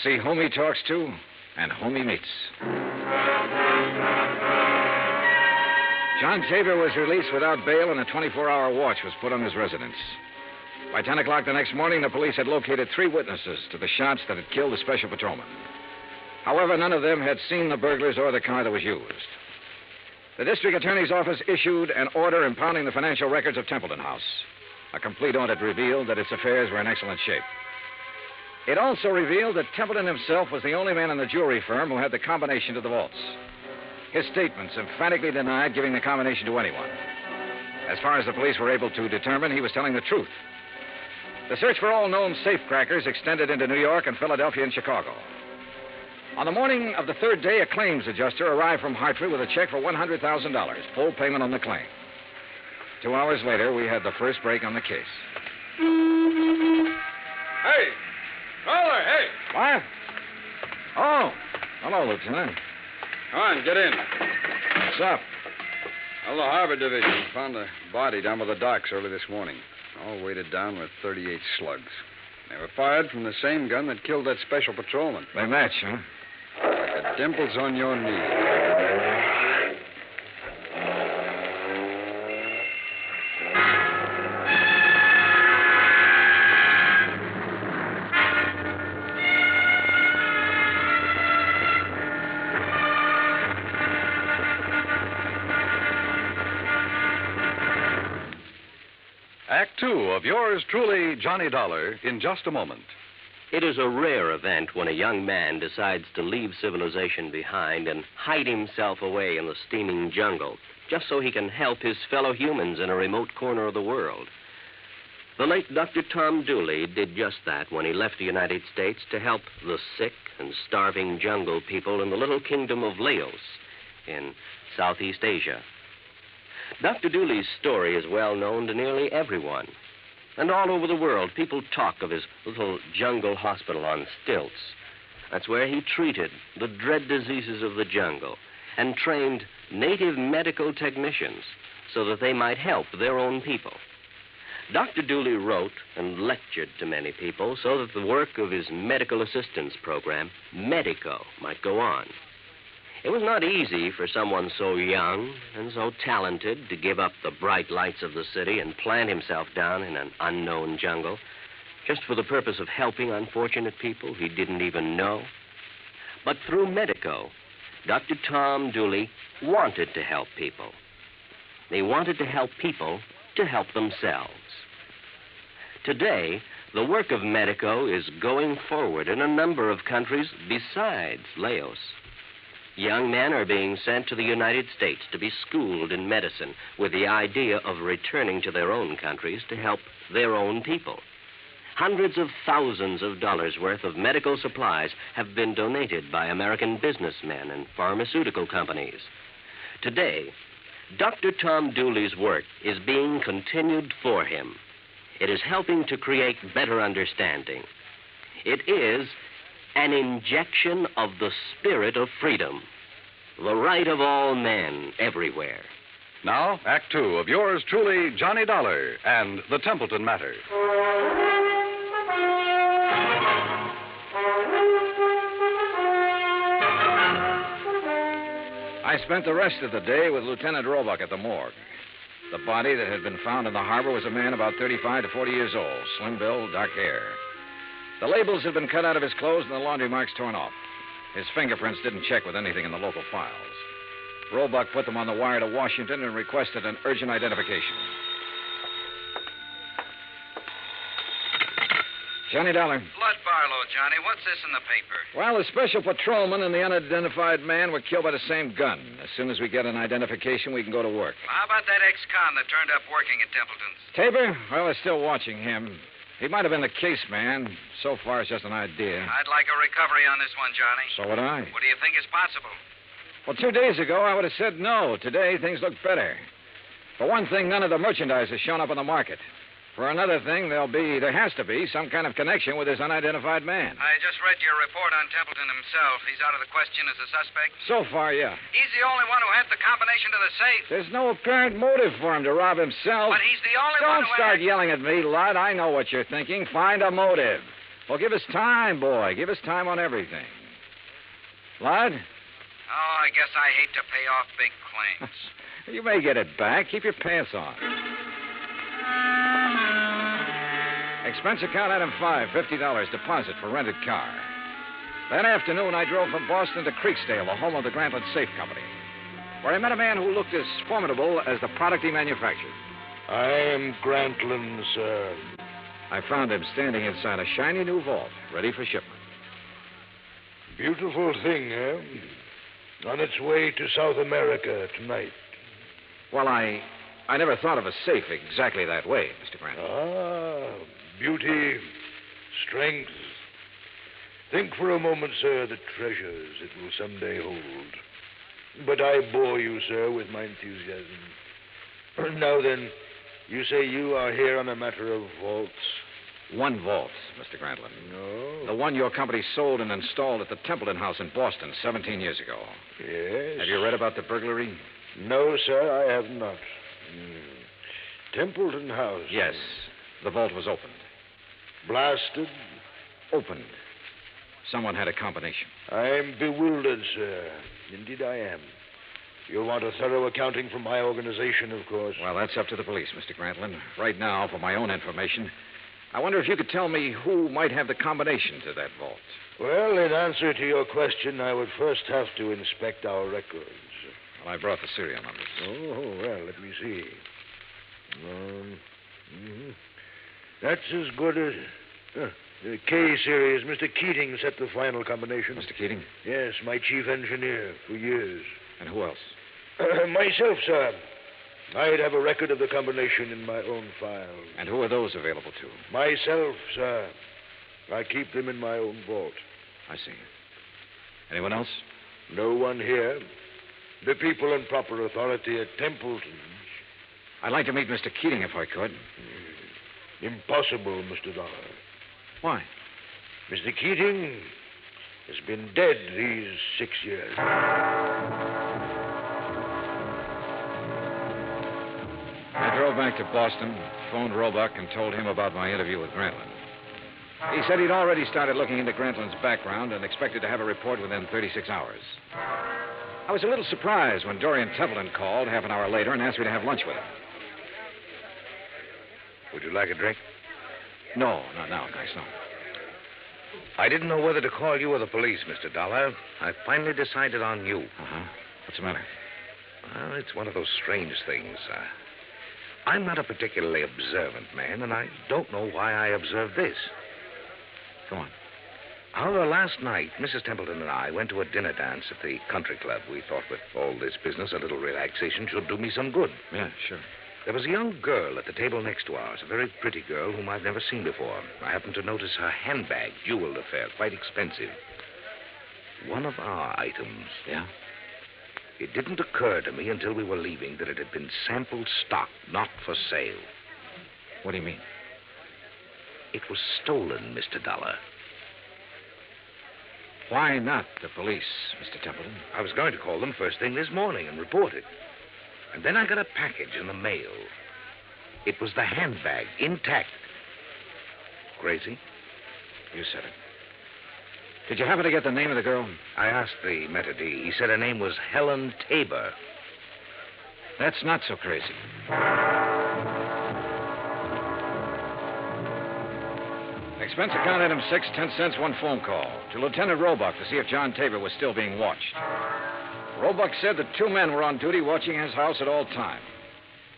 See whom he talks to and whom he meets. John Tabor was released without bail, and a 24-hour watch was put on his residence. By 10 o'clock the next morning, the police had located 3 witnesses to the shots that had killed the special patrolman. However, none of them had seen the burglars or the car that was used. The district attorney's office issued an order impounding the financial records of Templeton House. A complete audit revealed that its affairs were in excellent shape. It also revealed that Templeton himself was the only man in the jewelry firm who had the combination to the vaults. His statements emphatically denied giving the combination to anyone. As far as the police were able to determine, he was telling the truth. The search for all known safecrackers extended into New York and Philadelphia and Chicago. On the morning of the 3rd day, a claims adjuster arrived from Hartford with a check for $100,000, full payment on the claim. 2 hours later, we had the first break on the case. Hey! Dollar, hey! What? Oh, hello, Lieutenant. Come on, get in. What's up? Well, the Harbor Division found a body down by the docks early this morning, all weighted down with 38 slugs. They were fired from the same gun that killed that special patrolman. They match, huh? Like the dimples on your knee. Act Two of yours truly, Johnny Dollar, in just a moment. It is a rare event when a young man decides to leave civilization behind and hide himself away in the steaming jungle, just so he can help his fellow humans in a remote corner of the world. The late Dr. Tom Dooley did just that when he left the United States to help the sick and starving jungle people in the little kingdom of Laos in Southeast Asia. Dr. Dooley's story is well known to nearly everyone. And all over the world, people talk of his little jungle hospital on stilts. That's where he treated the dread diseases of the jungle and trained native medical technicians so that they might help their own people. Dr. Dooley wrote and lectured to many people so that the work of his medical assistance program, Medico, might go on. It was not easy for someone so young and so talented to give up the bright lights of the city and plant himself down in an unknown jungle just for the purpose of helping unfortunate people he didn't even know. But through Medico, Dr. Tom Dooley wanted to help people. They wanted to help people to help themselves. Today, the work of Medico is going forward in a number of countries besides Laos. Young men are being sent to the United States to be schooled in medicine with the idea of returning to their own countries to help their own people. Hundreds of thousands of dollars worth of medical supplies have been donated by American businessmen and pharmaceutical companies. Today, Dr. Tom Dooley's work is being continued for him. It is helping to create better understanding. It is an injection of the spirit of freedom, the right of all men everywhere. Now, Act Two of yours truly, Johnny Dollar and the Templeton Matter. I spent the rest of the day with Lieutenant Roebuck at the morgue. The body that had been found in the harbor was a man about 35 to 40 years old, slim build, dark hair. The labels had been cut out of his clothes and the laundry marks torn off. His fingerprints didn't check with anything in the local files. Roebuck put them on the wire to Washington and requested an urgent identification. Johnny Dollar. Blood Barlow, Johnny. What's this in the paper? Well, the special patrolman and the unidentified man were killed by the same gun. As soon as we get an identification, we can go to work. How about that ex-con that turned up working at Templeton's? Tabor? Well, they're still watching him. He might have been the case man. So far, it's just an idea. I'd like a recovery on this one, Johnny. So would I. What do you think is possible? Well, 2 days ago, I would have said no. Today, things look better. For one thing, none of the merchandise has shown up on the market. For another thing, there has to be some kind of connection with this unidentified man. I just read your report on Templeton himself. He's out of the question as a suspect? So far, yeah. He's the only one who had the combination to the safe. There's no apparent motive for him to rob himself. But he's the only one Don't who start yelling at me, lad. I know what you're thinking. Find a motive. Well, give us time, boy. Give us time on everything. Lad? Oh, I guess I hate to pay off big claims. You may get it back. Keep your pants on. Expense account item 5, $50 deposit for rented car. That afternoon, I drove from Boston to Creeksdale, the home of the Grantland Safe Company, where I met a man who looked as formidable as the product he manufactured. I am Grantland, sir. I found him standing inside a shiny new vault, ready for shipment. Beautiful thing, eh? On its way to South America tonight. Well, I never thought of a safe exactly that way, Mr. Grantland. Ah, beauty, strength. Think for a moment, sir, the treasures it will someday hold. But I bore you, sir, with my enthusiasm. Now then, you say you are here on a matter of vaults? One vault, Mr. Grantland. No. The one your company sold and installed at the Templeton house in Boston 17 years ago. Yes. Have you read about the burglary? No, sir, I have not. Templeton house. Yes. The vault was opened. Blasted? Opened. Someone had a combination. I'm bewildered, sir. Indeed I am. You'll want a thorough accounting from my organization, of course. Well, that's up to the police, Mr. Grantland. Right now, for my own information, I wonder if you could tell me who might have the combination to that vault. Well, in answer to your question, I would first have to inspect our records. Well, I brought the serial numbers. Oh, well, let me see. That's as good as... the K series. Mr. Keating set the final combination. Mr. Keating? Yes, my chief engineer for years. And who else? Myself, sir. I'd have a record of the combination in my own file. And who are those available to? Myself, sir. I keep them in my own vault. I see. Anyone else? No one here. The people in proper authority at Templeton's. I'd like to meet Mr. Keating if I could. Impossible, Mr. Dollar. Why? Mr. Keating has been dead these 6 years. I drove back to Boston, phoned Roebuck, and told him about my interview with Grantland. He said he'd already started looking into Grantland's background and expected to have a report within 36 hours. I was a little surprised when Dorian Templeton called half an hour later and asked me to have lunch with him. Would you like a drink? No, not now, thanks, no. I didn't know whether to call you or the police, Mr. Dollar. I finally decided on you. Uh-huh. What's the matter? Well, it's one of those strange things. I'm not a particularly observant man, and I don't know why I observed this. Go on. Our last night, Mrs. Templeton and I went to a dinner dance at the country club. We thought with all this business, a little relaxation should do me some good. Yeah, sure. There was a young girl at the table next to ours, a very pretty girl whom I've never seen before. I happened to notice her handbag, jeweled affair, quite expensive. One of our items. Yeah? It didn't occur to me until we were leaving that it had been sample stock, not for sale. What do you mean? It was stolen, Mr. Dollar. Why not the police, Mr. Templeton? I was going to call them first thing this morning and report it. And then I got a package in the mail. It was the handbag, intact. Crazy? You said it. Did you happen to get the name of the girl? I asked the maitre d'. He said her name was Helen Tabor. That's not so crazy. Expense account item 6, 10 cents, one phone call. To Lieutenant Roebuck to see if John Tabor was still being watched. Roebuck said that 2 men were on duty watching his house at all time.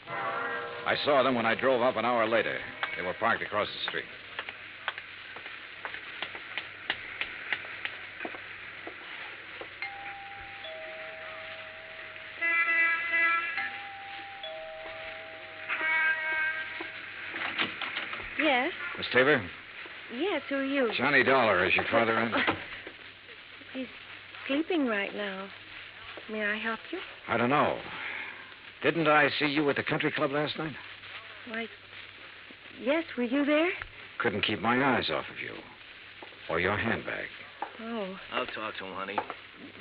I saw them when I drove up an hour later. They were parked across the street. Yes? Miss Tabor? Yes, who are you? Johnny Dollar, is your father in? He's sleeping right now. May I help you? I don't know. Didn't I see you at the country club last night? Why, yes, were you there? Couldn't keep my eyes off of you. Or your handbag. Oh. I'll talk to him, honey.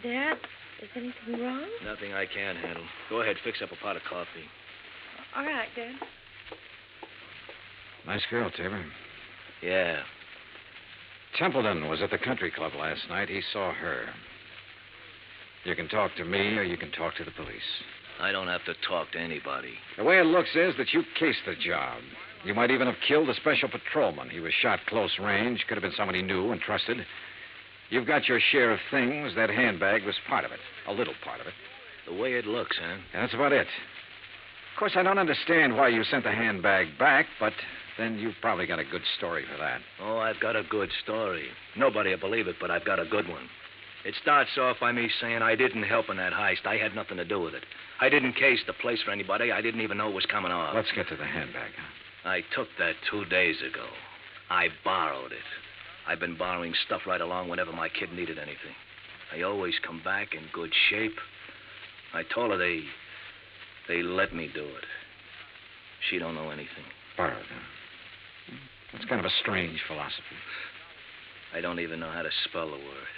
Dad, is anything wrong? Nothing I can't handle. Go ahead, fix up a pot of coffee. All right, Dad. Nice girl, Tabor. Yeah. Templeton was at the country club last night. He saw her. You can talk to me or you can talk to the police. I don't have to talk to anybody. The way it looks is that you cased the job. You might even have killed a special patrolman. He was shot close range. Could have been somebody new and trusted. You've got your share of things. That handbag was part of it. A little part of it. The way it looks, huh? Yeah, that's about it. Of course, I don't understand why you sent the handbag back, but then you've probably got a good story for that. Oh, I've got a good story. Nobody will believe it, but I've got a good one. It starts off by me saying I didn't help in that heist. I had nothing to do with it. I didn't case the place for anybody. I didn't even know it was coming off. Let's get to the handbag, huh? I took that 2 days ago. I borrowed it. I've been borrowing stuff right along whenever my kid needed anything. I always come back in good shape. I told her they let me do it. She don't know anything. Borrowed, huh? That's kind of a strange philosophy. I don't even know how to spell the word.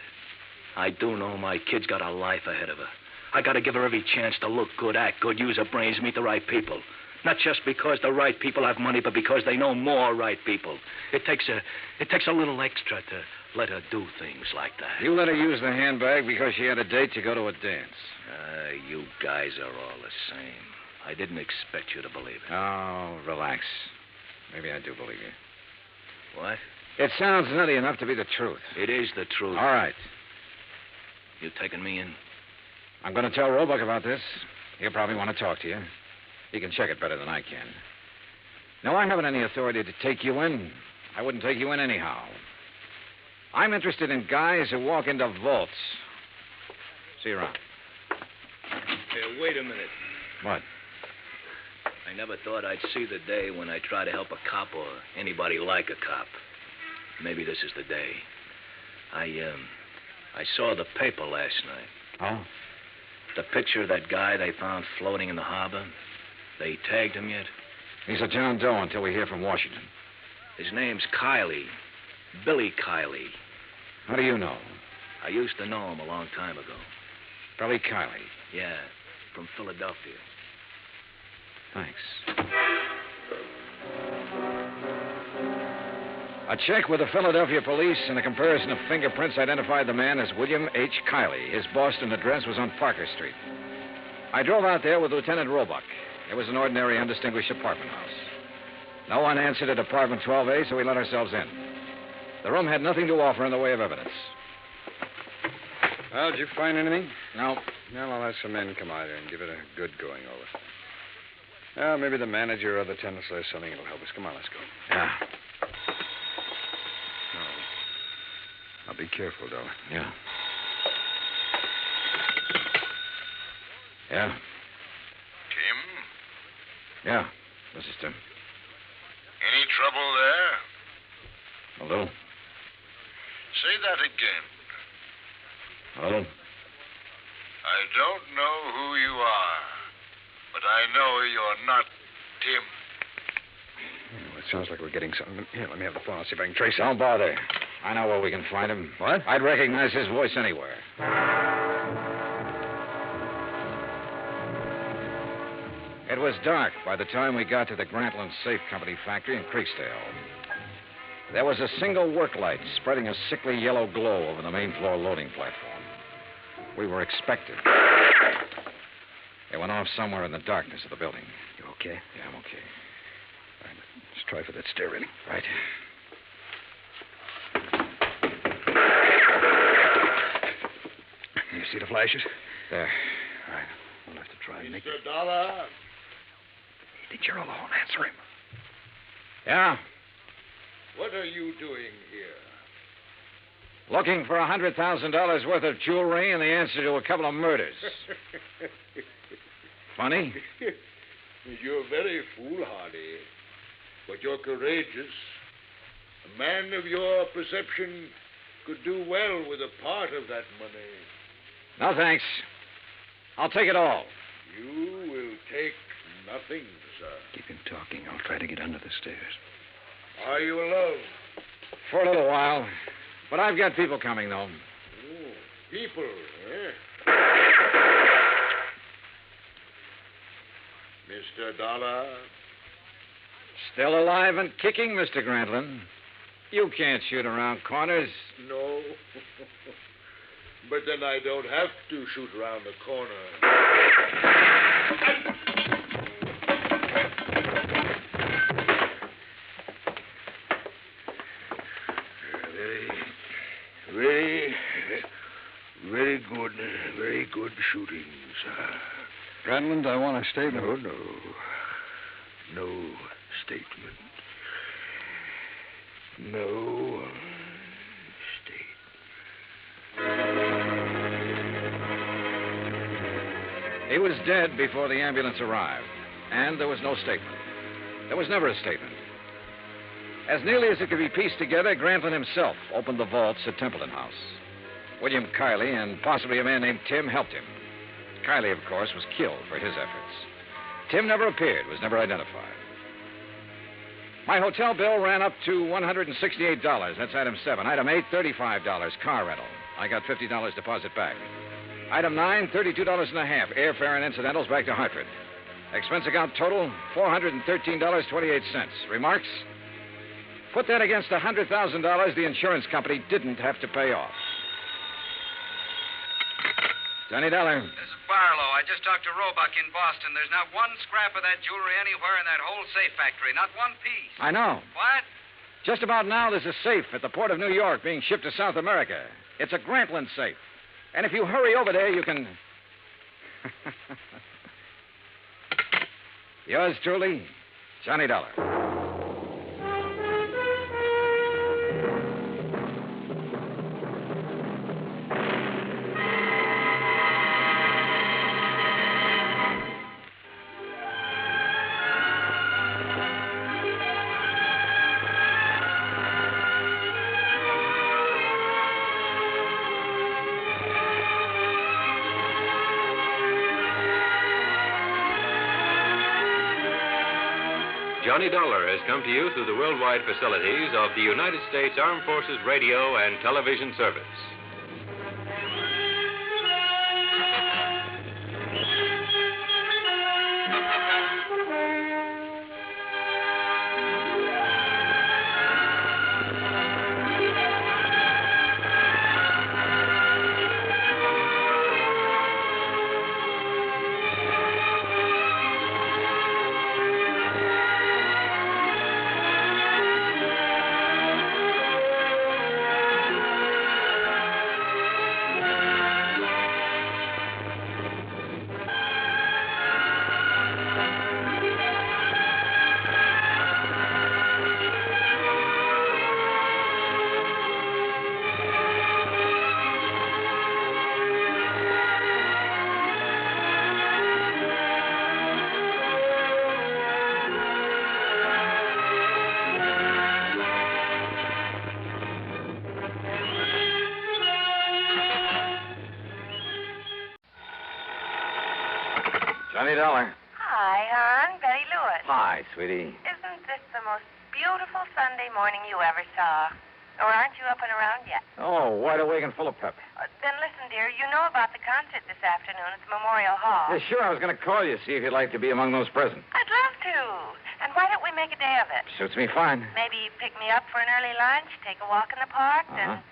I do know my kid's got a life ahead of her. I got to give her every chance to look good, act good, use her brains, meet the right people. Not just because the right people have money, but because they know more right people. It takes a little extra to let her do things like that. You let her use the handbag because she had a date to go to a dance. You guys are all the same. I didn't expect you to believe it. Oh, relax. Maybe I do believe you. What? It sounds nutty enough to be the truth. It is the truth. All right. You taking me in? I'm going to tell Roebuck about this. He'll probably want to talk to you. He can check it better than I can. No, I haven't any authority to take you in. I wouldn't take you in anyhow. I'm interested in guys who walk into vaults. See you around. Hey, wait a minute. What? I never thought I'd see the day when I try to help a cop or anybody like a cop. Maybe this is the day. I saw the paper last night. Oh? The picture of that guy they found floating in the harbor. They tagged him yet? He's a John Doe until we hear from Washington. His name's Kiley. Billy Kiley. How do you know? I used to know him a long time ago. Billy Kiley? Yeah, from Philadelphia. Thanks. A check with the Philadelphia police and a comparison of fingerprints identified the man as William H. Kiley. His Boston address was on Parker Street. I drove out there with Lieutenant Roebuck. It was an ordinary, undistinguished apartment house. No one answered at apartment 12A, so we let ourselves in. The room had nothing to offer in the way of evidence. Well, did you find anything? No. Well, I'll have some men come out here and give it a good going over. Well, maybe the manager or the tenants will have something that'll help us. Come on, let's go. Yeah. Now, be careful, Dollar. Yeah. Yeah. Tim? Yeah, this is Tim. Any trouble there? A little. Say that again. A little. I don't know who you are, but I know you're not Tim. Well, it sounds like we're getting something. Here, let me have the phone. I'll see if I can trace it. Don't bother. I know where we can find him. What? I'd recognize his voice anywhere. It was dark by the time we got to the Grantland Safe Company factory in Creeksdale. There was a single work light spreading a sickly yellow glow over the main floor loading platform. We were expected. It went off somewhere in the darkness of the building. You okay? Yeah, I'm okay. All right, let's try for that stair railing. Right. You see the flashes? There. All right. We'll have to try and make Mr. Dollar? He thinks you're alone. Answer him. Yeah? What are you doing here? Looking for $100,000 worth of jewelry and the answer to a couple of murders. Funny? You're very foolhardy, but you're courageous. A man of your perception could do well with a part of that money. No, thanks. I'll take it all. You will take nothing, sir. Keep him talking. I'll try to get under the stairs. Are you alone? For a little while. But I've got people coming, though. Oh, people, eh? Mr. Dollar? Still alive and kicking, Mr. Grantland. You can't shoot around corners. No. But then I don't have to shoot around the corner. Very good shooting, sir. Grantland, I want a statement. No statement. No He was dead before the ambulance arrived, and there was no statement. There was never a statement. As nearly as it could be pieced together, Grantland himself opened the vaults at Templeton House. William Kiley and possibly a man named Tim helped him. Kiley, of course, was killed for his efforts. Tim never appeared, was never identified. My hotel bill ran up to $168. That's item 7. Item 8, $35, car rental. I got $50 deposit back. Item 9, $32.50, airfare and incidentals back to Hartford. Expense account total, $413.28. Remarks? Put that against the $100,000 the insurance company didn't have to pay off. Johnny Dollar. This is Barlow. I just talked to Roebuck in Boston. There's not one scrap of that jewelry anywhere in that whole safe factory. Not one piece. I know. What? Just about now, there's a safe at the port of New York being shipped to South America. It's a Grantland safe. And if you hurry over there, you can... Yours truly, Johnny Dollar. Johnny Dollar has come to you through the worldwide facilities of the United States Armed Forces Radio and Television Service. Johnny Dollar. Hi, hon. Betty Lewis. Hi, sweetie. Isn't this the most beautiful Sunday morning you ever saw? Or aren't you up and around yet? Oh, wide awake and full of pep. Then listen, dear, you know about the concert this afternoon at the Memorial Hall. Yeah, sure, I was going to call you, see if you'd like to be among those present. I'd love to. And why don't we make a day of it? Suits me fine. Maybe pick me up for an early lunch, take a walk in the park, then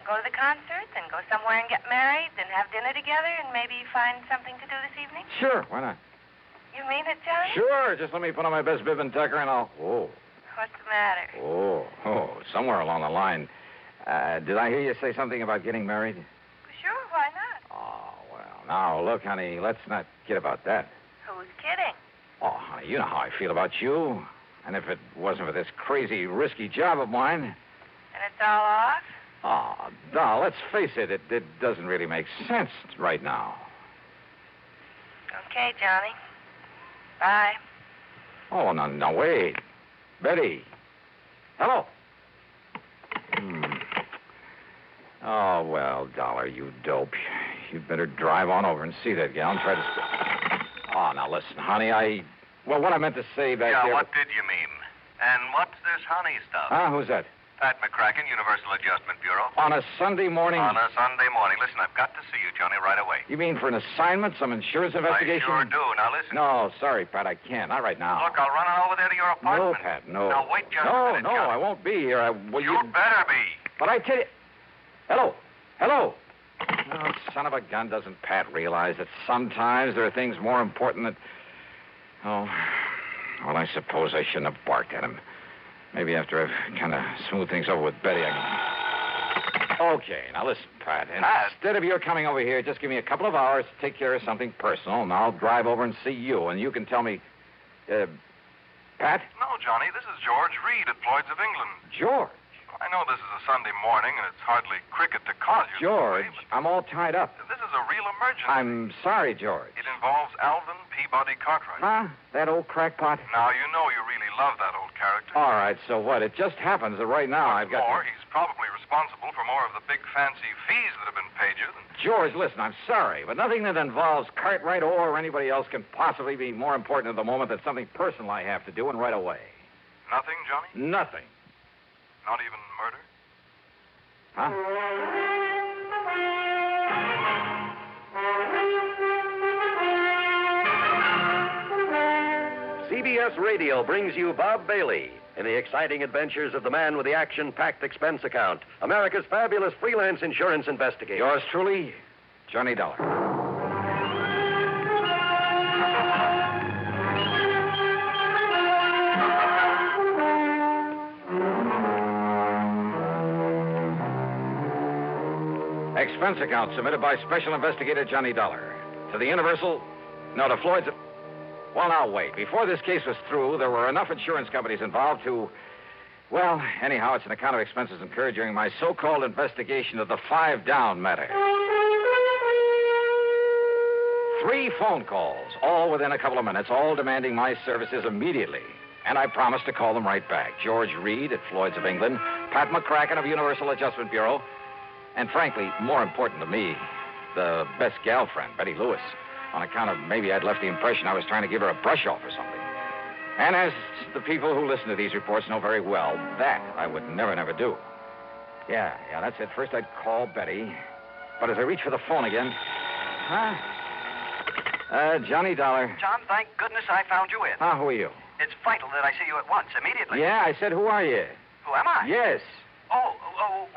go to the concert, then go somewhere and get married, then have dinner together, and maybe find something to do this evening? Sure, why not? You mean it, Johnny? Sure, just let me put on my best bib and tucker and I'll... Oh. What's the matter? Oh, somewhere along the line. Did I hear you say something about getting married? Sure, why not? Oh, well, now, look, honey, let's not kid about that. Who's kidding? Oh, honey, you know how I feel about you. And if it wasn't for this crazy, risky job of mine... And it's all off? Oh, Doll, let's face it, it doesn't really make sense right now. Okay, Johnny. Bye. Oh, no, wait. Betty. Hello. Oh, well, Dollar, you dope. You'd better drive on over and see that gal and try to... Oh, now, listen, honey, Well, what I meant to say back there... Yeah, what did you mean? And what's this honey stuff? Huh? Who's that? Pat McCracken, Universal Adjustment Bureau. On a Sunday morning? On a Sunday morning. Listen, I've got to see you, Johnny, right away. You mean for an assignment, some insurance investigation? I sure do. Now, listen. No, sorry, Pat, I can't. Not right now. Look, I'll run on over there to your apartment. No, Pat, no. Now, wait just a minute, No, Johnny. I won't be here. You'd better be. But I tell you... Hello. Oh, son of a gun, doesn't Pat realize that sometimes there are things more important than... Oh, well, I suppose I shouldn't have barked at him. Maybe after I've kind of smoothed things over with Betty, I can... Okay, now listen, Pat. Instead of your coming over here, just give me a couple of hours to take care of something personal, and I'll drive over and see you, and you can tell me... Pat? No, Johnny, this is George Reed at Floyd's of England. George? I know this is a Sunday morning, and it's hardly cricket to call you. George, this way, I'm all tied up. This is a real emergency. I'm sorry, George. It involves Alvin Peabody Cartwright. Huh? That old crackpot? Now, you know you really love that old character. All right, so what? It just happens that right now I've got... More, he's probably responsible for more of the big fancy fees that have been paid you than... George, listen, I'm sorry, but nothing that involves Cartwright or anybody else can possibly be more important at the moment than something personal I have to do, and right away. Nothing, Johnny? Nothing. Not even murder? Huh? CBS Radio brings you Bob Bailey in the exciting adventures of the man with the action-packed expense account, America's fabulous freelance insurance investigator. Yours truly, Johnny Dollar. Expense account submitted by Special Investigator Johnny Dollar. To the Universal... No, to Floyd's... Well, now, wait. Before this case was through, there were enough insurance companies involved to... Well, anyhow, it's an account of expenses incurred during my so-called investigation of the 5 Down matter. 3 phone calls, all within a couple of minutes, all demanding my services immediately. And I promised to call them right back. George Reed at Floyd's of England, Pat McCracken of Universal Adjustment Bureau, and frankly, more important to me, the best gal friend, Betty Lewis, on account of maybe I'd left the impression I was trying to give her a brush off or something. And as the people who listen to these reports know very well, that I would never do. Yeah, that's it. First I'd call Betty, but as I reach for the phone again... Johnny Dollar. John, thank goodness I found you in. Who are you? It's vital that I see you at once, immediately. Yeah, I said, who are you? Who am I? Yes.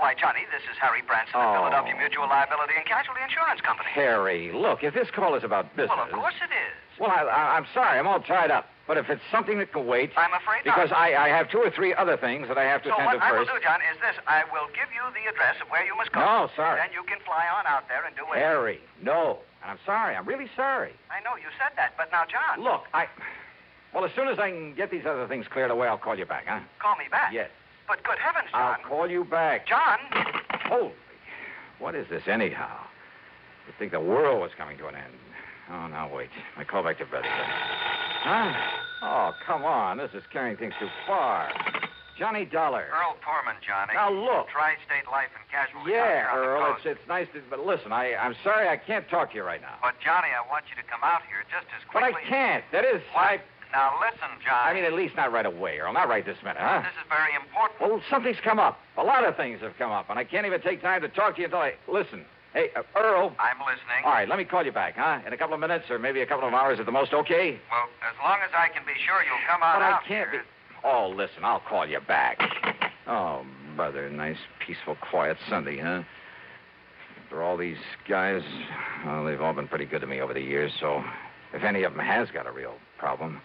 Why, Johnny, this is Harry Branson of Philadelphia Mutual Liability and Casualty Insurance Company. Harry, look, if this call is about business... Well, of course it is. Well, I'm sorry, I'm all tied up. But if it's something that can wait... I'm afraid because not. I have 2 or 3 other things that I have to attend to first. So what I will do, John, is this. I will give you the address of where you must go. No, sorry. Then you can fly on out there and do it. Harry, no. And I'm sorry. I'm really sorry. I know you said that, but now, John... Look, Well, as soon as I can get these other things cleared away, I'll call you back, huh? Call me back? Yes. But good heavens, John. I'll call you back. John! Holy. What is this, anyhow? You'd think the world was coming to an end. Oh, now, wait. I call back to Betty. Huh? Oh, come on. This is carrying things too far. Johnny Dollar. Earl Torman, Johnny. Now, look. Tri-State Life and Casualty. Yeah, Earl, it's nice to... But listen, I'm sorry I can't talk to you right now. But, Johnny, I want you to come out here just as quickly... But I can't. That is... What? Now, listen, Johnny. I mean, at least not right away, Earl. Not right this minute, huh? This is very important. Well, something's come up. A lot of things have come up, and I can't even take time to talk to you until I... Listen. Hey, Earl. I'm listening. All right, let me call you back, huh? In a couple of minutes or maybe a couple of hours at the most, okay? Well, as long as I can be sure you'll come out I can't here. Oh, listen, I'll call you back. Oh, brother, nice, peaceful, quiet Sunday, huh? After all these guys, well, they've all been pretty good to me over the years, so if any of them has got a real problem...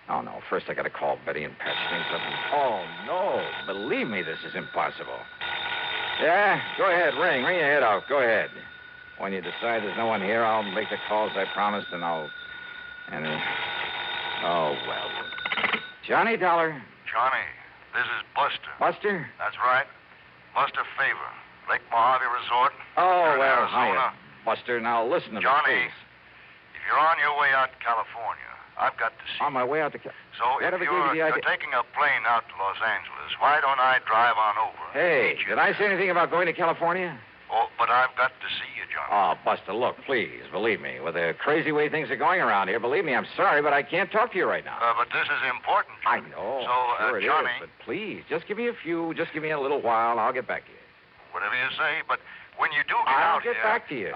Oh, no, first I got to call Betty and patch things up. Oh, no, believe me, this is impossible. Yeah, go ahead, ring your head off, go ahead. When you decide there's no one here, I'll make the calls I promised, and oh, well. Johnny Dollar. Johnny, this is Buster. Buster? That's right. Buster Favor, Lake Mojave Resort. Oh, well, Arizona. hiya, Buster. Now, listen to me, Johnny, please. if you're on your way out to California, I've got to see On my way out to... So if you're taking a plane out to Los Angeles, why don't I drive on over? Hey, did I say anything about going to California? Oh, but I've got to see you, Johnny. Oh, Buster, look, please, believe me. With the crazy way things are going around here, believe me, I'm sorry, but I can't talk to you right now. But this is important, Johnny. I know. So, sure it Johnny... is, but please, just give me a little while, and I'll get back to you. Whatever you say, but when you do get out here... I'll get back to you.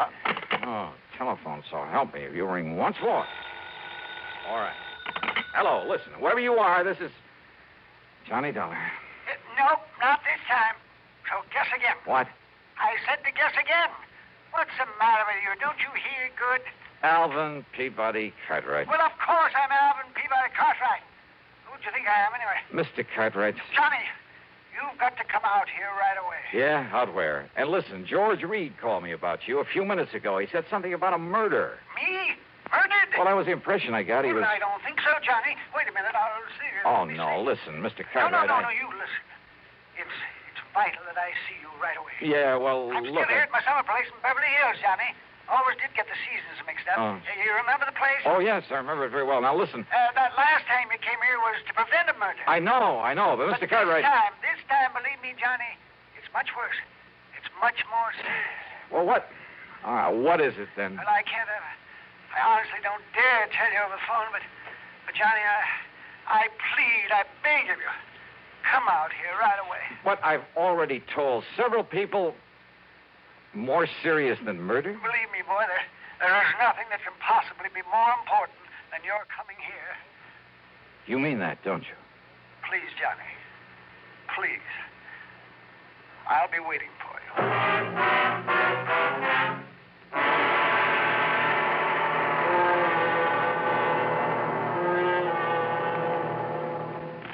Oh, telephone, so help me. If you ring once more. All right. Hello, listen, whoever you are, this is Johnny Dollar. Nope, not this time. So guess again. What? I said to guess again. What's the matter with you? Don't you hear good? Alvin Peabody Cartwright. Well, of course I'm Alvin Peabody Cartwright. Who do you think I am, anyway? Mr. Cartwright. Johnny, you've got to come out here right away. Yeah, out where? And listen, George Reed called me about you a few minutes ago. He said something about a murder. Me? Murdered? Well, that was the impression I got. He was... I don't think so, Johnny. Wait a minute, I'll see. Oh, no, listen, Mr. Cartwright. No, you listen. It's vital that I see you right away. Yeah, well, I'm look... still here at my summer place in Beverly Hills, Johnny. Always did get the seasons mixed up. Oh. You remember the place? Oh, yes, I remember it very well. Now, listen. That last time you came here was to prevent a murder. I know, but Mr. Cartwright... This time, believe me, Johnny, it's much worse. It's much more serious. Well, what? What is it, then? Well, I can't... I honestly don't dare tell you over the phone, but Johnny, I plead, I beg of you, come out here right away. What I've already told several people more serious than murder? Believe me, boy, there is nothing that can possibly be more important than your coming here You mean that, don't you? Please, Johnny. Please. I'll be waiting for you.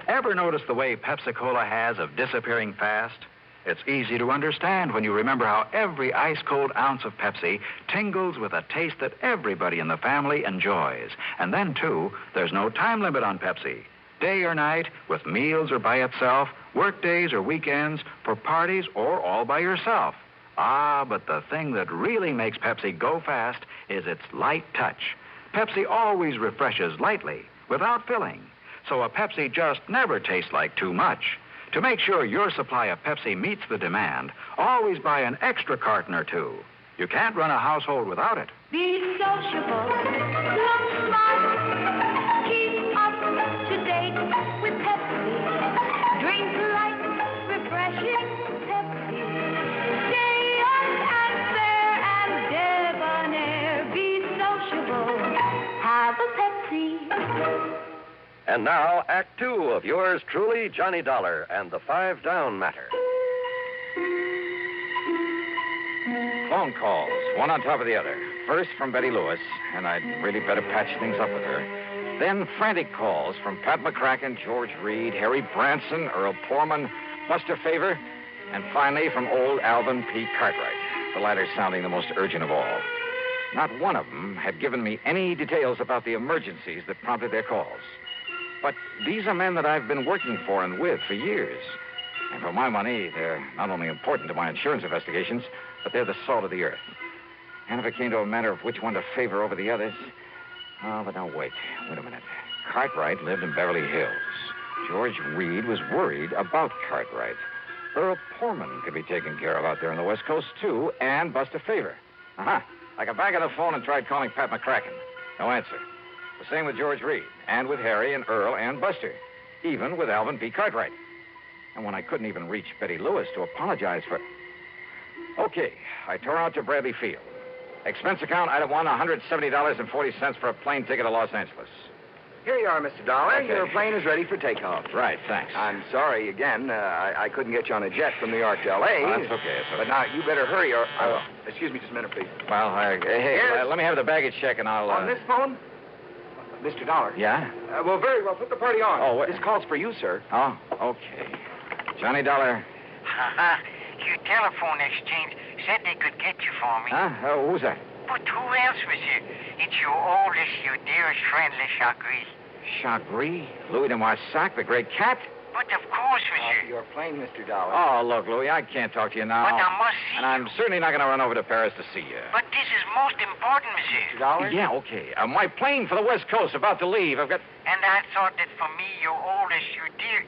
Ever notice the way Pepsi-Cola has of disappearing fast? It's easy to understand when you remember how every ice-cold ounce of Pepsi tingles with a taste that everybody in the family enjoys. And then, too, there's no time limit on Pepsi. Day or night, with meals or by itself, work days or weekends, for parties or all by yourself. Ah, but the thing that really makes Pepsi go fast is its light touch. Pepsi always refreshes lightly, without filling. So a Pepsi just never tastes like too much. To make sure your supply of Pepsi meets the demand, always buy an extra carton or two. You can't run a household without it. Be sociable, look smart, keep up to date with Pepsi. Drink light, refreshing Pepsi. Stay young and fair and debonair. Be sociable, have a Pepsi. And now, Act Two of yours truly, Johnny Dollar and the 5 Down Matter. Phone calls, one on top of the other. First from Betty Lewis, and I'd really better patch things up with her. Then frantic calls from Pat McCracken, George Reed, Harry Branson, Earl Poorman, Buster Favor, and finally from old Alvin P. Cartwright, the latter sounding the most urgent of all. Not one of them had given me any details about the emergencies that prompted their calls. But these are men that I've been working for and with for years. And for my money, they're not only important to my insurance investigations, but they're the salt of the earth. And if it came to a matter of which one to favor over the others... Oh, but now wait a minute. Cartwright lived in Beverly Hills. George Reed was worried about Cartwright. Earl Poorman could be taken care of out there on the West Coast, too, and Buster Favor. I got back on the phone and tried calling Pat McCracken. No answer. The same with George Reed, and with Harry and Earl and Buster, even with Alvin P. Cartwright. And when I couldn't even reach Betty Lewis to apologize for... Okay, I tore out to Bradley Field. Expense account, item 1, $170.40 for a plane ticket to Los Angeles. Here you are, Mr. Dollar. Okay. Your plane is ready for takeoff. Right, thanks. I'm sorry again. I couldn't get you on a jet from New York to L.A. Oh, that's okay. But now, you better hurry or... excuse me just a minute, please. Well, let me have the baggage check and I'll... On this phone? Mr. Dollar. Yeah? Well, very well. Put the party on. Oh, wait. This call's for you, sir. Oh, okay. Johnny Dollar. Your telephone exchange said they could get you for me. Who's that? But who else was here? It's your oldest, your dearest friend, Le Chagris. Chagris? Louis de Marsac, the great cat? But of course, monsieur. Your plane, Mr. Dollar. Oh, look, Louis, I can't talk to you now. But I must see And I'm certainly not going to run over to Paris to see you. But this is most important, monsieur. Mr. Dollar? Yeah, okay. My plane for the West Coast about to leave. I've got... And I thought that for me, your oldest, your dear,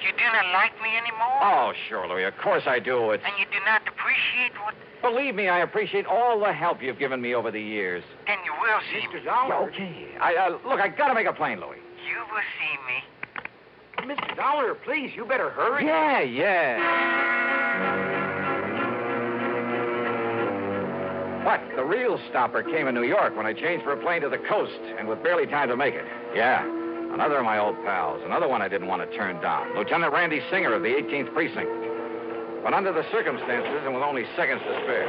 you do not like me anymore? Oh, sure, Louis. Of course I do. And you do not appreciate what... Believe me, I appreciate all the help you've given me over the years. Then you will see Mr. Dollar. Yeah, okay. Look, I got to make a plane, Louis. You will see me. Mr. Dollar, please, you better hurry. Yeah. What? The real stopper came in New York when I changed for a plane to the coast, and with barely time to make it. Yeah. Another of my old pals. Another one I didn't want to turn down. Lieutenant Randy Singer of the 18th Precinct. But under the circumstances, and with only seconds to spare.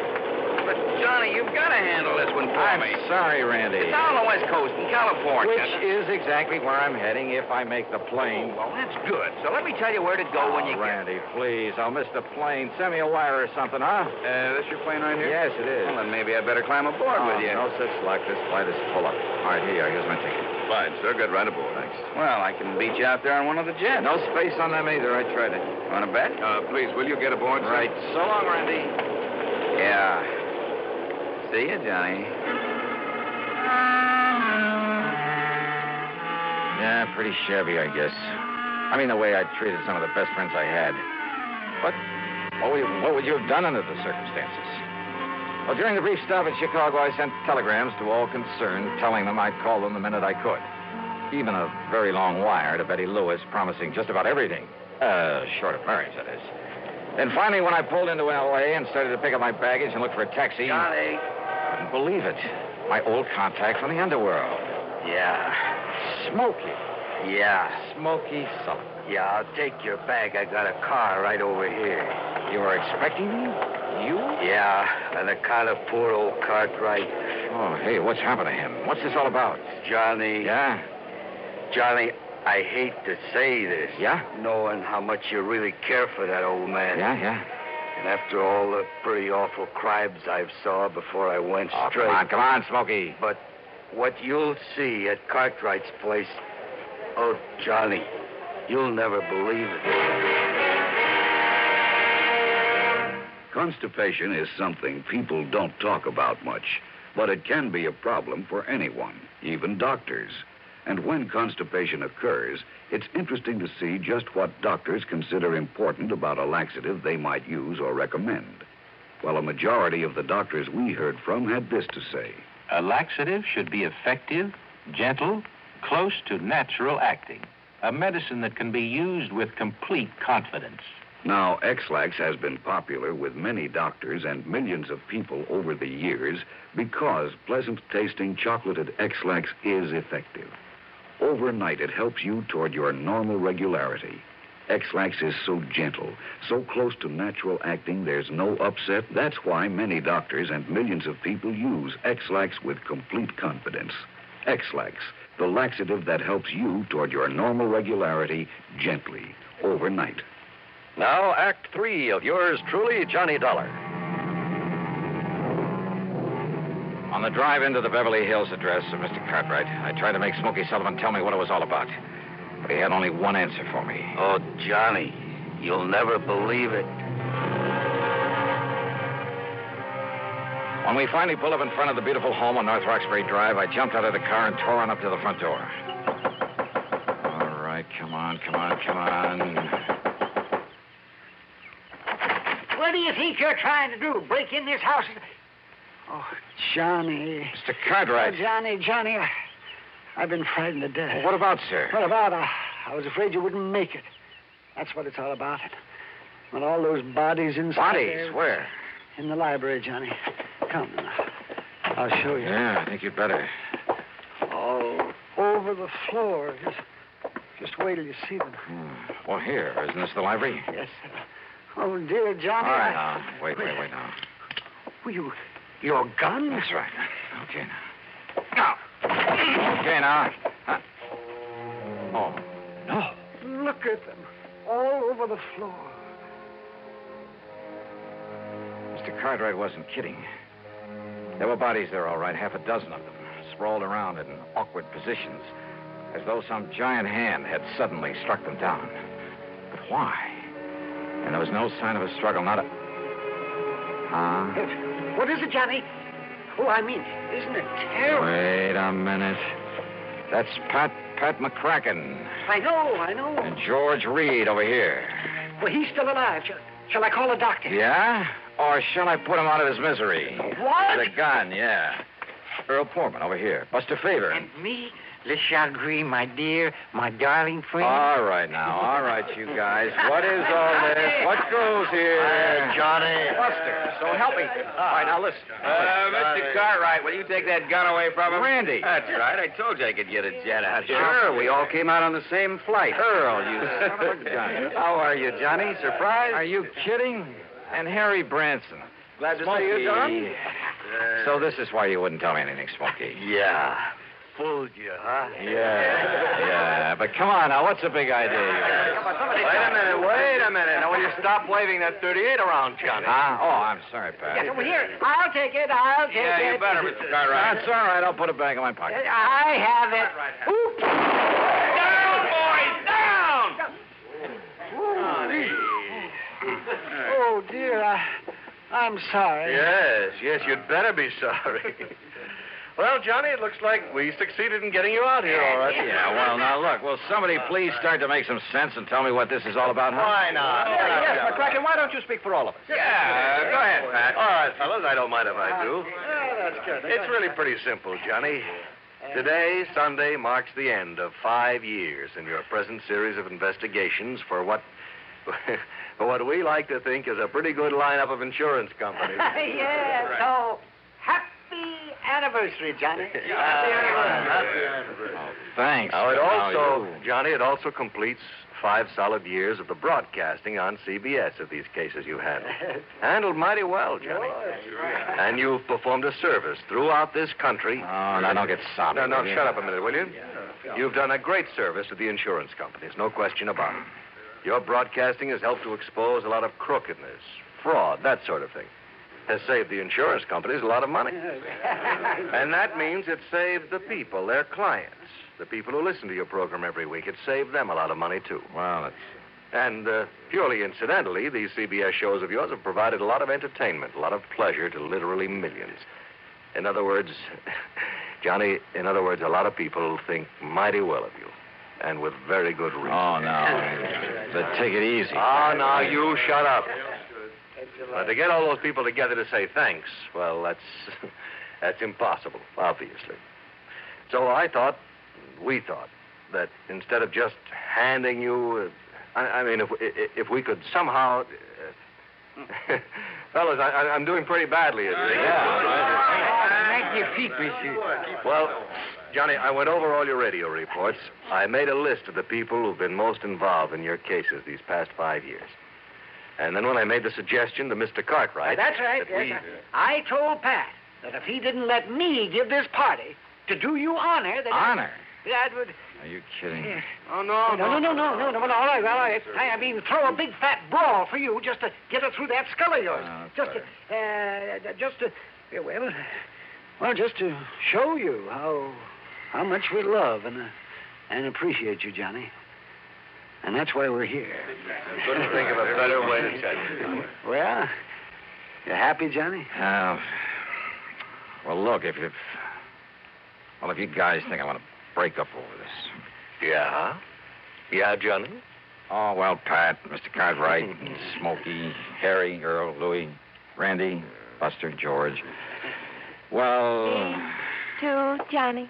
But, Johnny, you've got to handle this one for me. I'm sorry, Randy. It's down on the West Coast in California. Which is exactly where I'm heading if I make the plane. Well, that's good. So let me tell you where to go when you Randy, please. I'll miss the plane. Send me a wire or something, huh? This your plane right here? Yes, it is. Well, then maybe I better climb aboard with you. No such luck. This flight is full up. All right, here you are. Here's my ticket. Fine, sir. Get right aboard. Thanks. Well, I can beat you out there on one of the jets. No space on them either. I tried it. Want to bet? Please, will you get aboard, sir? Right. So long, Randy. Yeah. See you, Johnny. Yeah, pretty shabby, I guess. I mean, the way I treated some of the best friends I had. But what would you have done under the circumstances? Well, during the brief stop in Chicago, I sent telegrams to all concerned, telling them I'd call them the minute I could. Even a very long wire to Betty Lewis promising just about everything. Short of marriage, that is. Then finally, when I pulled into L.A. and started to pick up my baggage and look for a taxi... Johnny. Couldn't believe it. My old contact from the underworld. Yeah. Smokey. Yeah. Smoky Sullivan. Yeah, I'll take your bag. I got a car right over here. You were expecting me? You? Yeah, and a kind of poor old Cartwright. Oh, hey, what's happened to him? What's this all about? Johnny. Yeah? Johnny, I hate to say this. Yeah? Knowing how much you really care for that old man. Yeah. And after all the pretty awful crimes I've saw before I went Oh, straight. come on, Smokey. But what you'll see at Cartwright's place, oh, Johnny, you'll never believe it. Constipation is something people don't talk about much, but it can be a problem for anyone, even doctors. And when constipation occurs, it's interesting to see just what doctors consider important about a laxative they might use or recommend. Well, a majority of the doctors we heard from had this to say. A laxative should be effective, gentle, close to natural acting. A medicine that can be used with complete confidence. Now, X-Lax has been popular with many doctors and millions of people over the years because pleasant-tasting chocolated X-Lax is effective. Overnight, it helps you toward your normal regularity. X-Lax is so gentle, so close to natural acting, there's no upset. That's why many doctors and millions of people use X-Lax with complete confidence. X-Lax, the laxative that helps you toward your normal regularity gently, overnight. Now, Act 3 of yours truly, Johnny Dollar. On the drive into the Beverly Hills address of Mr. Cartwright, I tried to make Smoky Sullivan tell me what it was all about. But he had only one answer for me. Oh, Johnny, you'll never believe it. When we finally pulled up in front of the beautiful home on North Roxbury Drive, I jumped out of the car and tore on up to the front door. All right, come on. What do you think you're trying to do? Break in this house? Oh, Johnny. Mr. Cartwright. Oh, Johnny, I've been frightened to death. Well, what about, sir? What about? I was afraid you wouldn't make it. That's what it's all about. When all those bodies inside Bodies? there- Where? In the library, Johnny. Come now. I'll show you. Yeah, I think you'd better. All over the floor. Just wait till you see them. Well, here. Isn't this the library? Yes, sir. Oh, dear Johnny. All right, now. Wait now. Well, your gun? That's right. Okay, now. Okay, now. Oh, no. Look at them. All over the floor. Mr. Cartwright wasn't kidding. There were bodies there, all right, half a dozen of them, sprawled around in awkward positions, as though some giant hand had suddenly struck them down. But why? And there was no sign of a struggle, not a... Huh? What is it, Johnny? Oh, I mean, isn't it terrible? Wait a minute. That's Pat McCracken. I know. And George Reed over here. Well, he's still alive. Shall I call a doctor? Yeah? Or shall I put him out of his misery? What? With a gun, yeah. Earl Poorman over here. Buster Favor. And me, Le Chagrin, my dear, my darling friend. All right, you guys. What is all this? What goes here? Johnny. Buster, so help me. All right, now listen. Mr. Cartwright, will you take that gun away from him? Randy. That's right. I told you I could get a jet out here. Sure, we all came out on the same flight. Earl, you son of a gun. How are you, Johnny? Surprised? Are you kidding? And Harry Branson. Glad to Smokey. see you, Don. So this is why you wouldn't tell me anything, Smokey. Yeah. Fooled you, huh? Yeah. But come on now, what's the big idea? Wait a minute. Now, will you stop waving that 38 around, Johnny? Huh? Oh, I'm sorry, Pat. Yes, over here. I'll take it. Yeah, you better, Mr. Cartwright. That's all right. I'll put it back in my pocket. I have it. Oops. Down, boys, down! Oh, dear. I'm sorry. Yes, you'd better be sorry. Well, Johnny, it looks like we succeeded in getting you out here, all right. Yeah, well, now, look, will somebody please start to make some sense and tell me what this is all about, huh? Why not? Yes, McCracken, why don't you speak for all of us? Yeah, go ahead, Pat. All right, fellas, I don't mind if I do. That's good. It's really pretty simple, Johnny. Today, Sunday, marks the end of 5 years in your present series of investigations for what we like to think is a pretty good lineup of insurance companies. Yeah, so happy anniversary, Johnny. Happy anniversary. Thanks. Now, Now, Johnny, it also completes 5 solid years of the broadcasting on CBS of these cases you handled. Handled mighty well, Johnny. And you've performed a service throughout this country. Oh, now don't get soppy. No, will you? shut up a minute, will you? You've done a great service to the insurance companies, no question about it. Your broadcasting has helped to expose a lot of crookedness, fraud, that sort of thing. Has saved the insurance companies a lot of money. And that means it saved the people, their clients, the people who listen to your program every week. It saved them a lot of money, too. Well, it's... And purely incidentally, these CBS shows of yours have provided a lot of entertainment, a lot of pleasure to literally millions. In other words, Johnny, a lot of people think mighty well of you. And with very good reason. Oh, no. But take it easy. Oh, now, you shut up. But to get all those people together to say thanks, well, that's impossible, obviously. So we thought, that instead of just handing you, if we could somehow, fellas, I'm doing pretty badly. Thank you, people. Well, Johnny, I went over all your radio reports. I made a list of the people who've been most involved in your cases these past 5 years. And then when I made the suggestion to Mr. Cartwright... That's right. I told Pat that if he didn't let me give this party to do you honor... That honor? That would... Are you kidding? Yeah. Oh, no. All right. I mean, throw a big fat brawl for you just to get her through that skull of yours. Just to show you how much we love and appreciate you, Johnny. And that's why we're here. I couldn't think of a better way to tell you. Well, you happy, Johnny? Well, look, if you guys think I want to break up over this. Yeah? Yeah, Johnny? Oh, well, Pat, Mr. Cartwright, Smokey, Harry, Earl, Louie, Randy, Buster, George. Well... To Johnny.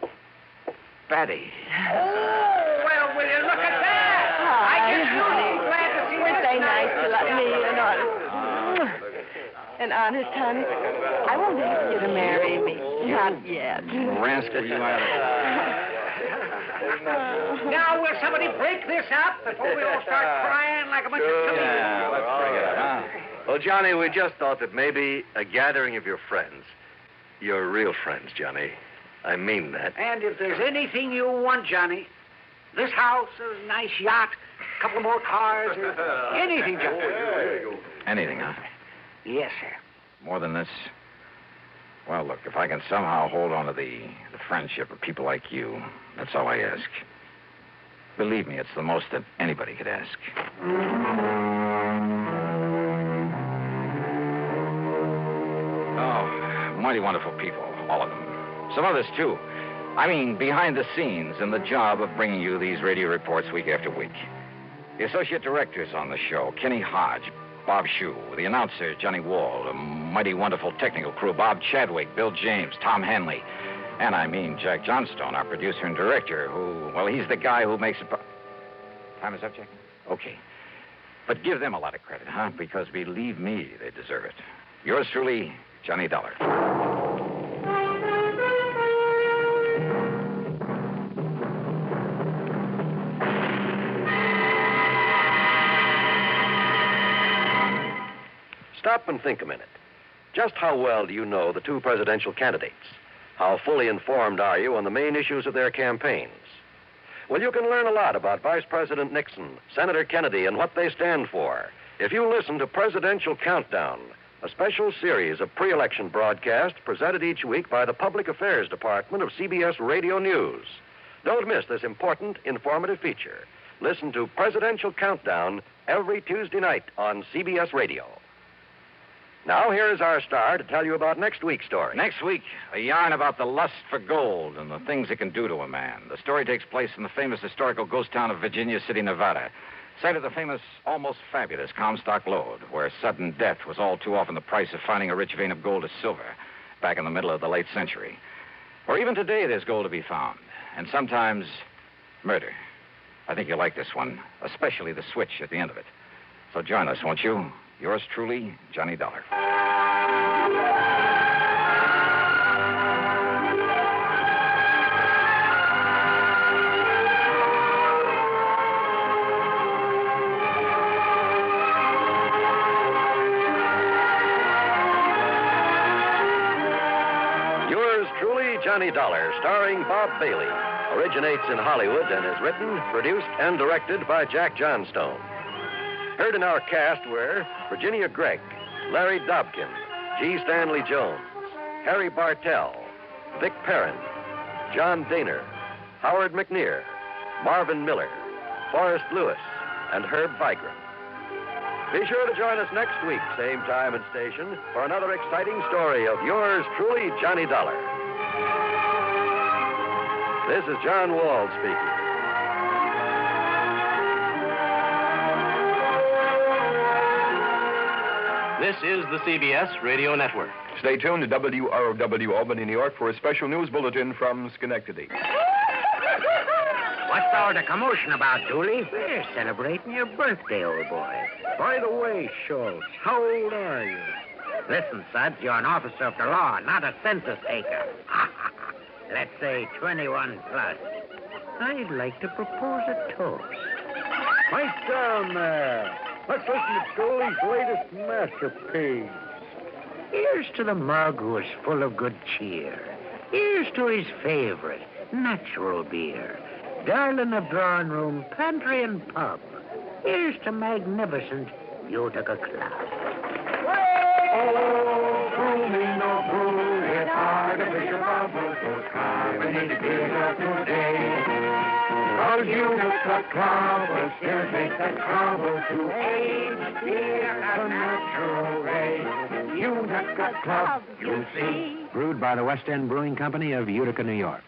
Patty. Oh, well, will you look at that? I just really glad to see you. Weren't they nice to let me and honest, honey? I won't ask you to marry me. Not yet. Rascal, you out Now, will somebody break this up before we all start crying like a bunch of children? Yeah, let's bring it up. Well, Johnny, we just thought that maybe a gathering of your friends, your real friends, Johnny, I mean that. And if there's anything you want, Johnny, this house, a nice yacht, a couple more cars, or anything, Johnny. Anything, huh? Yes, sir. More than this? Well, look, if I can somehow hold on to the friendship of people like you, that's all I ask. Believe me, it's the most that anybody could ask. Oh, mighty wonderful people, all of them. Some others, too. I mean, behind the scenes in the job of bringing you these radio reports week after week. The associate directors on the show, Kenny Hodge, Bob Shue, the announcer, Johnny Wall, a mighty wonderful technical crew, Bob Chadwick, Bill James, Tom Hanley, and I mean Jack Johnstone, our producer and director, who, well, he's the guy who makes it... Time is up, Jack? Okay. But give them a lot of credit, huh? Because believe me, they deserve it. Yours truly, Johnny Dollar. Stop and think a minute. Just how well do you know the two presidential candidates? How fully informed are you on the main issues of their campaigns? Well, you can learn a lot about Vice President Nixon, Senator Kennedy, and what they stand for if you listen to Presidential Countdown, a special series of pre-election broadcasts presented each week by the Public Affairs Department of CBS Radio News. Don't miss this important, informative feature. Listen to Presidential Countdown every Tuesday night on CBS Radio. Now, here is our star to tell you about next week's story. Next week, a yarn about the lust for gold and the things it can do to a man. The story takes place in the famous historical ghost town of Virginia City, Nevada, site of the famous, almost fabulous Comstock Lode, where sudden death was all too often the price of finding a rich vein of gold or silver back in the middle of the late century. Or even today, there's gold to be found, and sometimes murder. I think you'll like this one, especially the switch at the end of it. So join us, won't you? Yours truly, Johnny Dollar. Johnny Dollar, starring Bob Bailey, originates in Hollywood and is written, produced, and directed by Jack Johnstone. Heard in our cast were Virginia Gregg, Larry Dobkin, G. Stanley Jones, Harry Bartell, Vic Perrin, John Daner, Howard McNear, Marvin Miller, Forrest Lewis, and Herb Vigran. Be sure to join us next week, same time and station, for another exciting story of yours truly, Johnny Dollar. This is John Wald speaking. This is the CBS Radio Network. Stay tuned to WROW Albany, New York for a special news bulletin from Schenectady. What's all the commotion about, Dooley? We're celebrating your birthday, old boy. By the way, Schultz, how old are you? Listen, Suds, you're an officer of the law, not a census taker. Let's say 21 plus. I'd like to propose a toast. Pipe down there. Let's listen to Dooley's latest masterpiece. Here's to the mug who is full of good cheer. Here's to his favorite, natural beer. Darling of drawing room, pantry, and pub. Here's to magnificent Utica Club. Oh, brew me no brew, it's artificial bubbles, those carbonated beers of today. Cause Utica Club will still take the trouble to age beer at a natural rate. Utica Club, you see. Brewed by the West End Brewing Company of Utica, New York.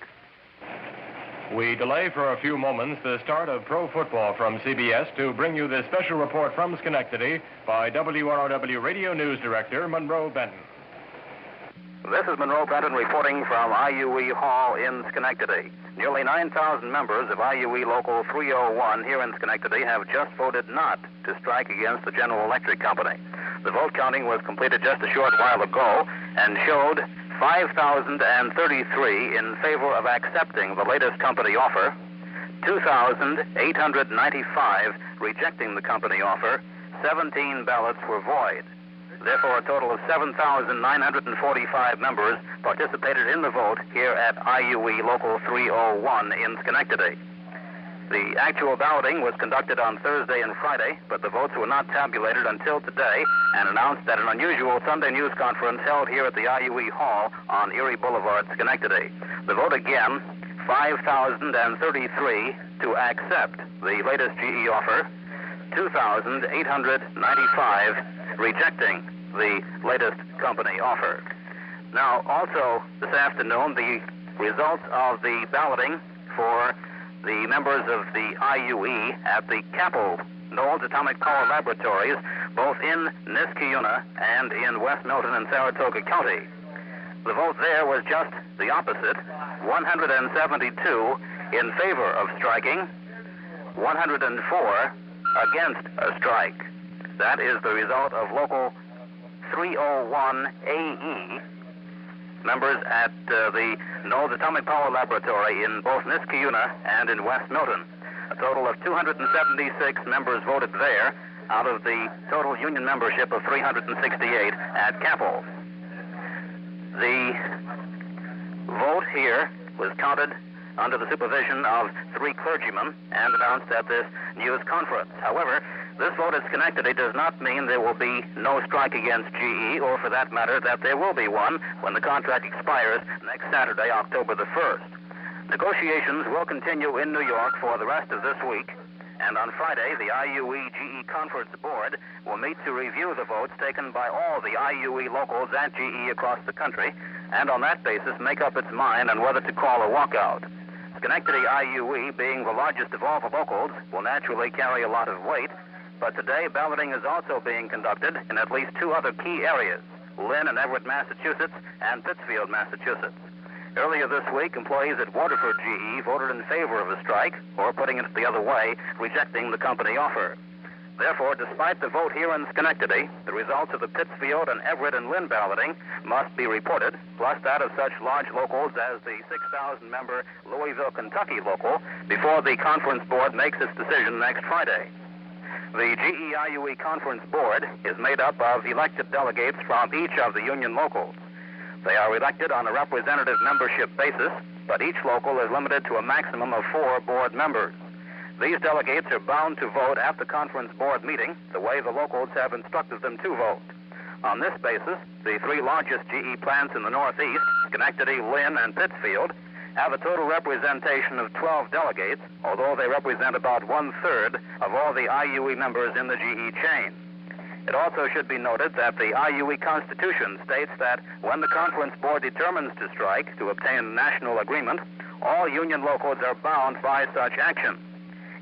We delay for a few moments the start of pro football from CBS to bring you this special report from Schenectady by WROW Radio News Director Monroe Benton. This is Monroe Benton reporting from IUE Hall in Schenectady. Nearly 9,000 members of IUE Local 301 here in Schenectady have just voted not to strike against the General Electric Company. The vote counting was completed just a short while ago and showed 5,033 in favor of accepting the latest company offer, 2,895 rejecting the company offer, 17 ballots were void. Therefore, a total of 7,945 members participated in the vote here at IUE Local 301 in Schenectady. The actual balloting was conducted on Thursday and Friday, but the votes were not tabulated until today and announced at an unusual Sunday news conference held here at the IUE Hall on Erie Boulevard, Schenectady. The vote again, 5,033 to accept the latest GE offer, 2,895 rejecting the latest company offer. Now, also this afternoon, the results of the balloting for the members of the IUE at the Capel Knowles Atomic Power Laboratories, both in Niskayuna and in West Milton and Saratoga County. The vote there was just the opposite, 172 in favor of striking, 104 against a strike. That is the result of Local 301 AE. Members at the Knowles Atomic Power Laboratory in both Niskayuna and in West Milton. A total of 276 members voted there out of the total union membership of 368 at Capel. The vote here was counted under the supervision of 3 clergymen and announced at this news conference. However, this vote at Schenectady does not mean there will be no strike against GE, or for that matter, that there will be one when the contract expires next Saturday, October the 1st. Negotiations will continue in New York for the rest of this week, and on Friday, the IUE GE Conference Board will meet to review the votes taken by all the IUE locals at GE across the country, and on that basis make up its mind on whether to call a walkout. Schenectady IUE, being the largest of all the locals, will naturally carry a lot of weight, but today balloting is also being conducted in at least 2 other key areas, Lynn and Everett, Massachusetts, and Pittsfield, Massachusetts. Earlier this week, employees at Waterford GE voted in favor of a strike, or putting it the other way, rejecting the company offer. Therefore, despite the vote here in Schenectady, the results of the Pittsfield and Everett and Lynn balloting must be reported, plus that of such large locals as the 6,000-member Louisville, Kentucky local, before the conference board makes its decision next Friday. The GE IUE Conference Board is made up of elected delegates from each of the union locals. They are elected on a representative membership basis, but each local is limited to a maximum of 4 board members. These delegates are bound to vote at the conference board meeting the way the locals have instructed them to vote. On this basis, the 3 largest GE plants in the Northeast, Schenectady, Lynn, and Pittsfield, have a total representation of 12 delegates, although they represent about 1/3 of all the IUE members in the GE chain. It also should be noted that the IUE Constitution states that when the conference board determines to strike to obtain national agreement, all union locals are bound by such action.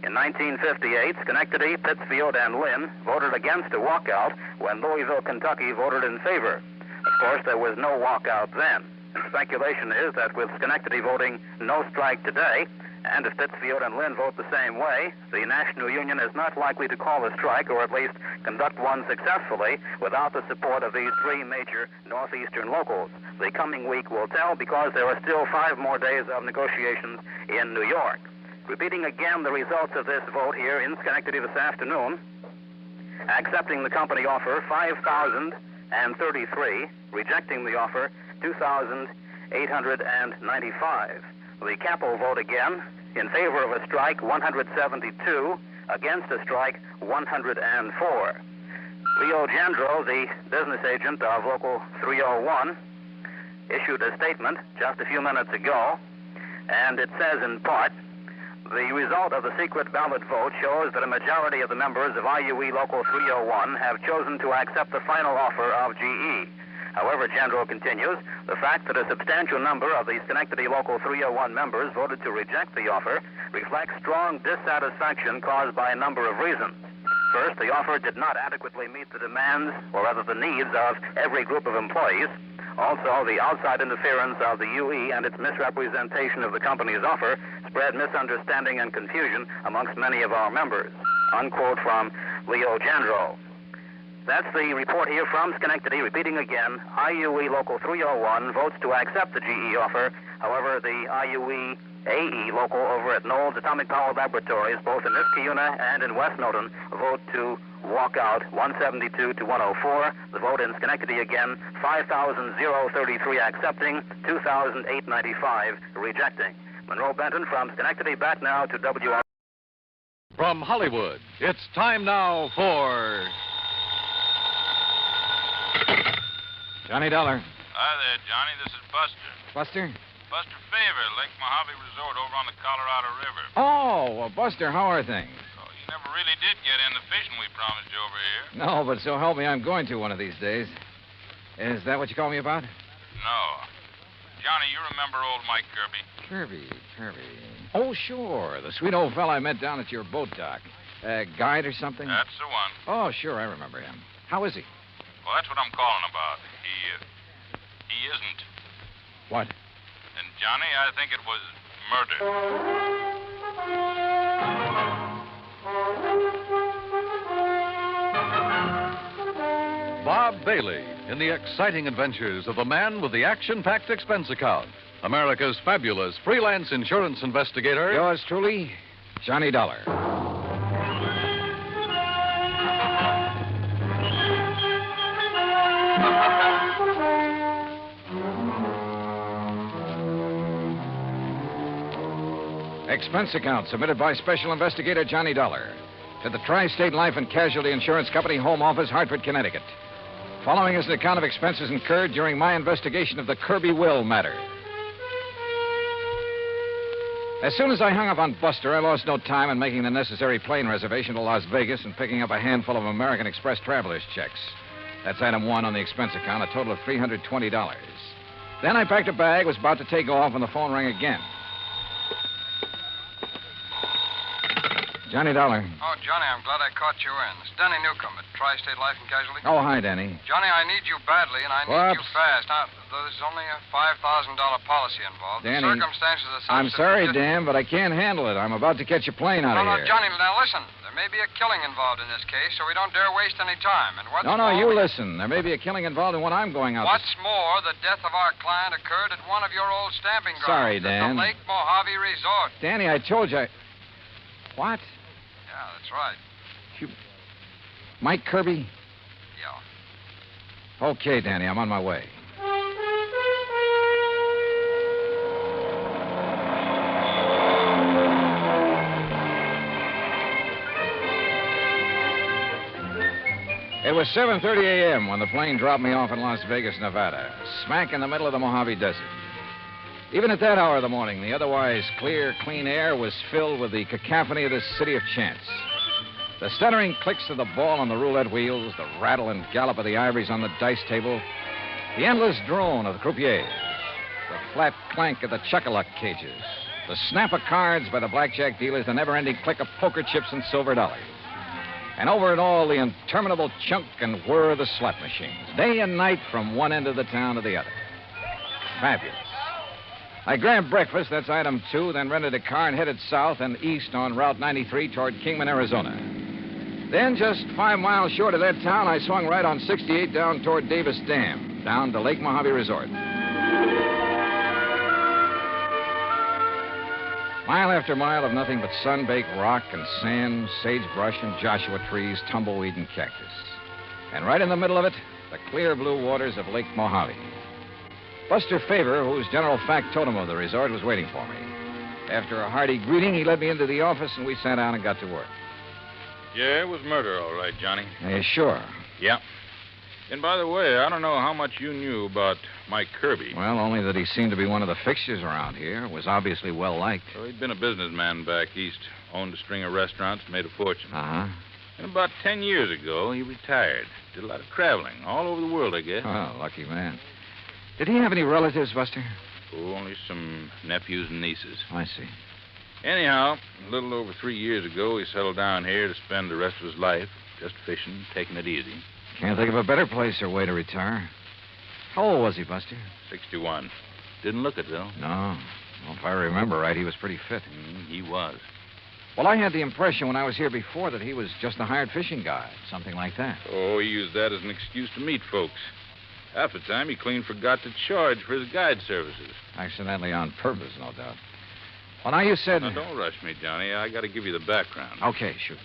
In 1958, Schenectady, Pittsfield, and Lynn voted against a walkout when Louisville, Kentucky voted in favor. Of course, there was no walkout then. And speculation is that with Schenectady voting no strike today, and if Pittsfield and Lynn vote the same way, the National Union is not likely to call a strike, or at least conduct one successfully, without the support of these 3 major northeastern locals. The coming week will tell, because there are still 5 more days of negotiations in New York. Repeating again the results of this vote here in Schenectady this afternoon, accepting the company offer, 5,033, rejecting the offer, 2,895. The capo vote again, in favor of a strike, 172, against a strike, 104. Leo Gendro, the business agent of Local 301, issued a statement just a few minutes ago, and it says in part, the result of the secret ballot vote shows that a majority of the members of IUE Local 301 have chosen to accept the final offer of GE. However, Gendro continues, the fact that a substantial number of the Schenectady Local 301 members voted to reject the offer reflects strong dissatisfaction caused by a number of reasons. First, the offer did not adequately meet the demands, or rather the needs, of every group of employees. Also, the outside interference of the UE and its misrepresentation of the company's offer spread misunderstanding and confusion amongst many of our members. Unquote from Leo Gendro. That's the report here from Schenectady. Repeating again, IUE Local 301 votes to accept the GE offer. However, the IUE AE local over at Knowles Atomic Power Laboratories, both in Niskayuna and in West Newton, vote to walk out 172 to 104. The vote in Schenectady again, 5,033 accepting, 2,895 rejecting. Monroe Benton from Schenectady, back now to WR. From Hollywood, it's time now for Johnny Dollar. Hi there, Johnny. This is Buster. Buster? Buster Favor, Lake Mojave Resort over on the Colorado River. Oh, well, Buster, how are things? Oh, you never really did get in the fishing we promised you over here. No, but so help me, I'm going to one of these days. Is that what you called me about? No. Johnny, you remember old Mike Kirbey? Kirbey. Oh, sure. The sweet old fella I met down at your boat dock. Guide or something? That's the one. Oh, sure, I remember him. How is he? Well, that's what I'm calling about. He isn't. What? And, Johnny, I think it was murder. Bob Bailey in the exciting adventures of the man with the action-packed expense account. America's fabulous freelance insurance investigator. Yours truly, Johnny Dollar. Expense account submitted by Special Investigator Johnny Dollar to the Tri-State Life and Casualty Insurance Company Home Office, Hartford, Connecticut. Following is an account of expenses incurred during my investigation of the Kirbey will matter. As soon as I hung up on Buster, I lost no time in making the necessary plane reservation to Las Vegas and picking up a handful of American Express traveler's checks. That's item 1 on the expense account, a total of $320. Then I packed a bag, was about to take off, when the phone rang again. Johnny Dollar. Oh, Johnny, I'm glad I caught you in. It's Danny Newcomb at Tri-State Life and Casualty. Oh, hi, Danny. Johnny, I need you badly, and I need you fast. Now, there's only a $5,000 policy involved. Danny, the circumstances are such I'm sorry, Dan, but I can't handle it. I'm about to catch a plane out of here. No, Johnny, now listen. There may be a killing involved in this case, so we don't dare waste any time. And what's No, you listen. There may be a killing involved in what I'm going out What's more, the death of our client occurred at one of your old stamping grounds. Sorry, Dan. At the Lake Mojave Resort. Danny, I told you What? Yeah, that's right. Mike Kirbey? Yeah. Okay, Danny, I'm on my way. It was 7:30 a.m. when the plane dropped me off in Las Vegas, Nevada, smack in the middle of the Mojave Desert. Even at that hour of the morning, the otherwise clear, clean air was filled with the cacophony of this city of chance. The stuttering clicks of the ball on the roulette wheels, the rattle and gallop of the ivories on the dice table, the endless drone of the croupiers, the flat clank of the chuck-a-luck cages, the snap of cards by the blackjack dealers, the never-ending click of poker chips and silver dollars. And over it all, the interminable chunk and whir of the slot machines, day and night from one end of the town to the other. Fabulous. I grabbed breakfast, that's item 2, then rented a car and headed south and east on Route 93 toward Kingman, Arizona. Then, just 5 miles short of that town, I swung right on 68 down toward Davis Dam, down to Lake Mojave Resort. Mile after mile of nothing but sun-baked rock and sand, sagebrush and Joshua trees, tumbleweed and cactus. And right in the middle of it, the clear blue waters of Lake Mojave. Buster Favor, who's general factotum of the resort, was waiting for me. After a hearty greeting, he led me into the office, and we sat down and got to work. Yeah, it was murder, all right, Johnny. Sure. Yeah. And by the way, I don't know how much you knew about Mike Kirbey. Well, only that he seemed to be one of the fixtures around here. Was obviously well-liked. Well, he'd been a businessman back east, owned a string of restaurants, made a fortune. Uh-huh. And about 10 years ago, he retired. Did a lot of traveling, all over the world, I guess. Oh, lucky man. Did he have any relatives, Buster? Oh, only some nephews and nieces. I see. Anyhow, a little over 3 years ago, he settled down here to spend the rest of his life just fishing, taking it easy. Can't think of a better place or way to retire. How old was he, Buster? 61. Didn't look it, though. No. Well, if I remember right, he was pretty fit. He was. Well, I had the impression when I was here before that he was just a hired fishing guide, something like that. Oh, he used that as an excuse to meet folks. Half the time, he clean forgot to charge for his guide services. Accidentally on purpose, no doubt. Well, now you said... Now, don't rush me, Johnny. I got to give you the background. Okay, shoot.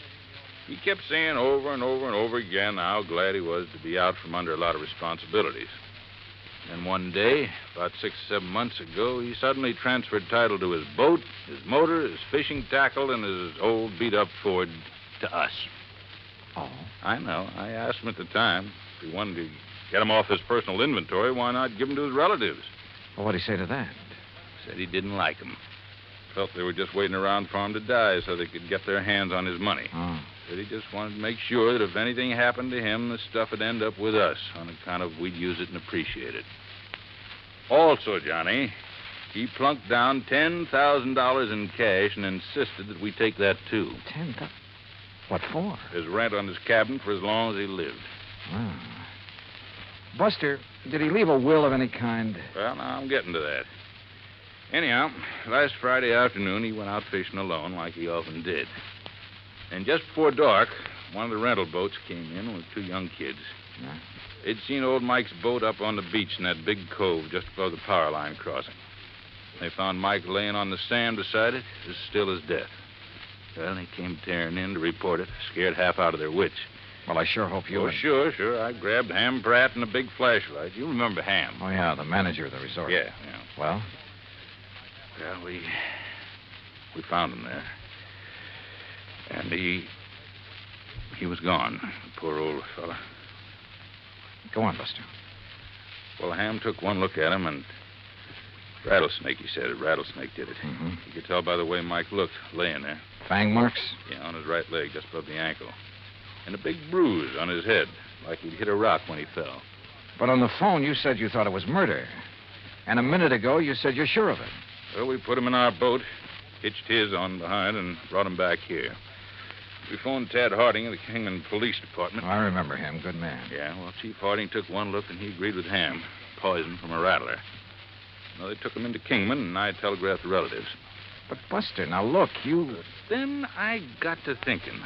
He kept saying over and over and over again how glad he was to be out from under a lot of responsibilities. And one day, about 6 or 7 months ago, he suddenly transferred title to his boat, his motor, his fishing tackle, and his old beat-up Ford to us. Oh? I know. I asked him at the time if he wanted to get him off his personal inventory, why not give him to his relatives? Well, what'd he say to that? Said he didn't like him. Felt they were just waiting around for him to die so they could get their hands on his money. Oh. Said he just wanted to make sure that if anything happened to him, the stuff would end up with us on account of we'd use it and appreciate it. Also, Johnny, he plunked down $10,000 in cash and insisted that we take that, too. $10,000? What for? His rent on his cabin for as long as he lived. Oh. Buster, did he leave a will of any kind? Well, now I'm getting to that. Anyhow, last Friday afternoon, he went out fishing alone like he often did. And just before dark, one of the rental boats came in with 2 young kids. Yeah. They'd seen old Mike's boat up on the beach in that big cove just above the power line crossing. They found Mike laying on the sand beside it, as still as death. Well, they came tearing in to report it, scared half out of their wits. Well, I sure hope you... Oh, sure. I grabbed Ham Pratt and a big flashlight. You remember Ham. Oh, yeah, the manager of the resort. Yeah. Well? Well, we found him there. And he was gone, the poor old fella. Go on, Buster. Well, Ham took one look at him, and rattlesnake, he said. A rattlesnake did it. Mm-hmm. You could tell by the way Mike looked, laying there. Fang marks? Yeah, on his right leg, just above the ankle. And a big bruise on his head, like he'd hit a rock when he fell. But on the phone, you said you thought it was murder. And a minute ago, you said you're sure of it. Well, we put him in our boat, hitched his on behind, and brought him back here. We phoned Tad Harding of the Kingman Police Department. I remember him. Good man. Yeah, well, Chief Harding took one look, and he agreed with Ham. Poison from a rattler. Well, they took him into Kingman, and I telegraphed the relatives. But, Buster, now look, you... But then I got to thinking.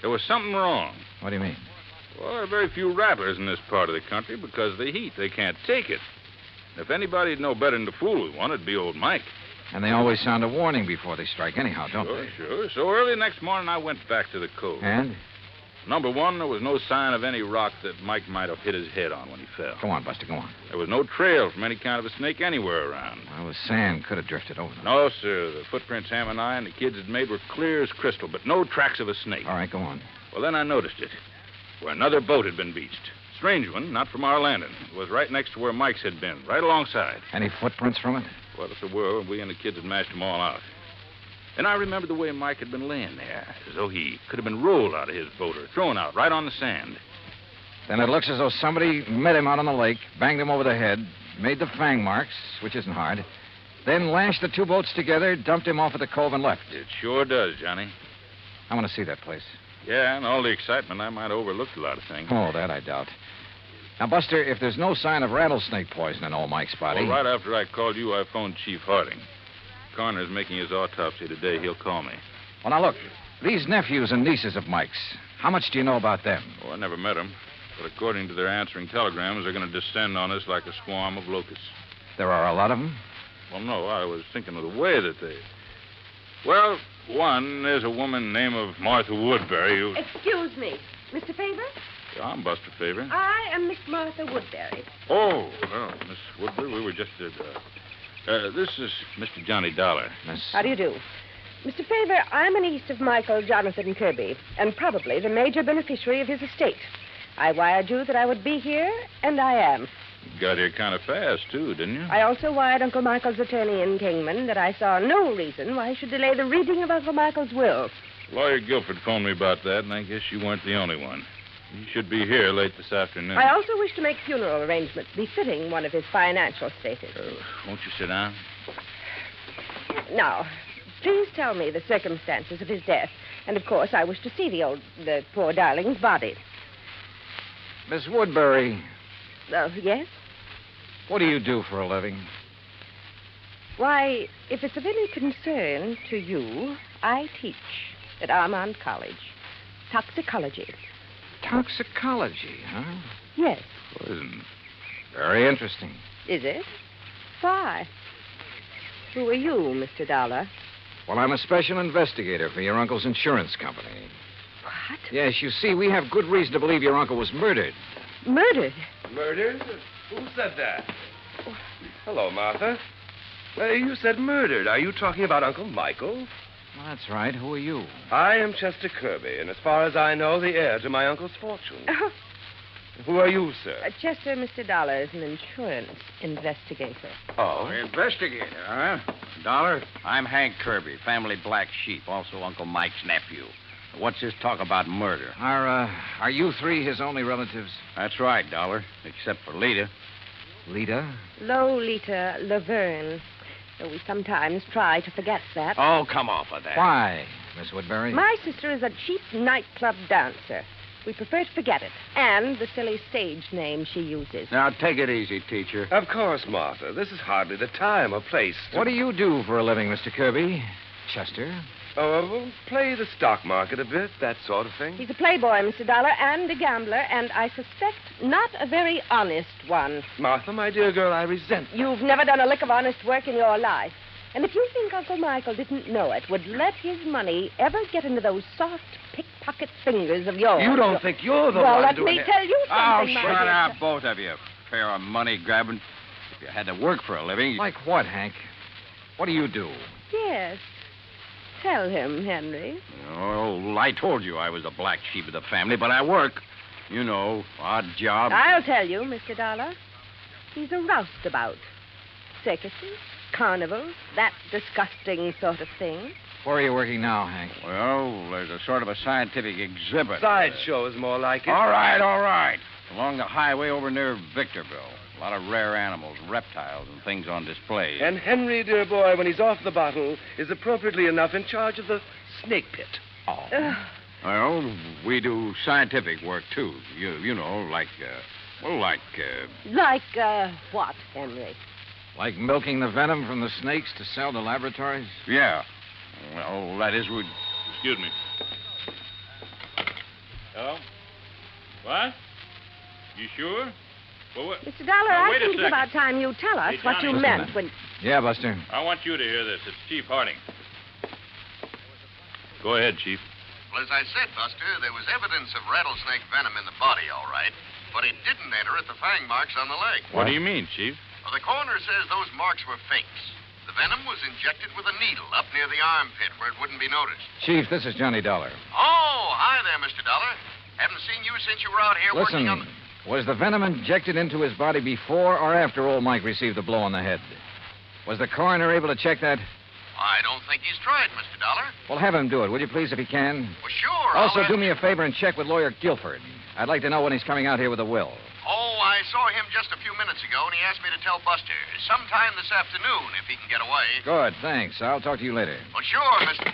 There was something wrong. What do you mean? Well, there are very few rattlers in this part of the country because of the heat. They can't take it. If anybody'd know better than to fool with one, it'd be old Mike. And they always sound a warning before they strike anyhow, don't they? Sure. So early next morning, I went back to the cove. And? Number one, there was no sign of any rock that Mike might have hit his head on when he fell. Go on, Buster, go on. There was no trail from any kind of a snake anywhere around. Well, the sand could have drifted over them. No, sir. The footprints Ham and I and the kids had made were clear as crystal, but no tracks of a snake. All right, go on. Well, then I noticed it. where another boat had been beached. Strange one, not from our landing. It was right next to where Mike's had been, right alongside. Any footprints from it? Well, if there were, we and the kids had mashed them all out. And I remember the way Mike had been laying there, as though he could have been rolled out of his boat or thrown out right on the sand. Then it looks as though somebody met him out on the lake, banged him over the head, made the fang marks, which isn't hard, then lashed the two boats together, dumped him off at the cove, and left. It sure does, Johnny. I want to see that place. Yeah, and all the excitement, I might have overlooked a lot of things. Oh, that I doubt. Now, Buster, if there's no sign of rattlesnake poison in old Mike's body... Well, right after I called you, I phoned Chief Harding. Coroner's making his autopsy today. He'll call me. Well, now, look, these nephews and nieces of Mike's, how much do you know about them? Oh, I never met them. But according to their answering telegrams, they're going to descend on us like a swarm of locusts. There are a lot of them? Well, no, I was thinking of the way that they... Well, one is a woman named of Martha Woodbury who... Excuse me. Mr. Favor? Yeah, I'm Buster Favor. I am Miss Martha Woodbury. Oh, well, Miss Woodbury, we were just at... this is Mr. Johnny Dollar. How do you do? Mr. Favor, I'm a niece of Michael Jonathan Kirbey, and probably the major beneficiary of his estate. I wired you that I would be here, and I am. You got here kind of fast, too, didn't you? I also wired Uncle Michael's attorney in Kingman that I saw no reason why he should delay the reading of Uncle Michael's will. Lawyer Guilford phoned me about that, and I guess you weren't the only one. You should be here late this afternoon. I also wish to make funeral arrangements befitting one of his financial status. Won't you sit down? Now, please tell me the circumstances of his death. And, of course, I wish to see the poor darling's body. Miss Woodbury. Yes? What do you do for a living? Why, if it's of any concern to you, I teach at Armand College. Toxicology. Toxicology, huh? Yes. Poison. Very interesting. Is it? Why? Who are you, Mr. Dollar? Well, I'm a special investigator for your uncle's insurance company. What? Yes, you see, we have good reason to believe your uncle was murdered. Murdered? Murdered? Who said that? Hello, Martha. You said murdered. Are you talking about Uncle Michael? Well, that's right. Who are you? I am Chester Kirbey, and as far as I know, the heir to my uncle's fortune. Who are you, sir? Chester, Mr. Dollar is an insurance investigator. Oh? Investigator, huh? Dollar, I'm Hank Kirbey, family black sheep, also Uncle Mike's nephew. What's this talk about murder? Are you three his only relatives? That's right, Dollar, except for Lita. Lita? Lolita Laverne. Though we sometimes try to forget that. Oh, come off of that. Why, Miss Woodbury? My sister is a cheap nightclub dancer. We prefer to forget it. And the silly stage name she uses. Now, take it easy, teacher. Of course, Martha. This is hardly the time or place. What do you do for a living, Mr. Kirbey? Chester? Play the stock market a bit, that sort of thing. He's a playboy, Mr. Dollar, and a gambler, and I suspect not a very honest one. Martha, my dear girl, I resent that. You've never done a lick of honest work in your life. And if you think Uncle Michael didn't know it, would let his money ever get into those soft pickpocket fingers of yours... You don't think you're the well, one let doing me it. tell you something, Oh, my shut dear. up, both of you. Pair of money grabbing. If you had to work for a living... Like what, Hank? What do you do? Yes. Tell him, Henry. Oh, I told you I was the black sheep of the family, but I work. You know, odd job. I'll tell you, Mr. Dollar. He's a roustabout. Circuses, carnivals, that disgusting sort of thing. Where are you working now, Hank? Well, there's a sort of a scientific exhibit. Sideshow is more like it. All right. Along the highway over near Victorville. A lot of rare animals, reptiles, and things on display. And Henry, dear boy, when he's off the bottle, is appropriately enough in charge of the snake pit. Oh. Well, we do scientific work, too. You know, like what, Henry? Like milking the venom from the snakes to sell to laboratories? Yeah. Well, that is... Excuse me. Hello? What? You sure? Well, what? Mr. Dollar, Now, I wait a think it's second. about time you tell us Hey, what you Johnny. meant when... Yeah, Buster. I want you to hear this. It's Chief Harding. Go ahead, Chief. Well, as I said, Buster, there was evidence of rattlesnake venom in the body, all right. But it didn't enter at the fang marks on the leg. What do you mean, Chief? Well, the coroner says those marks were fakes. The venom was injected with a needle up near the armpit where it wouldn't be noticed. Chief, this is Johnny Dollar. Oh, hi there, Mr. Dollar. Haven't seen you since you were out here working on Listen, was the venom injected into his body before or after old Mike received the blow on the head? Was the coroner able to check that? I don't think he's tried, Mr. Dollar. Well, have him do it, will you please, if he can? Well, sure. Also, do me a favor and check with Lawyer Guilford. I'd like to know when he's coming out here with a will. Oh, I saw him just a few minutes ago, and he asked me to tell Buster sometime this afternoon if he can get away. Good, thanks. I'll talk to you later. Well, sure, Mr.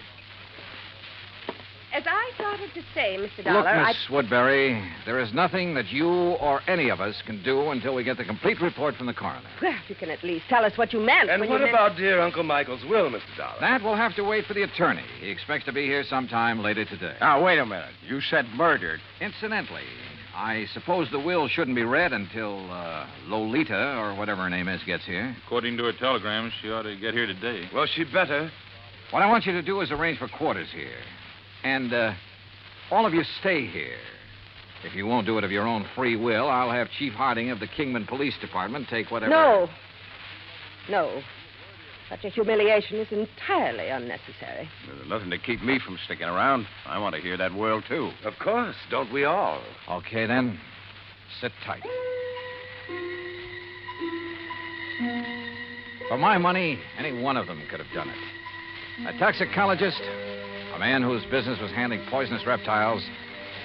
As I started to say, Mr. Look, Dollar, Miss Woodbury, there is nothing that you or any of us can do until we get the complete report from the coroner. Well, you can at least tell us what you meant. And when what you about dear Uncle Michael's will, Mr. Dollar? That will have to wait for the attorney. He expects to be here sometime later today. Now, wait a minute. You said murdered. Incidentally, I suppose the will shouldn't be read until Lolita, or whatever her name is, gets here. According to her telegram, she ought to get here today. Well, she better. What I want you to do is arrange for quarters here. And, all of you stay here. If you won't do it of your own free will, I'll have Chief Harding of the Kingman Police Department take whatever... No. Such a humiliation is entirely unnecessary. There's nothing to keep me from sticking around. I want to hear that will, too. Of course. Don't we all? Okay, then. Sit tight. For my money, any one of them could have done it. A toxicologist, a man whose business was handling poisonous reptiles,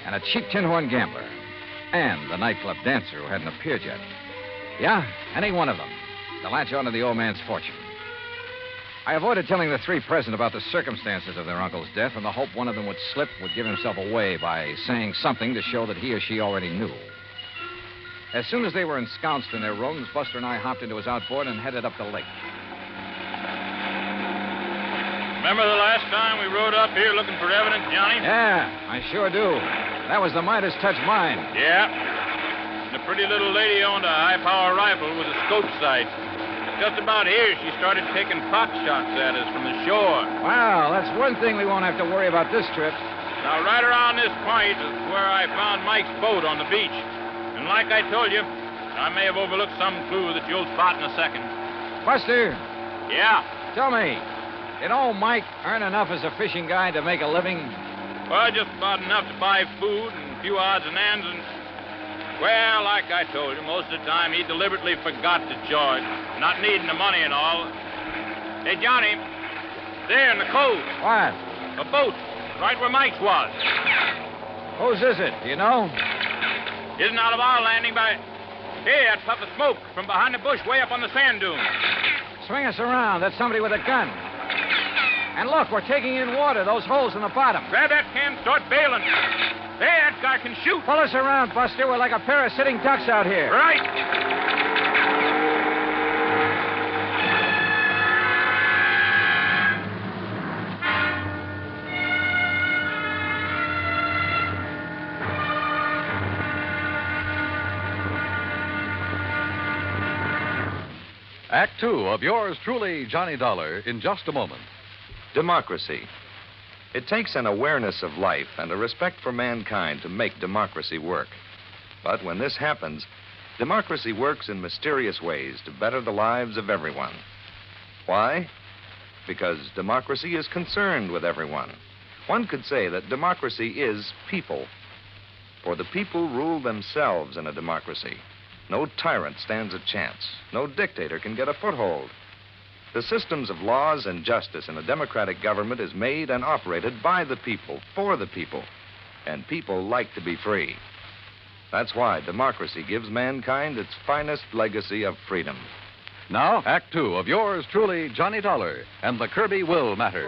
and a cheap tin horn gambler, and the nightclub dancer who hadn't appeared yet. Yeah, any one of them to latch onto the old man's fortune. I avoided telling the three present about the circumstances of their uncle's death in the hope one of them would slip, would give himself away by saying something to show that he or she already knew. As soon as they were ensconced in their rooms, Buster and I hopped into his outboard and headed up the lake. Remember the last time we rode up here looking for evidence, Johnny? Yeah, I sure do. That was the Midas touch mine. Yeah. The pretty little lady owned a high-power rifle with a scope sight. Just about here, she started taking pot shots at us from the shore. Well, that's one thing we won't have to worry about this trip. Now, right around this point is where I found Mike's boat on the beach. And like I told you, I may have overlooked some clue that you'll spot in a second. Buster. Yeah? Tell me, did old Mike earn enough as a fishing guide to make a living? Well, just about enough to buy food and a few odds and ends and... Well, like I told you, most of the time he deliberately forgot to charge, not needing the money and all. Hey, Johnny, there in the cove. What? A boat, right where Mike's was. Whose is it? Do you know? Isn't out of our landing by... Hey, that puff of smoke from behind the bush way up on the sand dune. Swing us around. That's somebody with a gun. And look, we're taking in water, those holes in the bottom. Grab that can, start bailing. Hey, that guy can shoot. Pull us around, Buster. We're like a pair of sitting ducks out here. Right. Act Two of yours truly, Johnny Dollar, in just a moment. Democracy. It takes an awareness of life and a respect for mankind to make democracy work. But when this happens, democracy works in mysterious ways to better the lives of everyone. Why? Because democracy is concerned with everyone. One could say that democracy is people. For the people rule themselves in a democracy. No tyrant stands a chance. No dictator can get a foothold. The systems of laws and justice in a democratic government is made and operated by the people, for the people. And people like to be free. That's why democracy gives mankind its finest legacy of freedom. Now, Act Two of yours truly, Johnny Dollar, and the Kirbey Will Matter.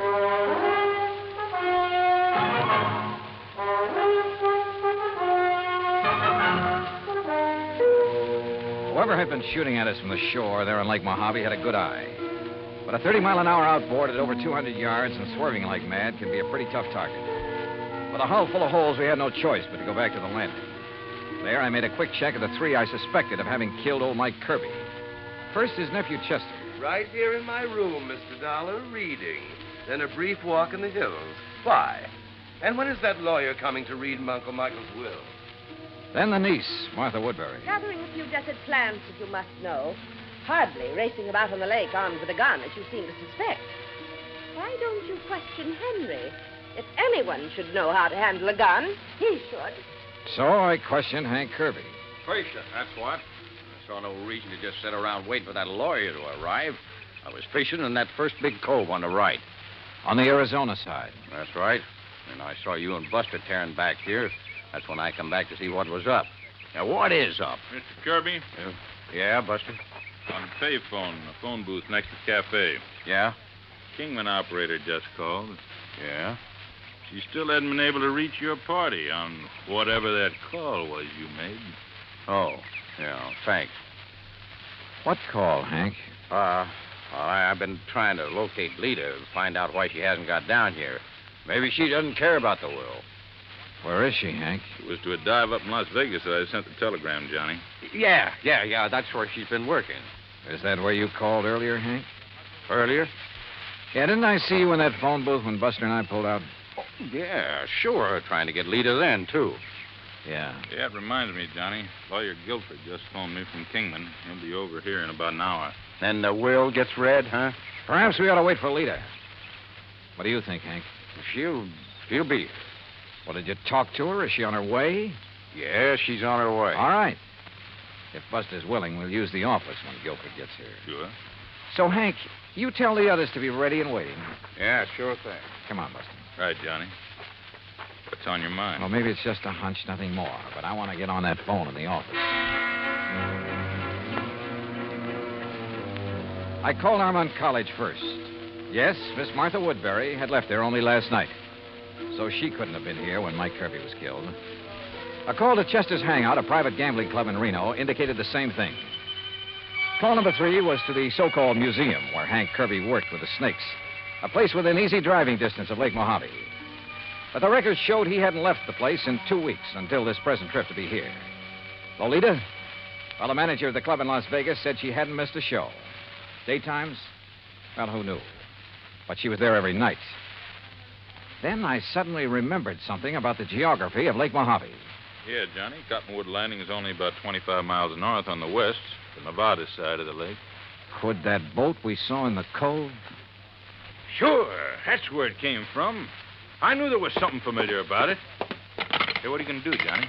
Whoever had been shooting at us from the shore there on Lake Mojave had a good eye. But a 30-mile-an-hour outboard at over 200 yards and swerving like mad can be a pretty tough target. With a hull full of holes, we had no choice but to go back to the landing. There, I made a quick check of the three I suspected of having killed old Mike Kirbey. First, his nephew, Chester. Right here in my room, Mr. Dollar, reading. Then a brief walk in the hills. Why? And when is that lawyer coming to read Uncle Michael's will? Then the niece, Martha Woodbury. Gathering a few desert plants, as you must know. Hardly racing about on the lake armed with a gun, as you seem to suspect. Why don't you question Henry? If anyone should know how to handle a gun, he should. So I questioned Hank Kirbey. Patient, that's what. I saw no reason to just sit around waiting for that lawyer to arrive. I was fishing in that first big cove on the right. On the Arizona side. That's right. And I saw you and Buster tearing back here. That's when I come back to see what was up. Now, what is up? Mr. Kirbey? Yeah, Buster? On the payphone, the phone booth next to the cafe. Yeah? Kingman operator just called. Yeah? She still hadn't been able to reach your party on whatever that call was you made. Oh, yeah, thanks. What call, Hank? Well, I've been trying to locate Lita to find out why she hasn't got down here. Maybe she doesn't care about the will. Where is she, Hank? It was to a dive up in Las Vegas that I sent the telegram, Johnny. Yeah. That's where she's been working. Is that where you called earlier, Hank? Earlier? Yeah, didn't I see you in that phone booth when Buster and I pulled out? Oh, yeah, sure. Trying to get Lita then, too. Yeah. Yeah, it reminds me, Johnny. Lawyer Guilford just phoned me from Kingman. He'll be over here in about an hour. Then the will gets read, huh? Perhaps we ought to wait for Lita. What do you think, Hank? She'll be here. Well, did you talk to her? Is she on her way? Yeah, she's on her way. All right. If Buster's willing, we'll use the office when Guilford gets here. Sure. So, Hank, you tell the others to be ready and waiting. Yeah, sure thing. Come on, Buster. Right, Johnny. What's on your mind? Well, maybe it's just a hunch, nothing more. But I want to get on that phone in the office. I called Armont College first. Yes, Miss Martha Woodbury had left there only last night. So she couldn't have been here when Mike Kirbey was killed. A call to Chester's Hangout, a private gambling club in Reno, indicated the same thing. Call number 3 was to the so-called museum where Hank Kirbey worked with the Snakes, a place within easy driving distance of Lake Mojave. But the records showed he hadn't left the place in 2 weeks until this present trip to be here. Lolita? Well, the manager of the club in Las Vegas said she hadn't missed a show. Daytimes? Well, who knew? But she was there every night. Then I suddenly remembered something about the geography of Lake Mojave. Yeah, Johnny. Cottonwood Landing is only about 25 miles north on the west, the Nevada side of the lake. Could that boat we saw in the cove? Sure. That's where it came from. I knew there was something familiar about it. Hey, what are you going to do, Johnny?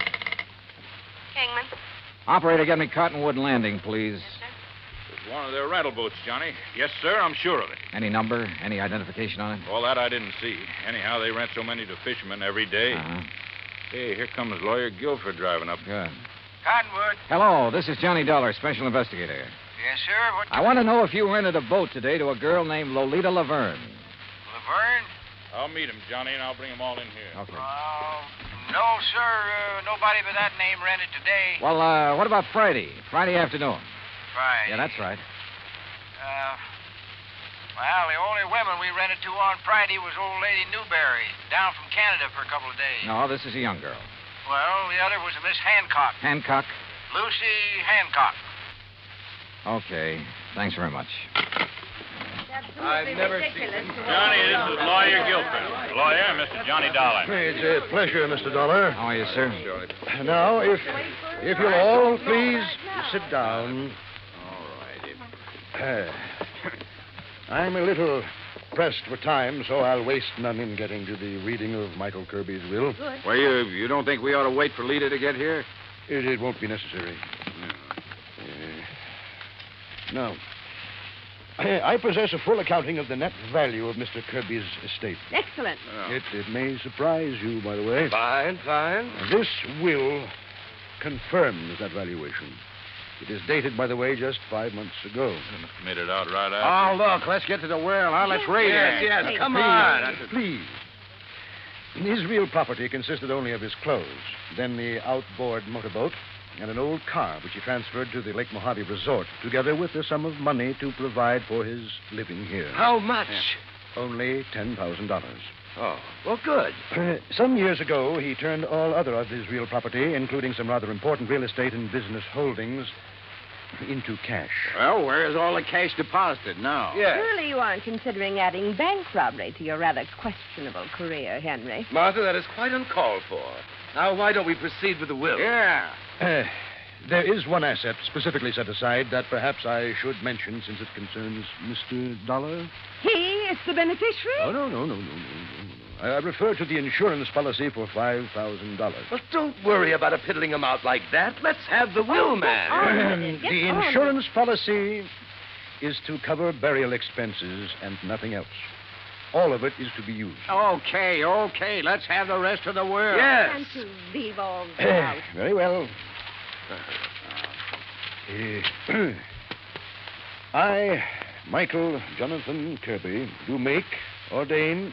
Kingman. Operator, get me Cottonwood Landing, please. It's one of their rental boats, Johnny. Yes, sir, I'm sure of it. Any number? Any identification on it? All that I didn't see. Anyhow, they rent so many to fishermen every day. Uh-huh. Hey, here comes Lawyer Guilford driving up. Good. Cottonwood. Hello, this is Johnny Dollar, special investigator. Yes, sir. What? I want to know if you rented a boat today to a girl named Lolita Laverne. Laverne? I'll meet him, Johnny, and I'll bring him all in here. Okay. No, sir. Nobody by that name rented today. Well, what about Friday? Friday afternoon. Friday? Yeah, that's right. Well, the only women we rented to on Friday was old lady Newberry, down from Canada for a couple of days. No, this is a young girl. Well, the other was a Miss Hancock. Hancock? Lucy Hancock. Okay. Thanks very much. I've never seen him. Johnny, this is Lawyer Guilford. Lawyer, Mr. Johnny Dollar. It's a pleasure, Mr. Dollar. How are you, sir? Now, if you'll all please sit down. All righty. I'm a little pressed for time, so I'll waste none in getting to the reading of Michael Kirbey's will. Good. Well, you don't think we ought to wait for Lita to get here? It won't be necessary. No. I possess a full accounting of the net value of Mr. Kirbey's estate. Excellent. It may surprise you, by the way. Fine, fine. This will confirms that valuation. It is dated, by the way, just 5 months ago. Made it out right after. Oh, look, let's get to the will. Now, let's read it. Yes, Please, come on. Please. His real property consisted only of his clothes, then the outboard motorboat, and an old car which he transferred to the Lake Mojave Resort, together with a sum of money to provide for his living here. How much? Only $10,000. Oh, well, good. Some years ago, he turned all other of his real property, including some rather important real estate and business holdings, into cash. Well, where is all the cash deposited now? Yes. Surely you aren't considering adding bank robbery to your rather questionable career, Henry. Martha, that is quite uncalled for. Now, why don't we proceed with the will? Yeah. There is one asset specifically set aside that perhaps I should mention since it concerns Mr. Dollar. He is the beneficiary? Oh, no. I refer to the insurance policy for $5,000. Well, don't worry about a piddling amount like that. Let's have the will, man. The insurance policy is to cover burial expenses and nothing else. All of it is to be used. Okay. Let's have the rest of the will. Yes. And to leave all out. Very well. I, Michael Jonathan Kirbey, do make, ordain,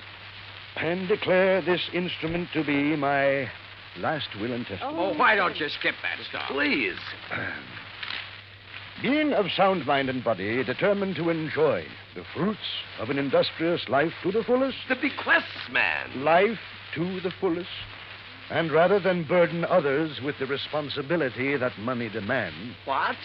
and declare this instrument to be my last will and testament. Oh, why don't you skip that stuff? Please. Being of sound mind and body, determined to enjoy the fruits of an industrious life to the fullest. The bequests, man. Life to the fullest. And rather than burden others with the responsibility that money demands. What?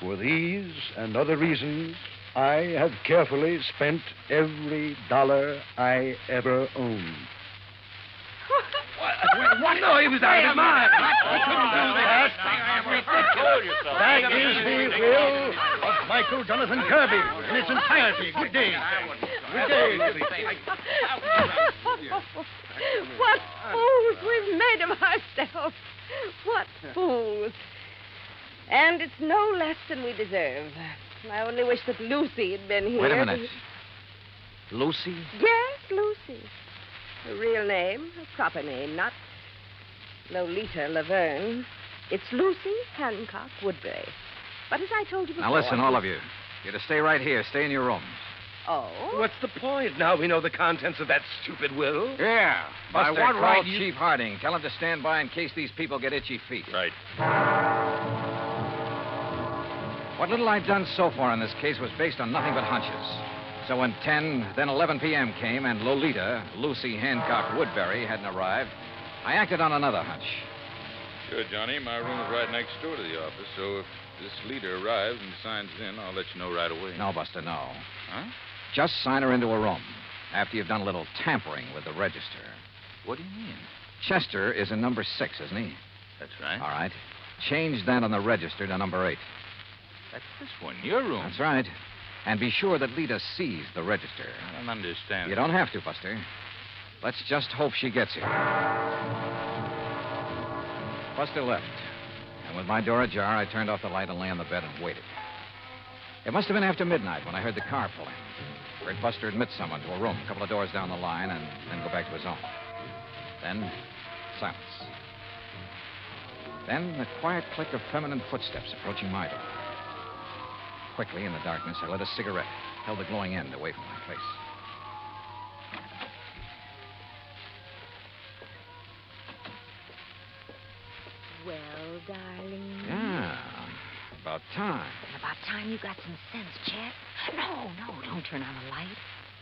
For these and other reasons, I have carefully spent every dollar I ever owned. What? No, he was out of his mind. I couldn't do that. That is the will of Michael Jonathan Kirbey in its entirety. Good day. Good day. What fools we've made of ourselves. What fools. And it's no less than we deserve. I only wish that Lucy had been here. Wait a minute. Lucy? Yes, Lucy. Her real name, her proper name, not Lolita Laverne. It's Lucy Hancock Woodbury. But as I told you before... Now listen, all of you. You're to stay right here. Stay in your rooms. Oh? What's the point? Now we know the contents of that stupid will. Yeah. Buster, By what call right Chief Harding. Tell him to stand by in case these people get itchy feet. Right. What little I've done so far in this case was based on nothing but hunches. So when 10, then 11 p.m. came and Lolita, Lucy Hancock Woodbury, hadn't arrived, I acted on another hunch. Sure, Johnny. My room is right next door to the office, so if this leader arrives and signs in, I'll let you know right away. No, Buster, no. Huh? Just sign her into a room after you've done a little tampering with the register. What do you mean? Chester is in number 6, isn't he? That's right. All right. Change that on the register to number 8. That's this one, your room. That's right. And be sure that Lita sees the register. I don't understand. You don't have to, Buster. Let's just hope she gets here. Buster left. And with my door ajar, I turned off the light and lay on the bed and waited. It must have been after midnight when I heard the car pull in. Heard Buster admit someone to a room a couple of doors down the line and then go back to his own. Then, silence. Then the quiet click of feminine footsteps approaching my door. Quickly, in the darkness, I lit a cigarette, held the glowing end away from my face. Well, darling. Yeah, about time. About time you got some sense, Chet. No, don't turn on the light.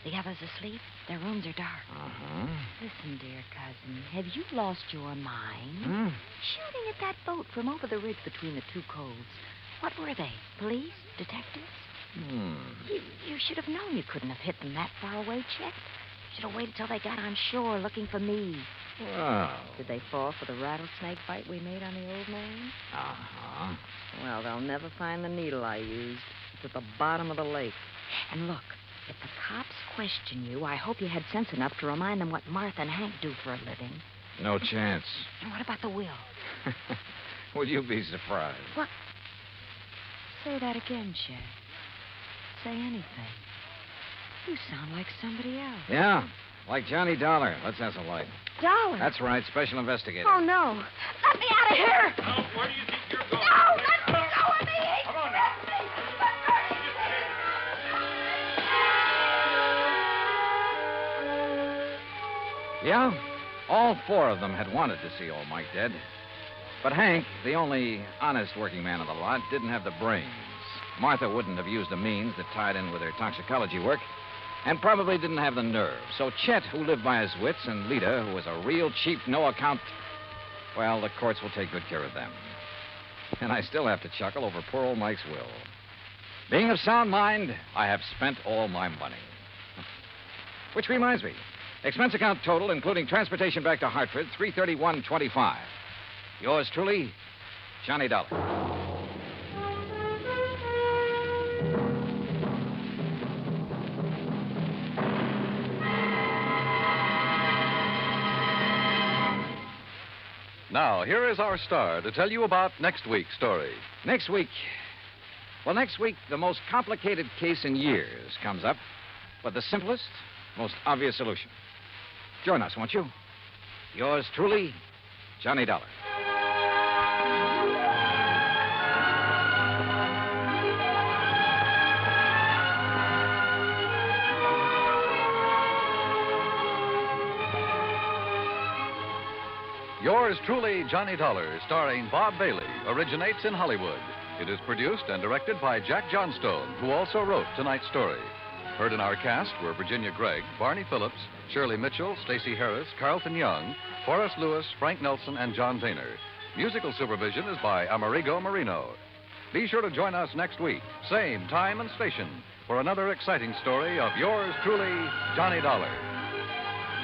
The others asleep. Their rooms are dark. Uh-huh. Listen, dear cousin, have you lost your mind? Hmm? Shooting at that boat from over the ridge between the two coves. What were they? Police? Detectives? You should have known you couldn't have hit them that far away, Chet. Should have waited till they got on shore looking for me. Well. Did they fall for the rattlesnake bite we made on the old man? Uh-huh. Well, they'll never find the needle I used. It's at the bottom of the lake. And look, if the cops question you, I hope you had sense enough to remind them what Martha and Hank do for a living. No chance. And what about the will? Would you be surprised? What? Say that again, Chet. Say anything. You sound like somebody else. Yeah, like Johnny Dollar. Let's have some light. Dollar? That's right, special investigator. Oh, no. Let me out of here. Now, where do you think you're going? No, let me go of me. Come on now. Yeah, all 4 of them had wanted to see old Mike dead. But Hank, the only honest working man of the lot, didn't have the brains. Martha wouldn't have used the means that tied in with her toxicology work, and probably didn't have the nerve. So Chet, who lived by his wits, and Lita, who was a real cheap, no-account... Well, the courts will take good care of them. And I still have to chuckle over poor old Mike's will. Being of sound mind, I have spent all my money. Which reminds me, expense account total, including transportation back to Hartford, $331.25. Yours truly, Johnny Dollar. Now, here is our star to tell you about next week's story. Next week, the most complicated case in years comes up with the simplest, most obvious solution. Join us, won't you? Yours truly, Johnny Dollar. Yours truly, Johnny Dollar, starring Bob Bailey, originates in Hollywood. It is produced and directed by Jack Johnstone, who also wrote tonight's story. Heard in our cast were Virginia Gregg, Barney Phillips, Shirley Mitchell, Stacey Harris, Carlton Young, Forrest Lewis, Frank Nelson, and John Boehner. Musical supervision is by Amerigo Marino. Be sure to join us next week, same time and station, for another exciting story of yours truly, Johnny Dollar.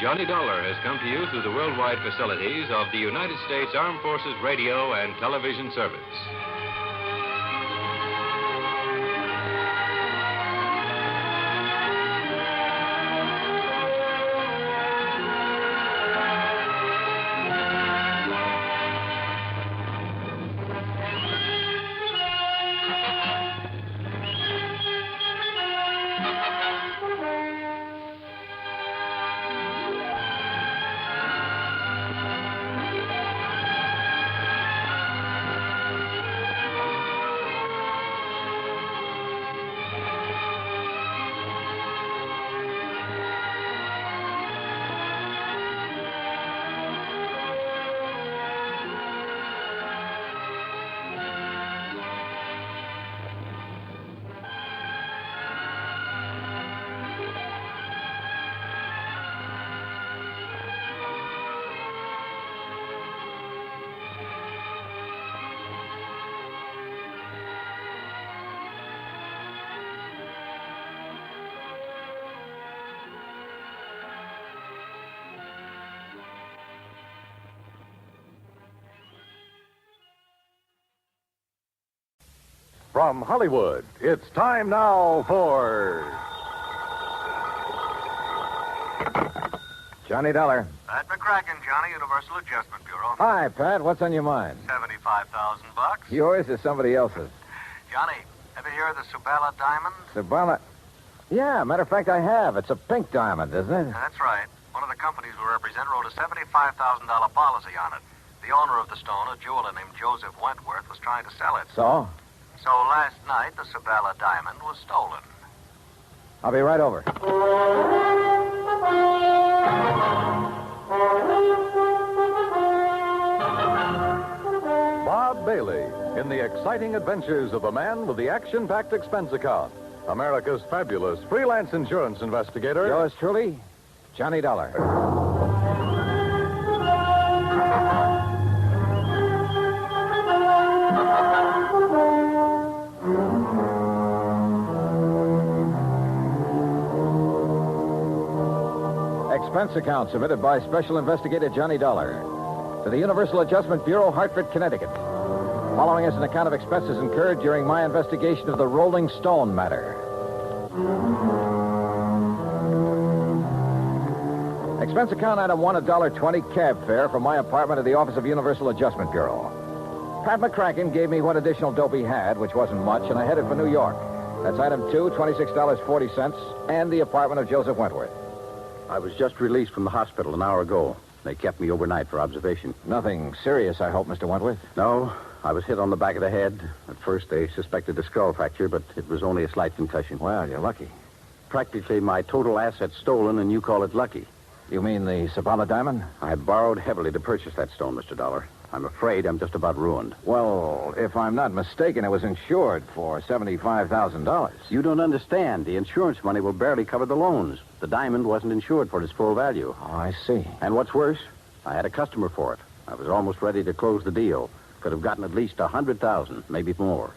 Johnny Dollar has come to you through the worldwide facilities of the United States Armed Forces Radio and Television Service. From Hollywood, it's time now for... Johnny Dollar. Pat McCracken, Johnny, Universal Adjustment Bureau. Hi, Pat. What's on your mind? $75,000. Yours or somebody else's? Johnny, ever hear of the Sabella diamond? Sabella. Yeah, matter of fact, I have. It's a pink diamond, isn't it? That's right. One of the companies we represent wrote a $75,000 policy on it. The owner of the stone, a jeweler named Joseph Wentworth, was trying to sell it. So? So last night, the Sabella diamond was stolen. I'll be right over. Bob Bailey in the exciting adventures of a man with the action-packed expense account. America's fabulous freelance insurance investigator. Yours truly, Johnny Dollar. Expense account submitted by Special Investigator Johnny Dollar to the Universal Adjustment Bureau, Hartford, Connecticut. Following is an account of expenses incurred during my investigation of the Rolling Stone matter. Expense account item 1, $1.20 cab fare from my apartment to the office of Universal Adjustment Bureau. Pat McCracken gave me what additional dope he had, which wasn't much, and I headed for New York. That's item 2, $26.40, and the apartment of Joseph Wentworth. I was just released from the hospital an hour ago. They kept me overnight for observation. Nothing serious, I hope, Mr. Wentworth? No, I was hit on the back of the head. At first, they suspected a skull fracture, but it was only a slight concussion. Well, you're lucky. Practically my total assets stolen, and you call it lucky. You mean the Sabella diamond? I borrowed heavily to purchase that stone, Mr. Dollar. I'm afraid I'm just about ruined. Well, if I'm not mistaken, it was insured for $75,000. You don't understand. The insurance money will barely cover the loans. The diamond wasn't insured for its full value. Oh, I see. And what's worse, I had a customer for it. I was almost ready to close the deal. Could have gotten at least $100,000, maybe more.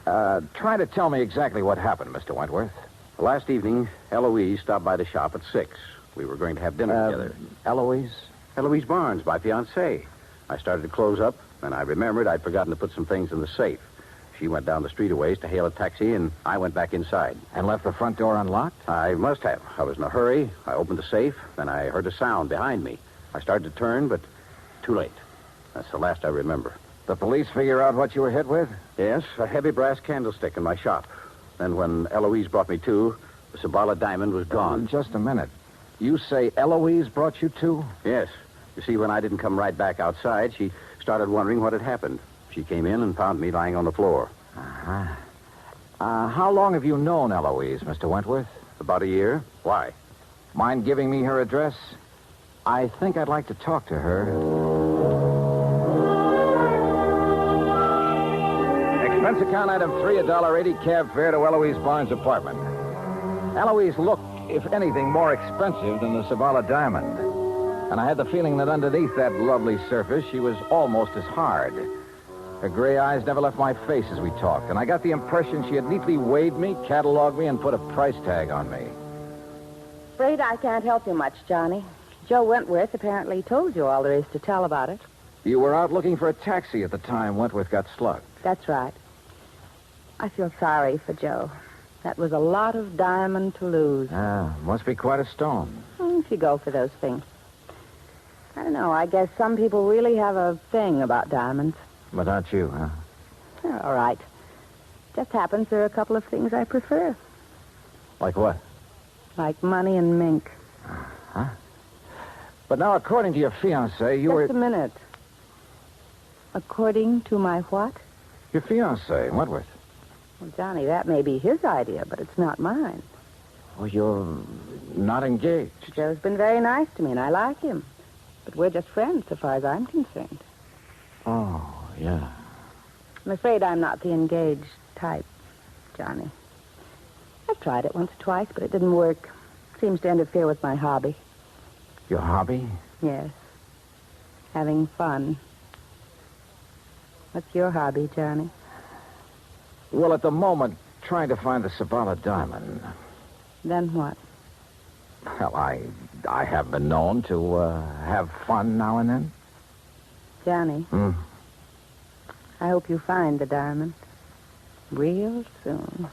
Try to tell me exactly what happened, Mr. Wentworth. Last evening, Eloise stopped by the shop at 6. We were going to have dinner together. Eloise? Eloise Barnes, my fiancée. I started to close up, and I remembered I'd forgotten to put some things in the safe. She went down the street a ways to hail a taxi, and I went back inside. And left the front door unlocked? I must have. I was in a hurry. I opened the safe, then I heard a sound behind me. I started to turn, but too late. That's the last I remember. The police figure out what you were hit with? Yes, a heavy brass candlestick in my shop. Then when Eloise brought me to, the Sabala diamond was gone. Just a minute. You say Eloise brought you to? Yes. You see, when I didn't come right back outside, she started wondering what had happened. She came in and found me lying on the floor. Uh-huh. How long have you known Eloise, Mr. Wentworth? About a year. Why? Mind giving me her address? I think I'd like to talk to her. Expense account item 3, $1.80 cab fare to Eloise Barnes' apartment. Eloise looked, if anything, more expensive than the Sabala diamond. And I had the feeling that underneath that lovely surface, she was almost as hard. Her gray eyes never left my face as we talked, and I got the impression she had neatly weighed me, cataloged me, and put a price tag on me. Afraid I can't help you much, Johnny. Joe Wentworth apparently told you all there is to tell about it. You were out looking for a taxi at the time Wentworth got slugged. That's right. I feel sorry for Joe. That was a lot of diamond to lose. Must be quite a stone. If you go for those things. I don't know. I guess some people really have a thing about diamonds. But not you, huh? They're all right. Just happens there are a couple of things I prefer. Like what? Like money and mink. Huh? But now, according to your fiancé, you were... Just a minute. According to my what? Your fiancé, Wentworth. Well, Johnny, that may be his idea, but it's not mine. Oh, you're not engaged. Joe's been very nice to me, and I like him. But we're just friends, so far as I'm concerned. Oh, yeah. I'm afraid I'm not the engaged type, Johnny. I've tried it once or twice, but it didn't work. Seems to interfere with my hobby. Your hobby? Yes. Having fun. What's your hobby, Johnny? Well, at the moment, trying to find the Sabala diamond. Then what? Well, I have been known to have fun now and then. Johnny. I hope you find the diamond real soon.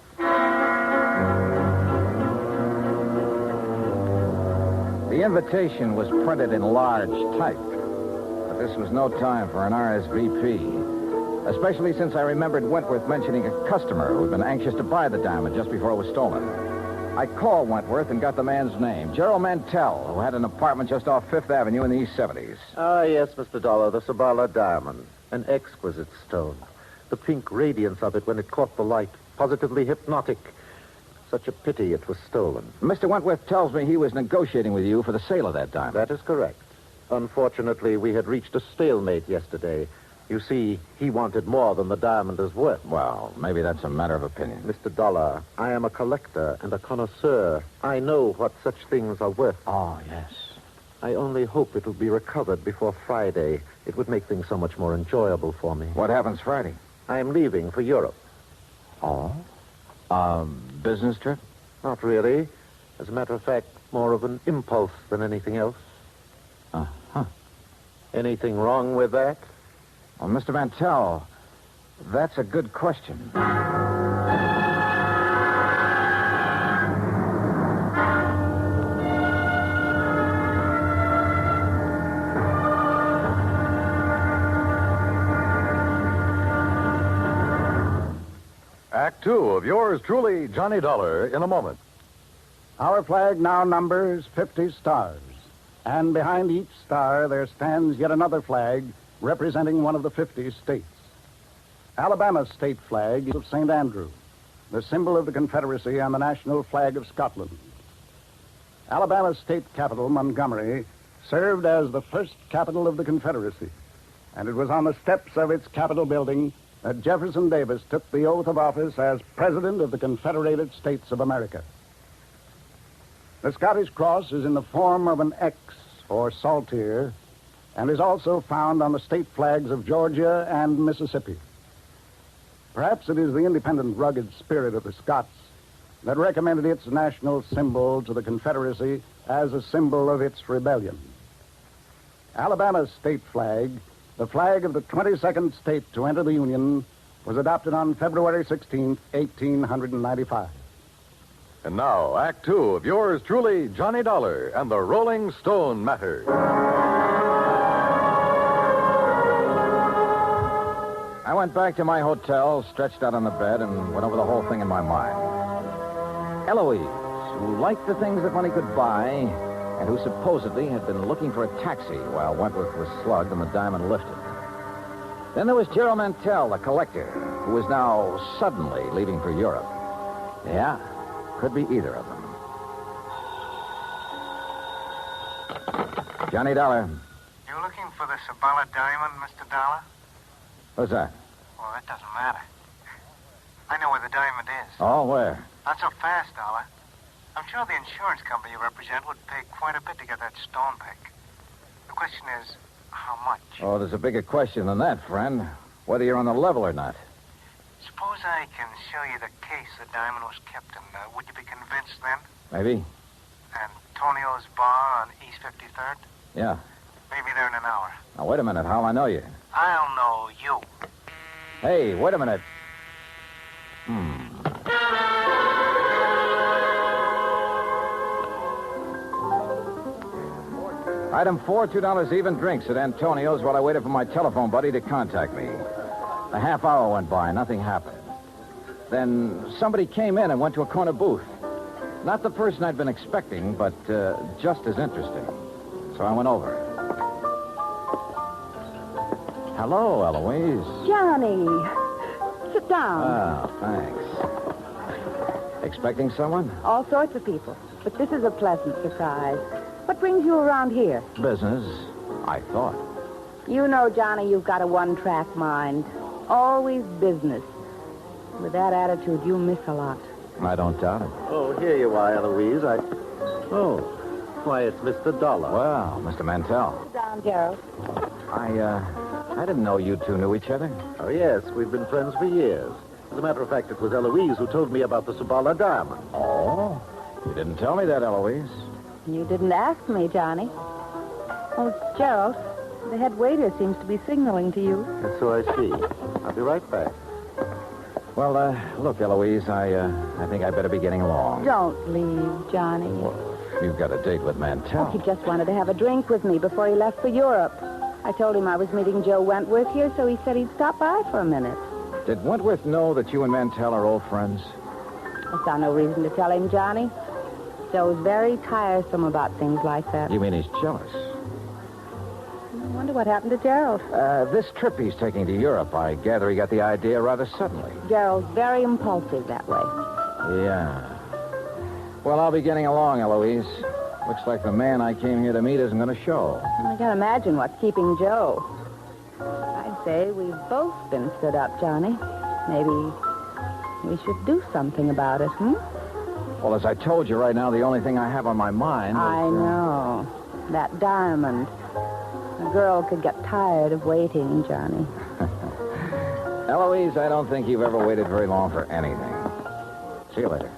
The invitation was printed in large type, but this was no time for an RSVP, especially since I remembered Wentworth mentioning a customer who had been anxious to buy the diamond just before it was stolen. I called Wentworth and got the man's name, Gerald Mantell, who had an apartment just off Fifth Avenue in the East 70s. Ah, yes, Mr. Dollar, the Sabala diamond. An exquisite stone. The pink radiance of it when it caught the light. Positively hypnotic. Such a pity it was stolen. Mr. Wentworth tells me he was negotiating with you for the sale of that diamond. That is correct. Unfortunately, we had reached a stalemate yesterday. You see, he wanted more than the diamond is worth. Well, maybe that's a matter of opinion. Mr. Dollar, I am a collector and a connoisseur. I know what such things are worth. Oh, yes. I only hope it will be recovered before Friday. It would make things so much more enjoyable for me. What happens Friday? I am leaving for Europe. Oh? Business trip? Not really. As a matter of fact, more of an impulse than anything else. Uh-huh. Anything wrong with that? Well, Mr. Mantell, that's a good question. Act two of yours truly, Johnny Dollar, in a moment. Our flag now numbers 50 stars. And behind each star there stands yet another flag representing one of the 50 states. Alabama's state flag is of St. Andrew, the symbol of the Confederacy and the national flag of Scotland. Alabama's state capital, Montgomery, served as the first capital of the Confederacy, and it was on the steps of its Capitol building that Jefferson Davis took the oath of office as President of the Confederated States of America. The Scottish cross is in the form of an X, or saltire, and is also found on the state flags of Georgia and Mississippi. Perhaps it is the independent, rugged spirit of the Scots that recommended its national symbol to the Confederacy as a symbol of its rebellion. Alabama's state flag, the flag of the 22nd state to enter the Union, was adopted on February 16, 1895. And now, Act two of yours truly, Johnny Dollar and the Rolling Stone Matter. went back to my hotel, stretched out on the bed, and went over the whole thing in my mind. Eloise, who liked the things that money could buy, and who supposedly had been looking for a taxi while Wentworth was slugged and the diamond lifted. Then there was Gerald Mantell, the collector, who was now suddenly leaving for Europe. Yeah, could be either of them. Johnny Dollar. You looking for the Sabala diamond, Mr. Dollar? What's that? Well, that doesn't matter. I know where the diamond is. Oh, where? Not so fast, Dollar. I'm sure the insurance company you represent would pay quite a bit to get that stone pick. The question is, how much? Oh, there's a bigger question than that, friend. Whether you're on the level or not. Suppose I can show you the case the diamond was kept in. Would you be convinced then? Maybe. Antonio's bar on East 53rd? Yeah. Maybe there in an hour. Now, wait a minute. How'll I know you? I'll know you. Hey, wait a minute. Item 4, $2 even drinks at Antonio's while I waited for my telephone buddy to contact me. A half hour went by. Nothing happened. Then somebody came in and went to a corner booth. Not the person I'd been expecting, but just as interesting. So I went over. Hello, Eloise. Johnny. Sit down. Oh, thanks. Expecting someone? All sorts of people. But this is a pleasant surprise. What brings you around here? Business, I thought. You know, Johnny, you've got a one-track mind. Always business. With that attitude, you miss a lot. I don't doubt it. Oh, here you are, Eloise. Oh, why, it's Mr. Dollar. Well, Mr. Mantell. Sit down, Gerald. I didn't know you two knew each other. Oh, yes, we've been friends for years. As a matter of fact, it was Eloise who told me about the Sabala diamond. Oh? You didn't tell me that, Eloise. You didn't ask me, Johnny. Oh, Gerald, the head waiter seems to be signaling to you. That's so I see. I'll be right back. Well, look, Eloise, I think I better be getting along. Don't leave, Johnny. Well, you've got a date with Mantell. Oh, he just wanted to have a drink with me before he left for Europe. I told him I was meeting Joe Wentworth here, so he said he'd stop by for a minute. Did Wentworth know that you and Mantell are old friends? I saw no reason to tell him, Johnny. Joe's very tiresome about things like that. You mean he's jealous? I wonder what happened to Gerald. This trip he's taking to Europe, I gather he got the idea rather suddenly. Gerald's very impulsive that way. Yeah. Well, I'll be getting along, Eloise. Looks like the man I came here to meet isn't going to show. I can't imagine what's keeping Joe. I'd say we've both been stood up, Johnny. Maybe we should do something about it, Well, as I told you right now, the only thing I have on my mind is... I know. That diamond. A girl could get tired of waiting, Johnny. Eloise, I don't think you've ever waited very long for anything. See you later.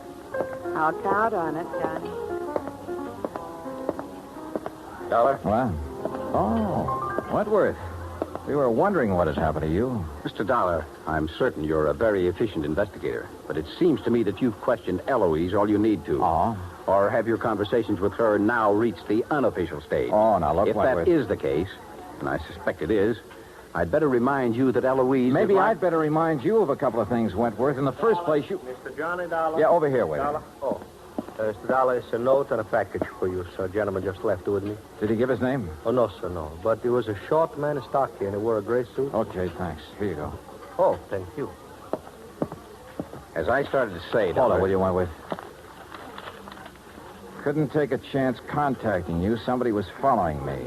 I'll count on it, Johnny. Dollar? What? Oh, Wentworth. We were wondering what had happened to you. Mr. Dollar, I'm certain you're a very efficient investigator, but it seems to me that you've questioned Eloise all you need to. Oh? Or have your conversations with her now reached the unofficial stage? Oh, now look, If Wentworth. that is the case, and I suspect it is, I'd better remind you that Eloise... Maybe I'd better remind you of a couple of things, Wentworth. In the first place, you... Mr. Johnny Dollar? Yeah, over here, waiter. Dollar? Oh. Mr. Dollar, it's a note and a package for you, sir. A gentleman just left it with me. Did he give his name? Oh, no, sir, no. But he was a short man in stock here, and he wore a gray suit. Okay, thanks. Here you go. Oh, thank you. As I started to say, Hold Dollar... on, will you, Wentworth? Couldn't take a chance contacting you. Somebody was following me.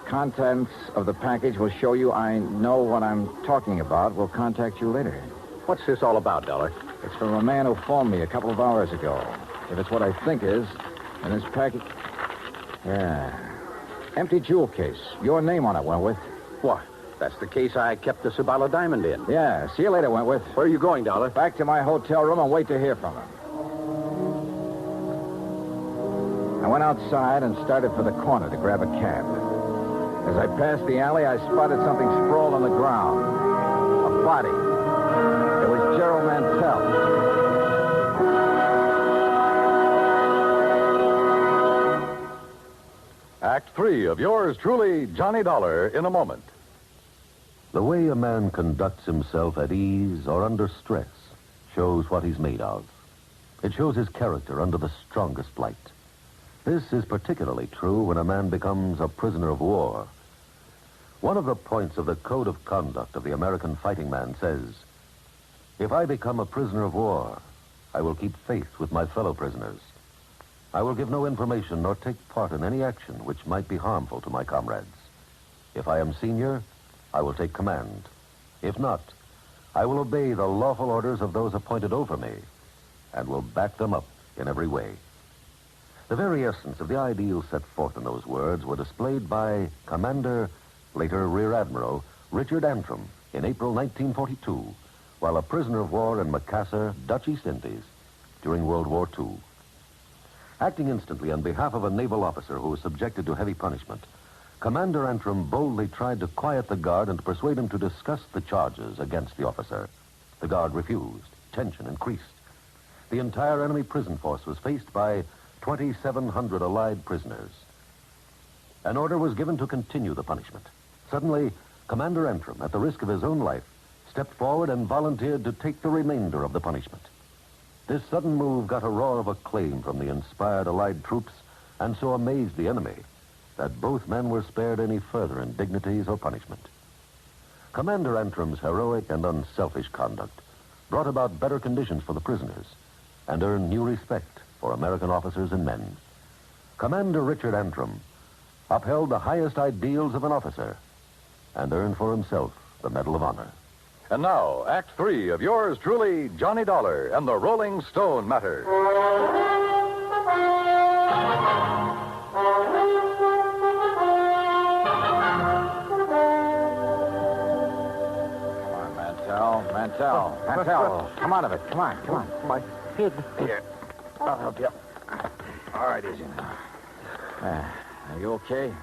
Contents of the package will show you I know what I'm talking about. We'll contact you later. What's this all about, Dollar? It's from a man who phoned me a couple of hours ago. If it's what I think is, then this package... Yeah. Empty jewel case. Your name on it, Wentworth. What? That's the case I kept the Sabala diamond in. Yeah. See you later, Wentworth. Where are you going, Dollar? Back to my hotel room and wait to hear from him. I went outside and started for the corner to grab a cab. As I passed the alley, I spotted something sprawled on the ground. A body. It was Gerald Mantell. Act 3 of yours truly, Johnny Dollar, in a moment. The way a man conducts himself at ease or under stress shows what he's made of. It shows his character under the strongest light. This is particularly true when a man becomes a prisoner of war. One of the points of the code of conduct of the American fighting man says, "If I become a prisoner of war, I will keep faith with my fellow prisoners. I will give no information nor take part in any action which might be harmful to my comrades. If I am senior, I will take command. If not, I will obey the lawful orders of those appointed over me and will back them up in every way." The very essence of the ideals set forth in those words were displayed by Commander, later Rear Admiral, Richard Antrim in April 1942, while a prisoner of war in Macassar, Dutch East Indies, during World War II. Acting instantly on behalf of a naval officer who was subjected to heavy punishment, Commander Antrim boldly tried to quiet the guard and to persuade him to discuss the charges against the officer. The guard refused. Tension increased. The entire enemy prison force was faced by 2,700 Allied prisoners. An order was given to continue the punishment. Suddenly, Commander Antrim, at the risk of his own life, stepped forward and volunteered to take the remainder of the punishment. This sudden move got a roar of acclaim from the inspired Allied troops and so amazed the enemy that both men were spared any further indignities or punishment. Commander Antrim's heroic and unselfish conduct brought about better conditions for the prisoners and earned new respect for American officers and men. Commander Richard Antrim upheld the highest ideals of an officer and earned for himself the Medal of Honor. And now, Act 3 of yours truly, Johnny Dollar and the Rolling Stone Matter. Mantell, come out of it. Come on. My head. Here, I'll help you. All right, easy now. Are you okay?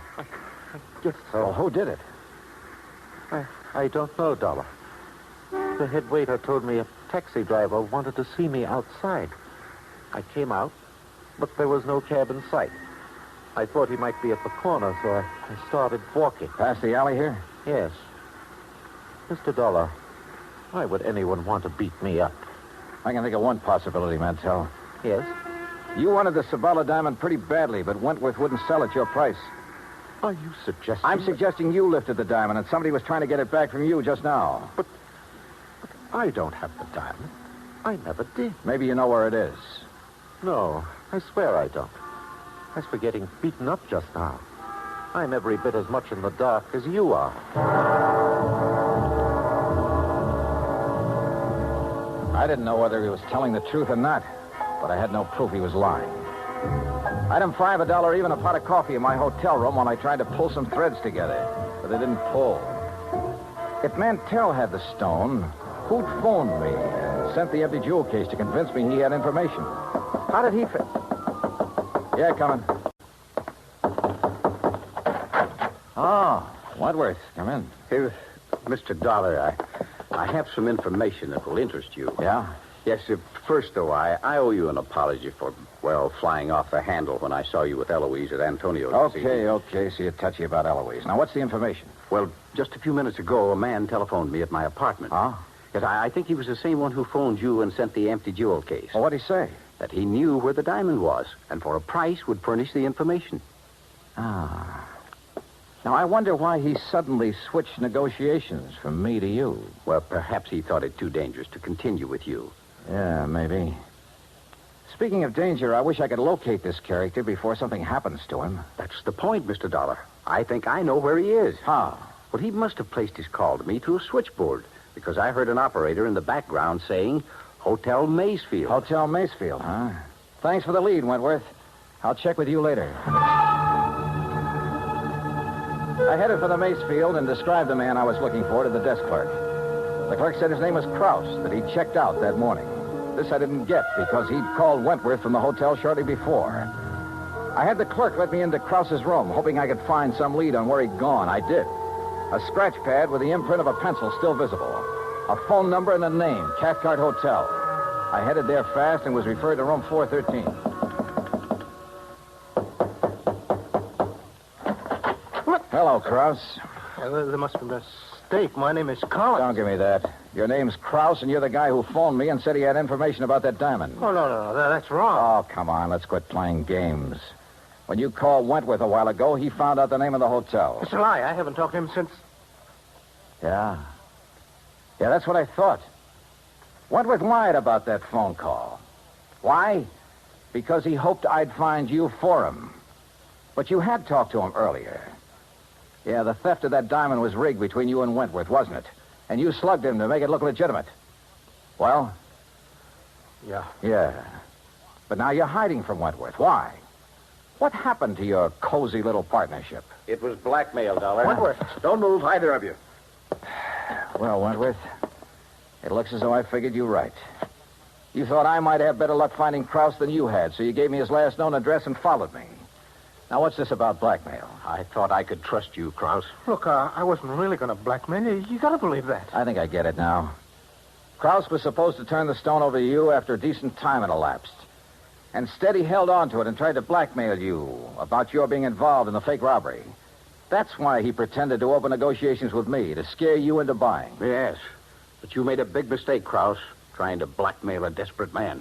Yes. So, who did it? I don't know, Dollar. The head waiter told me a taxi driver wanted to see me outside. I came out, but there was no cab in sight. I thought he might be at the corner, so I started walking. Past the alley here? Yes. Mr. Dollar, why would anyone want to beat me up? I can think of one possibility, Mantell. Yes? You wanted the Sabala diamond pretty badly, but Wentworth wouldn't sell at your price. Are you suggesting... I'm suggesting you lifted the diamond and somebody was trying to get it back from you just now. But I don't have the diamond. I never did. Maybe you know where it is. No, I swear I don't. As for getting beaten up just now, I'm every bit as much in the dark as you are. I didn't know whether he was telling the truth or not, but I had no proof he was lying. Item 5, $1 even, a pot of coffee in my hotel room while I tried to pull some threads together, but they didn't pull. If Mantell had the stone, who'd phoned me and sent the empty jewel case to convince me he had information? How did he fit? Yeah, coming. Oh, Wentworth, come in. Here, Mr. Dollar, I have some information that will interest you. Yeah? Yes, first, though, I owe you an apology for, flying off the handle when I saw you with Eloise at Antonio's. Okay, so you're touchy about Eloise. Now, what's the information? Well, just a few minutes ago, a man telephoned me at my apartment. Huh? Yes, I think he was the same one who phoned you and sent the empty jewel case. Well, what'd he say? That he knew where the diamond was, and for a price would furnish the information. Ah. Now, I wonder why he suddenly switched negotiations from me to you. Well, perhaps he thought it too dangerous to continue with you. Yeah, maybe. Speaking of danger, I wish I could locate this character before something happens to him. That's the point, Mr. Dollar. I think I know where he is. How? Well, he must have placed his call to me through a switchboard, because I heard an operator in the background saying, Hotel Maysfield. Hotel Maysfield, huh? Thanks for the lead, Wentworth. I'll check with you later. I headed for the Maysfield and described the man I was looking for to the desk clerk. The clerk said his name was Krause, that he'd checked out that morning. This I didn't get because he'd called Wentworth from the hotel shortly before. I had the clerk let me into Krause's room, hoping I could find some lead on where he'd gone. I did. A scratch pad with the imprint of a pencil still visible. A phone number and a name, Cathcart Hotel. I headed there fast and was referred to room 413. Hello, Krause. There must be mistake. My name is Collins. Don't give me that. Your name's Krause, and you're the guy who phoned me and said he had information about that diamond. Oh, no. That's wrong. Oh, come on. Let's quit playing games. When you called Wentworth a while ago, he found out the name of the hotel. It's a lie. I haven't talked to him since... Yeah, that's what I thought. Wentworth lied about that phone call. Why? Because he hoped I'd find you for him. But you had talked to him earlier. Yeah, the theft of that diamond was rigged between you and Wentworth, wasn't it? And you slugged him to make it look legitimate. Well? Yeah. But now you're hiding from Wentworth. Why? What happened to your cozy little partnership? It was blackmail, Dollar. Wentworth. Don't move, either of you. Well, Wentworth, it looks as though I figured you right. You thought I might have better luck finding Krause than you had, so you gave me his last known address and followed me. Now, what's this about blackmail? I thought I could trust you, Krause. Look, I wasn't really going to blackmail you. You got to believe that. I think I get it now. Krause was supposed to turn the stone over to you after a decent time had elapsed. Instead, he held on to it and tried to blackmail you about your being involved in the fake robbery. That's why he pretended to open negotiations with me, to scare you into buying. Yes, but you made a big mistake, Krause, trying to blackmail a desperate man.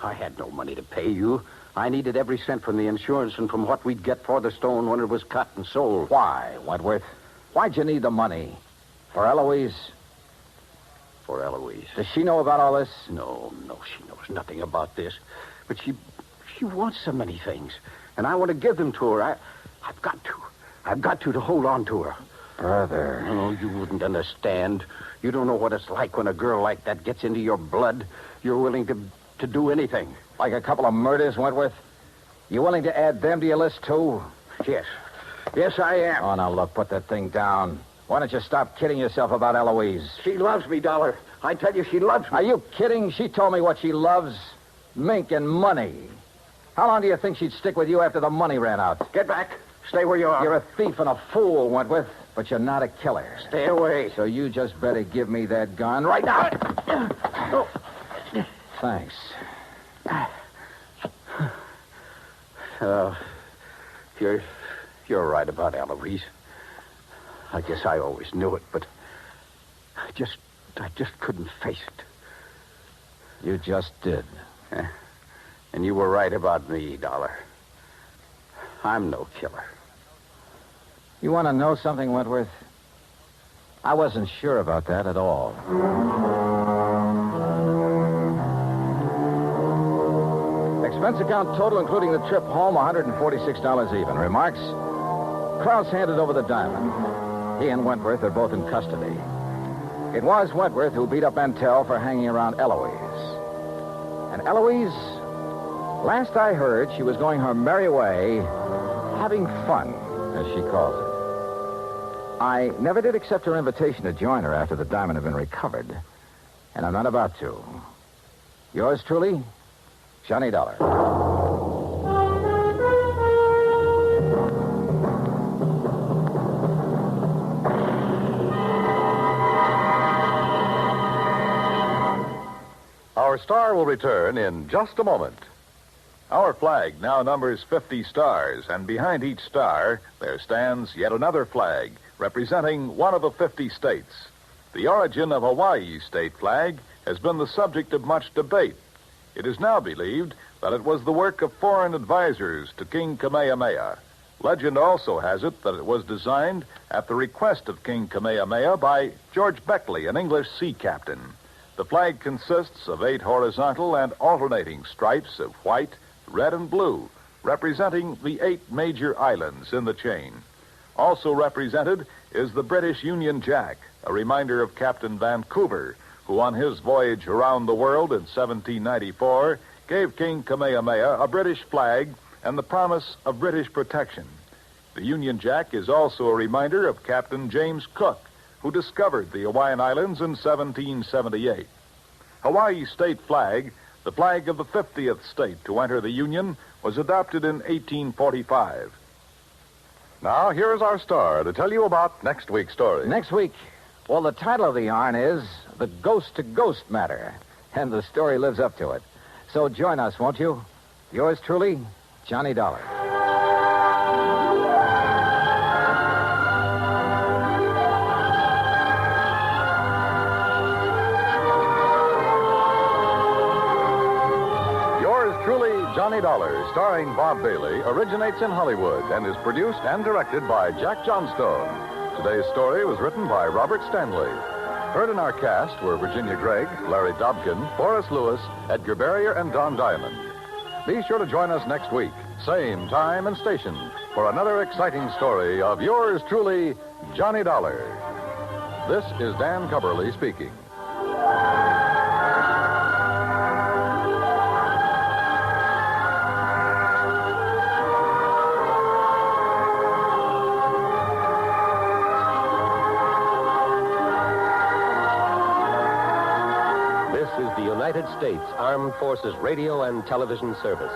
I had no money to pay you. I needed every cent from the insurance and from what we'd get for the stone when it was cut and sold. Why, Wentworth? Why'd you need the money? For Eloise? For Eloise. Does she know about all this? No, she knows nothing about this. But she wants so many things, and I want to give them to her. I've got to hold on to her. Brother. Oh, you wouldn't understand. You don't know what it's like when a girl like that gets into your blood. You're willing to do anything. Like a couple of murders, Wentworth? You willing to add them to your list, too? Yes. Yes, I am. Oh, now, look, put that thing down. Why don't you stop kidding yourself about Eloise? She loves me, Dollar. I tell you, she loves me. Are you kidding? She told me what she loves. Mink and money. How long do you think she'd stick with you after the money ran out? Get back. Stay where you are. You're a thief and a fool, Wentworth, but you're not a killer. Stay away. So you just better give me that gun right now. Oh. Thanks. You're right about Eloise. I guess I always knew it, but I just couldn't face it. You just did. And you were right about me, Dollar. I'm no killer. You want to know something, Wentworth? I wasn't sure about that at all. Expense account total, including the trip home, $146 even. Remarks? Krause handed over the diamond. He and Wentworth are both in custody. It was Wentworth who beat up Mantell for hanging around Eloise. And Eloise, last I heard, she was going her merry way, having fun, as she calls it. I never did accept her invitation to join her after the diamond had been recovered. And I'm not about to. Yours truly, Johnny Dollar. Our star will return in just a moment. Our flag now numbers 50 stars, and behind each star there stands yet another flag representing one of the 50 states. The origin of Hawaii's state flag has been the subject of much debate. It is now believed that it was the work of foreign advisors to King Kamehameha. Legend also has it that it was designed at the request of King Kamehameha by George Beckley, an English sea captain. The flag consists of 8 horizontal and alternating stripes of white, red, and blue, representing the 8 major islands in the chain. Also represented is the British Union Jack, a reminder of Captain Vancouver, who on his voyage around the world in 1794 gave King Kamehameha a British flag and the promise of British protection. The Union Jack is also a reminder of Captain James Cook, who discovered the Hawaiian Islands in 1778. Hawaii's state flag, the flag of the 50th state to enter the Union, was adopted in 1845. Now, here is our star to tell you about next week's story. Next week, well, the title of the yarn is The Ghost-to-Ghost Matter, and the story lives up to it. So join us, won't you? Yours truly, Johnny Dollar. Johnny Dollar, starring Bob Bailey, originates in Hollywood and is produced and directed by Jack Johnstone. Today's story was written by Robert Stanley. Heard in our cast were Virginia Gregg, Larry Dobkin, Forrest Lewis, Edgar Barrier, and Don Diamond. Be sure to join us next week, same time and station, for another exciting story of yours truly, Johnny Dollar. This is Dan Cubberly speaking. This is the United States Armed Forces Radio and Television Service.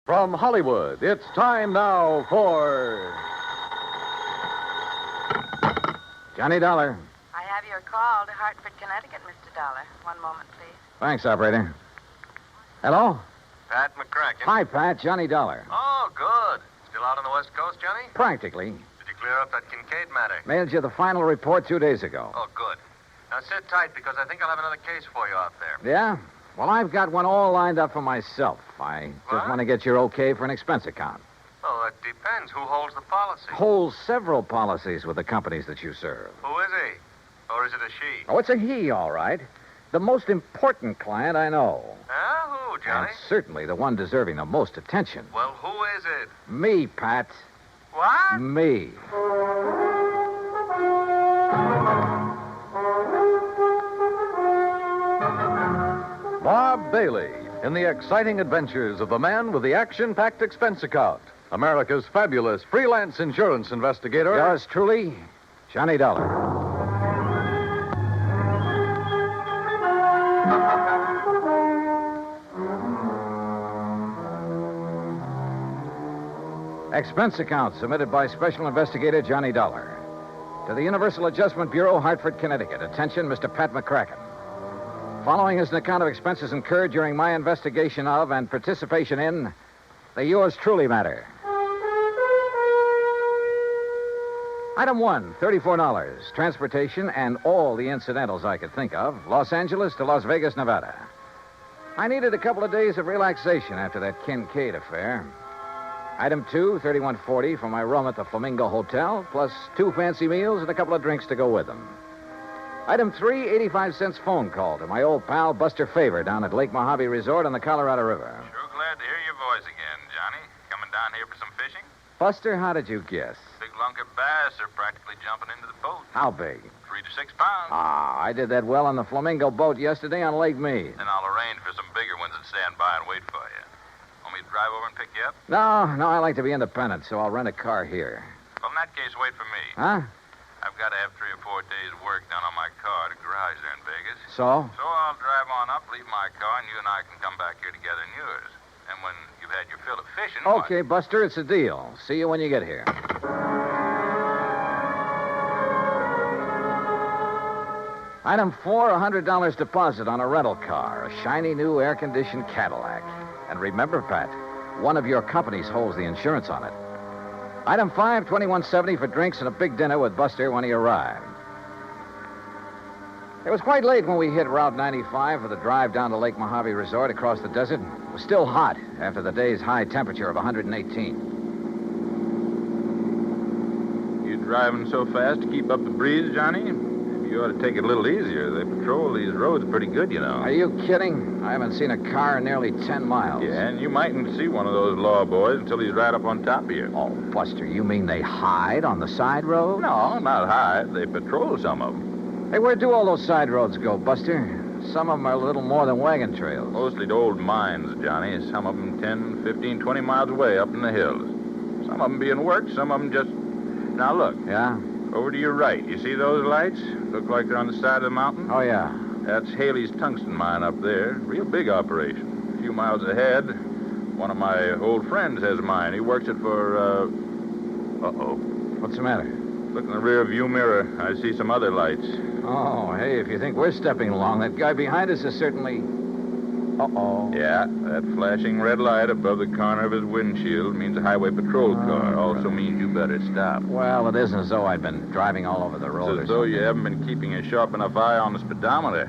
From Hollywood, it's time now for... Johnny Dollar. I have your call to Hartford, Connecticut, Mr. Dollar. One moment, please. Thanks, operator. Hello? Pat McCracken. Hi, Pat. Johnny Dollar. Oh, good. Still out on the West Coast, Johnny? Practically. Did you clear up that Kincaid matter? Mailed you the final report 2 days ago. Oh, good. Now sit tight because I think I'll have another case for you out there. Yeah? Well, I've got one all lined up for myself. I just want to get your okay for an expense account. Well, that depends. Who holds the policy? Holds several policies with the companies that you serve. Who is he? Or is it a she? Oh, it's a he, all right. The most important client I know. Who, Johnny? And certainly the one deserving the most attention. Well, who is it? Me, Pat. What? Me. Bob Bailey in the exciting adventures of the man with the action-packed expense account. America's fabulous freelance insurance investigator. Yours truly, Johnny Dollar. Expense account submitted by Special Investigator Johnny Dollar. To the Universal Adjustment Bureau, Hartford, Connecticut. Attention, Mr. Pat McCracken. Following is an account of expenses incurred during my investigation of and participation in the Yours Truly matter. Item 1, $34. Transportation and all the incidentals I could think of. Los Angeles to Las Vegas, Nevada. I needed a couple of days of relaxation after that Kincaid affair. Item 2, $31.40 for my room at the Flamingo Hotel, plus 2 fancy meals and a couple of drinks to go with them. Item 3, 85-cent phone call to my old pal Buster Favor down at Lake Mojave Resort on the Colorado River. Sure glad to hear your voice again, Johnny. Coming down here for some fishing? Buster, how did you guess? Big lunker bass are practically jumping into the boat. How big? 3 to 6 pounds. Ah, I did that well on the Flamingo boat yesterday on Lake Mead. And I'll arrange for some bigger ones that stand by and wait for you. Want me to drive over and pick you up? No, I like to be independent, so I'll rent a car here. Well, in that case, wait for me. Huh? I've got to have 3 or 4 days' work done on my car at a garage there in Vegas. So? So I'll drive on up, leave my car, and you and I can come back here together in yours. And when you've had your fill of fishing... Okay, Buster, it's a deal. See you when you get here. Item 4, $100 deposit on a rental car, a shiny new air-conditioned Cadillac. And remember, Pat, one of your companies holds the insurance on it. Item 5, $21.70 for drinks and a big dinner with Buster when he arrived. It was quite late when we hit Route 95 for the drive down to Lake Mojave Resort across the desert. It was still hot after the day's high temperature of 118. You'd driving so fast to keep up the breeze, Johnny? You ought to take it a little easier. They patrol these roads pretty good, you know. Are you kidding? I haven't seen a car in nearly 10 miles. Yeah, and you mightn't see one of those law boys until he's right up on top of you. Oh, Buster, you mean they hide on the side road? No, not hide. They patrol some of them. Hey, where do all those side roads go, Buster? Some of them are a little more than wagon trails. Mostly to old mines, Johnny. Some of them 10, 15, 20 miles away up in the hills. Some of them being worked, some of them just... Now, look. Yeah? Over to your right. You see those lights? Look like they're on the side of the mountain? Oh, yeah. That's Haley's tungsten mine up there. Real big operation. A few miles ahead, one of my old friends has a mine. He works it for, Uh-oh. What's the matter? Look in the rear view mirror. I see some other lights. Oh, hey, if you think we're stepping along, that guy behind us is certainly... Uh-oh. Yeah, that flashing red light above the corner of his windshield means a highway patrol car. Also means you better stop. Well, it isn't as though I've been driving all over the road. It's as though you haven't been keeping a sharp enough eye on the speedometer.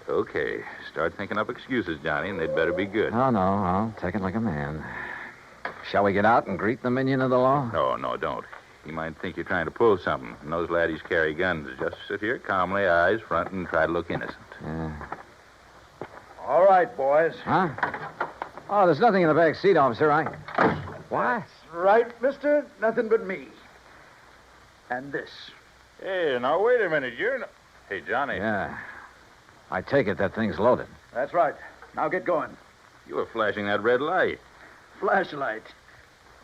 Okay, start thinking up excuses, Johnny, and they'd better be good. Oh, no, I'll take it like a man. Shall we get out and greet the minion of the law? No, don't. He might think you're trying to pull something. And those laddies carry guns. Just sit here calmly, eyes front, and try to look innocent. Yeah. All right, boys. Huh? Oh, there's nothing in the back seat, officer. What? Right, mister. Nothing but me. And this. Hey, now, wait a minute. You're not... Hey, Johnny. Yeah. I take it that thing's loaded. That's right. Now get going. You were flashing that red light. Flashlight.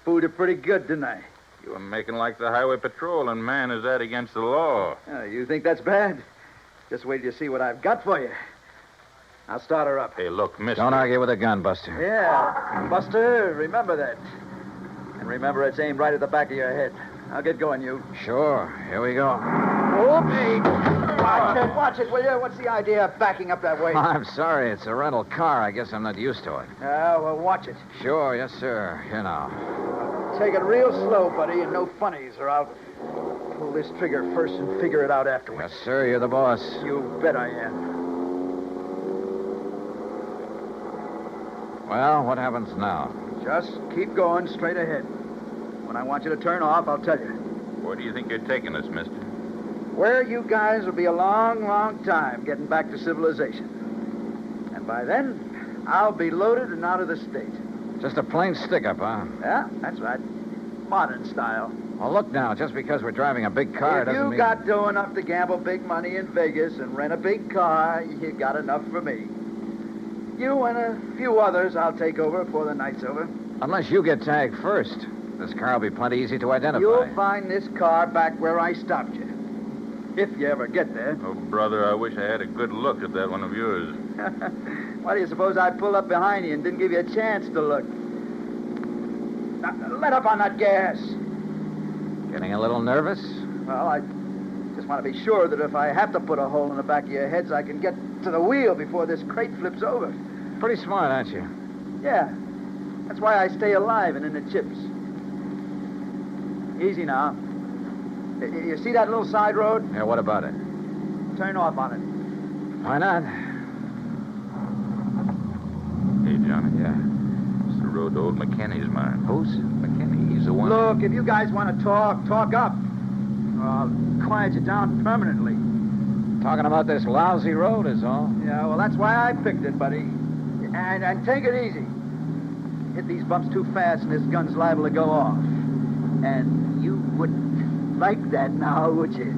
Fooled you pretty good, didn't I? You were making like the highway patrol, and man, is that against the law. You think that's bad? Just wait till you see what I've got for you. I'll start her up. Hey, look, mister. Don't argue with a gun, Buster. Yeah. Buster, remember that. And remember it's aimed right at the back of your head. I'll get going, you. Sure. Here we go. Oops. Watch it, will you? What's the idea of backing up that way? I'm sorry. It's a rental car. I guess I'm not used to it. Well, watch it. Sure. Yes, sir. Here now. Take it real slow, buddy, and no funnies, or I'll pull this trigger first and figure it out afterwards. Yes, sir. You're the boss. You bet I am. Well, what happens now? Just keep going straight ahead. When I want you to turn off, I'll tell you. Where do you think you're taking us, mister? Where you guys will be a long, long time getting back to civilization. And by then, I'll be loaded and out of the state. Just a plain stick-up, huh? Yeah, that's right. Modern style. Well, look now. Just because we're driving a big car doesn't mean... If you got dough enough to gamble big money in Vegas and rent a big car, you got enough for me. You and a few others I'll take over before the night's over. Unless you get tagged first. This car will be plenty easy to identify. You'll find this car back where I stopped you. If you ever get there. Oh, brother, I wish I had a good look at that one of yours. Why do you suppose I pulled up behind you and didn't give you a chance to look? Now, let up on that gas. Getting a little nervous? Well, I just want to be sure that if I have to put a hole in the back of your heads, I can get to the wheel before this crate flips over. Pretty smart, aren't you? Yeah. That's why I stay alive and in the chips. Easy now. You see that little side road? Yeah, what about it? Turn off on it. Why not? Hey, Johnny. Yeah? It's the road to old McKinney's mine. Who's? McKinney. He's the one... Look, if you guys want to talk up. I'll quiet you down permanently. Talking about this lousy road is all. Yeah, well, that's why I picked it, buddy. And take it easy. Hit these bumps too fast and this gun's liable to go off. And you wouldn't like that now, would you?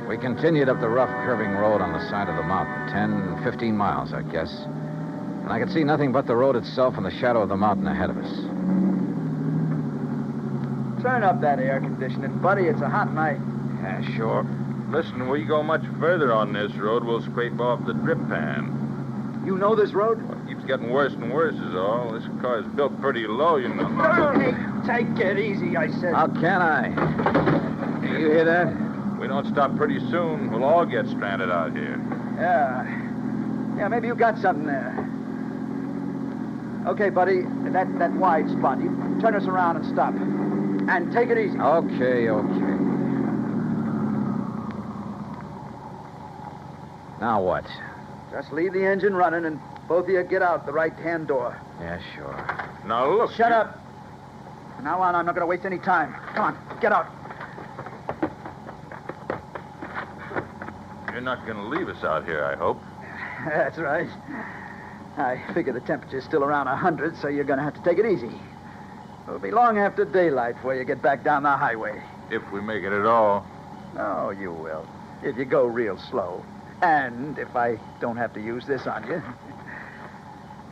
We continued up the rough, curving road on the side of the mountain, 10, 15 miles, I guess. And I could see nothing but the road itself and the shadow of the mountain ahead of us. Turn up that air conditioning, buddy. It's a hot night. Yeah, sure. Listen, we go much further on this road, we'll scrape off the drip pan. You know this road? Well, it keeps getting worse and worse is all. This car's built pretty low, you know. Hey, take it easy, I said. How can I? You hear that? We don't stop pretty soon, we'll all get stranded out here. Yeah, maybe you got something there. Okay, buddy, that wide spot. You turn us around and stop. And take it easy. Okay. Now what? Just leave the engine running and both of you get out the right-hand door. Yeah, sure. Now, look. Shut up. From now on, I'm not going to waste any time. Come on, get out. You're not going to leave us out here, I hope. That's right. I figure the temperature's still around 100, so you're going to have to take it easy. It'll be long after daylight before you get back down the highway. If we make it at all. Oh, you will. If you go real slow. And if I don't have to use this on you.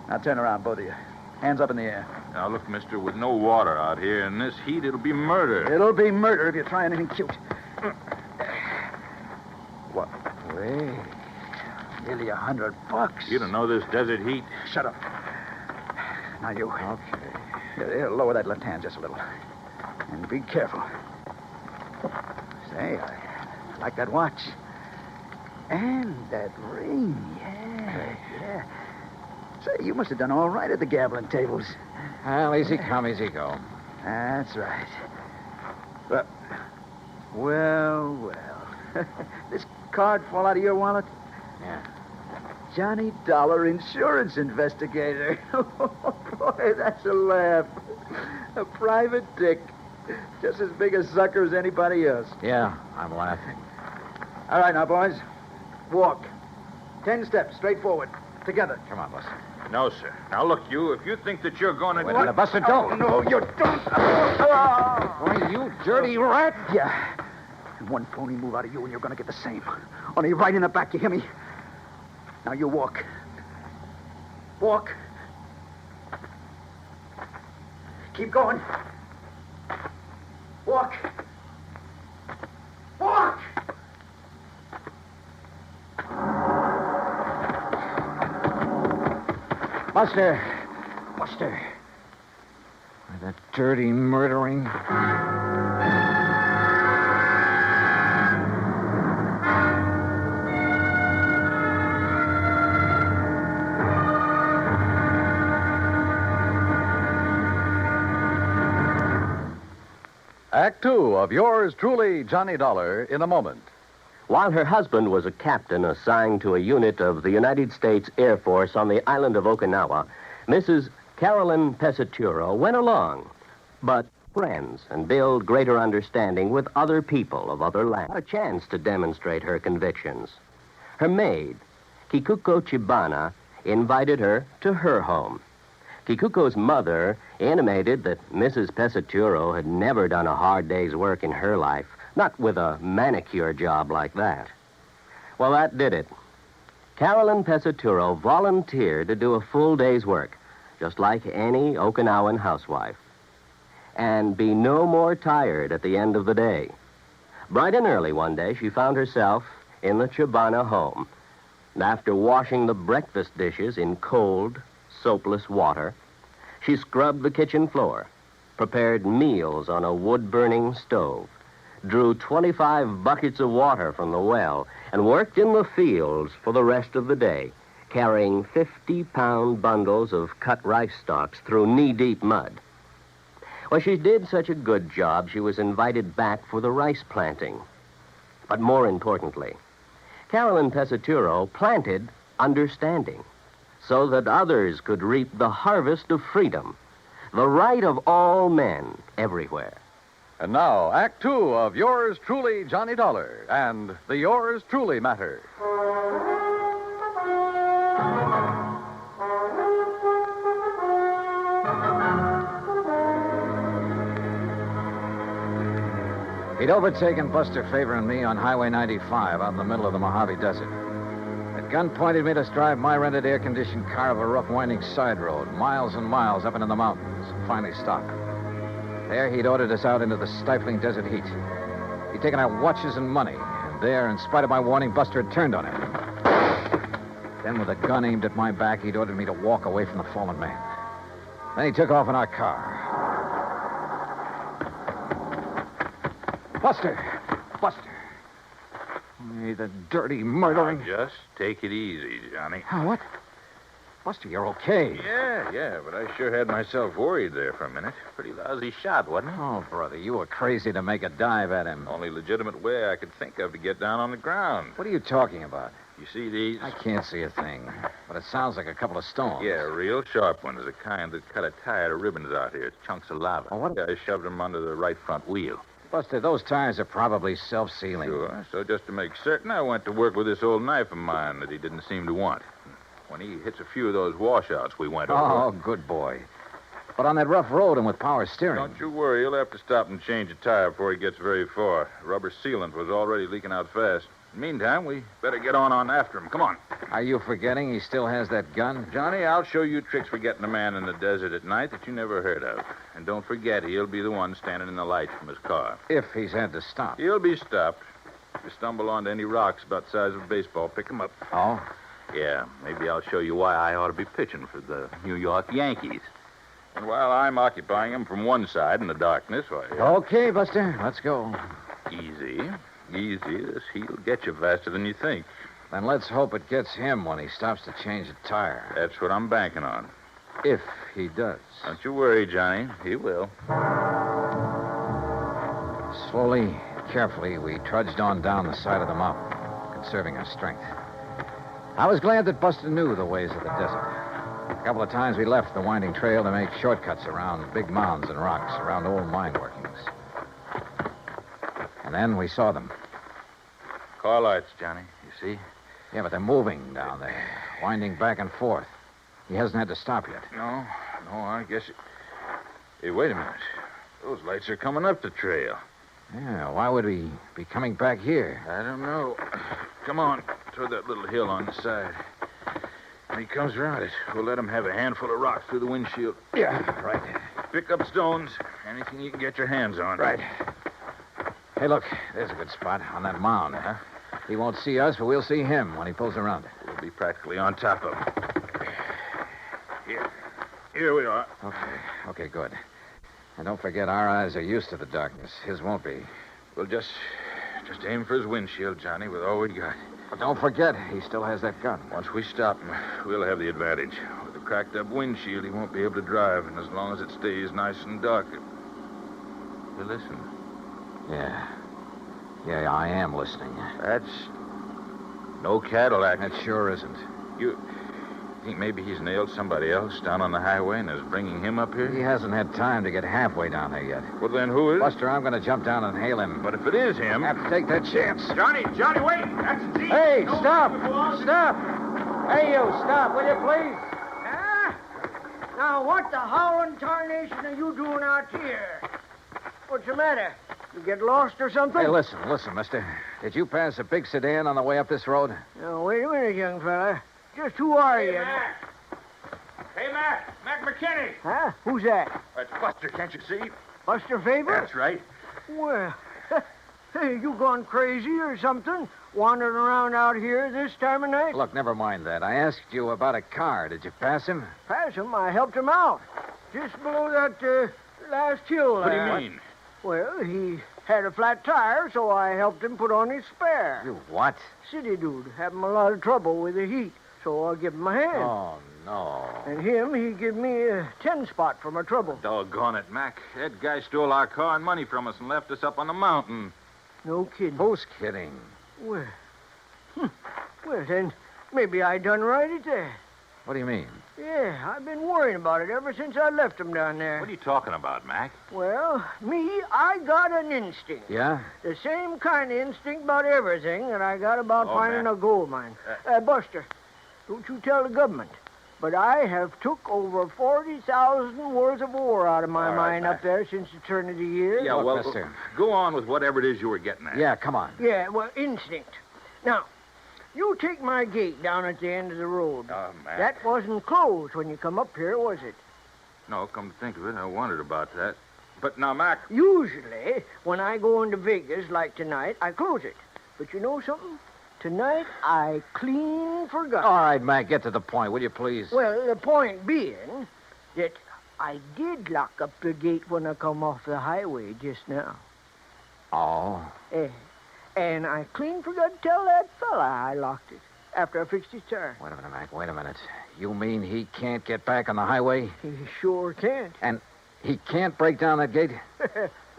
Now turn around, both of you. Hands up in the air. Now, look, mister, with no water out here in this heat, it'll be murder. It'll be murder if you try anything cute. What? Wait. Nearly $100. You don't know this desert heat. Shut up. Now you. Okay. Here, lower that left hand just a little. And be careful. Say, I like that watch. And that ring. Yeah. Say, you must have done all right at the gambling tables. Well, easy come, easy go. That's right. Well. This card fall out of your wallet? Yeah. Johnny Dollar, insurance investigator. Oh, boy, that's a laugh. A private dick. Just as big a sucker as anybody else. Yeah, I'm laughing. All right, now, boys. Walk. 10 steps, straight forward. Together. Come on, Buster. No, sir. Now, look, you, if you think that you're going to... Wait a minute, Buster, don't. Oh, no, you don't. Why, you dirty rat. Yeah. And one phony move out of you and you're going to get the same. Only right in the back, you hear me? Now you walk. Walk. Keep going. Walk. Walk! Buster. Why, that dirty murdering... Act two of yours truly, Johnny Dollar, in a moment. While her husband was a captain assigned to a unit of the United States Air Force on the island of Okinawa, Mrs. Carolyn Pesaturo went along, but friends and build greater understanding with other people of other lands. A chance to demonstrate her convictions. Her maid, Kikuko Chibana, invited her to her home. Kikuko's mother intimated that Mrs. Pesaturo had never done a hard day's work in her life, not with a manicure job like that. Well, that did it. Carolyn Pesaturo volunteered to do a full day's work, just like any Okinawan housewife, and be no more tired at the end of the day. Bright and early one day, she found herself in the Chibana home. And after washing the breakfast dishes in cold, soapless water, she scrubbed the kitchen floor, prepared meals on a wood-burning stove, drew 25 buckets of water from the well, and worked in the fields for the rest of the day, carrying 50-pound bundles of cut rice stalks through knee-deep mud. Well, she did such a good job, she was invited back for the rice planting. But more importantly, Carolyn Pesaturo planted understanding, so that others could reap the harvest of freedom, the right of all men everywhere. And now, Act two of yours truly, Johnny Dollar, and the Yours Truly Matter. He'd overtaken Buster Favor and me on Highway 95 out in the middle of the Mojave Desert. At gun-pointed made us drive my rented air-conditioned car up a rough, winding side road, miles and miles up into the mountains, and finally stopped. There, he'd ordered us out into the stifling desert heat. He'd taken our watches and money, and there, in spite of my warning, Buster had turned on him. Then, with a gun aimed at my back, he'd ordered me to walk away from the fallen man. Then he took off in our car. Buster! Hey, the dirty murdering... Just take it easy, Johnny. Oh, what? Buster, you're okay. Yeah, but I sure had myself worried there for a minute. Pretty lousy shot, wasn't it? Oh, brother, you were crazy to make a dive at him. Only legitimate way I could think of to get down on the ground. What are you talking about? You see these? I can't see a thing, but it sounds like a couple of stones. Yeah, real sharp ones. The kind that cut a tire to ribbons out here. Chunks of lava. Oh, what? Yeah, I shoved them under the right front wheel. Buster, those tires are probably self-sealing. Sure. So just to make certain, I went to work with this old knife of mine that he didn't seem to want. When he hits a few of those washouts we went over... Oh, good boy. But on that rough road and with power steering... Don't you worry. He'll have to stop and change a tire before he gets very far. Rubber sealant was already leaking out fast. Meantime, we better get on after him. Come on. Are you forgetting he still has that gun? Johnny, I'll show you tricks for getting a man in the desert at night that you never heard of. And don't forget, he'll be the one standing in the light from his car. If he's had to stop. He'll be stopped. If you stumble onto any rocks about the size of a baseball, pick them up. Oh? Yeah, maybe I'll show you why I ought to be pitching for the New York Yankees. And while I'm occupying him from one side in the darkness, why... Okay, Buster, let's go. Easy. This heat'll get you faster than you think. Then let's hope it gets him when he stops to change a tire. That's what I'm banking on. If he does. Don't you worry, Johnny. He will. Slowly, carefully, we trudged on down the side of the mountain, conserving our strength. I was glad that Buster knew the ways of the desert. A couple of times we left the winding trail to make shortcuts around big mounds and rocks, around old mine workings. And then we saw them. Car lights, Johnny. You see? Yeah, but they're moving down there, winding back and forth. He hasn't had to stop yet. No, I guess it... Hey, wait a minute. Those lights are coming up the trail. Yeah, why would he be coming back here? I don't know. Come on, toward that little hill on the side. When he comes around it, we'll let him have a handful of rocks through the windshield. Yeah, right. Pick up stones, anything you can get your hands on. Right. Hey, look, there's a good spot on that mound, huh? He won't see us, but we'll see him when he pulls around it. We'll be practically on top of him. Here we are. Okay, good. And don't forget, our eyes are used to the darkness. His won't be. We'll just aim for his windshield, Johnny, with all we got. But don't forget, he still has that gun. Once we stop him, we'll have the advantage. With a cracked-up windshield, he won't be able to drive, and as long as it stays nice and dark... You listen. Yeah, I am listening. That's no Cadillac. That sure isn't. You think maybe he's nailed somebody else down on the highway and is bringing him up here? He hasn't had time to get halfway down there yet. Well, then who is... Buster, I'm going to jump down and hail him. But if it is him... Have to take that chance. Johnny, wait! That's a Jeep! Hey, stop! Hey, you, stop, will you, please? Now, what the howling tarnation are you doing out here? What's the matter? You get lost or something? Hey, listen, mister. Did you pass a big sedan on the way up this road? Now, wait a minute, young fella. Just who are you? Mac. Hey, Mac. Mac McKinney. Huh? Who's that? That's Buster, can't you see? Buster Faber? That's right. Well, hey, you gone crazy or something? Wandering around out here this time of night? Look, never mind that. I asked you about a car. Did you pass him? Pass him? I helped him out. Just below that last hill. What do you mean? Well, he had a flat tire, so I helped him put on his spare. You what? City dude, having a lot of trouble with the heat, so I give him a hand. Oh, no. And he give me a 10-spot for my trouble. Doggone it, Mac. That guy stole our car and money from us and left us up on the mountain. No kidding. Who's kidding? Well, well, then, maybe I done right at that. What do you mean? Yeah, I've been worrying about it ever since I left him down there. What are you talking about, Mac? Well, I got an instinct. Yeah? The same kind of instinct about everything that I got about finding Mac. a gold mine. Buster, don't you tell the government, but I have took over 40,000 worth of ore out of my mine Mac. up there since the turn of the year. Yeah, Look, well, mister. Go on with whatever it is you were getting at. Yeah, come on. Yeah, well, instinct. Now, you take my gate down at the end of the road. Oh, Mac. That wasn't closed when you come up here, was it? No, come to think of it, I wondered about that. But now, Mac... Usually, when I go into Vegas, like tonight, I close it. But you know something? Tonight, I clean forgot. All right, Mac, get to the point, will you, please? Well, the point being that I did lock up the gate when I come off the highway just now. Oh? And I clean forgot to tell that fella I locked it after I fixed his tire. Wait a minute, Mac, wait a minute. You mean he can't get back on the highway? He sure can't. And he can't break down that gate?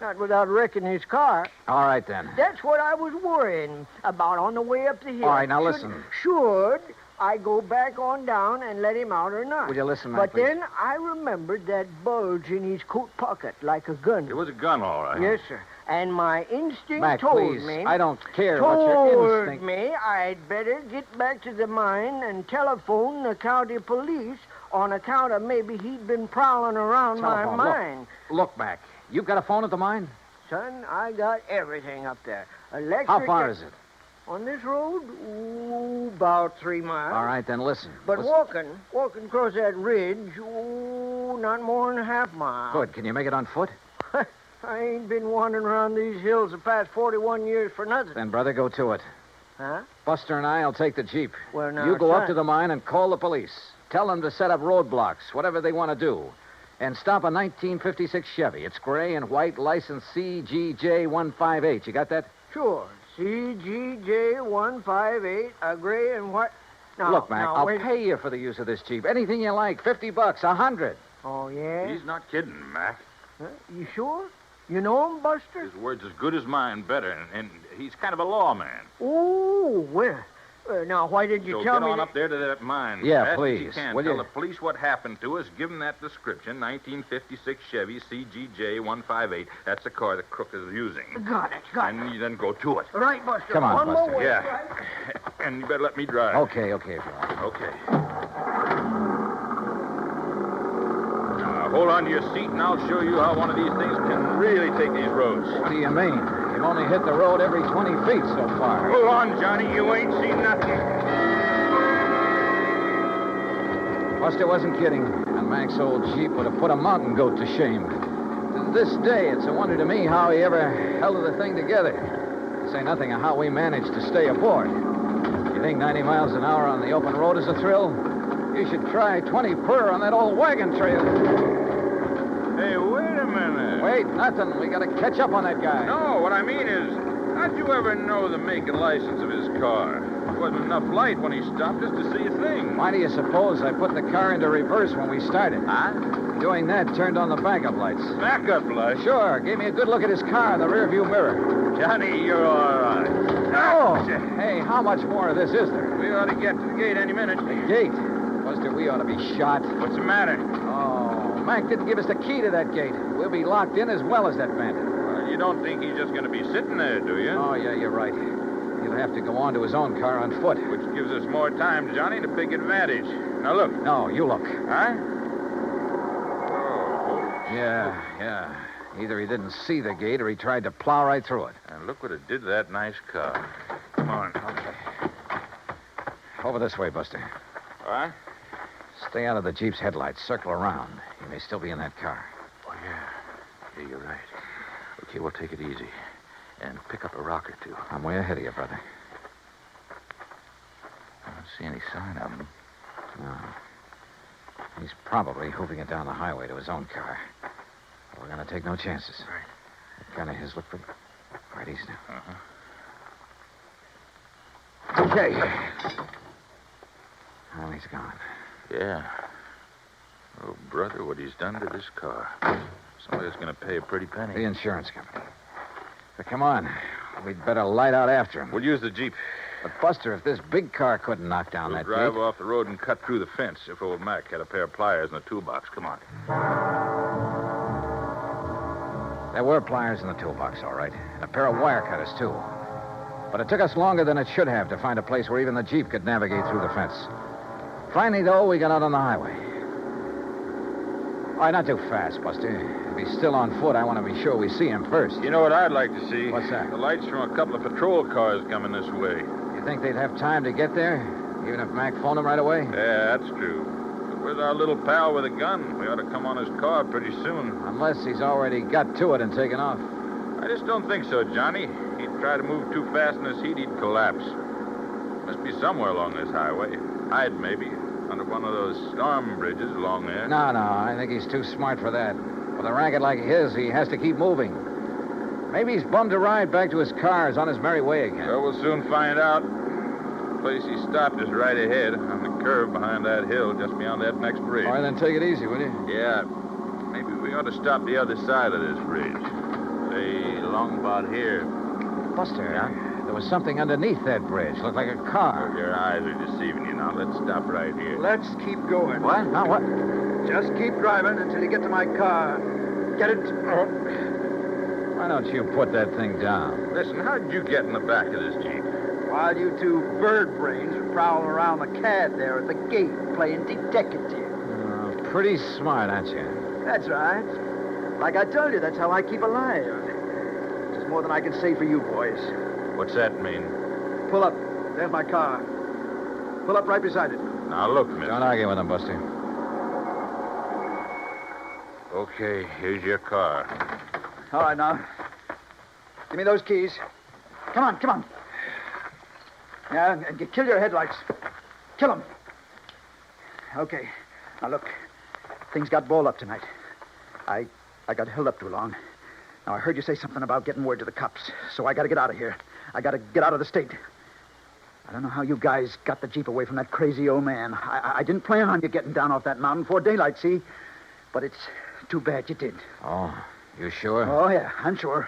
Not without wrecking his car. All right, then. That's what I was worrying about on the way up the hill. All right, now listen. Should I go back on down and let him out or not? Will you listen, Mac, But please? then I remembered that bulge in his coat pocket, like a gun. It was a gun, all right. Yes, sir. And my instinct Mac, told please. me... I don't care what your Told instinct... me I'd better get back to the mine and telephone the county police on account of maybe he'd been prowling around Telephone. my mine. Look, Mac. You've got a phone at the mine? Son, I got everything up there. Electric... How far is it? On this road? About 3 miles. All right, then listen. But Listen. walking across that ridge, not more than a half mile. Good. Can you make it on foot? I ain't been wandering around these hills the past 41 years for nothing. Then, brother, go to it. Huh? Buster and I'll take the Jeep. Well, now, You go up son. to the mine and call the police. Tell them to set up roadblocks, whatever they want to do. And stop a 1956 Chevy. It's gray and white, license CGJ158. You got that? Sure. CGJ158, a gray and white... Now, Look, Mac, now, I'll wait- pay you for the use of this Jeep. Anything you like. $50, $100. Oh, yeah? He's not kidding, Mac. Huh? You sure? You know him, Buster? His word's as good as mine, better, and he's kind of a lawman. Oh, well... now, why didn't you So tell get me... on up there to that mine. Yeah, Fast as please. you can. Will Tell you? the police what happened to us. Give them that description, 1956 Chevy CGJ158. That's the car the crook is using. Got it. And you then go to it. Right, Buster. Come on, One more Buster. way, Yeah. right? And you better let me drive. Okay, if you like. Okay. Now, hold on to your seat, and I'll show you how one of these things can really take these roads. What do you mean? You've only hit the road every 20 feet so far. Hold on, Johnny. You ain't seen nothing. Buster wasn't kidding. And Mac's old Jeep would have put a mountain goat to shame. To this day, it's a wonder to me how he ever held the thing together. To say nothing of how we managed to stay aboard. You think 90 miles an hour on the open road is a thrill? You should try 20 per on that old wagon trail. Hey, wait a minute. Wait, nothing. We gotta catch up on that guy. No, what I mean is, how'd you ever know the make and license of his car? There wasn't enough light when he stopped us to see a thing. Why do you suppose I put the car into reverse when we started? Huh? Doing that turned on the backup lights. Backup light? Sure. Gave me a good look at his car in the rearview mirror. Johnny, you're all right. Oh! Hey, how much more of this is there? We ought to get to the gate any minute. The gate? Buster, we ought to be shot. What's the matter? Oh, Mac didn't give us the key to that gate. We'll be locked in as well as that bandit. Well, you don't think he's just going to be sitting there, do you? Oh, yeah, you're right. He'll have to go on to his own car on foot. Which gives us more time, Johnny, to take advantage. Now, look. No, you look. Huh? Oh. Yeah. Either he didn't see the gate or he tried to plow right through it. And look what it did to that nice car. Come on. Okay. Over this way, Buster. What? Stay out of the Jeep's headlights. Circle around. He may still be in that car. Oh, yeah. Yeah, you're right. Okay, we'll take it easy. And pick up a rock or two. I'm way ahead of you, brother. I don't see any sign of him. No. He's probably hoofing it down the highway to his own car. We're going to take no chances. Right. That gun of his looked pretty... Right, easy now. Uh-huh. Okay. Well, he's gone. Yeah. Oh, brother, what he's done to this car. Somebody's going to pay a pretty penny. The insurance company. But come on. We'd better light out after him. We'll use the Jeep. But, Buster, if this big car couldn't knock down We'll that drive gate... off the road and cut through the fence if old Mac had a pair of pliers in the toolbox. Come on. There were pliers in the toolbox, all right. And a pair of wire cutters, too. But it took us longer than it should have to find a place where even the Jeep could navigate through the fence. Finally, though, we got out on the highway. All right, not too fast, Buster. If he's still on foot, I want to be sure we see him first. You know what I'd like to see? What's that? The lights from a couple of patrol cars coming this way. You think they'd have time to get there? Even if Mac phoned him right away? Yeah, that's true. But where's our little pal with a gun? We ought to come on his car pretty soon. Unless he's already got to it and taken off. I just don't think so, Johnny. He'd try to move too fast in this heat, he'd collapse. Must be somewhere along this highway. Hide, maybe, under one of those storm bridges along there. No, I think he's too smart for that. With a racket like his, he has to keep moving. Maybe he's bummed a ride back to his car. Is on his merry way again. Well, we'll soon find out. The place he stopped is right ahead, on the curve behind that hill, just beyond that next bridge. All right, then take it easy, will you? Yeah. Maybe we ought to stop the other side of this bridge. along about here. Buster, there was something underneath that bridge. Looked like a car. Your eyes are deceiving you now. Let's stop right here. Let's keep going. What? Now what? Just keep driving until you get to my car. Get it? Why don't you put that thing down? Listen, how did you get in the back of this Jeep? While you two bird brains are prowling around the cad there at the gate playing detective. Pretty smart, aren't you? That's right. Like I told you, that's how I keep alive. Which is more than I can say for you boys. What's that mean? Pull up. There's my car. Pull up right beside it. Now, look, mister. Don't argue with him, Buster. Okay, here's your car. All right, now. Give me those keys. Come on, come on. Yeah, and kill your headlights. Kill them. Okay. Now, look. Things got balled up tonight. I got held up too long. Now, I heard you say something about getting word to the cops, so I got to get out of here. I got to get out of the state. I don't know how you guys got the Jeep away from that crazy old man. I didn't plan on you getting down off that mountain before daylight, see? But it's too bad you did. Oh, you sure? Oh, yeah, I'm sure.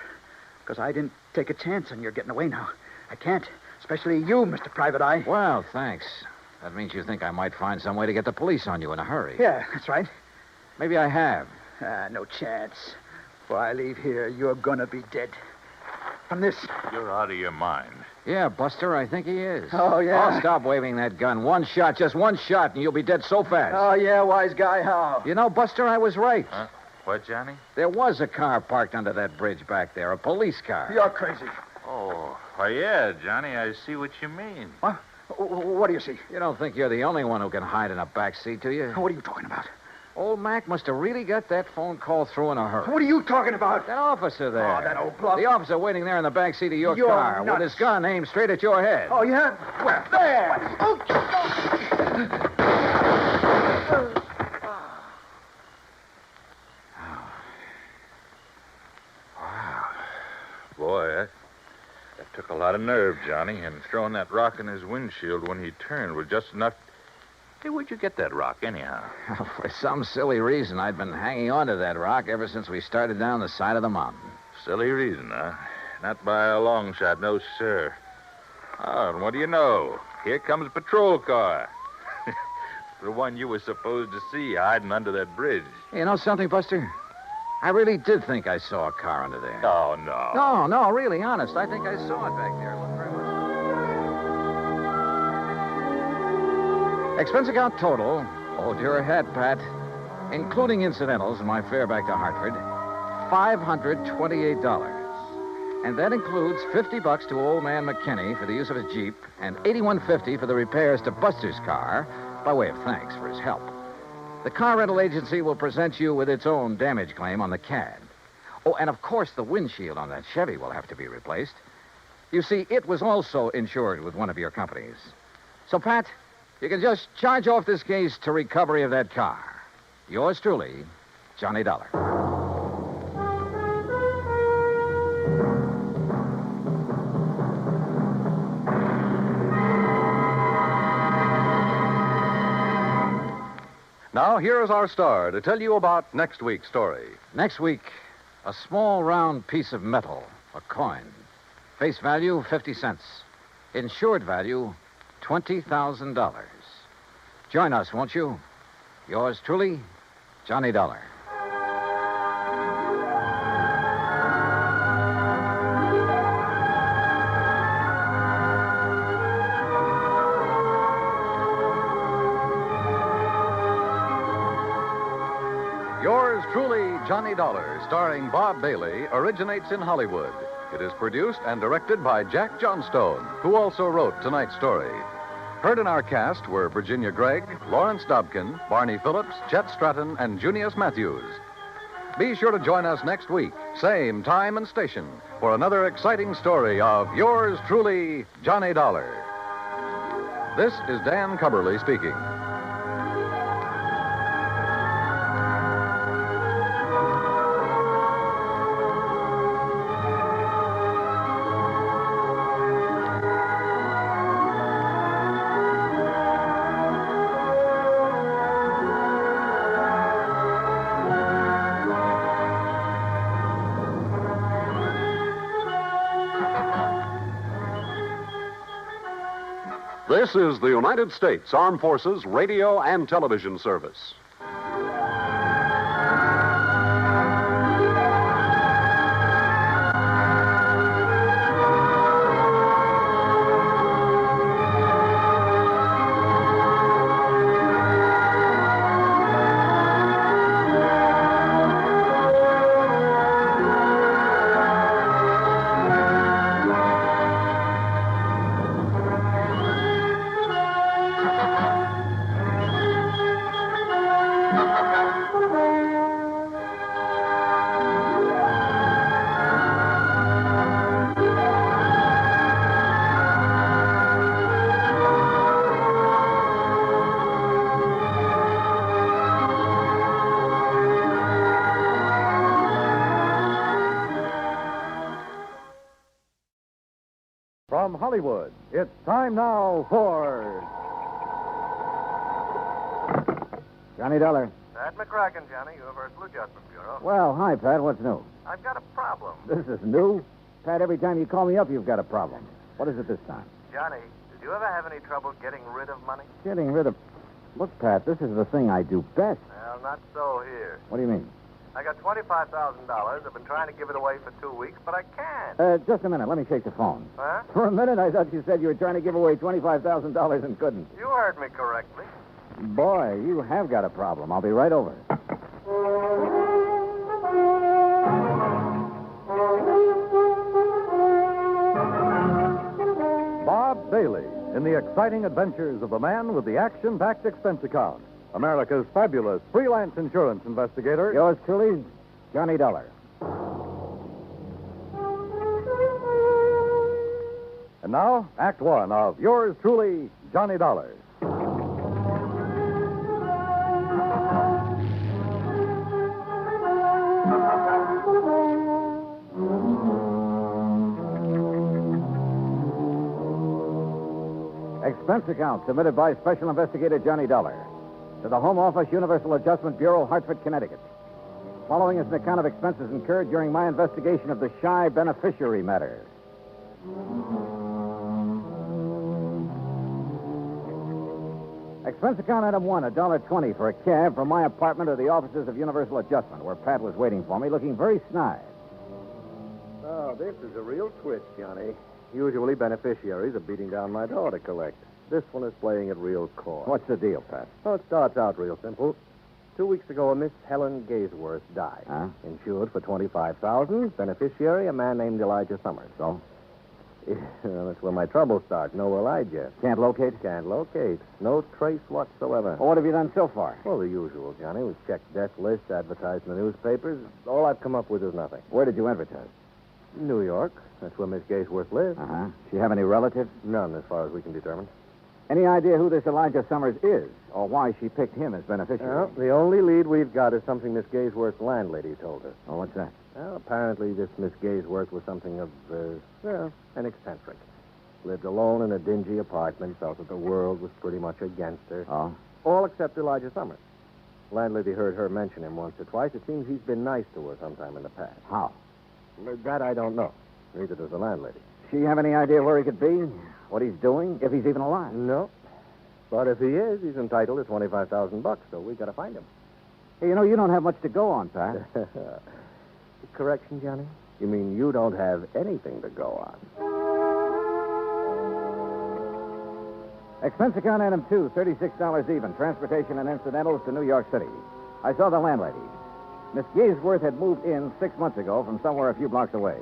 Because I didn't take a chance on your getting away now. I can't. Especially you, Mr. Private Eye. Well, thanks. That means you think I might find some way to get the police on you in a hurry. Yeah, that's right. Maybe I have. No chance. Before I leave here, you're gonna be dead. From this. You're out of your mind. Yeah, Buster, I think he is. Oh, yeah? Oh, stop waving that gun. One shot, just one shot, and you'll be dead so fast. Oh, yeah, wise guy, how? You know, Buster, I was right. Huh? What, Johnny? There was a car parked under that bridge back there, a police car. You're crazy. Oh, why, yeah, Johnny, I see what you mean. What? What do you see? You don't think you're the only one who can hide in a back seat, do you? What are you talking about? Old Mac must have really got that phone call through in a hurry. What are you talking about? That officer there. Oh, that old bluff. The officer waiting there in the back seat of your You're car nuts. with his gun aimed straight at your head. Oh, yeah? Where? There! Oh, Wow. Boy, that took a lot of nerve, Johnny, and throwing that rock in his windshield when he turned was just enough. Hey, where'd you get that rock, anyhow? For some silly reason, I'd been hanging on to that rock ever since we started down the side of the mountain. Silly reason, huh? Not by a long shot, no, sir. Oh, and what do you know? Here comes a patrol car. The one you were supposed to see hiding under that bridge. You know something, Buster? I really did think I saw a car under there. Oh, no. No, really, honest. I think I saw it back there. Look very much. Expense account total, hold your hat, Pat, including incidentals and my fare back to Hartford, $528. And that includes $50 to old man McKinney for the use of his Jeep and $81.50 for the repairs to Buster's car by way of thanks for his help. The car rental agency will present you with its own damage claim on the CAD. Oh, and of course the windshield on that Chevy will have to be replaced. You see, it was also insured with one of your companies. So, Pat, you can just charge off this case to recovery of that car. Yours truly, Johnny Dollar. Now, here's our star to tell you about next week's story. Next week, a small round piece of metal, a coin. Face value, 50 cents. Insured value, $20,000. Join us, won't you? Yours truly, Johnny Dollar. Yours truly, Johnny Dollar, starring Bob Bailey, originates in Hollywood. It is produced and directed by Jack Johnstone, who also wrote tonight's story. Heard in our cast were Virginia Gregg, Lawrence Dobkin, Barney Phillips, Chet Stratton, and Junius Matthews. Be sure to join us next week, same time and station, for another exciting story of Yours truly, Johnny Dollar. This is Dan Cubberly speaking. This is the United States Armed Forces Radio and Television Service. From Hollywood, it's time now for Johnny Dollar. Pat McCracken, Johnny, Universal Adjustment Bureau. Well, hi, Pat. What's new? I've got a problem. This is new? Pat, every time you call me up, you've got a problem. What is it this time? Johnny, did you ever have any trouble getting rid of money? Getting rid of... Look, Pat, this is the thing I do best. Well, not so here. What do you mean? I got $25,000. I've been trying to give it away for 2 weeks, but I can't. Just a minute. Let me shake the phone. Huh? For a minute, I thought you said you were trying to give away $25,000 and couldn't. You heard me correctly. Boy, you have got a problem. I'll be right over. Bob Bailey in the exciting adventures of the man with the action-packed expense account. America's fabulous freelance insurance investigator. Yours truly, Johnny Dollar. And now, Act One of yours truly, Johnny Dollar. Expense account submitted by Special Investigator Johnny Dollar to the Home Office, Universal Adjustment Bureau, Hartford, Connecticut. Following is an account of expenses incurred during my investigation of the Shy Beneficiary Matter. Expense account item one, $1.20 for a cab from my apartment to the offices of Universal Adjustment, where Pat was waiting for me, looking very snide. Oh, this is a real twist, Johnny. Usually beneficiaries are beating down my door to collect. This one is playing it real coy. What's the deal, Pat? Oh, it starts out real simple. 2 weeks ago, a Miss Helen Gaysworth died. Huh? Insured for $25,000. Beneficiary, a man named Elijah Summers. So? Well, that's where my trouble starts. No Elijah. Can't locate? Can't locate. No trace whatsoever. Well, what have you done so far? Well, the usual, Johnny. We've checked death lists, advertised in the newspapers. All I've come up with is nothing. Where did you advertise? New York. That's where Miss Gaysworth lives. Uh-huh. She have any relatives? None, as far as we can determine. Any idea who this Elijah Summers is, or why she picked him as beneficiary? Well, the only lead we've got is something Miss Gaysworth's landlady told us. Oh, what's that? Well, apparently this Miss Gaysworth was something of, an eccentric. Lived alone in a dingy apartment, felt that the world was pretty much against her. Oh? All except Elijah Summers. Landlady heard her mention him once or twice. It seems he's been nice to her sometime in the past. How? That I don't know. Neither does the landlady. She have any idea where he could be? What he's doing? If he's even alive? No. But if he is, he's entitled to $25,000, so we got to find him. Hey, you don't have much to go on, Pat. Correction, Johnny? You mean you don't have anything to go on? Expense account item 2, $36 even. Transportation and incidentals to New York City. I saw the landlady. Miss Gaysworth had moved in 6 months ago from somewhere a few blocks away.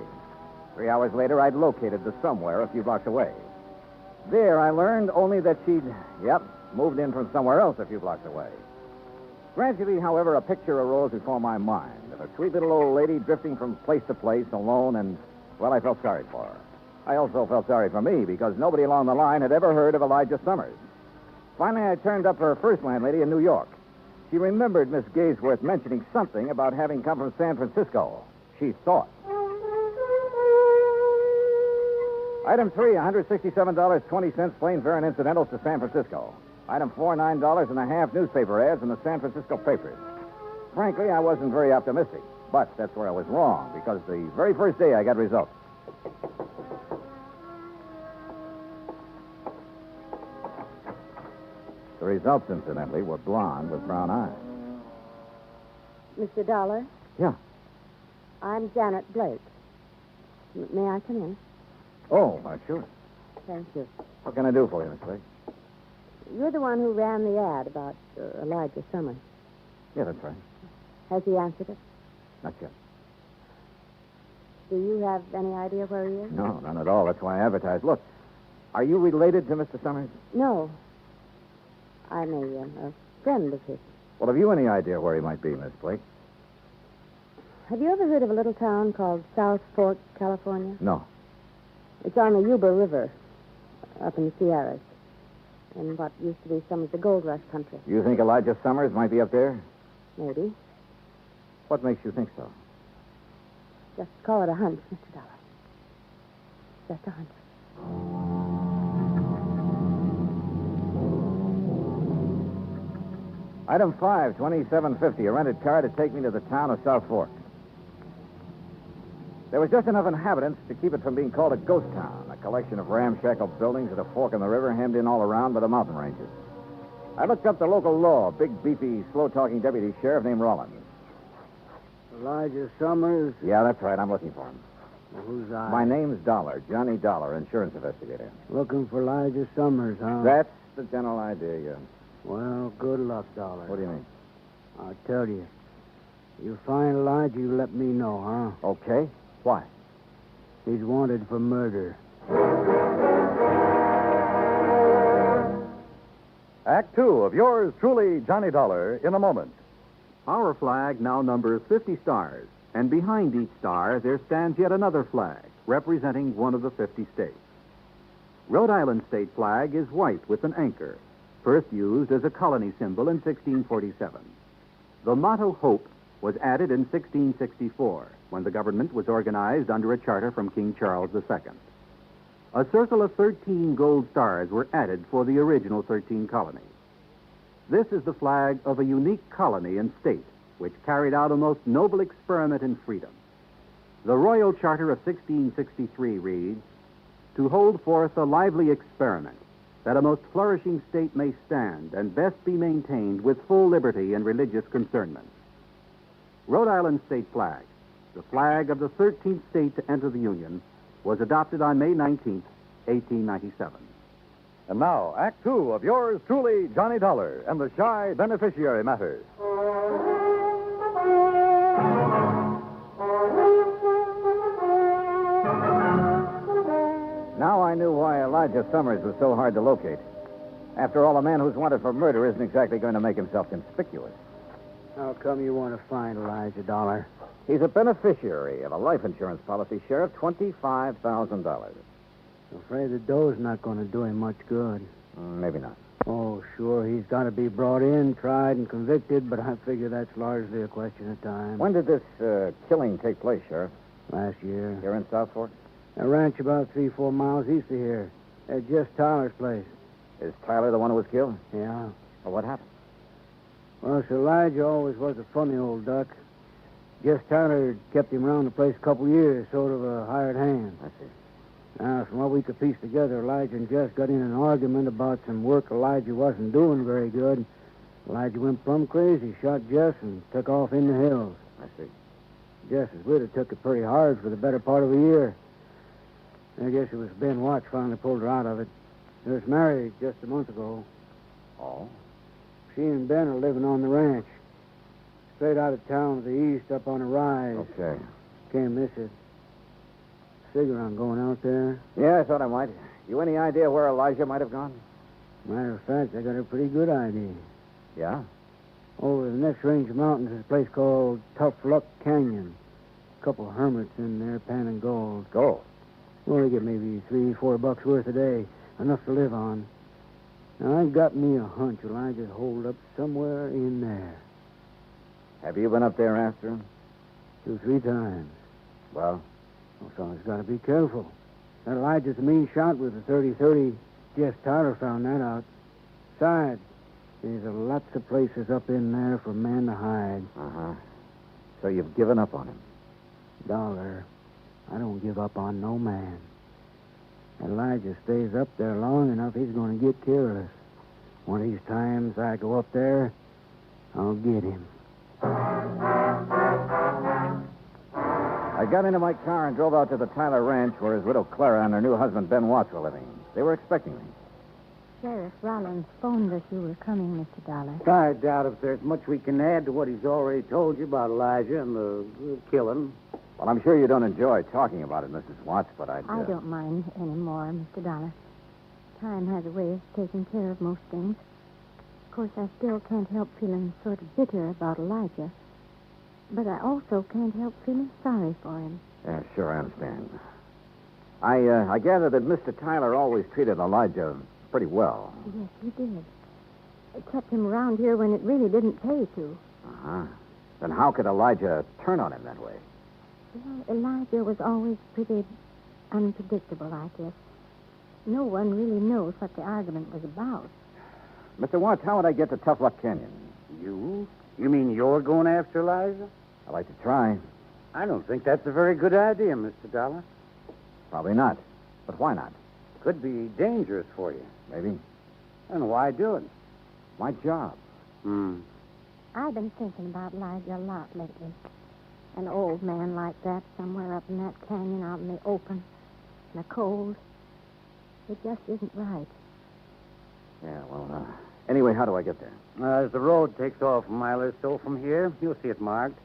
3 hours later, I'd located the somewhere a few blocks away. There, I learned only that she'd, moved in from somewhere else a few blocks away. Gradually, however, a picture arose before my mind of a sweet little old lady drifting from place to place alone, and, well, I felt sorry for her. I also felt sorry for me because nobody along the line had ever heard of Elijah Summers. Finally, I turned up her first landlady in New York. She remembered Miss Gaysworth mentioning something about having come from San Francisco. She thought. Item 3, $167.20 plain fare and incidentals to San Francisco. Item 4, $9.50 newspaper ads in the San Francisco papers. Frankly, I wasn't very optimistic, but that's where I was wrong, because the very first day I got results. The results, incidentally, were blonde with brown eyes. Mr. Dollar? Yeah. I'm Janet Blake. May I come in? Oh, sure. Thank you. What can I do for you, Miss Blake? You're the one who ran the ad about Elijah Summers. Yeah, that's right. Has he answered it? Not yet. Do you have any idea where he is? No, none at all. That's why I advertised. Look, are you related to Mr. Summers? No. I'm a friend of his. Well, have you any idea where he might be, Miss Blake? Have you ever heard of a little town called South Fork, California? No. It's on the Yuba River, up in the Sierras, in what used to be some of the gold rush country. You think Elijah Summers might be up there? Maybe. What makes you think so? Just call it a hunch, Mr. Dollar. Just a hunch. Item 5, 2750, a rented car to take me to the town of South Fork. There was just enough inhabitants to keep it from being called a ghost town, a collection of ramshackle buildings at a fork in the river hemmed in all around by the mountain ranges. I looked up the local law, a big, beefy, slow-talking deputy sheriff named Rollins. Elijah Summers? Yeah, that's right. I'm looking for him. Well, who's I? My name's Dollar, Johnny Dollar, insurance investigator. Looking for Elijah Summers, huh? That's the general idea, yeah. Well, good luck, Dollar. What do you mean? I'll tell you. You find Elijah, you let me know, huh? Okay. Why? He's wanted for murder. Act 2 of yours truly, Johnny Dollar, in a moment. Our flag now numbers 50 stars, and behind each star there stands yet another flag, representing one of the 50 states. Rhode Island state flag is white with an anchor, first used as a colony symbol in 1647. The motto Hope was added in 1664, when the government was organized under a charter from King Charles II. A circle of 13 gold stars were added for the original 13 colonies. This is the flag of a unique colony and state which carried out a most noble experiment in freedom. The Royal Charter of 1663 reads, "To hold forth a lively experiment, that a most flourishing state may stand and best be maintained with full liberty and religious concernment." Rhode Island state flag, the flag of the 13th state to enter the Union, was adopted on May 19, 1897. And now, Act 2 of yours truly, Johnny Dollar, and the Shy Beneficiary Matter. Now I knew why Elijah Summers was so hard to locate. After all, a man who's wanted for murder isn't exactly going to make himself conspicuous. How come you want to find Elijah, Dollar? He's a beneficiary of a life insurance policy, Sheriff, $25,000. I'm afraid the dough's not going to do him much good. Maybe not. Oh, sure, he's got to be brought in, tried, and convicted, but I figure that's largely a question of time. When did this killing take place, Sheriff? Last year. Here in South Fork? A ranch about 3-4 miles east of here. At Jess Tyler's place. Is Tyler the one who was killed? Yeah. Well, what happened? Well, Sir Elijah always was a funny old duck. Jess Tyler kept him around the place a couple years, sort of a hired hand. I see. Now, from what we could piece together, Elijah and Jess got in an argument about some work Elijah wasn't doing very good. Elijah went plumb crazy, shot Jess, and took off in the hills. I see. Jess's widow took it pretty hard for the better part of a year. I guess it was Ben Watts finally pulled her out of it. They was married just a month ago. Oh? She and Ben are living on the ranch. Straight out of town to the east, up on a rise. Okay. Can't miss it. Figure on going out there. Yeah, I thought I might. You any idea where Elijah might have gone? Matter of fact, I got a pretty good idea. Yeah? Over the next range of mountains is a place called Tough Luck Canyon. A couple of hermits in there panning gold. Gold? Well, they get maybe $3-4 worth a day. Enough to live on. Now, I got me a hunch Elijah's holed up somewhere in there. Have you been up there after him? 2-3 times. Well? Well, someone's got to be careful. That Elijah's a mean shot with a 30-30. Jess Tyler found that out. Besides, there's lots of places up in there for men to hide. Uh-huh. So you've given up on him? Dollar, I don't give up on no man. Elijah stays up there long enough, he's going to get careless. One of these times I go up there, I'll get him. I got into my car and drove out to the Tyler Ranch where his widow Clara and her new husband Ben Watts were living. They were expecting me. Sheriff Rollins phoned us you were coming, Mr. Dollar. I doubt if there's much we can add to what he's already told you about Elijah and the killing. Well, I'm sure you don't enjoy talking about it, Mrs. Watts, but I don't mind anymore, Mr. Dollar. Time has a way of taking care of most things. Of course, I still can't help feeling sort of bitter about Elijah. But I also can't help feeling sorry for him. Yeah, sure, I understand. I gather that Mr. Tyler always treated Elijah pretty well. Yes, he did. I kept him around here when it really didn't pay to. Uh-huh. Then how could Elijah turn on him that way? Well, Elijah was always pretty unpredictable, I guess. No one really knows what the argument was about. Mr. Watts, how would I get to Tough Luck Canyon? You? You mean you're going after Elijah? I'd like to try. I don't think that's a very good idea, Mr. Dollar. Probably not. But why not? Could be dangerous for you. Maybe. And why do it? My job. I've been thinking about Elijah a lot lately. An old man like that somewhere up in that canyon out in the open, in the cold. It just isn't right. Yeah, well, anyway, how do I get there? As the road takes off a mile or so from here, you'll see it marked.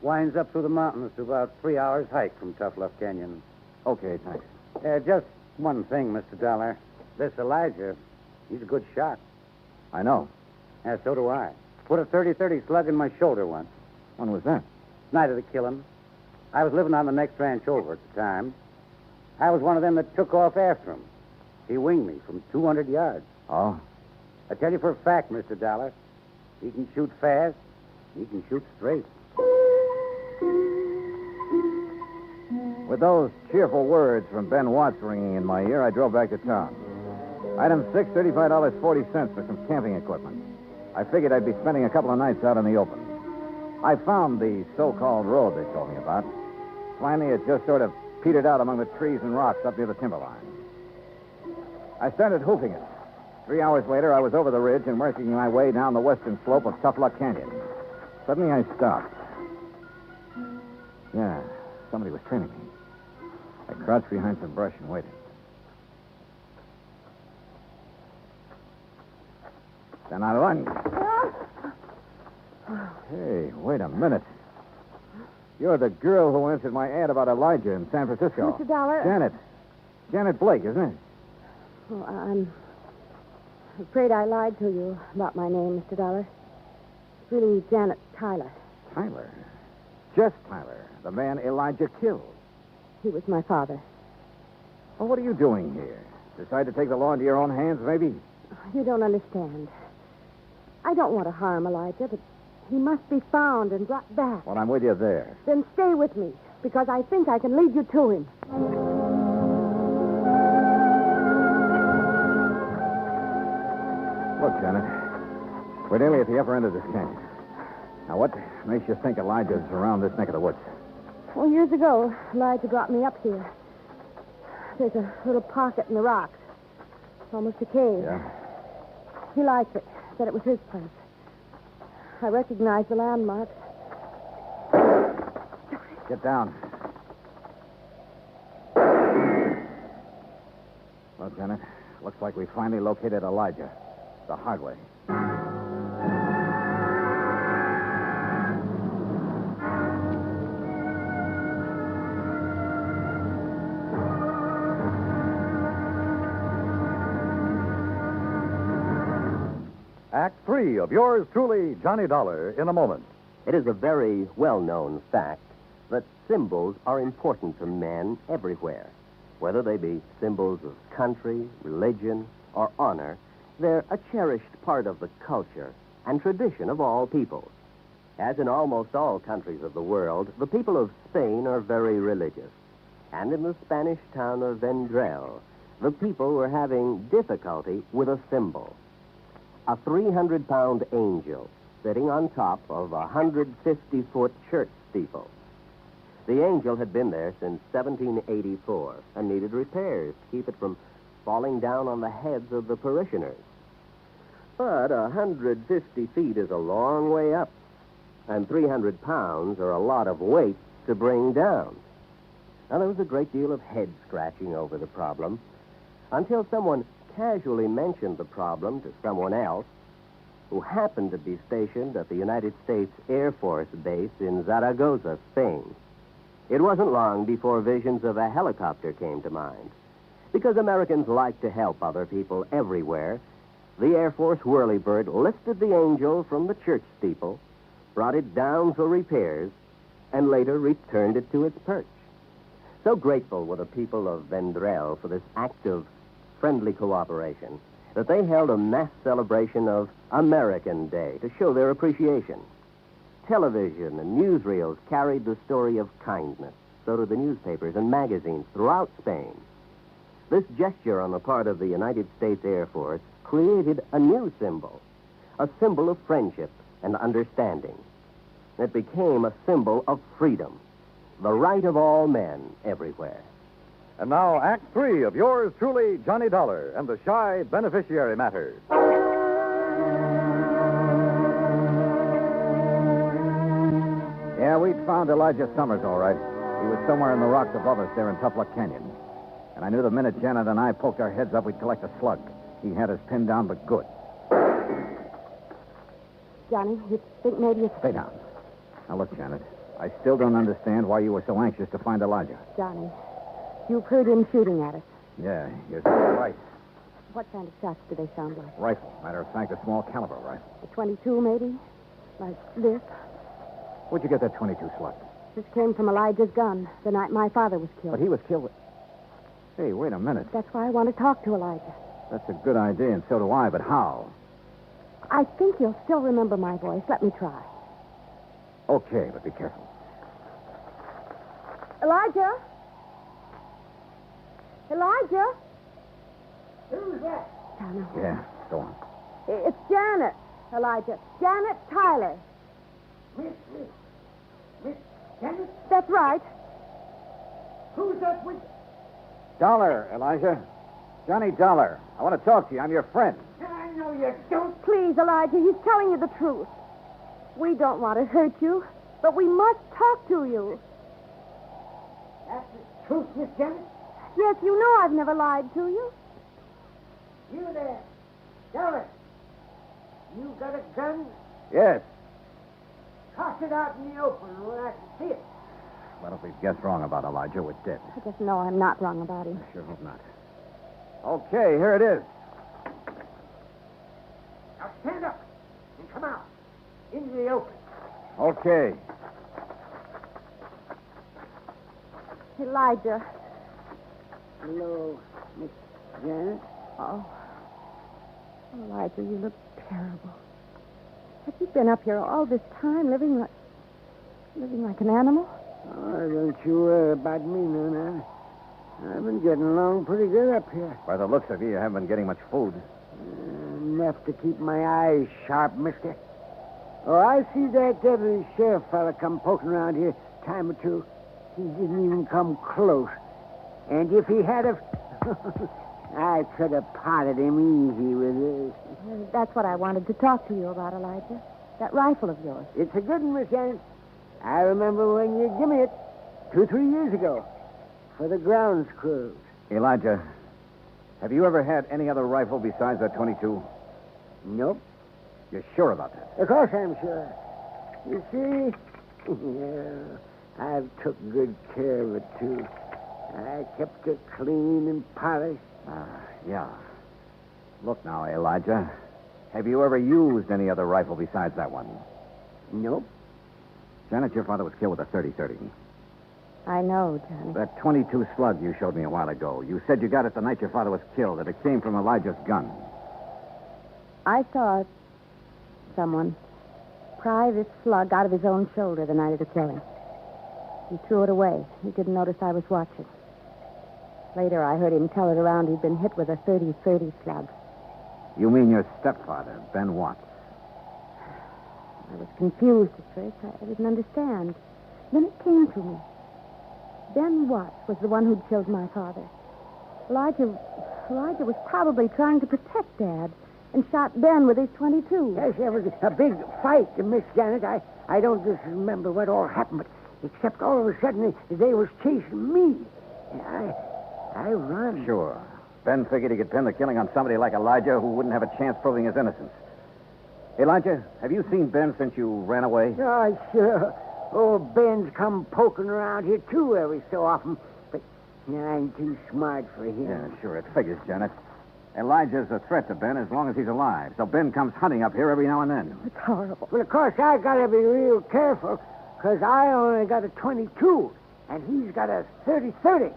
Winds up through the mountains to about 3 hours' hike from Tough Luck Canyon. Okay, thanks. Just one thing, Mr. Dollar. This Elijah, he's a good shot. I know. Yeah, so do I. Put a 30-30 slug in my shoulder once. When was that? Night of the killing. I was living on the next ranch over at the time. I was one of them that took off after him. He winged me from 200 yards. Oh? I tell you for a fact, Mr. Dollar, he can shoot fast, he can shoot straight. With those cheerful words from Ben Watts ringing in my ear, I drove back to town. Item 6, $35.40 for some camping equipment. I figured I'd be spending a couple of nights out in the open. I found the so-called road they told me about. Finally, it just sort of petered out among the trees and rocks up near the timberline. I started hoofing it. 3 hours later, I was over the ridge and working my way down the western slope of Tough Luck Canyon. Suddenly, I stopped. Yeah, somebody was trailing me. I crouched behind some brush and waited. Then I run. Hey, wait a minute. You're the girl who answered my ad about Elijah in San Francisco. Mr. Dollar. Janet. Janet Blake, isn't it? Oh, I'm afraid I lied to you about my name, Mr. Dollar. It's really Janet Tyler. Tyler? Just Tyler, the man Elijah killed. He was my father. Well, what are you doing here? Decide to take the law into your own hands, maybe? You don't understand. I don't want to harm Elijah, but he must be found and brought back. Well, I'm with you there. Then stay with me, because I think I can lead you to him. Look, Janet, we're nearly at the upper end of this canyon. Now, what makes you think Elijah's around this neck of the woods? Well, years ago, Elijah brought me up here. There's a little pocket in the rocks. It's almost a cave. Yeah? He liked it. Said it was his place. I recognized the landmarks. Get down. Well, Janet, looks like we finally located Elijah. The hard way. Act 3 of yours truly, Johnny Dollar, in a moment. It is a very well-known fact that symbols are important to men everywhere. Whether they be symbols of country, religion, or honor, they're a cherished part of the culture and tradition of all peoples. As in almost all countries of the world, the people of Spain are very religious. And in the Spanish town of Vendrell, the people were having difficulty with a symbol. A 300-pound angel sitting on top of a 150-foot church steeple. The angel had been there since 1784 and needed repairs to keep it from falling down on the heads of the parishioners. But 150 feet is a long way up, and 300 pounds are a lot of weight to bring down. Now, there was a great deal of head-scratching over the problem until someone casually mentioned the problem to someone else who happened to be stationed at the United States Air Force Base in Zaragoza, Spain. It wasn't long before visions of a helicopter came to mind. Because Americans like to help other people everywhere, the Air Force whirlybird lifted the Angel from the church steeple, brought it down for repairs, and later returned it to its perch. So grateful were the people of Vendrell for this act of friendly cooperation that they held a mass celebration of American Day to show their appreciation. Television and newsreels carried the story of kindness. So did the newspapers and magazines throughout Spain. This gesture on the part of the United States Air Force created a new symbol, a symbol of friendship and understanding. It became a symbol of freedom, the right of all men everywhere. And now, Act 3 of yours truly, Johnny Dollar, and the Shy Beneficiary Matter. Yeah, we'd found Elijah Summers, all right. He was somewhere in the rocks above us there in Tough Luck Canyon. And I knew the minute Janet and I poked our heads up, we'd collect a slug. He had us pinned down, but good. Johnny, you think maybe it's... Stay down. Now, look, Janet, I still don't understand why you were so anxious to find Elijah. Johnny, you've heard him shooting at us. Yeah, you're right. What kind of shots do they sound like? Rifle. Matter of fact, a small caliber rifle. A 22, maybe? Like this? Where'd you get that 22 slug? This came from Elijah's gun the night my father was killed. But he was killed with... Hey, wait a minute. That's why I want to talk to Elijah. That's a good idea, and so do I, but how? I think he'll still remember my voice. Let me try. Okay, but be careful. Elijah? Elijah? Who's that? Janet. Yeah, go on. It's Janet, Elijah. Janet Tyler. Miss Janet? That's right. Who's that with... Dollar, Elijah. Johnny Dollar. I want to talk to you. I'm your friend. I know you don't. Please, Elijah, he's telling you the truth. We don't want to hurt you, but we must talk to you. That's the truth, Miss Janet? Yes, you know I've never lied to you. You there. Dollar. You got a gun? Yes. Toss it out in the open where I can see it. Well, if we've guessed wrong about Elijah, we're dead. I just know I'm not wrong about him. I sure hope not. Okay, here it is. Now stand up and come out into the open. Okay. Elijah. Hello, Miss Janet. Oh. Elijah, you look terrible. Have you been up here all this time living like an animal? Oh, don't you worry about me none. I've been getting along pretty good up here. By the looks of you, you haven't been getting much food. Enough to keep my eyes sharp, mister. Oh, I see that deputy sheriff fella come poking around here a time or two. He didn't even come close. And if he had have... I could have potted him easy with this. That's what I wanted to talk to you about, Elijah. That rifle of yours. It's a good one, Miss Janet. I remember when you gave me it 2-3 years ago for the grounds crew. Elijah, have you ever had any other rifle besides that 22? Nope. You're sure about that? Of course I'm sure. You see, yeah, I've took good care of it, too. I kept it clean and polished. Yeah. Look now, Elijah. Have you ever used any other rifle besides that one? Nope. Janet, your father was killed with a 30-30. I know, Johnny. That 22 slug you showed me a while ago. You said you got it the night your father was killed, that it came from Elijah's gun. I saw someone pry this slug out of his own shoulder the night of the killing. He threw it away. He didn't notice I was watching. Later, I heard him tell it around he'd been hit with a 30-30 slug. You mean your stepfather, Ben Watts? I was confused at first. I didn't understand. Then it came to me. Ben Watts was the one who'd killed my father. Elijah was probably trying to protect Dad. and shot Ben with his 22. Yes, there was a big fight, Miss Janet. I don't just remember what all happened, but except all of a sudden they was chasing me. I run. Sure. Ben figured he could pin the killing on somebody like Elijah who wouldn't have a chance proving his innocence. Elijah, have you seen Ben since you ran away? Oh, sure. Old Ben's come poking around here, too, every so often. But I'm too smart for him. Yeah, sure. It figures, Janet. Elijah's a threat to Ben as long as he's alive. So Ben comes hunting up here every now and then. It's horrible. Well, of course, I got to be real careful, because I only got a 22, and he's got a 30-30.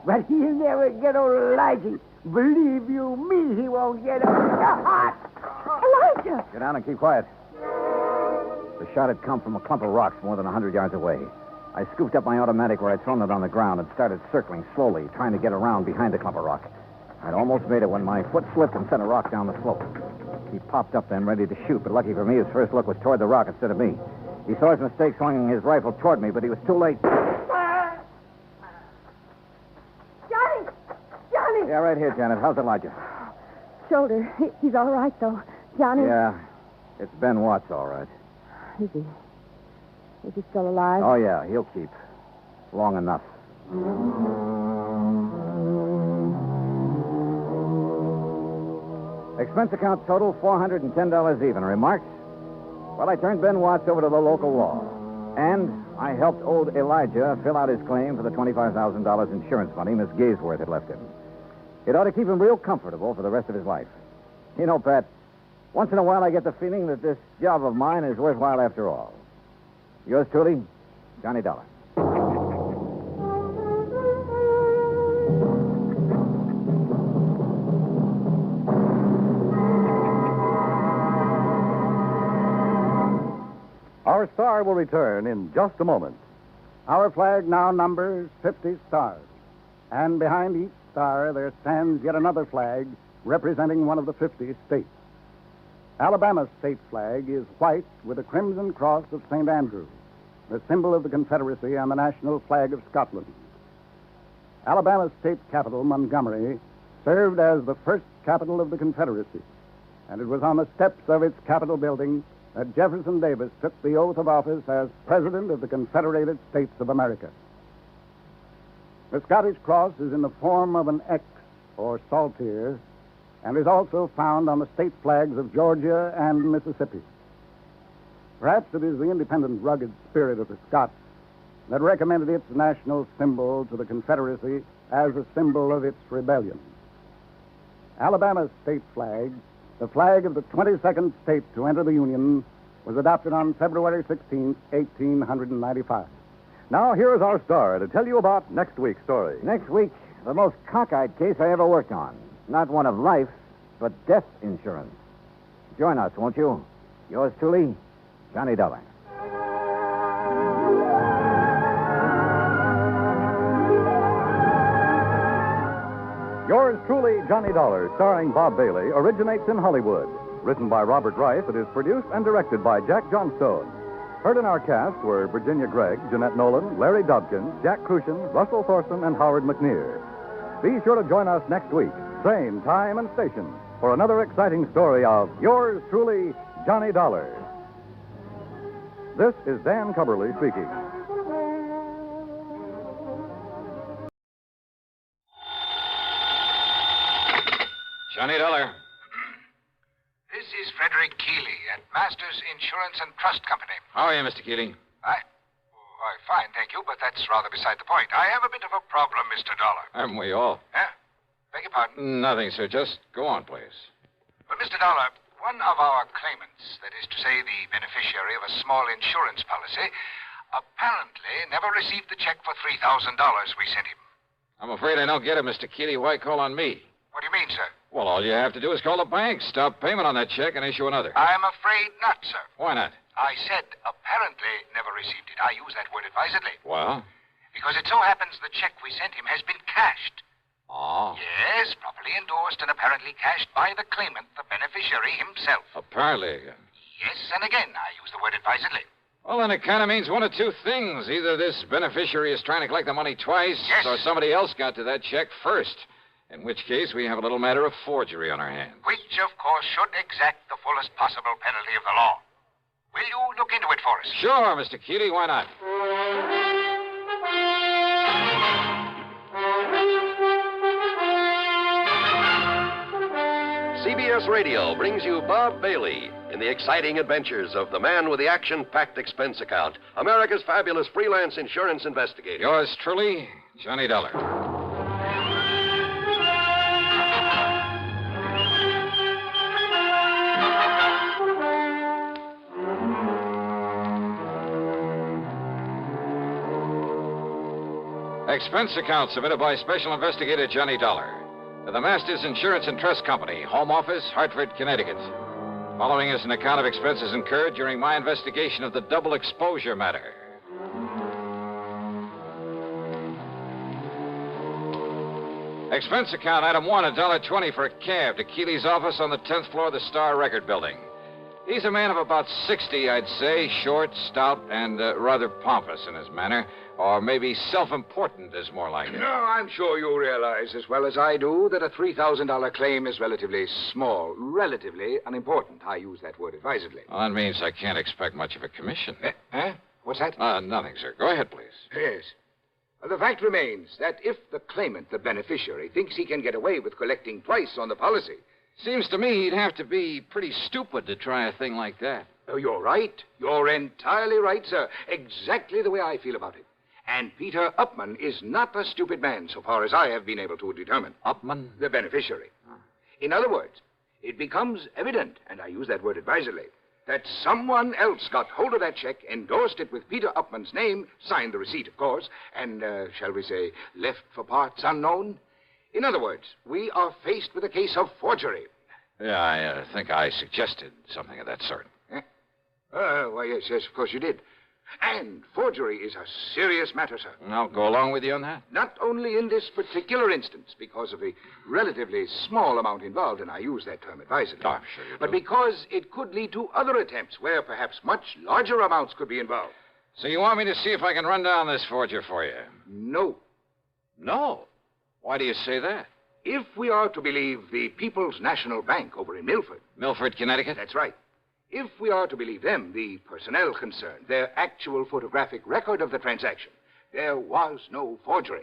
But he'll never get old Elijah. Believe you me, he won't get up. Elijah! Get down and keep quiet. The shot had come from a clump of rocks more than 100 yards away. I scooped up my automatic where I'd thrown it on the ground and started circling slowly, trying to get around behind the clump of rock. I'd almost made it when my foot slipped and sent a rock down the slope. He popped up then, ready to shoot, but lucky for me, his first look was toward the rock instead of me. He saw his mistake, swinging his rifle toward me, but he was too late. Johnny! Yeah, right here, Janet. How's Elijah? Shoulder. He's all right, though. Johnny? Yeah, it's Ben Watts, all right. Is he still alive? Oh, yeah, he'll keep. Long enough. Expense account total, $410 even. Remarks? Well, I turned Ben Watts over to the local law. And I helped old Elijah fill out his claim for the $25,000 insurance money Miss Gaysworth had left him. It ought to keep him real comfortable for the rest of his life. You know, Pat, once in a while I get the feeling that this job of mine is worthwhile after all. Yours truly, Johnny Dollar. Our star will return in just a moment. Our flag now numbers 50 stars. And behind each star there stands yet another flag representing one of the 50 states. Alabama's state flag is white with a crimson cross of St. Andrew, the symbol of the Confederacy and the national flag of Scotland. Alabama's state capital, Montgomery, served as the first capital of the Confederacy, and it was on the steps of its Capitol building that Jefferson Davis took the oath of office as President of the Confederated States of America. The Scottish cross is in the form of an X, or saltire, and is also found on the state flags of Georgia and Mississippi. Perhaps it is the independent, rugged spirit of the Scots that recommended its national symbol to the Confederacy as a symbol of its rebellion. Alabama's state flag, the flag of the 22nd state to enter the Union, was adopted on February 16, 1895. Now, here is our star to tell you about next week's story. Next week, the most cockeyed case I ever worked on. Not one of life, but death insurance. Join us, won't you? Yours truly, Johnny Dollar. Yours truly, Johnny Dollar, starring Bob Bailey, originates in Hollywood. Written by Robert Reif, it is produced and directed by Jack Johnstone. Heard in our cast were Virginia Gregg, Jeanette Nolan, Larry Dobkin, Jack Crucian, Russell Thorson, and Howard McNear. Be sure to join us next week, same time and station, for another exciting story of Yours truly, Johnny Dollar. This is Dan Cubberly speaking. Johnny Dollar. This is Frederick Keeley at Masters Insurance and Trust Company. How are you, Mr. Keeling? Why, fine, thank you, but that's rather beside the point. I have a bit of a problem, Mr. Dollar. Haven't we all? Huh? Beg your pardon? Nothing, sir. Just go on, please. Well, Mr. Dollar, one of our claimants, that is to say the beneficiary of a small insurance policy, apparently never received the check for $3,000 we sent him. I'm afraid I don't get it, Mr. Keeley. Why call on me? What do you mean, sir? Well, all you have to do is call the bank, stop payment on that check, and issue another. I'm afraid not, sir. Why not? I said apparently never received it. I use that word advisedly. Well? Because it so happens the check we sent him has been cashed. Oh. Yes, properly endorsed and apparently cashed by the claimant, the beneficiary himself. Apparently. Yes, and again, I use the word advisedly. Well, then it kind of means one of two things. Either this beneficiary is trying to collect the money twice, yes, or somebody else got to that check first. In which case, we have a little matter of forgery on our hands. Which, of course, should exact the fullest possible penalty of the law. Will you look into it for us? Sure, Mr. Keeley, why not? CBS Radio brings you Bob Bailey in the exciting adventures of the man with the action-packed expense account, America's fabulous freelance insurance investigator. Yours truly, Johnny Dollar. Expense account submitted by Special Investigator Johnny Dollar to the Masters Insurance and Trust Company, Home Office, Hartford, Connecticut. Following is an account of expenses incurred during my investigation of the double exposure matter. Expense account item 1, $1.20 for a cab to Keeley's office on the 10th floor of the Star Record Building. He's a man of about 60, I'd say, short, stout, and rather pompous in his manner. Or maybe self-important is more like it. No, I'm sure you realize as well as I do that a $3,000 claim is relatively small, relatively unimportant. I use that word advisedly. Well, that means I can't expect much of a commission. Huh? What's that? Nothing, sir. Go ahead, please. Yes. The fact remains that if the claimant, the beneficiary, thinks he can get away with collecting twice on the policy... Seems to me he'd have to be pretty stupid to try a thing like that. Oh, you're right. You're entirely right, sir. Exactly the way I feel about it. And Peter Upman is not a stupid man, so far as I have been able to determine. Upman? The beneficiary. In other words, it becomes evident, and I use that word advisedly, that someone else got hold of that check, endorsed it with Peter Upman's name, signed the receipt, of course, and, shall we say, left for parts unknown. In other words, we are faced with a case of forgery. Yeah, I think I suggested something of that sort. Why, yes, of course you did. And forgery is a serious matter, sir. I'll go along with you on that. Not only in this particular instance, because of the relatively small amount involved, and I use that term advisedly. Oh, I'm sure you do. But because it could lead to other attempts where perhaps much larger amounts could be involved. So you want me to see if I can run down this forger for you? No. No? Why do you say that? If we are to believe the People's National Bank over in Milford. Milford, Connecticut? That's right. If we are to believe them, the personnel concerned, their actual photographic record of the transaction, there was no forgery.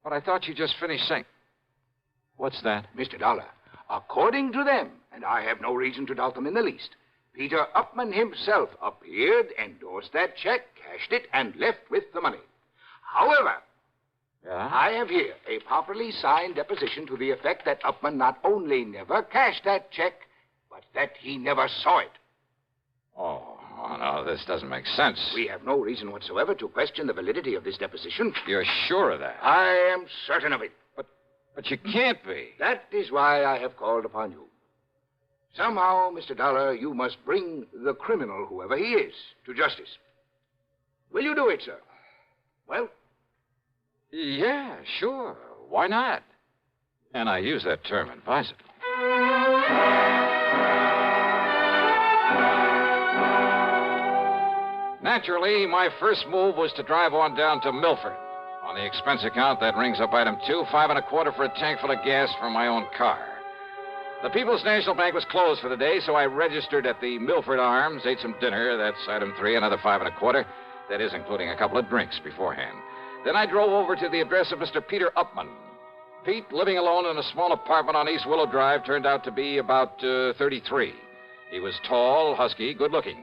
But I thought you just finished saying... What's that? Mr. Dollar, according to them, and I have no reason to doubt them in the least, Peter Upman himself appeared, endorsed that check, cashed it, and left with the money. However... Yeah? I have here a properly signed deposition to the effect that Upman not only never cashed that check, but that he never saw it. Oh, no, this doesn't make sense. We have no reason whatsoever to question the validity of this deposition. You're sure of that? I am certain of it. But you can't be. That is why I have called upon you. Somehow, Mr. Dollar, you must bring the criminal, whoever he is, to justice. Will you do it, sir? Well... Yeah, sure. Why not? And I use that term advisedly. Naturally, my first move was to drive on down to Milford. On the expense account, that rings up item 2, $5.25 for a tank full of gas for my own car. The People's National Bank was closed for the day, so I registered at the Milford Arms, ate some dinner. That's item 3, another $5.25. That is, including a couple of drinks beforehand. Then I drove over to the address of Mr. Peter Upman. Pete, living alone in a small apartment on East Willow Drive, turned out to be about 33. He was tall, husky, good-looking.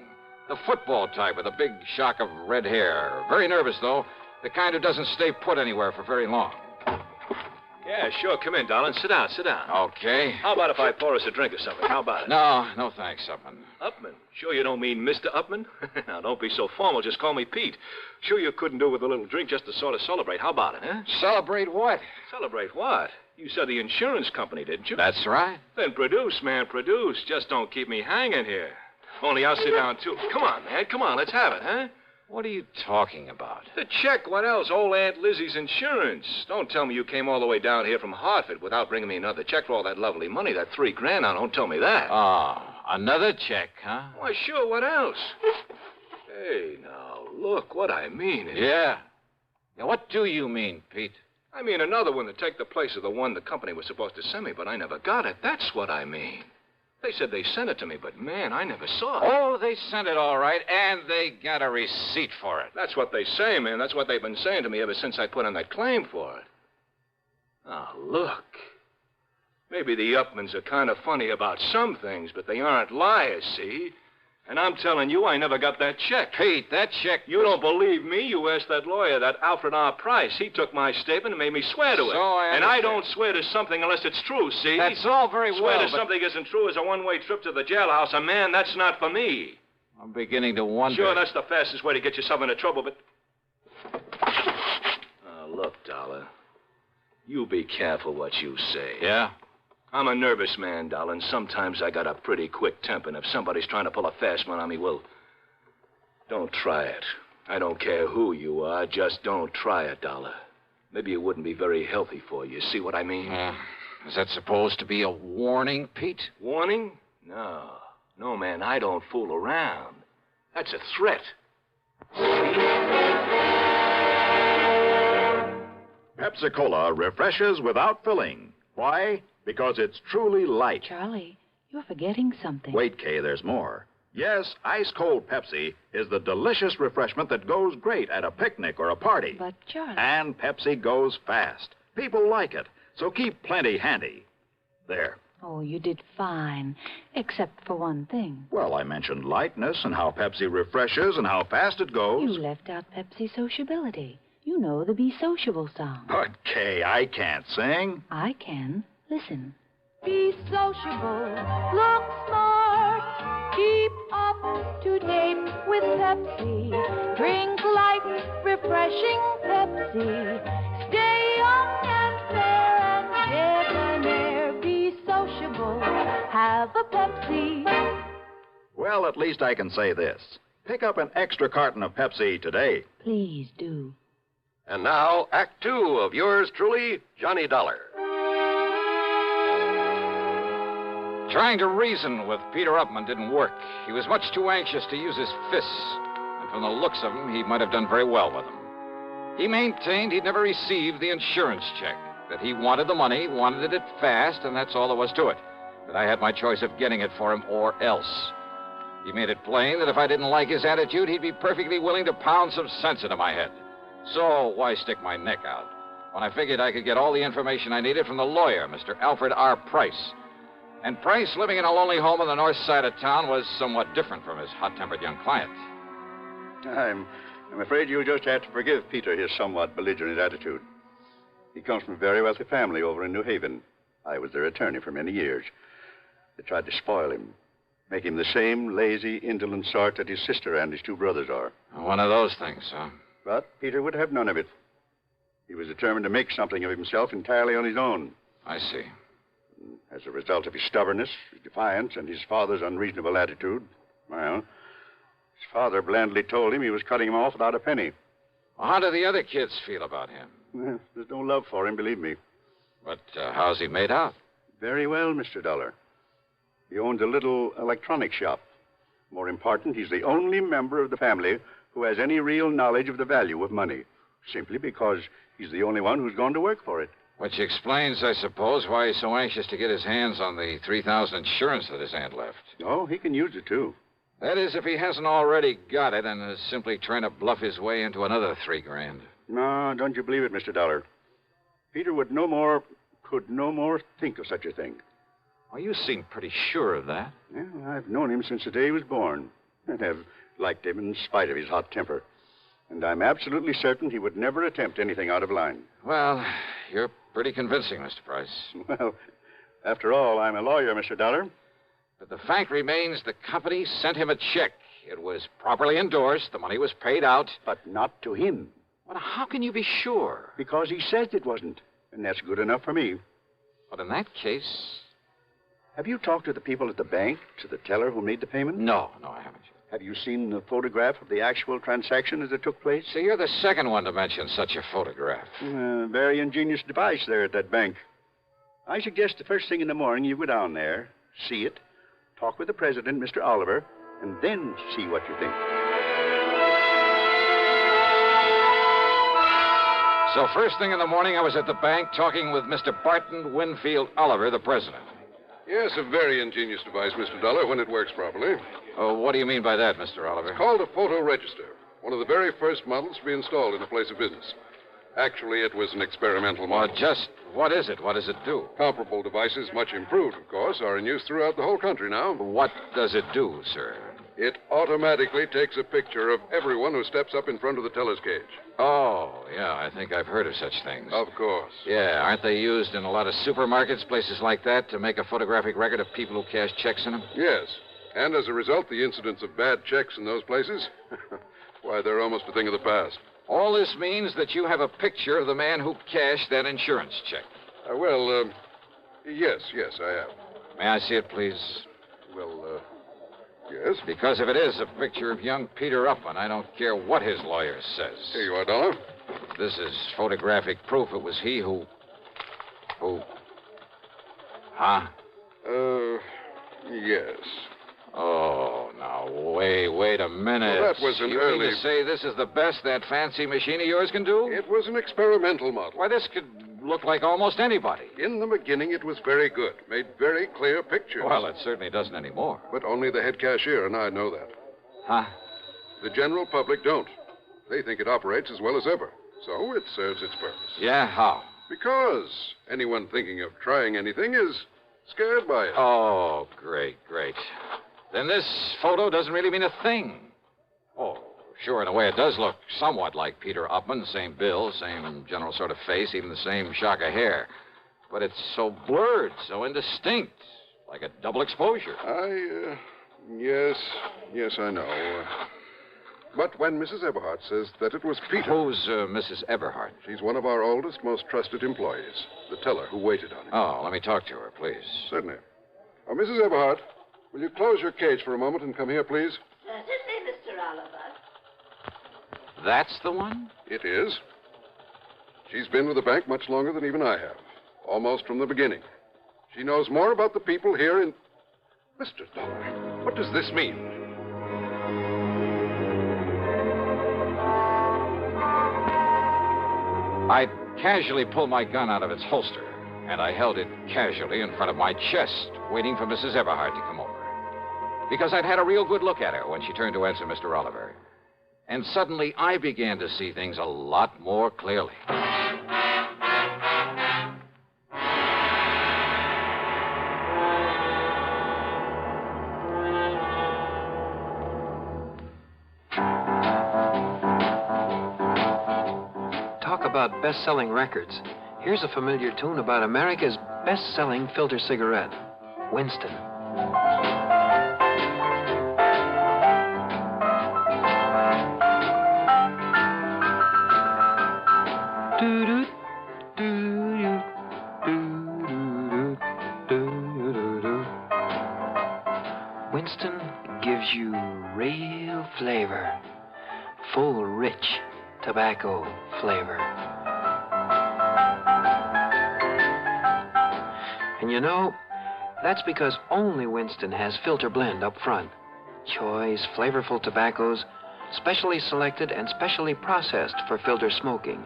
The football type with a big shock of red hair. Very nervous, though. The kind who doesn't stay put anywhere for very long. Yeah, sure. Come in, darling. Sit down, sit down. Okay. How about if I pour us a drink or something? How about it? No thanks, Upman. Upman? Sure you don't mean Mr. Upman? Now, don't be so formal. Just call me Pete. Sure you couldn't do with a little drink just to sort of celebrate. How about it, huh? Celebrate what? Celebrate what? You said the insurance company, didn't you? That's right. Then produce, man, produce. Just don't keep me hanging here. Only I'll sit down, too. Come on, man. Come on, let's have it, huh? What are you talking about? The check, what else? Old Aunt Lizzie's insurance. Don't tell me you came all the way down here from Hartford without bringing me another check for all that lovely money, that $3,000. Now, don't tell me that. Oh, another check, huh? Why, sure, what else? Hey, now, look, what I mean is... Yeah. Now, what do you mean, Pete? I mean another one to take the place of the one the company was supposed to send me, but I never got it. That's what I mean. They said they sent it to me, but, man, I never saw it. Oh, they sent it all right, and they got a receipt for it. That's what they say, man. That's what they've been saying to me ever since I put in that claim for it. Oh, look. Maybe the Upmans are kind of funny about some things, but they aren't liars, see? And I'm telling you, I never got that check. Pete, that check... You don't believe me? You asked that lawyer, that Alfred R. Price. He took my statement and made me swear to it. And I don't swear to something unless it's true, see? That's all very Swear well, to something isn't true is a one-way trip to the jailhouse. And, man, that's not for me. I'm beginning to wonder... Sure, that's the fastest way to get yourself into trouble, but... Look, Dollar. You be careful what you say. Yeah? I'm a nervous man, Dollar, and sometimes I got a pretty quick temper, and if somebody's trying to pull a fast one on me, well, don't try it. I don't care who you are, just don't try it, Dollar. Maybe it wouldn't be very healthy for you. See what I mean? Is that supposed to be a warning, Pete? Warning? No. No, man, I don't fool around. That's a threat. Pepsi-Cola refreshes without filling. Why? Because it's truly light. Charlie, you're forgetting something. Wait, Kay, there's more. Yes, ice-cold Pepsi is the delicious refreshment that goes great at a picnic or a party. But, Charlie... And Pepsi goes fast. People like it, so keep plenty handy. There. Oh, you did fine, except for one thing. Well, I mentioned lightness and how Pepsi refreshes and how fast it goes. You left out Pepsi sociability. You know the Be Sociable song. But, Kay, I can't sing. I can. Listen. Be sociable, look smart, keep up to date with Pepsi. Drink light, refreshing Pepsi. Stay young and fair and debonair. Be sociable, have a Pepsi. Well, at least I can say this. Pick up an extra carton of Pepsi today. Please do. And now, Act Two of yours truly, Johnny Dollar. Trying to reason with Peter Upman didn't work. He was much too anxious to use his fists. And from the looks of him, he might have done very well with them. He maintained he'd never received the insurance check, that he wanted the money, wanted it fast, and that's all there was to it. That I had my choice of getting it for him or else. He made it plain that if I didn't like his attitude, he'd be perfectly willing to pound some sense into my head. So why stick my neck out when I figured I could get all the information I needed from the lawyer, Mr. Alfred R. Price? And Price, living in a lonely home on the north side of town, was somewhat different from his hot-tempered young client. I'm afraid you'll just have to forgive Peter his somewhat belligerent attitude. He comes from a very wealthy family over in New Haven. I was their attorney for many years. They tried to spoil him, make him the same lazy, indolent sort that his sister and his two brothers are. One of those things, huh? But Peter would have none of it. He was determined to make something of himself entirely on his own. I see. As a result of his stubbornness, his defiance, and his father's unreasonable attitude, well, his father blandly told him he was cutting him off without a penny. Well, how do the other kids feel about him? Well, there's no love for him, believe me. But how's he made out? Very well, Mr. Dollar. He owns a little electronic shop. More important, he's the only member of the family who has any real knowledge of the value of money, simply because he's the only one who's gone to work for it. Which explains, I suppose, why he's so anxious to get his hands on the $3,000 insurance that his aunt left. Oh, he can use it, too. That is, if he hasn't already got it and is simply trying to bluff his way into another $3,000. No, don't you believe it, Mr. Dollar. Peter could no more think of such a thing. Well, you seem pretty sure of that. Well, I've known him since the day he was born, and have liked him in spite of his hot temper. And I'm absolutely certain he would never attempt anything out of line. Well, you're pretty convincing, Mr. Price. Well, after all, I'm a lawyer, Mr. Dollar. But the fact remains the company sent him a check. It was properly endorsed. The money was paid out. But not to him. Well, how can you be sure? Because he says it wasn't. And that's good enough for me. But in that case... Have you talked to the people at the bank, to the teller who made the payment? No, I haven't. Have you seen the photograph of the actual transaction as it took place? See, you're the second one to mention such a photograph. Very ingenious device there at that bank. I suggest the first thing in the morning you go down there, see it, talk with the president, Mr. Oliver, and then see what you think. So first thing in the morning, I was at the bank talking with Mr. Barton Winfield Oliver, the president. Yes, a very ingenious device, Mr. Dollar, when it works properly. Oh, what do you mean by that, Mr. Oliver? It's called a photo register, one of the very first models to be installed in a place of business. Actually, it was an experimental model. Well, just what is it? What does it do? Comparable devices, much improved, of course, are in use throughout the whole country now. What does it do, sir? It automatically takes a picture of everyone who steps up in front of the teller's cage. Oh, yeah, I think I've heard of such things. Of course. Yeah, aren't they used in a lot of supermarkets, places like that, to make a photographic record of people who cash checks in them? Yes. And as a result, the incidence of bad checks in those places, why, they're almost a thing of the past. All this means that you have a picture of the man who cashed that insurance check. Yes, I have. May I see it, please? Yes? Because if it is a picture of young Peter Upman, I don't care what his lawyer says. Here you are, Dollar. If this is photographic proof, it was he who... Huh? Yes. Oh, now, wait a minute. Well, that was an you early... mean to say this is the best that fancy machine of yours can do? It was an experimental model. Why, this could look like almost anybody. In the beginning, it was very good. Made very clear pictures. Well, it certainly doesn't anymore. But only the head cashier and I know that. Huh? The general public don't. They think it operates as well as ever. So it serves its purpose. Yeah, how? Because anyone thinking of trying anything is scared by it. Oh, great. Then this photo doesn't really mean a thing. Oh, sure, in a way it does look somewhat like Peter Upman. Same build, same general sort of face, even the same shock of hair. But it's so blurred, so indistinct, like a double exposure. Yes, I know. But when Mrs. Eberhardt says that it was Peter... Who's Mrs. Eberhardt? She's one of our oldest, most trusted employees. The teller who waited on him. Oh, let me talk to her, please. Certainly. Oh, Mrs. Eberhardt, will you close your cage for a moment and come here, please? Certainly, Mr. Oliver. That's the one? It is. She's been with the bank much longer than even I have. Almost from the beginning. She knows more about the people here in... Mr. Dollar, what does this mean? I casually pulled my gun out of its holster, and I held it casually in front of my chest, waiting for Mrs. Eberhardt to come over. Because I'd had a real good look at her when she turned to answer Mr. Oliver. And suddenly I began to see things a lot more clearly. Talk about best-selling records. Here's a familiar tune about America's best-selling filter cigarette, Winston. Winston gives you real flavor, full, rich tobacco flavor. And you know, that's because only Winston has filter blend up front. Choice, flavorful tobaccos, specially selected and specially processed for filter smoking.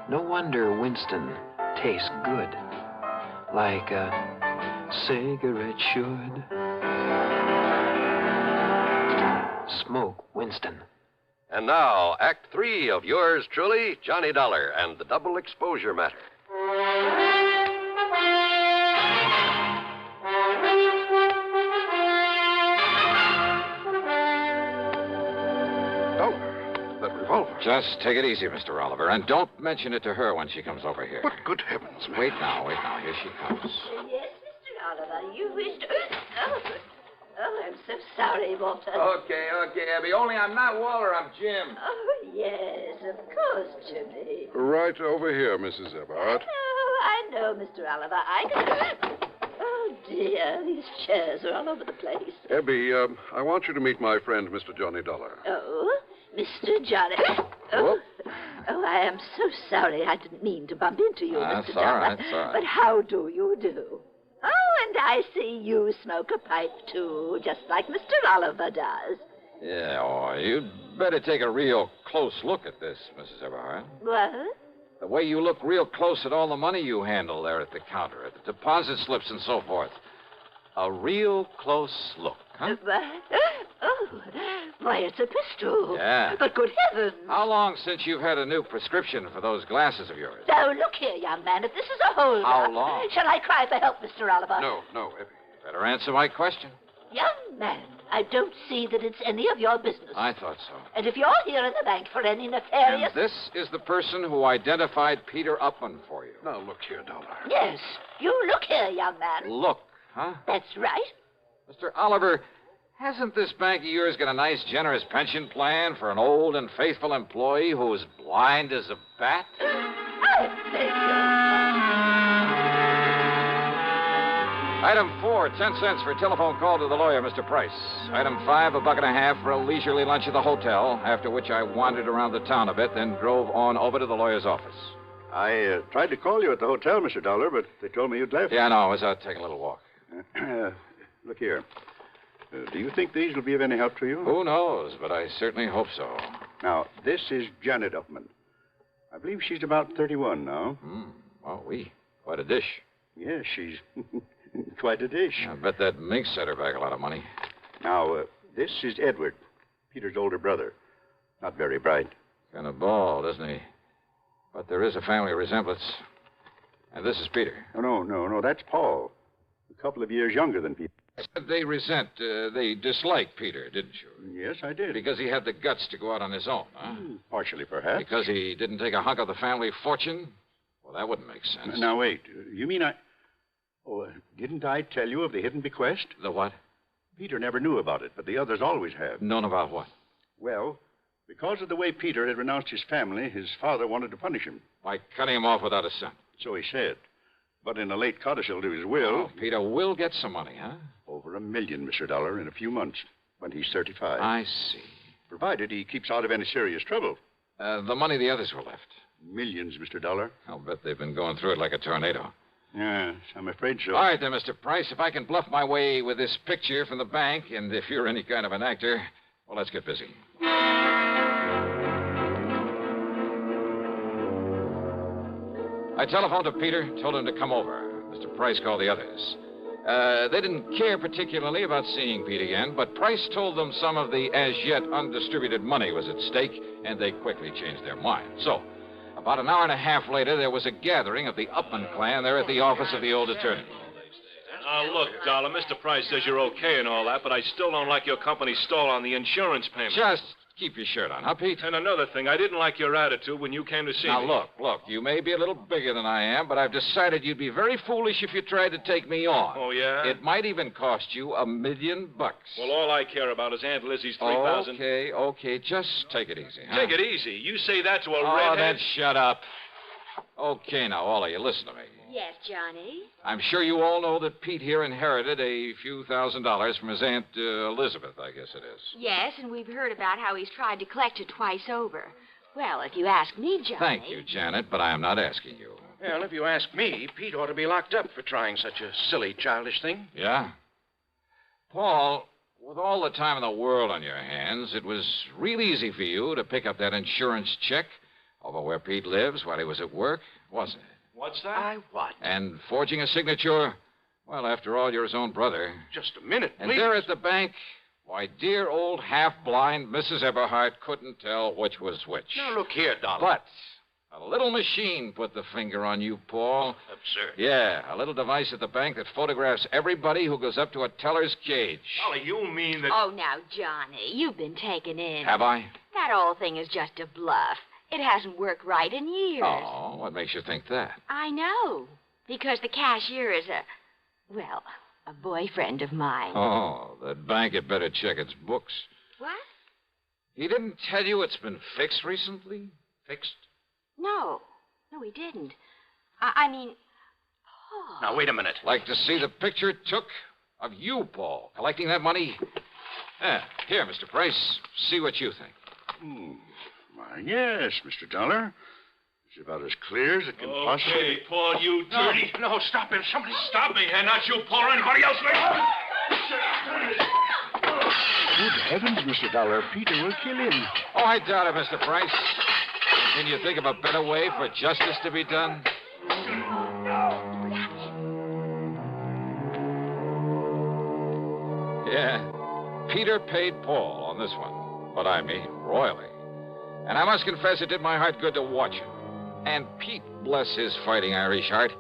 No wonder Winston tastes good, like a cigarette should. Smoke Winston. And now, Act 3 of yours truly, Johnny Dollar and the Double Exposure Matter. That revolver. Just take it easy, Mr. Oliver, and don't mention it to her when she comes over here. But good heavens, man. Wait now. Here she comes. Yes, Mr. Oliver, you wished... Oh, I'm so sorry, Walter. Okay, Abby. Only I'm not Walter, I'm Jim. Oh, yes, of course, Jimmy. Right over here, Mrs. Eberhardt. Oh, I know, Mr. Oliver. I can... Oh, dear, these chairs are all over the place. Abby, I want you to meet my friend, Mr. Johnny Dollar. Oh, Mr. Johnny... Oh, I am so sorry. I didn't mean to bump into you, Mr. Dollar. That's all right. But how do you do? Oh, and I see you smoke a pipe, too, just like Mr. Oliver does. Yeah, you'd better take a real close look at this, Mrs. Eberhardt. What? The way you look real close at all the money you handle there at the counter, at the deposit slips and so forth. A real close look, huh? Oh, why, it's a pistol. Yeah. But good heavens. How long since you've had a new prescription for those glasses of yours? Now, look here, young man. If this is a hold-up... How long? Shall I cry for help, Mr. Oliver? No, Effie. Better answer my question. Young man, I don't see that it's any of your business. I thought so. And if you're here in the bank for any nefarious... And this is the person who identified Peter Upman for you. Now, look here, Dollar. Yes. You look here, young man. Look, huh? That's right. Mr. Oliver, hasn't this bank of yours got a nice, generous pension plan for an old and faithful employee who is blind as a bat? I beg Item 4, 10 cents for a telephone call to the lawyer, Mr. Price. Item 5, $1.50 for a leisurely lunch at the hotel, after which I wandered around the town a bit, then drove on over to the lawyer's office. I tried to call you at the hotel, Mr. Dollar, but they told me you'd left. Yeah, no, I was out taking a little walk. Look here. Do you think these will be of any help to you? Who knows, but I certainly hope so. Now, this is Janet Upman. I believe she's about 31 now. Well, quite a dish. Yes, she's quite a dish. I bet that mink set her back a lot of money. Now, this is Edward, Peter's older brother. Not very bright. Kind of bald, isn't he? But there is a family resemblance. And this is Peter. Oh, no, that's Paul. A couple of years younger than Peter. They dislike Peter, didn't you? Yes, I did. Because he had the guts to go out on his own, huh? Partially, perhaps. Because he didn't take a hunk of the family fortune? Well, that wouldn't make sense. Now, wait. You mean didn't I tell you of the hidden bequest? The what? Peter never knew about it, but the others always have. Known about what? Well, because of the way Peter had renounced his family, his father wanted to punish him. By cutting him off without a cent. So he said. But in a late codicil to his will... Oh, Peter will get some money, huh? Over $1 million, Mr. Dollar, in a few months, when he's 35. I see. Provided he keeps out of any serious trouble. The money the others were left. Millions, Mr. Dollar. I'll bet they've been going through it like a tornado. Yes, I'm afraid so. All right, then, Mr. Price, if I can bluff my way with this picture from the bank, and if you're any kind of an actor, well, let's get busy. I telephoned to Peter, told him to come over. Mr. Price called the others. They didn't care particularly about seeing Pete again, but Price told them some of the as-yet undistributed money was at stake, and they quickly changed their mind. So, about an hour and a half later, there was a gathering of the Upman clan there at the office of the old attorney. Look, Dollar, Mr. Price says you're okay and all that, but I still don't like your company's stall on the insurance payment. Just keep your shirt on, huh, Pete? And another thing, I didn't like your attitude when you came to see me. Now, look, you may be a little bigger than I am, but I've decided you'd be very foolish if you tried to take me on. Oh, yeah? It might even cost you $1 million. Well, all I care about is Aunt Lizzie's $3,000. Okay, just take it easy, huh? Take it easy? You say that to a Oh, redhead? then shut up. Okay, now, all of you, listen to me. Yes, Johnny? I'm sure you all know that Pete here inherited a few $1,000s from his Aunt Elizabeth, I guess it is. Yes, and we've heard about how he's tried to collect it twice over. Well, if you ask me, Johnny... Thank you, Janet, but I am not asking you. Well, if you ask me, Pete ought to be locked up for trying such a silly, childish thing. Yeah? Paul, with all the time in the world on your hands, it was real easy for you to pick up that insurance check over where Pete lives while he was at work, wasn't it? What's that? What? And forging a signature, well, after all, you're his own brother. Just a minute, please. And there at the bank, why, dear old half-blind Mrs. Eberhardt couldn't tell which was which. Now, look here, Dollar. But a little machine put the finger on you, Paul. Absurd. Yeah, a little device at the bank that photographs everybody who goes up to a teller's cage. Dollar, you mean that... Oh, now, Johnny, you've been taken in. Have I? That whole thing is just a bluff. It hasn't worked right in years. Oh, what makes you think that? I know. Because the cashier is a boyfriend of mine. Oh, that bank had better check its books. What? He didn't tell you it's been fixed recently? Fixed? No, he didn't. I mean, Paul. Now, wait a minute. Like to see the picture it took of you, Paul, collecting that money? Here, Mr. Price, see what you think. Why, yes, Mr. Dollar. It's about as clear as it can possibly... Okay, Paul, you dirty... No, stop him. Somebody stop me. And not you, Paul, or anybody else. Good heavens, Mr. Dollar. Peter will kill him. Oh, I doubt it, Mr. Price. Can you think of a better way for justice to be done? Yeah, Peter paid Paul on this one, but I mean royally. And I must confess it did my heart good to watch him. And Pete, bless his fighting Irish heart.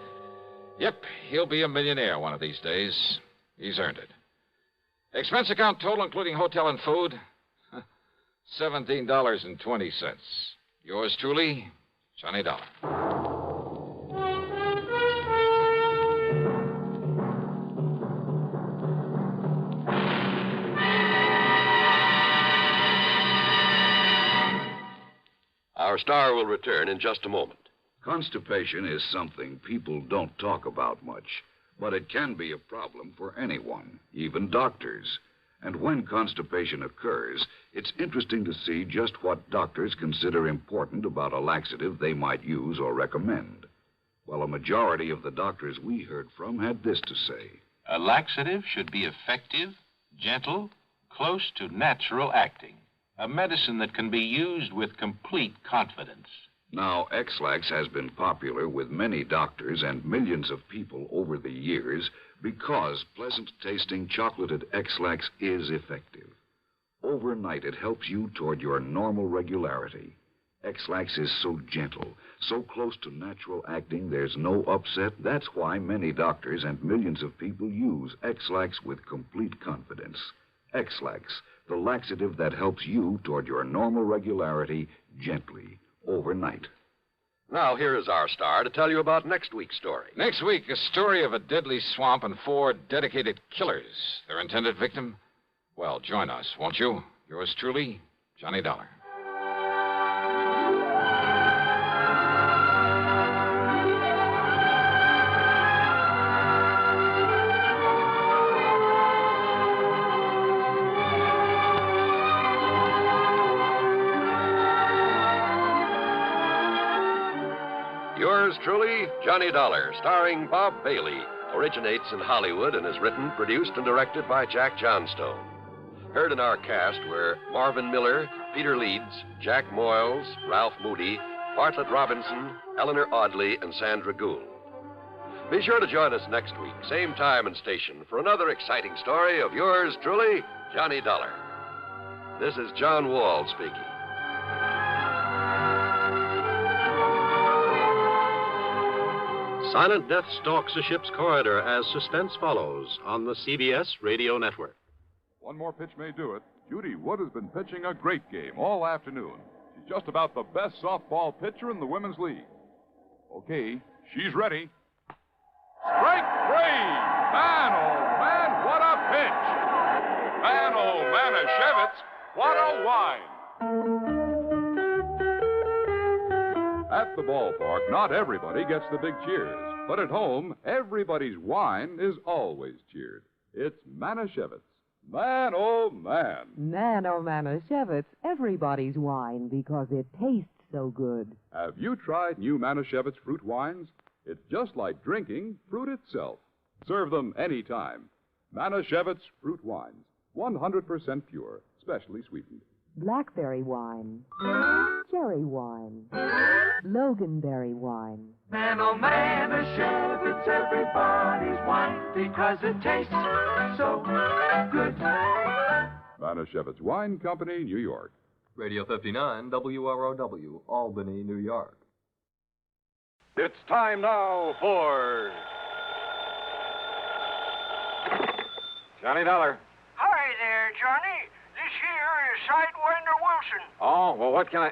Yep, he'll be a millionaire one of these days. He's earned it. Expense account total, including hotel and food, $17.20. Yours truly, Johnny Dollar. Our star will return in just a moment. Constipation is something people don't talk about much, but it can be a problem for anyone, even doctors. And when constipation occurs, it's interesting to see just what doctors consider important about a laxative they might use or recommend. Well, a majority of the doctors we heard from had this to say. A laxative should be effective, gentle, close to natural acting. A medicine that can be used with complete confidence. Now, X-Lax has been popular with many doctors and millions of people over the years because pleasant-tasting chocolated X-Lax is effective. Overnight, it helps you toward your normal regularity. X-Lax is so gentle, so close to natural acting, there's no upset. That's why many doctors and millions of people use X-Lax with complete confidence. X-Lax, the laxative that helps you toward your normal regularity gently, overnight. Now, here is our star to tell you about next week's story. Next week, a story of a deadly swamp and 4 dedicated killers. Their intended victim? Well, join us, won't you? Yours truly, Johnny Dollar. Yours truly, Johnny Dollar, starring Bob Bailey, originates in Hollywood and is written, produced, and directed by Jack Johnstone. Heard in our cast were Marvin Miller, Peter Leeds, Jack Moyles, Ralph Moody, Bartlett Robinson, Eleanor Audley, and Sandra Gould. Be sure to join us next week, same time and station, for another exciting story of yours truly, Johnny Dollar. This is John Wall speaking. Silent death stalks a ship's corridor as suspense follows on the CBS Radio Network. One more pitch may do it. Judy Wood has been pitching a great game all afternoon. She's just about the best softball pitcher in the Women's League. Okay, she's ready. Strike 3! Man, oh, man, what a pitch! Man, oh, Manischewitz, what a wine! At the ballpark, not everybody gets the big cheers. But at home, everybody's wine is always cheered. It's Manischewitz. Man, oh, man. Man, oh, Manischewitz, everybody's wine because it tastes so good. Have you tried new Manischewitz fruit wines? It's just like drinking fruit itself. Serve them anytime. Manischewitz fruit wines, 100% pure, specially sweetened. Blackberry wine, cherry wine, Loganberry wine. Man, oh, Manischewitz, everybody's wine because it tastes so good. Manischewitz Wine Company, New York. Radio 59, WROW, Albany, New York. It's time now for Johnny Dollar. Hi there, Johnny. This here is Sidewinder Wilson. Oh, well, what can I...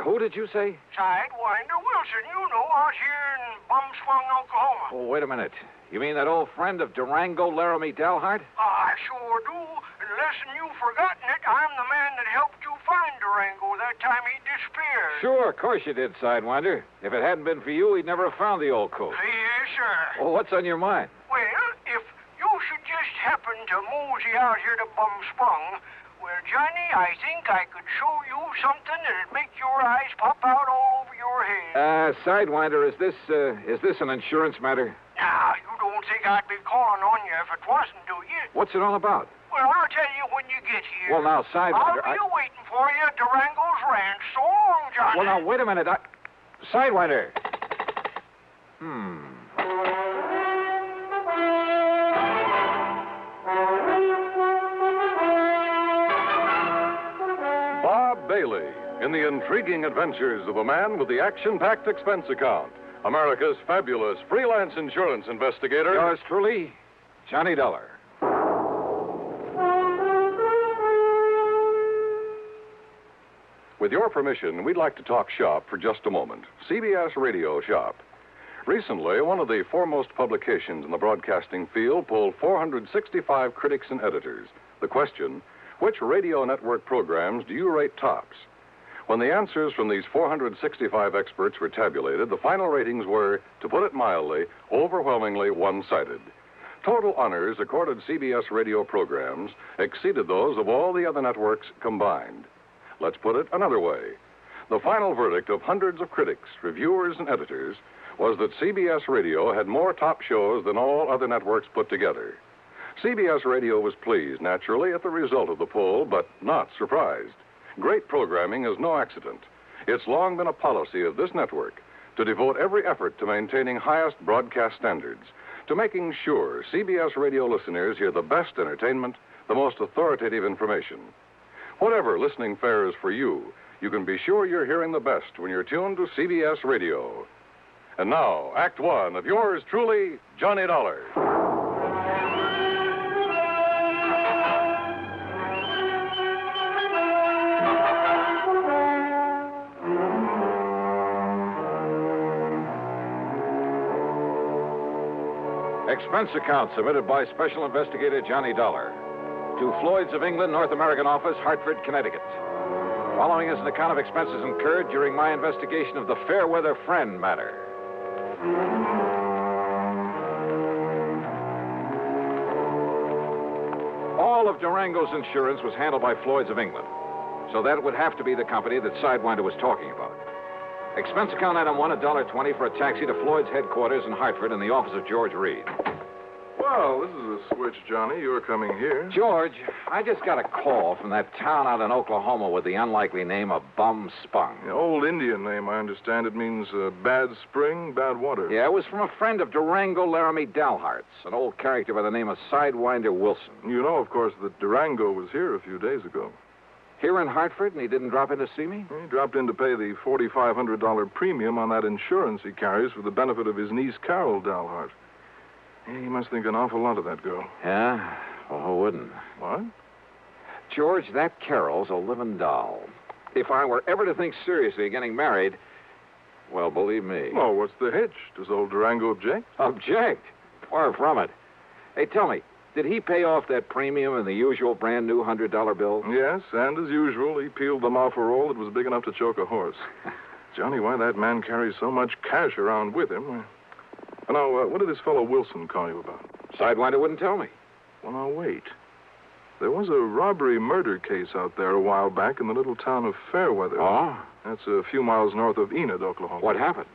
Who did you say? Sidewinder Wilson, you know, out here in Bumswung, Oklahoma. Oh, wait a minute. You mean that old friend of Durango, Laramie Dalhart? I sure do. Unless you've forgotten it, I'm the man that helped you find Durango that time he disappeared. Sure, of course you did, Sidewinder. If it hadn't been for you, he'd never have found the old coat. Yes, sir. Well, what's on your mind? Well, if you should just happen to mosey out here to Bumswung, well, Johnny, I think I could show you something that'd make your eyes pop out all over your head. Sidewinder, is this an insurance matter? Now, you don't think I'd be calling on you if it wasn't, do you? What's it all about? Well, I'll tell you when you get here. Well, now, Sidewinder, I'll be waiting for you at Durango's Ranch. So long, Johnny. Well, now, wait a minute. Sidewinder. Bob Bailey in the intriguing adventures of a man with the action-packed expense account. America's fabulous freelance insurance investigator. Yours truly, Johnny Dollar. With your permission, we'd like to talk shop for just a moment. CBS Radio Shop. Recently, one of the foremost publications in the broadcasting field polled 465 critics and editors. The question, which radio network programs do you rate tops? When the answers from these 465 experts were tabulated, the final ratings were, to put it mildly, overwhelmingly one-sided. Total honors accorded CBS radio programs exceeded those of all the other networks combined. Let's put it another way. The final verdict of hundreds of critics, reviewers, and editors was that CBS Radio had more top shows than all other networks put together. CBS Radio was pleased, naturally, at the result of the poll, but not surprised. Great programming is no accident. It's long been a policy of this network to devote every effort to maintaining highest broadcast standards, to making sure CBS Radio listeners hear the best entertainment, the most authoritative information. Whatever listening fare is for you, you can be sure you're hearing the best when you're tuned to CBS Radio. And now, Act One of yours truly, Johnny Dollar. Expense account submitted by Special Investigator Johnny Dollar to Floyd's of England, North American Office, Hartford, Connecticut. Following is an account of expenses incurred during my investigation of the Fairweather friend matter. All of Durango's insurance was handled by Floyd's of England, so that would have to be the company that Sidewinder was talking about. Expense account item 1, $1.20 for a taxi to Floyd's headquarters in Hartford in the office of George Reed. Well, this is a switch, Johnny. You're coming here. George, I just got a call from that town out in Oklahoma with the unlikely name of Bum Spung. The old Indian name, I understand. It means bad spring, bad water. Yeah, it was from a friend of Durango Laramie Dalhart's, an old character by the name of Sidewinder Wilson. You know, of course, that Durango was here a few days ago. Here in Hartford, and he didn't drop in to see me? He dropped in to pay the $4,500 premium on that insurance he carries for the benefit of his niece, Carol Dalhart. He must think an awful lot of that girl. Yeah? Well, who wouldn't? What? George, that Carol's a living doll. If I were ever to think seriously of getting married, well, believe me. Oh, what's the hitch? Does old Durango object? Object? Far from it. Hey, tell me, did he pay off that premium in the usual brand new $100 bill? Yes, and as usual, he peeled them off a roll that was big enough to choke a horse. Johnny, why that man carries so much cash around with him? Now, what did this fellow Wilson call you about? Sidewinder wouldn't tell me. Well, now, wait. There was a robbery-murder case out there a while back in the little town of Fairweather. Oh? That's a few miles north of Enid, Oklahoma. What happened?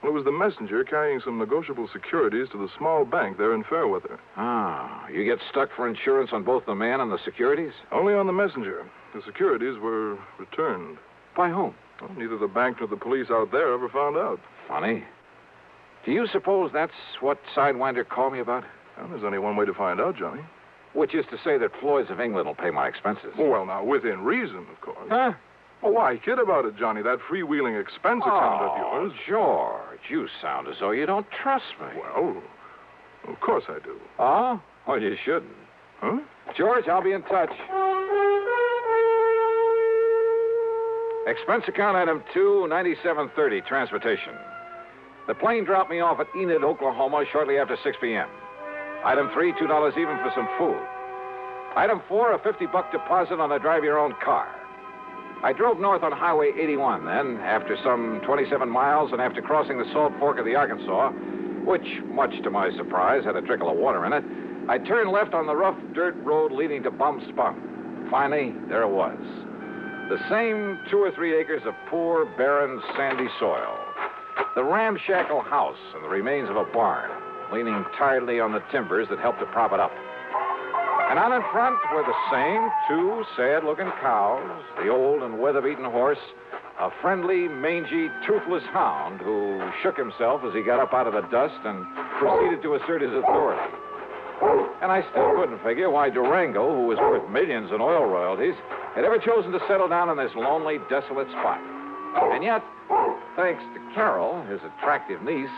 Well, it was the messenger carrying some negotiable securities to the small bank there in Fairweather. Ah, you get stuck for insurance on both the man and the securities? Only on the messenger. The securities were returned. By whom? Well, neither the bank nor the police out there ever found out. Funny. Do you suppose that's what Sidewinder called me about? Well, there's only one way to find out, Johnny. Which is to say that Floyd's of England will pay my expenses. Well, now, within reason, of course. Huh? Oh, why kid about it, Johnny? That freewheeling expense account of yours. George, you sound as though you don't trust me. Well, of course I do. Oh? Well, you shouldn't. Huh? George, I'll be in touch. Expense account item 2, 9730, transportation. The plane dropped me off at Enid, Oklahoma, shortly after 6 p.m. Item 3, $2 even for some food. Item 4, a $50 deposit on a drive-your-own car. I drove north on Highway 81, then, after some 27 miles and after crossing the Salt Fork of the Arkansas, which, much to my surprise, had a trickle of water in it, I turned left on the rough dirt road leading to Bum Spung. Finally, there it was. The same 2 or 3 acres of poor, barren, sandy soil. The ramshackle house and the remains of a barn, leaning tiredly on the timbers that helped to prop it up. And out in front were the same two sad-looking cows, the old and weather-beaten horse, a friendly, mangy, toothless hound who shook himself as he got up out of the dust and proceeded to assert his authority. And I still couldn't figure why Durango, who was worth millions in oil royalties, had ever chosen to settle down in this lonely, desolate spot. And yet, thanks to Carol, his attractive niece,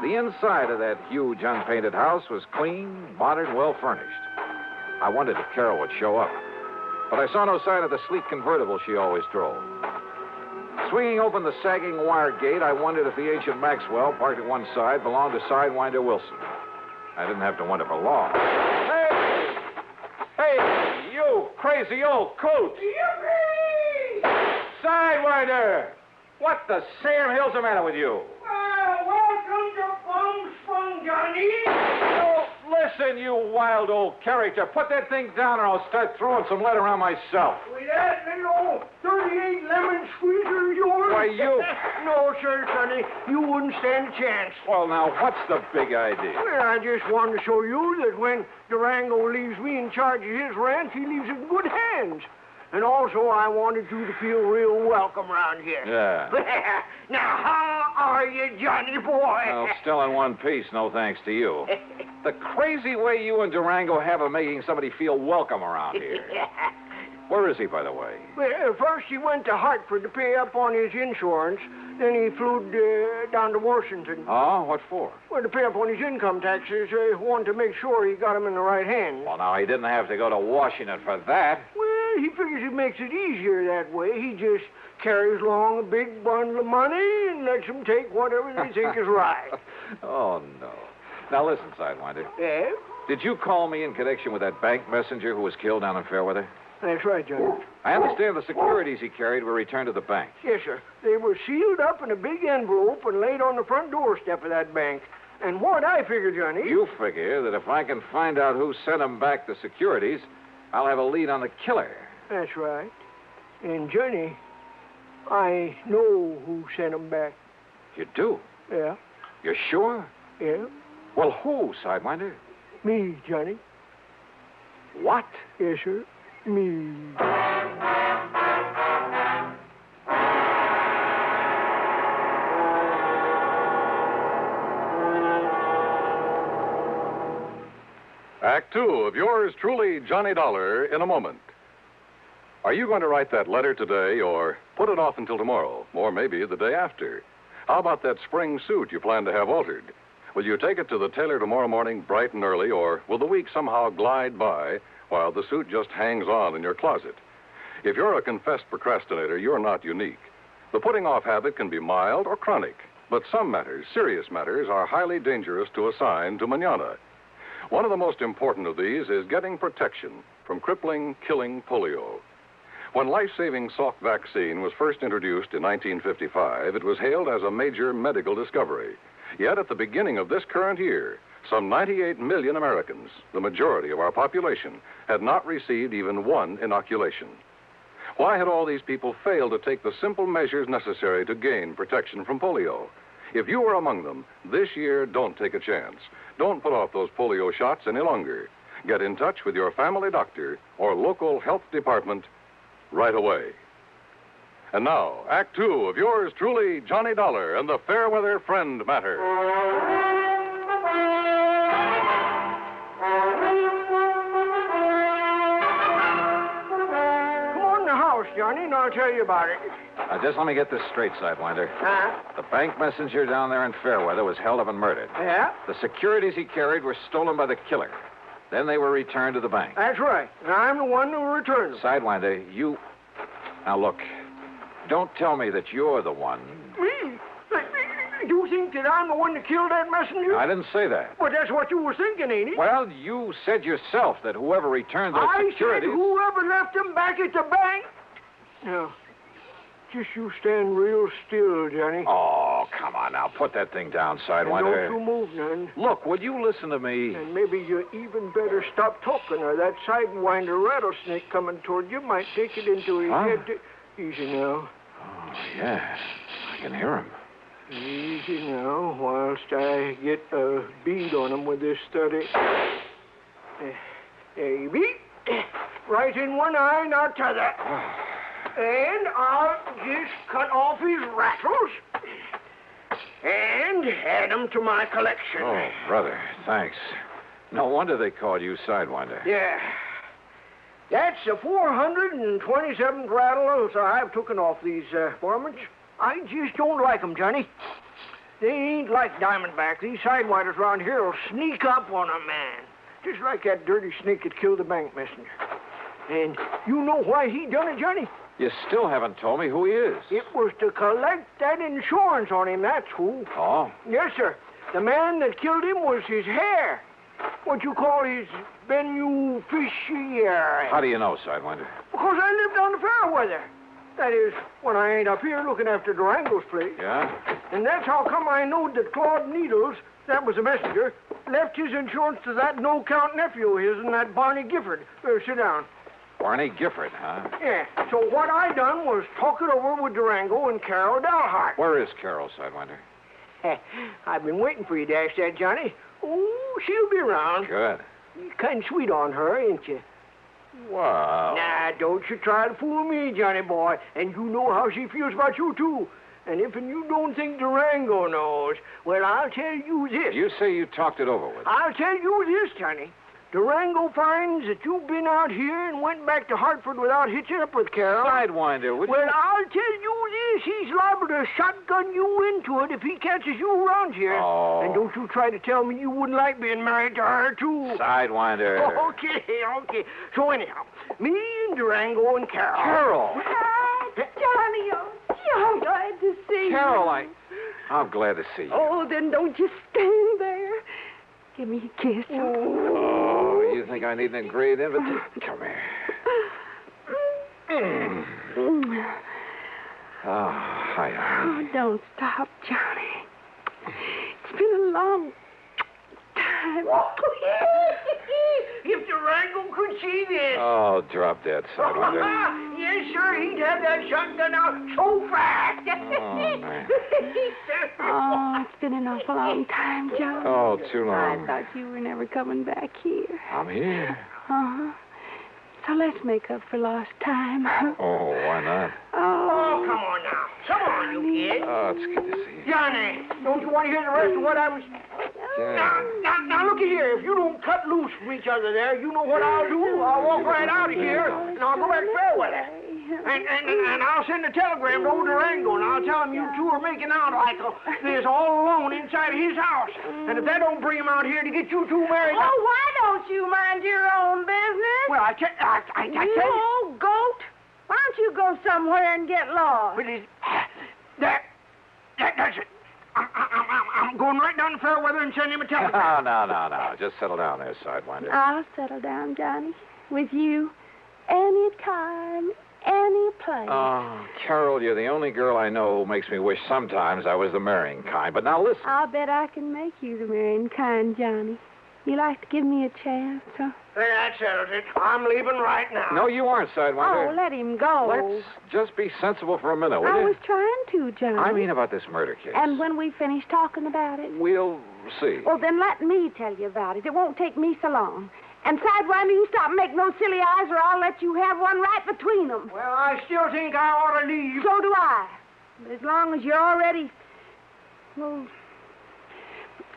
the inside of that huge, unpainted house was clean, modern, well-furnished. I wondered if Carol would show up, but I saw no sign of the sleek convertible she always drove. Swinging open the sagging wire gate, I wondered if the ancient Maxwell, parked at one side, belonged to Sidewinder Wilson. I didn't have to wonder for long. Hey! Hey, you crazy old coot! Yippee! Sidewinder! What the Sam Hill's the matter with you? Welcome to Bum Sprung, Johnny. Oh, listen, you wild old character. Put that thing down or I'll start throwing some lead around myself. With that little 38 lemon squeezer of yours? Why, you... No, sir, Sonny. You wouldn't stand a chance. Well, now, what's the big idea? Well, I just wanted to show you that when Durango leaves me in charge of his ranch, he leaves it in good hands. And also, I wanted you to feel real welcome around here. Yeah. Now, how are you, Johnny boy? Well, still in one piece, no thanks to you. The crazy way you and Durango have of making somebody feel welcome around here. Where is he, by the way? Well, first he went to Hartford to pay up on his insurance. Then he flew down to Washington. Oh, what for? Well, to pay up on his income taxes. Wanted to make sure he got them in the right hands. Well, now, he didn't have to go to Washington for that. Well, he figures it makes it easier that way. He just carries along a big bundle of money and lets them take whatever they think is right. Oh, no. Now, listen, Sidewinder. Yeah? Did you call me in connection with that bank messenger who was killed down in Fairweather? That's right, Johnny. I understand the securities he carried were returned to the bank. Yes, sir. They were sealed up in a big envelope and laid on the front doorstep of that bank. And what I figure, Johnny... You figure that if I can find out who sent them back the securities, I'll have a lead on the killer. That's right. And, Johnny, I know who sent them back. You do? Yeah. You're sure? Yeah. Well, who, Sidewinder? Me, Johnny. What? Yes, sir. Me. Act two of yours truly, Johnny Dollar, in a moment. Are you going to write that letter today or put it off until tomorrow, or maybe the day after? How about that spring suit you plan to have altered? Will you take it to the tailor tomorrow morning bright and early, or will the week somehow glide by while the suit just hangs on in your closet? If you're a confessed procrastinator, you're not unique. The putting off habit can be mild or chronic, but some matters, serious matters, are highly dangerous to assign to mañana. One of the most important of these is getting protection from crippling, killing polio. When life-saving Salk vaccine was first introduced in 1955, it was hailed as a major medical discovery. Yet at the beginning of this current year, some 98 million Americans, the majority of our population, had not received even one inoculation. Why had all these people failed to take the simple measures necessary to gain protection from polio? If you were among them, this year, don't take a chance. Don't put off those polio shots any longer. Get in touch with your family doctor or local health department right away. And now, Act Two of yours truly, Johnny Dollar and the Fairweather Friend Matter. Come on in the house, Johnny, and I'll tell you about it. Now, just let me get this straight, Sidewinder. Huh? The bank messenger down there in Fairweather was held up and murdered. Yeah? The securities he carried were stolen by the killer. Then they were returned to the bank. That's right. And I'm the one who returned them. Sidewinder, you... Now, look. Don't tell me that you're the one. Me? You think that I'm the one that killed that messenger? I didn't say that. But that's what you were thinking, ain't it? Well, you said yourself that whoever returned those securities... I said whoever left them back at the bank. Now, just you stand real still, Johnny. Oh, come on now. Put that thing down, Sidewinder. And don't you move none. Look, would you listen to me? And maybe you even better stop talking, or that Sidewinder rattlesnake coming toward you might take it into his head to... Easy now. Oh, yes. I can hear him. Easy now, whilst I get a bead on him with this study. Maybe. Right in one eye, not t'other. And I'll just cut off his rattles and add them to my collection. Oh, brother, thanks. No wonder they called you Sidewinder. Yeah. That's the 427th rattle I've taken off these varmints. I just don't like 'em, Johnny. They ain't like Diamondback. These sidewinders around here will sneak up on a man. Just like that dirty snake that killed the bank messenger. And you know why he done it, Johnny? You still haven't told me who he is. It was to collect that insurance on him, that's who. Oh? Yes, sir. The man that killed him was his hair. What you call his beneficiary. How do you know, Sidewinder? Because I lived on the Fairweather. That is, when I ain't up here looking after Durango's place. Yeah? And that's how come I knowed that Claude Needles, that was the messenger, left his insurance to that no-count nephew of his and that Barney Gifford. Sit down. Barney Gifford, huh? Yeah. So what I done was talk it over with Durango and Carol Dalhart. Where is Carol, Sidewinder? I've been waiting for you to ask that, Johnny. Oh, she'll be around. Good. You're kind of sweet on her, ain't you? Wow. Nah, don't you try to fool me, Johnny boy. And you know how she feels about you, too. And if you don't think Durango knows, well, I'll tell you this. You say you talked it over with her. I'll tell you this, Johnny. Durango finds that you've been out here and went back to Hartford without hitching up with Carol. Sidewinder, would well, you... I'll tell you this. He's liable to shotgun you into it if he catches you around here. Oh. And don't you try to tell me you wouldn't like being married to her, too. Sidewinder. Okay. So anyhow, me and Durango and Carol. Carol. Hi, Johnny. I'm glad to see you. Carol, I'm glad to see you. Oh, then don't just stand there. Give me a kiss. Oh, you think I need an engraved invitation? Come here. Oh, hi. Oh, don't stop, Johnny. It's been a long time. If Durango could see this. Oh, drop that, Sidewinder. Yes, sir. He'd have that shotgun out so fast. Oh, man. Oh, it's been an awful long time, John. Oh, too long. I thought you were never coming back here. I'm here. Uh-huh. So let's make up for lost time. Oh, why not? Oh, come on now. Come on, you kid. Oh, it's good to see you. Johnny, don't you want to hear the rest of what I was... Now, look at here. If you don't cut loose from each other there, you know what I'll do. I'll walk right out of here, and I'll go back to Fairweather. And I'll send a telegram to old Durango, and I'll tell him you two are making out like this all alone inside of his house. And if that don't bring him out here to get you two married... Oh, why don't you mind your own business? Well, I tell you... You old goat. Why don't you go somewhere and get lost? But that's it. I'm going right down to Fairweather and send him a telegram. No. Just settle down there, Sidewinder. I'll settle down, Johnny. With you. Anytime, any place. Oh, Carol, you're the only girl I know who makes me wish sometimes I was the marrying kind. But now listen. I'll bet I can make you the marrying kind, Johnny. You like to give me a chance, huh? That settles it. I'm leaving right now. No, you aren't, Sidewinder. Oh, let him go. Let's just be sensible for a minute, will I you? was trying to, Johnny. I mean about this murder case. And when we finish talking about it? We'll see. Well, then let me tell you about it. It won't take me so long. And Sidewinder, you stop making those silly eyes or I'll let you have one right between them. Well, I still think I ought to leave. So do I. But as long as you're already...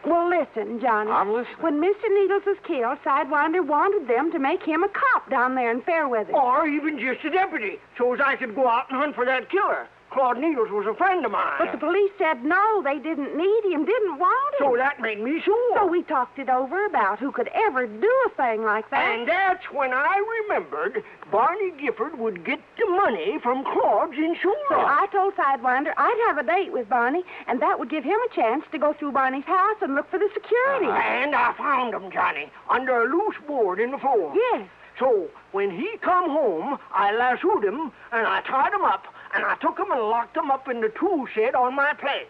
Well, listen, Johnny. I'm listening. When Mr. Needles was killed, Sidewinder wanted them to make him a cop down there in Fairweather. Or even just a deputy, so as I could go out and hunt for that killer. Claude Needles was a friend of mine. But the police said no, they didn't need him, didn't want him. So that made me sure. So we talked it over about who could ever do a thing like that. And that's when I remembered Barney Gifford would get the money from Claude's insurance. So I told Sidewinder I'd have a date with Barney, and that would give him a chance to go through Barney's house and look for the security. And I found him, Johnny, under a loose board in the floor. Yes. So when he come home, I lassoed him, and I tied him up, and I took him and locked him up in the tool shed on my place.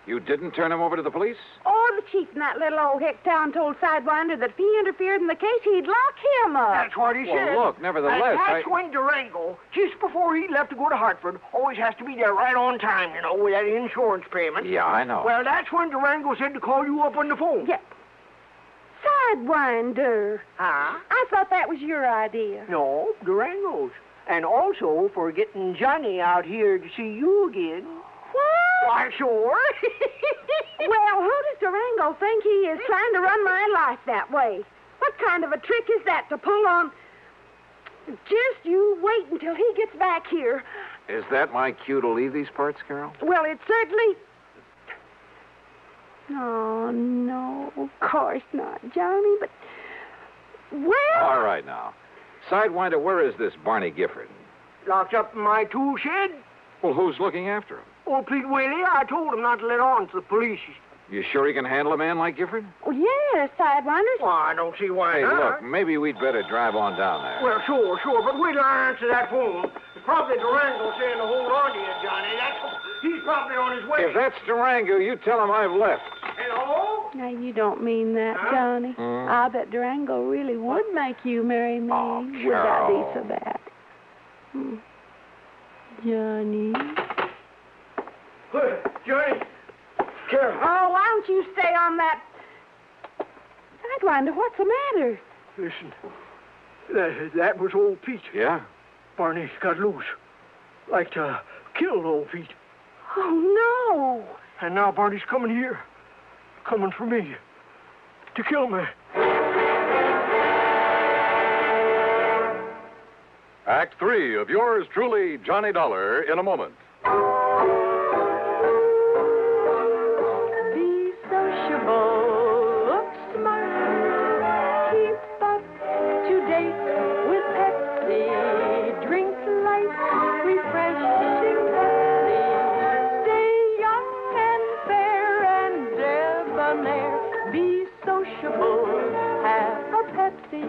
You didn't turn him over to the police? Oh, the chief in that little old hick town told Sidewinder that if he interfered in the case, he'd lock him up. That's what he said. Well, look, nevertheless, and that's when Durango, just before he left to go to Hartford, always has to be there right on time, you know, with that insurance payment. Yeah, I know. Well, that's when Durango said to call you up on the phone. Yeah. Sidewinder. Huh? I thought that was your idea. No, Durango's. And also for getting Johnny out here to see you again. What? Why, sure. Well, who does Durango think he is trying to run my life that way? What kind of a trick is that to pull on? Just you wait until he gets back here. Is that my cue to leave these parts, Carol? Well, it certainly... Oh, no, of course not, Johnny, but... Well... All right, now. Sidewinder, where is this Barney Gifford? Locked up in my tool shed. Well, who's looking after him? Oh, Pete Whaley, I told him not to let on to the police. You sure he can handle a man like Gifford? Oh, yes, Sidewinder. Well, I don't see why Hey, not. look, maybe we'd better drive on down there. Well, sure, but wait till I answer that phone. It's probably Durango saying to hold on to you, Johnny. He's probably on his way. If that's Durango, you tell him I've left. Hello? Now, you don't mean that, Johnny. I bet Durango really would make you marry me. Would that be so bad? Johnny. Johnny. Carol. Oh, why don't you stay on that... Sidewinder, what's the matter? Listen, that was old Pete. Yeah? Barney got loose. Like to kill old Pete. Oh, no. And now Barney's coming here. Coming for me. To kill me. Act 3 of yours truly, Johnny Dollar, in a moment. Be sociable, look smart, keep up to date with Pepsi, drink light, refreshing Pepsi, stay young and fair and debonair, be sociable, have a Pepsi.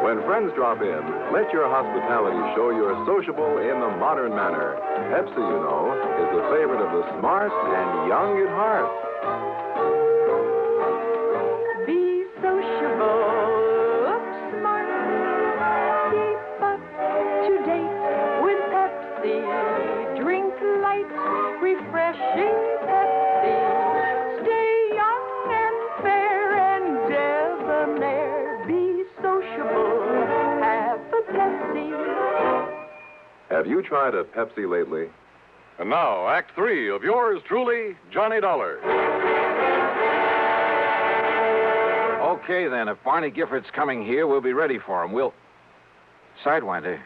When friends drop in, let your hospitality show you're sociable in the modern manner. Pepsi, you know, is the favorite of the smart and young at heart. Be sociable, look smart, keep up to date with Pepsi, drink light, refreshing Pepsi, stay young and fair and debonair, be sociable, have a Pepsi. Have you tried a Pepsi lately? And now, Act 3 of yours truly, Johnny Dollar. Okay, then. If Barney Gifford's coming here, we'll be ready for him. We'll... Sidewinder,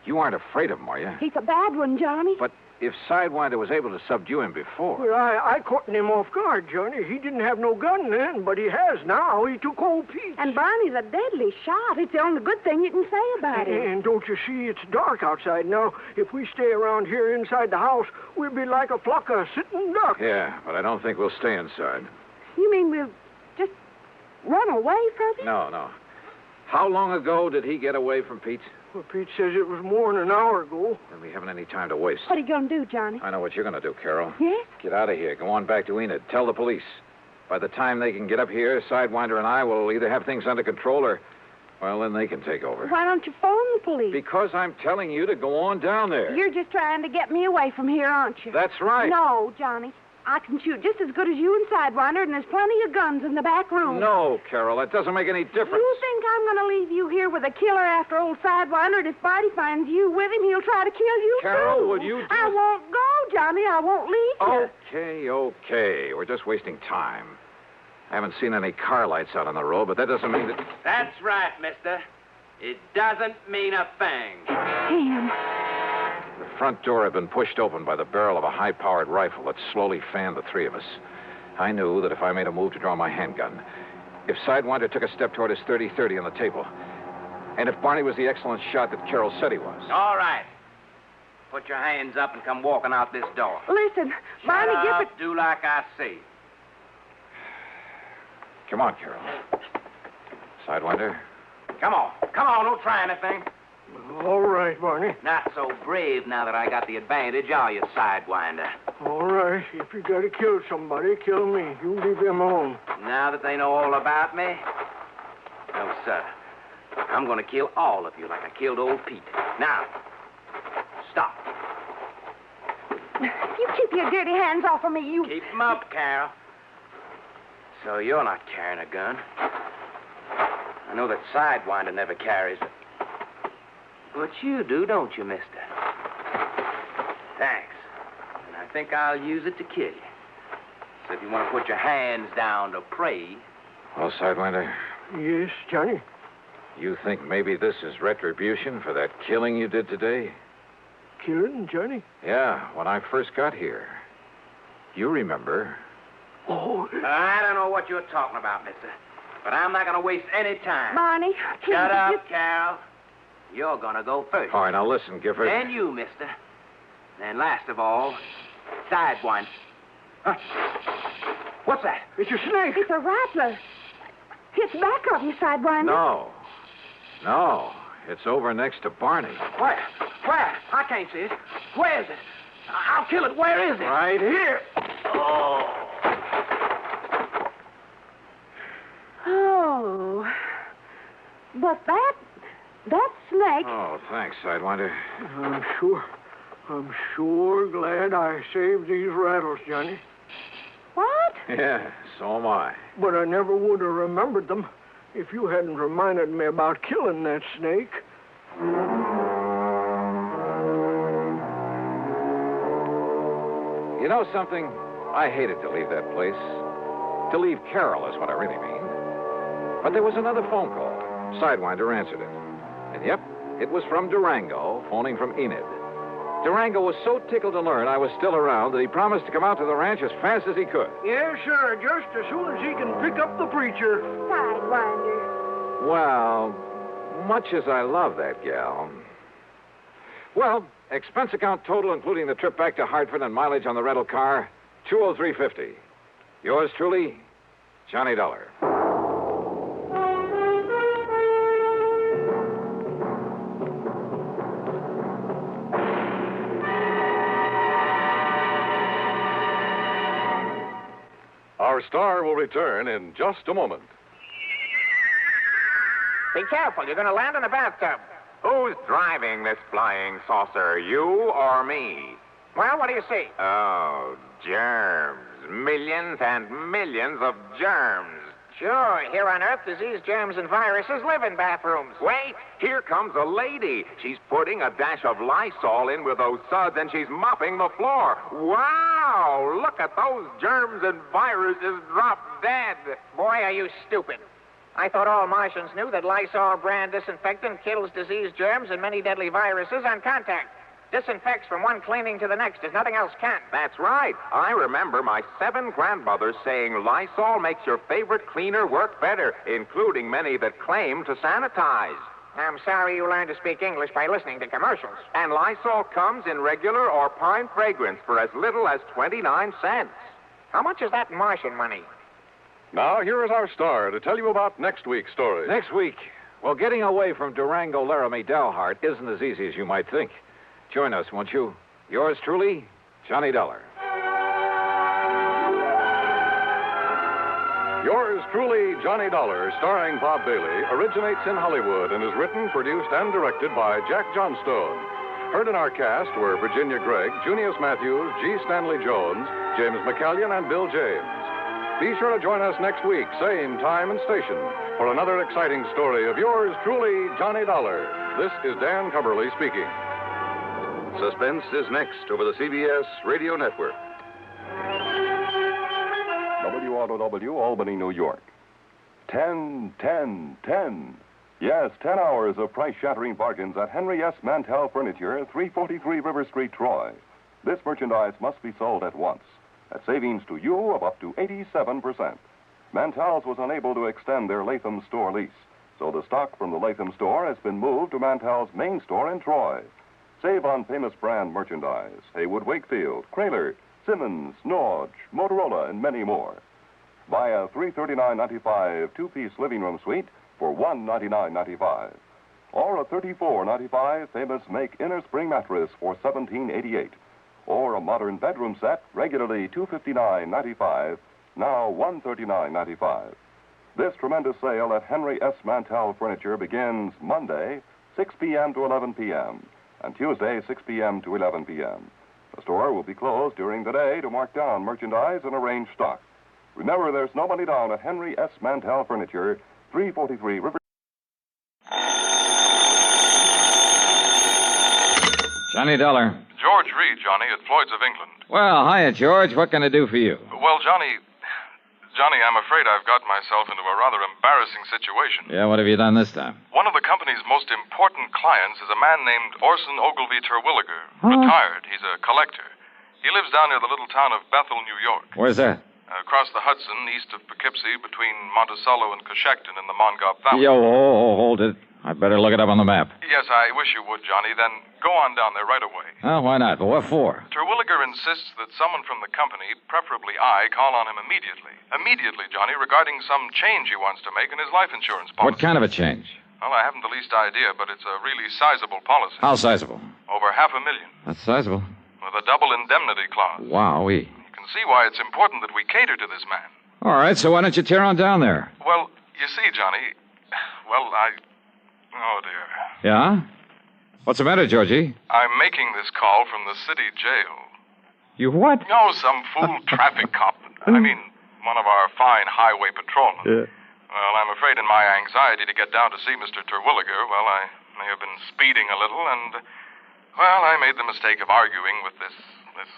you aren't afraid of him, are you? He's a bad one, Johnny. But if Sidewinder was able to subdue him before... Well, I caught him off guard, Johnny. He didn't have no gun then, but he has now. He took old Pete. And Barney's a deadly shot. It's the only good thing you can say about him. And don't you see, it's dark outside now. If we stay around here inside the house, we'll be like a flock of sitting ducks. Yeah, but I don't think we'll stay inside. You mean we'll just run away from him? No. How long ago did he get away from Pete? Well, Pete says it was more than an hour ago. Then we haven't any time to waste. What are you going to do, Johnny? I know what you're going to do, Carol. Yes? Get out of here. Go on back to Enid. Tell the police. By the time they can get up here, Sidewinder and I will either have things under control or, well, then they can take over. Why don't you phone the police? Because I'm telling you to go on down there. You're just trying to get me away from here, aren't you? That's right. No, Johnny. I can shoot just as good as you and Sidewinder, and there's plenty of guns in the back room. No, Carol, that doesn't make any difference. You think I'm going to leave you here with a killer after old Sidewinder, and if Barney finds you with him, he'll try to kill you, Carol, too. will you just... I won't go, Johnny. I won't leave you. Okay. We're just wasting time. I haven't seen any car lights out on the road, but that doesn't mean that... That's right, mister. It doesn't mean a thing. Damn. The front door had been pushed open by the barrel of a high-powered rifle that slowly fanned the three of us. I knew that if I made a move to draw my handgun, if Sidewinder took a step toward his .30-30 on the table, and if Barney was the excellent shot that Carol said he was. All right. Put your hands up and come walking out this door. Listen, Barney Gifford... Do like I say. Come on, Carol. Sidewinder. Come on, don't try anything. All right, Barney. Not so brave now that I got the advantage, are you, Sidewinder? All right. If you got to kill somebody, kill me. You leave them alone. Now that they know all about me? No, sir. I'm going to kill all of you like I killed old Pete. Now, stop. You keep your dirty hands off of me, you... Keep them up, Carol. So you're not carrying a gun. I know that Sidewinder never carries it. But you do, don't you, mister? Thanks. And I think I'll use it to kill you. So if you want to put your hands down to pray... Well, Sidewinder, Yes, Johnny? you think maybe this is retribution for that killing you did today? Killing, Johnny? Yeah, when I first got here. You remember. Oh. I don't know what you're talking about, mister. But I'm not going to waste any time. Barney, please. Shut up, Carol. You're going to go first. All right, now listen, Gifford. Then you, mister. Then last of all, Sidewinder. Huh? What's that? It's a snake. It's a rattler. It's back of you, Sidewinder. No. No. It's over next to Barney. Where? Where? I can't see it. Where is it? I'll kill it. Where is it? Right here. Oh. But that snake... Oh, thanks, Sidewinder. I'm sure glad I saved these rattles, Johnny. What? Yeah, so am I. But I never would have remembered them if you hadn't reminded me about killing that snake. You know something? I hated to leave that place. To leave Carol is what I really mean. But there was another phone call. Sidewinder answered it. And yep, it was from Durango, phoning from Enid. Durango was so tickled to learn I was still around that he promised to come out to the ranch as fast as he could. Yes, sir, just as soon as he can pick up the preacher. Sidewinder. Well, much as I love that gal. Well, expense account total, including the trip back to Hartford and mileage on the rental car, $203.50. Yours truly, Johnny Dollar. Our star will return in just a moment. Be careful. You're going to land in a bathtub. Who's driving this flying saucer, you or me? Well, what do you see? Oh, germs. Millions and millions of germs. Sure. Here on Earth, disease, germs, and viruses live in bathrooms. Wait. Here comes a lady. She's putting a dash of Lysol in with those suds, and she's mopping the floor. Wow! Look at those germs and viruses drop dead. Boy, are you stupid. I thought all Martians knew that Lysol brand disinfectant kills disease, germs, and many deadly viruses on contact. Disinfects from one cleaning to the next as nothing else can. That's right. I remember my 7 grandmothers saying Lysol makes your favorite cleaner work better, including many that claim to sanitize. I'm sorry you learned to speak English by listening to commercials. And Lysol comes in regular or pine fragrance for as little as 29 cents. How much is that Martian money? Now, here is our star to tell you about next week's story. Next week, well, getting away from Durango Laramie Dalhart isn't as easy as you might think. Join us, won't you? Yours truly, Johnny Dollar. Yours truly, Johnny Dollar, starring Bob Bailey, originates in Hollywood and is written, produced, and directed by Jack Johnstone. Heard in our cast were Virginia Gregg, Junius Matthews, G. Stanley Jones, James McCallion, and Bill James. Be sure to join us next week, same time and station, for another exciting story of yours truly, Johnny Dollar. This is Dan Cumberly speaking. Suspense is next over the CBS Radio Network. WROW, Albany, New York. 10, 10, 10. Yes, 10 hours of price-shattering bargains at Henry S. Mantell Furniture, 343 River Street, Troy. This merchandise must be sold at once, at savings to you of up to 87%. Mantell's was unable to extend their Latham store lease, so the stock from the Latham store has been moved to Mantell's main store in Troy. Save on famous brand merchandise, Haywood Wakefield, Kraler, Simmons, Norge, Motorola, and many more. Buy a $339.95 two-piece living room suite for $199.95. Or a $34.95 famous Make Inner Spring mattress for $17.88. Or a modern bedroom set, regularly $259.95, now $139.95. This tremendous sale at Henry S. Mantell Furniture begins Monday, 6 p.m. to 11 p.m., and Tuesday, 6 p.m. to 11 p.m. The store will be closed during the day to mark down merchandise and arrange stock. Remember, there's no money down at Henry S. Mantell Furniture, 343 River. Johnny Dollar. George Reed, Johnny, at Floyd's of England. Well, hiya, George. What can I do for you? Well, Johnny, I'm afraid I've got myself into a rather embarrassing situation. Yeah, what have you done this time? One of the company's most important clients is a man named Orson Ogilvy Terwilliger, Huh? retired. He's a collector. He lives down near the little town of Bethel, New York. Where's that? Across the Hudson, east of Poughkeepsie, between Monticello and Coshecton in the Mongauk Valley. Yo, hold it. I better look it up on the map. Yes, I wish you would, Johnny. Then go on down there right away. Oh, why not? But what for? Terwilliger insists that someone from the company, preferably I, call on him immediately. Immediately, Johnny, regarding some change he wants to make in his life insurance policy. What kind of a change? Well, I haven't the least idea, but it's a really sizable policy. How sizable? Over $500,000. That's sizable. With a double indemnity clause. Wowee. You can see why it's important that we cater to this man. All right, so why don't you tear on down there? Well, you see, Johnny, oh, dear. Yeah? What's the matter, Georgie? I'm making this call from the city jail. You what? No, some fool traffic cop. I mean, one of our fine highway patrolmen. Yeah. Well, I'm afraid in my anxiety to get down to see Mr. Terwilliger, well, I may have been speeding a little, and, well, I made the mistake of arguing with this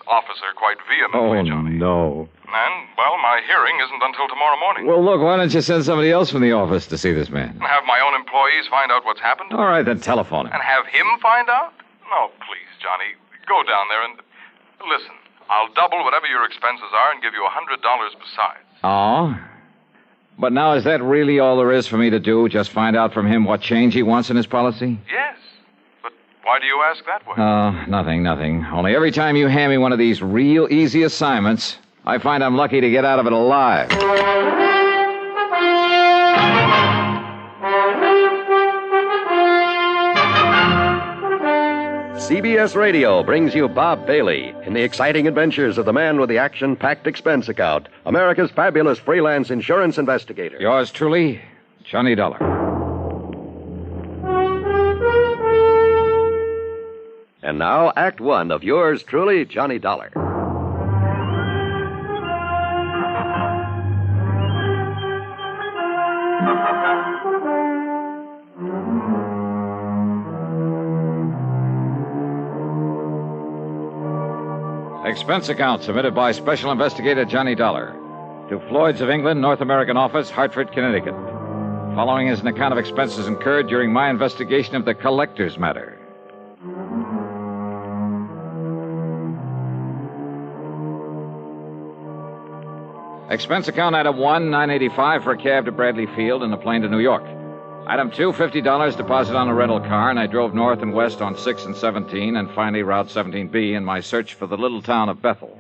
officer quite vehemently, Johnny. No. And, well, my hearing isn't until tomorrow morning. Well, look, why don't you send somebody else from the office to see this man? And have my own employees find out what's happened? All right, then telephone him. And have him find out? No, please, Johnny. Go down there and... Listen, I'll double whatever your expenses are and give you $100 besides. Oh? But now, is that really all there is for me to do? Just find out from him what change he wants in his policy? Yes. But why do you ask that way? Nothing. Only every time you hand me one of these real easy assignments, I find I'm lucky to get out of it alive. CBS Radio brings you Bob Bailey in the exciting adventures of the man with the action-packed expense account, America's fabulous freelance insurance investigator. Yours truly, Johnny Dollar. And now, Act One of yours truly, Johnny Dollar. Expense account submitted by Special Investigator Johnny Dollar to Floyd's of England, North American Office, Hartford, Connecticut. Following is an account of expenses incurred during my investigation of the collector's matter. Expense account item 1, $9.85 for a cab to Bradley Field and a plane to New York. Item 2, $50 deposit on a rental car, and I drove north and west on 6 and 17 and finally Route 17B in my search for the little town of Bethel.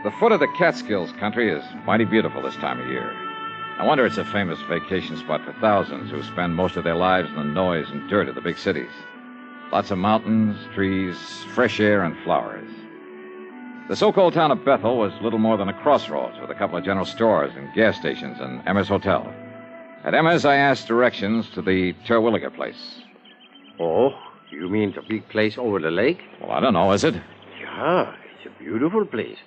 The foot of the Catskills country is mighty beautiful this time of year. I wonder it's a famous vacation spot for thousands who spend most of their lives in the noise and dirt of the big cities. Lots of mountains, trees, fresh air, and flowers. The so-called town of Bethel was little more than a crossroads with a couple of general stores and gas stations and Emma's Hotel. At Emma's, I asked directions to the Terwilliger place. Oh, you mean the big place over the lake? Well, I don't know, is it? Yeah, it's a beautiful place.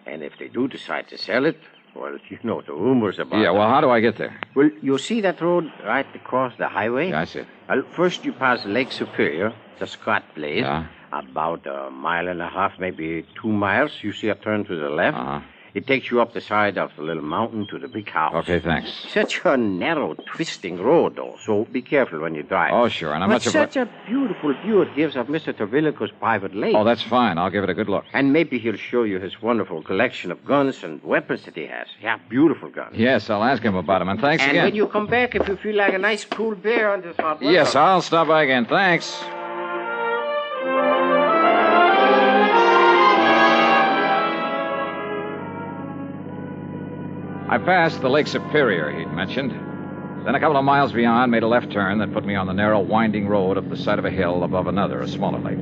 And if they do decide to sell it, well, you know the rumors about it. Yeah, well, how do I get there? Well, you see that road right across the highway? Yeah, I see it. Well, first you pass Lake Superior, the Scott place. Yeah. About a mile and a half, maybe 2 miles. You see a turn to the left. Uh-huh. It takes you up the side of the little mountain to the big house. Okay, thanks. Such a narrow, twisting road, though, so be careful when you drive. Oh, sure, and I'm but not sure... such a beautiful view it gives of Mr. Terwilliger's private lake. Oh, that's fine. I'll give it a good look. And maybe he'll show you his wonderful collection of guns and weapons that he has. Yeah, beautiful guns. Yes, I'll ask him about them, and thanks again. And when you come back, if you feel like a nice cool beer on this hot weather... Yes, I'll stop by again. Thanks. I passed the Lake Superior he'd mentioned. Then a couple of miles beyond, made a left turn that put me on the narrow, winding road up the side of a hill above another, a smaller lake.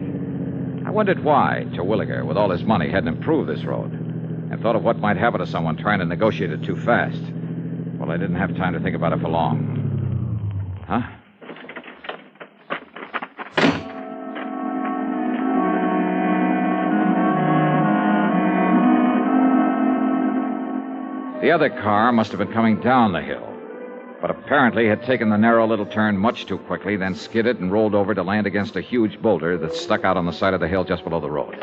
I wondered why Terwilliger, with all his money, hadn't improved this road, and thought of what might happen to someone trying to negotiate it too fast. Well, I didn't have time to think about it for long. Huh? The other car must have been coming down the hill, but apparently had taken the narrow little turn much too quickly, then skidded and rolled over to land against a huge boulder that stuck out on the side of the hill just below the road.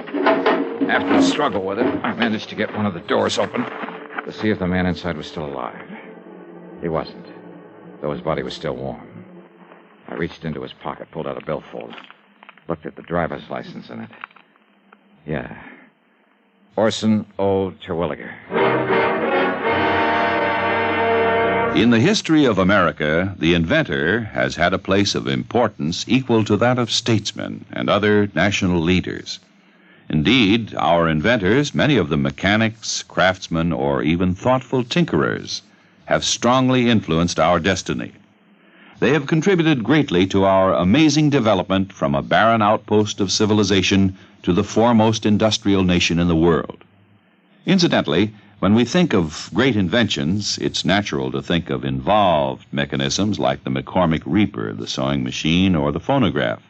After a struggle with it, I managed to get one of the doors open to see if the man inside was still alive. He wasn't, though his body was still warm. I reached into his pocket, pulled out a billfold, looked at the driver's license in it. Yeah. Arson O. Terwilliger. In the history of America, the inventor has had a place of importance equal to that of statesmen and other national leaders. Indeed, our inventors, many of them mechanics, craftsmen, or even thoughtful tinkerers, have strongly influenced our destiny. They have contributed greatly to our amazing development from a barren outpost of civilization to the foremost industrial nation in the world. Incidentally, when we think of great inventions, it's natural to think of involved mechanisms like the McCormick Reaper, the sewing machine, or the phonograph.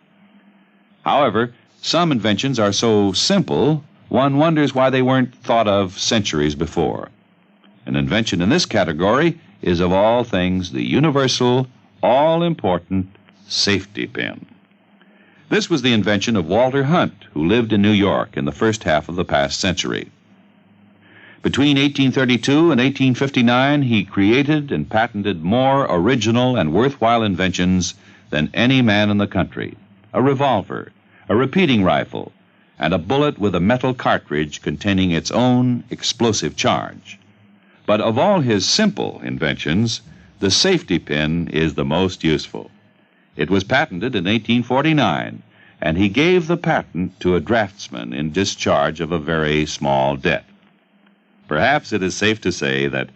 However, some inventions are so simple, one wonders why they weren't thought of centuries before. An invention in this category is, of all things, the universal, all-important safety pin. This was the invention of Walter Hunt, who lived in New York in the first half of the past century. Between 1832 and 1859, he created and patented more original and worthwhile inventions than any man in the country. A revolver, a repeating rifle, and a bullet with a metal cartridge containing its own explosive charge. But of all his simple inventions, the safety pin is the most useful. It was patented in 1849, and he gave the patent to a draftsman in discharge of a very small debt. Perhaps it is safe to say that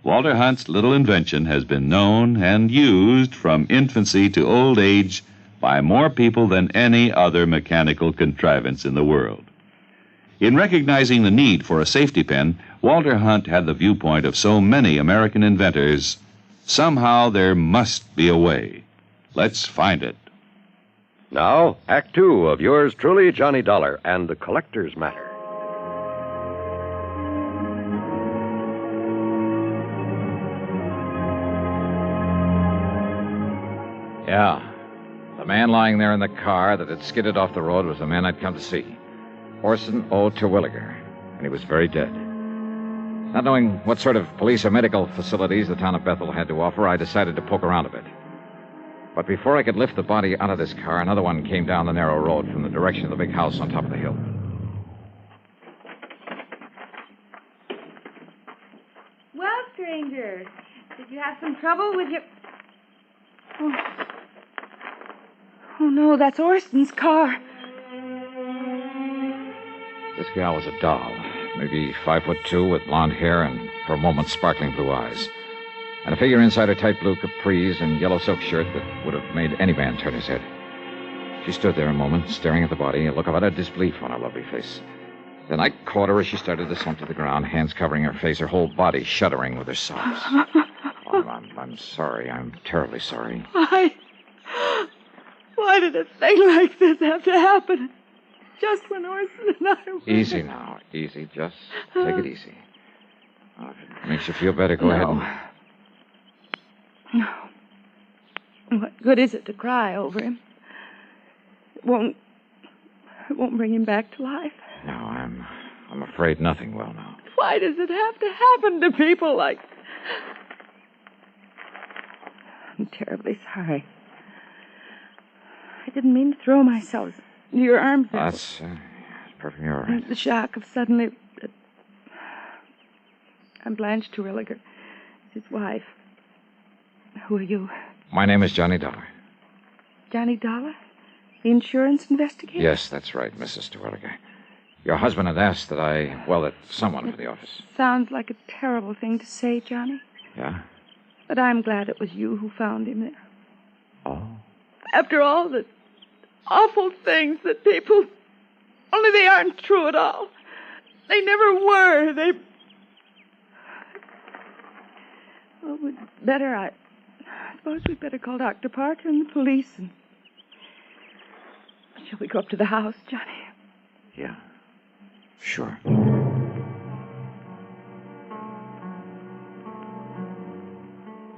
Walter Hunt's little invention has been known and used from infancy to old age by more people than any other mechanical contrivance in the world. In recognizing the need for a safety pin, Walter Hunt had the viewpoint of so many American inventors. Somehow there must be a way. Let's find it. Now, Act Two of yours truly, Johnny Dollar, and the Collector's Matter. Yeah. The man lying there in the car that had skidded off the road was the man I'd come to see. Arson O. Terwilliger. And he was very dead. Not knowing what sort of police or medical facilities the town of Bethel had to offer, I decided to poke around a bit. But before I could lift the body out of this car, another one came down the narrow road from the direction of the big house on top of the hill. Well, stranger, did you have some trouble with your... Oh, no, that's Orson's car. This gal was a doll, maybe 5'2", with blonde hair and, for a moment, sparkling blue eyes. And a figure inside her tight blue capris and yellow silk shirt that would have made any man turn his head. She stood there a moment, staring at the body, a look of utter disbelief on her lovely face. Then I caught her as she started to slump to the ground, hands covering her face, her whole body shuddering with her sobs. I'm sorry. I'm terribly sorry. Why did a thing like this have to happen? Just when Arson and I were... Easy now. Easy. Just take it easy. If it makes you feel better, go ahead and... No. What good is it to cry over him? It won't bring him back to life. No, I'm afraid nothing will now. Why does it have to happen to people like... I'm terribly sorry. I didn't mean to throw myself into your arms. That's perfectly all right. The shock of suddenly... I'm Blanche Terwilliger, his wife. Who are you? My name is Johnny Dollar. Johnny Dollar? The insurance investigator? Yes, that's right, Mrs. Terwilliger. Your husband had asked that someone for the office. Sounds like a terrible thing to say, Johnny. Yeah? But I'm glad it was you who found him there. Oh? After all the awful things that people... Only they aren't true at all. They never were. Well, we'd better... I suppose we'd better call Dr. Parker and the police and... Shall we go up to the house, Johnny? Yeah. Sure.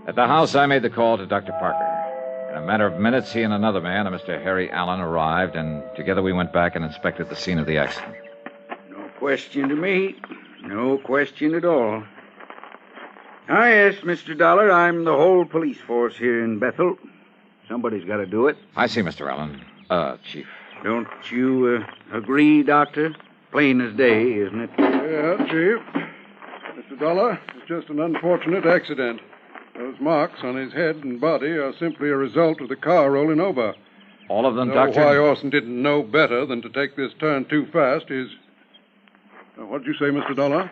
At the house, I made the call to Dr. Parker. In a matter of minutes, he and another man, a Mr. Harry Allen, arrived, and together we went back and inspected the scene of the accident. No question to me. No question at all. Ah, yes, Mr. Dollar, I'm the whole police force here in Bethel. Somebody's got to do it. I see, Mr. Allen. Chief. Don't you agree, Doctor? Plain as day, isn't it? Yeah, Chief. Mr. Dollar, it's just an unfortunate accident. Those marks on his head and body are simply a result of the car rolling over. All of them, Doctor? Why Arson didn't know better than to take this turn too fast is... what did you say, Mr. Dollar?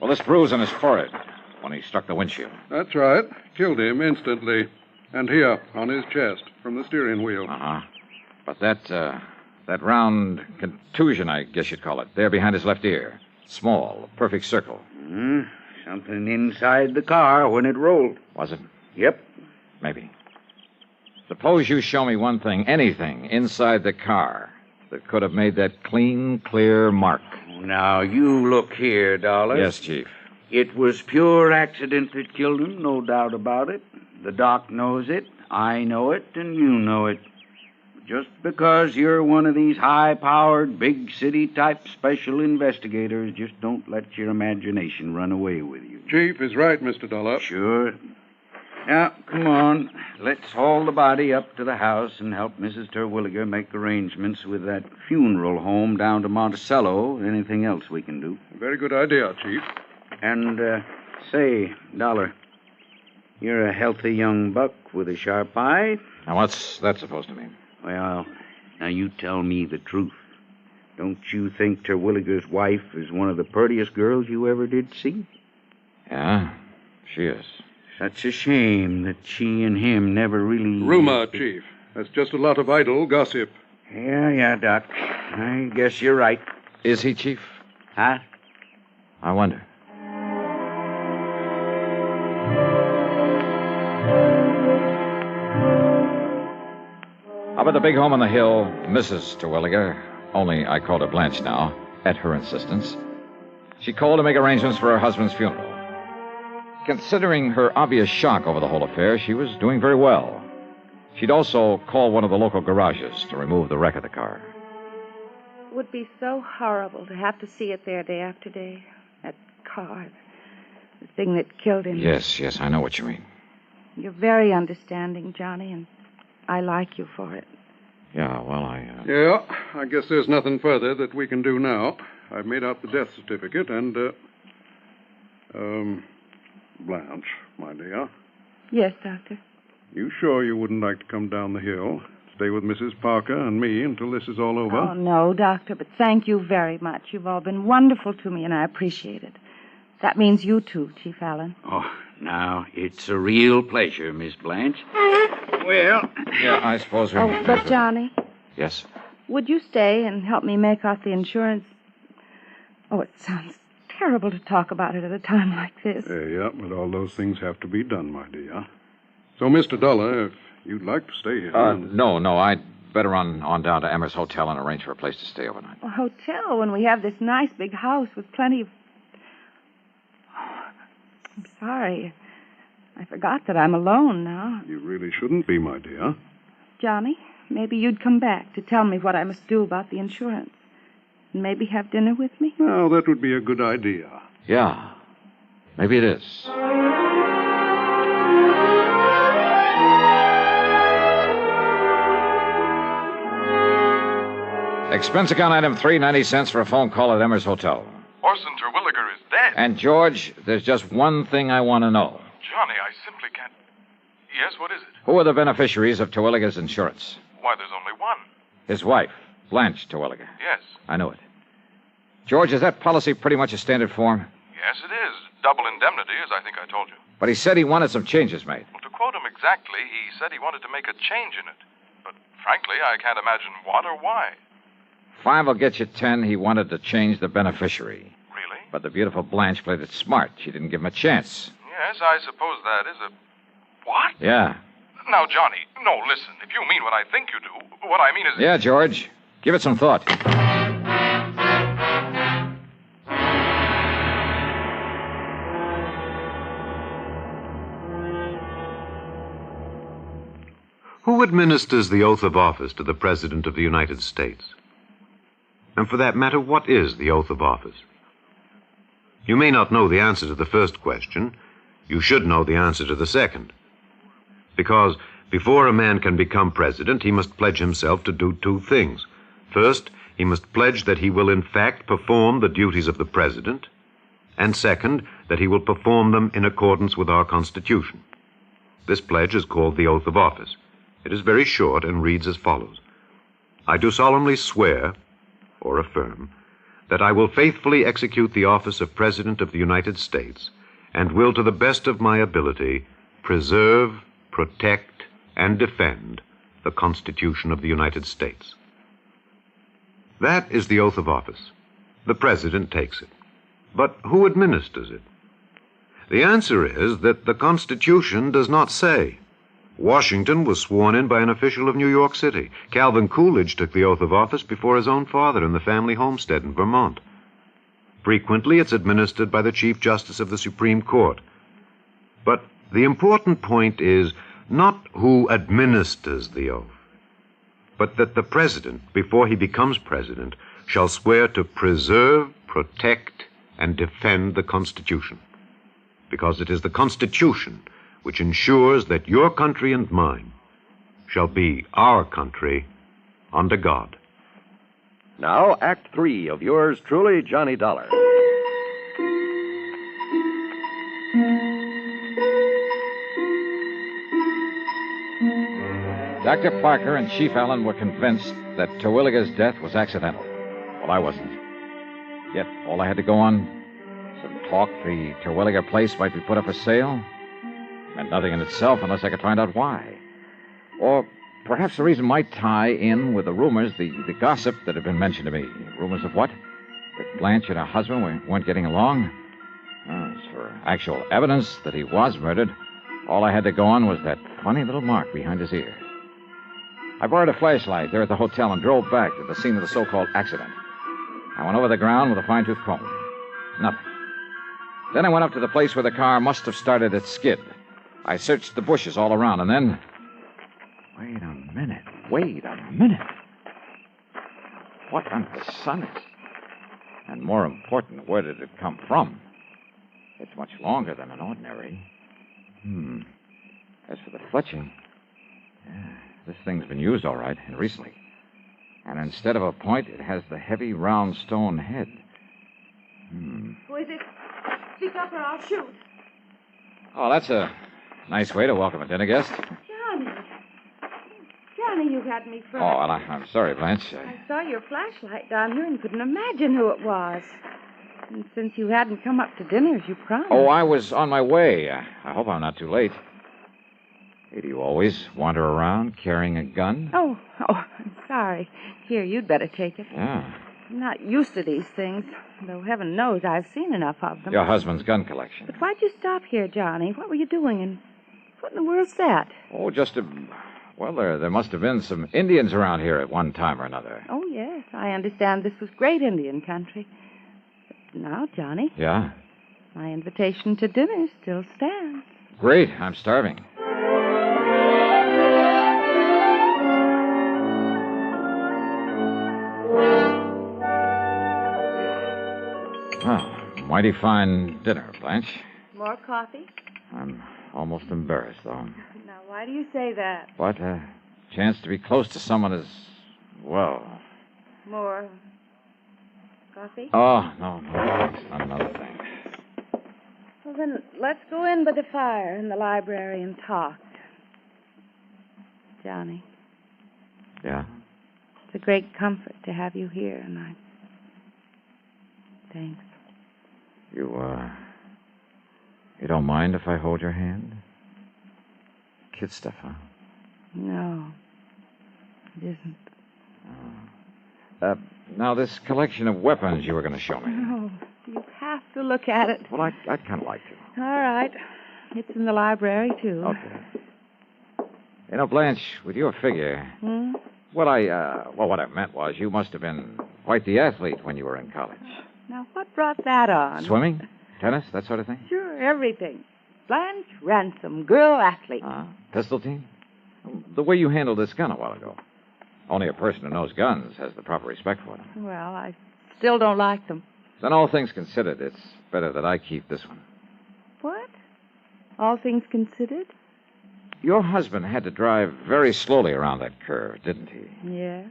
Well, this bruise on his forehead when he struck the windshield. That's right. Killed him instantly. And here, on his chest, from the steering wheel. Uh-huh. But that round contusion, I guess you'd call it, there behind his left ear. Small, perfect circle. Something inside the car when it rolled. Was it? Yep. Maybe. Suppose you show me one thing, anything, inside the car that could have made that clean, clear mark. Now, you look here, Dollar. Yes, Chief. It was pure accident that killed him, no doubt about it. The doc knows it, I know it, and you know it. Just because you're one of these high-powered, big-city-type special investigators, just don't let your imagination run away with you. Chief is right, Mr. Dollar. Sure. Now, come on. Let's haul the body up to the house and help Mrs. Terwilliger make arrangements with that funeral home down to Monticello. Anything else we can do. Very good idea, Chief. And, say, Dollar, you're a healthy young buck with a sharp eye. Now, what's that supposed to mean? Well, now you tell me the truth. Don't you think Terwilliger's wife is one of the prettiest girls you ever did see? Yeah, she is. Such a shame that she and him never really... Rumor, Chief. That's just a lot of idle gossip. Yeah, Doc. I guess you're right. Is he, Chief? Huh? I wonder. Up at the big home on the hill, Mrs. Terwilliger, only I called her Blanche now, at her insistence, she called to make arrangements for her husband's funeral. Considering her obvious shock over the whole affair, she was doing very well. She'd also called one of the local garages to remove the wreck of the car. It would be so horrible to have to see it there day after day. That car, the thing that killed him. Yes, I know what you mean. You're very understanding, Johnny, and I like you for it. Yeah, well, Yeah, I guess there's nothing further that we can do now. I've made out the death certificate and, Blanche, my dear. Yes, Doctor. You sure you wouldn't like to come down the hill, stay with Mrs. Parker and me until this is all over? Oh, no, Doctor, but thank you very much. You've all been wonderful to me, and I appreciate it. That means you too, Chief Allen. Oh, now, it's a real pleasure, Miss Blanche. Well... Yeah, I suppose we... Oh, but Johnny... Yes? Would you stay and help me make out the insurance? Oh, it sounds terrible to talk about it at a time like this. Yeah, but all those things have to be done, my dear. So, Mr. Dollar, if you'd like to stay here... No, I'd better run on down to Emmer's Hotel and arrange for a place to stay overnight. A hotel when we have this nice big house with plenty of... I'm sorry. I forgot that I'm alone now. You really shouldn't be, my dear. Johnny, maybe you'd come back to tell me what I must do about the insurance. And maybe have dinner with me? Well, that would be a good idea. Yeah, maybe it is. Expense account item 3, 90 cents for a phone call at Emmer's Hotel. Arson Terwilliger is dead. And, George, there's just one thing I want to know. Johnny, I simply can't... Yes, what is it? Who are the beneficiaries of Terwilliger's insurance? Why, there's only one. His wife, Blanche Terwilliger. Yes. I knew it. George, is that policy pretty much a standard form? Yes, it is. Double indemnity, as I think I told you. But he said he wanted some changes made. Well, to quote him exactly, he said he wanted to make a change in it. But frankly, I can't imagine what or why. 5 will get you 10. He wanted to change the beneficiary. Really? But the beautiful Blanche played it smart. She didn't give him a chance. Yes, I suppose that is a... What? Yeah. Now, Johnny, no, listen. If you mean what I think you do, what I mean is... Yeah, George. Give it some thought. Who administers the oath of office to the President of the United States? And for that matter, what is the oath of office? You may not know the answer to the first question. You should know the answer to the second. Because before a man can become president, he must pledge himself to do two things. First, he must pledge that he will in fact perform the duties of the president, and second, that he will perform them in accordance with our Constitution. This pledge is called the oath of office. It is very short and reads as follows. I do solemnly swear, or affirm, that I will faithfully execute the office of President of the United States and will, to the best of my ability, preserve, protect, and defend the Constitution of the United States. That is the oath of office. The President takes it. But who administers it? The answer is that the Constitution does not say. Washington was sworn in by an official of New York City. Calvin Coolidge took the oath of office before his own father in the family homestead in Vermont. Frequently, it's administered by the Chief Justice of the Supreme Court. But the important point is not who administers the oath, but that the President, before he becomes President, shall swear to preserve, protect, and defend the Constitution. Because it is the Constitution which ensures that your country and mine shall be our country under God. Now, Act 3 of yours truly, Johnny Dollar. Dr. Parker and Chief Allen were convinced that Terwilliger's death was accidental. Well, I wasn't. Yet all I had to go on, some talk the Terwilliger place might be put up for sale, meant nothing in itself unless I could find out why. Or perhaps the reason might tie in with the rumors, the gossip that had been mentioned to me. Rumors of what? That Blanche and her husband weren't getting along? As for actual evidence that he was murdered, all I had to go on was that funny little mark behind his ear. I borrowed a flashlight there at the hotel and drove back to the scene of the so-called accident. I went over the ground with a fine-tooth comb. Nothing. Then I went up to the place where the car must have started its skid. I searched the bushes all around, and then... Wait a minute. What under the sun is... And more important, where did it come from? It's much longer than an ordinary. As for the fletching... this thing's been used all right, and recently. And instead of a point, it has the heavy, round stone head. Who is it? Speak up or I'll shoot. Oh, that's a nice way to welcome a dinner guest. Johnny, you had me frightened. Oh, well, I'm sorry, Blanche. I saw your flashlight down here and couldn't imagine who it was. And since you hadn't come up to dinner as you promised... Oh, I was on my way. I hope I'm not too late. Hey, do you always wander around carrying a gun? Oh, I'm sorry. Here, you'd better take it. Yeah. I'm not used to these things, though heaven knows I've seen enough of them. Your husband's gun collection. But why'd you stop here, Johnny? What were you doing, and what in the world's that? Oh, just a... Well, there must have been some Indians around here at one time or another. Oh, yes. I understand this was great Indian country. But now, Johnny... Yeah? My invitation to dinner still stands. Great. I'm starving. Well, mighty fine dinner, Blanche. More coffee? I'm almost embarrassed, though. Now, why do you say that? But a chance to be close to someone is, well... More coffee? Oh, no, thanks. Not another thing. Well, then, let's go in by the fire in the library and talk. Johnny. Yeah? It's a great comfort to have you here, and I... Thanks. You don't mind if I hold your hand? Kid stuff, huh? No, it isn't. Now, this collection of weapons you were going to show me. No, you have to look at it. Well, I'd kind of like to. All right. It's in the library, too. Okay. You know, Blanche, with your figure... What I meant was you must have been quite the athlete when you were in college. Now, what brought that on? Swimming? Tennis? That sort of thing? Sure, everything. Blanche Ransom, girl athlete. Pistol team? The way you handled this gun a while ago. Only a person who knows guns has the proper respect for them. Well, I still don't like them. Then all things considered, it's better that I keep this one. What? All things considered? Your husband had to drive very slowly around that curve, didn't he? Yes.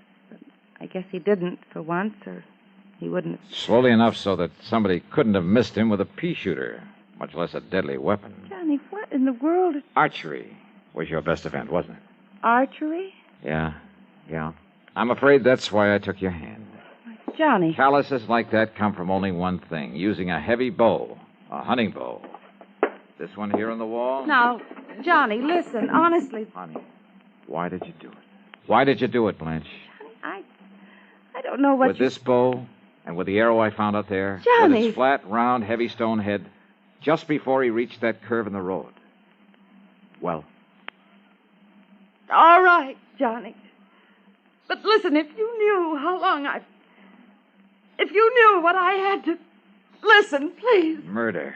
I guess he didn't for once, or he wouldn't have... Slowly enough so that somebody couldn't have missed him with a pea shooter, much less a deadly weapon. Johnny, what in the world... Archery was your best event, wasn't it? Archery? Yeah. I'm afraid that's why I took your hand. Johnny. Calluses like that come from only one thing, using a heavy bow, a hunting bow. This one here on the wall? Now, Johnny, listen, honestly. Honey, why did you do it? Why did you do it, Blanche? I don't know what With this bow and with the arrow I found out there. Johnny. With its flat, round, heavy stone head, just before he reached that curve in the road. Well? All right, Johnny. But listen, if you knew how long If you knew what I had to... Listen, please. Murder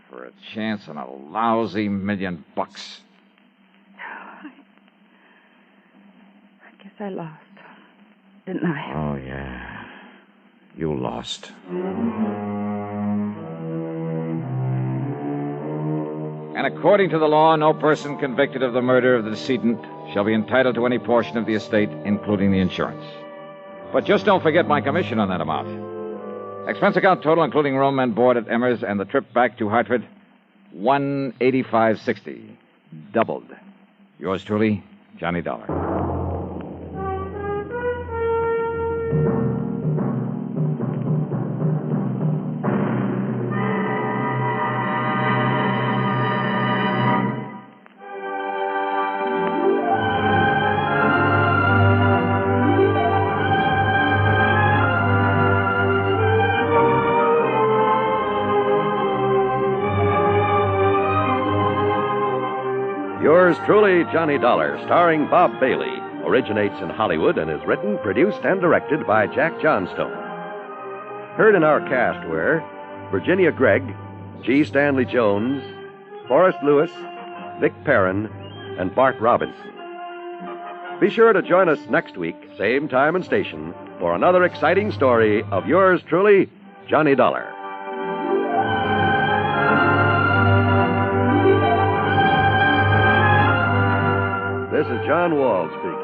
for a chance on a lousy $1,000,000. I guess I lost, didn't I? Oh, yeah. You lost. And according to the law, no person convicted of the murder of the decedent shall be entitled to any portion of the estate, including the insurance. But just don't forget my commission on that amount. Expense account total, including room and board at Emmer's and the trip back to Hartford, $185.60. Doubled. Yours truly, Johnny Dollar. Yours truly, Johnny Dollar, starring Bob Bailey, originates in Hollywood and is written, produced, and directed by Jack Johnstone. Heard in our cast were Virginia Gregg, G. Stanley Jones, Forrest Lewis, Vic Perrin, and Bart Robinson. Be sure to join us next week, same time and station, for another exciting story of yours truly, Johnny Dollar. This is John Wall speaking.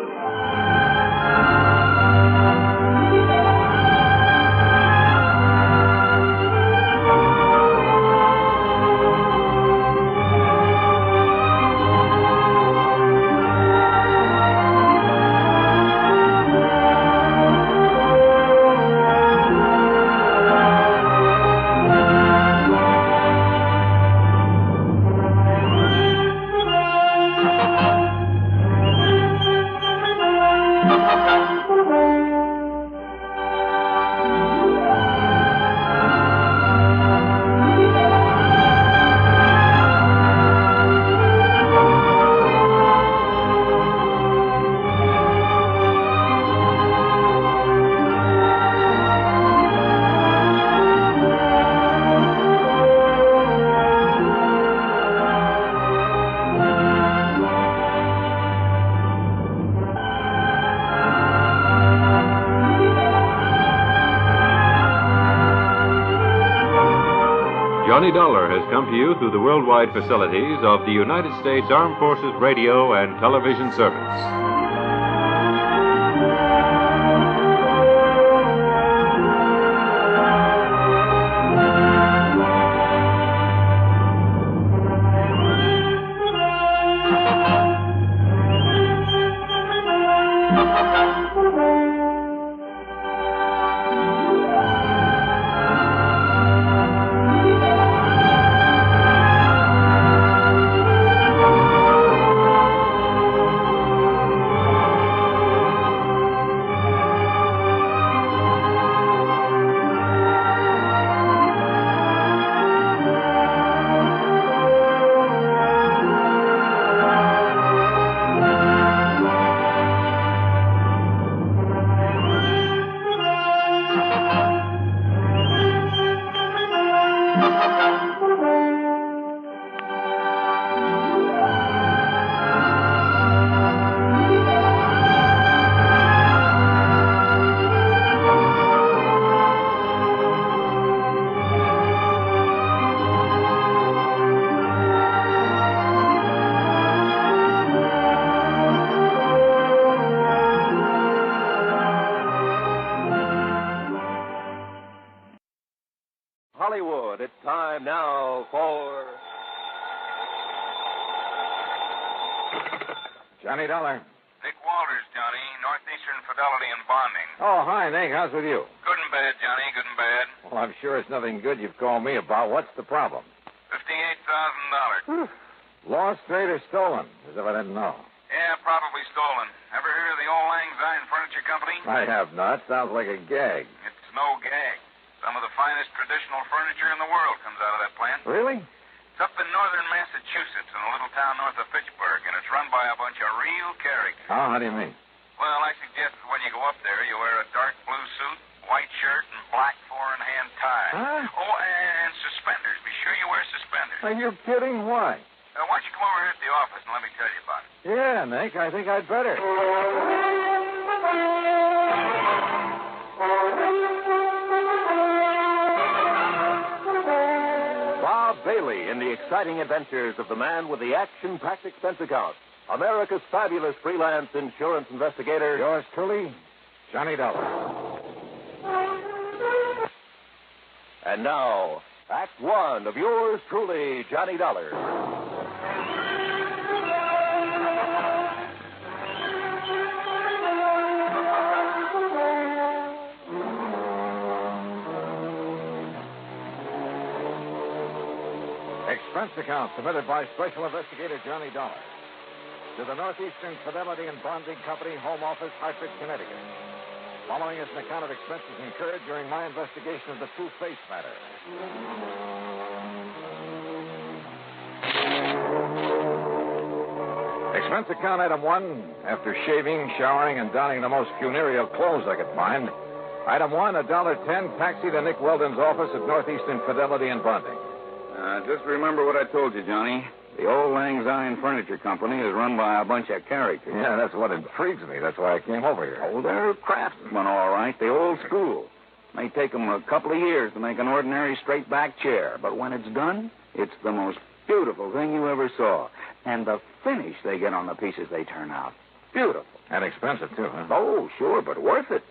Johnny Dollar has come to you through the worldwide facilities of the United States Armed Forces Radio and Television Service. now for... Johnny Dollar. Nick Walters, Johnny. Northeastern Fidelity and Bonding. Oh, hi, Nick. How's with you? Good and bad, Johnny. Good and bad. Well, I'm sure it's nothing good you've called me about. What's the problem? $58,000. Lost, straight, or stolen? As if I didn't know. Yeah, probably stolen. Ever hear of the Old Lang Syne Furniture Company? I have not. Sounds like a gag. It's no gag. Some of the finest traditional furniture in the world comes out of that plant. Really? It's up in northern Massachusetts in a little town north of Fitchburg, and it's run by a bunch of real characters. Oh, how do you mean? Well, I suggest that when you go up there, you wear a dark blue suit, white shirt, and black four-in-hand tie. Huh? Oh, and suspenders. Be sure you wear suspenders. Are you kidding? Why? Why don't you come over here at the office and let me tell you about it? Yeah, Nick, I think I'd better. Bob Bailey in the exciting adventures of the man with the action-packed expense account. America's fabulous freelance insurance investigator. Yours truly, Johnny Dollar. And now, Act One of yours truly, Johnny Dollar. Expense account submitted by Special Investigator Johnny Dollar to the Northeastern Fidelity and Bonding Company, Home Office, Hartford, Connecticut. Following is an account of expenses incurred during my investigation of the Two-Face matter. Expense account item 1, after shaving, showering, and donning the most funereal clothes I could find. Item 1, $1.10, taxi to Nick Weldon's office at Northeastern Fidelity and Bonding. Just remember what I told you, Johnny. The Old Lang Syne Furniture Company is run by a bunch of characters. Yeah, that's what intrigues me. That's why I came over here. Oh, they're craftsmen, all right. The old school. May take them a couple of years to make an ordinary straight-back chair, but when it's done, it's the most beautiful thing you ever saw. And the finish they get on the pieces they turn out. Beautiful. And expensive, too, huh? Oh, sure, but worth it.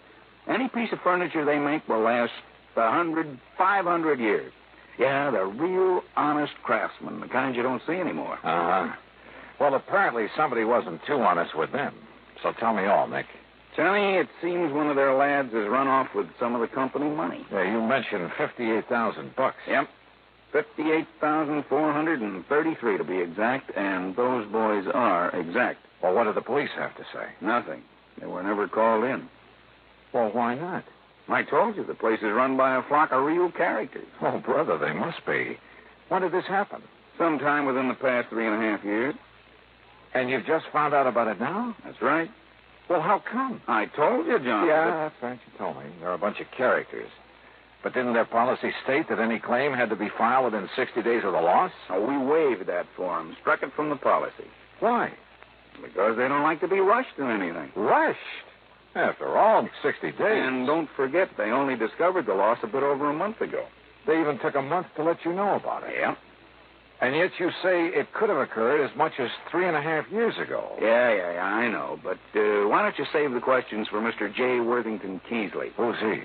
Any piece of furniture they make will last 100, 500 years. Yeah, they're real honest craftsmen, the kind you don't see anymore. Uh-huh. Well, apparently somebody wasn't too honest with them. So tell me all, Nick. Johnny, it seems one of their lads has run off with some of the company money. Yeah, you mentioned $58,000. Yep. 58,433 to be exact, and those boys are exact. Well, what did the police have to say? Nothing. They were never called in. Well, why not? I told you, the place is run by a flock of real characters. Oh, brother, they must be. When did this happen? Sometime within the past 3.5 years. And you've just found out about it now? That's right. Well, how come? I told you, John. Yeah, that's right. You told me. They're a bunch of characters. But didn't their policy state that any claim had to be filed within 60 days of the loss? Oh, we waived that for them. Struck it from the policy. Why? Because they don't like to be rushed to anything. Rushed? After all, 60 days. And don't forget, they only discovered the loss a bit over a month ago. They even took a month to let you know about it. Yeah. And yet you say it could have occurred as much as 3.5 years ago. Yeah, I know. But why don't you save the questions for Mr. J. Worthington Keesley? Who's he?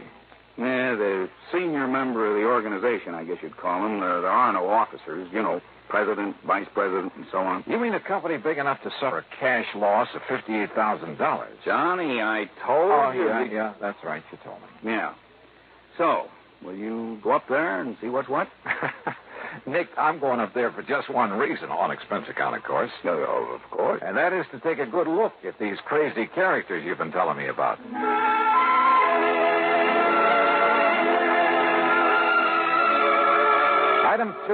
Yeah, the senior member of the organization, I guess you'd call him. There are no officers, you know, president, vice president, and so on. You mean a company big enough to suffer a cash loss of $58,000? Johnny, I told you. Yeah, that's right. You told me. Yeah. So, will you go up there and see what's what? Nick, I'm going up there for just one reason, on expense account, of course. Oh, of course. And that is to take a good look at these crazy characters you've been telling me about. Item 2,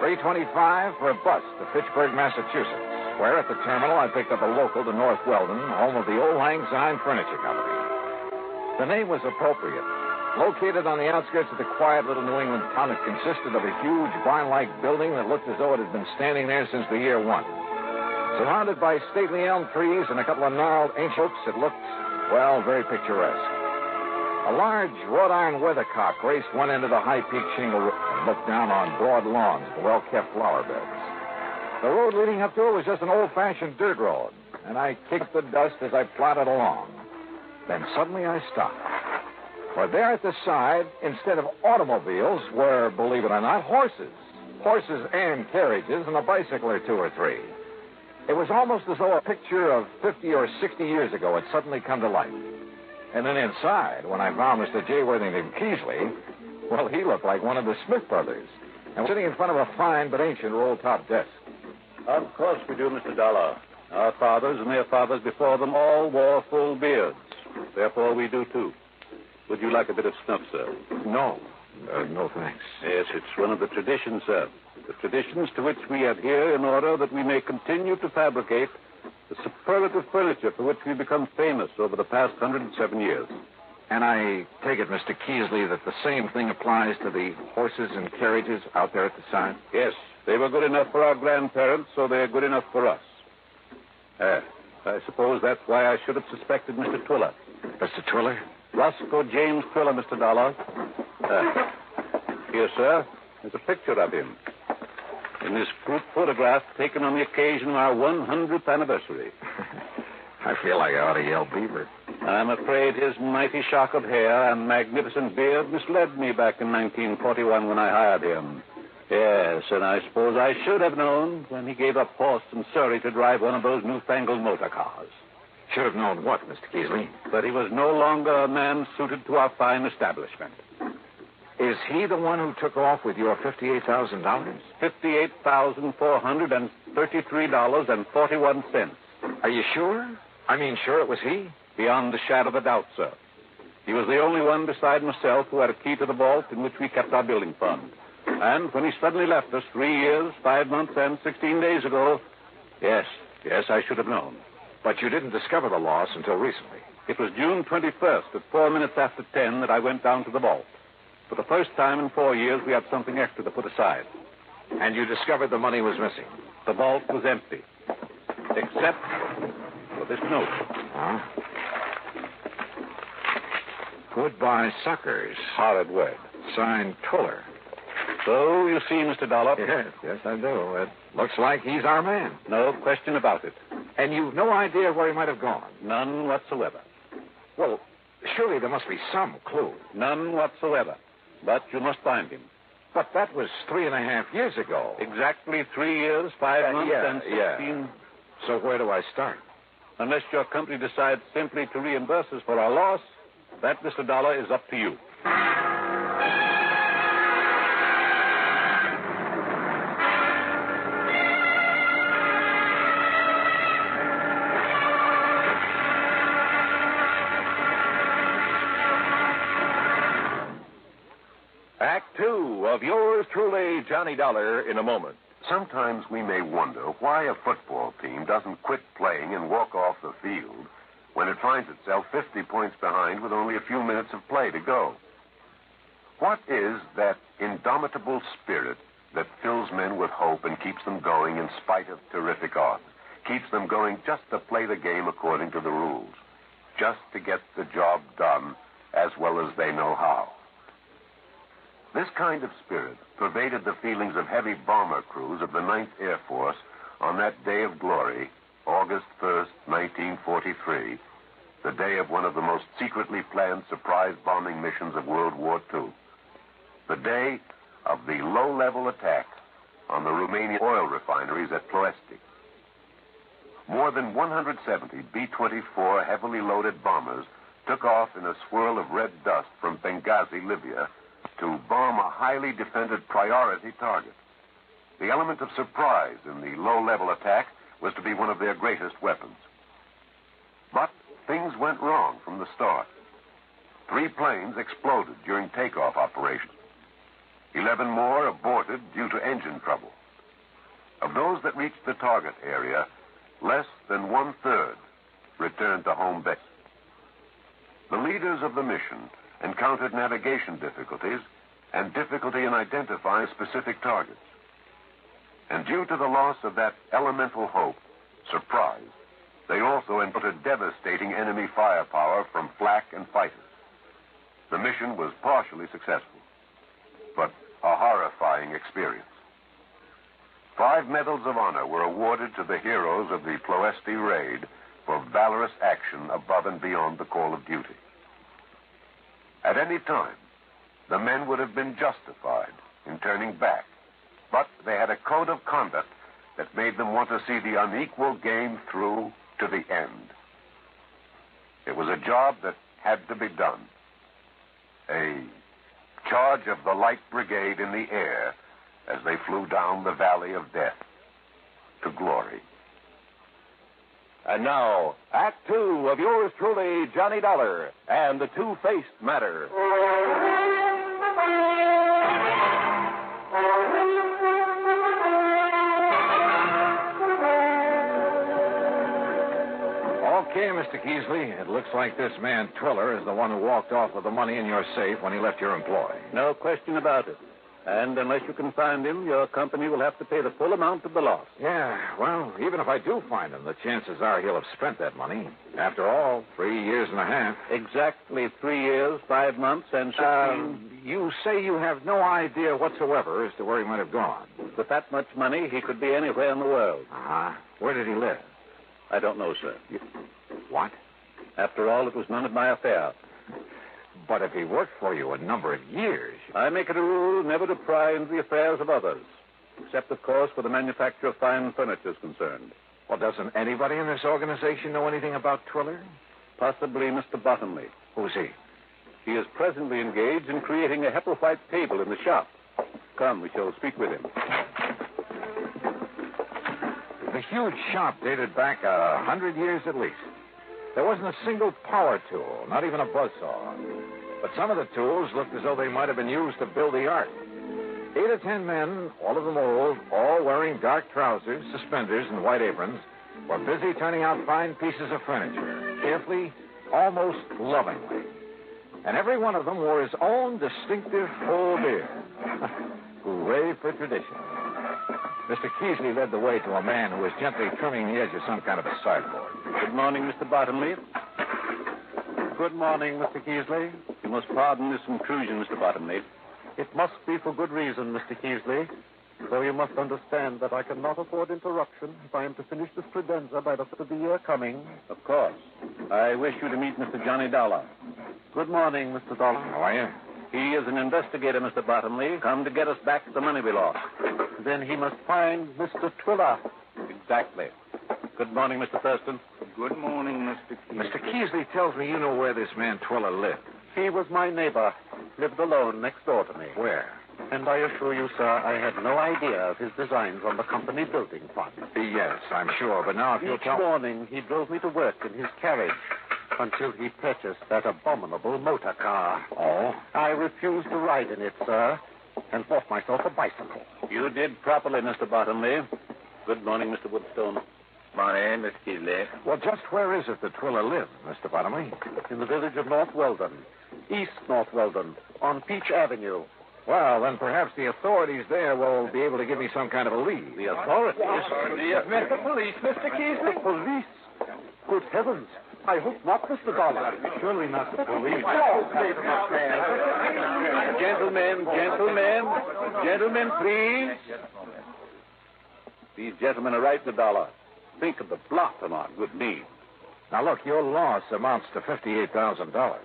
$3.25 for a bus to Fitchburg, Massachusetts, where at the terminal I picked up a local to North Weldon, home of the Old Lang Syne Furniture Company. The name was appropriate. Located on the outskirts of the quiet little New England town, it consisted of a huge barn-like building that looked as though it had been standing there since the year 1. Surrounded by stately elm trees and a couple of gnarled ancient oaks, it looked, well, very picturesque. A large wrought iron weathercock raced one end of the high-peaked shingle roof and looked down on broad lawns and well-kept flower beds. The road leading up to it was just an old-fashioned dirt road, and I kicked the dust as I plodded along. Then suddenly I stopped. For there at the side, instead of automobiles, were, believe it or not, horses. Horses and carriages, and a bicycle or two or three. It was almost as though a picture of 50 or 60 years ago had suddenly come to life. And then inside, when I found Mr. J. Worthington Keesley, well, he looked like one of the Smith brothers, and sitting in front of a fine but ancient roll-top desk. Of course we do, Mr. Dollar. Our fathers and their fathers before them all wore full beards. Therefore, we do, too. Would you like a bit of snuff, sir? No. No, thanks. Yes, it's one of the traditions, sir. The traditions to which we adhere in order that we may continue to fabricate the superlative furniture for which we've become famous over the past 107 years. And I take it, Mr. Keesley, that the same thing applies to the horses and carriages out there at the side? Yes, they were good enough for our grandparents, so they're good enough for us. I suppose that's why I should have suspected Mr. Twiller. Mr. Twiller? Roscoe James Twiller, Mr. Dollar. Here, sir, there's a picture of him. In this group photograph taken on the occasion of our 100th anniversary. I feel like I ought to yell beaver. I'm afraid his mighty shock of hair and magnificent beard misled me back in 1941 when I hired him. Yes, and I suppose I should have known when he gave up horse and surrey to drive one of those newfangled motor cars. Should have known what, Mr. Keesley? That he was no longer a man suited to our fine establishment. Is he the one who took off with your $58,000? $58,433.41. Are you sure? I mean, sure it was he? Beyond a shadow of a doubt, sir. He was the only one beside myself who had a key to the vault in which we kept our building fund. And when he suddenly left us 3 years, 5 months, and 16 days ago, yes, I should have known. But you didn't discover the loss until recently. It was June 21st at 4 minutes after 10 that I went down to the vault. For the first time in 4 years, we had something extra to put aside. And you discovered the money was missing? The vault was empty. Except for this note. Huh? Goodbye, suckers. Horrid word. Signed Twiller. So, you see, Mr. Dollar? Yes, I do. It looks like he's our man. No question about it. And you've no idea where he might have gone? None whatsoever. Well, surely there must be some clue. None whatsoever. But you must find him. But that was 3.5 years ago. Exactly 3 years, 5 months, and 16... Yeah. So where do I start? Unless your company decides simply to reimburse us for our loss, that, Mr. Dollar, is up to you. Act 2 of yours truly, Johnny Dollar, in a moment. Sometimes we may wonder why a football team doesn't quit playing and walk off the field when it finds itself 50 points behind with only a few minutes of play to go. What is that indomitable spirit that fills men with hope and keeps them going in spite of terrific odds? Keeps them going just to play the game according to the rules, just to get the job done as well as they know how. This kind of spirit pervaded the feelings of heavy bomber crews of the 9th Air Force on that day of glory, August 1st, 1943, the day of one of the most secretly planned surprise bombing missions of World War II. The day of the low-level attack on the Romanian oil refineries at Ploiești. More than 170 B-24 heavily loaded bombers took off in a swirl of red dust from Benghazi, Libya, to bomb a highly defended priority target. The element of surprise in the low-level attack was to be one of their greatest weapons. But things went wrong from the start. 3 planes exploded during takeoff operations. 11 more aborted due to engine trouble. Of those that reached the target area, less than 1/3 returned to home base. The leaders of the mission encountered navigation difficulties and difficulty in identifying specific targets. And due to the loss of that elemental hope, surprise, they also encountered devastating enemy firepower from flak and fighters. The mission was partially successful, but a horrifying experience. 5 medals of honor were awarded to the heroes of the Ploiești raid for valorous action above and beyond the call of duty. At any time, the men would have been justified in turning back. But they had a code of conduct that made them want to see the unequal game through to the end. It was a job that had to be done. A charge of the Light Brigade in the air as they flew down the valley of death to glory. And now, Act Two of yours truly, Johnny Dollar, and the Two-Faced Matter. Okay, Mr. Keasley, it looks like this man Twiller is the one who walked off with the money in your safe when he left your employ. No question about it. And unless you can find him, your company will have to pay the full amount of the loss. Yeah, well, even if I do find him, the chances are he'll have spent that money. After all, 3 years and a half. Exactly 3 years, 5 months, and 16... You say you have no idea whatsoever as to where he might have gone. With that much money, he could be anywhere in the world. Uh-huh. Where did he live? I don't know, sir. What? After all, it was none of my affair. But if he worked for you a number of years... I make it a rule never to pry into the affairs of others. Except, of course, where the manufacture of fine furniture is concerned. Well, doesn't anybody in this organization know anything about Twiller? Possibly Mr. Bottomley. Who's he? He is presently engaged in creating a Hepplewhite table in the shop. Come, we shall speak with him. The huge shop dated back 100 years at least. There wasn't a single power tool, not even a buzzsaw. But some of the tools looked as though they might have been used to build the ark. 8 or 10 men, all of them old, all wearing dark trousers, suspenders, and white aprons, were busy turning out fine pieces of furniture, carefully, almost lovingly. And every one of them wore his own distinctive full beard. Hooray for tradition. Mr. Keasley led the way to a man who was gently trimming the edge of some kind of a sideboard. Good morning, Mr. Bottomley. Good morning, Mr. Keasley. You must pardon this intrusion, Mr. Bottomley. It must be for good reason, Mr. Keasley. So you must understand that I cannot afford interruption if I am to finish this credenza by the end of the year coming. Of course. I wish you to meet Mr. Johnny Dollar. Good morning, Mr. Dollar. How are you? He is an investigator, Mr. Bottomley, come to get us back the money we lost. Then he must find Mr. Twiller. Exactly. Good morning, Mr. Thurston. Good morning, Mr. Keasley. Mr. Keasley tells me you know where this man Twiller lived. He was my neighbor. Lived alone next door to me. Where? And I assure you, sir, I had no idea of his designs on the company building fund. Yes, I'm sure. But now if you'll tell... Each morning he drove me to work in his carriage until he purchased that abominable motor car. Oh? I refused to ride in it, sir, and bought myself a bicycle. You did properly, Mr. Bottomley. Good morning, Mr. Woodstone. Morning, Miss Keasley. Well, just where is it that Twiller lived, Mr. Bottomley? In the village of North Weldon. East North Weldon, on Peach Avenue. Well, then perhaps the authorities there will be able to give me some kind of a lead. The authorities? Mr. Police, Mr. Keasley. The police? Good heavens. I hope not, Mr. Dollar. Surely not the police. Gentlemen, please. These gentlemen are right, Mr. Dollar. Think of the blot on our good name. Now, look, your loss amounts to $58,000.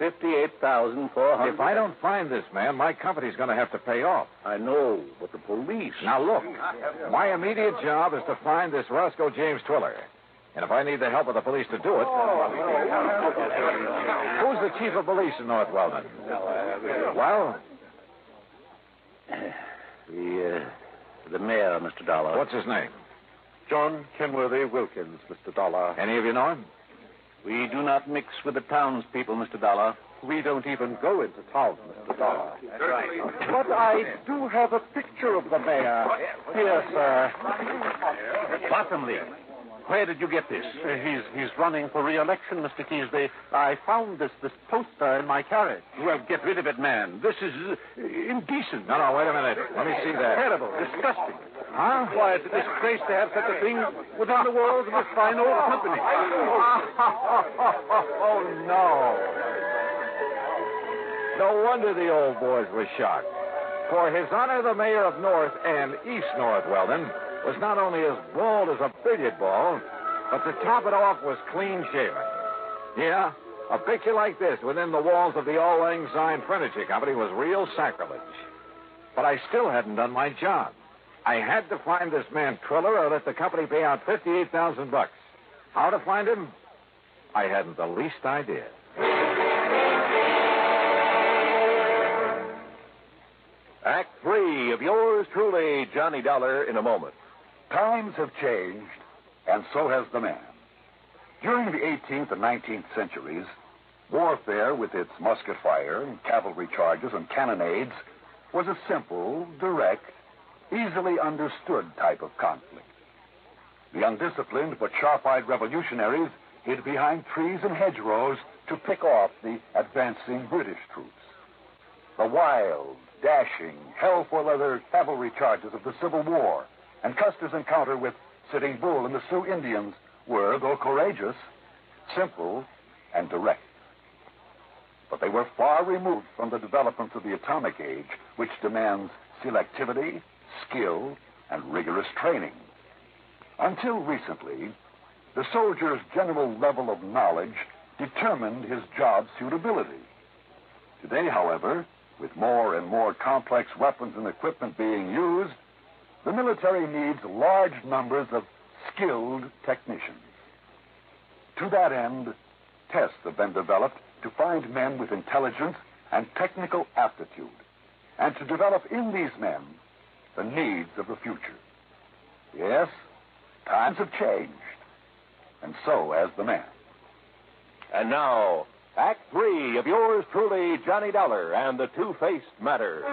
$58,400. If I don't find this man, my company's going to have to pay off. I know, but the police... Now, look, my immediate job is to find this Roscoe James Twiller. And if I need the help of the police to do it... Who's the chief of police in North Weldon? Well? The mayor, Mr. Dollar. What's his name? John Kenworthy Wilkins, Mr. Dollar. Any of you know him? We do not mix with the townspeople, Mr. Dollar. We don't even go into town, Mr. Dollar. That's right. But I do have a picture of the mayor. Here, sir. Bottomley. Where did you get this? He's running for re-election, Mr. Keasley. I found this poster in my carriage. Well, get rid of it, man. This is indecent. No, wait a minute. Let me see that. Terrible. Disgusting. Huh? Why, it's a disgrace to have such a thing within the walls of this fine old company. Oh, no. No wonder the old boys were shocked. For His Honor the Mayor of North and East North Weldon was not only as bald as a billiard ball, but to top it off was clean shaven. Yeah, A picture like this within the walls of the Auld Lang Syne Furniture Company was real sacrilege. But I still hadn't done my job. I had to find this man Triller or let the company pay out $58,000. How to find him? I hadn't the least idea. Act 3 of yours truly, Johnny Dollar, in a moment. Times have changed, and so has the man. During the 18th and 19th centuries, warfare with its musket fire, cavalry charges, and cannonades was a simple, direct, easily understood type of conflict. The undisciplined but sharp-eyed revolutionaries hid behind trees and hedgerows to pick off the advancing British troops. The wild, dashing, hell-for-leather cavalry charges of the Civil War and Custer's encounter with Sitting Bull and the Sioux Indians were, though courageous, simple and direct. But they were far removed from the developments of the atomic age, which demands selectivity, skill, and rigorous training. Until recently, the soldier's general level of knowledge determined his job suitability. Today, however, with more and more complex weapons and equipment being used, the military needs large numbers of skilled technicians. To that end, tests have been developed to find men with intelligence and technical aptitude, and to develop in these men the needs of the future. Yes, times have changed, and so has the man. And now, Act 3 of yours truly, Johnny Dollar and the Two-Faced Matter.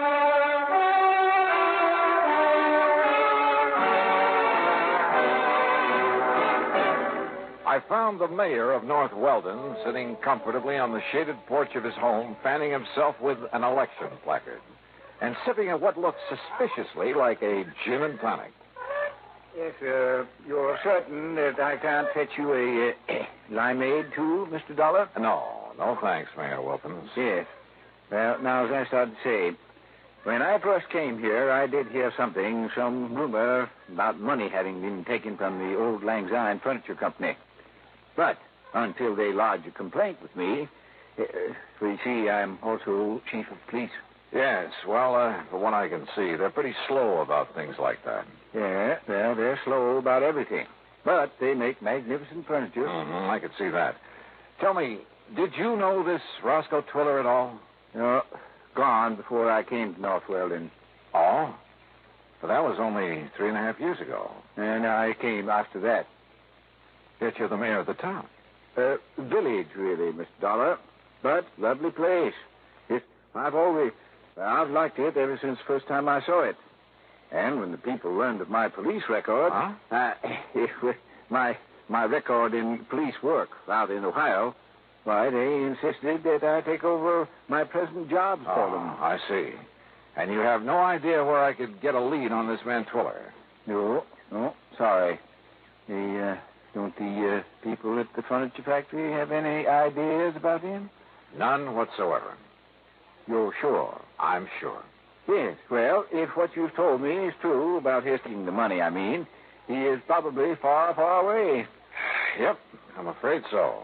I found the mayor of North Weldon sitting comfortably on the shaded porch of his home, fanning himself with an election placard and sipping at what looked suspiciously like a gin and tonic. Yes, you're certain that I can't fetch you a limeade, too, Mr. Dollar? No thanks, Mayor Wilkins. Yes. Well, now, as I started to say, when I first came here, I did hear some rumor about money having been taken from the Auld Lang Syne Furniture Company. But until they lodged a complaint with me, you see, I'm also chief of police. Yes, well, from what I can see, they're pretty slow about things like that. Yeah, well, they're slow about everything. But they make magnificent furniture. Mm-hmm, I could see that. Tell me, did you know this Roscoe Twiller at all? No, gone before I came to North Weldon. Oh? But that was only 3.5 years ago. And I came after that. Yet you're the mayor of the town. Village, really, Mr. Dollar. But lovely place. I've liked it ever since the first time I saw it. And when the people learned of my police record, my record in police work out in Ohio, why, they insisted that I take over my present jobs for them. I see. And you have no idea where I could get a lead on this man Twiller? No, sorry. Don't the people at the furniture factory have any ideas about him? None whatsoever. You're sure? I'm sure. Yes, well, if what you've told me is true about his taking the money, he is probably far, far away. Yep, I'm afraid so.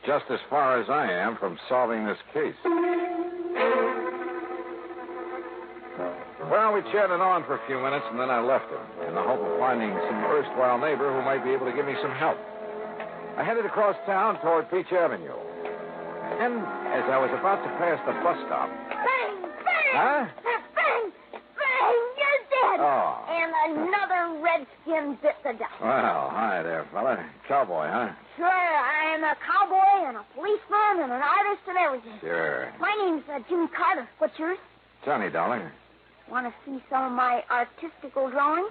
Just as far as I am from solving this case. Well, we chatted on for a few minutes, and then I left him in the hope of finding some erstwhile neighbor who might be able to give me some help. I headed across town toward Peach Avenue. And as I was about to pass the bus stop... Bang! Bang! Huh? Bang! Bang! You're dead! Oh. And another redskin bit the dust. Well, hi there, fella. Cowboy, huh? Sure, I'm a cowboy and a policeman and an artist and everything. Sure. My name's Jimmy Carter. What's yours? Johnny Dollar. Want to see some of my artistical drawings?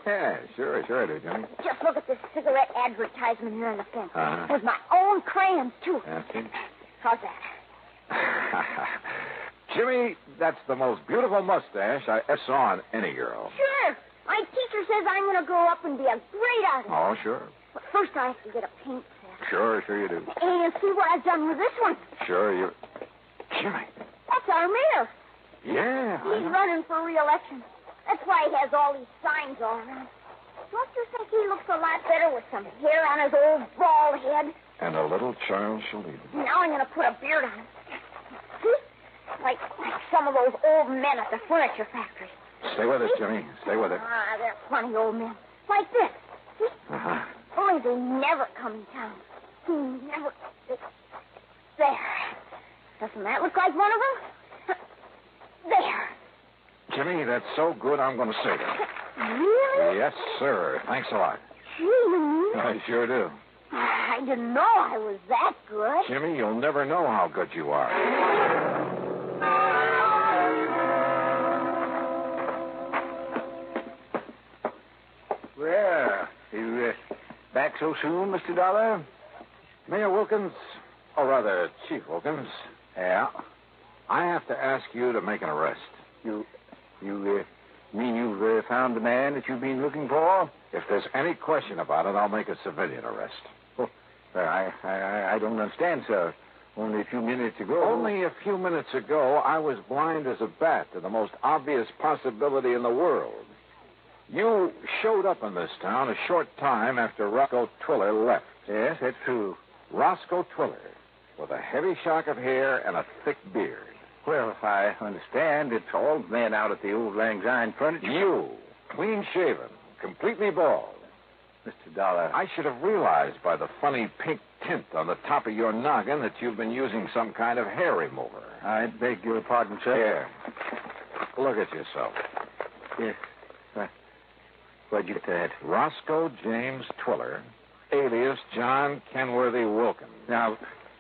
Yeah, sure I do, Johnny. Just look at this cigarette advertisement here on the fence. Uh-huh. With my own crayons, too. Okay. How's that? Jimmy, that's the most beautiful mustache I ever saw on any girl. Sure. My teacher says I'm going to grow up and be a great artist. Oh, sure. But first I have to get a paint set. Sure you do. And see what I've done with this one. Sure, you... Jimmy. That's our mayor. Yeah. He's running for re-election. That's why he has all these signs all around. don't you think he looks a lot better with some hair on his old bald head? And a little child shall lead. Now I'm going to put a beard on him. See? Like some of those old men at the furniture factory. Stay with us, Jimmy. Stay with it. Ah, they're funny old men. Like this. See? Uh-huh. Only they never come in town. Never. There. Doesn't that look like one of them? There. Jimmy, that's so good I'm going to save it. Really? Yes, sir. Thanks a lot. Gee, you mean? I sure do. I didn't know I was that good. Jimmy, you'll never know how good you are. Well, you back so soon, Mr. Dollar? Mayor Wilkins, or rather, Chief Wilkins. Yeah? I have to ask you to make an arrest. You mean you've found the man that you've been looking for? If there's any question about it, I'll make a civilian arrest. I don't understand, sir. Only a few minutes ago. Only a few minutes ago, I was blind as a bat to the most obvious possibility in the world. You showed up in this town a short time after Roscoe Twiller left. Yes, that's true. Roscoe Twiller, with a heavy shock of hair and a thick beard. Well, I understand it's all men out at the old Lang Syne furniture. You, clean-shaven, completely bald. Mr. Dollar. I should have realized by the funny pink tint on the top of your noggin that you've been using some kind of hair remover. I beg your pardon, sir. Here. Look at yourself. Yes. Where'd you get that? Roscoe James Twiller, alias John Kenworthy Wilkins. Now,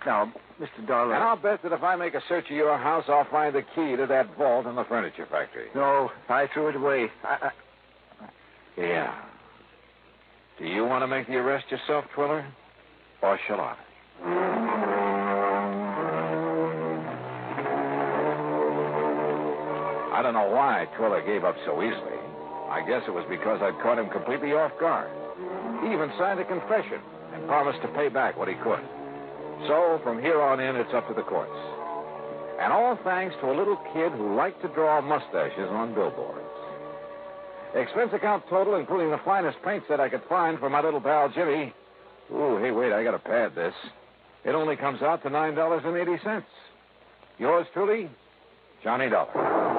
Mr. Dollar. And I'll bet that if I make a search of your house, I'll find the key to that vault in the furniture factory. No, I threw it away. Yeah. Do you want to make the arrest yourself, Twiller? Or shall I? I don't know why Twiller gave up so easily. I guess it was because I'd caught him completely off guard. He even signed a confession and promised to pay back what he could. So, from here on in, it's up to the courts. And all thanks to a little kid who liked to draw mustaches on billboards. Expense account total, including the finest paint set I could find for my little pal Jimmy. Ooh, hey, wait, I gotta pad this. It only comes out to $9.80. Yours truly, Johnny Dollar.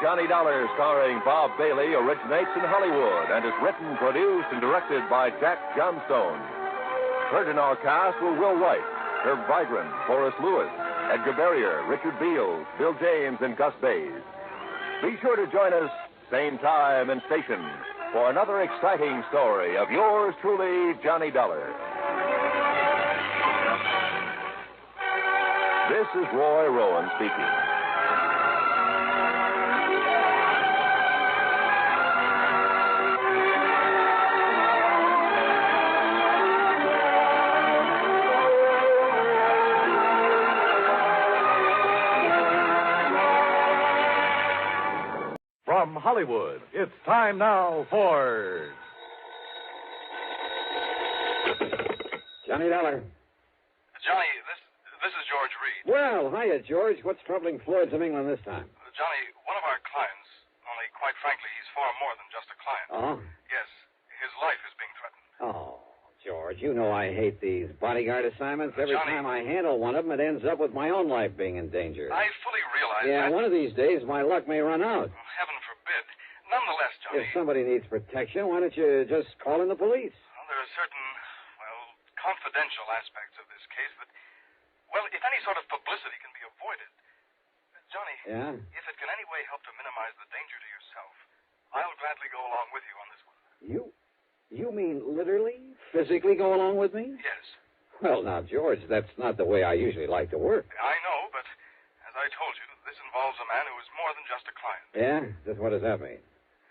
Johnny Dollar, starring Bob Bailey, originates in Hollywood and is written, produced, and directed by Jack Johnstone. Heard in our cast were Will White, Herb Vigran, Forrest Lewis, Edgar Barrier, Richard Beals, Bill James, and Gus Bays. Be sure to join us, same time and station, for another exciting story of yours truly, Johnny Dollar. This is Roy Rowan speaking. From Hollywood, it's time now for... Johnny Dollar. Johnny, this is George Reed. Well, hiya, George. What's troubling Floyd's of England this time? Johnny, one of our clients, only quite frankly, he's far more than just a client. Oh? Yes, his life is being threatened. Oh, George, you know I hate these bodyguard assignments. Every Johnny, time I handle one of them, it ends up with my own life being in danger. I fully realize Yeah, that. one of these days my luck may run out. Heaven forbid. Nonetheless, Johnny, If somebody needs protection, why don't you just call in the police? well, there are certain, confidential aspects of this case that, if any sort of publicity can be avoided. Johnny, Yeah? if it can any way help to minimize the danger to yourself, I'll gladly go along with you on this one. You mean literally, physically go along with me? Yes. Well, now, George, that's not the way I usually like to work. I know, but as I told you, this involves a man who is more than just a client. Yeah? Just what does that mean?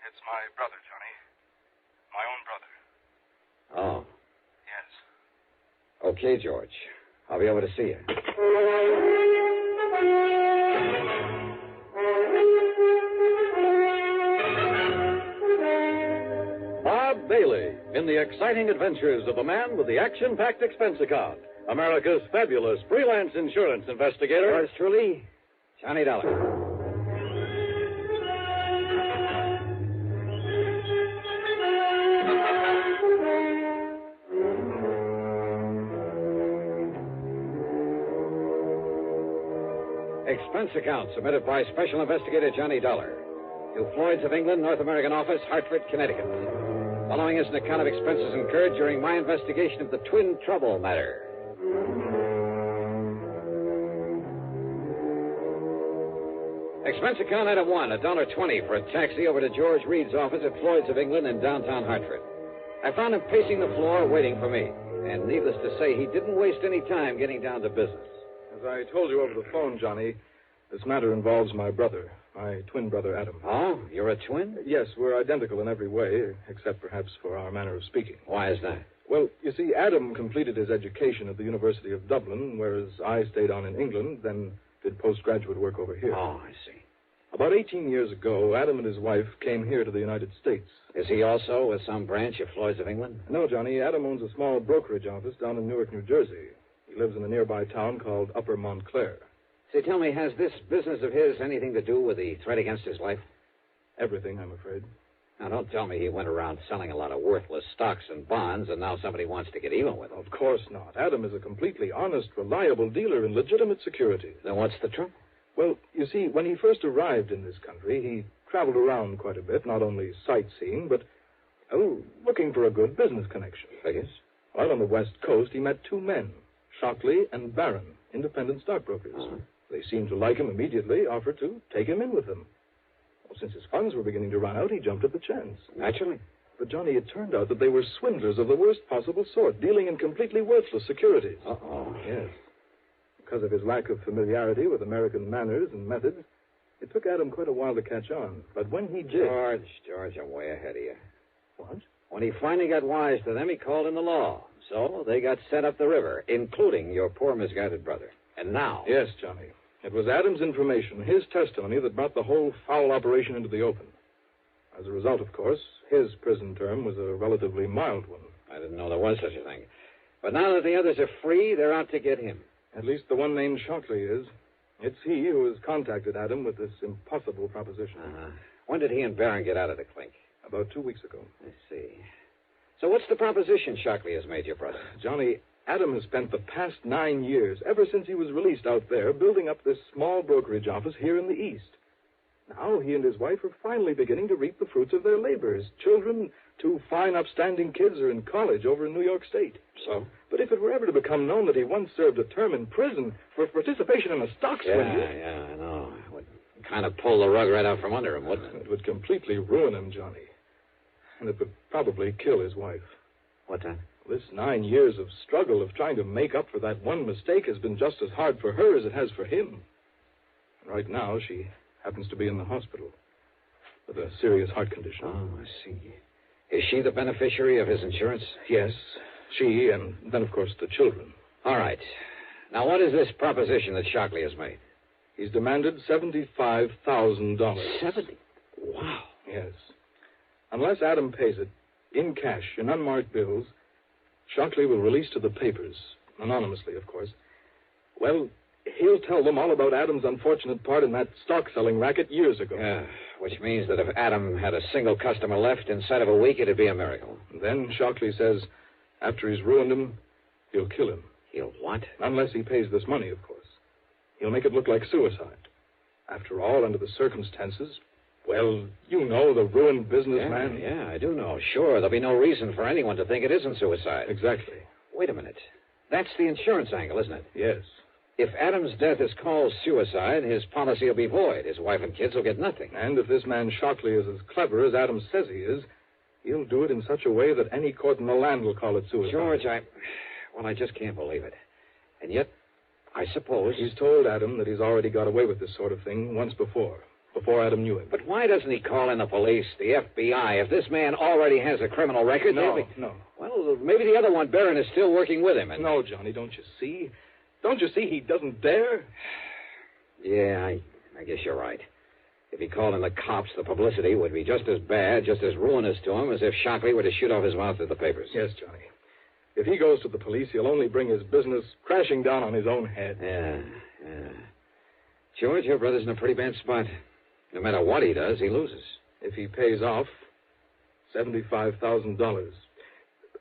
It's my brother, Johnny. My own brother. Oh. Yes. Okay, George. I'll be over to see you. Bob Bailey in the exciting adventures of the man with the action-packed expense account. America's fabulous freelance insurance investigator. Yours truly, Johnny Dollar. Expense account submitted by Special Investigator Johnny Dollar to Floyd's of England, North American Office, Hartford, Connecticut. Following is an account of expenses incurred during my investigation of the Twin Trouble matter. Expense account item 1, $1.20 for a taxi over to George Reed's office at Floyd's of England in downtown Hartford. I found him pacing the floor waiting for me, and needless to say, he didn't waste any time getting down to business. As I told you over the phone, Johnny, this matter involves my brother, my twin brother, Adam. Oh, you're a twin? Yes, we're identical in every way, except perhaps for our manner of speaking. Why is that? Well, you see, Adam completed his education at the University of Dublin, whereas I stayed on in England, then did postgraduate work over here. Oh, I see. About 18 years ago, Adam and his wife came here to the United States. Is he also with some branch of Floyd's of England? No, Johnny. Adam owns a small brokerage office down in Newark, New Jersey. He lives in a nearby town called Upper Montclair. Say, tell me, has this business of his anything to do with the threat against his life? Everything, I'm afraid. Now, don't tell me he went around selling a lot of worthless stocks and bonds, and now somebody wants to get even with him. Of course not. Adam is a completely honest, reliable dealer in legitimate securities. Then what's the trouble? Well, you see, when he first arrived in this country, he traveled around quite a bit, not only sightseeing, but, looking for a good business connection. Figures? While on the West Coast, he met two men, Shockley and Barron, independent stockbrokers. Uh-huh. They seemed to like him immediately, offered to take him in with them. Well, since his funds were beginning to run out, he jumped at the chance. Naturally. But, Johnny, it turned out that they were swindlers of the worst possible sort, dealing in completely worthless securities. Uh-oh. Yes. Because of his lack of familiarity with American manners and methods, it took Adam quite a while to catch on. But when he did... George, I'm way ahead of you. What? When he finally got wise to them, he called in the law. So they got sent up the river, including your poor misguided brother. And now... Yes, Johnny. It was Adam's information, his testimony, that brought the whole foul operation into the open. As a result, of course, his prison term was a relatively mild one. I didn't know there was such a thing. But now that the others are free, they're out to get him. At least the one named Shockley is. It's he who has contacted Adam with this impossible proposition. Uh-huh. When did he and Barron get out of the clink? About 2 weeks ago. I see. So what's the proposition Shockley has made your brother? Johnny, Adam has spent the past 9 years, ever since he was released out there, building up this small brokerage office here in the East. Now he and his wife are finally beginning to reap the fruits of their labors. Children, two fine, upstanding kids, are in college over in New York State. So? But if it were ever to become known that he once served a term in prison for participation in a stock swindle... Yeah, I know. It would kind of pull the rug right out from under him, wouldn't it? It would completely ruin him, Johnny. And it would probably kill his wife. What then? This 9 years of struggle of trying to make up for that one mistake has been just as hard for her as it has for him. Right now, she happens to be in the hospital with a serious heart condition. Oh, I see. Is she the beneficiary of his insurance? Yes, she, and then, of course, the children. All right. Now, what is this proposition that Shockley has made? He's demanded $75,000. 70? Wow. Yes. Unless Adam pays it, in cash, in unmarked bills, Shockley will release to the papers, anonymously, of course. Well, he'll tell them all about Adam's unfortunate part in that stock-selling racket years ago. Yeah, which means that if Adam had a single customer left inside of a week, it'd be a miracle. Then Shockley says, after he's ruined him, he'll kill him. He'll what? Unless he pays this money, of course. He'll make it look like suicide. After all, under the circumstances, well, you know, the ruined businessman. Yeah, I do know. Sure, there'll be no reason for anyone to think it isn't suicide. Exactly. Wait a minute. That's the insurance angle, isn't it? Yes. If Adam's death is called suicide, his policy will be void. His wife and kids will get nothing. And if this man Shockley is as clever as Adam says he is, he'll do it in such a way that any court in the land will call it suicide. George, I just can't believe it. And yet, I suppose... He's told Adam that he's already got away with this sort of thing once before Adam knew him. But why doesn't he call in the police, the FBI? If this man already has a criminal record... No. Well, maybe the other one, Barron, is still working with him. No, Johnny, don't you see? Don't you see he doesn't dare? Yeah, I guess you're right. If he called in the cops, the publicity would be just as bad, just as ruinous to him as if Shockley were to shoot off his mouth at the papers. Yes, Johnny. If he goes to the police, he'll only bring his business crashing down on his own head. Yeah. George, your brother's in a pretty bad spot. No matter what he does, he loses. If he pays off, $75,000.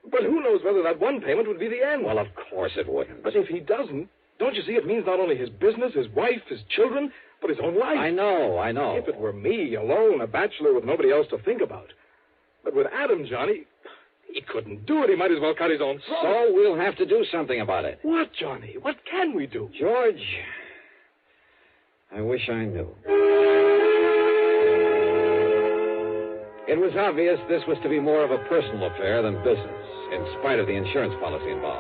But who knows whether that one payment would be the end? Well, of course it wouldn't. But if he doesn't, don't you see it means not only his business, his wife, his children, but his own life? I know. If it were me, alone, a bachelor with nobody else to think about. But with Adam, Johnny, he couldn't do it. He might as well cut his own throat. So we'll have to do something about it. What, Johnny? What can we do? George, I wish I knew. It was obvious this was to be more of a personal affair than business, in spite of the insurance policy involved.